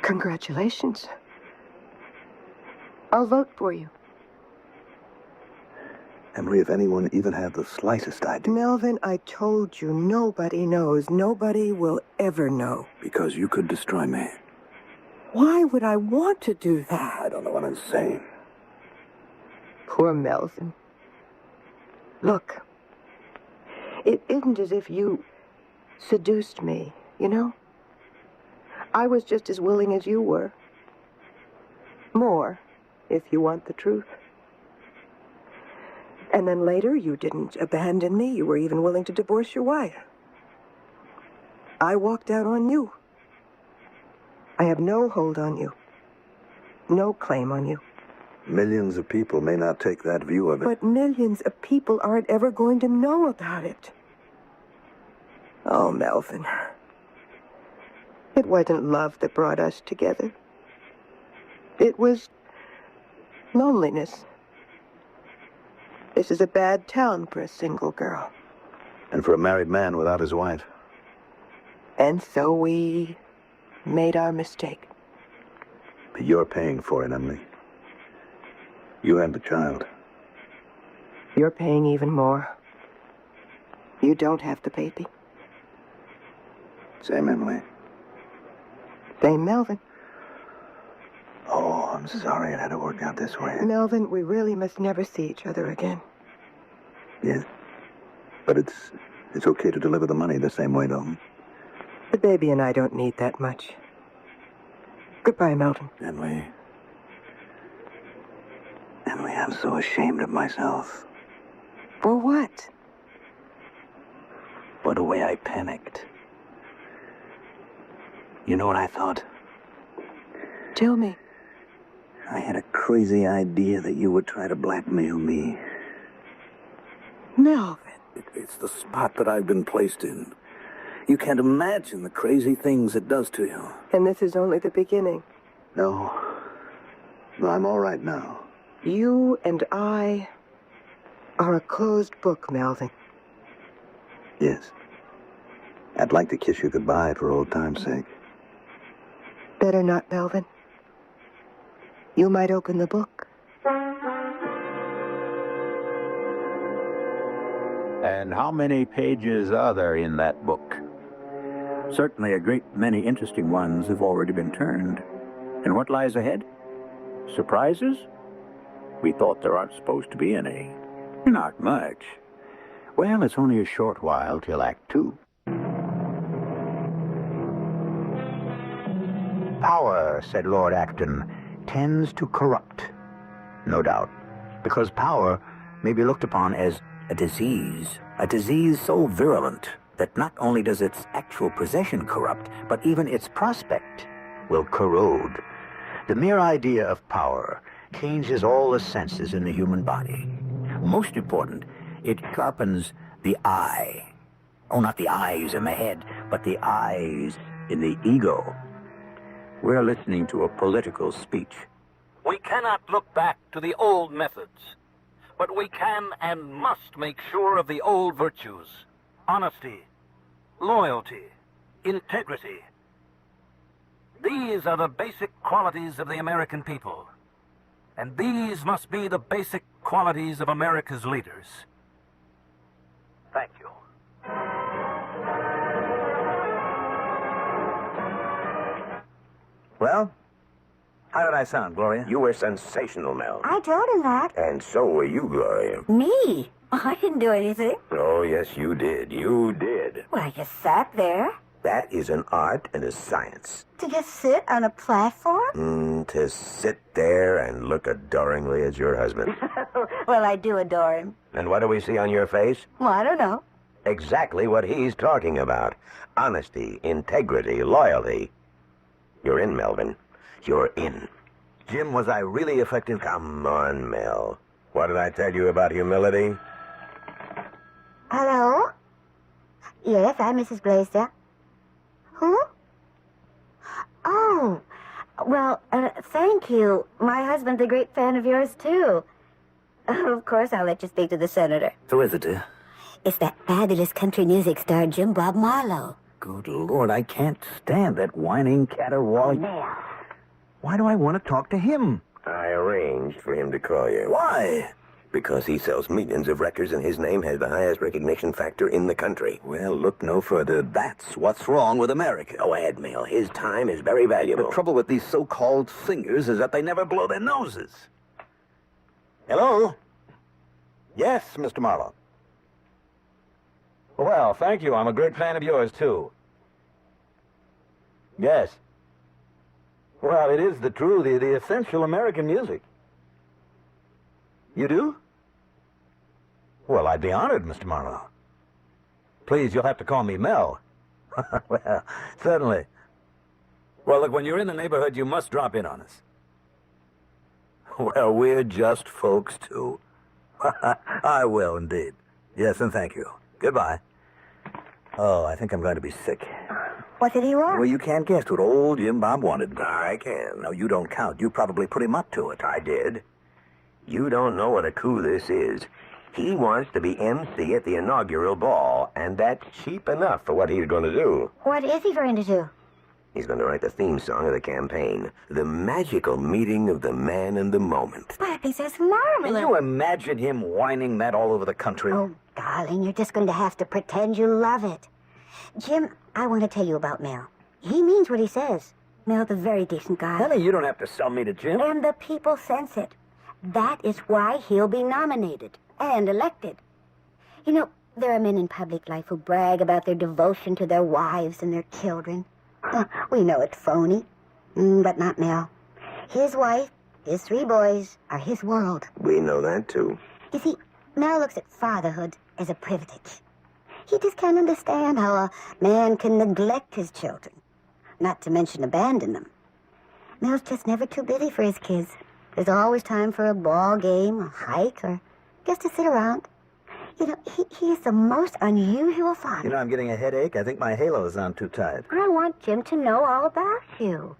Congratulations. I'll vote for you. Emily, if anyone even had the slightest idea... Melvin, I told you, nobody knows. Nobody will ever know. Because you could destroy me. Why would I want to do that? I don't know what I'm saying. Poor Melvin. Look, it isn't as if you seduced me, you know? I was just as willing as you were. More, if you want the truth. And then later, you didn't abandon me. You were even willing to divorce your wife. I walked out on you. I have no hold on you. No claim on you. Millions of people may not take that view of it. But millions of people aren't ever going to know about it. Oh, Melvin. It wasn't love that brought us together. It was loneliness. This is a bad town for a single girl. And for a married man without his wife. And so we made our mistake. But you're paying for it, Emily. You and the child. You're paying even more. You don't have the baby. Same, Emily. Same, Melvin. Oh, I'm sorry it had to work out this way. Melvin, we really must never see each other again. Yes. But it's okay to deliver the money the same way, though. The baby and I don't need that much. Goodbye, Melvin. Emily, I'm so ashamed of myself. For what? For the way I panicked. You know what I thought? Tell me. I had a crazy idea that you would try to blackmail me. Melvin. It's the spot that I've been placed in. You can't imagine the crazy things it does to you. And this is only the beginning. No, I'm all right now. You and I are a closed book, Melvin. Yes. I'd like to kiss you goodbye for old time's sake. Better not, Melvin. You might open the book. And how many pages are there in that book? Certainly a great many interesting ones have already been turned. And what lies ahead? Surprises? We thought there aren't supposed to be any. Not much. Well, it's only a short while till Act 2. Power, said Lord Acton, tends to corrupt. No doubt, because power may be looked upon as a disease so virulent that not only does its actual possession corrupt, but even its prospect will corrode. The mere idea of power changes all the senses in the human body. Most important, it sharpens the eye. Oh, not the eyes in the head, but the eyes in the ego. We're listening to a political speech. We cannot look back to the old methods, but we can and must make sure of the old virtues: honesty, loyalty, integrity. These are the basic qualities of the American people, and these must be the basic qualities of America's leaders. Thank you. Well, How did I sound, Gloria? You were sensational, Mel. I told him that. And so were you, Gloria. Me? I didn't do anything. Oh, yes, you did. You did. Well, I just sat there. That is an art and a science. To just sit on a platform? To sit there and look adoringly at your husband. Well, I do adore him. And what do we see on your face? Well, I don't know. Exactly what he's talking about. Honesty, integrity, loyalty. You're in, Melvin. You're in. Jim, was I really effective? Come on, Mel. What did I tell you about humility? Hello? Yes, I'm Mrs. Blaisdell. Who? Oh, well, thank you. My husband's a great fan of yours, too. Of course, I'll let you speak to the senator. Who is it, dear? It's that fabulous country music star, Jim Bob Marlowe. Good Lord, I can't stand that whining caterwauling. Now. Why do I want to talk to him? I arranged for him to call you. Why? Because he sells millions of records and his name has the highest recognition factor in the country. Well, look no further. That's what's wrong with America. Go ahead, Mel. His time is very valuable. The trouble with these so-called singers is that they never blow their noses. Hello? Yes, Mr. Marlowe. Well, thank you. I'm a great fan of yours, too. Yes. Well, it is the essential American music. You do? Well, I'd be honored, Mr. Marlowe. Please, you'll have to call me Mel. Well, certainly. Well, look, when you're in the neighborhood, you must drop in on us. Well, we're just folks, too. I will, indeed. Yes, and thank you. Goodbye. Oh, I think I'm going to be sick. What did he want? Well, you can't guess what old Jim Bob wanted. I can. No, you don't count. You probably put him up to it. I did. You don't know what a coup this is. He wants to be MC at the inaugural ball, and that's cheap enough for what he's going to do. What is he going to do? He's going to write the theme song of the campaign. The magical meeting of the man and the moment. But I think that's marvelous. Can you imagine him whining that all over the country? Oh, darling, you're just going to have to pretend you love it. Jim, I want to tell you about Mel. He means what he says. Mel's a very decent guy. Honey, you don't have to sell me to Jim. And the people sense it. That is why he'll be nominated and elected. You know, there are men in public life who brag about their devotion to their wives and their children. We know it's phony, but not Mel. His wife, his 3 boys, are his world. We know that, too. You see, Mel looks at fatherhood as a privilege. He just can't understand how a man can neglect his children, not to mention abandon them. Mel's just never too busy for his kids. There's always time for a ball game, a hike, or just to sit around. You know, he is the most unusual father. You know, I'm getting a headache. I think my halo's on too tight. I want Jim to know all about you.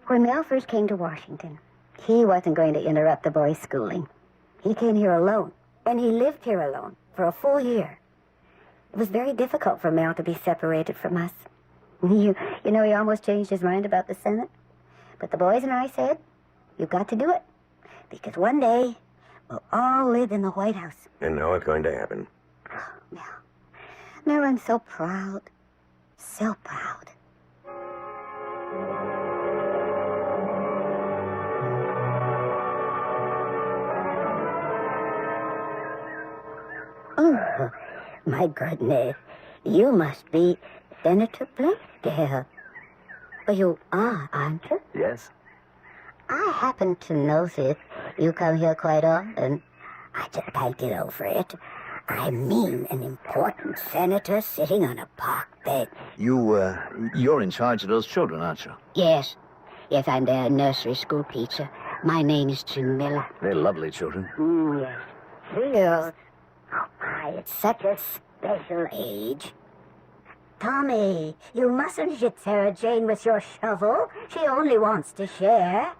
When Mel first came to Washington, he wasn't going to interrupt the boy's schooling. He came here alone, and he lived here alone for a full year. It was very difficult for Mel to be separated from us. You know, he almost changed his mind about the Senate. But the boys and I said, you've got to do it. Because one day, we'll all live in the White House. And now it's going to happen. Oh, Mel, I'm so proud. So proud. Oh, my goodness. You must be Senator Blaisdell. Well, you are, aren't you? Yes. I happen to notice you come here quite often. I just can't get over it. I mean, an important senator sitting on a park bench. You're in charge of those children, aren't you? Yes. Yes, I'm their nursery school teacher. My name is Jim Miller. They're lovely children. Yes. Real. Oh, my, it's such a special age. Tommy, you mustn't hit Sarah Jane with your shovel. She only wants to share.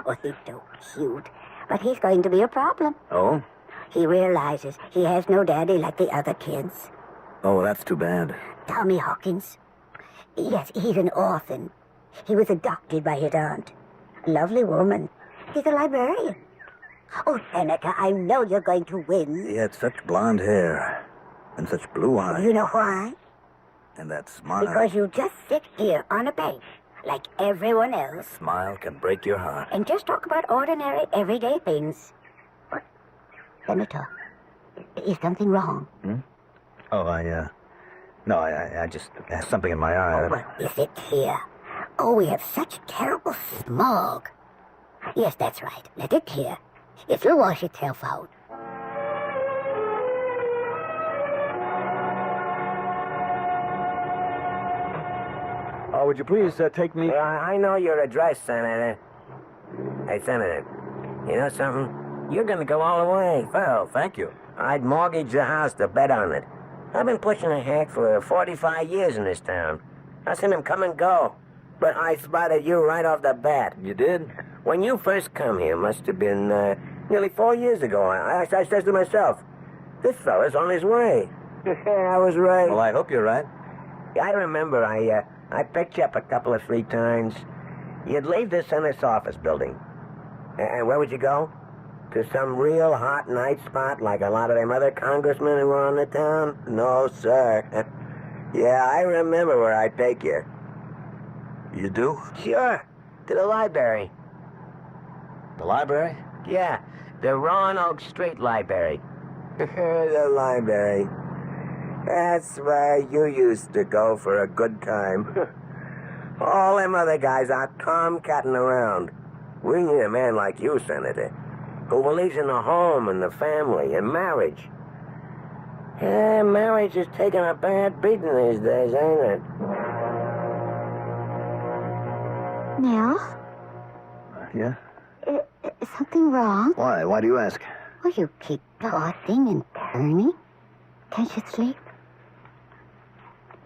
Oh, he's so cute. But he's going to be a problem. Oh? He realizes he has no daddy like the other kids. Oh, that's too bad. Tommy Hawkins. Yes, he's an orphan. He was adopted by his aunt. A lovely woman. He's a librarian. Oh, Senator, I know you're going to win. He had such blonde hair and such blue eyes. You know why? And that smile. Because you just sit here on a bench like everyone else, Smile can break your heart. and just talk about ordinary, everyday things. But, Senator, is something wrong? Oh, I just have something in my eye. Oh, well, is it here? Oh, we have such terrible smog. Yes, that's right. Let it clear. It'll wash itself out. Oh, would you please take me? I know your address, Senator. Hey, Senator, you know something? You're gonna go all the way. Well, thank you. I'd mortgage the house to bet on it. I've been pushing a hack for 45 years in this town. I've seen him come and go. But I spotted you right off the bat. You did? When you first come here, must have been nearly 4 years ago, I said to myself, this fella's on his way. I was right. Well, I hope you're right. I remember I picked you up a couple of 3 times. You'd leave the Senate's office building. And where would you go? To some real hot night spot like a lot of them other congressmen who were on the town? No, sir. Yeah, I remember where I'd take you. You do? Sure. To the library. The library? Yeah, the Roanoke Street Library. The library. That's where you used to go for a good time. All them other guys are tomcatting around. We need a man like you, Senator, who believes in the home and the family and marriage. Yeah, marriage is taking a bad beating these days, ain't it? Nell, Yeah? is something wrong? Why? Why do you ask? Well, you keep tossing and turning. Can't you sleep?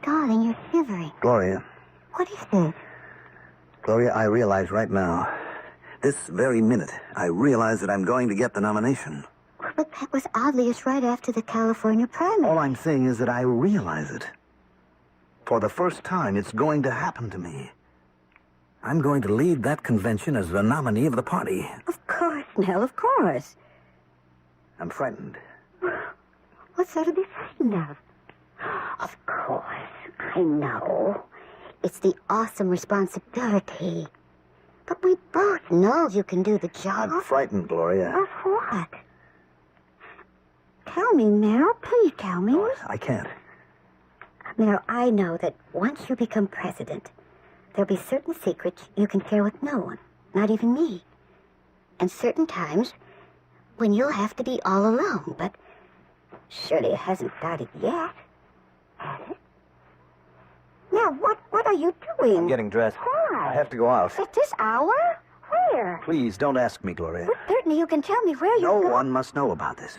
Darling, you're shivering. Gloria. What is it? Gloria, I realize right now, this very minute, I realize that I'm going to get the nomination. But that was oddliest right after the California primary. All I'm saying is that I realize it. For the first time, it's going to happen to me. I'm going to lead that convention as the nominee of the party. Of course, Nell, of course. I'm frightened. What sort of be frightened of? Of course, I know. It's the awesome responsibility. But we both know you can do the job. I'm frightened, Gloria. Of what? Tell me, Nell. Please tell me. I can't. Nell, I know that once you become president, there'll be certain secrets you can share with no one, not even me. And certain times when you'll have to be all alone, but surely it hasn't started yet, has it? Now, what are you doing? I'm getting dressed. Why? I have to go out. At this hour? Where? Please, don't ask me, Gloria. Well, certainly you can tell me where No you're going. one must know about this.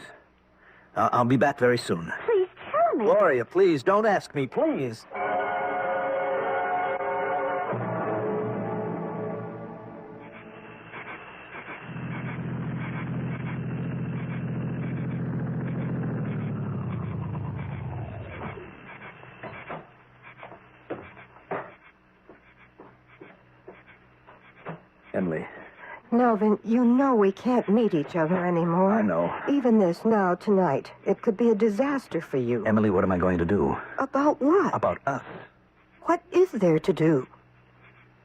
I'll be back very soon. Please tell me. Gloria, please, don't ask me, please. Emily. Melvin, you know we can't meet each other anymore. I know. Even this now, tonight. It could be a disaster for you. Emily, what am I going to do? About what? About us. What is there to do?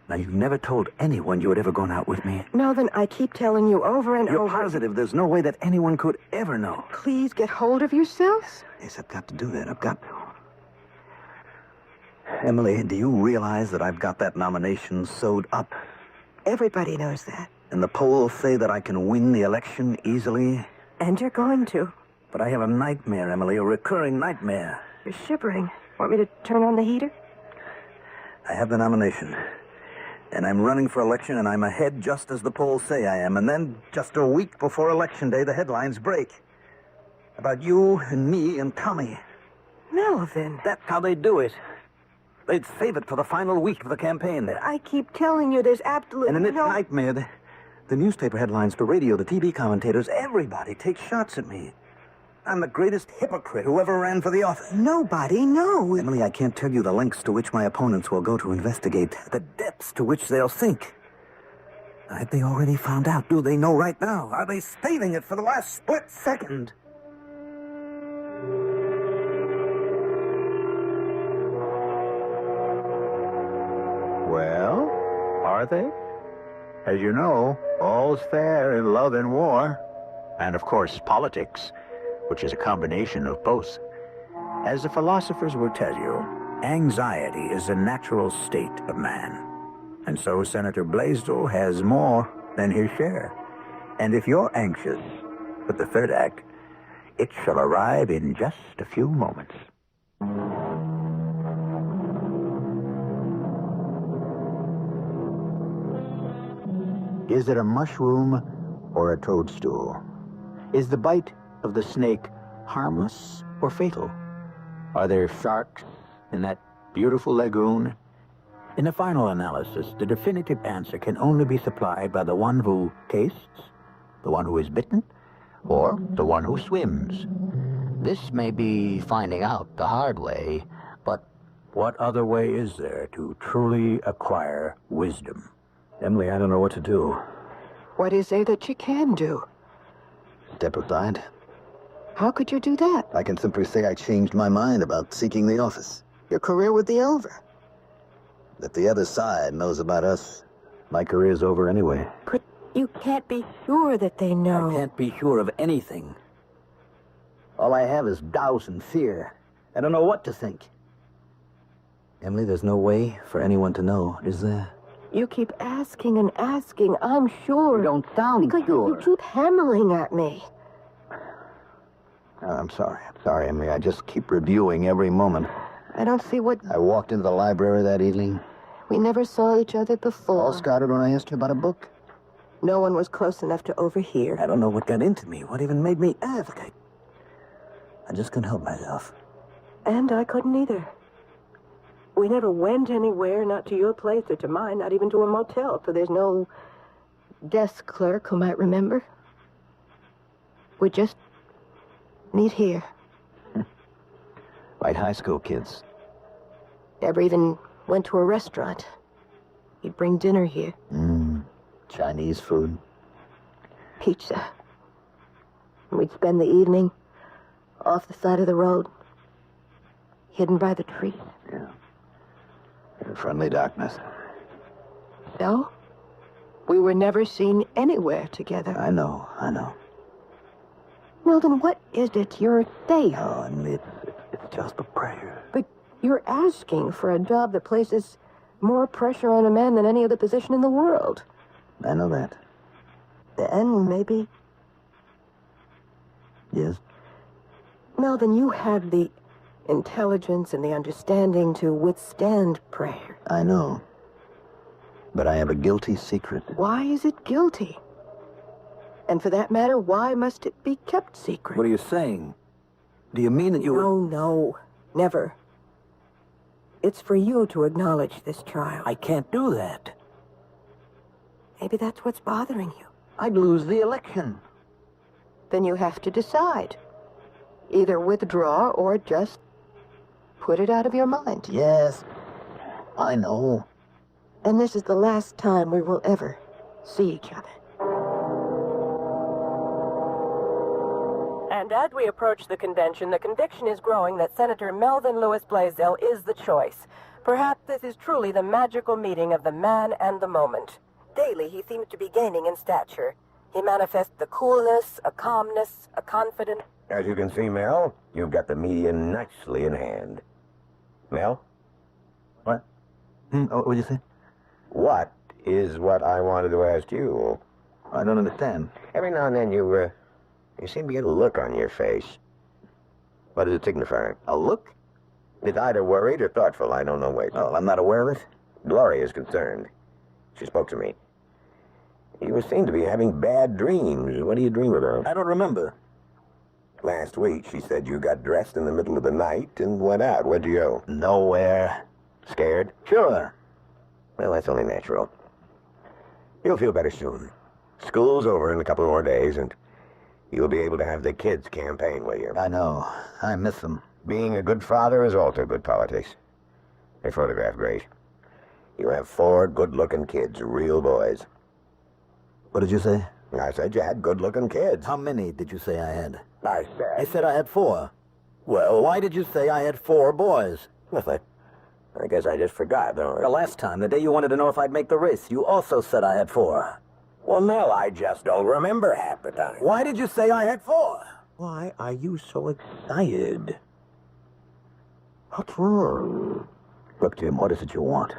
Now, you've never told anyone you had ever gone out with me. Melvin, I keep telling you over and You're over. positive there's no way that anyone could ever know. Please get hold of yourself. Yes, I've got to do that. I've got to. Emily, do you realize that I've got that nomination sewed up? Everybody knows that. And the polls say that I can win the election easily? And you're going to. But I have a nightmare, Emily, a recurring nightmare. You're shivering. Want me to turn on the heater? I have the nomination. And I'm running for election, and I'm ahead just as the polls say I am. And then, just a week before Election Day, the headlines break. About you and me and Tommy. Melvin. That's how they do it. They'd save it for the final week of the campaign. I keep telling you there's absolutely And in this no... nightmare, the newspaper headlines, the radio, the TV commentators, everybody takes shots at me. I'm the greatest hypocrite who ever ran for the office. Nobody knows. Emily, I can't tell you the lengths to which my opponents will go to investigate, the depths to which they'll sink. Have they already found out? Do they know right now? Are they saving it for the last split second? Well, Are they? As you know, all's fair in love and war. And of course, politics, which is a combination of both. As the philosophers will tell you, anxiety is a natural state of man. And so Senator Blaisdell has more than his share. And if you're anxious with the third act, it shall arrive in just a few moments. Is it a mushroom or a toadstool? Is the bite of the snake harmless or fatal? Are there sharks in that beautiful lagoon? In the final analysis, the definitive answer can only be supplied by the one who tastes, the one who is bitten, or the one who swims. This may be finding out the hard way, but what other way is there to truly acquire wisdom? Emily, I don't know what to do. What is there that you can do? Step aside. How could you do that? I can simply say I changed my mind about seeking the office. Your career with the Elver. That the other side knows about us. My career's over anyway. But you can't be sure that they know. I can't be sure of anything. All I have is doubt and fear. I don't know what to think. Emily, there's no way for anyone to know, is there? You keep asking and asking, I'm sure. You don't sound because sure. You keep hammering at me. I'm sorry, Emily. I just keep reviewing every moment. I don't see what... I walked into the library that evening. We never saw each other before. All started when I asked you about a book. No one was close enough to overhear. I don't know what got into me, what even made me ask. I just couldn't help myself. And I couldn't either. We never went anywhere, not to your place or to mine, not even to a motel, so there's no desk clerk who might remember. We just meet here. Like high school kids. Never even went to a restaurant. He'd bring dinner here. Chinese food. Pizza. And we'd spend the evening off the side of the road, hidden by the trees. Yeah. In friendly darkness. So, we were never seen anywhere together. I know. Well, then what is it you're saying? Oh, Emily, it's just a prayer. But you're asking for a job that places more pressure on a man than any other position in the world. I know that. Then maybe... Yes? Melvin, you have the intelligence and the understanding to withstand prayer. I know. But I have a guilty secret. Why is it guilty? And for that matter, why must it be kept secret? What are you saying? Do you mean that you... No, never. It's for you to acknowledge this trial. I can't do that. Maybe that's what's bothering you. I'd lose the election. Then you have to decide. Either withdraw or just put it out of your mind. Yes, I know. And this is the last time we will ever see each other. And as we approach the convention is growing that Senator Melvin Lewis Blaisdell is the choice. Perhaps this is truly the magical meeting of the man and the moment. Daily, he seems to be gaining in stature. He manifests a coolness, a calmness, a confidence. As you can see, Mel, you've got the media nicely in hand. Mel? What? What'd you say? What is what I wanted to ask you? I don't understand. Every now and then you seem to get a look on your face. What does it signify? A look? It's either worried or thoughtful. I don't know. Wait. Oh, I'm not aware of it? Gloria is concerned. She spoke to me. You seem to be having bad dreams. What do you dream about? I don't remember. Last week, she said you got dressed in the middle of the night and went out. Where'd you go? Nowhere. Scared? Sure. Well, that's only natural. You'll feel better soon. School's over in a couple more days, and you'll be able to have the kids campaign with you. I know. I miss them. Being a good father is also good politics. They photograph great. You have 4 good-looking kids, real boys. What did you say? I said you had good-looking kids. How many did you say I had? I said I had 4. Well, why did you say I had 4 boys? Well, I guess I just forgot, don't I? The last time, the day you wanted to know if I'd make the race, you also said I had 4. Well, Mel, I just don't remember half the time. Why did you say I had 4? Why are you so excited? What's wrong? Look, Jim, what is it you want?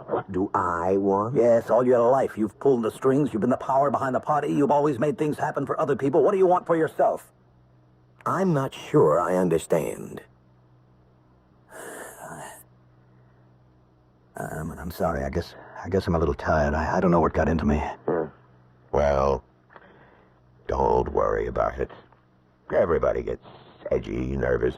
What do I want? Yes, all your life you've pulled the strings, you've been the power behind the party, you've always made things happen for other people. What do you want for yourself? I'm not sure I understand. I'm sorry, I guess I'm a little tired. I don't know what got into me. Well, don't worry about it. Everybody gets edgy, nervous.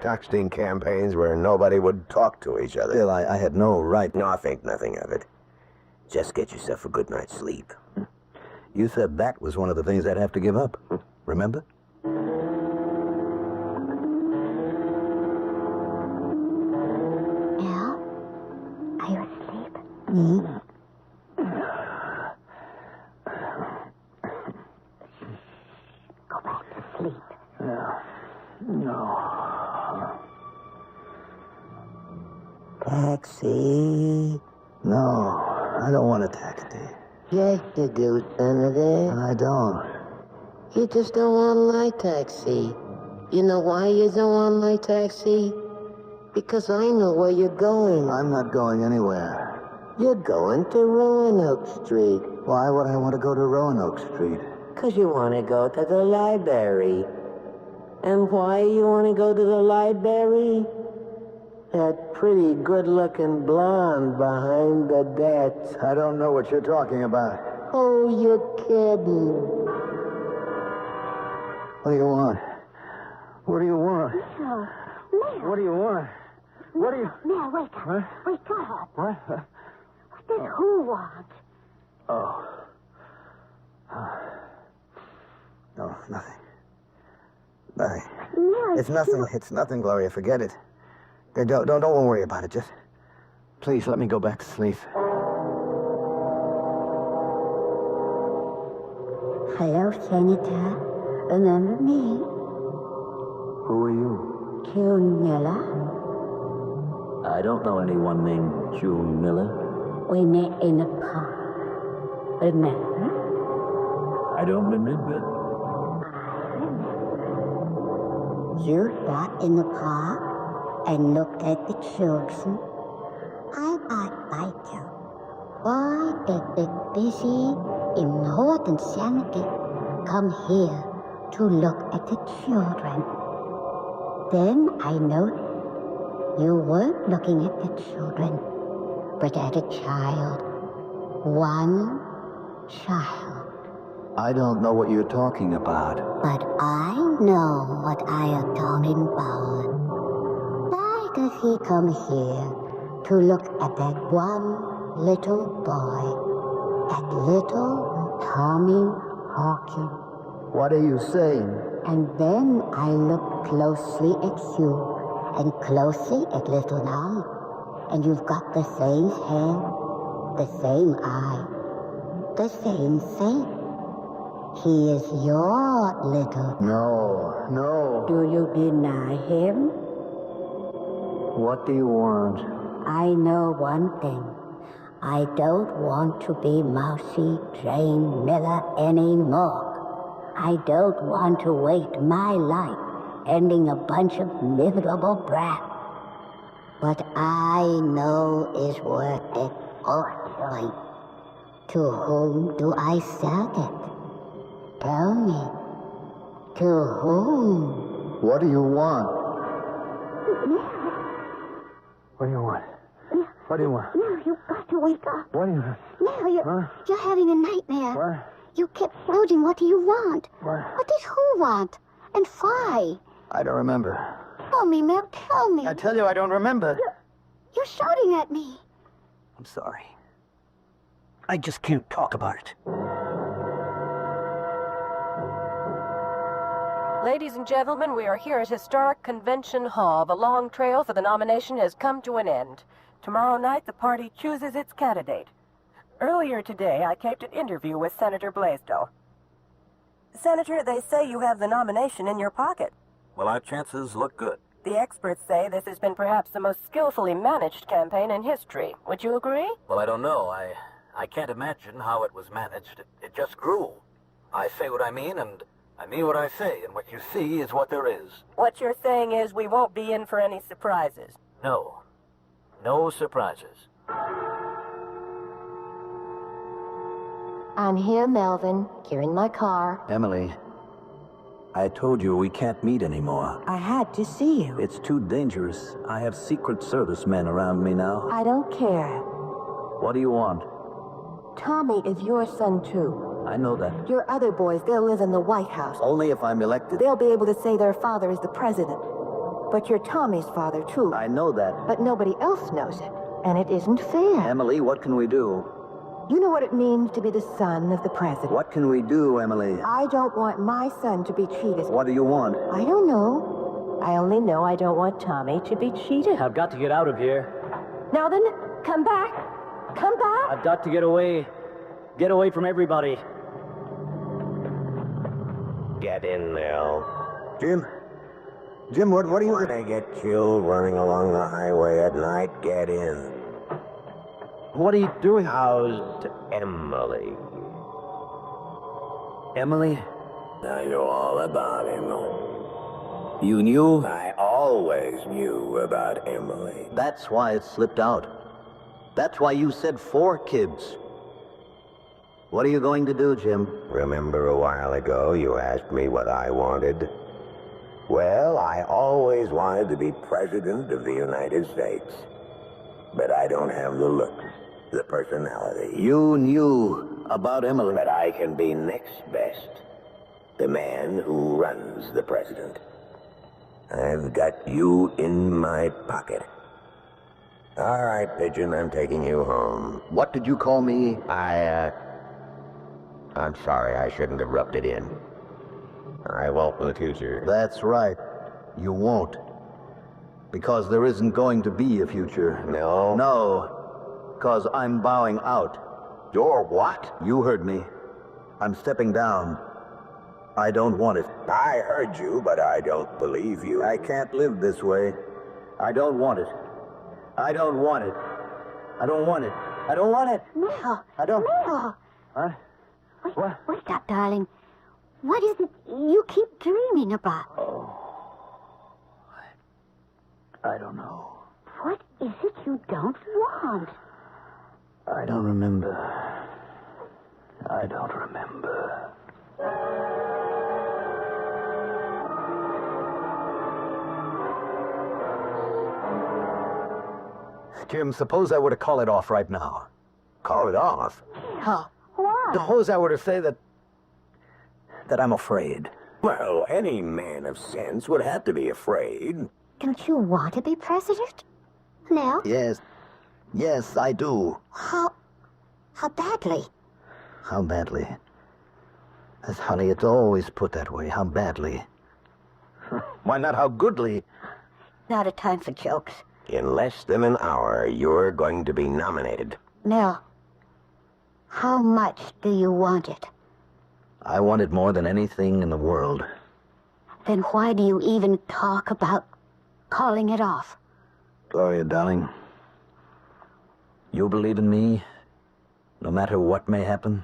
I've seen campaigns where nobody would talk to each other. Still, I had no right. No, I think nothing of it. Just get yourself a good night's sleep. You said that was one of the things I'd have to give up. Remember? Al, are you asleep? Go back to sleep. No. Taxi? No, I don't want a taxi. Yes, you do, Senator. I don't. You just don't want my taxi. You know why you don't want my taxi? Because I know where you're going. I'm not going anywhere. You're going to Roanoke Street. Why would I want to go to Roanoke Street? Because you want to go to the library. And why you want to go to the library? That pretty good-looking blonde behind the desk. I don't know what you're talking about. Oh, you're kidding. What do you want? What do you want? Mel. What do you want? What do you... Mel, wake up. What? Wake up. What? What does who want? Oh. No, nothing. Nothing. Mel, It's nothing. It's nothing, Gloria. Forget it. Don't worry about it. Just... Please, let me go back to sleep. Hello, Senator. Remember me? Who are you? June Miller. I don't know anyone named June Miller. We met in the park. Remember? I don't remember. You sat in the park and looked at the children. I like you. Why did the busy, important senator come here to look at the children? Then I noticed you weren't looking at the children, but at a child. One child. I don't know what you're talking about. But I know what I am talking about. Why does he come here to look at that one little boy? That little Tommy Hawkins. What are you saying? And then I look closely at you, and closely at little now. And you've got the same hair, the same eye, the same face. He is your little... No. Do you deny him? What do you want? I know one thing. I don't want to be Mousy Jane Miller anymore. I don't want to waste my life ending a bunch of miserable brats. What I know is worth it for killing. To whom do I sell it? Tell me. To whom? What do you want? What do you want? What do you want? No, you've got to wake up. What do you want? No, you're having a nightmare. What? You kept floating. What do you want? What? What does who want? And why? I don't remember. Tell me, Mel, tell me. I tell you, I don't remember. You're shouting at me. I'm sorry. I just can't talk about it. Ladies and gentlemen, we are here at Historic Convention Hall. The long trail for the nomination has come to an end. Tomorrow night, the party chooses its candidate. Earlier today, I taped an interview with Senator Blaisdell. Senator, they say you have the nomination in your pocket. Well, our chances look good. The experts say this has been perhaps the most skillfully managed campaign in history. Would you agree? Well, I don't know. I can't imagine how it was managed. It just grew. I say what I mean, and I mean what I say, and what you see is what there is. What you're saying is we won't be in for any surprises. No. No surprises. I'm here, Melvin. You're in my car. Emily, I told you we can't meet anymore. I had to see you. It's too dangerous. I have Secret Service men around me now. I don't care. What do you want? Tommy is your son, too. I know that. Your other boys, they'll live in the White House. Only if I'm elected. They'll be able to say their father is the president. But you're Tommy's father, too. I know that. But nobody else knows it. And it isn't fair. Emily, what can we do? You know what it means to be the son of the president. What can we do, Emily? I don't want my son to be cheated. What do you want? I don't know. I only know I don't want Tommy to be cheated. I've got to get out of here. Now then, come back. Come back. I've got to get away. Get away from everybody. Get in, Nell. Jim, what are you... When I get killed running along the highway at night, get in. What are you doing? How's Emily? Emily? I know all about Emily. You knew? I always knew about Emily. That's why it slipped out. That's why you said 4 kids. What are you going to do, Jim? Remember a while ago you asked me what I wanted? Well, I always wanted to be President of the United States. But I don't have the looks, the personality. You knew about Emily. But I can be next best. The man who runs the president. I've got you in my pocket. All right, Pigeon, I'm taking you home. What did you call me? I'm sorry, I shouldn't have rubbed it in. I won't in the future. That's right. You won't. Because there isn't going to be a future. No? No. Because I'm bowing out. You're what? You heard me. I'm stepping down. I don't want it. I heard you, but I don't believe you. I can't live this way. I don't want it. I don't want it. I don't want it. I don't want it. Mel. I don't... Mel. What? What? Wake up, darling. What is it you keep dreaming about? Oh. I don't know. What is it you don't want? I don't remember. I don't remember. Jim, suppose I were to call it off right now. Call it off? Huh? Why? Suppose I were to say that I'm afraid. Well, any man of sense would have to be afraid. Don't you want to be president? No? Yes. Yes, I do. How badly? How badly? Yes, honey, it's always put that way. How badly? Why not how goodly? Not a time for jokes. In less than an hour, you're going to be nominated. Nell, how much do you want it? I want it more than anything in the world. Then why do you even talk about calling it off? Gloria, darling, you believe in me, no matter what may happen?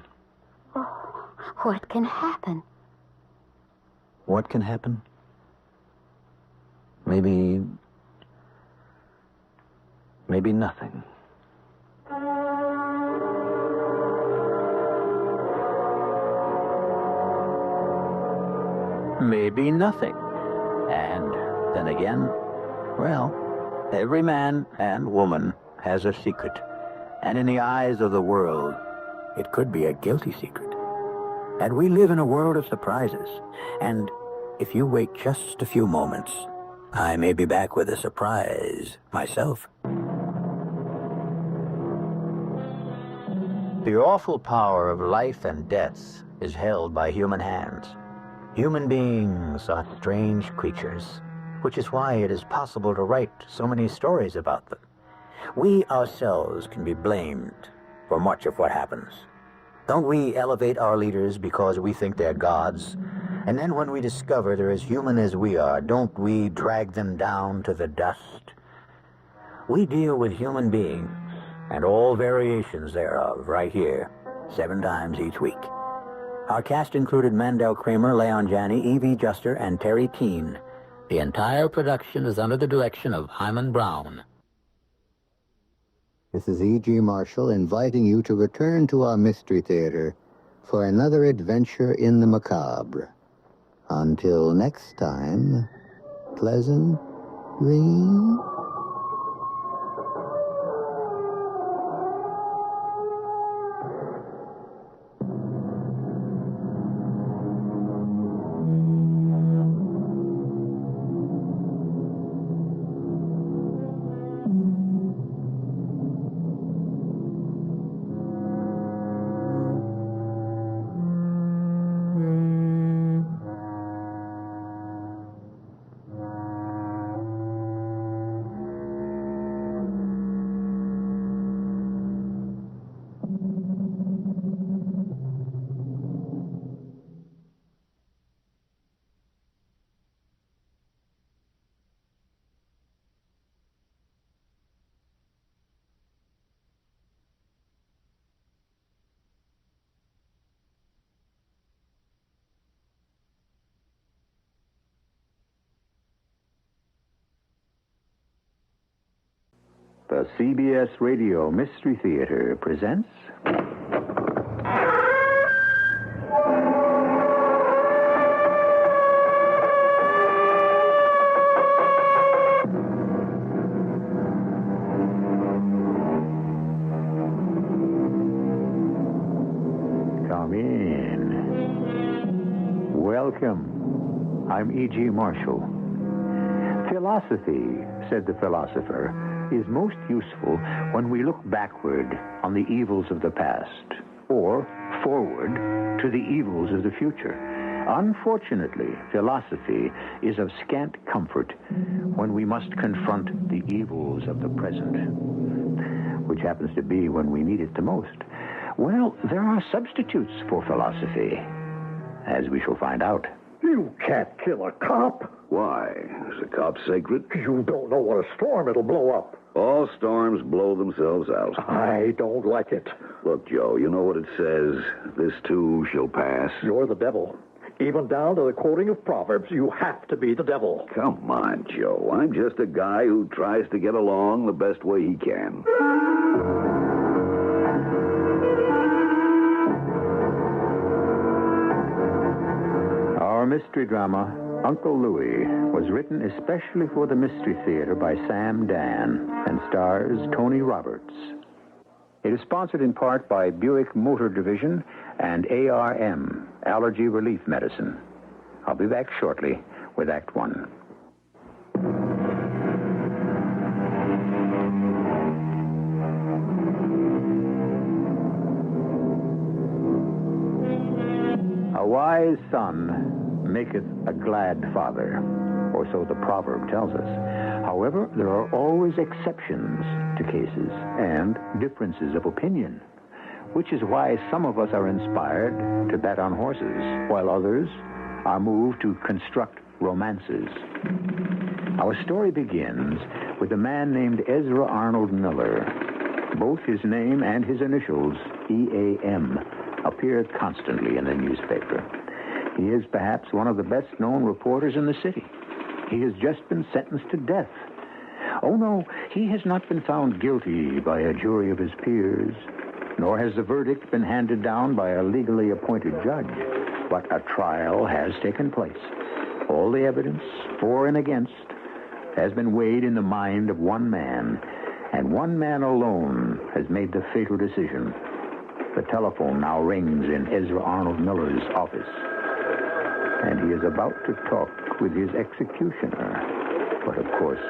Oh, what can happen? What can happen? Maybe nothing. Maybe nothing. And then again, well, every man and woman has a secret. And in the eyes of the world, it could be a guilty secret. And we live in a world of surprises. And if you wait just a few moments, I may be back with a surprise myself. The awful power of life and death is held by human hands. Human beings are strange creatures, which is why it is possible to write so many stories about them. We ourselves can be blamed for much of what happens. Don't we elevate our leaders because we think they're gods, And then when we discover they're as human as we are, don't we drag them down to the dust? We deal with human beings and all variations thereof right here, 7 times each week. Our cast included Mandel Kramer, Leon Janney, Evie Juster, and Terry Keane. The entire production is under the direction of Hyman Brown. This is E.G. Marshall inviting you to return to our Mystery Theater for another adventure in the macabre. Until next time, pleasant dreams. The CBS Radio Mystery Theater presents... Come in. Welcome. I'm E.G. Marshall. Philosophy, said the philosopher, is most useful when we look backward on the evils of the past, or forward to the evils of the future. Unfortunately, philosophy is of scant comfort when we must confront the evils of the present, which happens to be when we need it the most. Well, there are substitutes for philosophy, as we shall find out. You can't kill a cop. Why? Is a cop sacred? You don't know what a storm it'll blow up. All storms blow themselves out. I don't like it. Look, Joe, you know what it says. This too shall pass. You're the devil. Even down to the quoting of Proverbs, you have to be the devil. Come on, Joe. I'm just a guy who tries to get along the best way he can. Our mystery drama, Uncle Louie, was written especially for the Mystery Theater by Sam Dan and stars Tony Roberts. It is sponsored in part by Buick Motor Division and ARM, Allergy Relief Medicine. I'll be back shortly with Act One. A wise son maketh a glad father, or so the proverb tells us. However, there are always exceptions to cases and differences of opinion, which is why some of us are inspired to bet on horses, while others are moved to construct romances. Our story begins with a man named Ezra Arnold Miller. Both his name and his initials, EAM, appear constantly in the newspaper. He is perhaps one of the best-known reporters in the city. He has just been sentenced to death. Oh, no, he has not been found guilty by a jury of his peers, nor has the verdict been handed down by a legally appointed judge. But a trial has taken place. All the evidence, for and against, has been weighed in the mind of one man, and one man alone has made the fatal decision. The telephone now rings in Ezra Arnold Miller's office, and he is about to talk with his executioner. But, of course,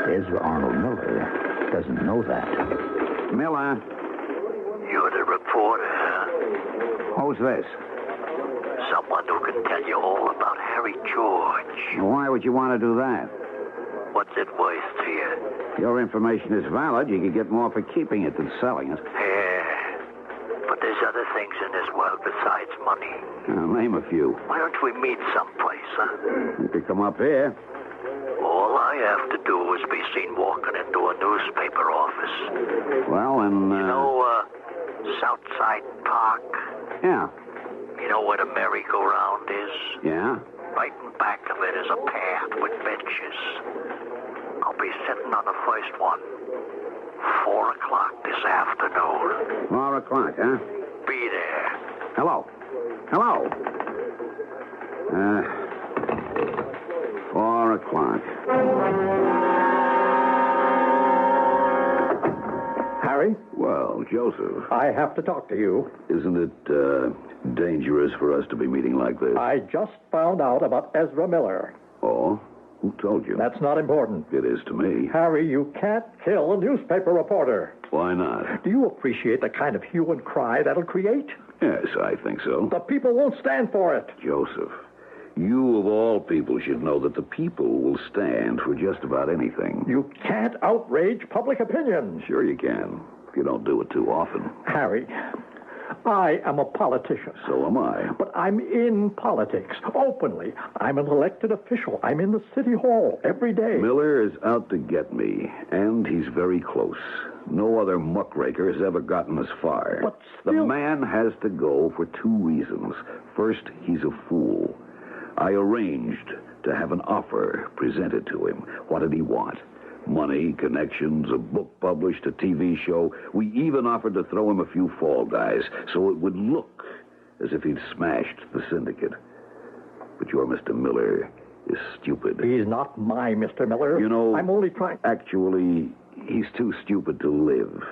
Ezra Arnold Miller doesn't know that. Miller. You're the reporter, huh? Who's this? Someone who can tell you all about Harry George. Why would you want to do that? What's it worth to you? Your information is valid. You could get more for keeping it than selling it. Yeah. But There's other things in this world besides money. Name a few. Why don't we meet someplace, huh? You could come up here. All I have to do is be seen walking into a newspaper office. Well, and... You know, Southside Park? Yeah. You know where the merry-go-round is? Yeah? Right in back of it is a path with benches. I'll be sitting on the first one. 4 o'clock this afternoon. 4 o'clock, huh? Be there. Hello. Hello. 4 o'clock. Harry? Well, Joseph. I have to talk to you. Isn't it dangerous for us to be meeting like this? I just found out about Ezra Miller. Oh? Who told you? That's not important. It is to me. Harry, you can't kill a newspaper reporter. Why not? Do you appreciate the kind of hue and cry that'll create? Yes, I think so. The people won't stand for it. Joseph, you of all people should know that the people will stand for just about anything. You can't outrage public opinion. Sure you can, if you don't do it too often. Harry, I am a politician. So am I. But I'm in politics, openly. I'm an elected official. I'm in the city hall every day. Miller is out to get me, and he's very close. No other muckraker has ever gotten as far. But still... The man has to go for 2 reasons. First, he's a fool. I arranged to have an offer presented to him. What did he want? Money, connections, a book published, a TV show. We even offered to throw him a few fall guys so it would look as if he'd smashed the syndicate. But your Mr. Miller is stupid. He's not my Mr. Miller. You know... I'm only trying... Actually, he's too stupid to live.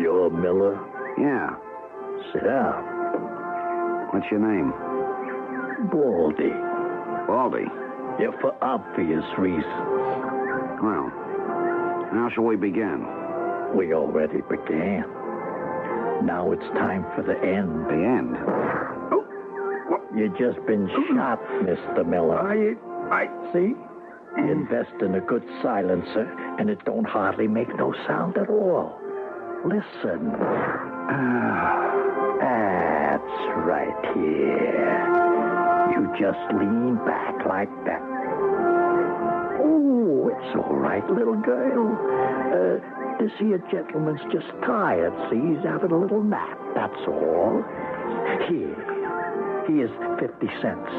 You're Miller? Yeah. Sit down. What's your name? Baldy. Baldy? Yeah, for obvious reasons. Well, how shall we begin? We already began. Now it's time for the end. The end? Oh, what? You've just been shot, Mr. Miller. I see? Invest in a good silencer, and it don't hardly make no sound at all. Listen. That's right here. You just lean back like that. Oh, it's all right, little girl. This here gentleman's just tired. See, he's having a little nap, that's all. Here's 50 cents.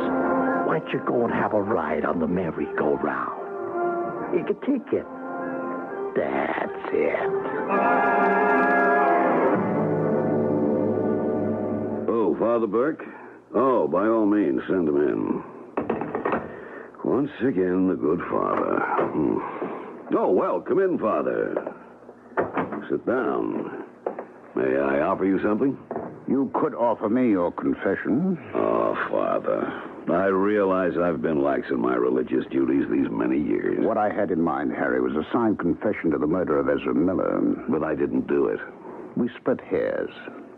Why don't you go and have a ride on the merry-go-round? You can take it. That's it. Oh, Father Burke? Oh, by all means, send him in. Once again, the good father. Oh, well, come in, Father. Sit down. May I offer you something? You could offer me your confession. Oh, Father, I realize I've been lax in my religious duties these many years. What I had in mind, Harry, was a signed confession to the murder of Ezra Miller. But I didn't do it. We split hairs.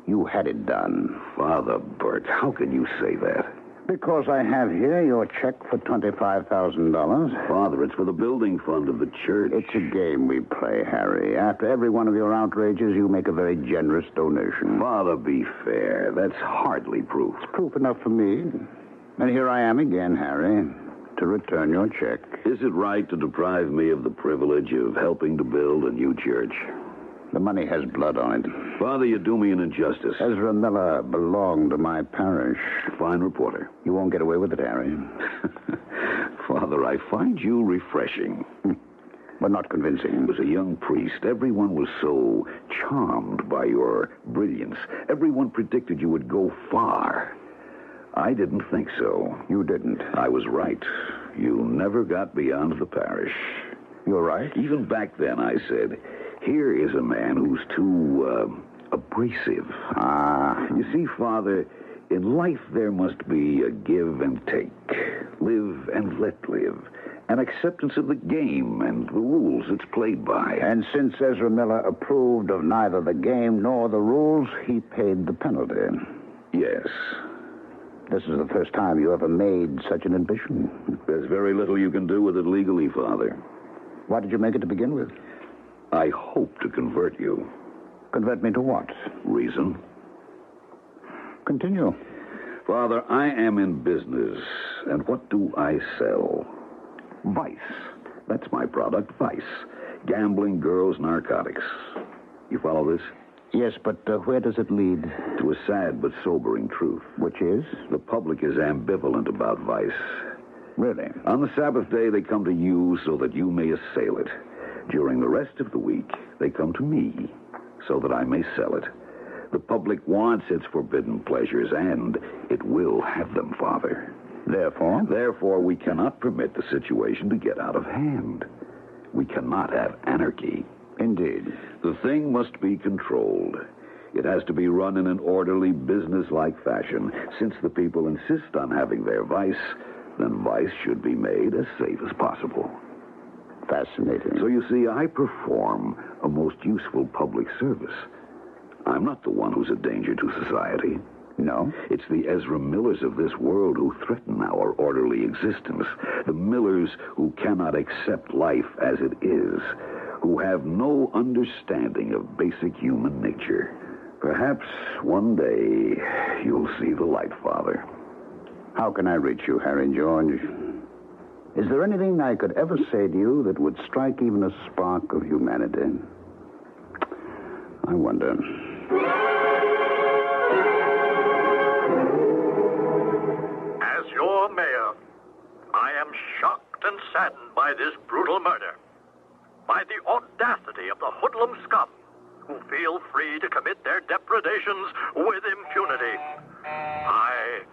You had it done. Father Burt, how can you say that? Because I have here your check for $25,000. Father, it's for the building fund of the church. It's a game we play, Harry. After every one of your outrages, you make a very generous donation. Father, be fair. That's hardly proof. It's proof enough for me. And here I am again, Harry, to return your check. Is it right to deprive me of the privilege of helping to build a new church? The money has blood on it. Father, you do me an injustice. Ezra Miller belonged to my parish. Fine reporter. You won't get away with it, Harry. Father, I find you refreshing. But not convincing. As a young priest, everyone was so charmed by your brilliance. Everyone predicted you would go far. I didn't think so. You didn't. I was right. You never got beyond the parish. You're right. Even back then, I said, here is a man who's too, abrasive. You see, Father, in life there must be a give and take. Live and let live. An acceptance of the game and the rules it's played by. And since Ezra Miller approved of neither the game nor the rules, he paid the penalty. Yes. This is the first time you ever made such an admission. There's very little you can do with it legally, Father. Why did you make it to begin with? I hope to convert you. Convert me to what? Reason. Continue. Father, I am in business, and what do I sell? Vice. That's my product, vice. Gambling, girls, narcotics. You follow this? Yes, but where does it lead? To a sad but sobering truth. Which is? The public is ambivalent about vice. Really? On the Sabbath day, they come to you so that you may assail it. During the rest of the week, they come to me so that I may sell it. The public wants its forbidden pleasures, and it will have them, Father. Therefore? Therefore, we cannot permit the situation to get out of hand. We cannot have anarchy. Indeed. The thing must be controlled. It has to be run in an orderly, business-like fashion. Since the people insist on having their vice, then vice should be made as safe as possible. Fascinating. So you see, I perform a most useful public service. I'm not the one who's a danger to society. No? It's the Ezra Millers of this world who threaten our orderly existence. The Millers who cannot accept life as it is, who have no understanding of basic human nature. Perhaps one day you'll see the light, Father. How can I reach you, Harry George? Is there anything I could ever say to you that would strike even a spark of humanity? I wonder. As your mayor, I am shocked and saddened by this brutal murder, by the audacity of the hoodlum scum who feel free to commit their depredations with impunity.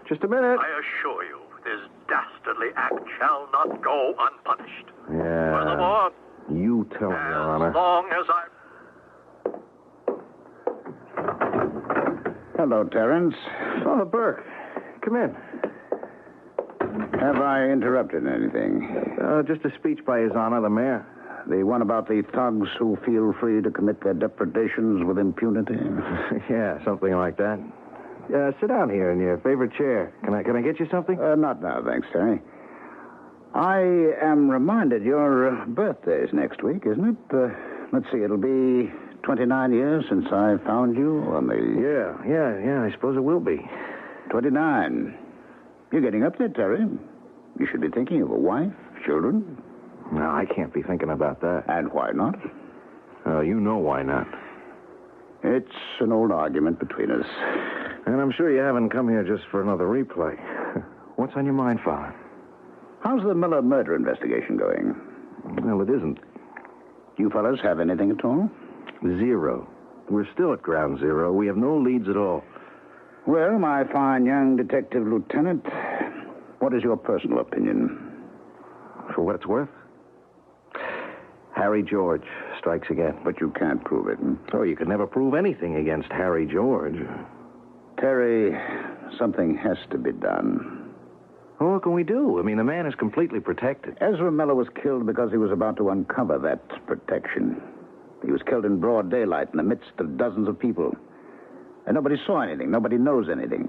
Just a minute. I assure you, this dastardly act shall not go unpunished. Yeah. Furthermore, You tell me, Your Honor. as long as I... Hello, Terence. Oh, Burke. Come in. Have I interrupted anything? Just a speech by His Honor, the Mayor. The one about the thugs who feel free to commit their depredations with impunity? Yeah, something like that. Sit down here in your favorite chair. Can I get you something? Not now, thanks, Terry. I am reminded your birthday's next week, isn't it? Let's see, it'll be 29 years since I found you on the... Yeah, I suppose it will be. 29. You're getting up there, Terry. You should be thinking of a wife, children. No, I can't be thinking about that. And why not? You know why not. It's an old argument between us. And I'm sure you haven't come here just for another replay. What's on your mind, Father? How's the Miller murder investigation going? Well, it isn't. You fellas have anything at all? Zero. We're still at ground zero. We have no leads at all. Well, my fine young detective lieutenant, what is your personal opinion? For what it's worth? Harry George strikes again. But you can't prove it. Oh, you could never prove anything against Harry George. Terry, something has to be done. Well, what can we do? I mean, the man is completely protected. Ezra Miller was killed because he was about to uncover that protection. He was killed in broad daylight in the midst of dozens of people. And nobody saw anything. Nobody knows anything.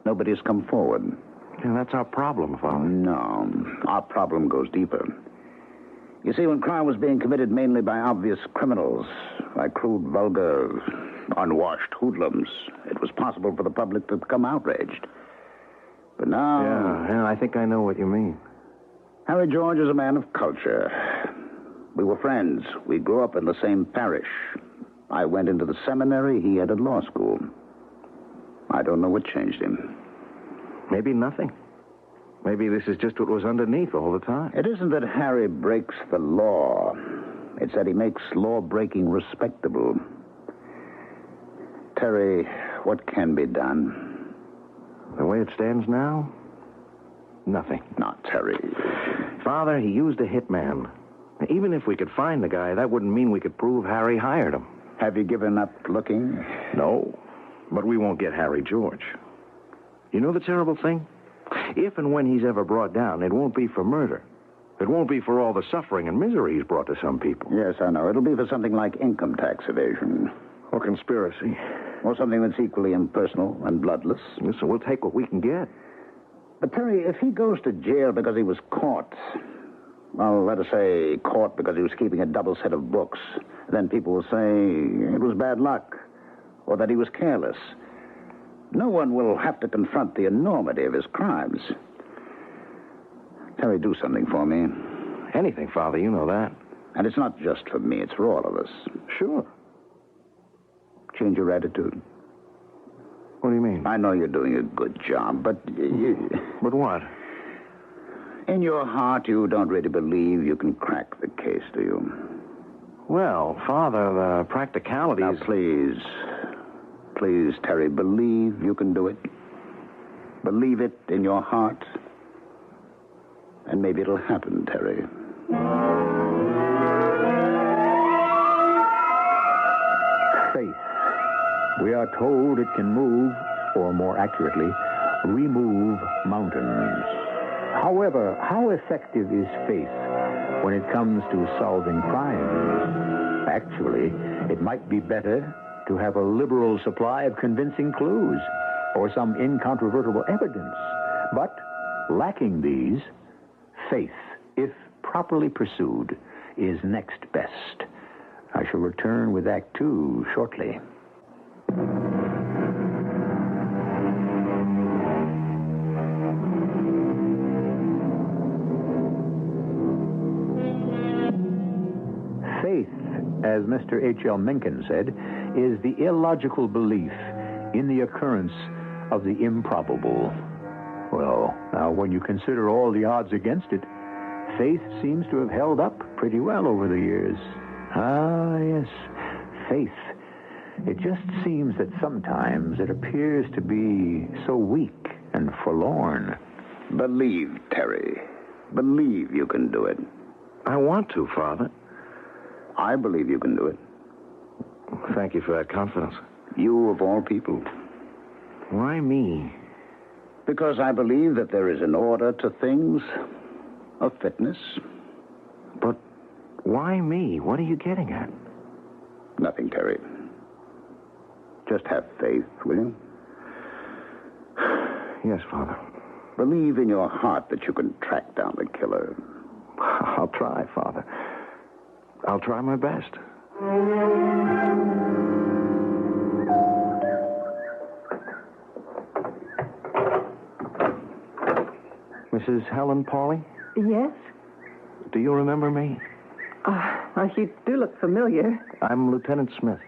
Nobody has come forward. Yeah, that's our problem, Father. No, our problem goes deeper. You see, when crime was being committed mainly by obvious criminals, by crude, vulgar, unwashed hoodlums, it was possible for the public to become outraged. But now... Yeah, I think I know what you mean. Harry George is a man of culture. We were friends. We grew up in the same parish. I went into the seminary. He had a law school. I don't know what changed him. Maybe nothing. Maybe this is just what was underneath all the time. It isn't that Harry breaks the law. It's that he makes law-breaking respectable. Terry, what can be done? The way it stands now? Nothing. Not Terry. Father, he used a hitman. Even if we could find the guy, that wouldn't mean we could prove Harry hired him. Have you given up looking? No, but we won't get Harry George. You know the terrible thing? If and when he's ever brought down, it won't be for murder. It won't be for all the suffering and misery he's brought to some people. Yes, I know. It'll be for something like income tax evasion. Or conspiracy. Or something that's equally impersonal and bloodless. Listen, we'll take what we can get. But, Terry, if he goes to jail because he was caught, well, let us say caught because he was keeping a double set of books, then people will say it was bad luck or that he was careless. No one will have to confront the enormity of his crimes. Terry, do something for me. Anything, Father, you know that. And it's not just for me, it's for all of us. Sure. Change your attitude. What do you mean? I know you're doing a good job, but But what? In your heart, you don't really believe you can crack the case, do you? Well, Father, the practicalities... Now, please, Terry, believe you can do it. Believe it in your heart. And maybe it'll happen, Terry. Faith. We are told it can move, or more accurately, remove mountains. However, how effective is faith when it comes to solving crimes? Actually, it might be better to have a liberal supply of convincing clues or some incontrovertible evidence. But lacking these, faith, if properly pursued, is next best. I shall return with Act 2 shortly. Faith, as Mr. H.L. Mencken said, is the illogical belief in the occurrence of the improbable. Well, now, when you consider all the odds against it, faith seems to have held up pretty well over the years. Ah, yes, faith. It just seems that sometimes it appears to be so weak and forlorn. Believe, Terry. Believe you can do it. I want to, Father. I believe you can do it. Thank you for that confidence. You, of all people. Why me? Because I believe that there is an order to things, a fitness. But why me? What are you getting at? Nothing, Terry. Just have faith, will you? Yes, Father. Believe in your heart that you can track down the killer. I'll try, Father. I'll try my best. Mrs. Helen Pauley? Yes? Do you remember me? You do look familiar. I'm Lieutenant Smith.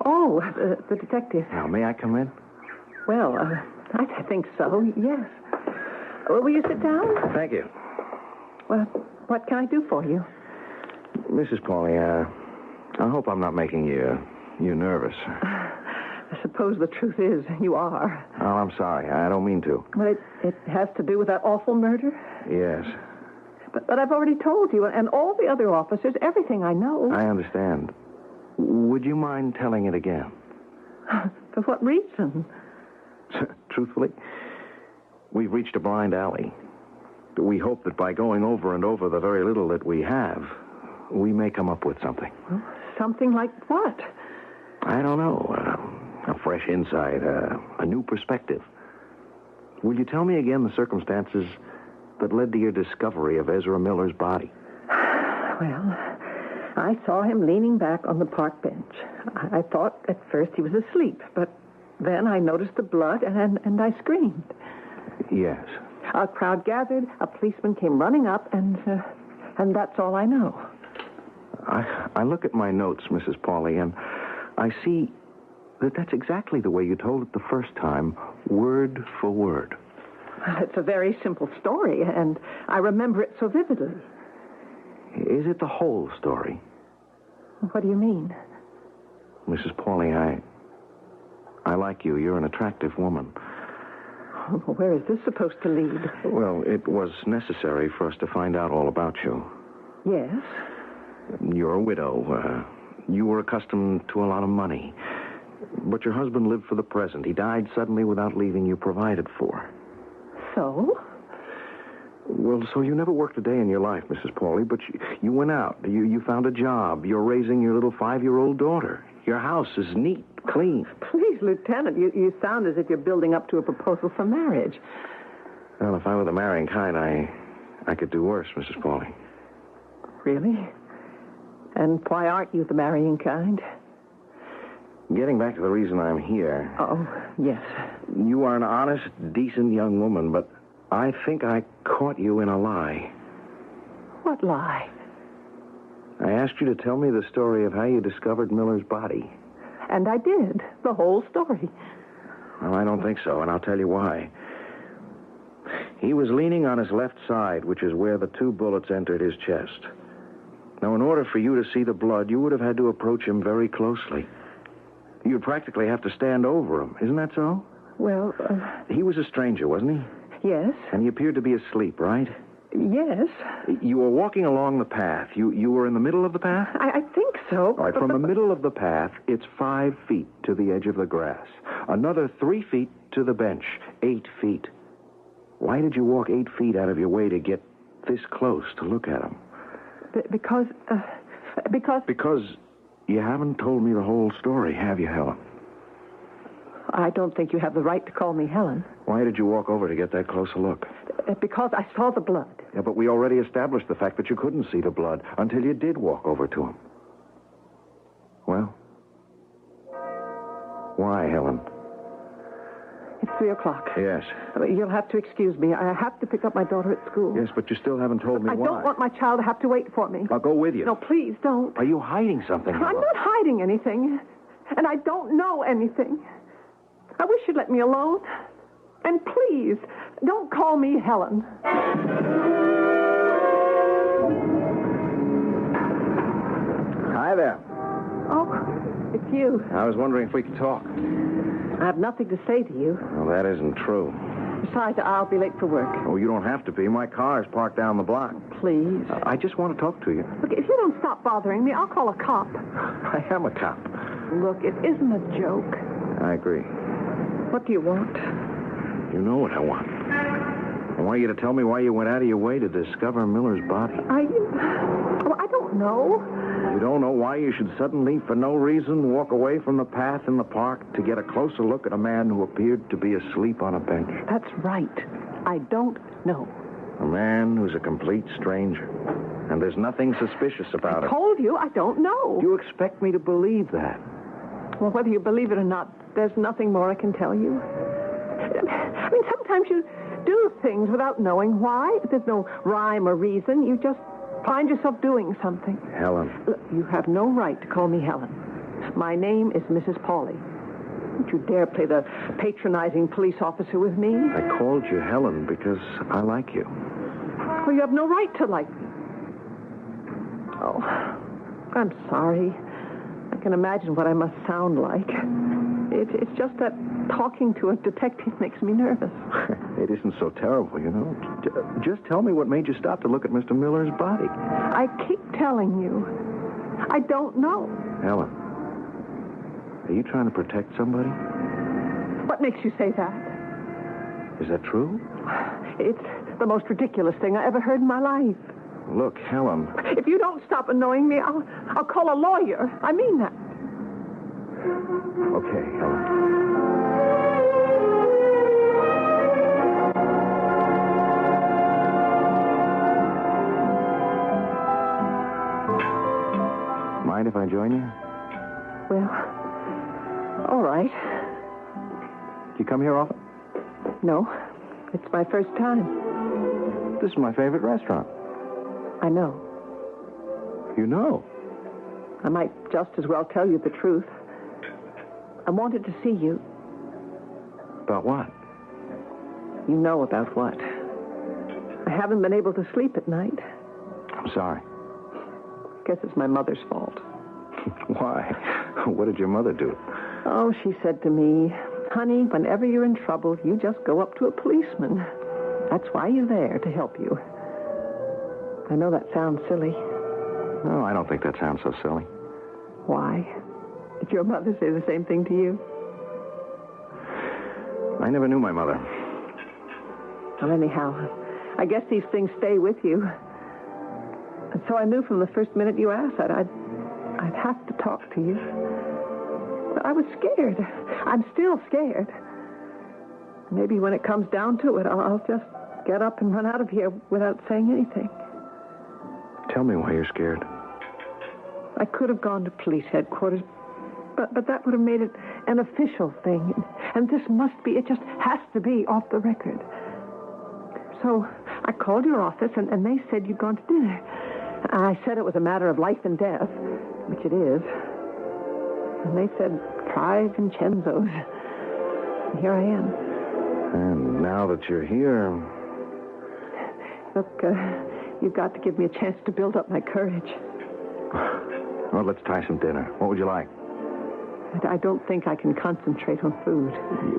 Oh, the detective. Now, may I come in? Well, I think so, yes. Will you sit down? Thank you. Well, what can I do for you? Mrs. Pauley, I hope I'm not making you nervous. I suppose the truth is you are. Oh, I'm sorry. I don't mean to. Well, it has to do with that awful murder? Yes. But I've already told you, and all the other officers, everything I know. I understand. Would you mind telling it again? For what reason? Truthfully, we've reached a blind alley. We hope that by going over and over the very little that we have, we may come up with something. Well, something like what? I don't know. A fresh insight, a new perspective. Will you tell me again the circumstances that led to your discovery of Ezra Miller's body? Well, I saw him leaning back on the park bench. I thought at first he was asleep, but then I noticed the blood and I screamed. Yes. A crowd gathered, a policeman came running up, and that's all I know. I look at my notes, Mrs. Pauley, and I see that's exactly the way you told it the first time, word for word. It's a very simple story, and I remember it so vividly. Is it the whole story? What do you mean? Mrs. Pauley, I like you. You're an attractive woman. Where is this supposed to lead? Well, it was necessary for us to find out all about you. Yes? You're a widow. You were accustomed to a lot of money. But your husband lived for the present. He died suddenly without leaving you provided for. So? Well, so you never worked a day in your life, Mrs. Pauley, but you went out. You found a job. You're raising your little 5-year-old daughter. Your house is neat, clean. Please, Lieutenant, you sound as if you're building up to a proposal for marriage. Well, if I were the marrying kind, I could do worse, Mrs. Pauly. Really? And why aren't you the marrying kind? Getting back to the reason I'm here. Oh, yes. You are an honest, decent young woman, but I think I caught you in a lie. What lie? I asked you to tell me the story of how you discovered Miller's body. And I did. The whole story. Well, I don't think so, and I'll tell you why. He was leaning on his left side, which is where the 2 bullets entered his chest. Now, in order for you to see the blood, you would have had to approach him very closely. You'd practically have to stand over him. Isn't that so? Well, He was a stranger, wasn't he? Yes. And he appeared to be asleep, right? Yes. You were walking along the path. You were in the middle of the path? I think so. All right, from the middle of the path, it's 5 feet to the edge of the grass. Another 3 feet to the bench. 8 feet. Why did you walk 8 feet out of your way to get this close to look at him? Because... Because you haven't told me the whole story, have you, Helen? I don't think you have the right to call me Helen. Why did you walk over to get that close a look? Because I saw the blood. Yeah, but we already established the fact that you couldn't see the blood until you did walk over to him. Well, why, Helen? It's 3 o'clock. Yes. You'll have to excuse me. I have to pick up my daughter at school. Yes, but you still haven't told me why. I don't want my child to have to wait for me. I'll go with you. No, please don't. Are you hiding something, Helen? I'm not hiding anything. And I don't know anything. I wish you'd let me alone. And please, don't call me Helen. Hi there. Oh, it's you. I was wondering if we could talk. I have nothing to say to you. Well, that isn't true. Besides, I'll be late for work. Oh, you don't have to be. My car's parked down the block. Please. I just want to talk to you. Look, if you don't stop bothering me, I'll call a cop. I am a cop. Look, it isn't a joke. I agree. What do you want? You know what I want. I want you to tell me why you went out of your way to discover Miller's body. I don't know. You don't know why you should suddenly, for no reason, walk away from the path in the park to get a closer look at a man who appeared to be asleep on a bench? That's right. I don't know. A man who's a complete stranger. And there's nothing suspicious about it. I told you I don't know. You expect me to believe that? Well, whether you believe it or not, there's nothing more I can tell you. I mean, sometimes you do things without knowing why. There's no rhyme or reason. You just find yourself doing something. Helen. Look, you have no right to call me Helen. My name is Mrs. Pauly. Don't you dare play the patronizing police officer with me. I called you Helen because I like you. Well, you have no right to like me. Oh, I'm sorry. I can imagine what I must sound like. It's just that talking to a detective makes me nervous. It isn't so terrible, you know. Just tell me what made you stop to look at Mr. Miller's body. I keep telling you. I don't know. Helen, are you trying to protect somebody? What makes you say that? Is that true? It's the most ridiculous thing I ever heard in my life. Look, Helen. If you don't stop annoying me, I'll call a lawyer. I mean that. Okay, Helen. Mind if I join you? Well, all right. Do you come here often? No, it's my first time. This is my favorite restaurant. I know. You know? I might just as well tell you the truth. I wanted to see you. About what? You know about what. I haven't been able to sleep at night. I'm sorry. Guess it's my mother's fault. Why? What did your mother do? Oh, she said to me, honey, whenever you're in trouble, you just go up to a policeman. That's why you're there, to help you. I know that sounds silly. No, I don't think that sounds so silly. Why? Did your mother say the same thing to you? I never knew my mother. Well, anyhow, I guess these things stay with you. And so I knew from the first minute you asked that I'd have to talk to you. But I was scared. I'm still scared. Maybe when it comes down to it, I'll just get up and run out of here without saying anything. Tell me why you're scared. I could have gone to police headquarters, but that would have made it an official thing. And this must be, it just has to be off the record. So I called your office, and they said you'd gone to dinner. I said it was a matter of life and death, which it is. And they said, try Vincenzo's. And here I am. And now that you're here... Look, you've got to give me a chance to build up my courage. Well, let's try some dinner. What would you like? I don't think I can concentrate on food.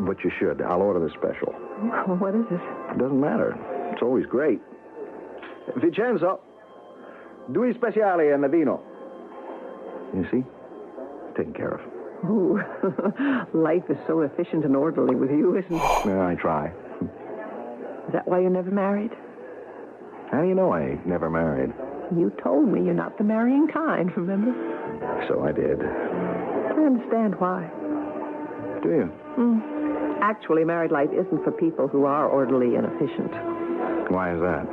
But you should. I'll order the special. Well, what is it? It doesn't matter. It's always great. Vincenzo, due speciali and vino. You see? Taken care of. Ooh, life is so efficient and orderly with you, isn't it? Yeah, I try. Is that why you're never married? How do you know I never married? You told me you're not the marrying kind, remember? So I did. I understand why. Do you? Actually, married life isn't for people who are orderly and efficient. Why is that?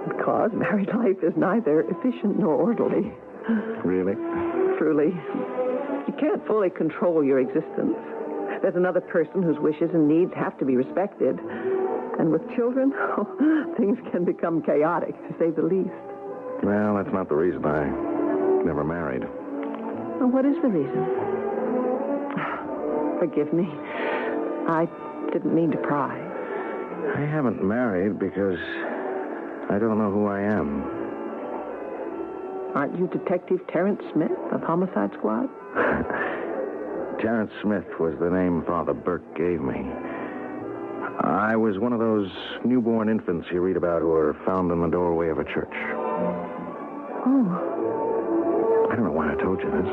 Because married life is neither efficient nor orderly. Really? Truly. You can't fully control your existence. There's another person whose wishes and needs have to be respected. And with children, things can become chaotic, to say the least. Well, that's not the reason I never married. Well, what is the reason? Forgive me. I didn't mean to pry. I haven't married because I don't know who I am. Aren't you Detective Terrence Smith of Homicide Squad? Terrence Smith was the name Father Burke gave me. I was one of those newborn infants you read about who are found in the doorway of a church. Oh. I don't know why I told you this.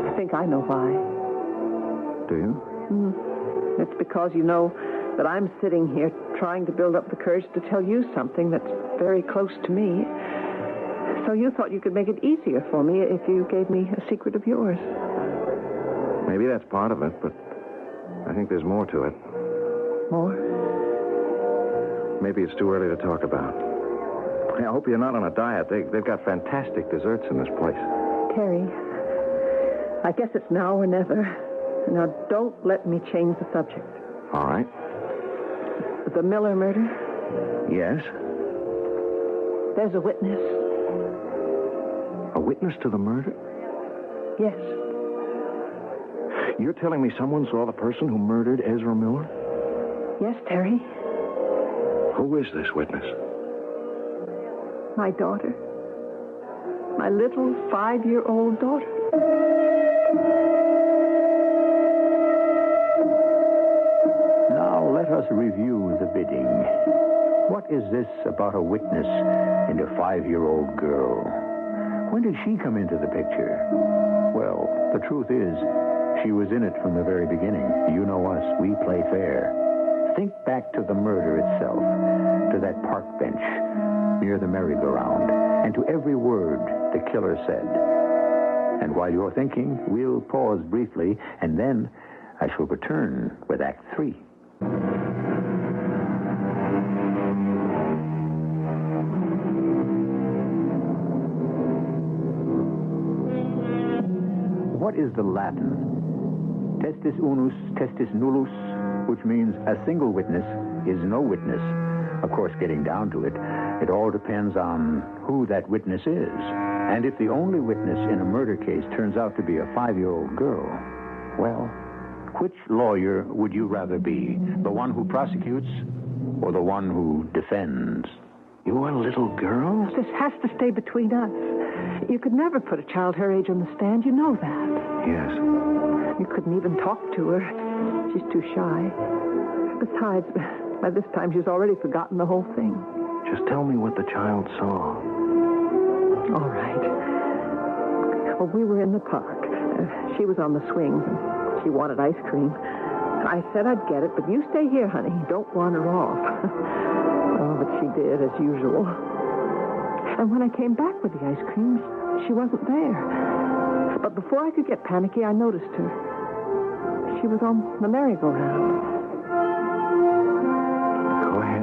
I think I know why. Do you? It's because you know that I'm sitting here trying to build up the courage to tell you something that's very close to me. So you thought you could make it easier for me if you gave me a secret of yours. Maybe that's part of it, but I think there's more to it. More? Maybe it's too early to talk about. I hope you're not on a diet. They've got fantastic desserts in this place. Terry, I guess it's now or never. Now, don't let me change the subject. All right. The Miller murder? Yes? There's a witness. A witness to the murder? Yes. You're telling me someone saw the person who murdered Ezra Miller? Yes, Terry. Who is this witness? My daughter. My little 5-year-old daughter. Now let us review the bidding. What is this about a witness and a 5-year-old girl? When did she come into the picture? Well, the truth is, she was in it from the very beginning. You know us, we play fair. Think back to the murder itself, to that park bench near the merry-go-round, and to every word the killer said. And while you're thinking, we'll pause briefly, and then I shall return with Act 3. What is the Latin? Testis unus, testis nullus, which means a single witness is no witness. Of course, getting down to it, it all depends on who that witness is. And if the only witness in a murder case turns out to be a 5-year-old girl, well, which lawyer would you rather be? The one who prosecutes or the one who defends? You're a little girl? This has to stay between us. You could never put a child her age on the stand. You know that. Yes. You couldn't even talk to her. She's too shy. Besides, by this time, she's already forgotten the whole thing. Just tell me what the child saw. All right. Well, we were in the park. She was on the swings. She wanted ice cream. I said I'd get it, but you stay here, honey. Don't wander off. Oh, but she did, as usual. And when I came back with the ice cream, she wasn't there. But before I could get panicky, I noticed her. She was on the merry-go-round. Go ahead.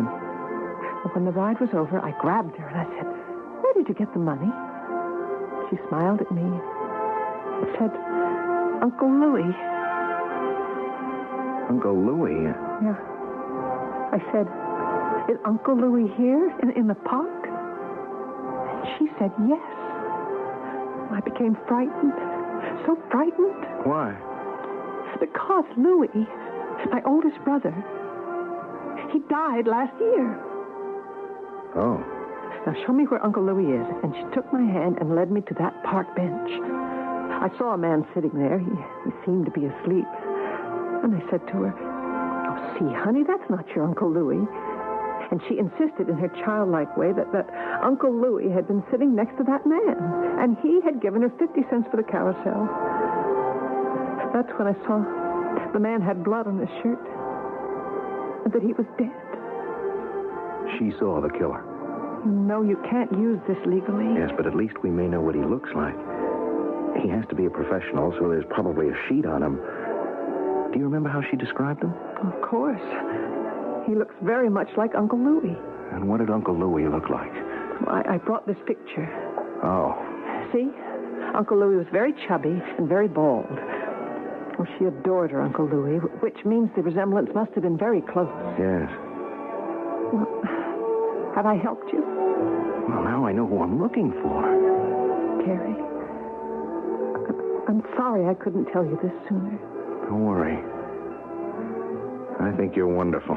When the ride was over, I grabbed her and I said, "Where did you get the money?" She smiled at me and said, "Uncle Louis." Uncle Louis? Yeah. I said, "Is Uncle Louis here in the park?" And she said, "Yes." I became frightened. So frightened. Why? Because Louis, my oldest brother, he died last year. Oh. Now show me where Uncle Louis is. And she took my hand and led me to that park bench. I saw a man sitting there. He seemed to be asleep. And I said to her, "Oh, see, honey, that's not your Uncle Louis." And she insisted in her childlike way that Uncle Louis had been sitting next to that man. And he had given her 50 cents for the carousel. That's when I saw the man had blood on his shirt. And that he was dead. She saw the killer. No, you can't use this legally. Yes, but at least we may know what he looks like. He has to be a professional, so there's probably a sheet on him. Do you remember how she described him? Of course. He looks very much like Uncle Louis. And what did Uncle Louis look like? Well, I brought this picture. Oh. See? Uncle Louis was very chubby and very bald. Well, she adored her Uncle Louis, which means the resemblance must have been very close. Yes. Well, have I helped you? Well, now I know who I'm looking for. Terry, I'm sorry I couldn't tell you this sooner. Don't worry. I think you're wonderful.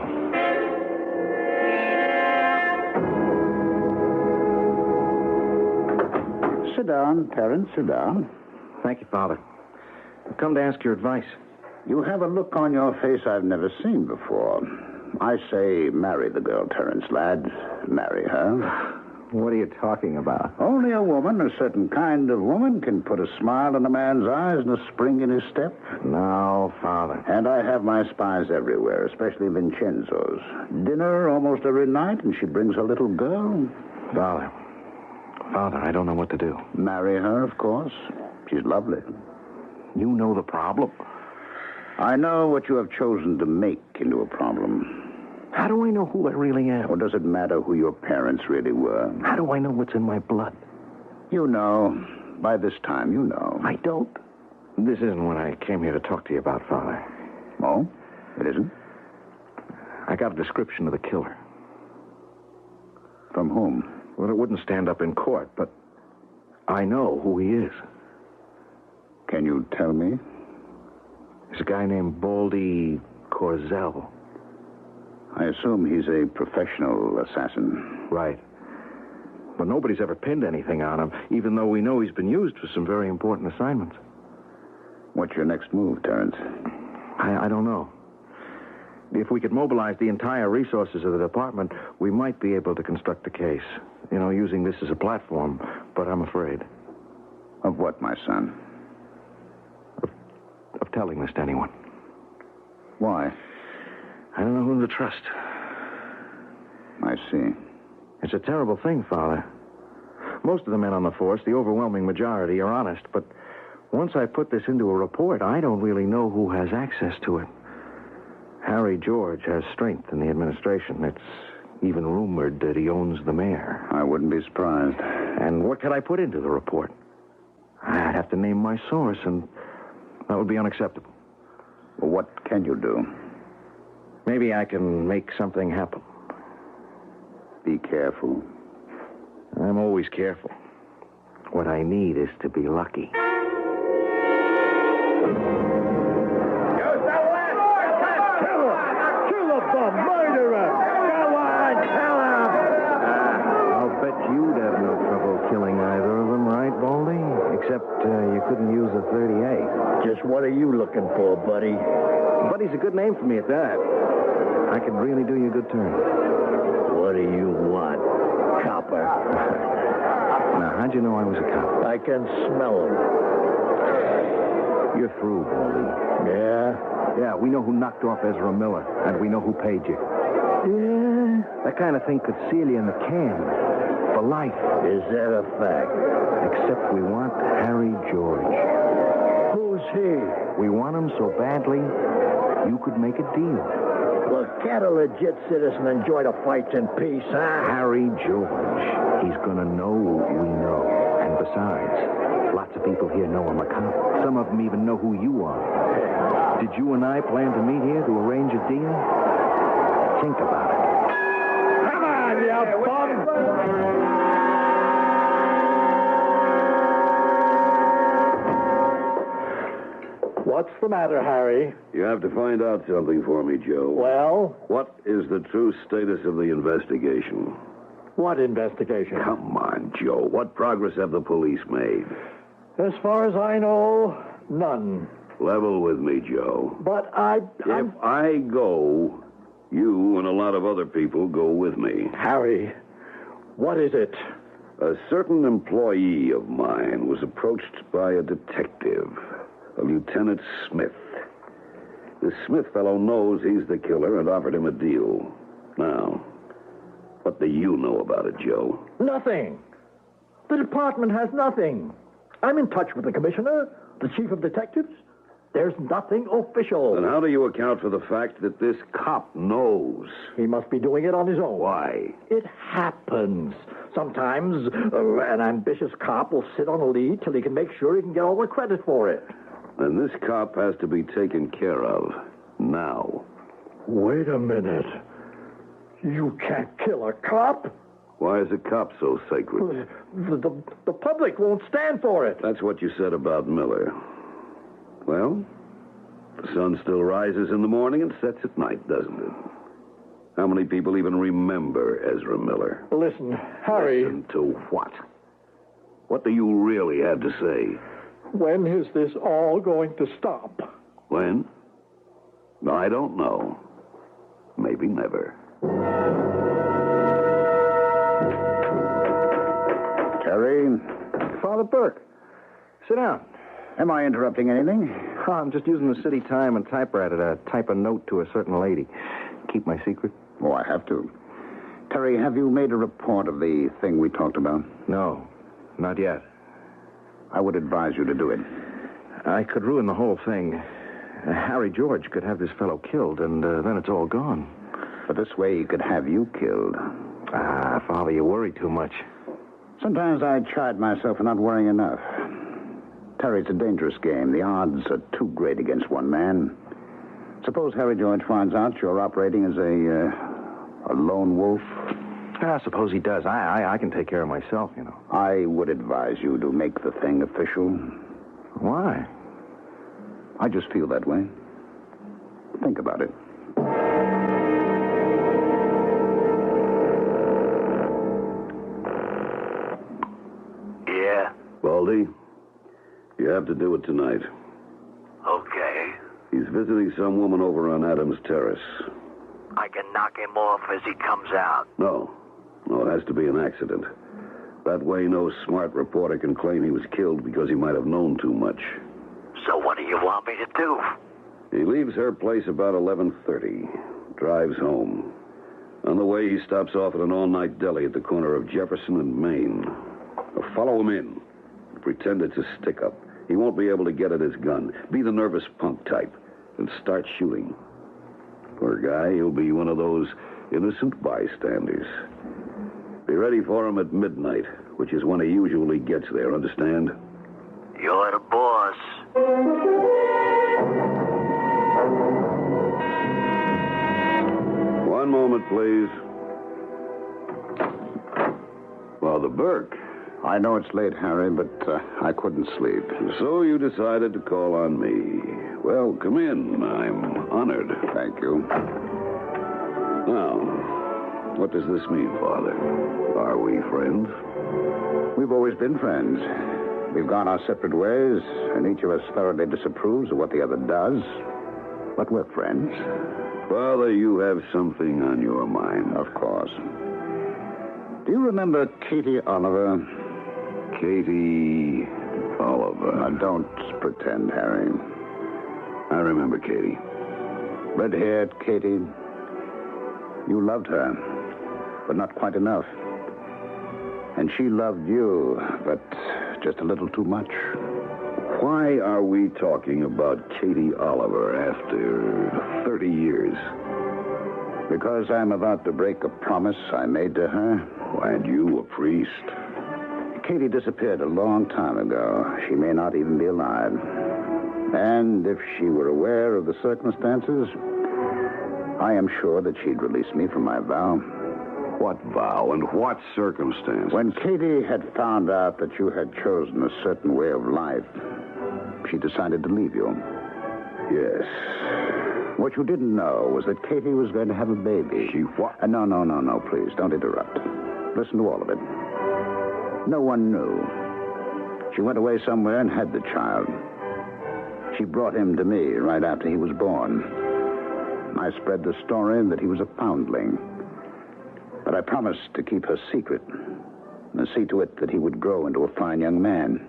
Sit down, Terence, sit down. Thank you, Father. I've come to ask your advice. You have a look on your face I've never seen before. I say marry the girl, Terence, lad. Marry her. What are you talking about? Only a woman, a certain kind of woman, can put a smile in a man's eyes and a spring in his step. No, Father. And I have my spies everywhere, especially Vincenzo's. Dinner almost every night, and she brings her little girl. Father, I don't know what to do. Marry her, of course. She's lovely. You know the problem. I know what you have chosen to make into a problem. How do I know who I really am? Or does it matter who your parents really were? How do I know what's in my blood? You know. By this time, you know. I don't. This isn't what I came here to talk to you about, Father. Oh? It isn't? I got a description of the killer. From whom? Well, it wouldn't stand up in court, but I know who he is. Can you tell me? There's a guy named Baldy Corzell. I assume he's a professional assassin. Right. But nobody's ever pinned anything on him, even though we know he's been used for some very important assignments. What's your next move, Terence? I don't know. If we could mobilize the entire resources of the department, we might be able to construct a case. Using this as a platform. But I'm afraid. Of what, my son? Of telling this to anyone. Why? I don't know whom to trust. I see. It's a terrible thing, Father. Most of the men on the force, the overwhelming majority, are honest, but once I put this into a report, I don't really know who has access to it. Harry George has strength in the administration. It's even rumored that he owns the mayor. I wouldn't be surprised. And what could I put into the report? I'd have to name my source, and that would be unacceptable. Well, what can you do? Maybe I can make something happen. Be careful. I'm always careful. What I need is to be lucky. You'd have no trouble killing either of them, right, Baldy? Except you couldn't use a .38. Just what are you looking for, buddy? Buddy's a good name for me at that. I could really do you a good turn. What do you want, copper? Now, how'd you know I was a cop? I can smell him. You're through, Baldy. Yeah? Yeah, we know who knocked off Ezra Miller, and we know who paid you. Yeah? That kind of thing could seal you in the can. For life. Is that a fact? Except we want Harry George. Who's he? We want him so badly, you could make a deal. Look, Can't a legit citizen enjoy the fights in peace, huh? Harry George. He's gonna know we know. And besides, lots of people here know I'm a cop. Some of them even know who you are. Did you and I plan to meet here to arrange a deal? Think about it. Come on, you bum! What's the matter, Harry? You have to find out something for me, Joe. Well? What is the true status of the investigation? What investigation? Come on, Joe. What progress have the police made? As far as I know, none. Level with me, Joe. But If I go, you and a lot of other people go with me. Harry, what is it? A certain employee of mine was approached by a detective, a Lieutenant Smith. The Smith fellow knows he's the killer and offered him a deal. Now, what do you know about it, Joe? Nothing. The department has nothing. I'm in touch with the commissioner, the chief of detectives. There's nothing official. Then how do you account for the fact that this cop knows? He must be doing it on his own. Why? It happens. Sometimes an ambitious cop will sit on a lead till he can make sure he can get all the credit for it. And this cop has to be taken care of now. Wait a minute. You can't kill a cop? Why is a cop so sacred? The public won't stand for it. That's what you said about Miller. Well, the sun still rises in the morning and sets at night, doesn't it? How many people even remember Ezra Miller? Listen, Harry. Listen to what? What do you really have to say? When is this all going to stop? When? I don't know. Maybe never. Terry. Father Burke. Sit down. Am I interrupting anything? Oh, I'm just using the city time and typewriter to type a note to a certain lady. Keep my secret? Oh, I have to. Terry, have you made a report of the thing we talked about? No, not yet. I would advise you to do it. I could ruin the whole thing. Harry George could have this fellow killed, and then it's all gone. But this way he could have you killed. Ah, Father, you worry too much. Sometimes I chide myself for not worrying enough. Terry, it's a dangerous game. The odds are too great against one man. Suppose Harry George finds out you're operating as a lone wolf. I suppose he does. I can take care of myself, you know. I would advise you to make the thing official. Why? I just feel that way. Think about it. Yeah? Baldy, you have to do it tonight. Okay. He's visiting some woman over on Adams Terrace. I can knock him off as he comes out. No, it has to be an accident. That way no smart reporter can claim he was killed because he might have known too much. So what do you want me to do? He leaves her place about 11:30, drives home. On the way, he stops off at an all-night deli at the corner of Jefferson and Main. Follow him in. Pretend it's a stick-up. He won't be able to get at his gun. Be the nervous punk type and start shooting. Poor guy, he'll be one of those innocent bystanders. Be ready for him at midnight, which is when he usually gets there, understand? You're the boss. One moment, please. Father Burke. I know it's late, Harry, but I couldn't sleep. So you decided to call on me. Well, come in. I'm honored. Thank you. Now, what does this mean, Father? Are we friends? We've always been friends. We've gone our separate ways, and each of us thoroughly disapproves of what the other does. But we're friends. Father, you have something on your mind. Of course. Do you remember Katie Oliver? Katie Oliver. Now, don't pretend, Harry. I remember Katie. Red-haired Katie. You loved her, but not quite enough. And she loved you, but just a little too much. Why are we talking about Katie Oliver after 30 years? Because I'm about to break a promise I made to her. And you, a priest? Katie disappeared a long time ago. She may not even be alive. And if she were aware of the circumstances, I am sure that she'd release me from my vow. What vow and what circumstance? When Katie had found out that you had chosen a certain way of life, she decided to leave you. Yes. What you didn't know was that Katie was going to have a baby. She what? No, please, don't interrupt. Listen to all of it. No one knew. She went away somewhere and had the child. She brought him to me right after he was born. I spread the story that he was a foundling. But I promised to keep her secret and see to it that he would grow into a fine young man.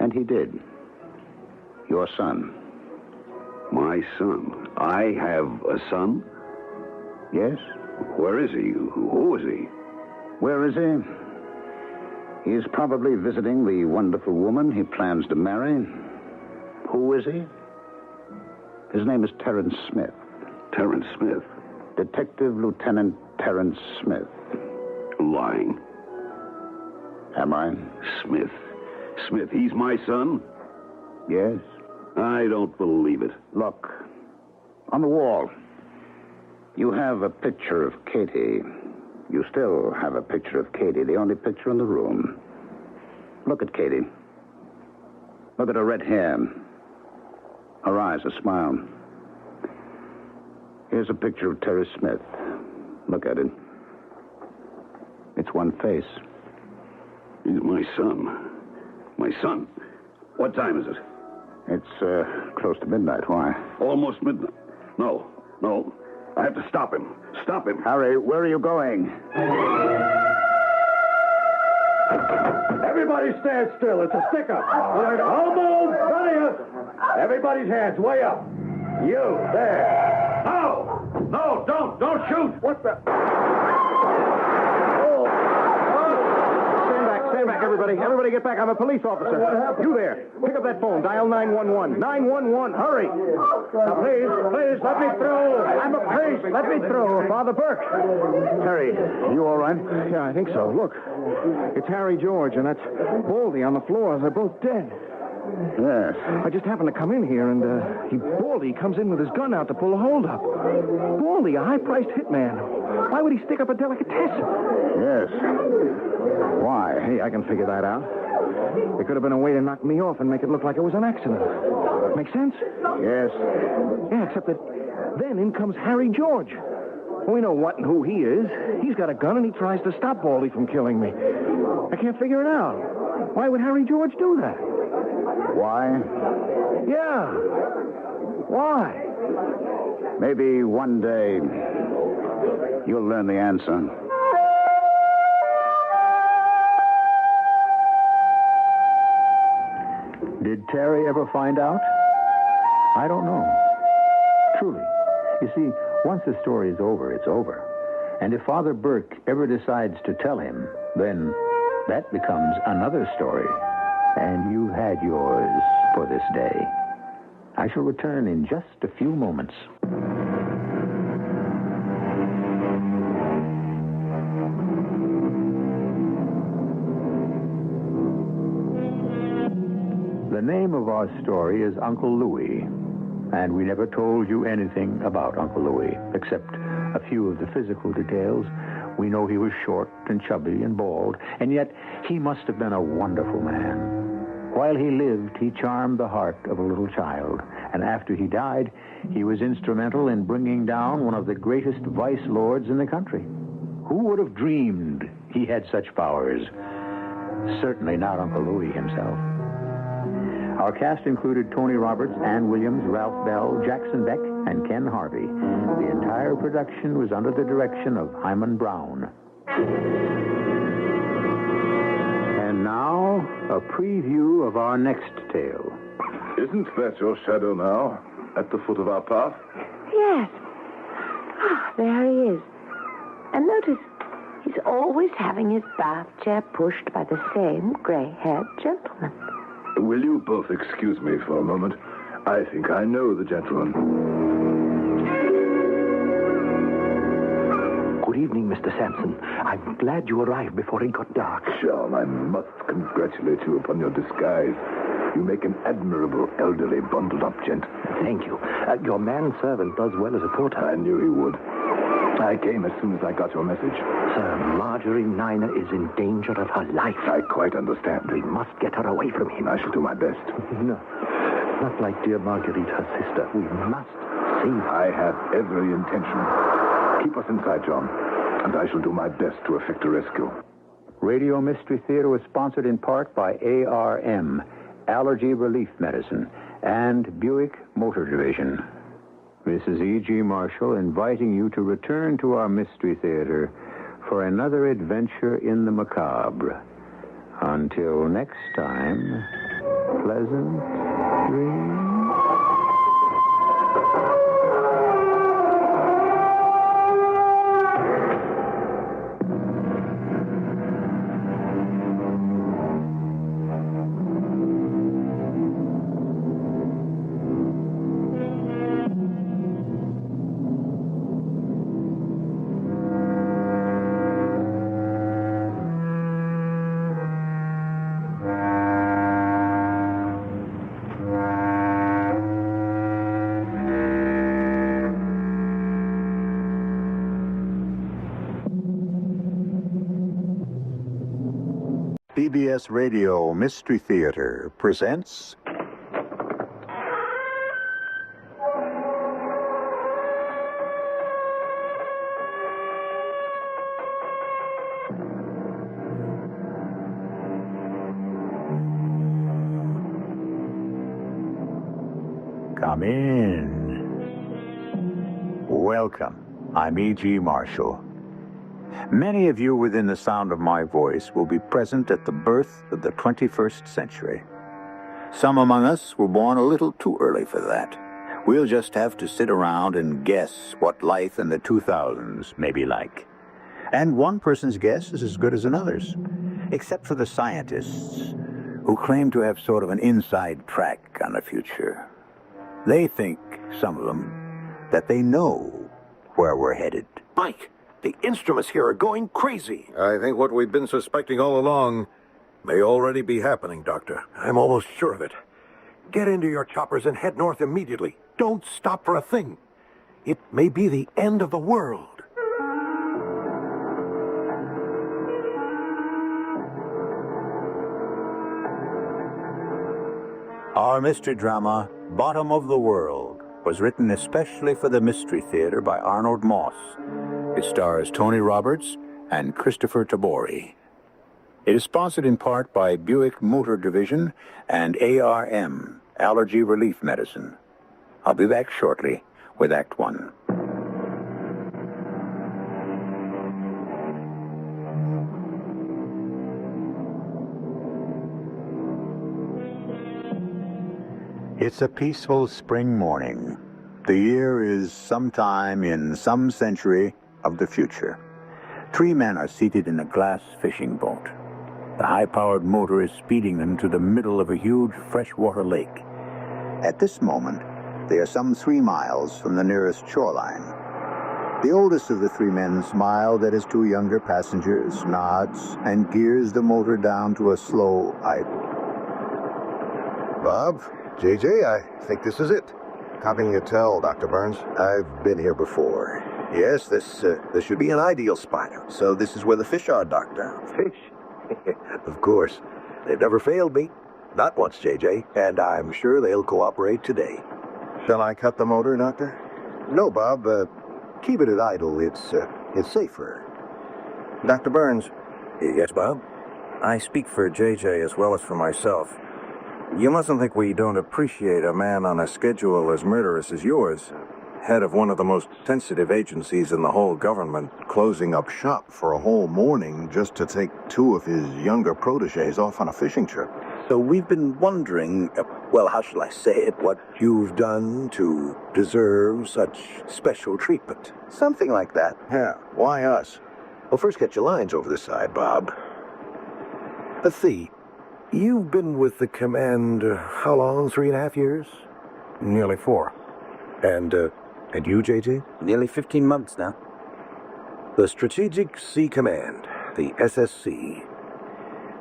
And he did. Your son. My son? I have a son? Yes. Where is he? Who is he? Where is he? He's probably visiting the wonderful woman he plans to marry. Who is he? His name is Terrence Smith. Terrence Smith? Detective Lieutenant Terrence Smith. Lying. Am I? Smith, he's my son? Yes. I don't believe it. Look, on the wall, you have a picture of Katie. You still have a picture of Katie, the only picture in the room. Look at Katie. Look at her red hair. Her eyes, a smile. Here's a picture of Terry Smith. Look at it. It's one face. He's my son. My son? What time is it? It's close to midnight. Why? Almost midnight. No. I have to stop him. Stop him. Harry, where are you going? Everybody stand still. It's a stick-up. All move. None of you. Everybody's hands way up. You, there. No, don't shoot. What the? Stand back, everybody. Everybody get back. I'm a police officer. You there. Pick up that phone. Dial 911. 911. Hurry. Now, please, let me through. I'm a priest. Let me through. Father Burke. Harry, you all right? Yeah, I think so. Look, it's Harry George, and that's Baldy on the floor. They're both dead. Yes. I just happened to come in here, and Baldy comes in with his gun out to pull a holdup. Baldy, a high-priced hitman. Why would he stick up a delicatessen? Yes. Why? Hey, I can figure that out. It could have been a way to knock me off and make it look like it was an accident. Make sense? Yes. Yeah, except that then in comes Harry George. We know what and who he is. He's got a gun, and he tries to stop Baldy from killing me. I can't figure it out. Why would Harry George do that? Why? Yeah. Why? Maybe one day you'll learn the answer. Did Terry ever find out? I don't know. Truly. You see, once the story is over, it's over. And if Father Burke ever decides to tell him, then that becomes another story. And you had yours for this day. I shall return in just a few moments. The name of our story is Uncle Louie, and we never told you anything about Uncle Louie, except a few of the physical details. We know he was short and chubby and bald, and yet he must have been a wonderful man. While he lived, he charmed the heart of a little child, and after he died, he was instrumental in bringing down one of the greatest vice lords in the country. Who would have dreamed he had such powers? Certainly not Uncle Louie himself. Our cast included Tony Roberts, Ann Williams, Ralph Bell, Jackson Beck, and Ken Harvey. The entire production was under the direction of Hyman Brown. And now, a preview of our next tale. Isn't that your shadow now, at the foot of our path? Yes. Ah, there he is. And notice, he's always having his bath chair pushed by the same gray-haired gentleman. Will you both excuse me for a moment? I think I know the gentleman. evening, Mr. Sampson. I'm glad you arrived before it got dark. Sean, I must congratulate you upon your disguise. You make an admirable elderly bundled-up gent. Thank you. Your manservant does well as a porter. I knew he would. I came as soon as I got your message. Sir, Marjorie Niner is in danger of her life. I quite understand. We must get her away from him. I shall do my best. No, not like dear Marguerite, her sister. We must save her. I have every intention. Keep us inside, John, and I shall do my best to effect a rescue. Radio Mystery Theater was sponsored in part by ARM, Allergy Relief Medicine, and Buick Motor Division. This is E.G. Marshall inviting you to return to our Mystery Theater for another adventure in the macabre. Until next time, pleasant dreams. CBS Radio Mystery Theater presents Come in. Welcome. I'm E.G. Marshall. Many of you within the sound of my voice will be present at the birth of the 21st century. Some among us were born a little too early for that. We'll just have to sit around and guess what life in the 2000s may be like. And one person's guess is as good as another's, except for the scientists, who claim to have sort of an inside track on the future. They think, some of them, that they know where we're headed. Mike! The instruments here are going crazy. I think what we've been suspecting all along may already be happening, Doctor. I'm almost sure of it. Get into your choppers and head north immediately. Don't stop for a thing. It may be the end of the world. Our mystery drama, Bottom of the World, was written especially for the Mystery Theater by Arnold Moss. It stars Tony Roberts and Christopher Tabori. It is sponsored in part by Buick Motor Division and ARM, Allergy Relief Medicine. I'll be back shortly with Act One. It's a peaceful spring morning. The year is sometime in some century of the future. 3 men are seated in a glass fishing boat. The high-powered motor is speeding them to the middle of a huge freshwater lake. At this moment, they are some 3 miles from the nearest shoreline. The oldest of the 3 men smiles at his 2 younger passengers, nods, and gears the motor down to a slow idle. Bob, JJ, I think this is it. Copying your tell, Dr. Burns. I've been here before. Yes, this should be an ideal spot. So this is where the fish are, Doctor. Fish? Of course. They've never failed me. Not once, JJ. And I'm sure they'll cooperate today. Shall I cut the motor, Doctor? No, Bob. Keep it at idle. It's safer. Dr. Burns. Yes, Bob? I speak for JJ as well as for myself. You mustn't think we don't appreciate a man on a schedule as murderous as yours, head of one of the most sensitive agencies in the whole government, Closing up shop for a whole morning just to take 2 of his younger protégés off on a fishing trip. So we've been wondering, well, how shall I say it, what you've done to deserve such special treatment. Something like that. Yeah, why us? Well, first get your lines over the side, Bob. Let's see. You've been with the command, how long? 3.5 years? nearly 4. And you, JJ? Nearly 15 months now. The Strategic Sea Command, the SSC,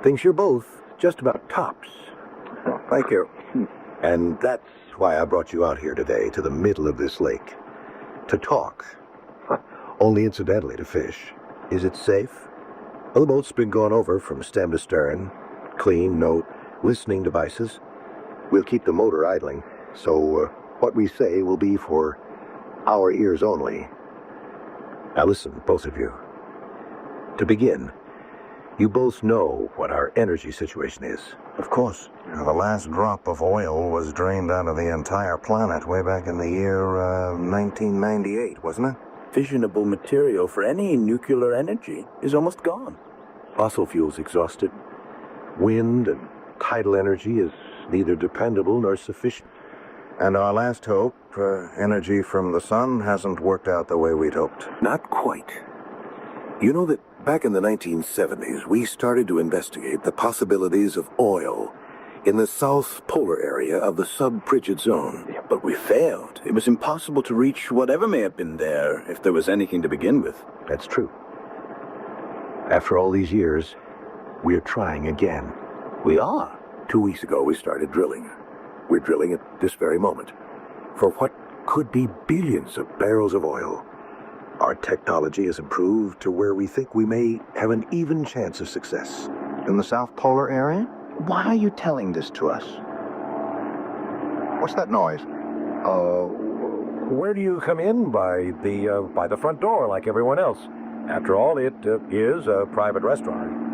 thinks you're both just about tops. Thank you. And that's why I brought you out here today to the middle of this lake. To talk. Only incidentally to fish. Is it safe? Well, the boat's been gone over from stem to stern. Clean, no listening devices. We'll keep the motor idling, so what we say will be for our ears only. Now listen, both of you. To begin, you both know what our energy situation is. Of course. The last drop of oil was drained out of the entire planet way back in the year 1998, wasn't it? Fissionable material for any nuclear energy is almost gone. Fossil fuels exhausted. Wind and tidal energy is neither dependable nor sufficient. And our last hope, energy from the sun, hasn't worked out the way we'd hoped. Not quite. You know that back in the 1970s, we started to investigate the possibilities of oil in the south polar area of the sub-frigid zone. But we failed. It was impossible to reach whatever may have been there, if there was anything to begin with. That's true. After all these years, we're trying again. We are. 2 weeks ago, we started drilling. We're drilling at this very moment for what could be billions of barrels of oil. Our technology has improved to where we think we may have an even chance of success. In the South Polar area? Why are you telling this to us? What's that noise? Where do you come in? By the front door, like everyone else. After all, it is a private restaurant.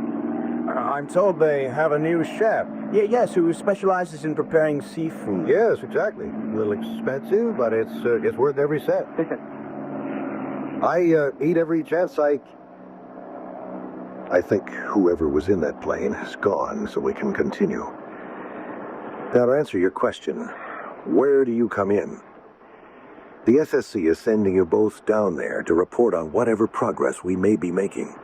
I'm told they have a new chef. Yes, who specializes in preparing seafood. Yes, exactly. A little expensive, but it's worth every cent. I eat every chance I think whoever was in that plane has gone, so we can continue. Now, to answer your question, where do you come in? The SSC is sending you both down there to report on whatever progress we may be making.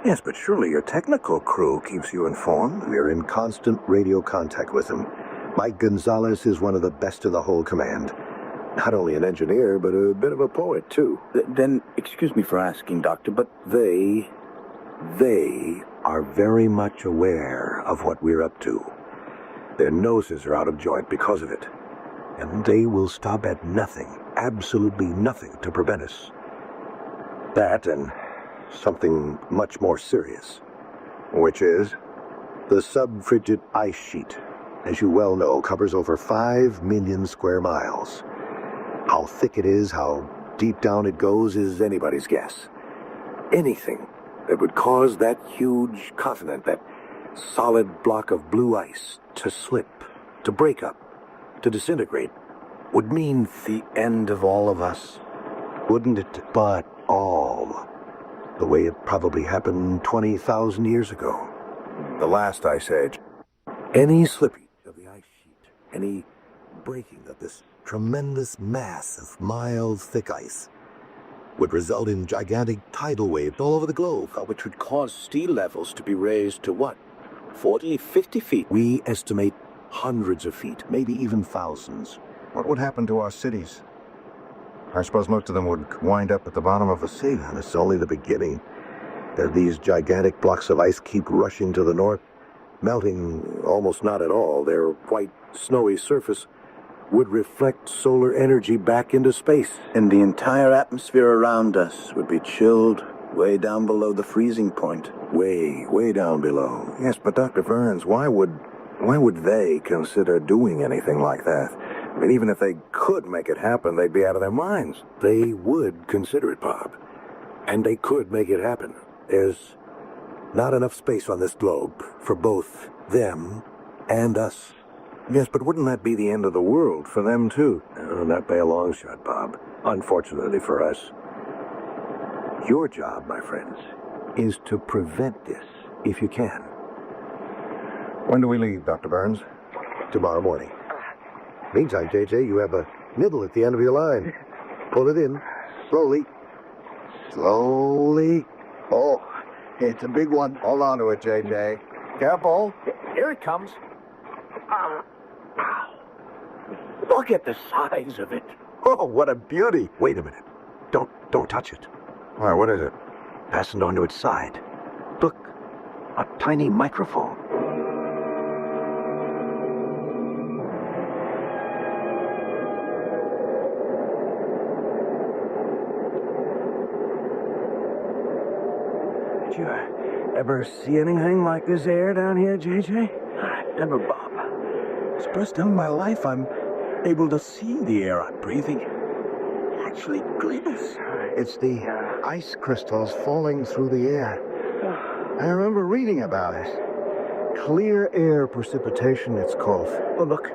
Yes, but surely your technical crew keeps you informed. We're in constant radio contact with them. Mike Gonzalez is one of the best in the whole command. Not only an engineer, but a bit of a poet, too. Then, excuse me for asking, Doctor, but they are very much aware of what we're up to. Their noses are out of joint because of it. And they will stop at nothing, absolutely nothing, to prevent us. That and something much more serious. Which is? The sub-frigid ice sheet, as you well know, covers over 5 million square miles. How thick it is, how deep down it goes, is anybody's guess. Anything that would cause that huge continent, that solid block of blue ice, to slip, to break up, to disintegrate, would mean the end of all of us. Wouldn't it? But all. The way it probably happened 20,000 years ago. The last ice age. Any slippage of the ice sheet, any breaking of this tremendous mass of mild, thick ice would result in gigantic tidal waves all over the globe, which would cause sea levels to be raised to what? 40, 50 feet? We estimate hundreds of feet, maybe even thousands. What would happen to our cities? I suppose most of them would wind up at the bottom of the sea. And it's only the beginning. These gigantic blocks of ice keep rushing to the north, melting almost not at all. Their white, snowy surface would reflect solar energy back into space. And the entire atmosphere around us would be chilled way down below the freezing point. Way, way down below. Yes, but Dr. Burns, why would they consider doing anything like that? I mean, even if they could make it happen, they'd be out of their minds. They would consider it, Bob. And they could make it happen. There's not enough space on this globe for both them and us. Yes, but wouldn't that be the end of the world for them, too? No, not by a long shot, Bob. Unfortunately for us. Your job, my friends, is to prevent this, if you can. When do we leave, Dr. Burns? Tomorrow morning. Meantime, JJ, you have a nibble at the end of your line. Pull it in. Slowly. Slowly. Oh, it's a big one. Hold on to it, JJ. Careful. Here it comes. Look at the size of it. Oh, what a beauty. Wait a minute. Don't touch it. Why, what is it? fastened onto its side. Look, a tiny microphone. Did you ever see anything like this air down here, J.J.? Never, Bob. It's the first time in my life I'm able to see the air I'm breathing. It actually glitters. It's the ice crystals falling through the air. I remember reading about it. Clear air precipitation, it's called. Oh, look.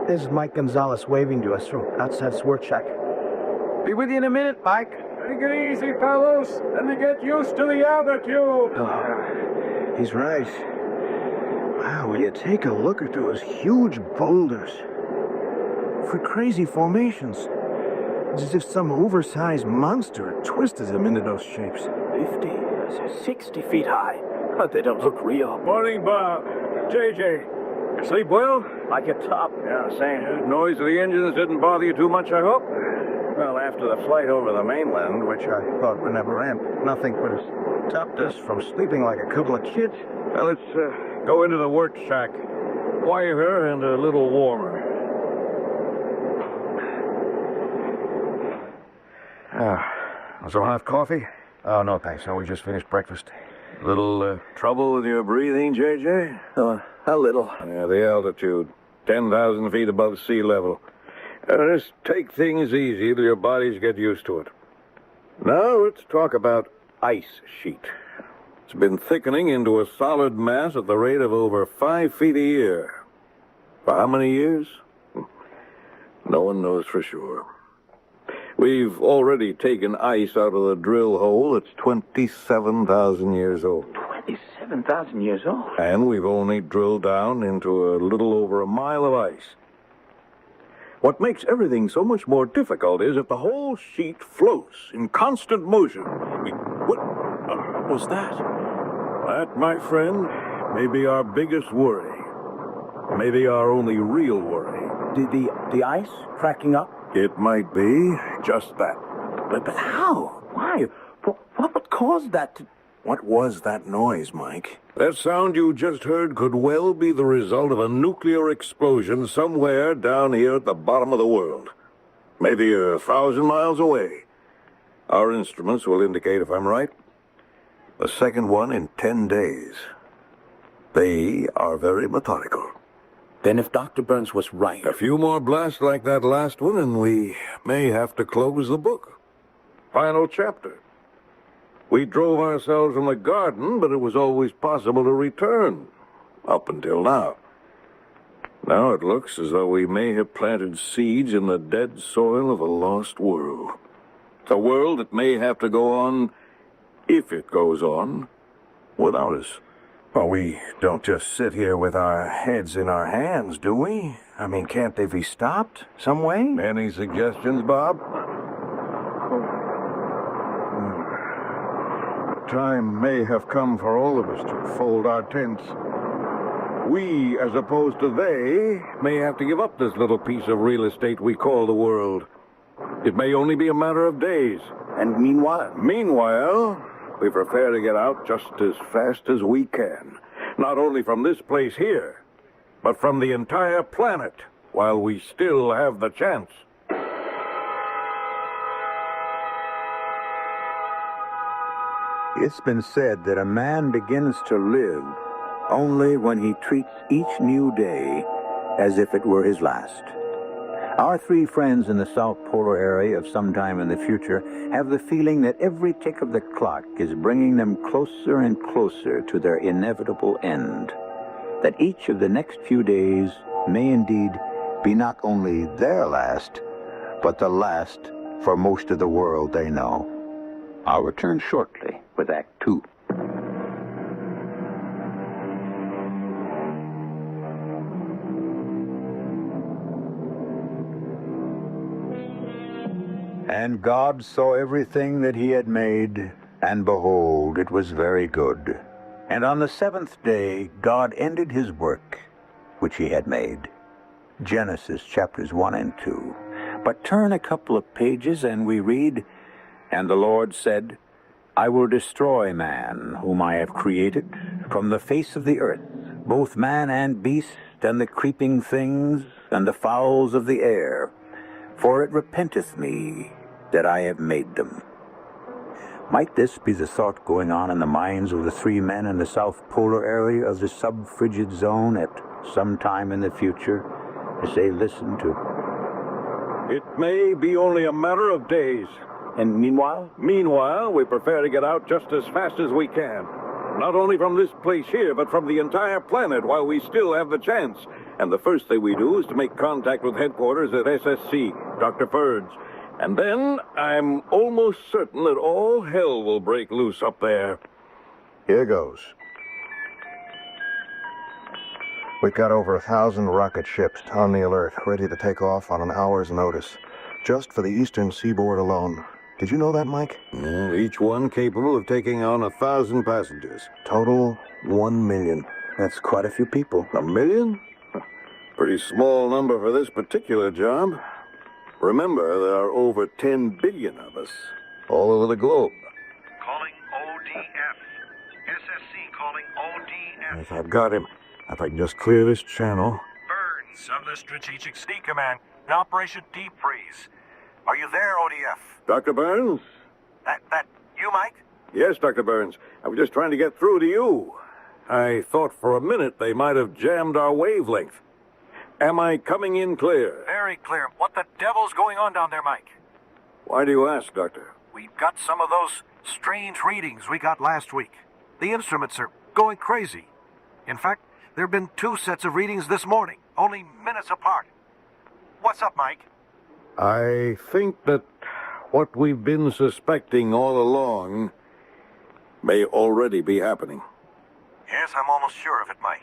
There's Mike Gonzalez waving to us from outside his work shack. Be with you in a minute, Mike. Take it easy, fellows. Let me get used to the altitude. Oh, he's right. Wow, will you take a look at those huge boulders? For crazy formations. It's as if some oversized monster had twisted them into those shapes. 50, 60 feet high. But they don't look real. Morning, Bob. JJ. Sleep well? Like a top. Yeah, same. Noise of the engines didn't bother you too much, I hope? Well, after the flight over the mainland, which I thought would never end, nothing could have stopped us from sleeping like a couple of kids. Well, let's go into the work shack. Quieter and a little warmer. Some hot coffee? Oh, no, thanks. No, we just finished breakfast. Little trouble with your breathing, JJ? A little. Yeah, the altitude. 10,000 feet above sea level. Just take things easy till your bodies get used to it. Now let's talk about ice sheet. It's been thickening into a solid mass at the rate of over 5 feet a year. For how many years? No one knows for sure. We've already taken ice out of the drill hole that's 27,000 years old. 27,000 years old? And we've only drilled down into a little over a mile of ice. What makes everything so much more difficult is that the whole sheet floats in constant motion. What was that? That, my friend, may be our biggest worry. Maybe our only real worry. The ice cracking up? It might be just that. But how? Why? What would cause that to... What was that noise, Mike? That sound you just heard could well be the result of a nuclear explosion somewhere down here at the bottom of the world. Maybe 1,000 miles away. Our instruments will indicate if I'm right. The second one in 10 days. They are very methodical. Then if Dr. Burns was right... A few more blasts like that last one, and we may have to close the book. Final chapter. We drove ourselves from the garden, but it was always possible to return. Up until now. Now it looks as though we may have planted seeds in the dead soil of a lost world. It's a world that may have to go on, if it goes on, without us. Well, we don't just sit here with our heads in our hands, do we? I mean, can't they be stopped some way? Any suggestions, Bob? Time may have come for all of us to fold our tents. We, as opposed to they, may have to give up this little piece of real estate we call the world. It may only be a matter of days. And meanwhile? Meanwhile, we prepare to get out just as fast as we can. Not only from this place here, but from the entire planet, while we still have the chance. It's been said that a man begins to live only when he treats each new day as if it were his last. Our three friends in the South Polar area of sometime in the future have the feeling that every tick of the clock is bringing them closer and closer to their inevitable end. That each of the next few days may indeed be not only their last, but the last for most of the world they know. I'll return shortly with Act 2. And God saw everything that he had made, and behold, it was very good. And on the seventh day, God ended his work, which he had made. Genesis chapters 1 and 2. But turn a couple of pages and we read, And the Lord said, I will destroy man, whom I have created, from the face of the earth, both man and beast, and the creeping things, and the fowls of the air. For it repenteth me that I have made them. Might this be the thought going on in the minds of the three men in the south polar area of the sub-frigid zone at some time in the future, as they listen to... It may be only a matter of days. And meanwhile? Meanwhile, we prefer to get out just as fast as we can. Not only from this place here, but from the entire planet while we still have the chance. And the first thing we do is to make contact with headquarters at SSC, Dr. Ferd's. And then I'm almost certain that all hell will break loose up there. Here goes. We've got over 1,000 rocket ships on the alert, ready to take off on an hour's notice, just for the eastern seaboard alone. Did you know that, Mike? Each one capable of taking on 1,000 passengers. Total, 1 million. That's quite a few people. 1 million? Pretty small number for this particular job. Remember, there are over 10 billion of us, all over the globe. Calling ODF. SSC calling ODF. Yes, I've got him. If I can just clear this channel. Burns of the Strategic C Command. In Operation Deep Freeze. Are you there, ODF? Dr. Burns? That you, Mike? Yes, Dr. Burns. I was just trying to get through to you. I thought for a minute they might have jammed our wavelength. Am I coming in clear? Very clear. What the devil's going on down there, Mike? Why do you ask, Doctor? We've got some of those strange readings we got last week. The instruments are going crazy. In fact, there have been 2 sets of readings this morning, only minutes apart. What's up, Mike? I think that what we've been suspecting all along may already be happening. Yes, I'm almost sure of it, Mike.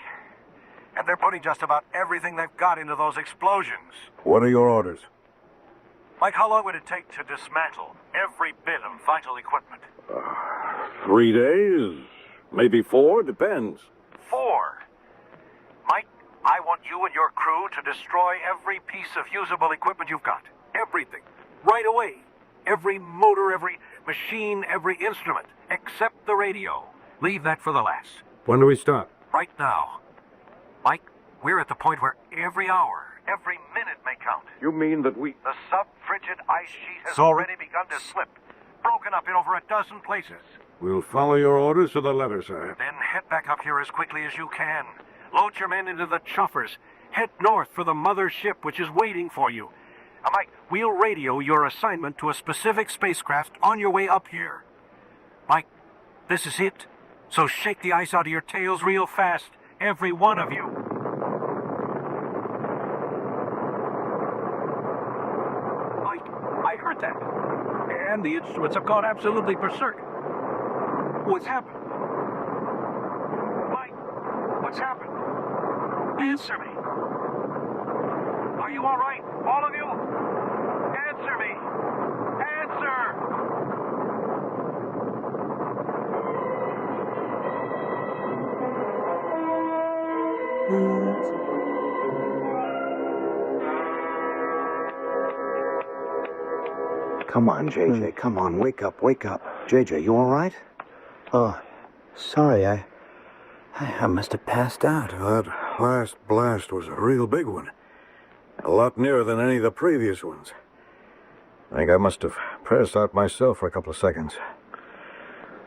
And they're putting just about everything they've got into those explosions. What are your orders? Mike, how long would it take to dismantle every bit of vital equipment? 3 days, maybe 4, depends. 4? Mike, I want you and your crew to destroy every piece of usable equipment you've got. Everything. Right away. Every motor, every machine, every instrument, except the radio. Leave that for the last. When do we start? Right now. Mike, we're at the point where every hour, every minute may count. You mean that we... The sub-frigid ice sheet has already begun to slip, broken up in over a dozen places. We'll follow your orders to the letter, sir. Then head back up here as quickly as you can. Load your men into the choppers. Head north for the mother ship, which is waiting for you. Mike, we'll radio your assignment to a specific spacecraft on your way up here. Mike, this is it. So shake the ice out of your tails real fast. Every one of you. Mike, I heard that. And the instruments have gone absolutely berserk. What's happened? Mike, what's happened? Answer me. Are you all right? All of you? Answer me. Answer! Come on, JJ. Come on. Wake up. Wake up. JJ, you all right? Oh, sorry. I must have passed out. That last blast was a real big one. A lot nearer than any of the previous ones. I think I must have passed out myself for a couple of seconds.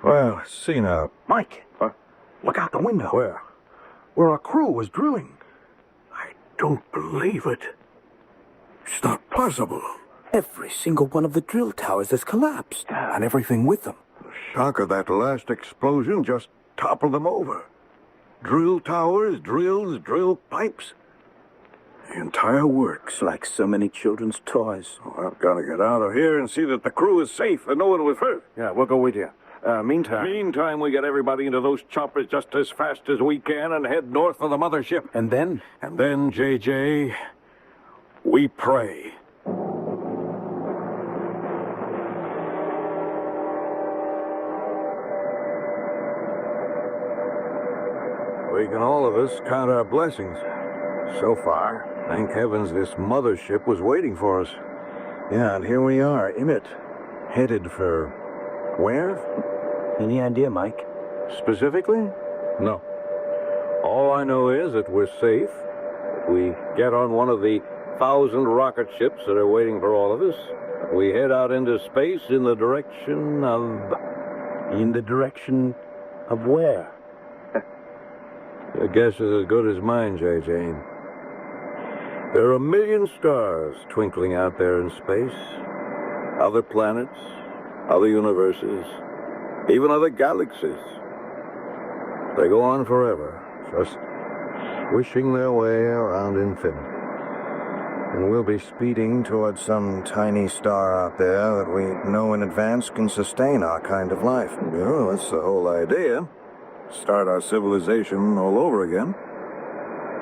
Well, see now. Mike, look out the window. Where? Where our crew was drilling. I don't believe it. It's not possible. Every single one of the drill towers has collapsed, and everything with them. The shock of that last explosion just toppled them over. Drill towers, drills, drill pipes. The entire works. Like so many children's toys. Oh, I've got to get out of here and see that the crew is safe and no one was hurt. Yeah, we'll go with you. Meantime, we get everybody into those choppers just as fast as we can and head north for the mothership. And then? And then, JJ, we pray. We can all of us count our blessings. So far, thank heavens this mothership was waiting for us. Yeah, and here we are, Emmett. Headed for... where? Any idea, Mike? Specifically? No. All I know is that we're safe. We get on one of the 1,000 rocket ships that are waiting for all of us. We head out into space in the direction of... In the direction of where? Your guess is as good as mine, J.J. There are a million stars twinkling out there in space. Other planets, other universes, even other galaxies. They go on forever, just wishing their way around infinity. And we'll be speeding towards some tiny star out there that we know in advance can sustain our kind of life. Yeah, that's the whole idea. Start our civilization all over again.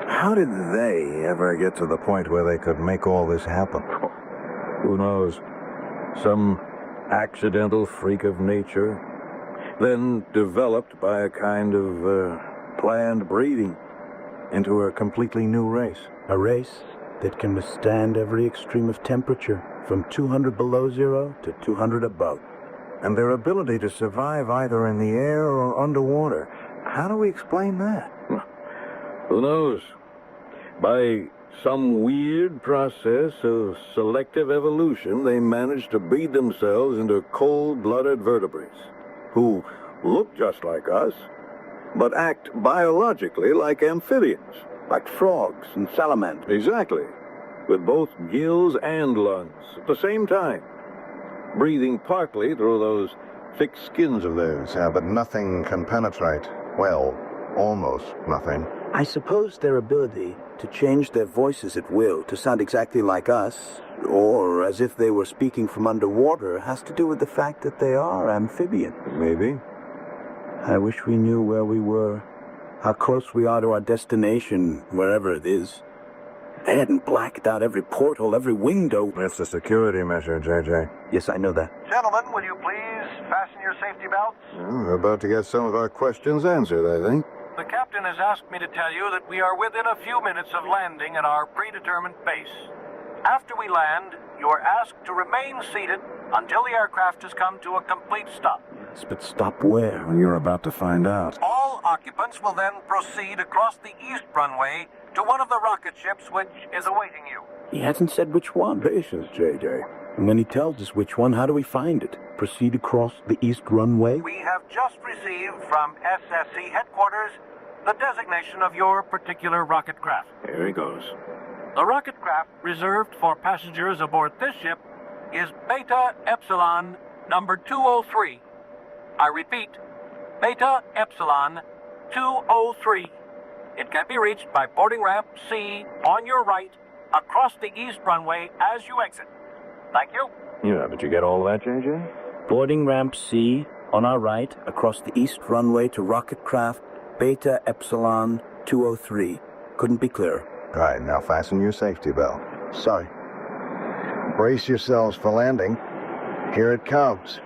How did they ever get to the point where they could make all this happen? Who knows? Some accidental freak of nature, then developed by a kind of planned breeding into a completely new race. A race that can withstand every extreme of temperature, from 200 below zero to 200 above. And their ability to survive either in the air or underwater. How do we explain that? Who knows? By some weird process of selective evolution, they managed to breed themselves into cold-blooded vertebrates who look just like us, but act biologically like amphibians. Like frogs and salamanders. Exactly. With both gills and lungs at the same time. Breathing partly through those thick skins of theirs. Yeah, but nothing can penetrate. Well, almost nothing. I suppose their ability to change their voices at will to sound exactly like us, or as if they were speaking from underwater, has to do with the fact that they are amphibian. Maybe. I wish we knew where we were, how close we are to our destination, wherever it is. They hadn't blacked out every porthole, every window. It's a security measure, J.J. Yes, I know that. Gentlemen, will you please fasten your safety belts? We're about to get some of our questions answered, I think. The captain has asked me to tell you that we are within a few minutes of landing at our predetermined base. After we land, you are asked to remain seated until the aircraft has come to a complete stop. Yes, but stop where? You're about to find out. All occupants will then proceed across the east runway to one of the rocket ships which is awaiting you. He hasn't said which one. Patience, J.J. And when he tells us which one, how do we find it? Proceed across the east runway? We have just received from SSC headquarters the designation of your particular rocket craft. Here he goes. The rocket craft reserved for passengers aboard this ship is Beta Epsilon number 203. I repeat, Beta Epsilon 203. It can be reached by boarding ramp C on your right across the east runway as you exit. Thank you. Yeah, did you get all that, J.J.? Boarding ramp C on our right across the east runway to rocket craft Beta Epsilon 203. Couldn't be clearer. All right, now fasten your safety belt. Sorry. Brace yourselves for landing. Here it comes.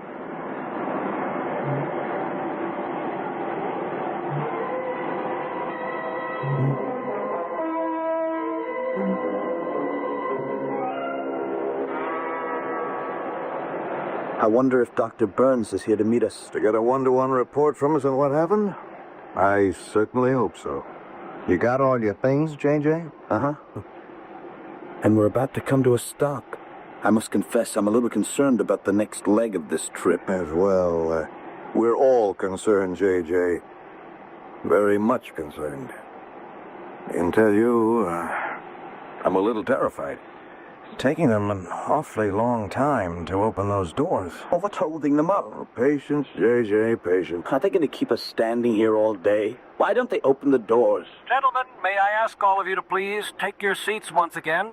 I wonder if Dr. Burns is here to meet us. To get a one-to-one report from us on what happened? I certainly hope so. You got all your things, J.J.? Uh-huh. And we're about to come to a stop. I must confess, I'm a little concerned about the next leg of this trip. As well, we're all concerned, J.J. Very much concerned. I can tell you, I'm a little terrified. It's taking them an awfully long time to open those doors. Oh, what's holding them up? Oh, patience, J.J., patience. Are they going to keep us standing here all day? Why don't they open the doors? Gentlemen, may I ask all of you to please take your seats once again?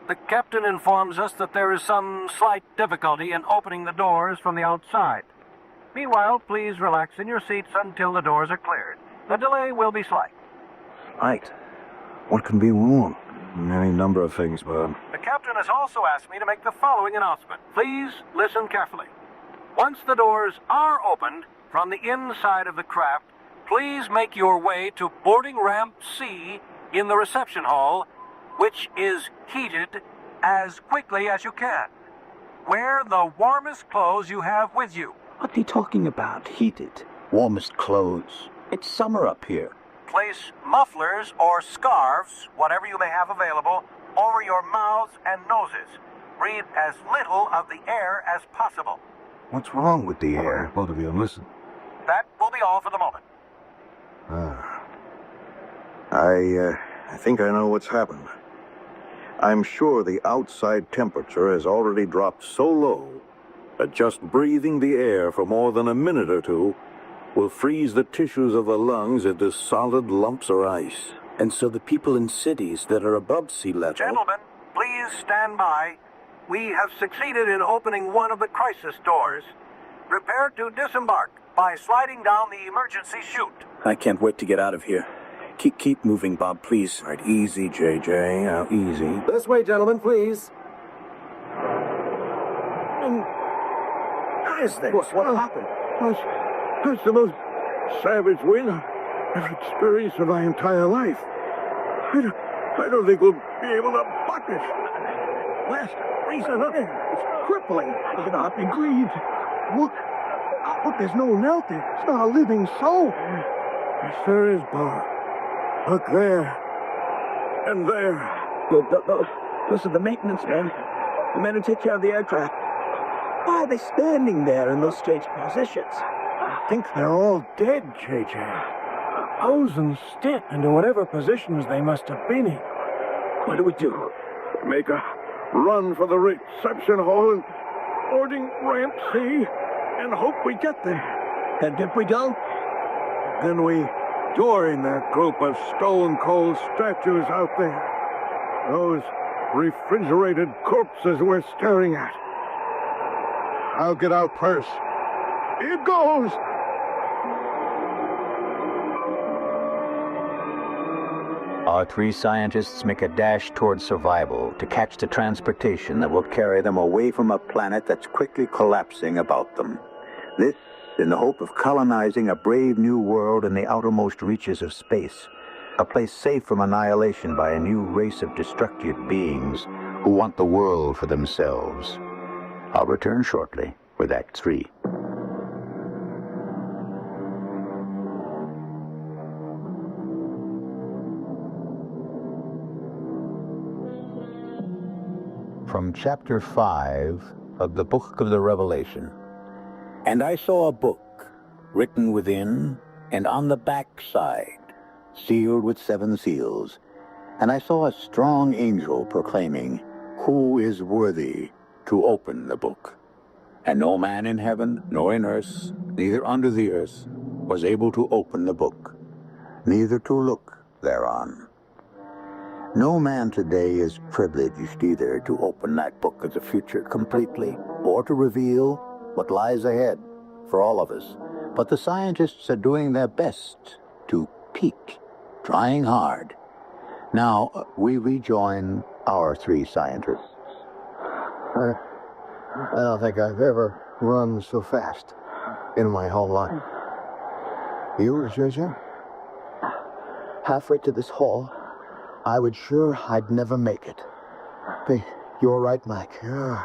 The captain informs us that there is some slight difficulty in opening the doors from the outside. Meanwhile, please relax in your seats until the doors are cleared. The delay will be slight. Right. What can be wrong? Any number of things, Bob. The captain has also asked me to make the following announcement. Please listen carefully. Once the doors are opened from the inside of the craft, please make your way to boarding ramp C in the reception hall, which is heated as quickly as you can. Wear the warmest clothes you have with you. What are you talking about? Heated. Warmest clothes. It's summer up here. Place mufflers or scarves, whatever you may have available, over your mouths and noses. Breathe as little of the air as possible. What's wrong with the air? Both of you, listen. That will be all for the moment. I think I know what's happened. I'm sure the outside temperature has already dropped so low that just breathing the air for more than a minute or two will freeze the tissues of the lungs into solid lumps of ice. And so the people in cities that are above sea level... Gentlemen, please stand by. We have succeeded in opening one of the crisis doors. Prepare to disembark by sliding down the emergency chute. I can't wait to get out of here. Keep moving, Bob, please. All right, easy, JJ. Now, easy. This way, gentlemen, please. What is this? What happened? That's the most savage wind I've experienced in my entire life. I don't think we'll be able to buck it. West, reason, it's crippling. I can hardly breathe. Look, there's no one out there. It's not a living soul. Yes, there is, Bob. Look there. And there. Those are the maintenance men. The men who take care of the aircraft. Why are they standing there in those strange positions? I think they're all dead, JJ. Frozen stiff into whatever positions they must have been in. What do we do? Make a run for the reception hall and boarding ramp C and hope we get there. And if we don't? Then we join that group of stone-cold statues out there. Those refrigerated corpses we're staring at. I'll get out first. Here goes! Our three scientists make a dash towards survival to catch the transportation that will carry them away from a planet that's quickly collapsing about them. This in the hope of colonizing a brave new world in the outermost reaches of space, a place safe from annihilation by a new race of destructive beings who want the world for themselves. I'll return shortly with Act 3. From chapter 5 of the book of the Revelation. And I saw a book written within and on the back side, sealed with 7 seals. And I saw a strong angel proclaiming, "Who is worthy to open the book?" And no man in heaven, nor in earth, neither under the earth, was able to open the book, neither to look thereon. No man today is privileged either to open that book of the future completely, or to reveal what lies ahead for all of us. But the scientists are doing their best to peek, trying hard. Now, we rejoin our 3 scientists. I don't think I've ever run so fast in my whole life. You, JJ? Halfway to this hall, I was sure I'd never make it. Hey, you're right, Mike. Yeah.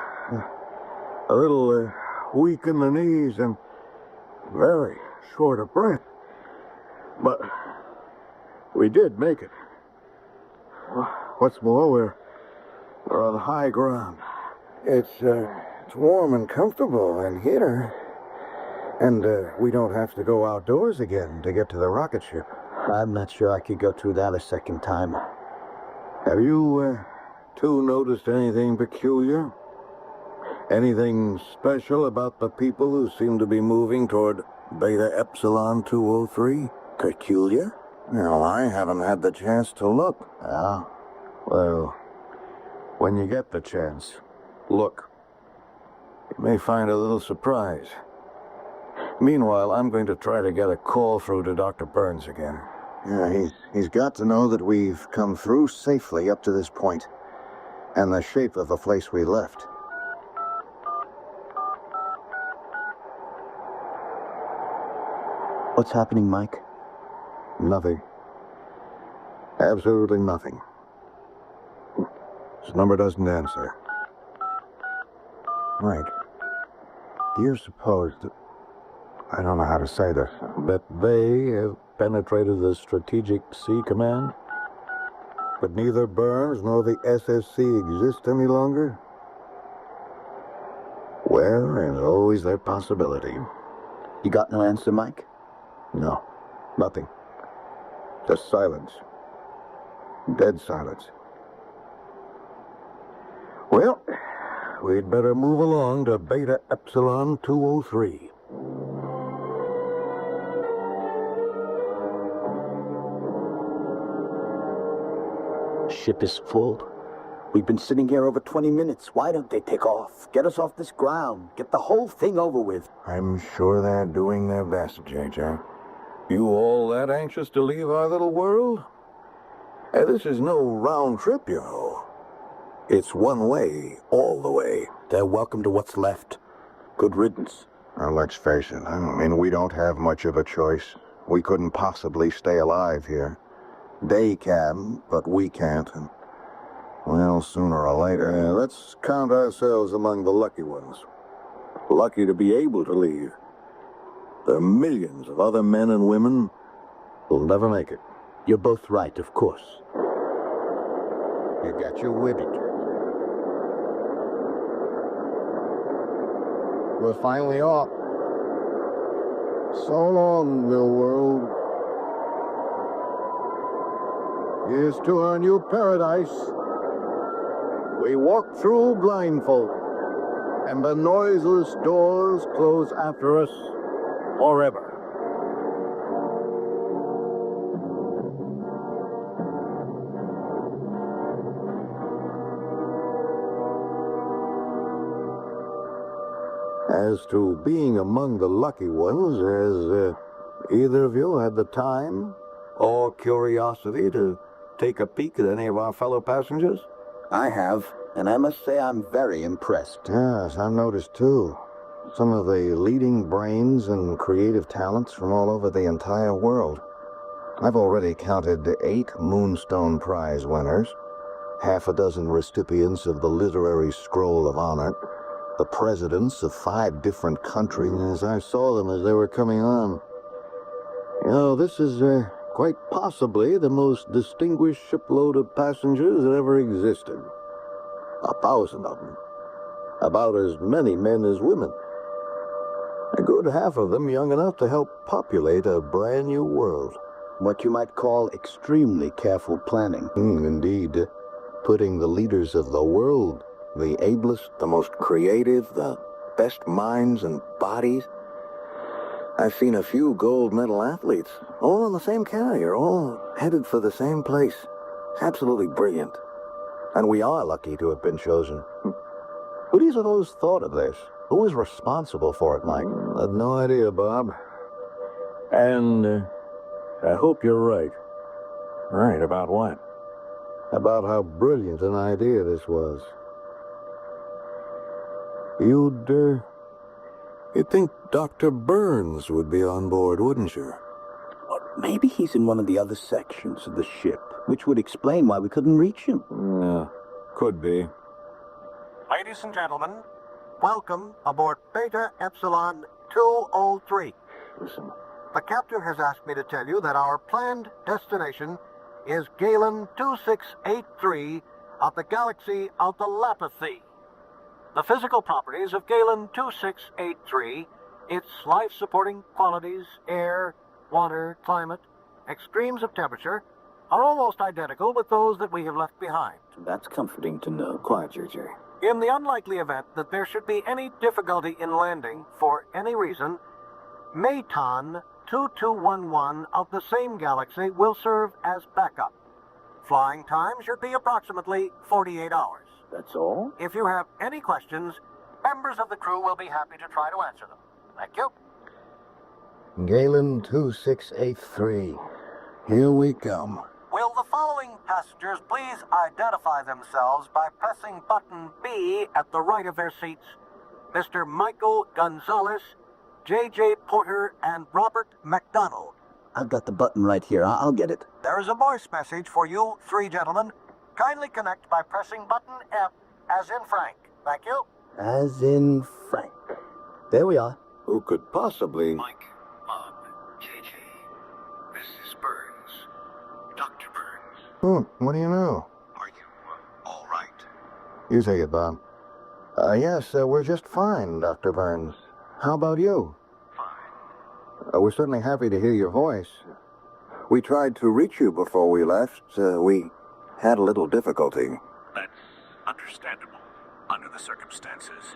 A little weak in the knees and very short of breath. But we did make it. What's more, we're on high ground. It's warm and comfortable in here. And we don't have to go outdoors again to get to the rocket ship. I'm not sure I could go through that a second time. Have you two noticed anything peculiar? Anything special about the people who seem to be moving toward Beta Epsilon 203? Peculiar? No, I haven't had the chance to look. Ah. Well, when you get the chance, look. You may find a little surprise. Meanwhile, I'm going to try to get a call through to Dr. Burns again. Yeah, he's got to know that we've come through safely up to this point, and the shape of the place we left. What's happening, Mike? Nothing. Absolutely nothing. This number doesn't answer. Right. Do you suppose that I don't know how to say this. That they have penetrated the Strategic Sea Command? But neither Burns nor the SSC exist any longer? Well, there's always that possibility. You got no answer, Mike? No, nothing. Just silence. Dead silence. Well, we'd better move along to Beta Epsilon 203. Ship is full. We've been sitting here over 20 minutes. Why don't they take off? Get us off this ground. Get the whole thing over with. I'm sure they're doing their best, JJ. You all that anxious to leave our little world? This is no round trip, you know. It's one way, all the way. They're welcome to what's left. Good riddance. Now, let's face it. I mean, we don't have much of a choice. We couldn't possibly stay alive here. They can, but we can't. And, well, sooner or later, let's count ourselves among the lucky ones. Lucky to be able to leave. There are millions of other men and women who'll never make it. You're both right, of course. You got your whippet. We're finally off. So long, little world. Here's to our new paradise. We walk through blindfold, and the noiseless doors close after us forever. As to being among the lucky ones, has either of you had the time or curiosity to take a peek at any of our fellow passengers? I have, and I must say I'm very impressed. Yes, I've noticed too. Some of the leading brains and creative talents from all over the entire world. I've already counted 8 Moonstone Prize winners, half a dozen recipients of the Literary Scroll of Honor, the presidents of 5 different countries as I saw them as they were coming on. You know, this is quite possibly the most distinguished shipload of passengers that ever existed. 1,000 of them. About as many men as women. A good half of them young enough to help populate a brand new world. What you might call extremely careful planning. Indeed. Putting the leaders of the world, the ablest, the most creative, the best minds and bodies. I've seen a few gold medal athletes, all on the same carrier, all headed for the same place. Absolutely brilliant. And we are lucky to have been chosen. Who do you suppose thought of this? Who is responsible for it, Mike? I have no idea, Bob. And I hope you're right. Right, about what? About how brilliant an idea this was. You'd think Dr. Burns would be on board, wouldn't you? Well, maybe he's in one of the other sections of the ship, which would explain why we couldn't reach him. Yeah, could be. Ladies and gentlemen, welcome aboard Beta Epsilon 203. Listen. The captain has asked me to tell you that our planned destination is Galen 2683 of the galaxy of the Lapithee. The physical properties of Galen 2683, its life-supporting qualities, air, water, climate, extremes of temperature, are almost identical with those that we have left behind. That's comforting to know. Quiet, JJ. In the unlikely event that there should be any difficulty in landing for any reason, Maton 2211 of the same galaxy will serve as backup. Flying time should be approximately 48 hours. That's all? If you have any questions, members of the crew will be happy to try to answer them. Thank you. Galen 2683. Here we come. Will the following passengers please identify themselves by pressing button B at the right of their seats? Mr. Michael Gonzalez, J.J. Porter, and Robert McDonald. I've got the button right here. I'll get it. There is a voice message for you 3 gentlemen. Kindly connect by pressing button F, as in Frank. Thank you. As in Frank. There we are. Who could possibly... Mike, Mom, JJ, this is Burns. Dr. Burns. What do you know? Are you all right? You take it, Bob. Yes, we're just fine, Dr. Burns. How about you? Fine. We're certainly happy to hear your voice. We tried to reach you before we left. We had a little difficulty. That's understandable under the circumstances.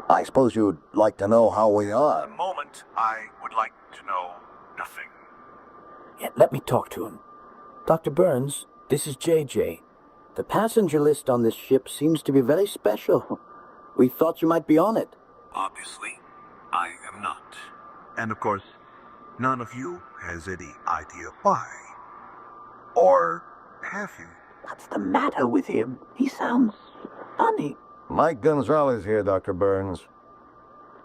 I suppose you'd like to know how we are. At the moment, I would like to know nothing. Yeah, let me talk to him. Dr. Burns, this is JJ. The passenger list on this ship seems to be very special. We thought you might be on it. Obviously, I am not. And of course, none of you has any idea why. Or have you? What's the matter with him? He sounds funny. Mike Gonzalez here, Dr. Burns.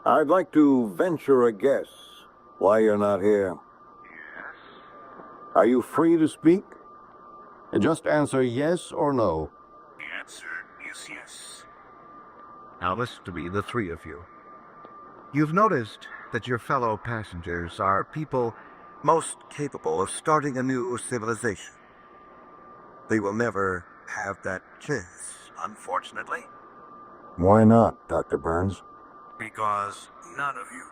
I'd like to venture a guess why you're not here. Yes? Are you free to speak? Just answer yes or no. The answer is yes. Now listen to me, the three of you. You've noticed that your fellow passengers are people most capable of starting a new civilization. They will never have that chance, unfortunately. Why not, Dr. Burns? Because none of you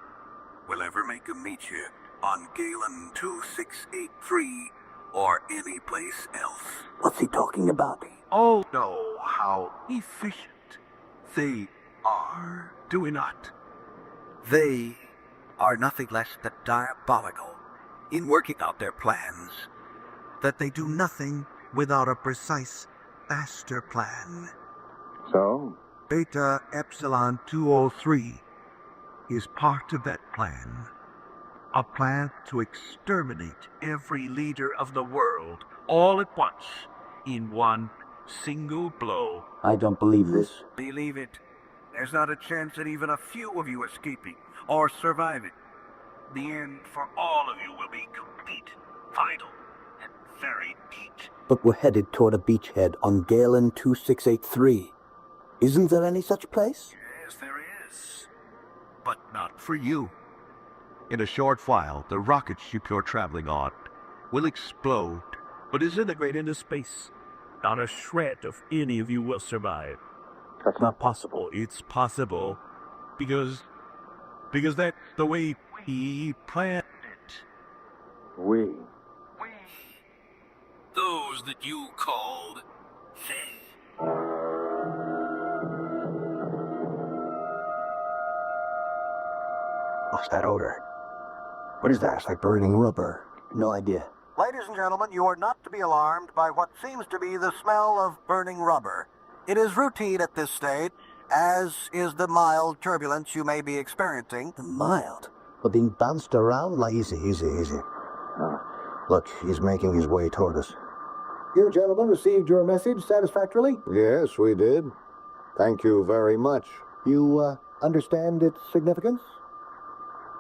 will ever make a meet here on Galen 2683 or any place else. What's he talking about? Oh, know how efficient they are, do we not? They are nothing less than diabolical in working out their plans, that they do nothing without a precise master plan. So? Beta Epsilon 203 is part of that plan. A plan to exterminate every leader of the world all at once in one single blow. I don't believe this. Believe it. There's not a chance at even a few of you escaping or surviving. The end for all of you will be complete, final, and very neat. But we're headed toward a beachhead on Galen 2683. Isn't there any such place? Yes, there is. But not for you. In a short while, the rocket ship you're traveling on will explode, but disintegrate into space. Not a shred of any of you will survive. That's not possible. It's possible because that's the way we planned it. We. Those that you called they. What's that odor? What is that? It's like burning rubber. No idea. Ladies and gentlemen, you are not to be alarmed by what seems to be the smell of burning rubber. It is routine at this stage, as is the mild turbulence you may be experiencing. The mild? We're being bounced around like... Easy. Look, he's making his way toward us. You gentlemen received your message satisfactorily? Yes, we did. Thank you very much. You understand its significance?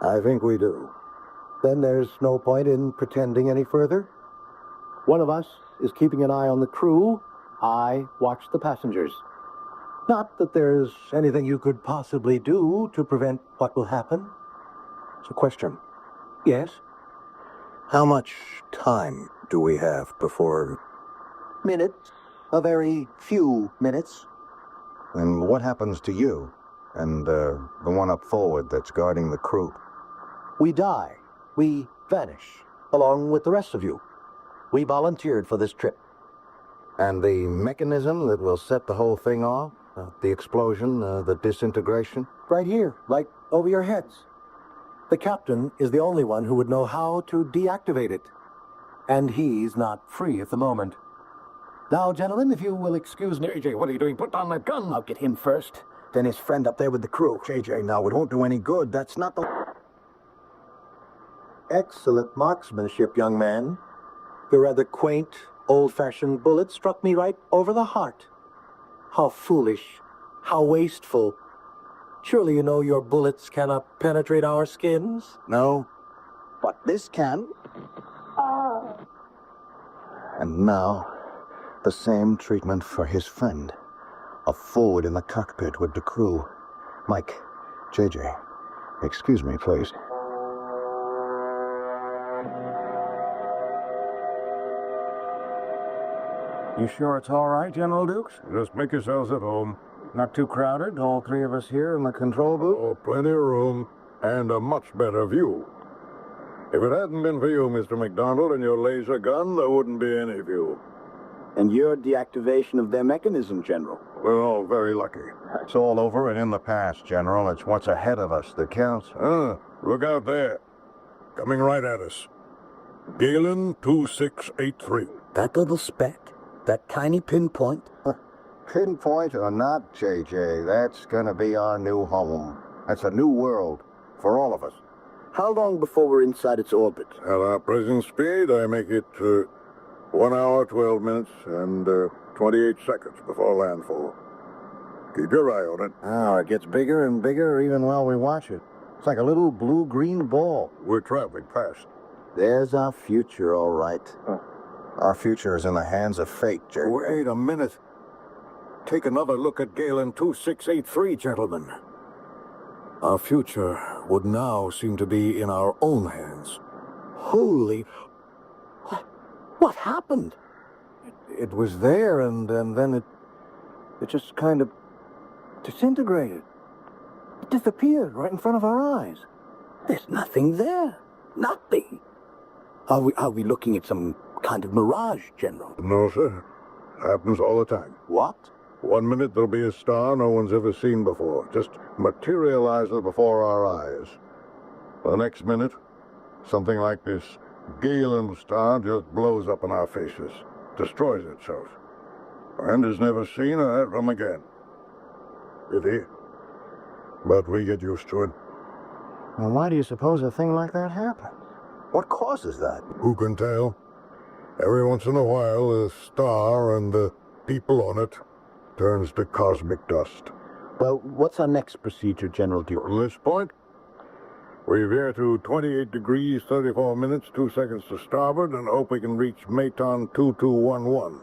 I think we do. Then there's no point in pretending any further. One of us is keeping an eye on the crew. I watch the passengers. Not that there's anything you could possibly do to prevent what will happen. It's a question. Yes? How much time do we have before... Minutes. A very few minutes. And what happens to you and the one up forward that's guarding the crew? We die. We vanish, along with the rest of you. We volunteered for this trip. And the mechanism that will set the whole thing off? The explosion, the disintegration? Right here, right over your heads. The captain is the only one who would know how to deactivate it. And he's not free at the moment. Now, gentlemen, if you will excuse me... JJ, what are you doing? Put down that gun! I'll get him first, then his friend up there with the crew. JJ, now, it won't do any good. That's not the... Excellent marksmanship, young man. The rather quaint, old-fashioned bullet struck me right over the heart. How foolish. How wasteful. Surely you know your bullets cannot penetrate our skins? No. But this can. And now, the same treatment for his friend. A forward in the cockpit with the crew. Mike, JJ, Excuse me, please. You sure it's all right, General Dukes? Just make yourselves at home. Not too crowded, all three of us here in the control booth? Oh, plenty of room, and a much better view. If it hadn't been for you, Mr. McDonald, and your laser gun, there wouldn't be any view. And your deactivation of their mechanism, General. We're all very lucky. It's all over and in the past, General. It's what's ahead of us that counts. Look out there. Coming right at us. Galen 2683. That little speck? That tiny pinpoint? Pinpoint or not, JJ, that's gonna be our new home. That's a new world for all of us. How long before we're inside its orbit? At our present speed, I make it 1 hour, 12 minutes, and 28 seconds before landfall. Keep your eye on it. Oh, it gets bigger and bigger even while we watch it. It's like a little blue-green ball. We're traveling fast. There's our future, all right. Our future is in the hands of fate, Jerry. Wait a minute. Take another look at Galen 2683, gentlemen. Our future would now seem to be in our own hands. Holy... What happened? It was there, and then it just kind of disintegrated. It disappeared right in front of our eyes. There's nothing there. Nothing. Are we looking at some kind of mirage, General? No, sir. Happens all the time. What? 1 minute there'll be a star no one's ever seen before. Just materializes before our eyes. The next minute, something like this Galen star just blows up in our faces. Destroys itself. And is never seen or heard from again. Pity. But we get used to it. Well, why do you suppose a thing like that happens? What causes that? Who can tell? Every once in a while, the star and the people on it turns to cosmic dust. Well, what's our next procedure, General Dukes? From this point, we veer to 28 degrees, 34 minutes, 2 seconds to starboard, and hope we can reach Maton 2211.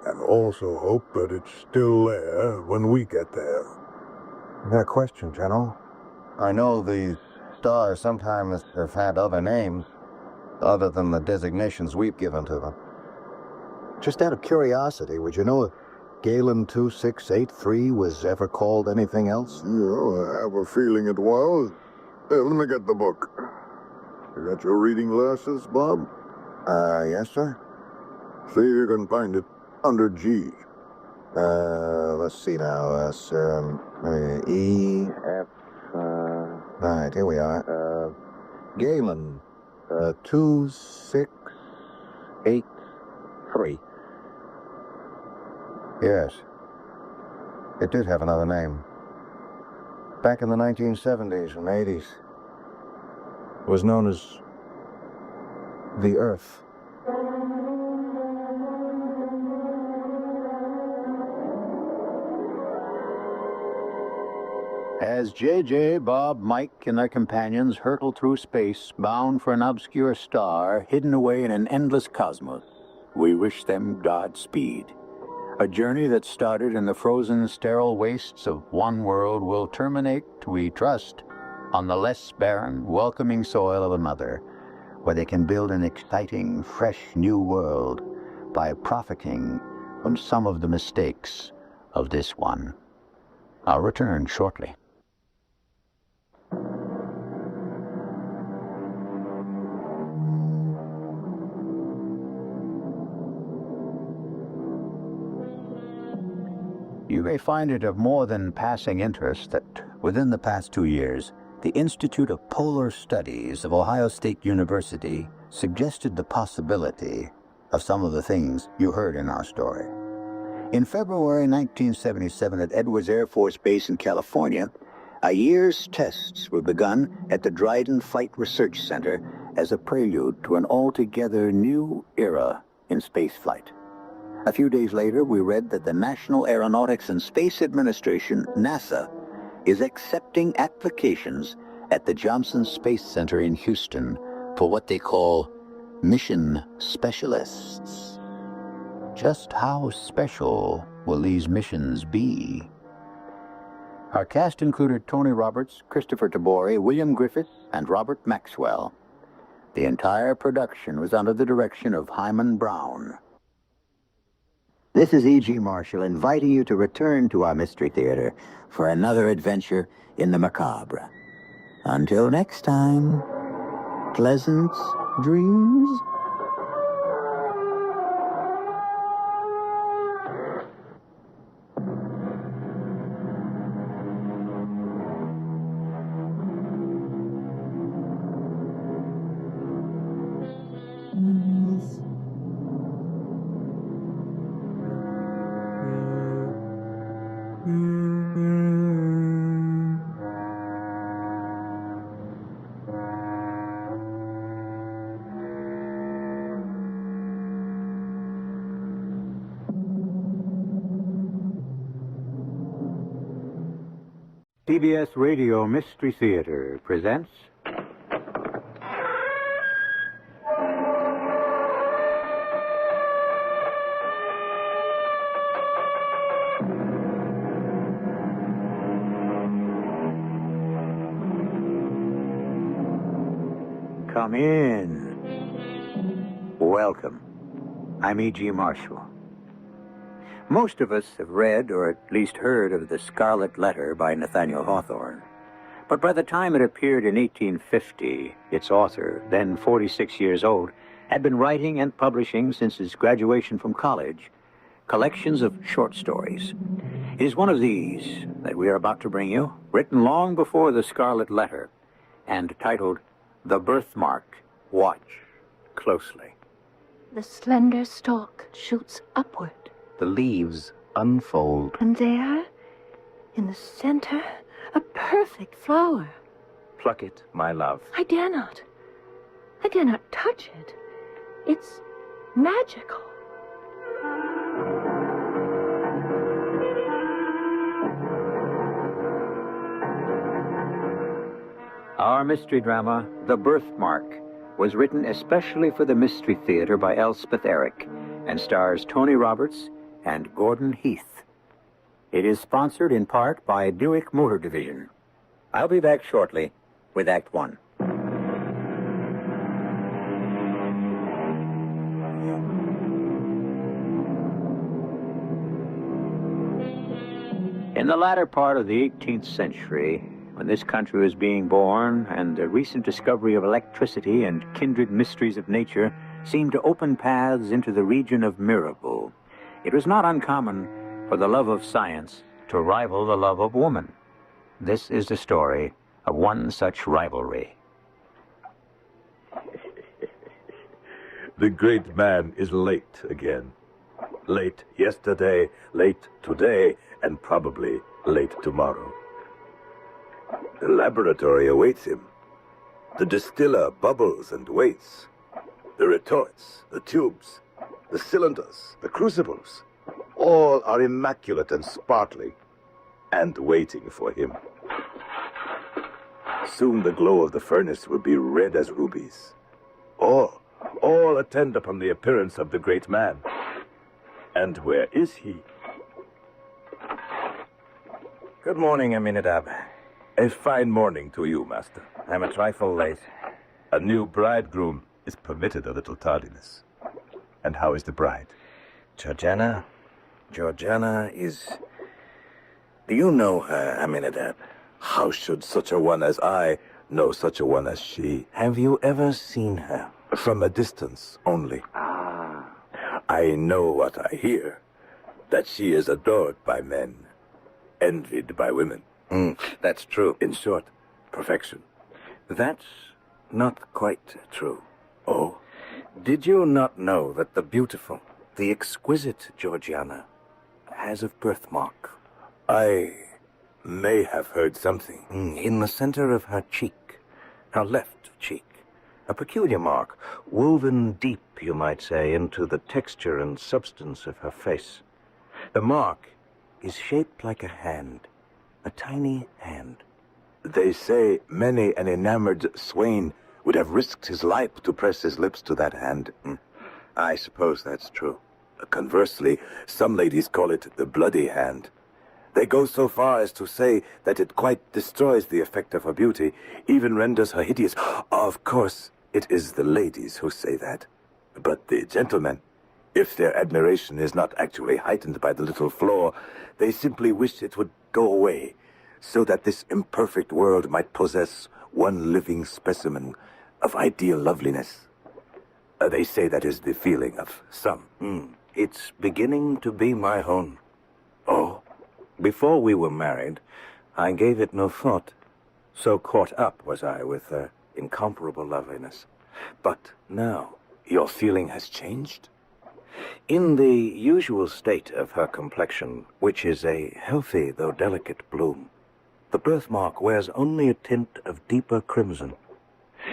And also hope that it's still there when we get there. I got a question, General. I know these stars sometimes have had other names, other than the designations we've given to them. Just out of curiosity, would you know if Galen 2683 was ever called anything else? I have a feeling it was. Let me get the book. You got your reading glasses, Bob? Yes, sir. See if you can find it under G. Let's see now. E, F, right, here we are. Galen, 2683. Yes. It did have another name. Back in the 1970s and 80s. It was known as the Earth. As J.J., Bob, Mike, and their companions hurtle through space, bound for an obscure star hidden away in an endless cosmos, we wish them Godspeed. A journey that started in the frozen, sterile wastes of one world will terminate, we trust, on the less barren, welcoming soil of another, where they can build an exciting, fresh new world by profiting from some of the mistakes of this one. I'll return shortly. You may find it of more than passing interest that within the past 2 years, the Institute of Polar Studies of Ohio State University suggested the possibility of some of the things you heard in our story. In February 1977 at Edwards Air Force Base in California, a year's tests were begun at the Dryden Flight Research Center as a prelude to an altogether new era in spaceflight. A few days later, we read that the National Aeronautics and Space Administration, NASA, is accepting applications at the Johnson Space Center in Houston for what they call mission specialists. Just how special will these missions be? Our cast included Tony Roberts, Christopher Tabori, William Griffith, and Robert Maxwell. The entire production was under the direction of Hyman Brown. This is E.G. Marshall inviting you to return to our Mystery Theater for another adventure in the macabre. Until next time, pleasant dreams. CBS Radio Mystery Theater presents Come in. Welcome. I'm E.G. Marshall. Most of us have read or at least heard of The Scarlet Letter by Nathaniel Hawthorne. But by the time it appeared in 1850, its author, then 46 years old, had been writing and publishing since his graduation from college collections of short stories. It is one of these that we are about to bring you, written long before The Scarlet Letter, and titled The Birthmark. Watch closely. The slender stalk shoots upward. The leaves unfold. And there, in the center, a perfect flower. Pluck it, my love. I dare not. I dare not touch it. It's magical. Our mystery drama, The Birthmark, was written especially for the Mystery Theater by Elspeth Eric and stars Tony Roberts and Gordon Heath. It is sponsored in part by Buick Motor Division. I'll be back shortly with Act One. In the latter part of the 18th century, when this country was being born and the recent discovery of electricity and kindred mysteries of nature seemed to open paths into the region of miracle, it was not uncommon for the love of science to rival the love of woman. This is the story of one such rivalry. The great man is late again. Late yesterday, late today, and probably late tomorrow. The laboratory awaits him. The distiller bubbles and waits. The retorts, the tubes, the cylinders, the crucibles, all are immaculate and sparkling, and waiting for him. Soon the glow of the furnace will be red as rubies. All attend upon the appearance of the great man. And where is he? Good morning, Aminadab. A fine morning to you, master. I'm a trifle late. A new bridegroom is permitted a little tardiness. And how is the bride? Georgiana? Georgiana is... Do you know her, Aminadab? How should such a one as I know such a one as she? Have you ever seen her? From a distance only. I know what I hear. That she is adored by men. Envied by women. That's true. In short, perfection. That's not quite true. Oh? Did you not know that the beautiful, the exquisite Georgiana has a birthmark? I may have heard something. In the center of her cheek, her left cheek. A peculiar mark, woven deep, you might say, into the texture and substance of her face. The mark is shaped like a hand, a tiny hand. They say many an enamored swain would have risked his life to press his lips to that hand. I suppose that's true. Conversely, some ladies call it the bloody hand. They go so far as to say that it quite destroys the effect of her beauty, even renders her hideous. Of course, it is the ladies who say that. But the gentlemen, if their admiration is not actually heightened by the little flaw, they simply wish it would go away, so that this imperfect world might possess one living specimen of ideal loveliness. They say that is the feeling of some. It's beginning to be my own. Oh, before we were married, I gave it no thought. So caught up was I with her incomparable loveliness. But now, your feeling has changed? In the usual state of her complexion, which is a healthy though delicate bloom, the birthmark wears only a tint of deeper crimson,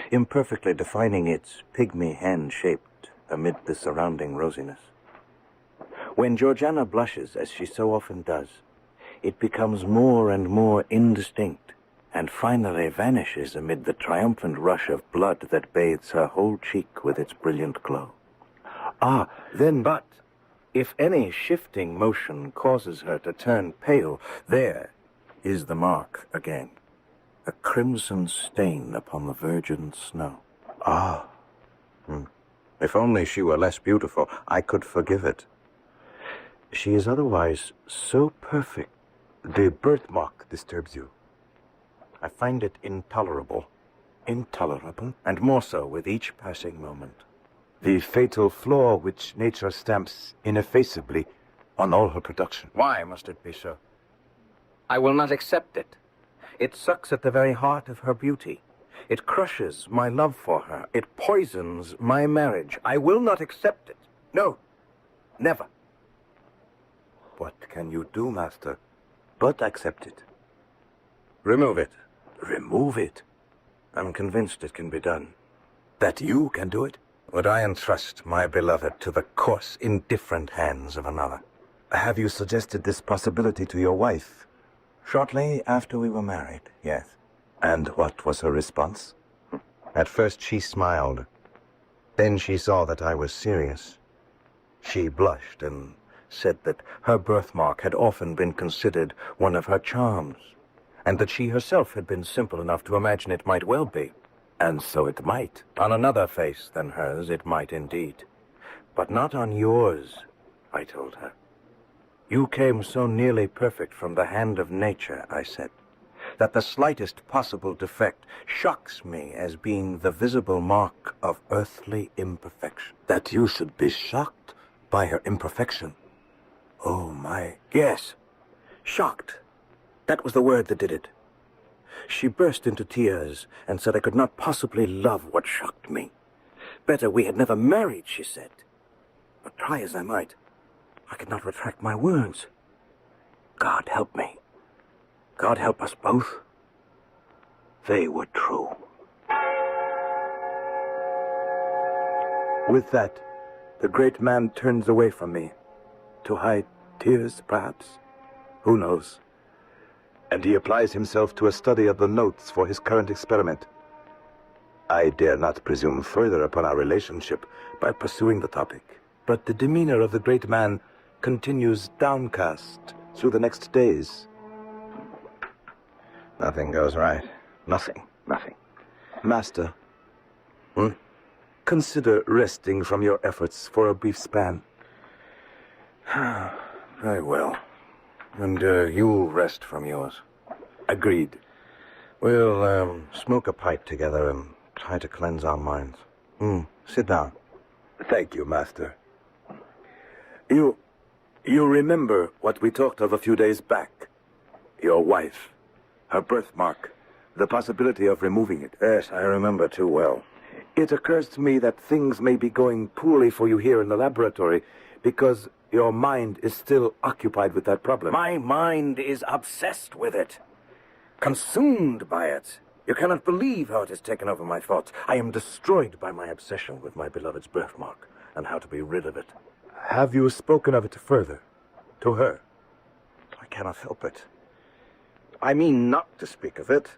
imperfectly defining its pygmy hand shaped amid the surrounding rosiness. When Georgiana blushes, as she so often does, it becomes more and more indistinct, and finally vanishes amid the triumphant rush of blood that bathes her whole cheek with its brilliant glow. But if any shifting motion causes her to turn pale, there is the mark again, a crimson stain upon the virgin snow. If only she were less beautiful, I could forgive it. She is otherwise so perfect. The birthmark disturbs you. I find it intolerable. Intolerable? And more so with each passing moment. The fatal flaw which nature stamps ineffaceably on all her production. Why must it be so? I will not accept it. It sucks at the very heart of her beauty. It crushes my love for her. It poisons my marriage. I will not accept it. No, never. What can you do, Master, but accept it? Remove it. Remove it? I'm convinced it can be done. That you can do it? Would I entrust my beloved to the coarse, indifferent hands of another? Have you suggested this possibility to your wife? Shortly after we were married, yes. And what was her response? At first she smiled. Then she saw that I was serious. She blushed and said that her birthmark had often been considered one of her charms, and that she herself had been simple enough to imagine it might well be. And so it might. On another face than hers, it might indeed. But not on yours, I told her. You came so nearly perfect from the hand of nature, I said, that the slightest possible defect shocks me as being the visible mark of earthly imperfection. That you should be shocked by her imperfection. Oh, my. Yes, shocked. That was the word that did it. She burst into tears and said I could not possibly love what shocked me. Better we had never married, she said. But try as I might, I could not retract my words. God help me. God help us both. They were true. With that, the great man turns away from me. To hide tears, perhaps. Who knows? And he applies himself to a study of the notes for his current experiment. I dare not presume further upon our relationship by pursuing the topic, but the demeanor of the great man continues downcast through the next days. Nothing goes right. Nothing. Master, consider resting from your efforts for a brief span. Very well. And you'll rest from yours. Agreed. We'll smoke a pipe together and try to cleanse our minds. Sit down. Thank you, Master. You remember what we talked of a few days back? Your wife, her birthmark, the possibility of removing it. Yes, I remember too well. It occurs to me that things may be going poorly for you here in the laboratory because your mind is still occupied with that problem. My mind is obsessed with it. Consumed by it. You cannot believe how it has taken over my thoughts. I am destroyed by my obsession with my beloved's birthmark and how to be rid of it. Have you spoken of it further? To her? I cannot help it. I mean not to speak of it.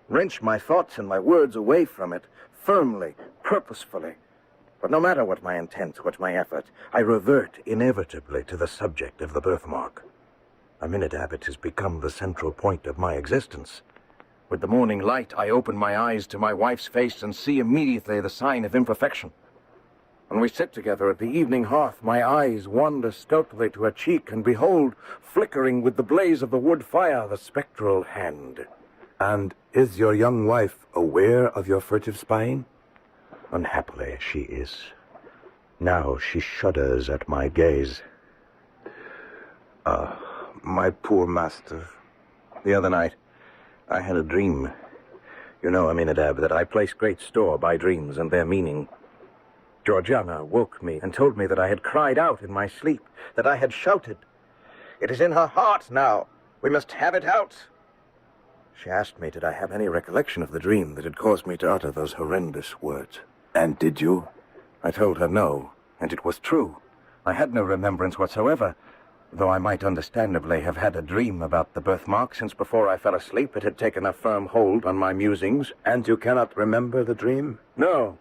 Wrench my thoughts and my words away from it, firmly, purposefully. But no matter what my intent, what my effort, I revert inevitably to the subject of the birthmark. Aminadab, it has become the central point of my existence. With the morning light, I open my eyes to my wife's face and see immediately the sign of imperfection. When we sit together at the evening hearth, my eyes wander stealthily to her cheek, and behold, flickering with the blaze of the wood fire, the spectral hand. And is your young wife aware of your furtive spying? Unhappily, she is. Now she shudders at my gaze. My poor master. The other night, I had a dream. You know, Aminadab, that I place great store by dreams and their meaning. Georgiana woke me and told me that I had cried out in my sleep, that I had shouted. It is in her heart now. We must have it out. She asked me, did I have any recollection of the dream that had caused me to utter those horrendous words. And did you? I told her no, and it was true. I had no remembrance whatsoever, though I might understandably have had a dream about the birthmark, since before I fell asleep it had taken a firm hold on my musings. And you cannot remember the dream? No.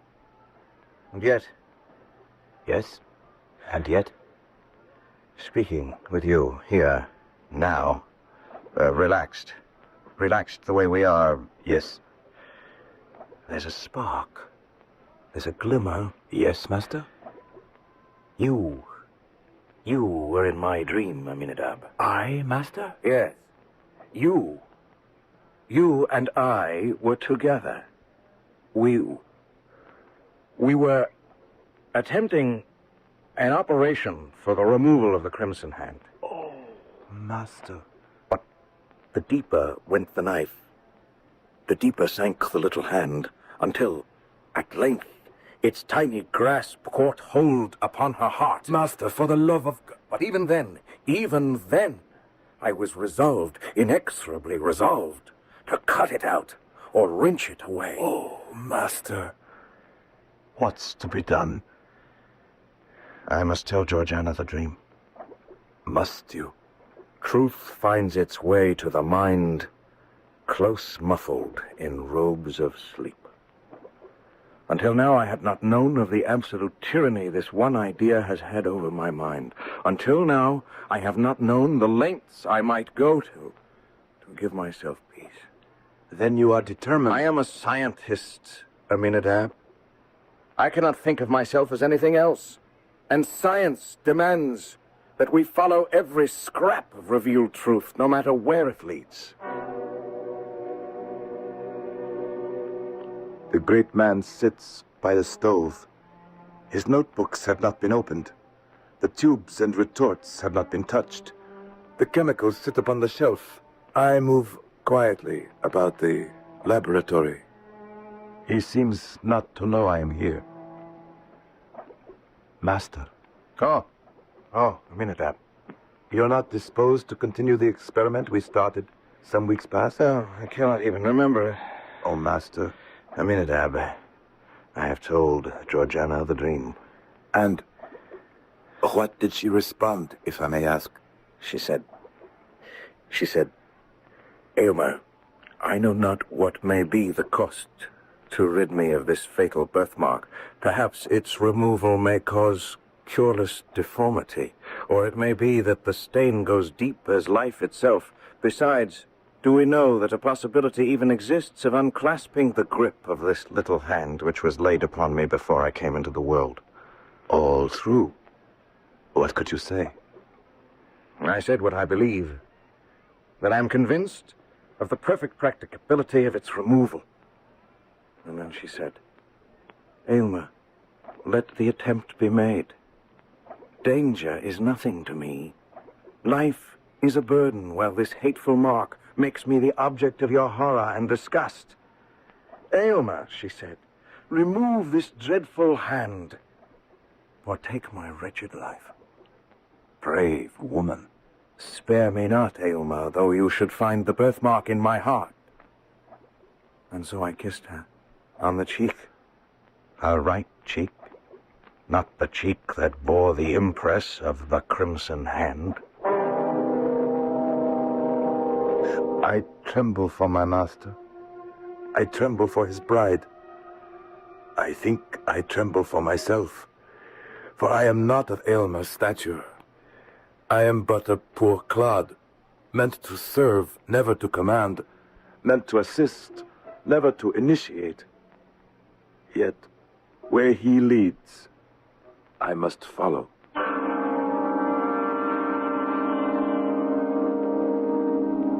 And yet, yes, and yet, speaking with you here, now, relaxed the way we are, yes, there's a spark, there's a glimmer. Yes, master? You were in my dream, Aminadab. I, master? Yes, you and I were together. We were attempting an operation for the removal of the Crimson Hand. Oh, master. But the deeper went the knife, the deeper sank the little hand, until, at length, its tiny grasp caught hold upon her heart. Master, for the love of God. But even then, I was resolved, inexorably resolved, to cut it out or wrench it away. Oh, master. What's to be done? I must tell Georgiana the dream. Must you? Truth finds its way to the mind, close muffled in robes of sleep. Until now, I had not known of the absolute tyranny this one idea has had over my mind. Until now, I have not known the lengths I might go to give myself peace. Then you are determined. I am a scientist, Aminadab. I cannot think of myself as anything else. And science demands that we follow every scrap of revealed truth, no matter where it leads. The great man sits by the stove. His notebooks have not been opened. The tubes and retorts have not been touched. The chemicals sit upon the shelf. I move quietly about the laboratory. He seems not to know I am here. Master. Oh, Aminadab. You're not disposed to continue the experiment we started some weeks past? Oh, I cannot even remember. Oh, Master. Aminadab, I have told Georgiana the dream. And what did she respond, if I may ask? She said, Aylmer, I know not what may be the cost to rid me of this fatal birthmark. Perhaps its removal may cause cureless deformity, or it may be that the stain goes deep as life itself. Besides, do we know that a possibility even exists of unclasping the grip of this little hand which was laid upon me before I came into the world? All through. What could you say? I said what I believe, that I am convinced of the perfect practicability of its removal. And then she said, Aylmer, let the attempt be made. Danger is nothing to me. Life is a burden, while this hateful mark makes me the object of your horror and disgust. Aylmer, she said, remove this dreadful hand, or take my wretched life. Brave woman. Spare me not, Aylmer, though you should find the birthmark in my heart. And so I kissed her on the cheek, her right cheek, not the cheek that bore the impress of the crimson hand. I tremble for my master. I tremble for his bride. I think I tremble for myself, for I am not of Aylmer's stature. I am but a poor clod, meant to serve, never to command, meant to assist, never to initiate. Yet, where he leads, I must follow.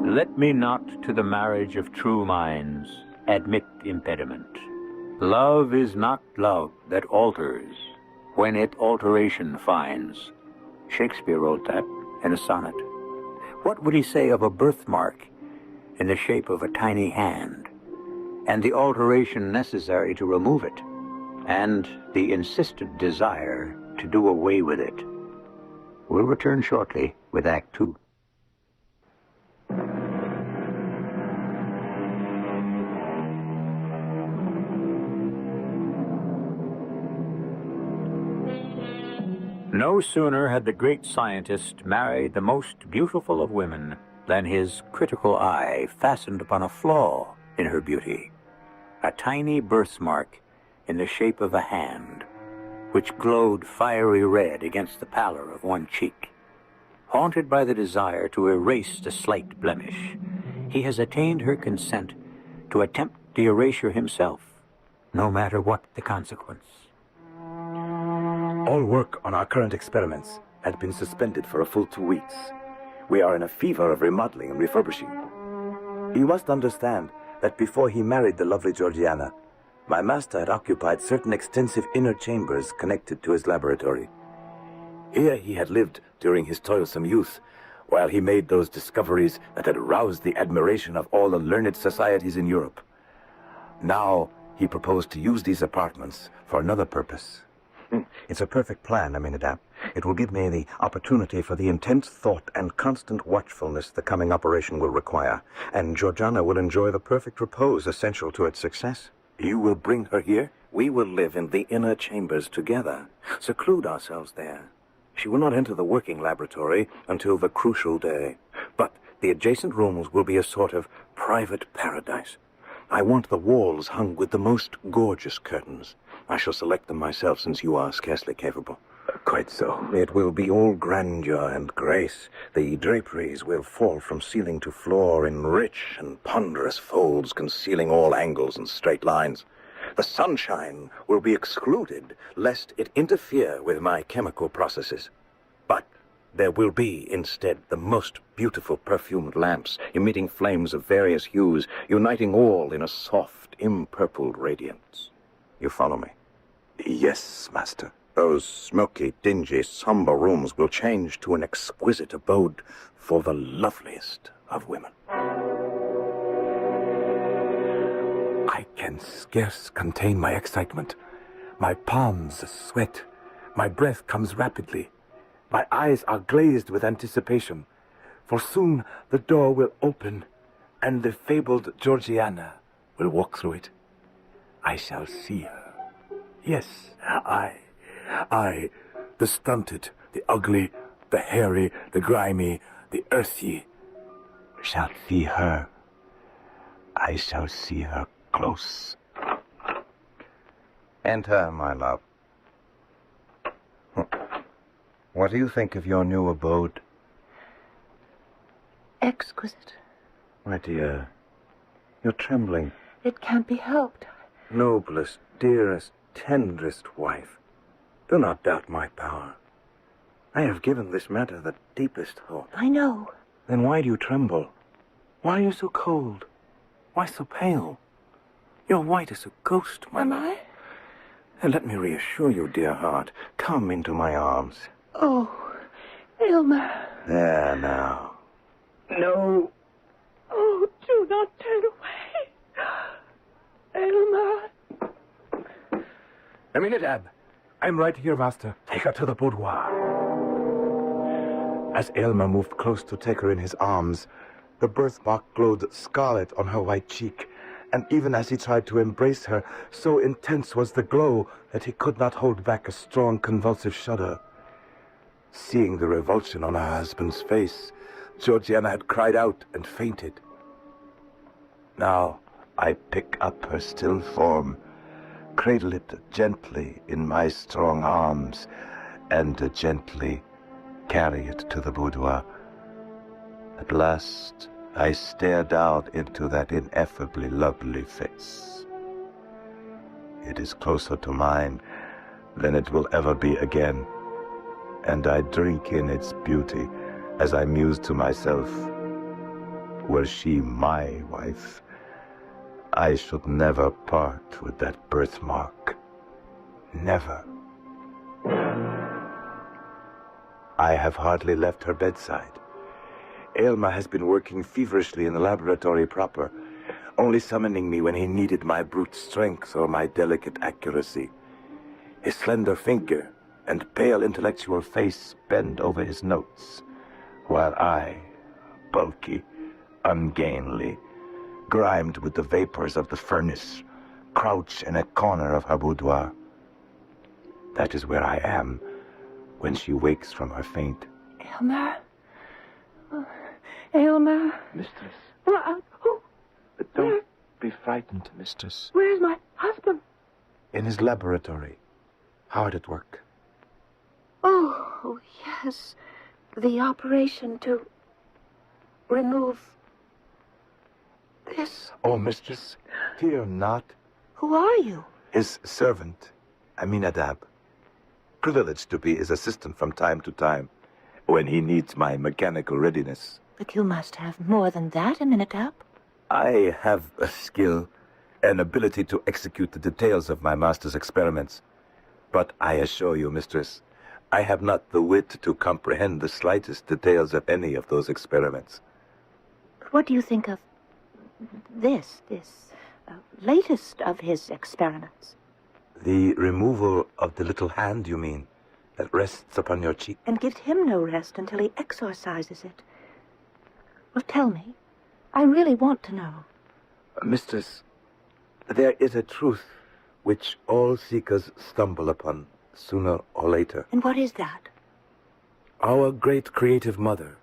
Let me not to the marriage of true minds admit impediment. Love is not love that alters when it alteration finds. Shakespeare wrote that in a sonnet. What would he say of a birthmark in the shape of a tiny hand, and the alteration necessary to remove it, and the insistent desire to do away with it? We'll return shortly with Act Two. No sooner had the great scientist married the most beautiful of women than his critical eye fastened upon a flaw in her beauty, a tiny birthmark in the shape of a hand, which glowed fiery red against the pallor of one cheek. Haunted by the desire to erase the slight blemish, he has attained her consent to attempt the erasure himself, no matter what the consequence. All work on our current experiments had been suspended for a full 2 weeks. We are in a fever of remodeling and refurbishing. You must understand that before he married the lovely Georgiana, my master had occupied certain extensive inner chambers connected to his laboratory. Here he had lived during his toilsome youth, while he made those discoveries that had aroused the admiration of all the learned societies in Europe. Now he proposed to use these apartments for another purpose. It's a perfect plan, Aminadab. It will give me the opportunity for the intense thought and constant watchfulness the coming operation will require, and Georgiana will enjoy the perfect repose essential to its success. You will bring her here? We will live in the inner chambers together, seclude ourselves there. She will not enter the working laboratory until the crucial day, but the adjacent rooms will be a sort of private paradise. I want the walls hung with the most gorgeous curtains. I shall select them myself, since you are scarcely capable. Quite so. It will be all grandeur and grace. The draperies will fall from ceiling to floor in Rich and ponderous folds concealing all angles and straight lines. The sunshine will be excluded, lest it interfere with my chemical processes. But there will be, instead, the most beautiful perfumed lamps, emitting flames of various hues, uniting all in a soft, impurpled radiance. You follow me? Yes, master. Those smoky, dingy, somber rooms will change to an exquisite abode for the loveliest of women. I can scarce contain my excitement. My palms sweat. My breath comes rapidly. My eyes are glazed with anticipation, for soon the door will open, and the fabled Georgiana will walk through it. I shall see her. Yes, I, the stunted, the ugly, the hairy, the grimy, the earthy, shall see her. I shall see her close. Enter, my love. What do you think of your new abode? Exquisite. My dear, you're trembling. It can't be helped. Noblest, dearest, tenderest wife, do not doubt my power. I have given this matter the deepest thought. I know. Then why do you tremble? Why are you so cold? Why so pale? You're white as a ghost, my love. Am I? And let me reassure you, dear heart. Come into my arms. Oh, Elmer. There now. No. Oh, do not turn away. Elmer. Aminadab, I'm right here, master. Take her to the boudoir. As Elmer moved close to take her in his arms, the birthmark glowed scarlet on her white cheek, and even as he tried to embrace her, so intense was the glow that he could not hold back a strong convulsive shudder. Seeing the revulsion on her husband's face, Georgiana had cried out and fainted. Now I pick up her still form, cradle it gently in my strong arms, and gently carry it to the boudoir. At last, I stared out into that ineffably lovely face. It is closer to mine than it will ever be again, and I drink in its beauty as I muse to myself, were she my wife, I should never part with that birthmark. Never. I have hardly left her bedside. Aylmer has been working feverishly in the laboratory proper, only summoning me when he needed my brute strength or my delicate accuracy. His slender figure and pale intellectual face bend over his notes, while I, bulky, ungainly, grimed with the vapors of the furnace, crouch in a corner of her boudoir. That is where I am when she wakes from her faint. Aylmer? Aylmer? Mistress. Who? Don't be frightened, mistress. Where's my husband? In his laboratory. Hard at work. Oh, yes. The operation to remove this. Oh, mistress, fear not. Who are you? His servant, Aminadab. Privileged to be his assistant from time to time, when he needs my mechanical readiness. But you must have more than that, Aminadab. I have a skill, an ability to execute the details of my master's experiments. But I assure you, mistress, I have not the wit to comprehend the slightest details of any of those experiments. What do you think of this latest of his experiments? The removal of the little hand, you mean, that rests upon your cheek? And gives him no rest until he exorcises it. Well, tell me. I really want to know. Mistress, there is a truth which all seekers stumble upon sooner or later. And what is that? Our great creative mother,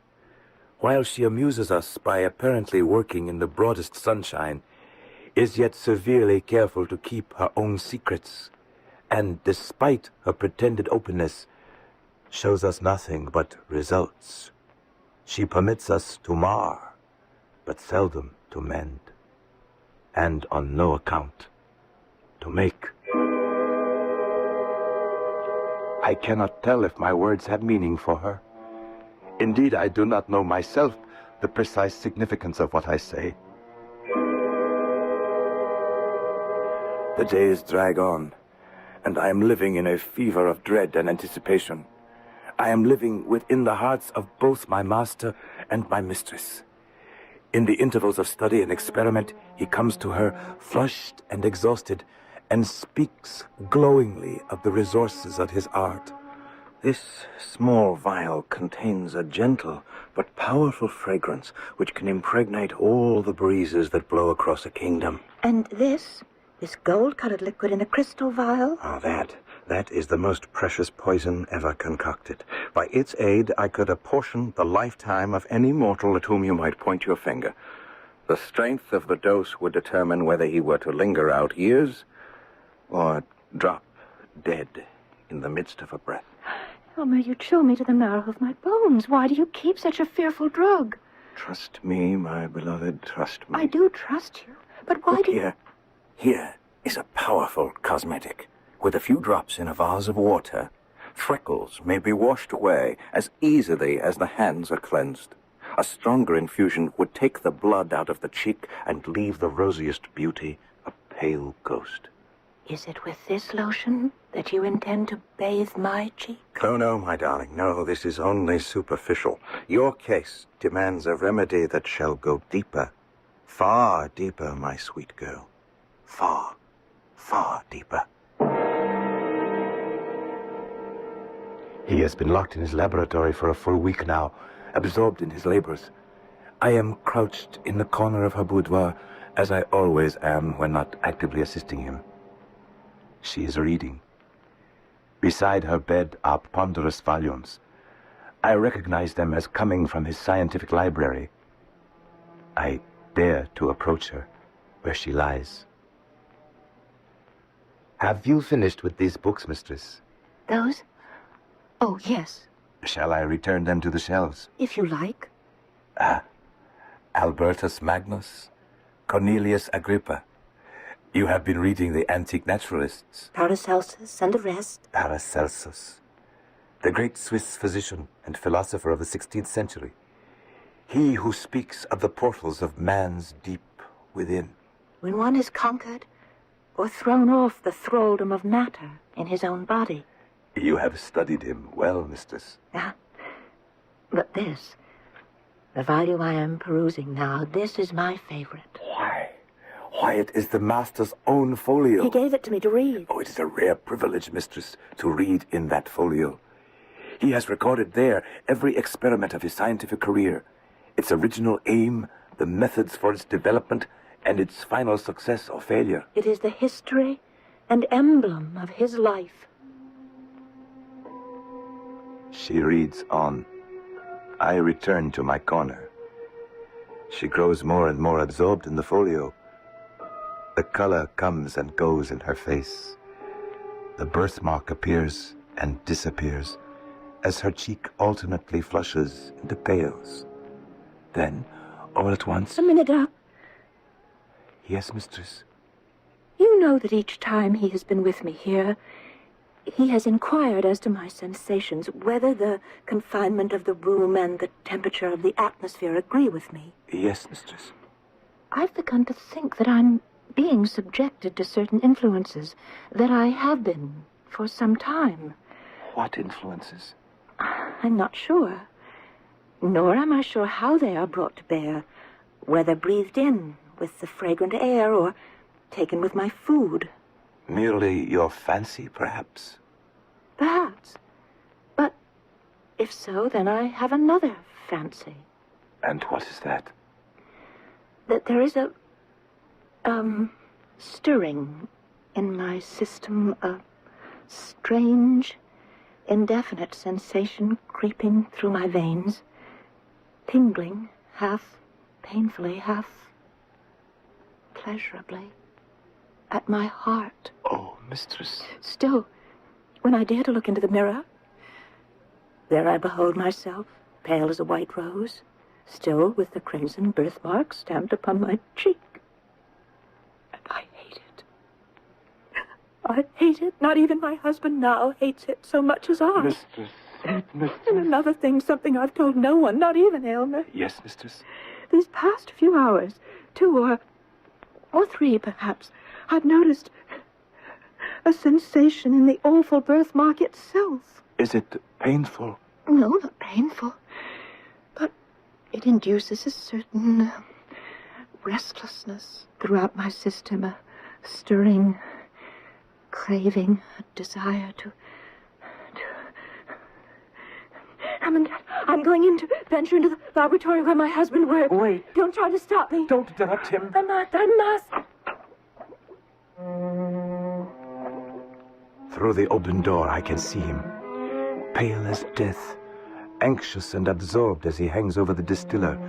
while she amuses us by apparently working in the broadest sunshine, is yet severely careful to keep her own secrets, and despite her pretended openness, shows us nothing but results. She permits us to mar, but seldom to mend, and on no account to make. I cannot tell if my words have meaning for her. Indeed, I do not know myself the precise significance of what I say. The days drag on, and I am living in a fever of dread and anticipation. I am living within the hearts of both my master and my mistress. In the intervals of study and experiment, he comes to her, flushed and exhausted, and speaks glowingly of the resources of his art. This small vial contains a gentle but powerful fragrance which can impregnate all the breezes that blow across a kingdom. And this gold-colored liquid in a crystal vial? Ah, that is the most precious poison ever concocted. By its aid, I could apportion the lifetime of any mortal at whom you might point your finger. The strength of the dose would determine whether he were to linger out years or drop dead in the midst of a breath. Elmer, you chill me to the marrow of my bones. Why do you keep such a fearful drug? Trust me, my beloved, trust me. I do trust you, but why Look here is a powerful cosmetic. With a few drops in a vase of water, freckles may be washed away as easily as the hands are cleansed. A stronger infusion would take the blood out of the cheek and leave the rosiest beauty a pale ghost. Is it with this lotion that you intend to bathe my cheek? Oh, no, my darling, no, this is only superficial. Your case demands a remedy that shall go deeper, far deeper, my sweet girl. Far, far deeper. He has been locked in his laboratory for a full week now, absorbed in his labors. I am crouched in the corner of her boudoir, as I always am when not actively assisting him. She is reading. Beside her bed are ponderous volumes. I recognize them as coming from his scientific library. I dare to approach her where she lies. Have you finished with these books, mistress? Those? Oh, yes. Shall I return them to the shelves? If you like. Albertus Magnus, Cornelius Agrippa. You have been reading the antique naturalists. Paracelsus and the rest. Paracelsus, the great Swiss physician and philosopher of the 16th century. He who speaks of the portals of man's deep within. When one is conquered or thrown off the thraldom of matter in his own body. You have studied him well, mistress. But this, the volume I am perusing now, this is my favorite. Why, it is the master's own folio. He gave it to me to read. Oh, it is a rare privilege, mistress, to read in that folio. He has recorded there every experiment of his scientific career, its original aim, the methods for its development, and its final success or failure. It is the history and emblem of his life. She reads on. I return to my corner. She grows more and more absorbed in the folio. The color comes and goes in her face. The birthmark appears and disappears as her cheek alternately flushes and pales. Then, all at once... Aminadab. Yes, mistress. You know that each time he has been with me here, he has inquired as to my sensations, whether the confinement of the room and the temperature of the atmosphere agree with me. Yes, mistress. I've begun to think that I'm being subjected to certain influences, that I have been for some time. What influences? I'm not sure. Nor am I sure how they are brought to bear, whether breathed in with the fragrant air or taken with my food. Merely your fancy, perhaps? Perhaps. But if so, then I have another fancy. And what is that? That there is a stirring in my system, a strange, indefinite sensation creeping through my veins, tingling, half painfully, half pleasurably, at my heart. Oh, mistress. Still, when I dare to look into the mirror, there I behold myself, pale as a white rose, still with the crimson birthmark stamped upon my cheek. And I hate it. I hate it. Not even my husband now hates it so much as I. Mistress. Mistress. And another thing, something I've told no one, not even Aylmer. Yes, mistress. These past few hours, 2 or 3 perhaps, I've noticed a sensation in the awful birthmark itself. Is it painful? No, not painful. But it induces a certain restlessness throughout my system, a stirring, craving, a desire to... I'm going in to venture into the laboratory where my husband works. Wait. Don't try to stop me. Don't interrupt him. I must. Through the open door, I can see him, pale as death, anxious and absorbed as he hangs over the distiller,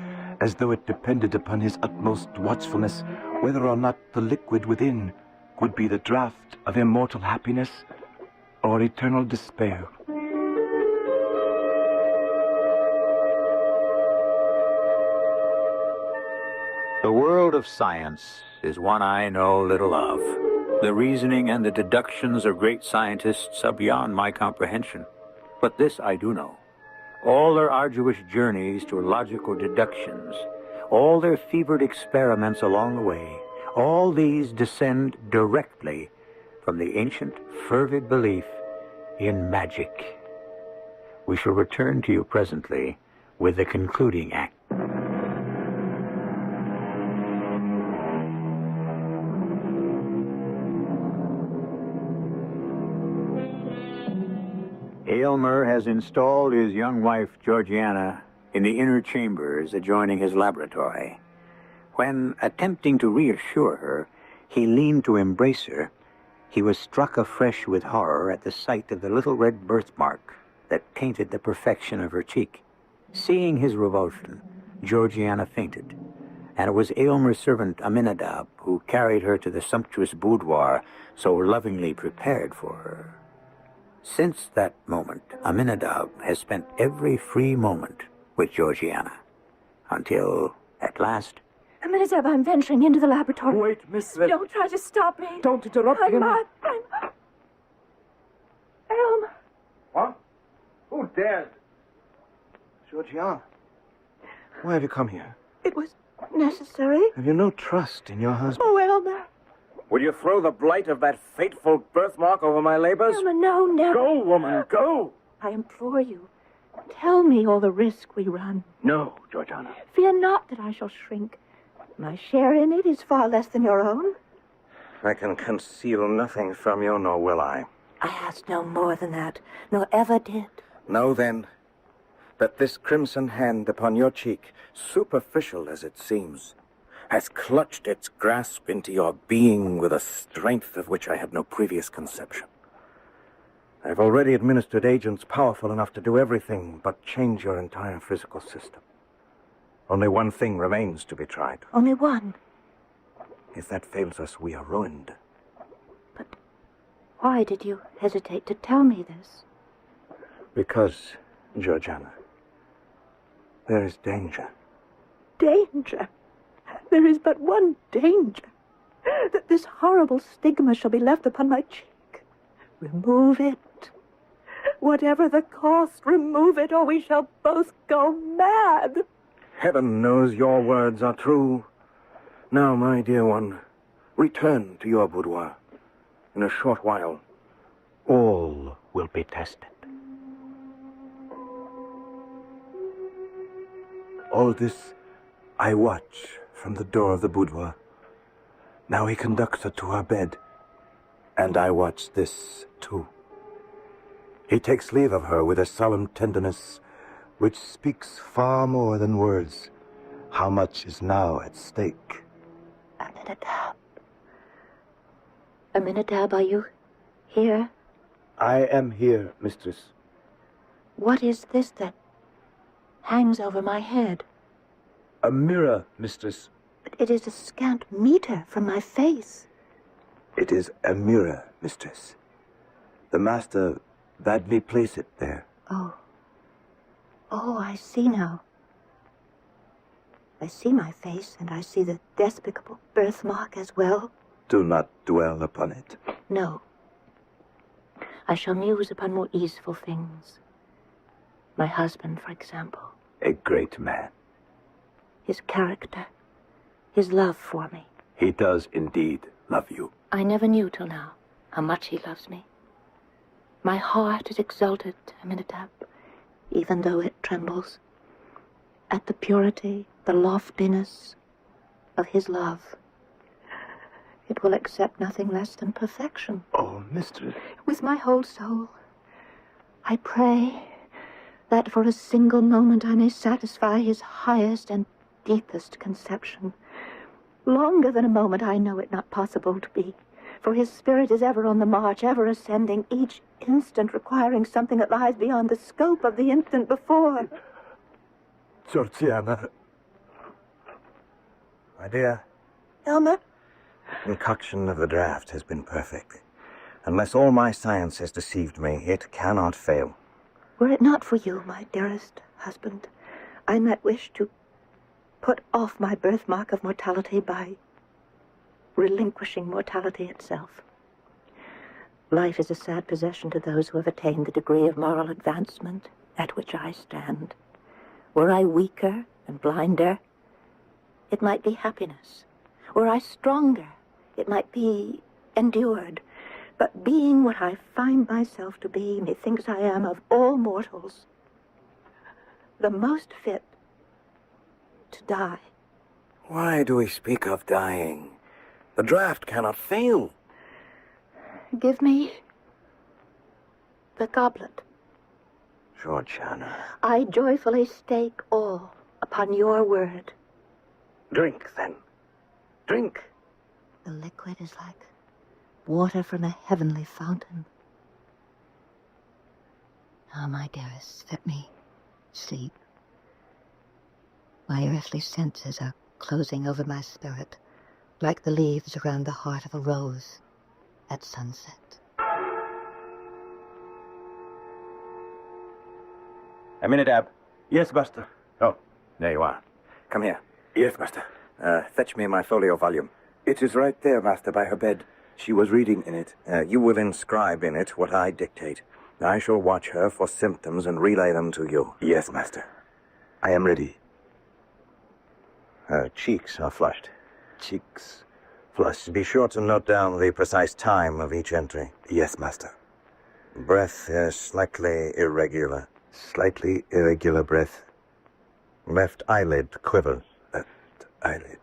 as though it depended upon his utmost watchfulness whether or not the liquid within would be the draught of immortal happiness or eternal despair. The world of science is one I know little of. The reasoning and the deductions of great scientists are beyond my comprehension. But this I do know. All their arduous journeys to logical deductions, all their fevered experiments along the way, all these descend directly from the ancient, fervid belief in magic. We shall return to you presently with the concluding act. Aylmer has installed his young wife, Georgiana, in the inner chambers adjoining his laboratory. When, attempting to reassure her, he leaned to embrace her, he was struck afresh with horror at the sight of the little red birthmark that tainted the perfection of her cheek. Seeing his revulsion, Georgiana fainted, and it was Aylmer's servant Aminadab who carried her to the sumptuous boudoir so lovingly prepared for her. Since that moment, Aminadab has spent every free moment with Georgiana. Until, at last... Aminadab, I'm venturing into the laboratory. Wait, Miss... Don't try to stop me. Don't interrupt I'm him. not. Elm. What? Who dared? Georgiana, why have you come here? It was necessary. Have you no trust in your husband? Oh, Elmer. Will you throw the blight of that fateful birthmark over my labors? Elmer, no, never. Go, woman, go! I implore you. Tell me all the risk we run. No, Georgiana. Fear not that I shall shrink. My share in it is far less than your own. I can conceal nothing from you, nor will I. I ask no more than that, nor ever did. Know, then, that this crimson hand upon your cheek, superficial as it seems, has clutched its grasp into your being with a strength of which I had no previous conception. I've already administered agents powerful enough to do everything but change your entire physical system. Only one thing remains to be tried. Only one? If that fails us, we are ruined. But why did you hesitate to tell me this? Because, Georgiana, there is danger. Danger? There is but one danger. That this horrible stigma shall be left upon my cheek. Remove it. Whatever the cost, remove it, or we shall both go mad. Heaven knows your words are true. Now, my dear one, return to your boudoir. In a short while, all will be tested. All this I watch from the door of the boudoir. Now he conducts her to her bed, and I watch this too. He takes leave of her with a solemn tenderness which speaks far more than words. How much is now at stake? Aminadab. Aminadab, are you here? I am here, mistress. What is this that hangs over my head? A mirror, mistress. But it is a scant meter from my face. It is a mirror, mistress. The master bade me place it there. Oh. Oh, I see now. I see my face, and I see the despicable birthmark as well. Do not dwell upon it. No. I shall muse upon more easeful things. My husband, for example. A great man. His character. His love for me. He does indeed love you. I never knew till now how much he loves me. My heart is exalted, Aminadab, even though it trembles, at the purity, the loftiness of his love. It will accept nothing less than perfection. Oh, mistress. With my whole soul, I pray that for a single moment I may satisfy his highest and deepest conception. Longer than a moment I know it not possible to be, for his spirit is ever on the march, ever ascending, each instant requiring something that lies beyond the scope of the instant before. Georgiana. My dear. Elmer? Concoction of the draft has been perfect. Unless all my science has deceived me, it cannot fail. Were it not for you, my dearest husband, I might wish to put off my birthmark of mortality by relinquishing mortality itself. Life is a sad possession to those who have attained the degree of moral advancement at which I stand. Were I weaker and blinder, it might be happiness. Were I stronger, it might be endured. But being what I find myself to be, methinks I am of all mortals the most fit to die. Why do we speak of dying? The draft cannot fail. Give me the goblet. Georgiana. I joyfully stake all upon your word. Drink, then. Drink. The liquid is like water from a heavenly fountain. Now, my dearest, let me sleep. My earthly senses are closing over my spirit, like the leaves around the heart of a rose at sunset. Aminadab. Yes, Buster. Oh, there you are. come here. Yes, master. Fetch me my folio volume. It is right there, master, by her bed. She was reading in it. You will inscribe in it what I dictate. I shall watch her for symptoms and relay them to you. Yes, master. I am ready. Her cheeks are flushed. Cheeks flushed. Be sure to note down the precise time of each entry. Yes, master. Breath is slightly irregular. Slightly irregular breath. Left eyelid quivers. Left eyelid.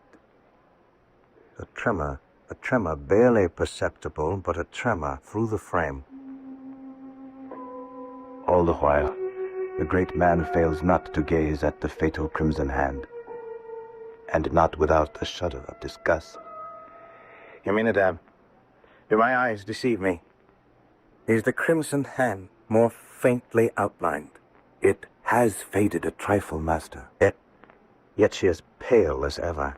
A tremor, barely perceptible, but a tremor through the frame. All the while, the great man fails not to gaze at the fatal crimson hand, and not without a shudder of disgust. You mean it, Ab? Do my eyes deceive me? Is the crimson hand more faintly outlined? It has faded a trifle, master. Yet she is pale as ever.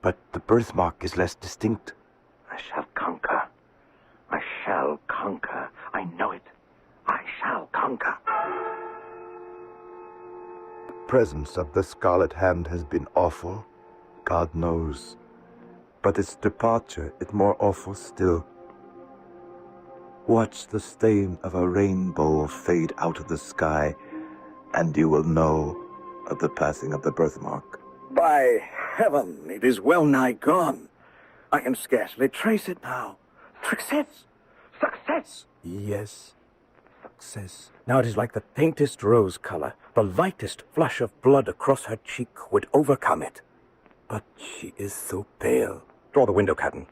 But the birthmark is less distinct. I shall conquer. I shall conquer. I know it. I shall conquer. The presence of the scarlet hand has been awful, God knows. But its departure is more awful still. Watch the stain of a rainbow fade out of the sky, and you will know of the passing of the birthmark. By heaven, it is well nigh gone. I can scarcely trace it now. Success! Success! Yes, success. Now it is like the faintest rose color. The lightest flush of blood across her cheek would overcome it. But she is so pale. Draw the window curtain.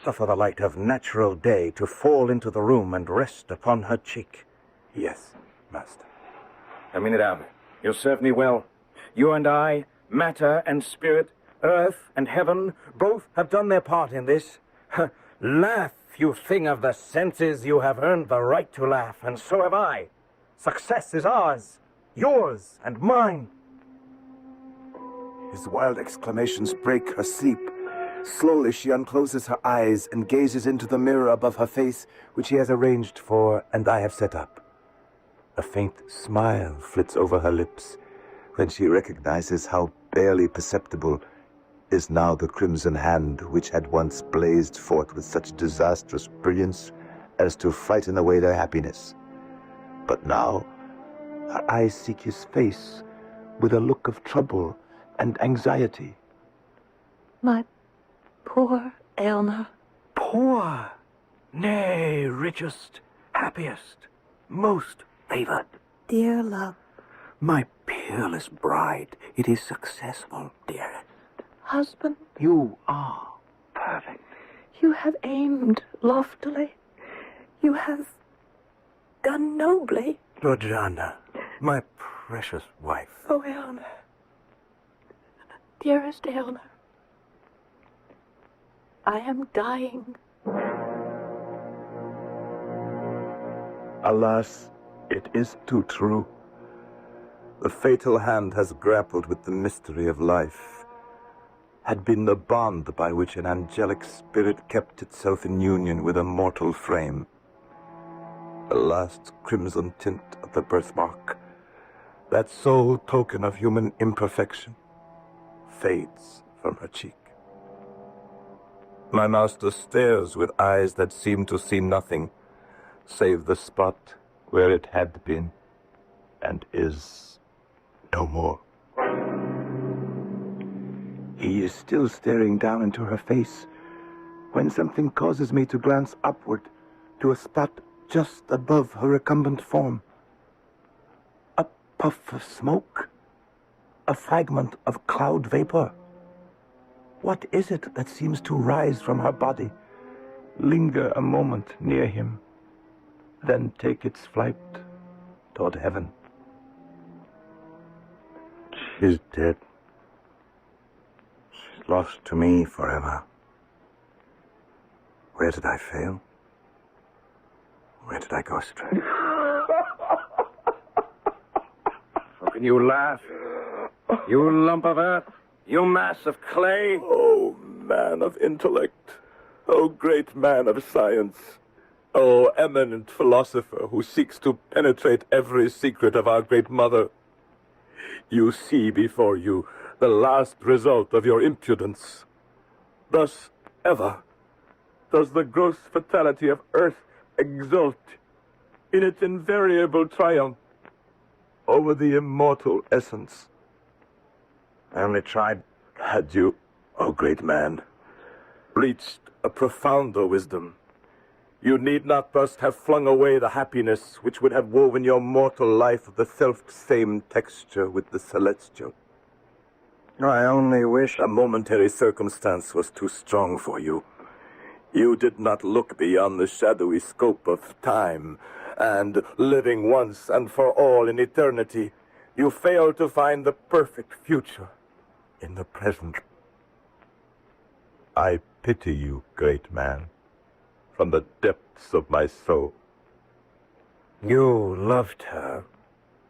Suffer the light of natural day to fall into the room and rest upon her cheek. Yes, master. I mean it, Albert. You'll serve me well. You and I, matter and spirit, earth and heaven, both have done their part in this. Laugh, you thing of the senses. You have earned the right to laugh, and so have I. Success is ours, yours and mine. His wild exclamations break her sleep. Slowly she uncloses her eyes and gazes into the mirror above her face, which he has arranged for and I have set up. A faint smile flits over her lips when she recognizes how barely perceptible is now the crimson hand which had once blazed forth with such disastrous brilliance as to frighten away their happiness. But now her eyes seek his face with a look of trouble and anxiety. My poor Aylmer. Poor? Nay, richest, happiest, most favored. Dear love. My peerless bride, it is successful, dearest. Husband. You are perfect. You have aimed loftily. You have done nobly. Georgiana, my precious wife. Oh, Aylmer. Dearest Aylmer. I am dying. Alas, it is too true. The fatal hand has grappled with the mystery of life, had been the bond by which an angelic spirit kept itself in union with a mortal frame. The last crimson tint of the birthmark, that sole token of human imperfection, fades from her cheek. My master stares with eyes that seem to see nothing, save the spot where it had been, and is no more. He is still staring down into her face, when something causes me to glance upward to a spot just above her recumbent form. A puff of smoke? A fragment of cloud vapor? What is it that seems to rise from her body, linger a moment near him, then take its flight toward heaven? She's dead. She's lost to me forever. Where did I fail? Where did I go astray? How can you laugh? You lump of earth? You mass of clay? Oh, man of intellect. Oh, great man of science. Oh, eminent philosopher who seeks to penetrate every secret of our great mother. You see before you the last result of your impudence. Thus, ever, does the gross fatality of earth exult in its invariable triumph over the immortal essence. I only tried. Had you, O great man, reached a profounder wisdom, you need not thus have flung away the happiness which would have woven your mortal life of the self-same texture with the celestial. I only wish a momentary circumstance was too strong for you. You did not look beyond the shadowy scope of time, and living once and for all in eternity, you failed to find the perfect future in the present. I pity you, great man, from the depths of my soul. You loved her